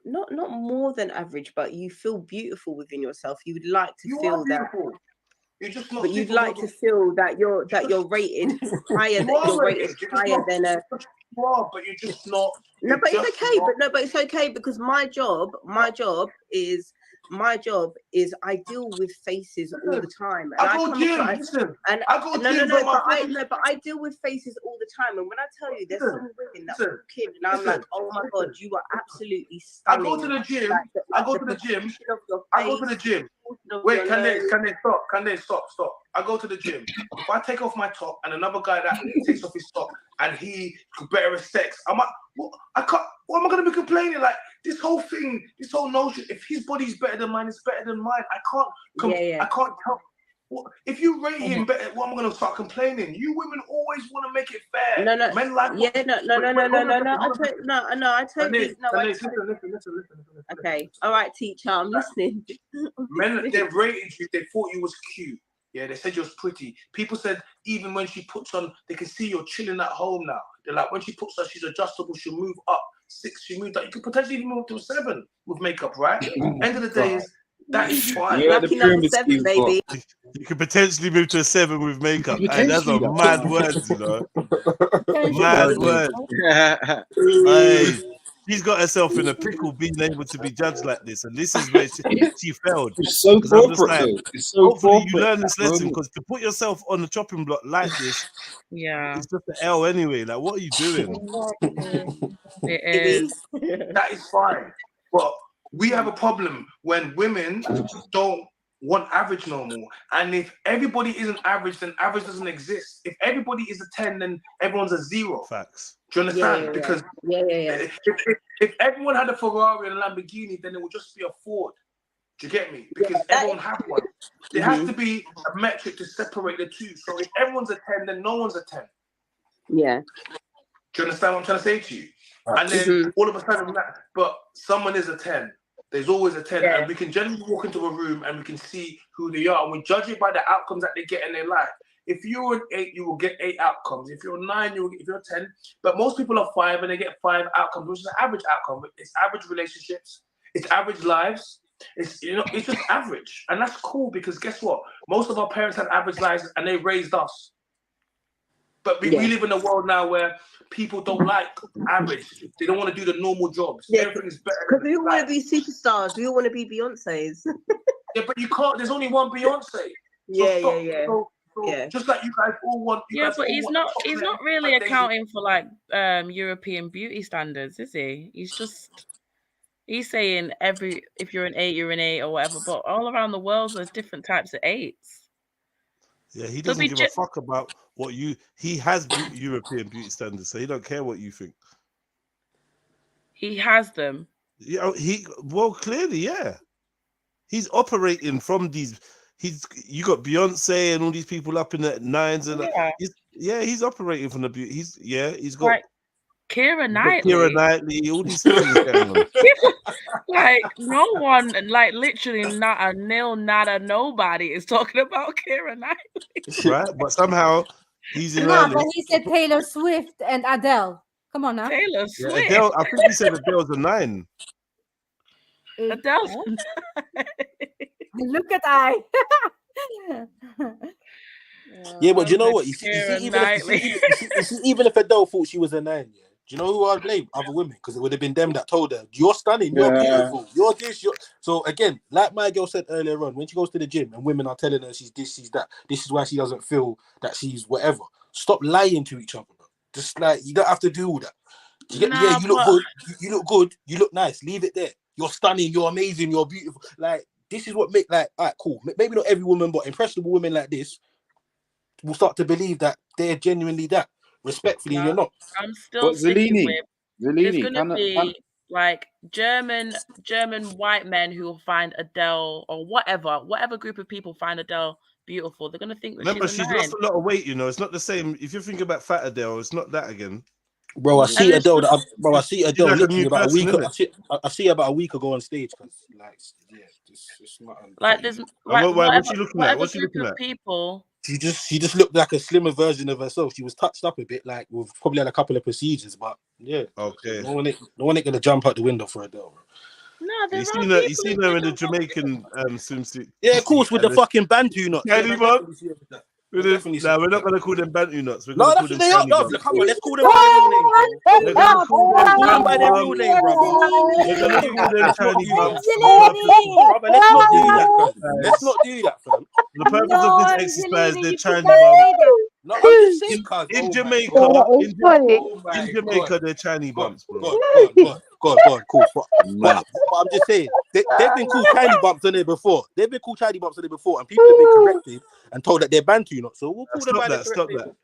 not more than average, but you feel beautiful within yourself. You would like to feel that. You're just not. But you'd like to feel that you're rated higher, You are you're rated rated. You're just higher not. than a. You are, but you're just not. No, but you're it's just okay. not- But it's okay because my job is I deal with faces all the time, and I go come gym. across, Listen, and I go no, gym, bro. but I deal with faces all the time, and when I tell you, there's some women that walk in, and I'm like, oh my god, you are absolutely I stunning. go to the gym. Like I go to the gym. I go to the gym. Wait, can they stop? Can they stop? I go to the gym. If I take off my top and another guy that takes off his top and he better as sex, I can't. What am I gonna be complaining? Like this whole thing, this whole notion. If his body's better than mine, it's better than mine. I can't tell. If you rate him better, what am I gonna start complaining? You women always want to make it fair. No, Men like no. I totally no. Listen. Okay, all right, teacher, I'm listening. Men, they rated you. They thought you was cute. Yeah, they said you was pretty. People said even when she puts on, they can see you're chilling at home now. They're like, when she puts on, she's adjustable. She'll move up 6. She moved up. You could potentially even move to a 7 with makeup, right? End of the day is that is fine. Yeah, the pyramid scheme, baby. You could potentially move to a 7 with makeup. Hey, that's a Potentially, mad words, you know. Mad words. Hey, she's got herself in a pickle being able to be judged like this, and this is where she failed. It's so 'Cause I'm just corporate, like, though. It's so hopefully you corporate. learn this lesson, because to put yourself on the chopping block like this, it's just an L anyway. Like, what are you doing? It is. That is fine. But we have a problem when women don't want average no more. And if everybody isn't average, then average doesn't exist. If everybody is a 10, then everyone's a 0. Facts. Do you understand? Yeah. Because Yeah. if everyone had a Ferrari and a Lamborghini, then it would just be a Ford. Do you get me? Because everyone has one. There has to be a metric to separate the two. So if everyone's a 10, then no one's a 10. Yeah. Do you understand what I'm trying to say to you? And then all of a sudden, but someone is a 10. There's always a 10. And we can generally walk into a room and we can see who they are. And we judge it by the outcomes that they get in their life. If you're an 8, you will get 8 outcomes. If you're a 9, if you're a 10. But most people are 5 and they get 5 outcomes, which is an average outcome. It's average relationships. It's average lives. It's just average. And that's cool because guess what? Most of our parents had average lives and they raised us. But we live in a world now where people don't like average. They don't want to do the normal jobs. Yeah, everything is better. Because we all want to be superstars. We all want to be Beyonces. Yeah, but you can't. There's only one Beyonce. Yeah. Just like you guys all want. But he's not really accounting for like European beauty standards, is he? He's saying if you're an 8, you're an 8 or whatever. But all around the world, there's different types of 8s. Yeah, he doesn't give a fuck about what he has European beauty standards, so he don't care what you think. He has them. Yeah, clearly, yeah. He's operating from these. You got Beyonce and all these people up in the 9s, and he's operating from the beauty. He's got like Keira Knightley, all these things going on. Like no one, like literally not a nobody is talking about Keira Knightley. Right, but somehow he's in. No, but he said Taylor Swift and Adele. Come on now. Taylor Swift. Adele, I think he said Adele's a 9. Adele's Look at I. Yeah, but do you know what? You see, even if Adele thought she was a 9, do you know who I'd blame? Other women, because it would have been them that told her, "You're stunning, you're beautiful, you're this, you're." So again, like my girl said earlier on, when she goes to the gym and women are telling her she's this, she's that, this is why she doesn't feel that she's whatever. Stop lying to each other, bro. Just like you don't have to do all that. You look good, you look good, you look nice. Leave it there. You're stunning, you're amazing, you're beautiful. Like this is what make all right, cool. Maybe not every woman, but impressionable women like this will start to believe that they're genuinely that. Respectfully, you're not. I'm still sticking with. There's gonna be like German white men who will find Adele or whatever group of people find Adele beautiful. They're gonna think that Remember, she's a 9. lost a lot of weight. It's not the same. If you're thinking about fat Adele, it's not that again. Bro, I see Adele. I see Adele like literally about a week. Person, I see her about a week ago on stage because, like, it's not like there's what's she looking at? What's she looking at? People. She just looked like a slimmer version of herself. She was touched up a bit, like we've probably had a couple of procedures, but yeah. Okay. No one ain't gonna jump out the window for Adele. Bro. You seen her in the Jamaican swimsuit. Yeah, of course, with the fucking Bantu nuts. Tiny Yeah, bumps. we're not gonna call them Bantu nuts. We're No, gonna that's call what them they are. tiny No, bumps. come on, let's call them by their real name, bro. We're gonna call them Call them tiny by their real bumps. name, brother. We're gonna call them Let's not tiny do that. bumps. Brother, let's not do that, fam. Let's not do that, fam. The purpose of this exercise, they're tiny gotta bumps. say that. No, I'm just saying, cuz. In Oh Jamaica, That is funny. in Jamaica, they're tiny bumps, bro. God, cool. But I'm just saying, they've been called tiny bumps on there before. They've been called tiny bumps on there before, and people have been corrected and told that they're Bantu nuts. So we'll call them by the correct name.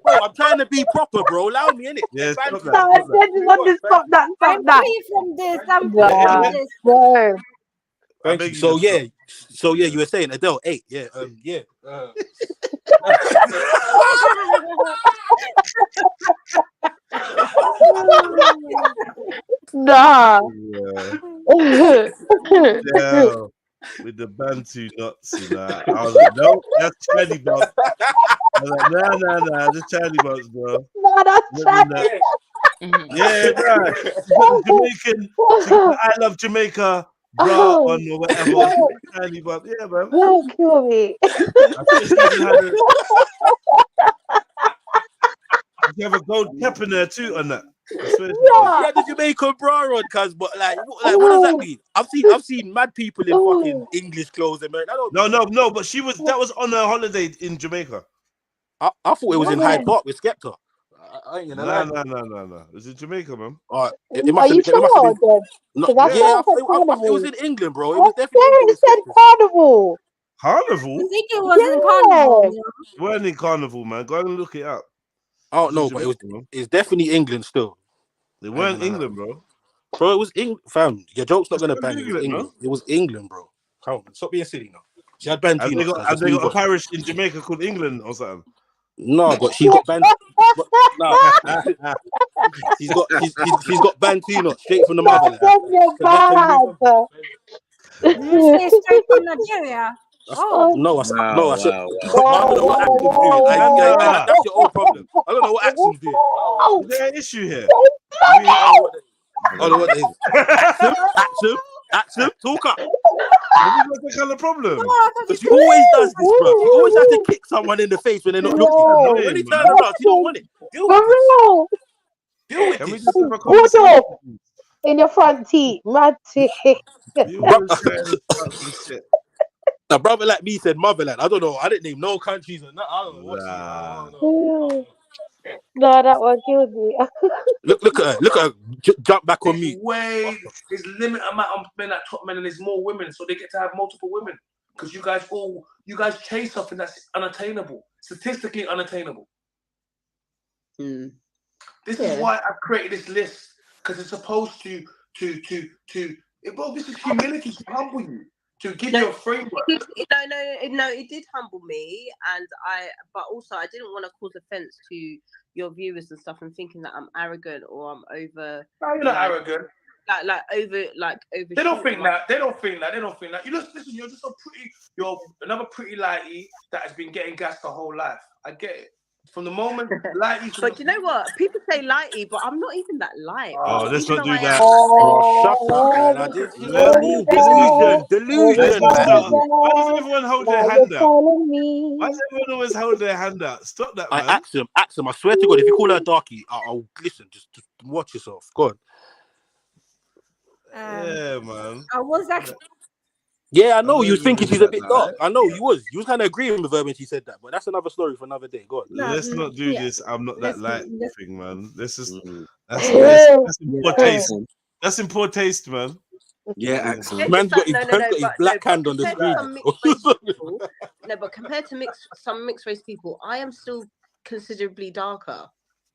Bro, I'm trying to be proper, bro. Allow me, innit? Yeah, stop No, stop that. I'm free from this. I'm free from Nah, this. no. Thank you. So yeah, you were saying Adele 8. Yeah, yeah. Nah. Yeah, with the Bantu nuts, you know. I was like, no, that's tiny bumps. I was like, nah, that's tiny bumps, bro. No, that's tiny. Yeah, right. She got the Jamaican, she got the I Love Jamaica bra on or whatever. Tiny bumps. Yeah, man. Don't kill me. I think she even had a, you have a gold cap in there too on that. I swear. Yeah, the Jamaican bra on, cuz, but what does that mean? I've seen mad people in fucking English clothes, American. No, but that was on her holiday in Jamaica. I thought it was in Hyde Park with Skepta. I ain't gonna lie. No. It was in Jamaica, man. It must have been. No, yeah, it was in England, bro. It was definitely. It said carnival. Carnival? I think it was in carnival. It weren't in carnival, man. Go and look it up. I don't know, but it's definitely England still. They weren't England, bro. Bro, it was England, fam. Your joke's not gonna bang. It was England, England. It was England, bro. Come on, stop being silly now. She had Bantu nuts. Have they got a parish in Jamaica called England or something? No, but she's got Bantu. No, she's got Bantu nuts straight from the motherland. You say straight from Nigeria. No, I said. I don't know what accent's doing. That's your own problem. I don't know what accent's doing. Is there an issue here? I don't know what it is. Accent, talk up. What's the kind of problem? Because she always does this, bro. She always has to kick someone in the face when they're not looking. When they turn around, she don't want it. Deal with this. In your front teeth, mad teeth. A brother like me said motherland. I don't know. I didn't name no countries and that. I don't know what. No, that one killed me. Look at her. Jump back on me. There's limited amount of men at top men, and there's more women, so they get to have multiple women. Because you guys chase something that's unattainable, statistically unattainable. This is why I created this list, because it's supposed to this is humility to humble you, to give you a framework. No, it did humble me, but also I didn't want to cause offense to your viewers and stuff, and thinking that I'm arrogant or I'm over. No, you're not arrogant. Over. They don't think that. They don't think that. You listen. You're just you're another pretty lighty that has been getting gassed the whole life. I get it. From the moment lighty. But you know what? People say lighty, but I'm not even that light. Oh, let's not do that. Delusion. Why does everyone hold their hand out? Why does everyone always hold their hand out? Stop that, man. Ask him. I swear to God, if you call her darky, I'll listen. Just watch yourself. Go on. Yeah, man. I was actually. Yeah, I know you was thinking she's a bit dark. I know you was. You was kind of agreeing with her when she said that, but that's another story for another day. Go on. Let's not do this. I'm not that light thing, man. This is that's in poor taste. That's in poor taste, man. Yeah, excellent. Man's got his black hand on the screen. No, but compared to some mixed race people, I am still considerably darker.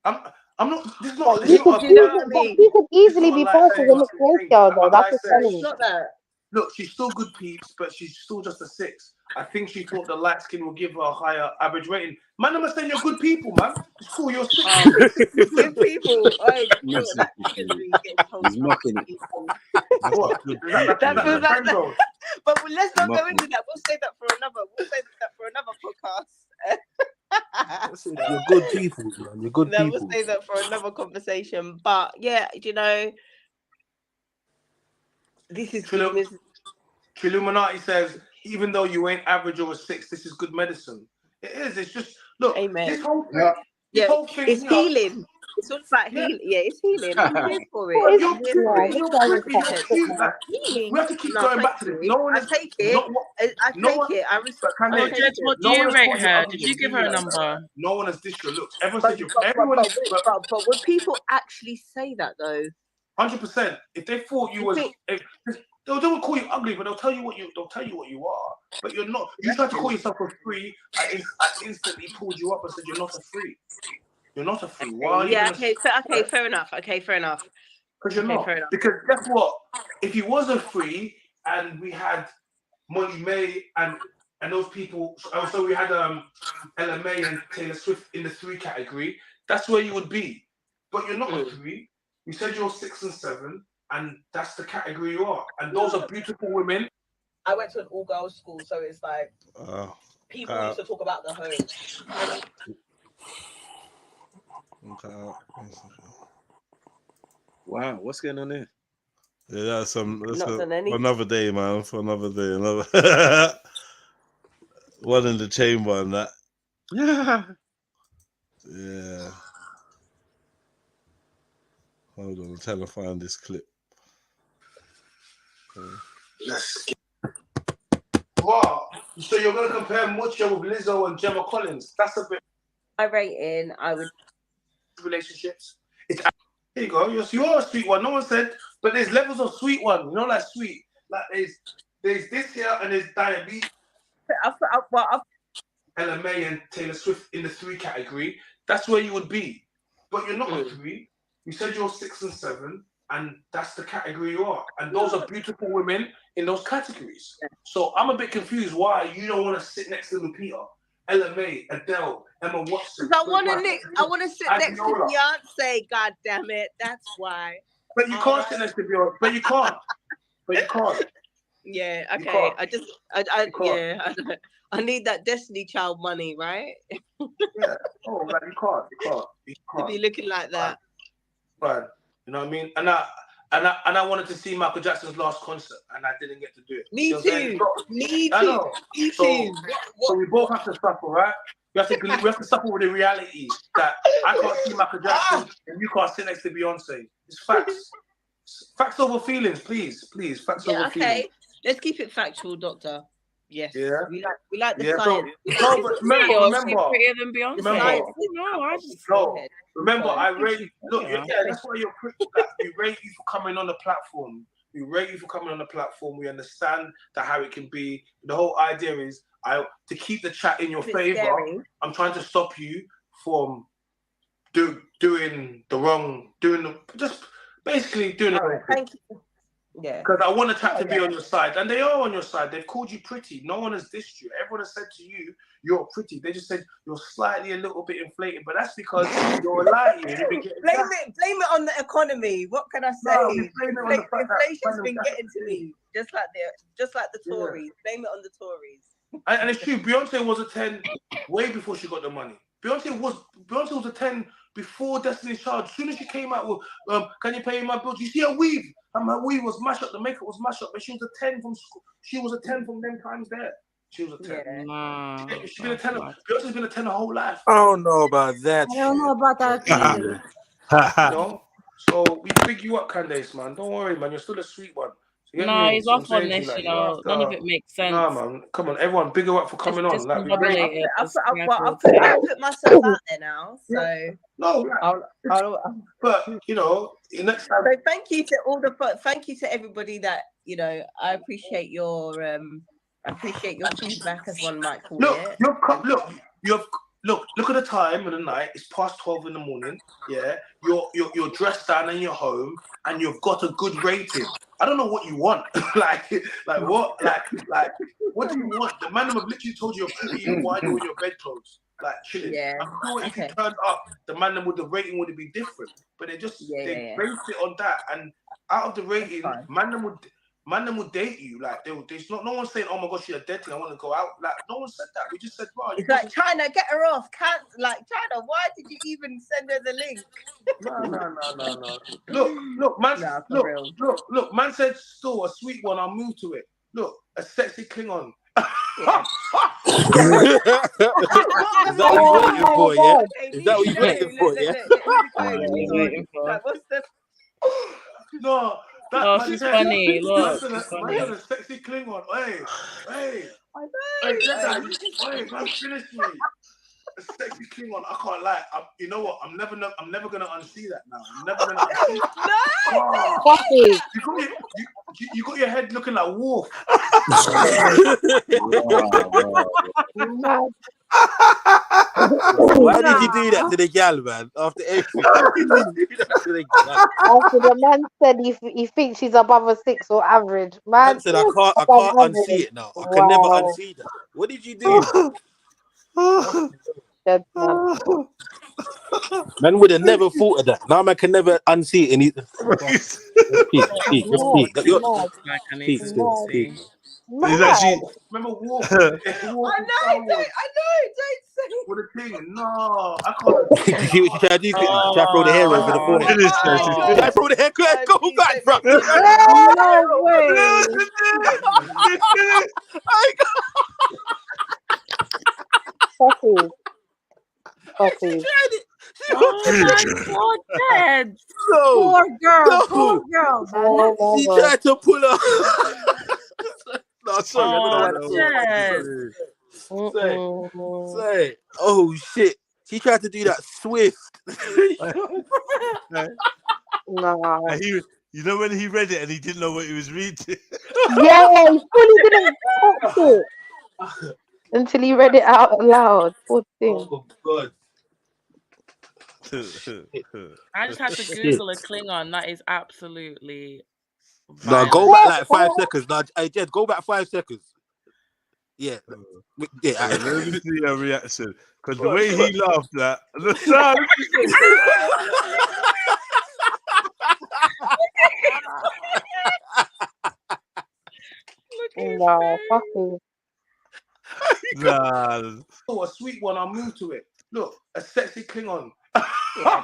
I'm not. This is Well, not. you could easily be passed as a mixed race girl, though. That's what's funny. It's not that. Look, she's still good peeps, but she's still just a 6. I think she thought the light skin will give her a higher average rating. Man, I'm saying you're good people, man. It's cool, you're 6. Good people. He's mocking it. But let's not go into that. We'll say that for another podcast. You're good people, man. You're good people. We'll say that for another conversation. But yeah, you know, This is Trilluminati says, even though you ain't average over 6, this is good medicine. It is. It's just look. Amen. This whole thing. Yeah. This whole thing. It's healing. It's all about healing. Yeah, it's healing. I'm here for it. Well, I'm you're here for pretty, it. you're pretty, you're cute. Like, Healing. we have to keep No, going thank back to this. you. No one I is. take it. No one. I No take one. it. I But can Oh, they? Jed, what do No you one has rate called you her? ugly. Did you give her a number? No one has dissed your looks. Everyone But, said you. Everyone. but would people actually say that though? 100%. If they thought you was, they won't call you ugly, but they'll tell you what you are. But you're not. You tried to call yourself a free. I instantly pulled you up and said you're not a free. You're not a free. Why are you? Yeah. Okay. Fair enough. Okay. Fair enough. Because you're not. Fair enough. Because guess what? If you was a free and we had Molly May and those people, so we had LMA and Taylor Swift in the 3 category, that's where you would be. But you're not a 3. You said you're 6 and 7, and that's the category you are. And those are beautiful women. I went to an all-girls school, so it's like people used to talk about the home. Okay. Wow, what's going on there? Yeah, that's for another day, man. For another day, another one in the chamber and that. Yeah. Hold on, I'm trying to find this clip. Wow. So you're going to compare Mucho with Lizzo and Gemma Collins? That's a bit. My rating, I would. Relationships. It's here you go. You are a sweet one. No one said, but there's levels of sweet one. You know, like sweet. Like there's this here and there's diabetes. LMA and Taylor Swift in the 3 category. That's where you would be. But you're not a 3. You said you're 6 and 7, and that's the category you are. And those are beautiful women in those categories. So I'm a bit confused why you don't want to sit next to Lupita, LMA, Adele, Emma Watson. I want to sit next to Beyonce. God damn it! That's why. But you can't sit next to Beyonce. But you can't. But you can't. Yeah. Okay. I need that Destiny Child money, right? Yeah. Oh, like you can't. To be looking like that. Right. You know what I mean? And I wanted to see Michael Jackson's last concert, and I didn't get to do it. Me too. Me too. I know. So we both have to suffer, right? We have to suffer with the reality that I can't see Michael Jackson and you can't sit next to Beyonce. It's facts. Facts over feelings, please. Facts over feelings. Okay. Let's keep it factual, Doctor. Yes. Yeah. We like the science. No, but remember. Prettier than Beyonce. Remember, I rate. Look, that's why you're pretty. We rate you for coming on the platform. We understand that how it can be. The whole idea is to keep the chat in your favor. I'm trying to stop you from doing the wrong thing. Thank you. Yeah. Because I want the chat to be on your side, and they are on your side. They've called you pretty. No one has dissed you. Everyone has said to you, "You're pretty." They just said you're slightly a little bit inflated, but that's because you're lying. Blame it on the economy. What can I say? No, inflation's been getting to me, just like the Tories. Blame it on the Tories. And it's true. Beyonce was a 10 way before she got the money. Beyonce was a 10 before Destiny's Child. As soon as she came out with "Can you pay my bills?" You see her weave. And her weave was mashed up. The makeup was mashed up. But she was a 10 from school. She was a 10 from them times there. She was a 10. Yeah. She's been a 10. Beyonce's been a 10 her whole life. I don't know about that. I don't know about that either. You know? So we big you up, Candace, man. Don't worry, man. You're still a sweet one. So no, he's off on this, you know. None of it makes sense. Nah, man. Come on, everyone. Big her up for coming on. Like, I put myself out there now. So no, but you know, next time. So thank you to everybody that I appreciate your feedback, as one might call it. Look at the time of the night. It's past 12 in the morning. Yeah, you're dressed down in your home, and you've got a good rating. I don't know what you want. like what? Like what do you want? The man have literally told you you're pretty while you're in your bedclothes, like chilling. Yeah. I'm sure if you turned up, the man with the rating would be different. But they just they based it on that, and out of the rating, man would man them will date you. Like there's no one saying, oh my gosh, she's a dead thing, I want to go out. Like no one said that. We just said, wow. It's like China, get her off. Can't like China. Why did you even send her the link? No. Look, man. Look. Man said, still a sweet one. I'll move to it. Look, a sexy Klingon. Is that what you're waiting for? Yeah. Is that what you're waiting for? Yeah. Like, what's the? No. Oh, she's funny. Look, Man she's funny. said a sexy Klingon. Hey. I know. Hey, man, finish me. A sexy Klingon. I can't lie. You know what? I'm never gonna unsee that now. I'm never gonna unsee that. You got your head looking like Wolf. Why did you do that to the gal, man? After everything, After the man said he thinks she's above a 6 or average. Man said I can't unsee it now. I can never unsee that. What did you do? Man would have never thought of that. Now man can never unsee it. And speak. He's actually. Remember Wolf? I know. Don't say. With a thing. No, I can't. She tried to do quickly. She tried to throw the hair over the forehead. She tried to throw the hair. Go back, bro. No way. Puppy. Oh my God. Poor girl. She tried to pull her. No, sorry. Say. Oh shit. She tried to do that swift. No. You know when he read it and he didn't know what he was reading? Yeah, he fully didn't catch it until he read it out loud. Poor thing. Oh God. I just had to Google a Klingon. That is absolutely. No, go back like 5 seconds. No, hey Jed, go back 5 seconds. Yeah. Let me see your reaction. Because the way he laughed at the sound. No, fucking. Nah. Oh, a sweet one. I'll move to it. Look, a sexy Klingon. Okay,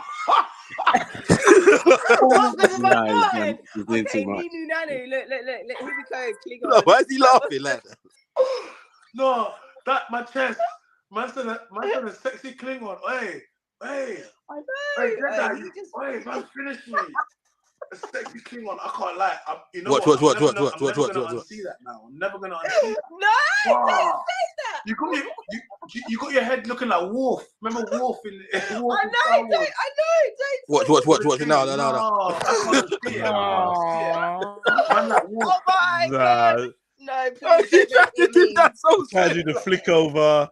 Ninu Nanu. Look. Here we go. Klingon. No, why is he laughing like that? No, that my chest. Man said a sexy Klingon. Hey. I know. Hey, man, finish me. A sexy Klingon. I can't lie. You know Watch. I'm never gonna unsee that now. I'm never gonna unsee that. No, don't say that. You got your head looking like Wolf. Remember Wolf in Wolf? I know. Watch. No. I can't see it. Man like Wolf. Oh my God. No, please. She tried to do that so Try to do the flick over.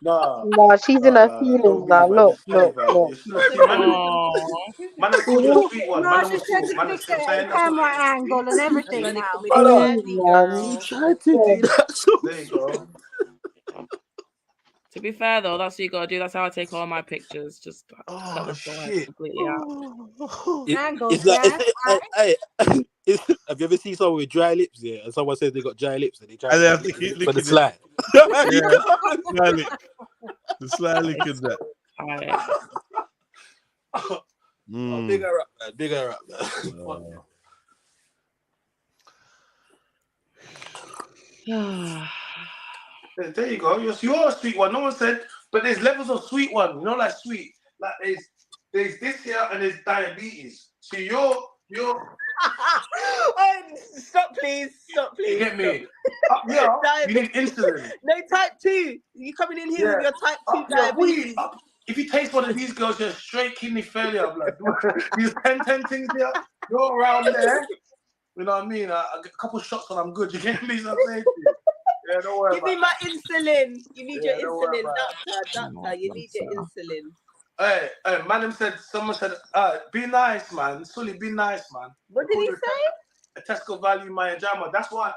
No, she's in her feelings now. Look. Man, that's called a sweet one. No, she's trying to fix the camera angle and everything now. He tried to do that so there you go. To be fair though, that's what you gotta do. That's how I take all my pictures. Just cut the shit. completely out. It's like, have you ever seen someone with dry lips here? And someone says they got dry lips and they try have to keep for the licking slide. Sly lick. The sly lick is that. Bigger up, man. There you go. You're a sweet one. No one said, but there's levels of sweet one. You know, like sweet. Like there's this here and there's diabetes. So you're. Oh, stop, please. You get me? You need insulin. No, type 2. You coming in here with your type 2 diabetes? If you taste one of these girls, you're straight kidney failure, blood. These 10 things here, you're around there. You know what I mean? I get a couple shots and I'm good. You get me? So yeah, don't worry. Give me my insulin. You need your insulin, doctor. You need your insulin. Hey, madam said, someone said, be nice, man. Sully, be nice, man. What did he say? A Tesco value my Jama. That's why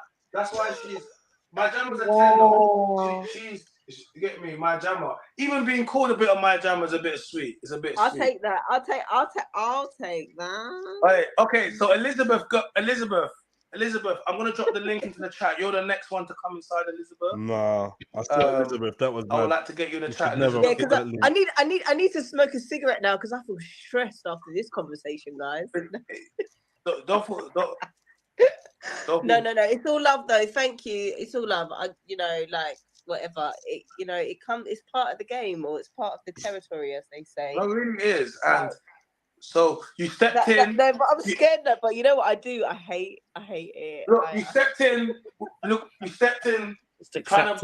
she's my Jama's a 10. You get me? My Jammer. Even being called a bit of my Jammer is a bit sweet. It's a bit I'll sweet. take that. I'll take that. Right, okay, so Elizabeth, I'm gonna drop the link into the chat. You're the next one to come inside, Elizabeth. Nah, I saw Elizabeth. That was I would mad. like to get you in the You chat, should never Elizabeth. get Yeah, that because link. I need to smoke a cigarette now because I feel stressed after this conversation, guys. Don't. No. It's all love, though. Thank you. It's all love. Like whatever. It's part of the game, or it's part of the territory, as they say. No, it really is. And so you stepped in. No, but I'm scared. But you know what I do? I hate it. Look, you stepped in. You stepped in. Kind of,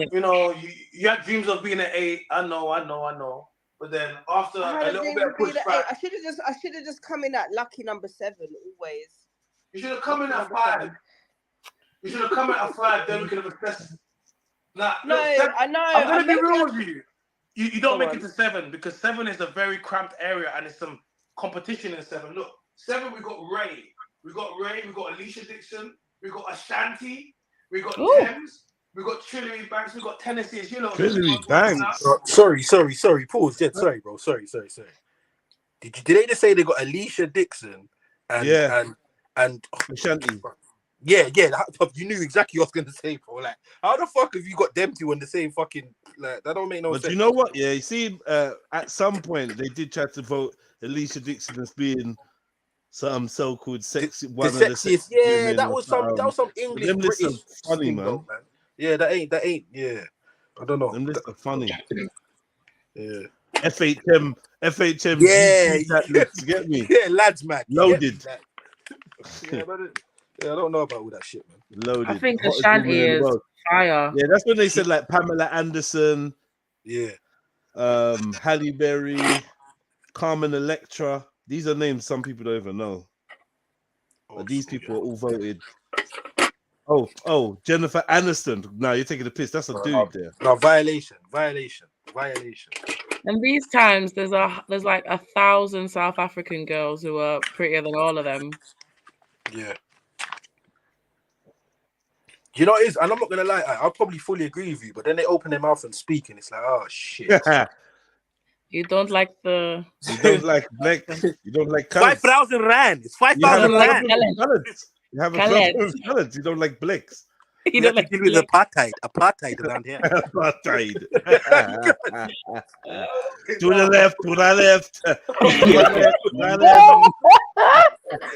you had dreams of being an 8. I know. But then after a little bit of pushback, I should have just come in at lucky number 7 always. you should have come in at 5. You should have come in at 5. Then we could have assessed. Nah, No, I know. I'm gonna be real with you. You don't make it to 7 because 7 is a very cramped area and there's some competition in 7. Look, 7 we got Ray, we got Alicia Dixon, we got Ashanti, we got Thames. We got Trilluminati Banks, we got Tennessee. You know, Trilluminati Banks. Sorry. Pause. Yeah, sorry, bro. Sorry. Did they just say they got Alicia Dixon and Ashanti? Yeah. You knew exactly what I was gonna say, bro. Like, how the fuck have you got them two on the same fucking? Like, that don't make no sense. But you know what? Yeah, you see, at some point they did try to vote Alicia Dixon as being some so-called sexy one of the sexiest. Yeah, that was some English British funny thing, man. though, man. Yeah, that ain't. Yeah, I don't know. Them lists are funny. Yeah. FHM. Yeah, you get me? Yeah, lads, man. Loaded. Yeah, I don't know about all that shit, man. Loaded. I think Hottest Ashanti woman in the is world. fire. Yeah, that's when they said like Pamela Anderson. Yeah. Halle Berry, Carmen Electra. These are names some people don't even know. But these people are all voted. Oh, Jennifer Aniston. No, you're taking the piss. That's a dude there. No, violation. And these times, there's like 1,000 South African girls who are prettier than all of them. Yeah. You know what it is? And I'm not gonna lie, I'll probably fully agree with you, but then they open their mouth and speak, and it's like, oh shit. You don't like the. You don't like black. You don't like colors. 5,000 rand. It's 5,000 rand. You have a problem with colors. You don't like blacks. You don't like to deal with apartheid around here. Apartheid. To the left.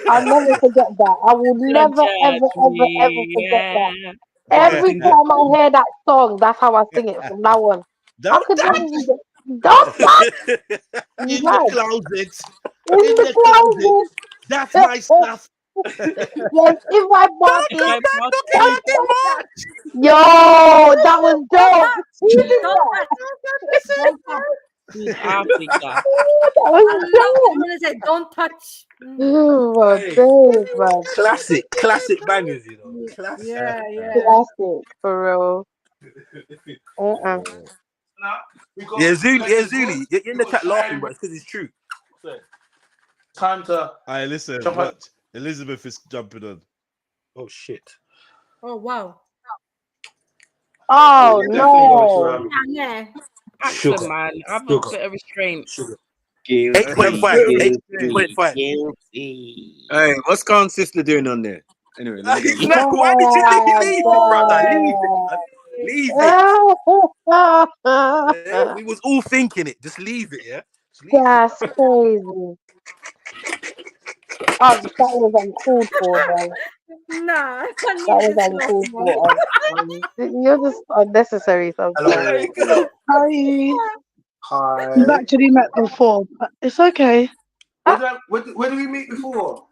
I'll never forget that. I will never, ever forget that. Every time I hear that song, that's how I sing it from now on. Don't touch! In the closet. In the closet. That's my stuff. Yes, if I bought it. Yo, that was dope. I'm gonna say, don't touch. Oh my days, man. Classic bangers, you know. Classic. Yeah. Classic, for real. Yeah, Zuli. You're in the chat laughing, but it's because it's true. Time to. I listen. Watch. Elizabeth is jumping on. Oh shit. Oh wow. Oh no. Yeah. Action, man. I've a bit of restraint. 8.5. Hey, what's Khan's sister doing on there? Anyway, why did you leave it, brother? Leave it. We was all thinking it. Just leave it, yeah? That's crazy. Oh, that was uncalled for, man. Nah, that was uncalled for. You're just unnecessary sometimes. Hi. Hi. We've actually met before, but it's okay. Where did we meet before?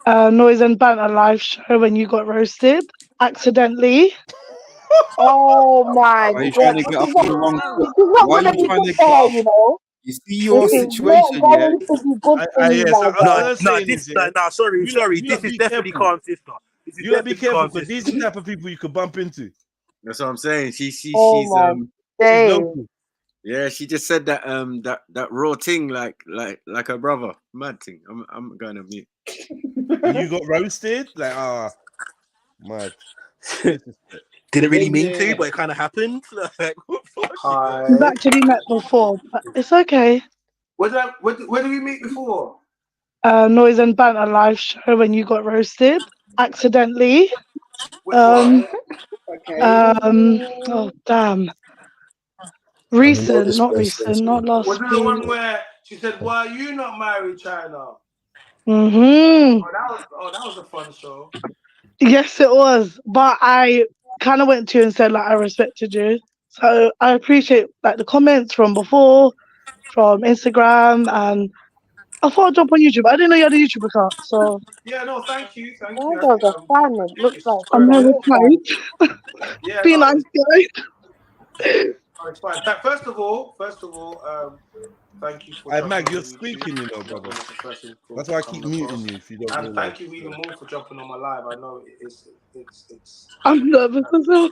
Noise and Banter live show when you got roasted accidentally. Oh my Why are you god! trying to get off on the wrong foot? This is not Why are gonna you be trying good to for get her, off? you know. You see your This is situation, not yeah? going to be good for you, Sorry. You This is definitely careful. Khan's sister. You gotta be careful because these are the type of people you could bump into. That's what I'm saying. She's days. local. Yeah, she just said that that raw thing like her brother. Mad thing. I'm going to mute. You got roasted? Like mad. Didn't really mean to, but it kind of happened. Like, whoops. Hi. We've actually met before, but it's okay. Where did we meet before? Noise and Banter live show when you got roasted accidentally. Which one? Okay. Oh damn. Recent, not recent, not last Was it the week. one where she said, "Why are you not married, China?" Mm-hmm. That was a fun show. Yes, it was. But I kind of went to you and said like I respected you. So I appreciate like the comments from before, from Instagram, and I thought I'd jump on YouTube. I didn't know you had a YouTube account, so Yeah, no, thank you. That was a fan. It looks like I'm a here real fan. with Yeah, Be no, nice, guys. it's fine. First of all, thank you for Hey, jumping Mag, on you're the YouTube. squeaking, you know, brother. That's the first thing for That's why I keep coming muting across. you if you don't And realize. thank you even more for jumping on my live. I know it's I'm nervous as well.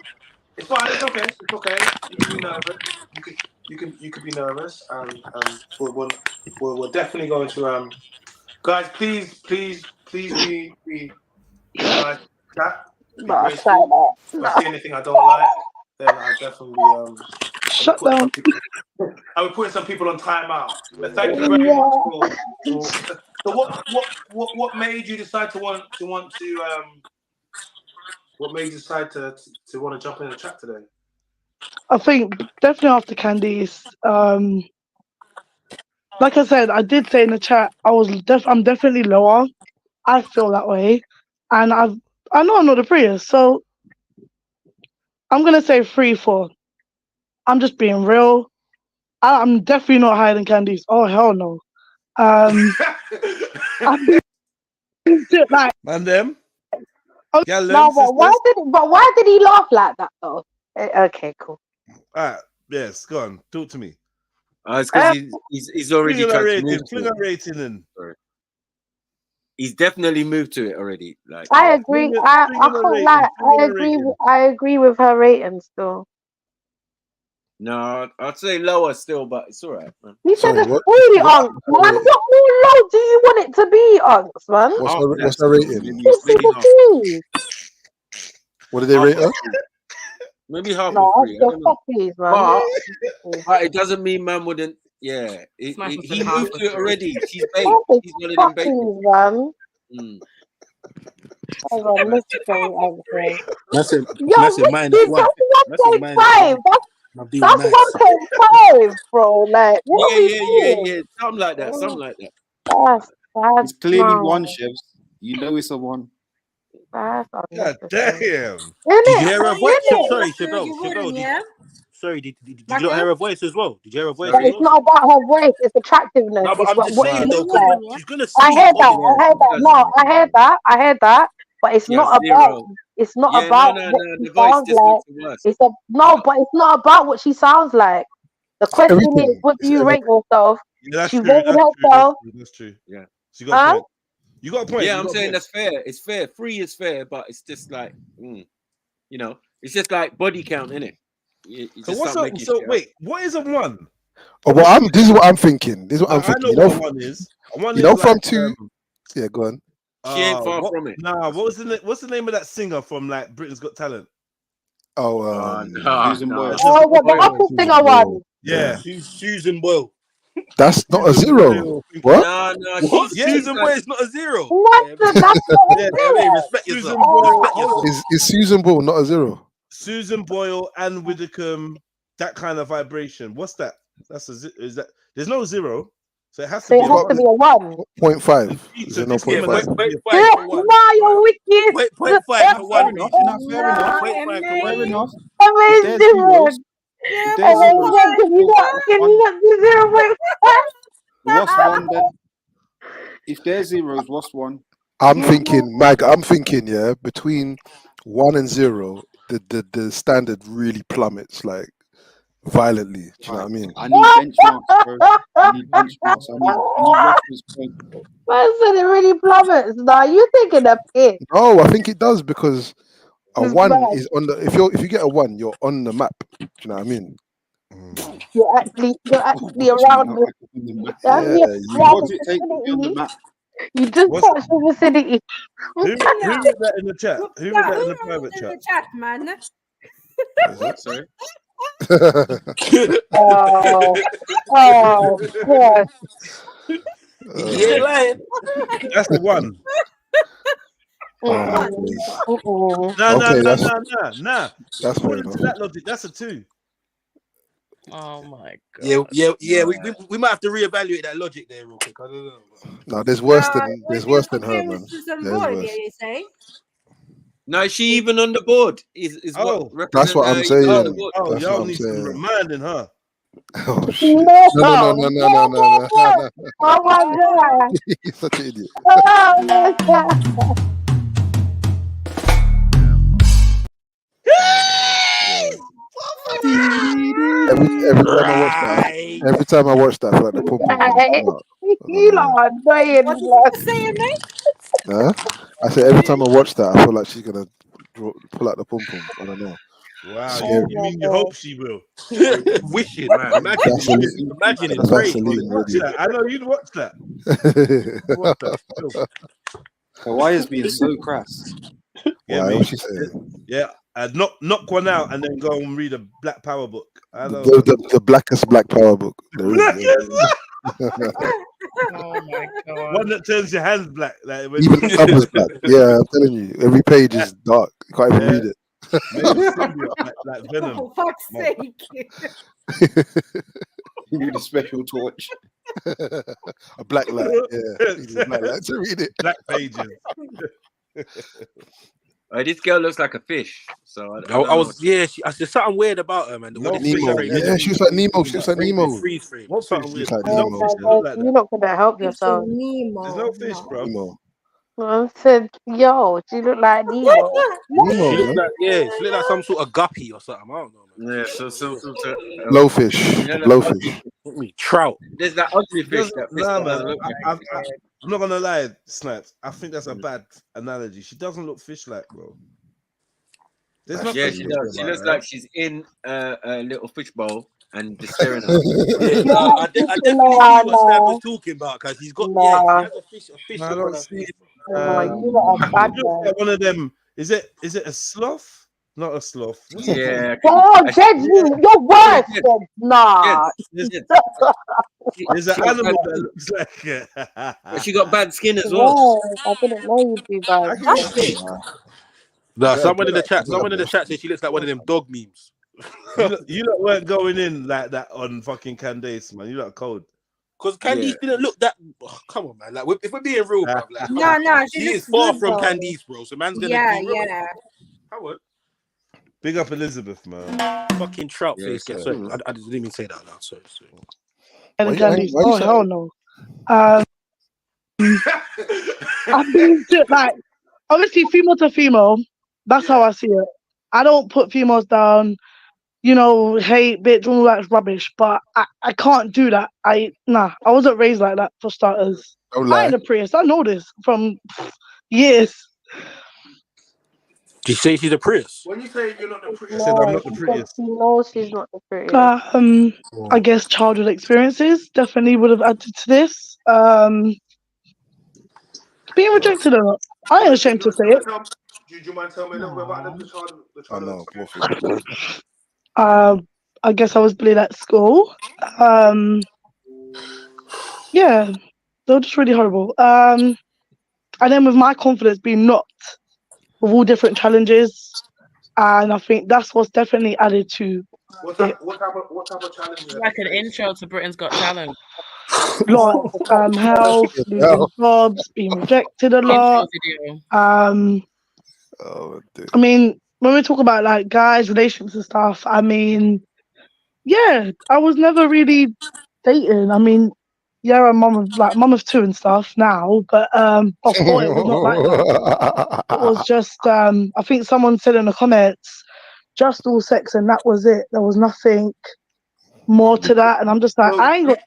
It's fine. It's okay. It's okay. You can be nervous. You could be nervous. We're definitely going to guys. Please be nice. Chat. Be Not like graceful. that. If I see anything I don't like, then I definitely Shut down. I would put some people on timeout. But thank you very much for so what made you decide to want to what made you decide to want to jump in the chat today? I think definitely after Candice. Like I said, I did say in the chat I'm definitely lower. I feel that way, and I know I'm not the prettiest, so I'm gonna say 3-4. I'm just being real. I'm definitely not higher than Candice. Oh hell no. I'm like Man, them. oh, No, but why did he laugh like that though? Okay, cool. All right, yes, go on. Talk to me. It's because he's already tried to move Fling a rating in. Sorry. He's definitely moved to it already. Like I agree. I can't lie. I agree with her rating still. No, I'd say lower still, but it's all right, man. You said it's 40 onks, man. What more low do you want it to be, onks, man? What's her rating? Maybe half. What did they rate her? Maybe half No, or 3. I your don't know. copies, man. But it doesn't mean man wouldn't. Yeah, he moved to it already. She's baked. He's one of them Copies, man. Hold on, let's go over here. Massive Yo, minus Richard, one. that's 1.5. I'm being That's nice. 1.5, bro. Like, what are we doing? Yeah. Something like that. That's It's clearly mad. one, chefs. You know it's a one. That's God unnecessary. damn. Did you hear her voice? Innit? Sorry, Chabelle. Sorry, did you not hear her voice as well? Did you hear her voice But as it's well? not about her voice, it's attractiveness. No, but It's I'm just what she saying though, looks because like. she's gonna I sleep. heard that. No, I heard that. But it's Yeah, not about. It's not Yeah, about no. what The she voice sounds just like. makes it worse. But it's not about what she sounds like. The question is, Everything. what do you rate yourself? Yeah, She rated herself. That's true. Yeah. So you got a Huh? point. You got a point. Yeah, You I'm got a saying point. that's fair. It's fair. 3 is fair, but it's just like, you know, it's just like body count, innit? You So just what's start up? making So shit wait, what is a 1? Oh, well, this is what I'm thinking. This is what I'm I thinking. know what a 1 is. A 1 you is know, like from 2. Yeah, go on. She ain't far from it. Nah, what's the name of that singer from like Britain's Got Talent? Oh, Susan Boyle. Oh, what the upper singer one? Yeah. Susan Boyle. That's not a 0. What? No, What? she's Susan like, Boyle is not a 0. That's not a Yeah, zero. respect Susan yourself. Boyle. Respect yourself. Is Susan Ball not a 0? Susan Boyle and Widdicombe, that kind of vibration. What's that? Is that there's no 0, so it has to So be it has to be a 1. 0.5. Is So it no this woman 0.5? has to be a Yeah, no, you're wicked. 0.5 for 1 Fair region. enough. Fair enough. 0.5 for 1 Fair region. enough. I mean, If there's zeros, if there's zeros, can you not do 0.5? what's 1 then? If there's zeros, what's 1? I'm thinking, Mag. I'm thinking, yeah, between 1 and 0, the standard really plummets like violently. Do you know what I mean? I need benchmarks, bro. I need benchmarks. I need reference points. Man said it really plummets. Nah, you taking a piss. No, I think it does because a It's 1 mad. is on the. If you get a 1, you're on the map. Do you know what I mean? You're actually around the What does it take to be on the vicinity. map? You just touched the vicinity. Who wrote that in the chat? Who wrote that in the private in chat? the chat, man? Sorry. Oh, God. You ain't lying. That's the one. Oh my Mm-mm. days. Mm-mm. Okay, that's Nah. fair According to enough. that logic, that's a 2. Oh my god. Yeah. We might have to reevaluate that logic there real quick. I don't know. No, there's worse than her, Okay, man. Mr. Some There's boy, worse. you say? No, is she even on the board? Is what That's what I'm even on the saying. board? Oh, That's y'all what I'm need some saying. reminding, huh? Oh shit! No. No. Oh my God. You're such an idiot. Oh my God. Every time I watch that, I feel like the pum pum gonna Right. come out. You know, annoying. What did you say, mate? Huh? I said every time I watch that, I feel like she's gonna pull out the pum pum. I don't know. Wow, Scary. you mean you hope she will? Wishing, man. Imagining, praying. Watch that. I know you'd watch that. Watch that. Kawaii being so crass. Get Why? me? What's she saying? Yeah, knock one out and then go and read a Black Power book. I know. The blackest Black Power book there is. Oh my god. One that turns your hands black. Like when Even the cover's black. Yeah, I'm telling you, every page is dark. You can't even read it. Maybe symbiote, like Venom. For fuck's sake. You need a special torch. A black light. Yeah, you need a black light to read it. Black pages. This girl looks like a fish. So I there's something weird about her, man. No, Nemo. Yeah, she was like Nemo. She was like Nemo. Freeze frame. What Something fish? weird. Like Oh Nemo. my God. You're not gonna help yourself. There's no fish, bro. Nemo. I said, yo, she look like Nemo. Nemo, She look man. like she look like some sort of guppy or something. I don't know, man. Yeah, so Blowfish. Blowfish. Trout. There's that ugly fish. That fish Nah, that man. doesn't look like I'm not gonna lie, Snipes. I think that's a bad analogy. She doesn't look fish-like, bro. There's nothing. Yeah, she does. She looks like she's in a little fish bowl and just staring at I definitely see what Snap was talking about because he's got she has a fish I hook don't on her see face. it. You lot are bad, She looks man. like one of them. Is it a sloth? Not a sloth. What's it Yeah. Oh, Jed, you're worse, Jed. Nah. There's an animal that looks like it. She got bad skin as well. Yes, I didn't know you'd be bad. Nah, Yeah, someone in the good chat says she looks like one of them dog memes. You lot weren't going in like that on fucking Candace, man. You lot cold. Because Candice didn't look that. Oh, come on, man. Like, if we're being real, bro, like, No, she she is looks far good, from though. Candice, bro. So man's gonna Yeah, be real. yeah. Howard, Big up Elizabeth, man. fucking trout Yeah, face. sir. Sorry, I didn't even say that now. Sorry. And Why you Candice, angry? Why you oh so- hell no. I mean, like, honestly, female to female, that's how I see it. I don't put females down, hate, bitch, all that rubbish, but I can't do that. I wasn't raised like that, for starters. Don't I lie. ain't a Prius. I know this from years. Did you say she's a Prius? When you say you're not the I prettiest, said I'm No, not the she said prettiest. she knows she's not the prettiest. I guess childhood experiences definitely would have added to this. Being rejected or not, I ain't ashamed to say it. do you mind telling me a little bit about the child? I know. Poor thing. I guess I was bullied at school. Yeah, they were just really horrible. And then with my confidence being knocked with all different challenges, and I think that's what's definitely added to What type of challenges? Like an intro to Britain's Got Talent. lot. Health, losing jobs, being rejected a lot. Intro video. I mean, when we talk about like guys, relationships and stuff, I mean, yeah, I was never really dating. I mean, yeah, I'm mum of two and stuff now, but before it was not like that. It was just I think someone said in the comments, just all sex and that was it. There was nothing more to that, and I'm just like, I ain't got.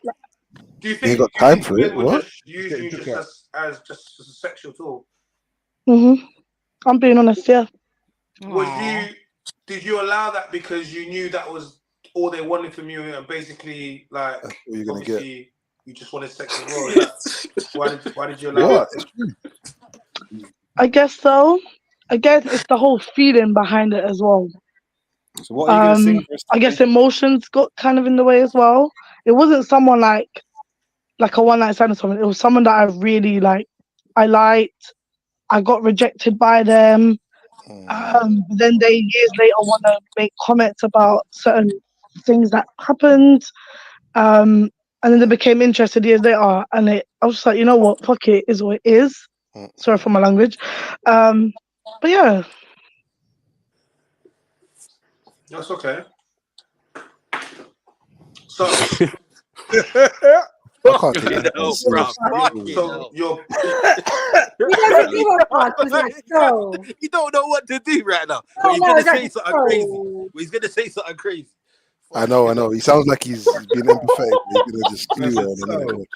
Do you You think ain't got time for it. What? just use you just as a sexual tool? I'm being honest, yeah. Did you allow that because you knew that was all they wanted from you, and basically, like, what you're gonna obviously, you just wanted sex as well? Why did you allow What? I guess so. Again, it's the whole feeling behind it as well. So what are you gonna sing for us I guess today? emotions got kind of in the way as well. It wasn't someone like a one night stand or something. It was someone that I really I liked. I got rejected by them. Then they years later want to make comments about certain things that happened. And then they became interested years later, and I was just like, you know what, fuck it, is what it is. Sorry for my language. But yeah. That's okay. So, I can't take that man seriously. so you're. He doesn't give a fuck. He's like, so. You don't know what to do right now. Oh, But he's no, gonna he's say like, something crazy. so. He's gonna say something crazy. I know. He sounds like he's being empathetic. He's gonna just screw you on a minute.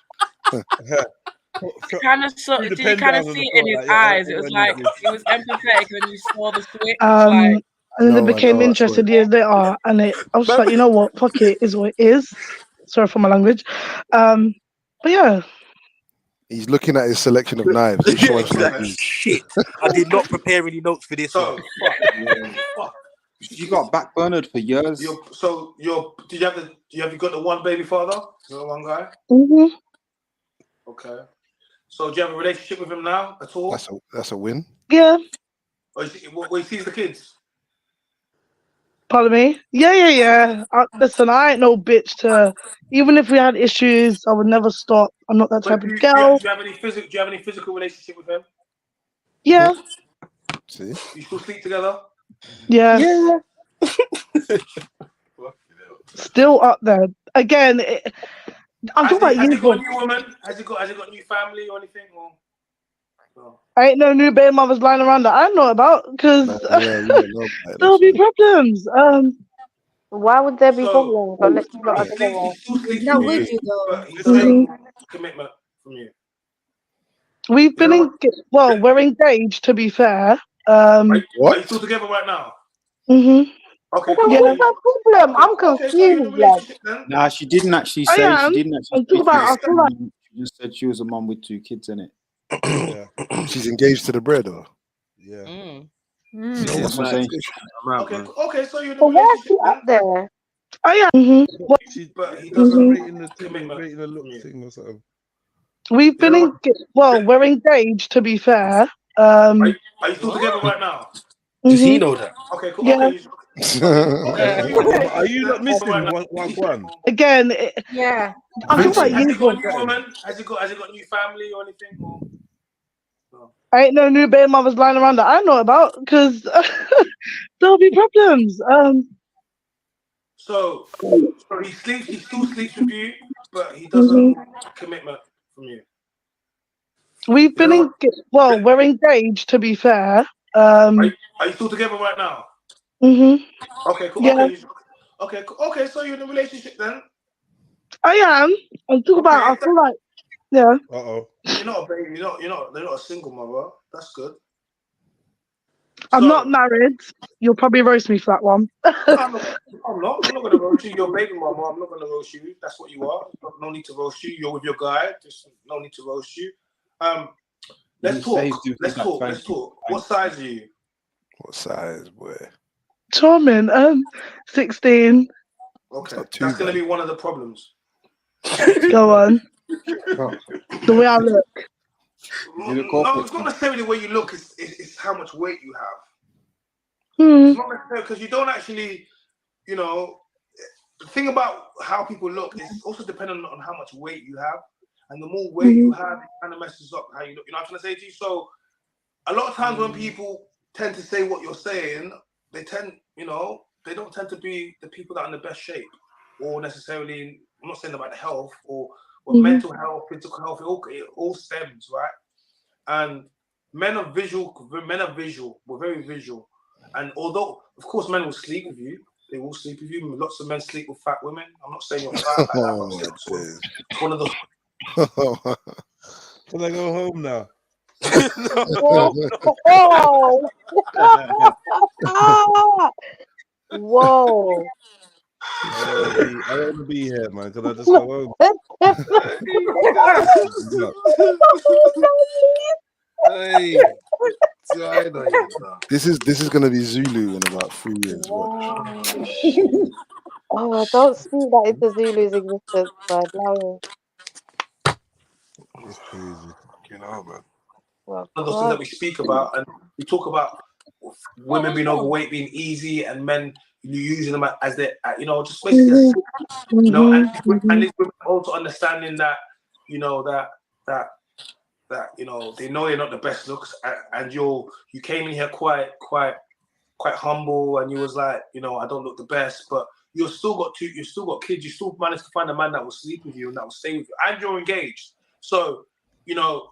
Kind of so, Threw the did you pen kind of down on see the it in floor, his like, yeah, eyes? It was like he was empathetic, and you saw the switch. And then they I became know, interested years later, and I was just like, you know what, fuck it, is what it is. Sorry for my language. But yeah. He's looking at his selection of knives. Which Yeah, one's gonna exactly. be? Shit. I did not prepare any notes for this one. Fuck. You got backburnered for years. Do you have you got the one baby father? The one guy? Mm-hmm. Okay. So do you have a relationship with him now at all? That's a win. Yeah. Or he sees the kids? Pardon me? Yeah. Listen, I ain't no bitch to. Even if we had issues, I would never stop. I'm not that type Do of you girl. have any physical relationship with him? Yeah. See? You still sleep together? Yeah. Yeah. Still up there. Again, I'm talking about Has he got a uniform. new woman? Has he got a new family or anything? Or? I ain't no new baby mothers lying around that I know about, because Yeah, you don't know about it, there'll be problems. Why would there be problems unless you lot are He together? still sleeps Not with with you, you, though. but he Mhm. doesn't commitment from you. We've been we're engaged, to be fair. Are you still together right now? Mm-hmm. Okay, Then cool. Yeah. what's the problem? I'm Okay, so you're in a confused, like. relationship then? Nah, she didn't actually I say. She am. didn't actually I'm talking say about. I feel like. she just said she was a mum with 2 kids in it. Yeah. She's engaged to the bread, or? Yeah. So that's what I'm saying. Okay, so you're in a But why is relationship she then? up there? I am. Mm-hmm. But he She's doesn't rating the thing, commitment rating the from look you. thing or something. We've been we're engaged, to be fair. Are you still together right now? Does he Mhm. know that? Okay, cool. Yeah. Okay, so you're in a But are you not relationship missing right now. one? Again, Yeah. I'm talking about Has he got a uniform. new woman? Has he got a new family or anything? Or? I ain't no new baby mothers lying around that I know about, because there'll be problems. So he still sleeps with you, but he Mhm. doesn't commitment from you. We've been we're engaged, to be fair. Are you still together right now? Mhm. Okay, cool. Yeah. Okay, cool. Okay, so you're in a relationship then? I am. I'm talking about. I feel like. Yeah. Uh-oh. You're not a baby. You're not a single mother. That's good. I'm not married. You'll probably roast me for that one. No, I'm not going to roast you. You're a baby mama. I'm not going to roast you. That's what you are. No need to roast you. You're with your guy. Just no need to roast you. Let's talk. Let's talk. What size are you? What size, boy? Charming. 16. Okay, that's going to be one of the problems. Go on. The way I look. No, it's not necessarily the way you look. It's how much weight you have. Hmm. It's not necessarily because you don't actually, the thing about how people look is also dependent on how much weight you have. And the more weight you have, it kind of messes up how you look. You know what I'm trying to say to you? So a lot of times when people tend to say what you're saying, they don't tend to be the people that are in the best shape or necessarily, I'm not saying about the health or mental health, physical health, it all stems, right? And men are visual, we're very visual. And although, of course, men will sleep with you, they will sleep with you. Lots of men sleep with fat women. I'm not saying you're fat like that, but it's one of those. Can I go home now? Whoa. I don't want to be here, man. Can I just go home? Hey. This is gonna be Zulu in about 3 years. Watch. Oh, don't speak that into Zulu's existence, but allow It's crazy. You know, man. well, One of those things that we speak about, and we talk about women being overweight being easy, and men using them as their, you know, just basically, you know, and these women also understanding that, you know, that you know, they know they're not the best looks, and you came in here quite humble, and you was like, you know, I don't look the best, but you still got kids, you still managed to find a man that will sleep with you and that will stay with you, and you're engaged. So, you know,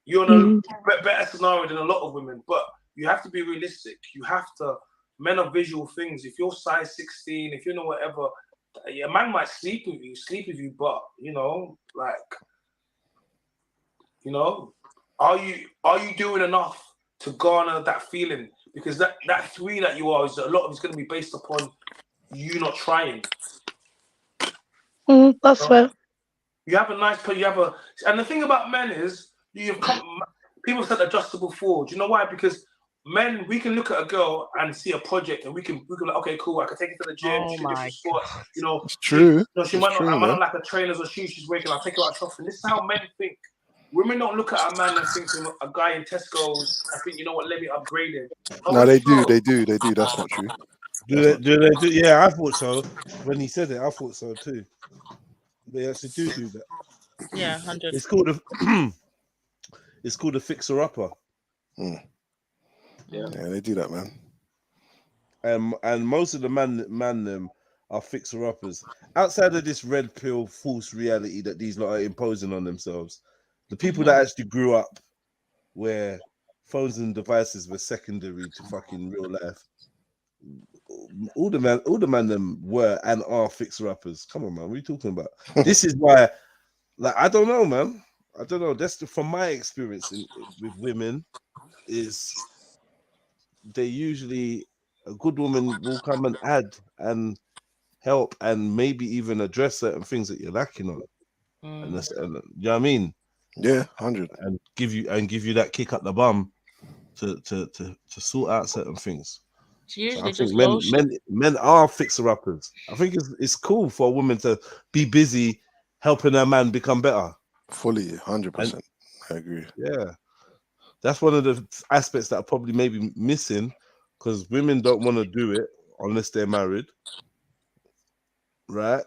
you're in a better scenario than a lot of women, but you have to be realistic. You have to, men are visual things. If you're size 16, if you know whatever, a man might sleep with you, but, you know, like, you know, are you doing enough to garner that feeling? Because that 3 that you are, is a lot of it's going to be based upon you not trying. That's fair. You have a nice, and the thing about men is people said adjustable forward. Do you know why? Because men, we can look at a girl and see a project, and we can like, okay, cool, I can take her to the gym. She can do some sports. You know, It's true. She might not like her trainers or shoes she's wearing. I'll take her out shopping. This is how men think. Women don't look at a man and think to a guy in Tesco's. I think, you know what, let me upgrade him. No, they do. That's not true. Do they do? Yeah, I thought so. When he said it, I thought so too. They actually do that. Yeah, 100. It's called a it's called a fixer-upper. Yeah, they do that, man. And most of the man them are fixer-uppers. Outside of this red pill false reality that these lot are imposing on themselves, the people that actually grew up where phones and devices were secondary to fucking real life, all the man them were and are fixer-uppers. Come on, man, what are you talking about? This is why, like, I don't know, man. I don't know. That's from my experience with women, is they usually, a good woman will come and add and help and maybe even address certain things that you're lacking on. And that's, and, you know what I mean? Yeah, 100. And give you that kick up the bum to sort out certain things. It's usually So I just think men are fixer-uppers. I think it's cool for a woman to be busy helping her man become better. Fully, 100%. I agree. Yeah, that's one of the aspects that are probably maybe missing, because women don't want to do it unless they're married, right?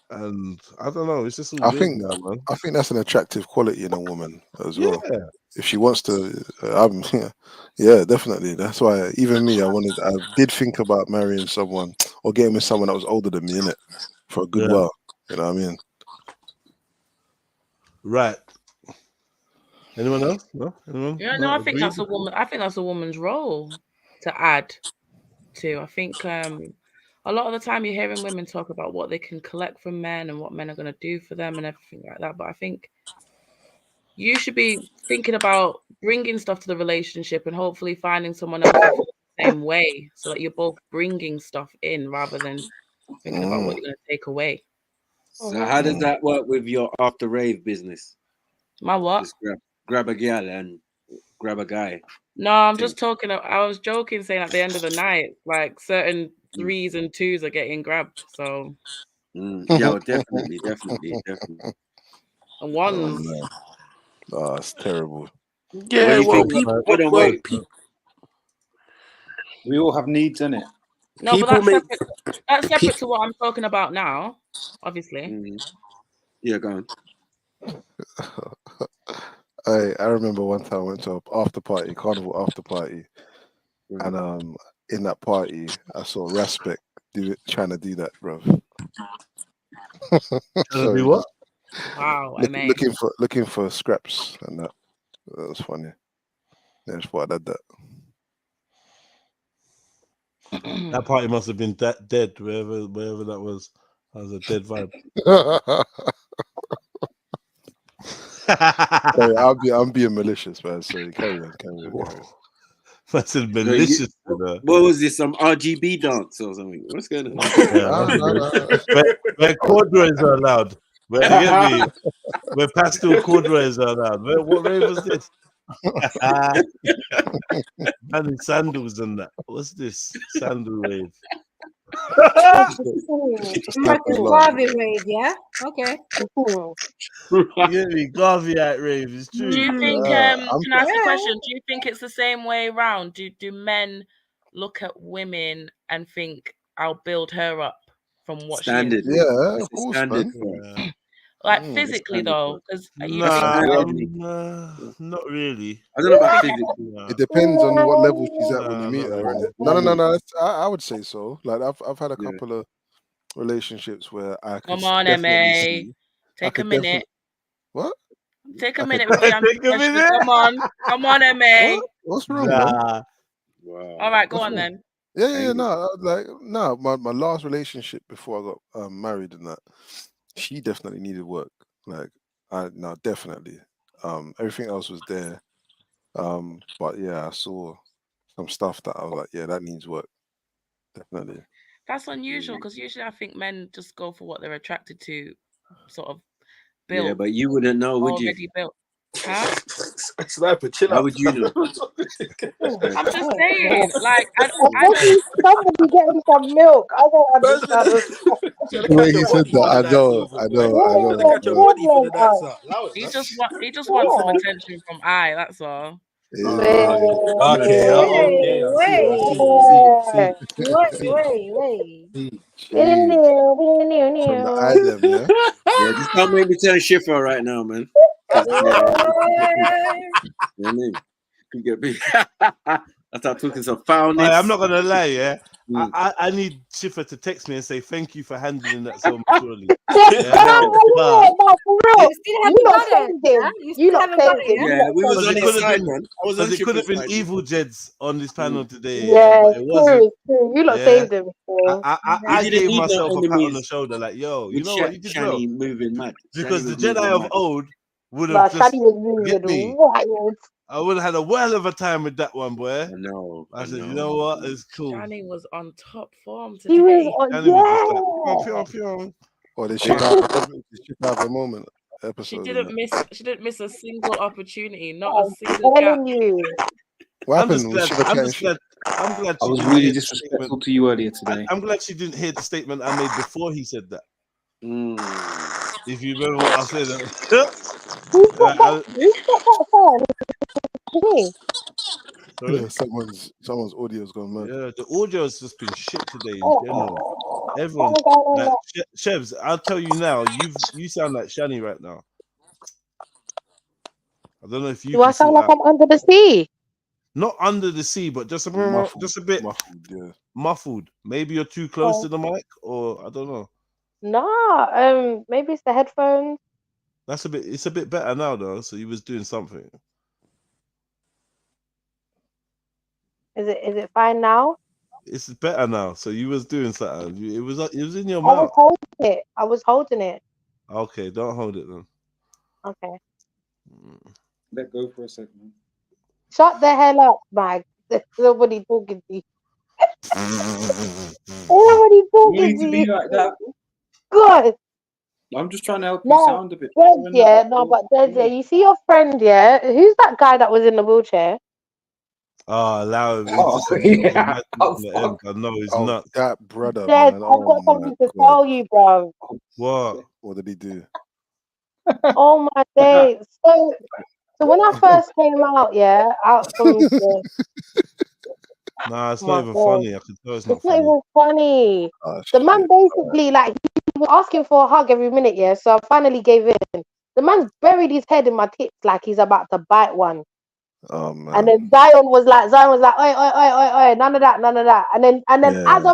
And I don't know, it's just all weird now, man. I think that's an attractive quality in a woman as well. Yeah. If she wants to, yeah, definitely. That's why even me, I did think about marrying someone or getting with someone that was older than me, innit, for a good while. You know what I mean? Right. Anyone else? No? Anyone? Yeah, no, I think that's a woman. I think that's a woman's role to add to. I think a lot of the time you're hearing women talk about what they can collect from men and what men are going to do for them and everything like that. But I think you should be thinking about bringing stuff to the relationship and hopefully finding someone else who feels the same way, so that you're both bringing stuff in rather than thinking about what you're going to take away. So how does that work with your after rave business? My what? Just grab a girl and grab a guy. No, I'm just talking. I was joking, saying at the end of the night, like certain 3s and 2s are getting grabbed. So yeah, well, definitely. And 1s. Oh, it's terrible. Yeah, well, people. We all have needs, innit? No, but that's separate to what I'm talking about now, obviously. Yeah, go on. I remember one time I went to an after party, carnival after party, and in that party I saw Respect trying to do that, bro. Trying to do what? Wow, looking for scraps, and that was funny. Yeah, that's why I did that. That party must have been dead, wherever that was. That was a dead vibe. Sorry, I'm being malicious, man. Sorry, carry on. That's malicious. What was this? Some RGB dance or something? What's going on? Where corduroys are allowed. Where pastel corduroys are allowed. What rave was this? Man in sandals and that. What's this? Sandal wave. Marcus Garvey rave, yeah? Okay. You get me? Garvey at rave. It's true. Do you think? I'm Can I ask a question? Do you think it's the same way around? Do men look at women and think I'll build her up from what Standard. she is? yeah, It's of the course, standard. man. Like Mm. physically Standard, though, bro. because you Nah, think not really. I don't know about think physically. Nah. It depends on what level she's at when you Nah, meet not her. really. Innit? No. I would say so. Like I've had a Yeah. couple of relationships where I could Come on, definitely MA. see. I Take a could minute. definitely what? Take a I could minute with your answer Take a question. minute. Come on, MA. what? What's wrong, man? Nah. Wow. All right, go What's on wrong? then. Yeah. No. My last relationship before I got married and that, she definitely needed work. Like no, definitely. Everything else was there. But yeah, I saw some stuff that I was like, yeah, that needs work. Definitely. That's unusual because usually I think men just go for what they're attracted to, sort of Yeah, built, but you wouldn't know, would you? already built. Huh? Sniper, chill How out. would you know? I'm just saying, like, I Especially somebody getting some milk. I don't understand this. The way he said that, I know. What is the problem, man? he just wants some attention from I. That's all. Okay, Wait. From the item, yeah. Yeah, just don't make me turn shifter right now, man. 'Cause, you know what I mean? Could get big. I start talking some foulness. I'm not gonna lie, yeah. Mm. I need Schiffer to text me and say thank you for handling that so maturely. Yeah, No, for real. You still You haven't not got it. saved Yeah? him. You You still not haven't got saved it, him. yeah? Yeah, we was because on it his could have side, been man. I was on because it could have Shifter's been side. evil Jeds on this panel today, Yeah, but it wasn't. it's true. You lot Yeah, saved him. So. We I didn't gave need no myself a pat on the enemies shoulder, like, yo, you with know what, you did well, Shani moving mad. Shani because the was Jedi moving of mad. old would Nah, have just Shadi was get moving me. wild. I would have had a well of a time with that one, boy. I know. I said, you know what, it's cool. Shani was on top form He was today. on, Shani was just like, yeah. pew. Or they should have a moment She episode. didn't miss a single opportunity, not a I'm single gap. telling you. What I'm just happened? Was glad. Shiva I'm chatting just shit? glad. I'm glad I she was didn't really hear the disrespectful statement. to you earlier today. I'm glad she didn't hear the statement I made before he said that. Mm. If you remember what I said, Who's got that phone? Today? sorry? Yeah, someone's audio's gone mad. Yeah, the audio has just been shit today in Oh, general. Everyone, what's going on like there? Chevs, I'll tell you now, you sound like Shani right now. I don't know if you Do can I sound sort like out. I'm under the sea? Not under the sea, but just a bit yeah. muffled. Maybe you're too close Oh. to the mic, or I don't know. Nah, maybe it's the headphones. It's a bit better now though. So you was doing something. Is it fine now? It's better now. So you was doing something. It was in your I was mouth. holding it. Okay, don't hold it then. Okay. Let go for a second. Shut the hell up, Mag. There's nobody talking to you. Nobody You talking need to to be you. like that. Good. I'm just trying to help you No, sound a bit Des, better. yeah, no, but Des, yeah, you see your friend, yeah? Who's that guy that was in the wheelchair? Oh, allow him. Oh, yeah. I know he's Oh, nuts. that brother, Des, man. I've Oh got my something to god. tell you, bro. What? What did he do? Oh my days. So when I first came out, yeah, out from the Nah, it's oh not my even God. funny. I can tell it's not It's not funny. even funny. Oh, The man basically, like, he was asking for a hug every minute, yeah. So I finally gave in. The man's buried his head in my tits like he's about to bite one. Oh And man. then Zion was like, oi, none of that. And then Yeah.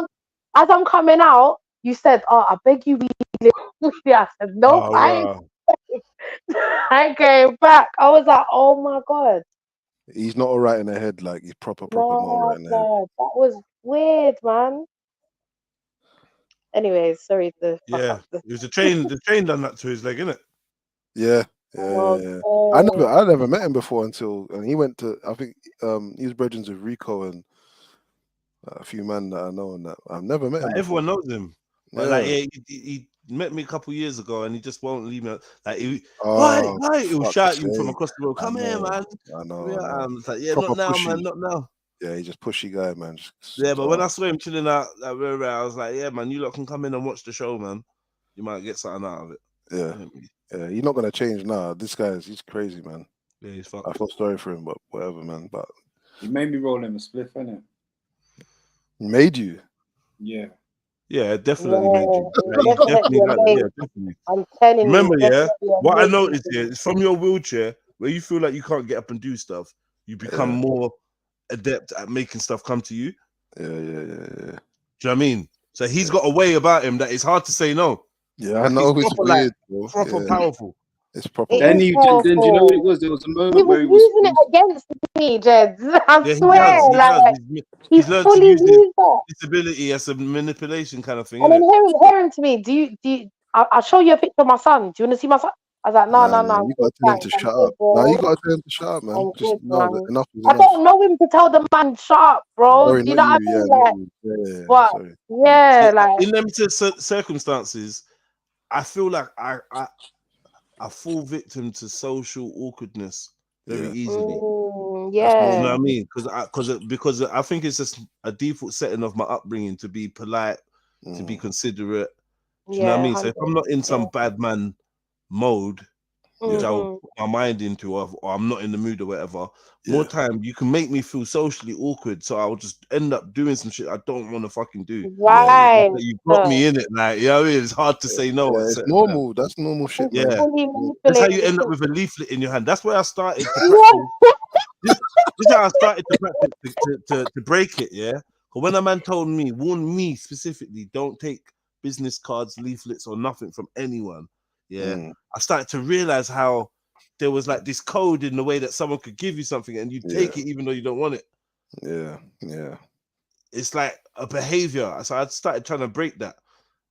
as I'm coming out, you said, oh, I beg you, I said, nope, Oh, I ain't. wow. I came back. I was like, oh my God. He's not all right in the head. Like he's proper not all No, right in the head. God, that was weird, man. Anyways, sorry to fuck Yeah, up the. it was the train done that to his leg, innit? Yeah. Oh, I never met him before and he went to, I think he was brethren with Rico and a few men that I know and that I've never met him Like, before. everyone knows him. But like, yeah, he met me a couple years ago, and he just won't leave me. Like, Oh, why? He'll fuck's shout you from sake. across the road. Come here, man. I know. It's like, yeah, Proper not now, pushy. man, not now. Yeah, he's just pushy guy, man. Yeah, but when I saw him chilling out, I was like, yeah, man, you lot can come in and watch the show, man. You might get something out of it. Yeah, he's not gonna change now. This he's crazy, man. Yeah, he's fucked. I feel sorry for him, but whatever, man. But he made me roll him a spliff, innit? Made you? Yeah. Yeah, definitely made you. Yeah, Definitely. I'm telling Remember, you. yeah, what I definitely noticed here is from your wheelchair, where you feel like you can't get up and do stuff, you become more adept at making stuff come to you. Yeah. Do you know what I mean? So he's got a way about him that it's hard to say no. Yeah, I know. It's proper, weird, like, proper powerful. It's proper. Then do you know what it was? There was a moment He where was using it against me, Jeds. I Yeah, swear. He's learned to fully use his used that. disability as a manipulation kind of thing. And then innit? hearing to me, do you I'll show you a picture of my son. Do you want to see my son? I was like, no. You gotta tell him to shut up. No, you gotta tell him to shut up, man. I'm Just good, no, man. enough is I enough. don't know him to tell the man, shut up, bro. Sorry, Do you not know what I you. mean? Yeah, Like, yeah, but sorry. yeah, like In them circumstances, I feel like I fall victim to social awkwardness very easily. yeah. You know what I mean? Because I think it's just a default setting of my upbringing to be polite, to be considerate. Do you know what I mean? So if I'm not in some bad man mode, which I'll put my mind into, or I'm not in the mood or whatever, more time you can make me feel socially awkward. So I'll just end up doing some shit I don't want to fucking do. Right. Like, you got me in it, like, you know what I mean? It's hard to say no. Yeah, it's normal. That's normal shit, man. Yeah. That's how you end up with a leaflet in your hand. That's where I started to practice. This is how I started to practice to break it, yeah. But when a man warned me specifically, don't take business cards, leaflets, or nothing from anyone. Yeah, I started to realize how there was like this code in the way that someone could give you something and you take it even though you don't want it. Yeah. It's like a behavior. So I started trying to break that.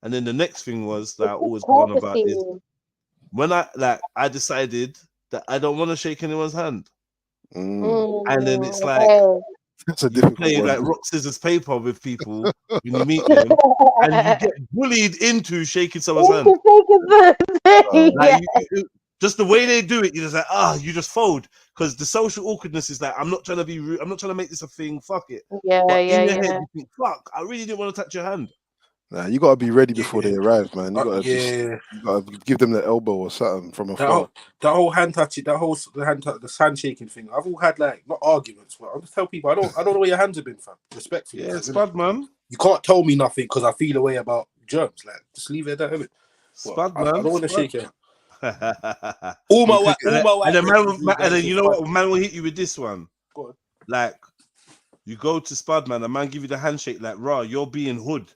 And then the next thing was that I always go on about is when I decided that I don't want to shake anyone's hand. And then it's like That's a you difficult play one. like rock, scissors, paper with people when you meet them, and you get bullied into shaking someone's hand. Like, just the way they do it, you're just like, you just fold because the social awkwardness is like, I'm not trying to be rude, I'm not trying to make this a thing. Fuck it. But in your head, you think, fuck, I really didn't want to touch your hand. Nah, you gotta be ready before they arrive, man. You gotta you gotta give them the elbow or something from afar. That whole hand touching, the handshaking thing. I've all had like not arguments, but I just tell people I don't know where your hands have been, fam. Respectfully, yeah, it's bad, man. You can't tell me nothing because I feel a way about germs. Like, just leave it at that, innit? Spud, I man. don't want to shake it. And then you know what? Man will hit you with this one. Go on. Like, you go to Spud, man. A man give you the handshake. Like, raw, you're being hood.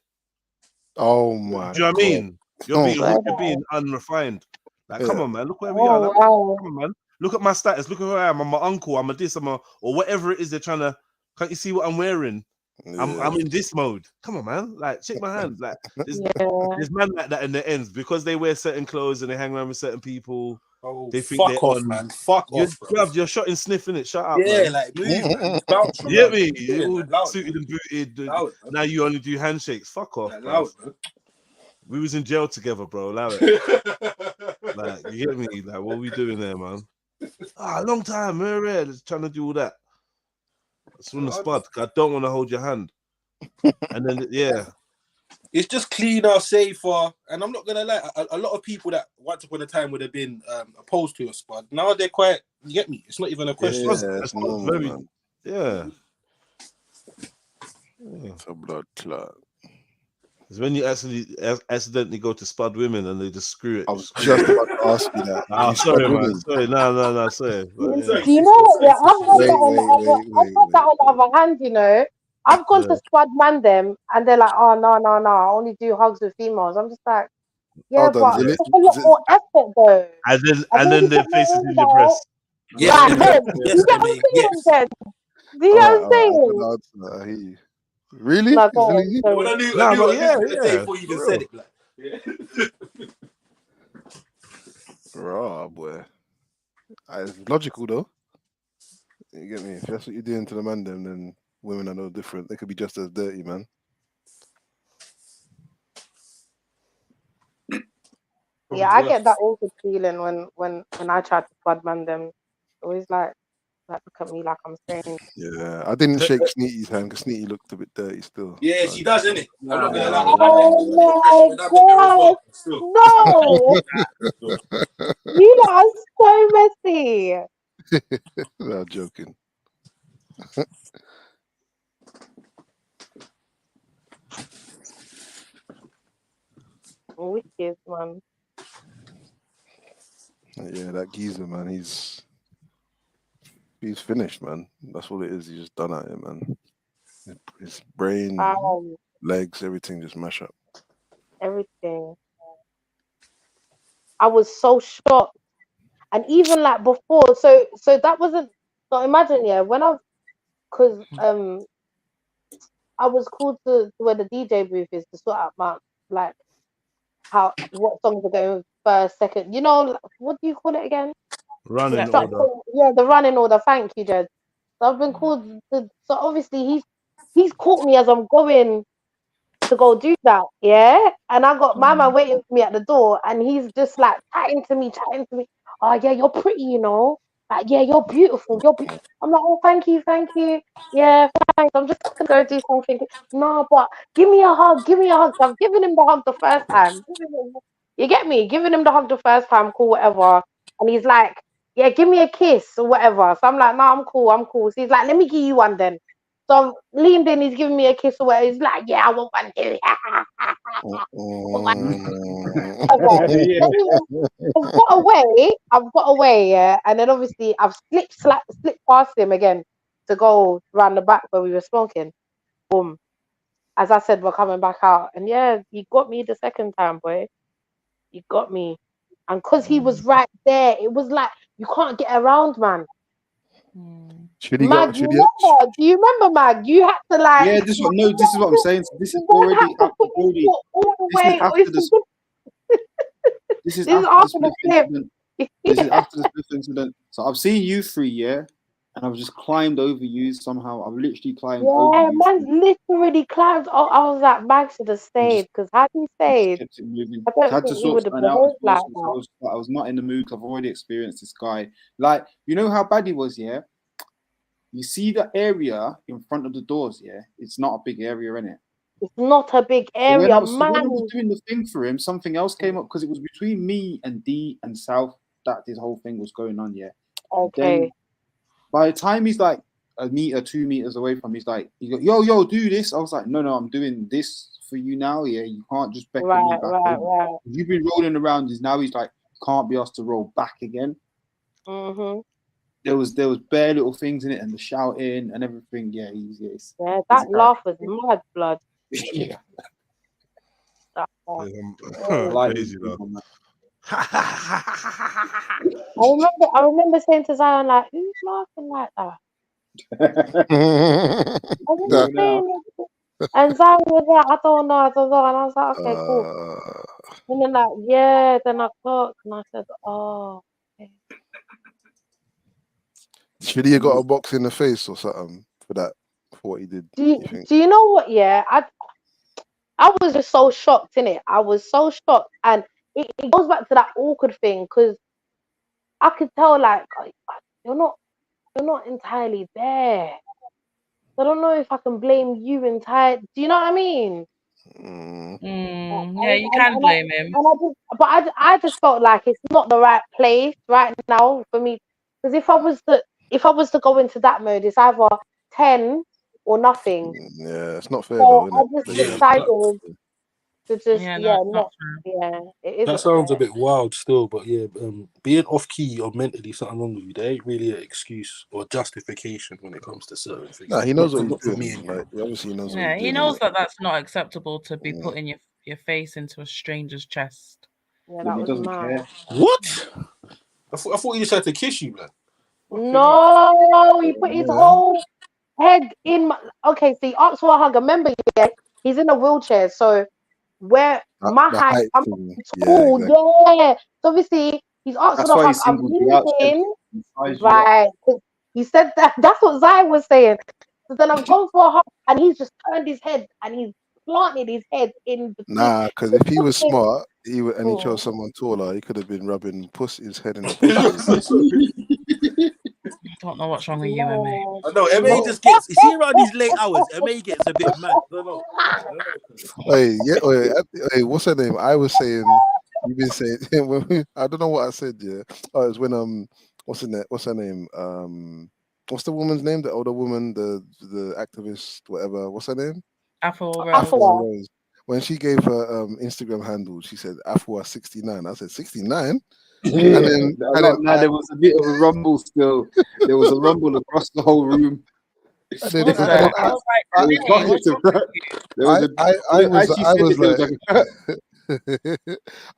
Oh my! Do you know what I mean? You're being unrefined. Like, come on, man. Look where we are. Like, come on, man. Look at my status. Look at who I am. I'm my uncle. I'm a this. I'm a or whatever it is they're trying to. Can't you see what I'm wearing? I'm in this mode. Come on, man. Like, shake my hand. Like, there's man like that in the ends because they wear certain clothes and they hang around with certain people. They think fuck they're off, on. man. Fuck off, bro. You're shot in sniffing it. Shut up, yeah, man. like move, man. Bounce from You get me? Yeah, All suited and booted. Now you only do handshakes. Fuck off, bro. We was in jail together, bro. Allow it. Like, you get me? Like, what are we doing there, man? Long time. We're trying to do all that. It's on the spot. I don't want to hold your hand. And then, it's just cleaner, safer, and I'm not gonna lie. A lot of people that once upon a time would have been opposed to a spud, now they're quite. You get me? It's not even a question. That's normal, man. It's a blood clot. It's when you accidentally go to spud women and they just screw it. I was just about to ask you that. Sorry, man. Sorry, no, sorry. Do you know what? Yeah, I've got that on the other hand. You know, I've gone to spud man them, and they're like, "Oh no, I only do hugs with females." I'm just like, yeah, but it's a lot more effort though. And then their faces in your breast. Do you know what I'm saying? Do you know what I'm saying? I hear you. Really? No, When I knew what I was gonna say before you even said it, like. Raw, boy. It's logical though. You get me? If that's what you're doing to the man, then women are no different. They could be just as dirty, man. Yeah, I get that awkward feeling when I try to spud man them. Always like look at me like I'm saying. Yeah, I didn't shake Sneaky's hand because Sneaky looked a bit dirty still. Yeah, So she does, innit? I'm not gonna lie. Oh my god! No, you lot are so messy. No, I'm joking. Wicked, man. Yeah, that geezer, man. He's finished, man. That's what it is. He's just done at it, man. His brain, legs, everything just mash up. Everything. I was so shocked, and even like before, so that wasn't. So imagine, yeah, because I was called to where the DJ booth is to sort out my like what songs are going first, second. You know, what do you call it again? Running order. Yeah, the running order. Thank you, Jed. So I've been called to. So obviously he's caught me as I'm going to go do that, yeah. And I got my man waiting for me at the door, and he's just like chatting to me. Oh yeah, you're pretty, you know. Like yeah, you're beautiful. I'm like, oh, thank you. Yeah, thanks. I'm just gonna go do something. No, but give me a hug. So I've given him the hug the first time. You get me? Giving him the hug the first time, cool, whatever. And he's like, yeah, give me a kiss or whatever. So I'm like, no, I'm cool. So he's like, let me give you one then. So I've leaned in, he's giving me a kiss or whatever. He's like, yeah, I want one too. I've got away, yeah. And then obviously I've slipped past him again to go round the back where we were smoking. Boom. As I said, we're coming back out. And yeah, he got me the second time, boy. He got me. And because he was right there, it was like, you can't get around, man. Mag, do you remember, Mag? You had to like. Yeah, this is what I'm saying. So this is already all the way. This is after the incident. This is after the Spliff incident. So I've seen you three, yeah, and I've just climbed over you somehow. I've literally climbed over you. Yeah, man, literally climbed. Oh, I was like, Mag should have stayed because had he stayed, I don't think he would have behaved like that. I was not in the mood. I've already experienced this guy. Like, you know how bad he was, yeah. You see the area in front of the doors, yeah? It's not a big area, in it. It's not a big area, when I was doing the thing for him, something else came up because it was between me and D and South that this whole thing was going on, yeah. Okay. Then, by the time he's like a meter, 2 meters away from me, he's like, yo, do this. I was like, no, I'm doing this for you now, yeah. You can't just beckon me back. Right. You've been rolling around. Now he's like, can't be asked to roll back again. Mm-hmm. There was bare little things in it, and the shouting and everything. Yeah, yeah, that laugh was mad, blood. Yeah. Crazy, I remember saying to Zion, like, who's laughing like that? I was saying it. And Zion was like, I don't know. And I was like, okay, cool. And then like, yeah, then I clocked and I said, oh, okay. Should he have got a box in the face or something for what he did? Do you know what? Yeah, I was just so shocked, innit? I was so shocked, and it goes back to that awkward thing because I could tell like you're not entirely there. I don't know if I can blame you entirely. Do you know what I mean? Yeah, you can blame him. I just felt like it's not the right place right now for me. Because if I was to go into that mode, it's either 10 or nothing. Yeah, it's not fair so though, I just decided to just That sounds a bit wild still, but yeah, being off key or mentally something wrong with you, there ain't really an excuse or justification when it comes to certain things. Nah, he knows what not he's for me. doing. Like, he obviously knows. Yeah, he knows that that's not acceptable to be putting your face into a stranger's chest. Yeah, that was mad. What? I thought he just had to kiss you, man. No, he put his whole head in. Okay, so he asked for a hug. Remember, yeah, he's in a wheelchair, so where my height, I'm tall. Yeah, so obviously he's asked for the hug. I'm leaning, right? He said that. That's what Zai was saying. So then I've gone for a hug, and he's just turned his head and he's planted his head in the. Nah, because if he was smart, And he chose someone taller. He could have been rubbing his head in the pussy. Don't know what's wrong with you, MA. I know MA just gets. You see around these late hours, MA gets a bit mad. I don't know. Hey, yeah, hey, what's her name? I was saying, you've been saying. I don't know what I said. Yeah, oh, it was when what's her name? What's the woman's name? The older woman, the activist, whatever. What's her name? Afro Rose. When she gave her Instagram handle, she said Afua 69. I said 69. Yeah, And then there was a bit of a rumble still. There was a rumble across the whole room. And then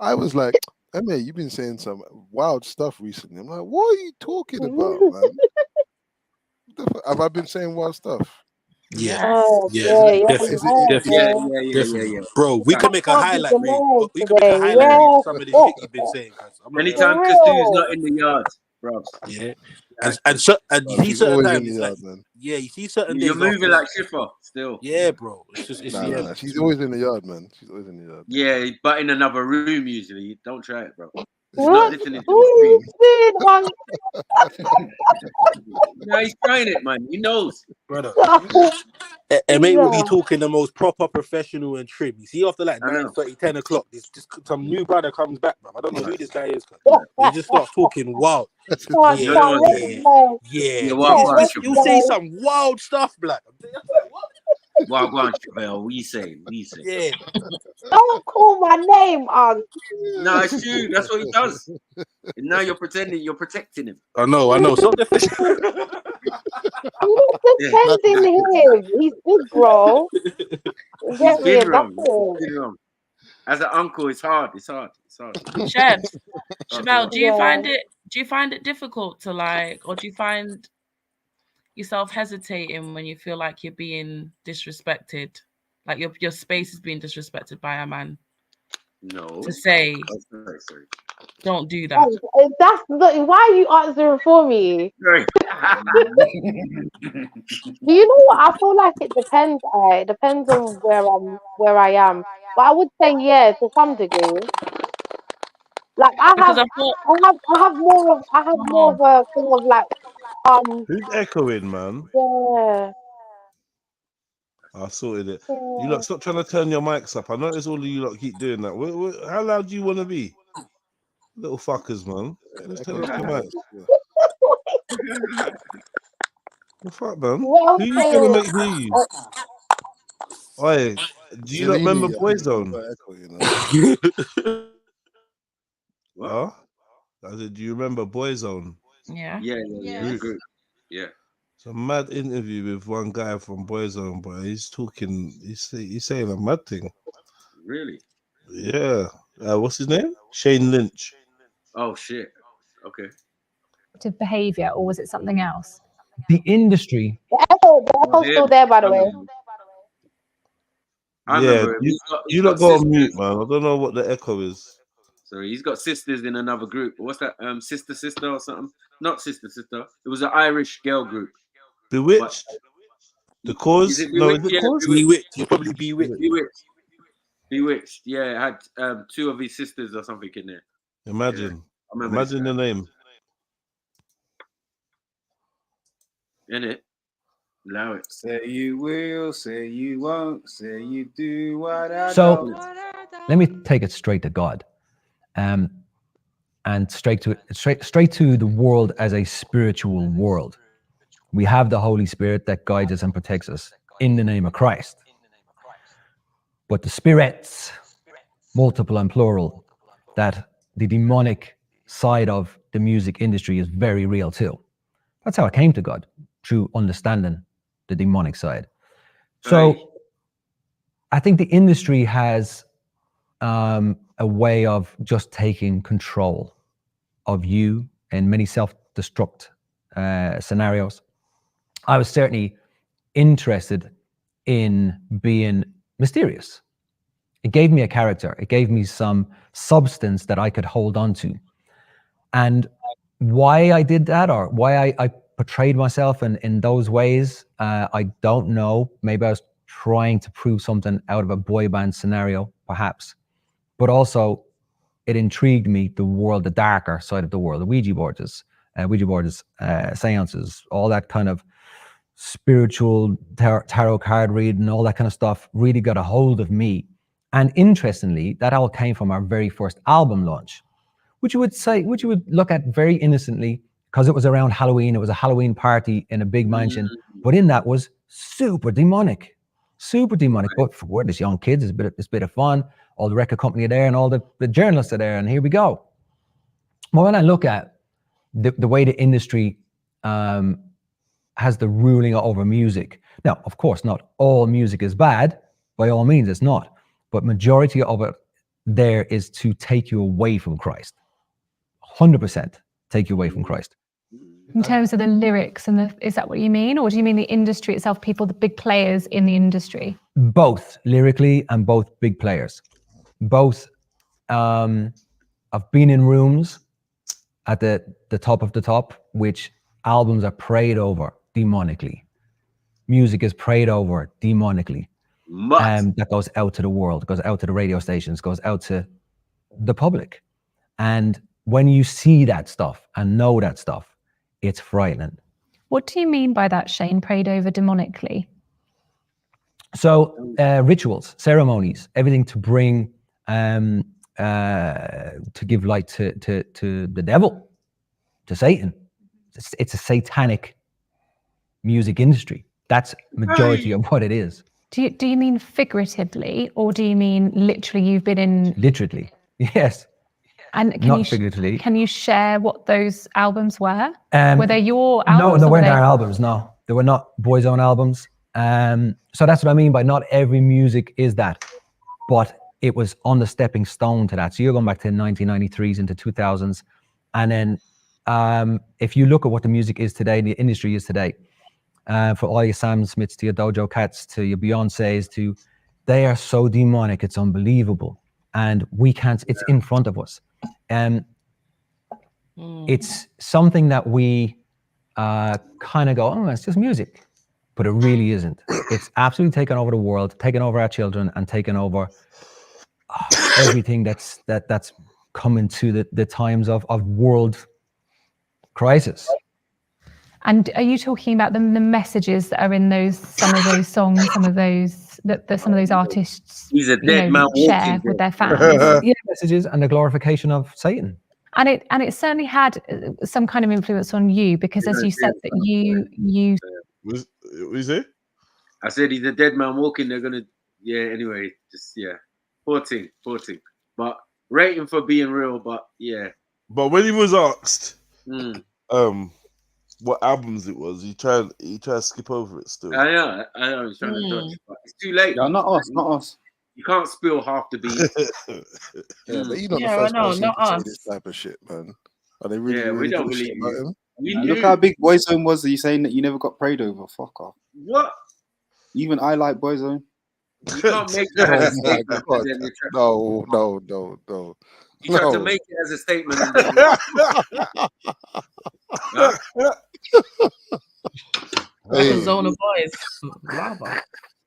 I was like, MA, you've been saying some wild stuff recently. I'm like, what are you talking about, man? Have I been saying wild stuff? Yeah, definitely. Bro, we can make a highlight reel. We can make a highlight reel of some of the shit you've been saying. Anytime Kastu's not in the yard, bro. Yeah, and you see certain times, like, yeah, you see certain days. You're moving like Schiffer still. Yeah, bro. It's just nah, she's always in the yard, man. She's always in the yard. Yeah, but in another room usually. Don't try it, bro. He's What? not listening to the stream. No, he's trying it, man. He knows, brother. MA will be talking the most proper professional and trim. You see, after like 9:30, 10 o'clock, this just some new brother comes back, bro. I don't know who this guy is. He just starts talking wild. You'll say some wild stuff, black. Well, go on, Chevelle. What you say? Yeah. Don't call my name, Unc. No, it's true. That's what he does. And now you're pretending you're protecting him. I know. Stop He's defending him. He's big, bro. He's been wrong. As an uncle, it's hard. Chevelle, do you find it difficult to like, or do you find yourself hesitating when you feel like you're being disrespected, like your space is being disrespected by a man? No. To say, don't do that. Oh, that's why are you answering for me? Right. Do you know what? I feel like it depends. It depends on where I am. But I would say to some degree. Like I have more of a thing of like Who's echoing, man? Yeah. I sorted it. Yeah. You lot stop trying to turn your mics up. I notice all of you lot keep doing that. How loud do you want to be? Little fuckers, man. Let's turn up your mics. The fuck, man? Who you gonna make hear you? Oi, do you not remember Boyzone? Huh? I said, do you remember Boyzone? Yeah. Yeah. It's a mad interview with one guy from Boyzone, but he's talking. He's saying a mad thing. Really? Yeah. What's his name? Shane Lynch. Oh shit. Okay. Behavior, or was it something else? The industry. The echo's still there, by the way. Yeah, you not go on mute, man. I don't know what the echo is. Sorry, he's got sisters in another group. What's that? Sister or something? Not sister. It was an Irish girl group. Bewitched. The Cause? No, is it Cause? Bewitched. You probably Bewitched. Bewitched. Yeah, it had 2 of his sisters or something in there. Imagine. Yeah, Imagine the name. In it. Allow it. Say you will, say you won't, say you do what I So don't. let me take it straight to God, and straight to the world as a spiritual world. We have the Holy Spirit that guides us and protects us in the name of Christ. But the spirits, multiple and plural, that the demonic side of the music industry is very real too. That's how I came to God, through understanding the demonic side. So I think the industry has a way of just taking control of you in many self-destruct scenarios. I was certainly interested in being mysterious. It gave me a character. It gave me some substance that I could hold on to. And why I did that, or why I portrayed myself in those ways, I don't know. Maybe I was trying to prove something out of a boy band scenario, perhaps. But also, it intrigued me, the world, the darker side of the world, the Ouija boards, seances, all that kind of spiritual tarot card reading, all that kind of stuff really got a hold of me. And interestingly, that all came from our very first album launch, which you would look at very innocently because it was around Halloween. It was a Halloween party in a big mansion, but in that was super demonic. But for this young kids, it's a bit of fun. All the record company are there and all the journalists are there, and here we go. Well, when I look at the way the industry has the ruling over music. Now, of course, not all music is bad. By all means, it's not. But majority of it there is to take you away from Christ. 100% take you away from Christ. In terms of the lyrics, is that what you mean? Or do you mean the industry itself, people, the big players in the industry? Both, lyrically, and both big players. Both. I've been in rooms at the top of the top, which albums are prayed over demonically. Music is prayed over demonically. That goes out to the world, goes out to the radio stations, goes out to the public. And when you see that stuff and know that stuff, it's frightening. What do you mean by that, Shane, prayed over demonically? So rituals, ceremonies, everything to bring, to give light to the devil, to Satan. It's a satanic music industry. That's majority of what it is. Do you mean figuratively, or do you mean literally you've been in... Literally, yes. And not figuratively. Can you share what those albums were? Were they your albums? No, they weren't our albums, no. They were not Boyzone albums. So that's what I mean by not every music is that. But it was on the stepping stone to that. So you're going back to 1993s into 2000s. And then if you look at what the music is today, the industry is today, for all your Sam Smiths to your Dojo Cats to your Beyoncés they are so demonic, it's unbelievable. And we can't, it's in front of us. It's something that we kind of go, oh, it's just music. But it really isn't. It's absolutely taken over the world, taken over our children, and taken over everything that's coming to the times of world crisis. And are you talking about the messages that are in some of those songs, some of those artists He's a dead man share with their fans? Yeah, messages and the glorification of Satan. And it certainly had some kind of influence on you, because as you said that you What is it? I said he's a dead man walking. They're gonna, anyway, just poor thing. But rating for being real, but yeah. But when he was asked, what albums it was, he tried to skip over it still. I know, he's trying to dodge it, but it's too late. No, not us. You can't spill half the beat. Yeah, but you're not the first person to say this type of shit, man. Are they really? We don't believe about him? Look how big Boyzone was. Are you saying that you never got prayed over? Fuck off. What? Even I like Boyzone. You can't make that as a statement. No. You tried to make it as a statement. Hey. Zone of boys. Lava.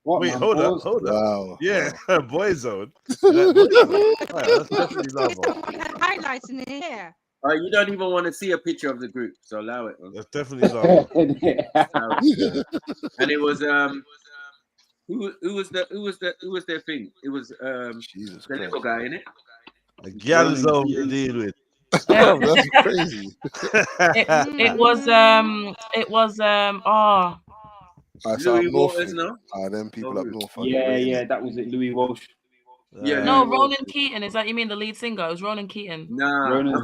Wait, hold up. Wow. Yeah, Boyzone. That's definitely lava. Highlights in here. You don't even want to see a picture of the group, so allow it. That's definitely lava. And it was who was their thing? It was Jesus the little guy in it. The Galzo to deal with. Oh, that's crazy. It was Louis Waters, no? Them people up north. Yeah, that was it. Louis Walsh. No, Ronan Keaton. Is that you mean the lead singer? It was Ronan Keaton. Nah, when I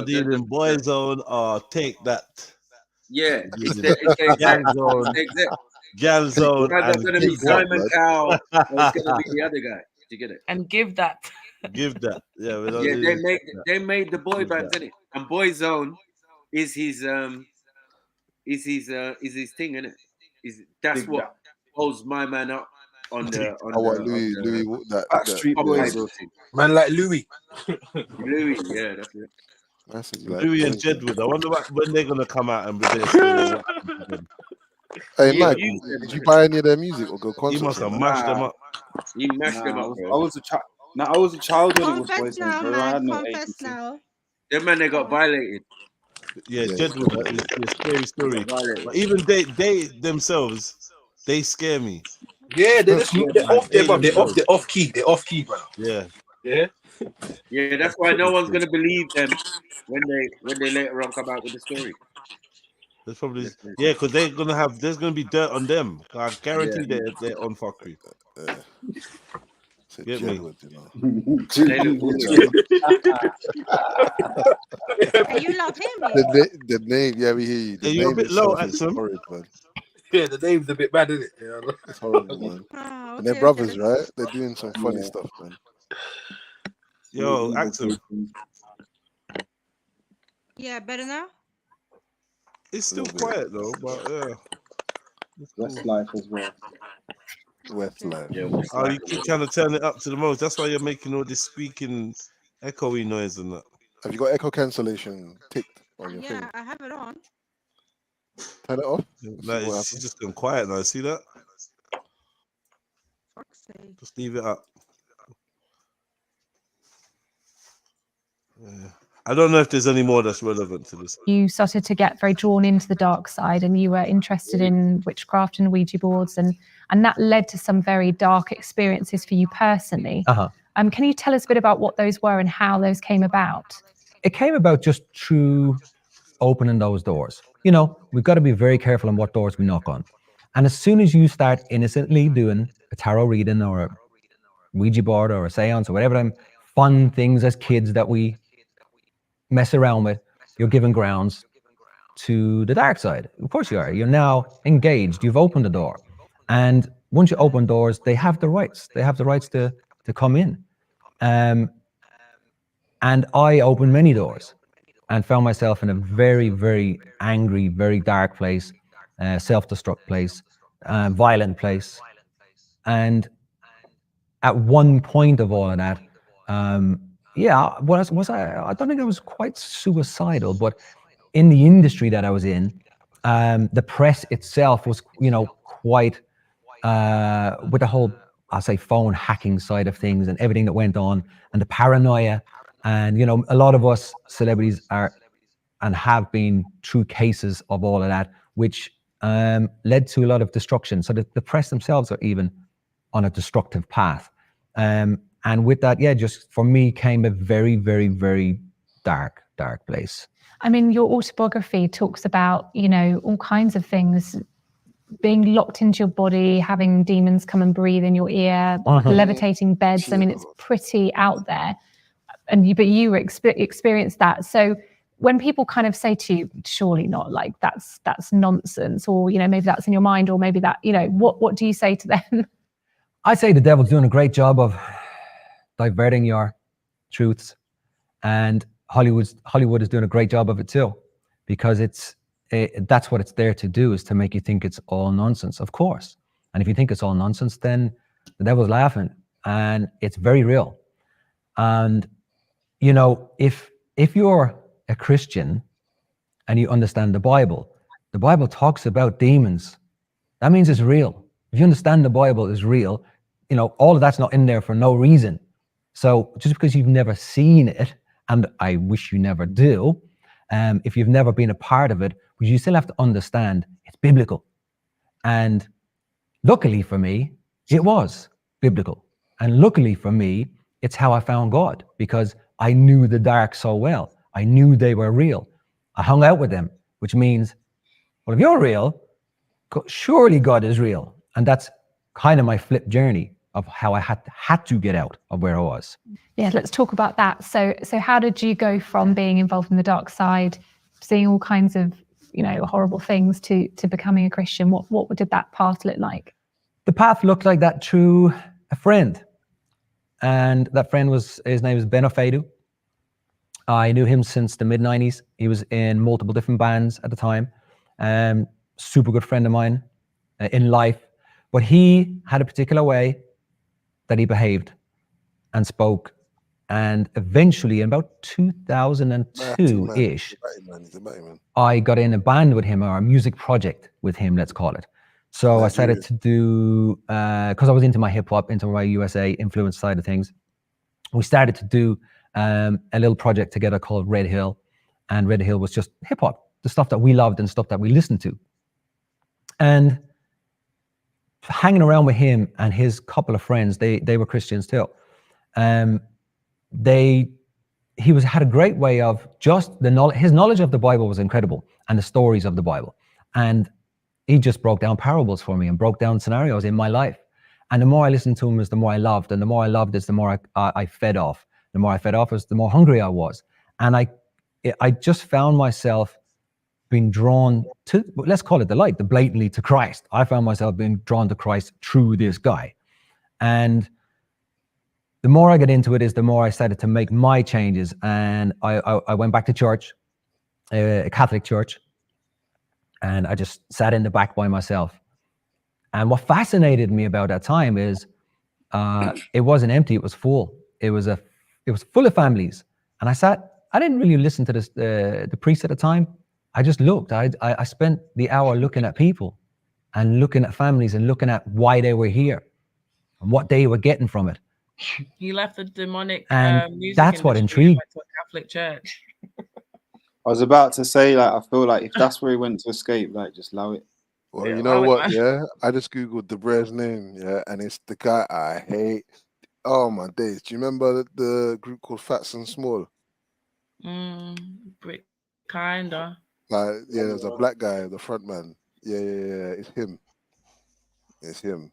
did in Boyzone, take that. Yeah, it's Galzone. It's gonna be Simon Cowell. Or it's gonna be the other guy. Did you get it? And give that. Give that. Yeah, they made the boy bands in it, and Boyzone is his thing, isn't it? That's what holds my man up on the Louis that man like Louis. Louis, yeah, that's it. Louis and Jedward. I wonder when they're gonna come out and be there. Hey, Mike, did you buy any of their music or go concert? He must have mashed them up. He mashed them up. I was a chat. Now I was a child when it was Confess boys and now, girls. I man. had no Confess agency. now. Them man, they got violated. Yeah, Yeah. Jedward is a scary story. Violated. But even they themselves, they scare me. Yeah, they're just they're Like off there, they bro. themselves. They're off key. They're off key, bro. Yeah. Yeah. Yeah, that's why no one's gonna believe them when they later on come out with the story. There's probably because they're gonna have there's gonna be dirt on them. I Yeah. guarantee they're on fuckery. Said Get me? Jedward, you know. They look good. Hey, you love him, The name, yeah, we hear you. The Hey, you're a name bit low, itself is Axum. horrid, man. Yeah, the name's a bit bad, isn't it? Yeah. It's horrible, man. Oh, And they're okay, brothers, okay. right? They're doing some funny Yeah. stuff, man. Yo, Axum. Yeah, better now? It's still Little bit. quiet though, but yeah. It's cool. Westlife as well. Westlife. Yeah, Oh, you keep trying to turn it up to the most. That's why you're making all this squeaking, echoey noise and that. Have you got echo cancellation ticked on your thing? Yeah, I have it on. Turn it off. Like, she's just gone quiet now. See that? Fuck's sake. Just leave it up. Yeah. I don't know if there's any more that's relevant to this. You started to get very drawn into the dark side, and you were interested in witchcraft and Ouija boards, and that led to some very dark experiences for you personally. Can you tell us a bit about what those were and how those came about? It came about just through opening those doors. You know, we've got to be very careful on what doors we knock on. And as soon as you start innocently doing a tarot reading or a Ouija board or a seance or whatever them fun things as kids that we mess around with, you're giving grounds to the dark side. Of course you are. You're now engaged. You've opened the door. And once you open doors, they have the rights. They have the rights to come in. And I opened many doors and found myself in a very, very angry, very dark place, self-destruct place, violent place. And at one point of all of that, yeah, was I don't think I was quite suicidal, but in the industry that I was in, the press itself was, you know, quite, with the whole, I'll say, phone hacking side of things and everything that went on and the paranoia. And, you know, a lot of us celebrities are and have been through cases of all of that, which led to a lot of destruction. So the press themselves are even on a destructive path. And with that, yeah, just for me came a very, very, very dark place. I mean, your autobiography talks about, you know, all kinds of things, being locked into your body, having demons come and breathe in your ear, levitating beds. I mean, it's pretty out there. And but you experienced that. So when people kind of say to you, surely not, like that's nonsense, or, you know, maybe that's in your mind, or maybe that, you know, what do you say to them? I say the devil's doing a great job of diverting your truths, and Hollywood is doing a great job of it too, because that's what it's there to do, is to make you think it's all nonsense, of course. And if you think it's all nonsense, then the devil's laughing, and it's very real. And you know, if you're a Christian and you understand the Bible talks about demons. That means it's real. If you understand the Bible is real, you know, all of that's not in there for no reason. So just because you've never seen it, and I wish you never do, if you've never been a part of it, but you still have to understand it's biblical. And luckily for me, it was biblical. And luckily for me, it's how I found God, because I knew the dark so well. I knew they were real. I hung out with them, which means, well, if you're real, surely God is real. And that's kind of my flip journey of how I had to get out of where I was. Yeah, let's talk about that. So how did you go from being involved in the dark side, seeing all kinds of, you know, horrible things, to becoming a Christian? What did that path look like? The path looked like that through a friend. And that friend his name was Ben Ofedu. I knew him since the mid-90s. He was in multiple different bands at the time. Super good friend of mine in life. But he had a particular way that he behaved and spoke. And eventually, in about 2002-ish, I got in a band with him, or a music project with him, let's call it. So I started to do, because I was into my hip hop, into my USA influence side of things. we started to do a little project together called Red Hill, and Red Hill was just hip hop, the stuff that we loved and stuff that we listened to. And hanging around with him and his couple of friends, they were Christians too. He had a great way of just his knowledge of the Bible was incredible, and the stories of the Bible. And he just broke down parables for me and broke down scenarios in my life. And the more I listened to him is the more I loved. And the more I loved is the more I fed off. The more I fed off is the more hungry I was. And I just found myself being drawn to, let's call it the light, the blatantly to Christ. I found myself being drawn to Christ through this guy. And the more I got into it is the more I started to make my changes. And I went back to church, a Catholic church, and I just sat in the back by myself. And what fascinated me about that time is it wasn't empty, it was full. It was full of families. And I didn't really listen to the priest at the time. I just looked. I spent the hour looking at people and looking at families and looking at why they were here and what they were getting from it. He left the demonic And music that's what industry and intrigued. went to a Catholic church. I was about to say, like, I feel like if that's where he went to escape, like, just allow it. Well, you know what? Yeah, I just googled the Brev's name. Yeah, and it's the guy I hate. Oh my days! Do you remember the group called Fats and Small? Kinda. Like, yeah, there's a black guy, the front man. Yeah, it's him. It's him.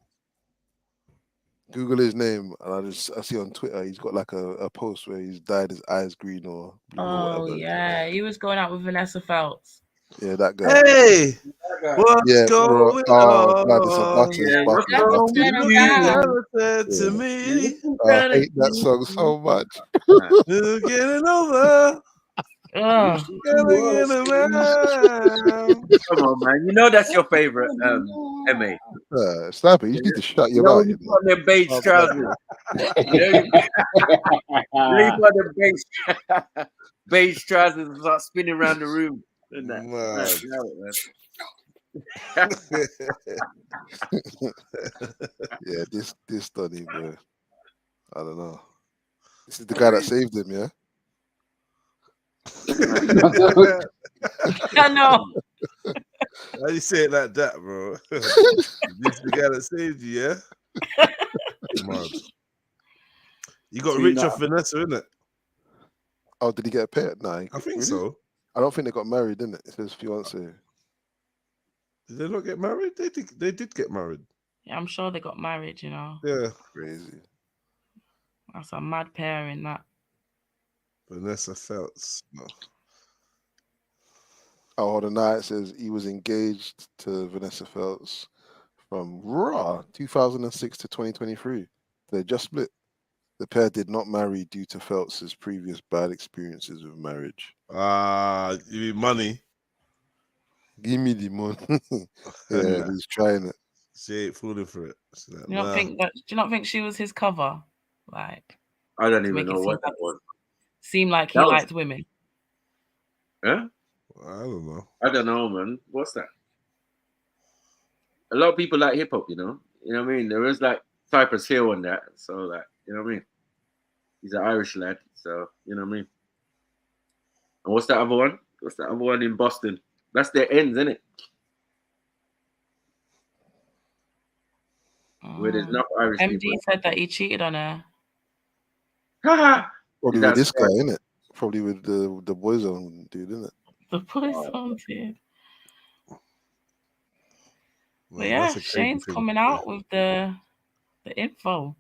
Google his name, and I see on Twitter he's got like a post where he's dyed his eyes green or blue or Oh whatever. yeah, he was going out with Vanessa Feltz. Yeah, that guy. Hey, what's Yeah, bro. going Oh, blood, it's a on? buttons. You never said to me. I hate that song so much. You're getting over. Oh. Come on, man. You know that's your favorite, MA. Snapper, you need to shut your mouth. You put them beige trousers. You put them beige trousers and start spinning around the room. And that. Yeah, this study, bro. I don't know. This is the guy that saved him, yeah? I know. Why you say it like that, bro? This is the guy that saved you, yeah? Come on. You got rich off Vanessa, innit? Oh, did he get a pair? No, I think so. I don't think they got married, didn't it? It says fiance. Did they not get married? They did get married. Yeah, I'm sure they got married, you know. Yeah. Crazy. That's a mad pair in that. Vanessa Feltz. No. Oh, hold on. Now it says he was engaged to Vanessa Feltz from 2006 to 2023. They just split. The pair did not marry due to Feltz's previous bad experiences with marriage. You mean money? Give me the money. Yeah, he's trying it. She ain't falling for it. Like, Do you not think she was his cover? Like, I don't even know what that was. Seemed like he liked women. Yeah? I don't know. I don't know, man. What's that? A lot of people like hip hop, you know. You know what I mean? There is like Cypress Hill on that, so like, you know what I mean? He's an Irish lad, so you know what I mean. And what's that other one? What's that other one in Boston? That's their ends, isn't it? Where there's not Irish MD people. said that he cheated on her. Probably with this guy, innit? Probably with the Boyzone dude, innit? The Boyzone dude. But Man, yeah, that's a crazy Shane's thing. coming out with the info.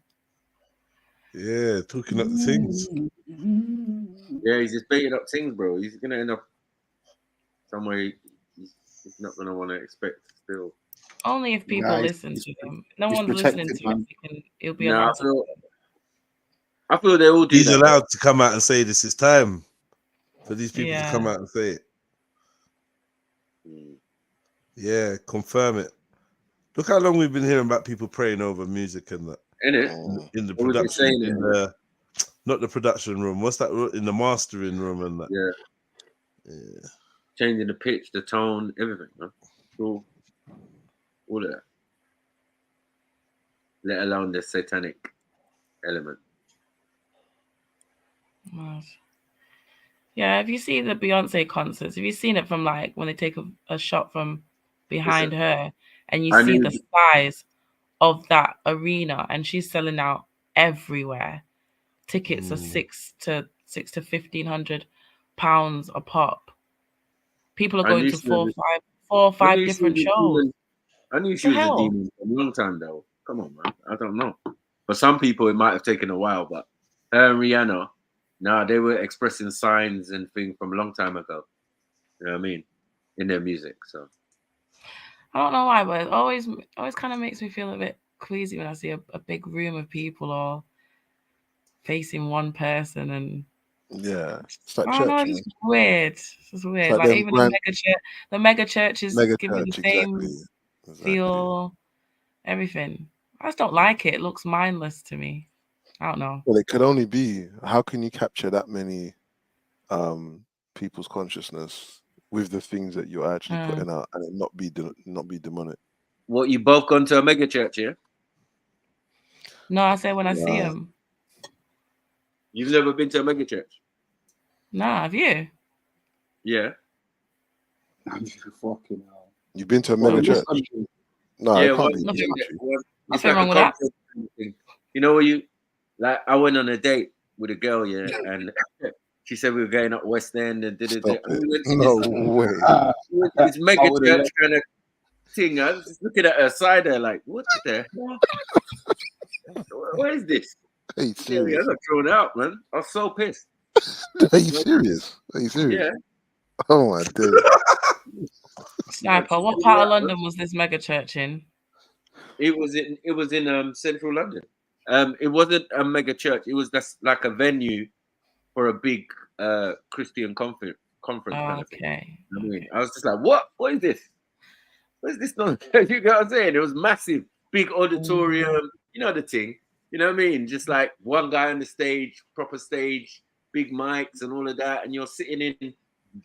Yeah, talking up the things. Yeah, he's just baiting up things, bro. He's gonna end up somewhere he's not gonna want to expect still. Only if people listen to him. No one's listening to him. He'll be allowed to. I feel they all do. He's that, allowed to come out and say this is time for these people to come out and say it. Yeah, confirm it. Look how long we've been hearing about people praying over music and that. In the Always been production, saying it. not the production room. What's that? In the mastering room and that. Yeah. Changing the pitch, the tone, everything, man. All of that. Let alone the satanic element. Mad. Yeah, if you see the Beyonce concerts, have you seen it from like when they take a shot from behind Listen, her and you I see knew. the size of that arena, and she's selling out everywhere. Tickets are six to £1,500 a pop. People are I going knew to she was. four or I five knew she different was a shows. demon. I knew she The was a hell? demon for a long time though. Come on, man. I don't know. For some people, it might have taken a while, but her and Rihanna, nah, they were expressing signs and things from a long time ago. You know what I mean? In their music. So I don't know why, but it always kind of makes me feel a bit queasy when I see a big room of people all facing one person, and Yeah, it's like I don't know, church, it's man. just weird. It's just It's weird. like Like them even grand the mega churches mega give me the church, same exactly. feel, everything. I just don't like it. It looks mindless to me. I don't know. Well, it could only be. How can you capture that many people's consciousness with the things that you're actually putting out, and it not be demonic? what, you both gone to a mega church, yeah? No, I say when I see Right. them. You've never been to a mega church? Nah, have you? Yeah. Fucking hell. You've been to a Well, mega in this church? country. No, Yeah, it can't be in this nothing- country. it's Nothing like wrong a with that. conference kind of thing. You know, where you like, I went on a date with a girl, yeah, and she said we were going up West End and did it. Stop And it. we went to No this, way. we went to this mega would've church left. kind of thing. I was just looking at her side there, like, what the hell? What is this? Are you Yeah, I serious? got thrown out, man. I was so pissed. Are you serious? Are you serious? Yeah. Oh my days. Sniper, what part of London was this mega church in? It was in central London. It wasn't a mega church. It was just like a venue for a big Christian conference kind of thing. Okay. I mean, I was just like, what? What is this? What is this nonsense? You know what I'm saying? It was massive, big auditorium. You know the thing. You know what I mean? Just like one guy on the stage, proper stage, big mics and all of that, and you're sitting in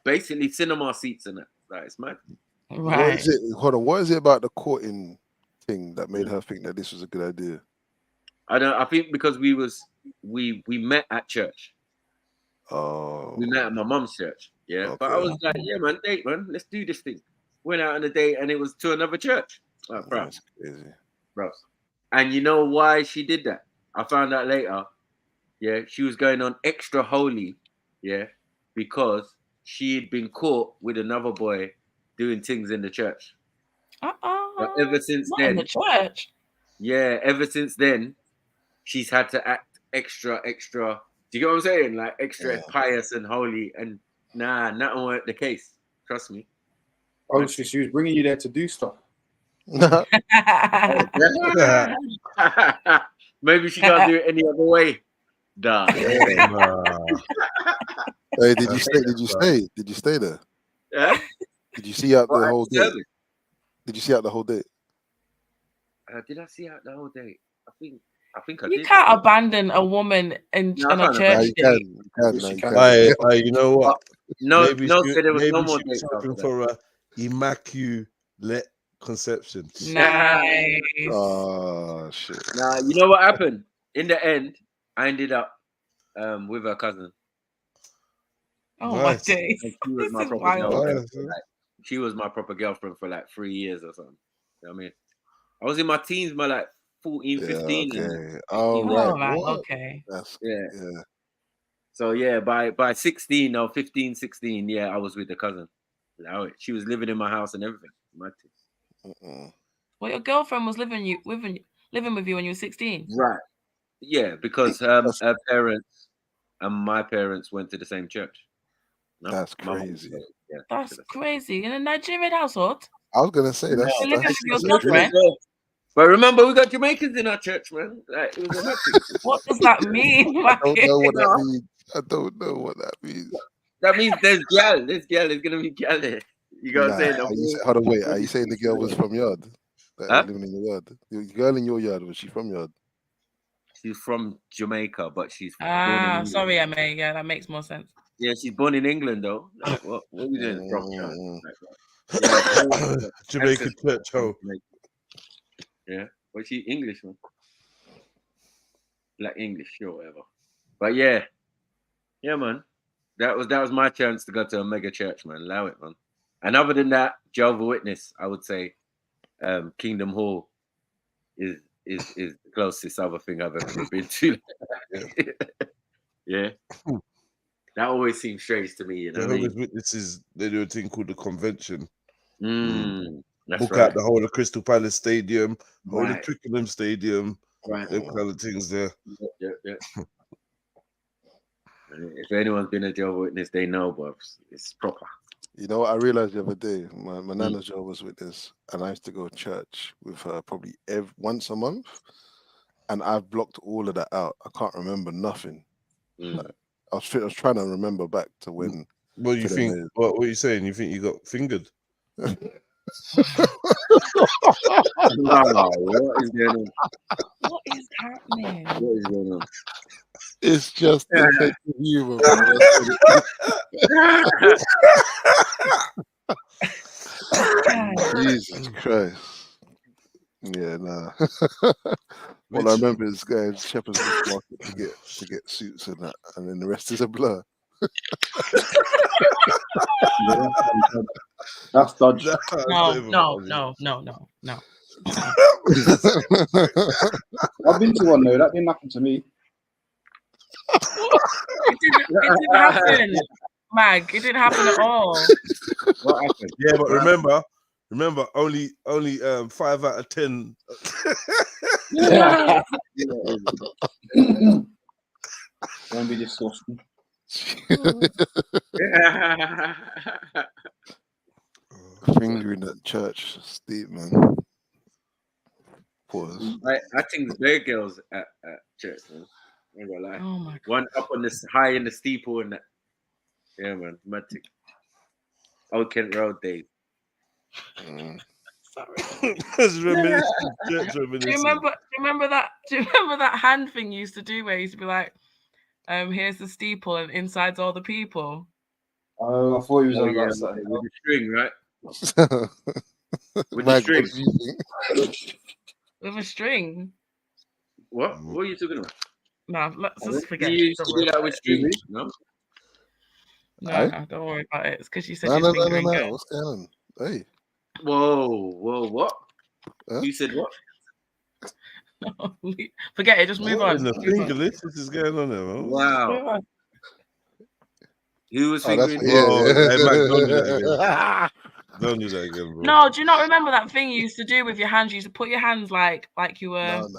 basically cinema seats and that. Like, it's mad. What is it? Hold on. What is it about the courting thing that made her think that this was a good idea? I think because we met at church. Oh. We met at my mum's church. Yeah. Okay. But I was like, yeah, man, date, man. Let's do this thing. Went out on a date and it was to another church. Like, bro. That's crazy. Bro. And you know why she did that? I found out later. Yeah, she was going on extra holy. Yeah, because she'd been caught with another boy doing things in the church. But ever since Not then, in the church. yeah, ever since then, she's had to act extra. Do you get what I'm saying? Like extra pious and holy. And nah, that weren't the case. Trust me. Oh, so she was bringing you there to do stuff. Maybe she can't do it any other way. Nah. Hey, did you stay? Did you stay there? Yeah. Did you see out the Well, whole date? Did you see out the whole date? Did I see out the whole date? I think I You did. can't abandon a woman on a church date. You know what? No, maybe no, she, so there was maybe no more she was dates hoping after for a immaculate conception. Nice. Oh shit. Nah, you know what happened? In the end, I ended up with her cousin. Oh my days. And she was This my is proper wild. girlfriend. She was my proper girlfriend for like 3 years or something. You know what I mean? I was in my teens, by like 14, 15. Okay. And Oh 16. right. Oh, right. What? Okay. That's Yeah. yeah. So yeah, by 16 or 15, 16, yeah, I was with the cousin. She was living in my house and everything. My Well, your girlfriend was living with you when you were 16. Right. Yeah, because her parents and my parents went to the same church. No? That's My mum- crazy. Yeah. That's crazy. In a Nigerian household? I was gonna say You're living with your that's girlfriend? But remember, we got Jamaicans in our church, man. Like, it was a mad thing. What does that mean? I don't know what that means. I don't know what that means. That means there's gal. This gal is gonna be gal there. You got what I'm saying? Are you, hold on, wait. Are you saying the girl was from yard? That Huh? was living in your yard. The girl in your yard, was she from yard? She's from Jamaica, but she's born in England. Sorry, Emma. Yeah, that makes more sense. Yeah, she's born in England though. Like, what are you doing from? Jamaican church hoe. Yeah, but she English, man. Like English, sure, whatever. But yeah, Yeah, man. That was my chance to go to a mega church, man. Allow it, man. And other than that, Jehovah's Witness, I would say Kingdom Hall is the closest other thing I've ever been to. Yeah. That always seems strange to me, you know. Jehovah's Witnesses, they do a thing called the convention. That's Book right. out the whole of Crystal Palace Stadium, whole of Right. Twickenham Stadium, Right. them kind of things there. Yeah. If anyone's been a Jehovah's Witness, they know, but it's proper. You know what I realized the other day? My nana's Jehovah's Witness, and I used to go to church with her probably once a month, and I've blocked all of that out. I can't remember nothing. Like, I was trying to remember back to when. What do you think? What are you saying? You think you got fingered? No, what is going on? What is happening? What is going on? It's just the sense of humor. Jesus Christ. Yeah, nah. All I remember is going to Shepherd's Bush Market to get suits and that, and then the rest is a blur. That's dodge. No. I've been to one though. That didn't happen to me. It didn't happen, Mag. It didn't happen at all. What happened? Yeah, but remember, only 5 out of 10. Don't be disgusting. Fingering at church, steep man. Pause. I think the big girls at church, man. I'm gonna lie. Oh my God. One up on this high in the steeple and that. Yeah, man. Matic. Old Kent Road days. Sorry. Do you remember that hand thing you used to do where you used to be like, here's the steeple and inside's all the people? Oh, I thought he was on yeah, that side. with the string, right? With Mag, the what string. do you think? With a string? What? What are you talking about? No, let's just forget. You used Don't to worry do that about with it. string, no? No, don't worry about it. It's because you said No, you're fingering girls. What's going on? Hey. Whoa, what? Huh? You said what? Forget it, just move What on. in the Move on. finger list? This is going on there, man. Wow. Who was Oh, that's fingering? Hey, Mac, don't do that again. Don't do that again, bro. No, do you not remember that thing you used to do with your hands? You used to put your hands like you were No, I don't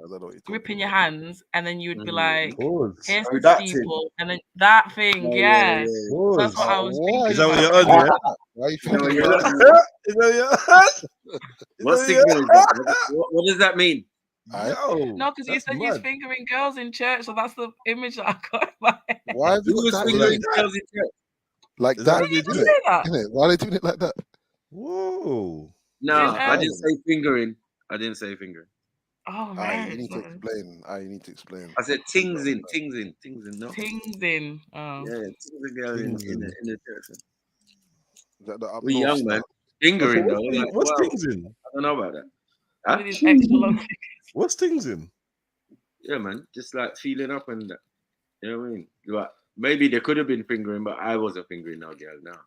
know what you're gripping your hands, and then you would be like, Pause. here's Oh, the that steeple, and then that thing, yeah. Pause. That's what I was thinking. Is that what about. you're on, yeah? Why are you Is that what thinking you're about on? that? Is that what you're on? What signal is that? What does that mean? Yo, No, because you that's said you was mad. fingering girls in church, so that's the image that I got in my head. Why have you Who was got that fingering like, girls in church? like Is that? that what they Did do? you say that? Innit? Why are they doing it like that? Whoa. No, I didn't say fingering. I didn't say fingering. Oh, Aye, right. you need to explain. Aye, you need to explain. I said tingsing, no. Tingsing. Oh. Yeah, tingsing girl in the church. Is that the up We north young, man. stuff? Fingering, though. Like, What's wow. things in? I don't know about that. One Huh? of these extra long fingers. What's things in? Yeah, man. Just like feeling up and that. You know what I mean? Like, maybe there could have been fingering, but I wasn't fingering no girl now.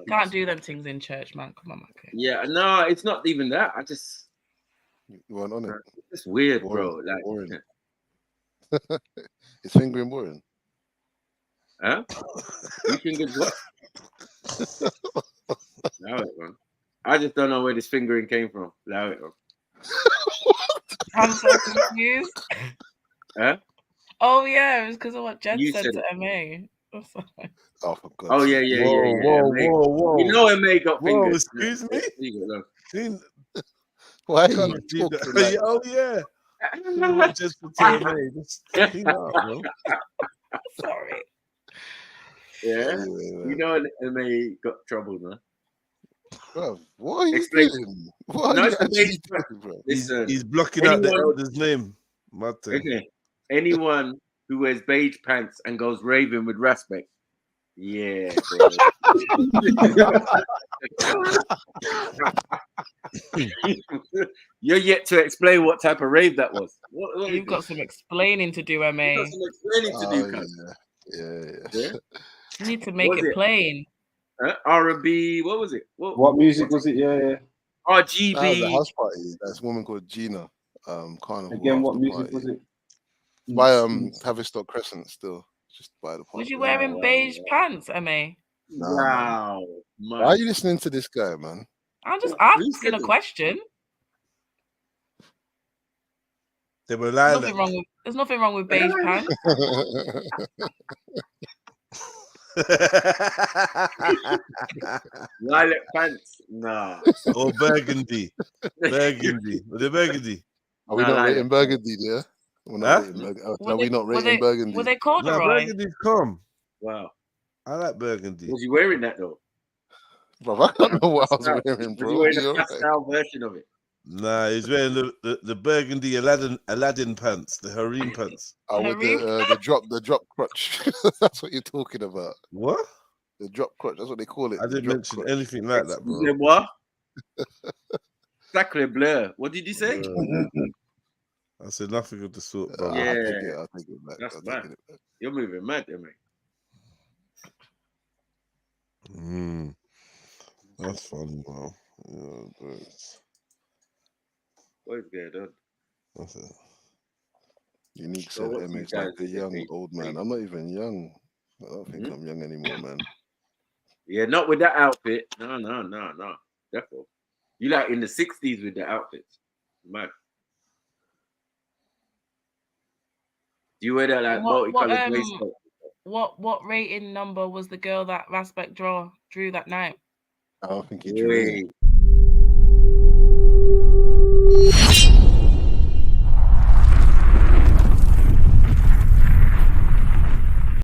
Can't do them things in church, man. Come on, okay. Yeah, no, it's not even that. I just You weren't on it. it's weird, Boring, bro. Like, boring. Is fingering boring? huh? You fingered what? Allow it, man. I just don't know where this fingering came from. Allow it, man. I'm so confused. Huh? Oh yeah, it was because of what Jed You said said to it. MA. Oh, for God's Oh sake. yeah. Whoa. You know MA got Whoa, fingered. excuse me? Why are Can't you do talking that. like Oh yeah. Not just for TMA. Just clean up, bro. Sorry. Yeah. Anyway, You know MA got trouble, man. bro, what are you Explain. doing? What No, are you it's actually amazing. doing, bro? Listen, He's blocking out the anyone- elder's name. Mate. okay. Anyone who wears beige pants and goes raving with respect. Yeah, bro. You're yet to explain what type of rave that was. What You've got some explaining to do, MA. You've got some explaining to do, cuz. Yeah. You need to make Was it it? plain. R&B. What was it? What music was it? Yeah. RGB. That was a house party. That's a woman called Gina. Carnival Again, what after music party. was it? By Tavistock Crescent still. Just by the park. Was you wearing beige pants, MA? Nah, man. Why are you listening to this guy, man? I'm just asking a question. They were There's lilac. nothing wrong with beige pants. Lilac pants. Nah. Or burgundy. Burgundy. Was it burgundy? Are we not rating burgundy there? We're not rating burgundy. Are we not rating burgundy? Were they corduroy? No, burgundy's calm. Wow. I like burgundy. Was you wearing that though? Bro, I don't know what I was wearing, Was bro. you wearing You're a pastel version of it? Nah, he's wearing the burgundy Aladdin pants, the harem pants. With the drop crotch. That's what you're talking about. What? The drop crotch. That's what they call it. I didn't mention anything like that, bro. What? Sacre bleu. What did you say? I said nothing of the sort, bro. Yeah. I'll take it back. That's mad. You're moving mad, man. That's fun, bro. Yeah, What is going on? That's it. Unique So said what's MA's you like guys a young old man. I'm not even young. I don't think I'm young anymore, man. Yeah, not with that outfit. No. Definitely. You like in the 60s with the outfits. Mad. Do you wear that like multicolored waistcoat? What rating number was the girl that Rasbeck drew that night? I don't think he drew.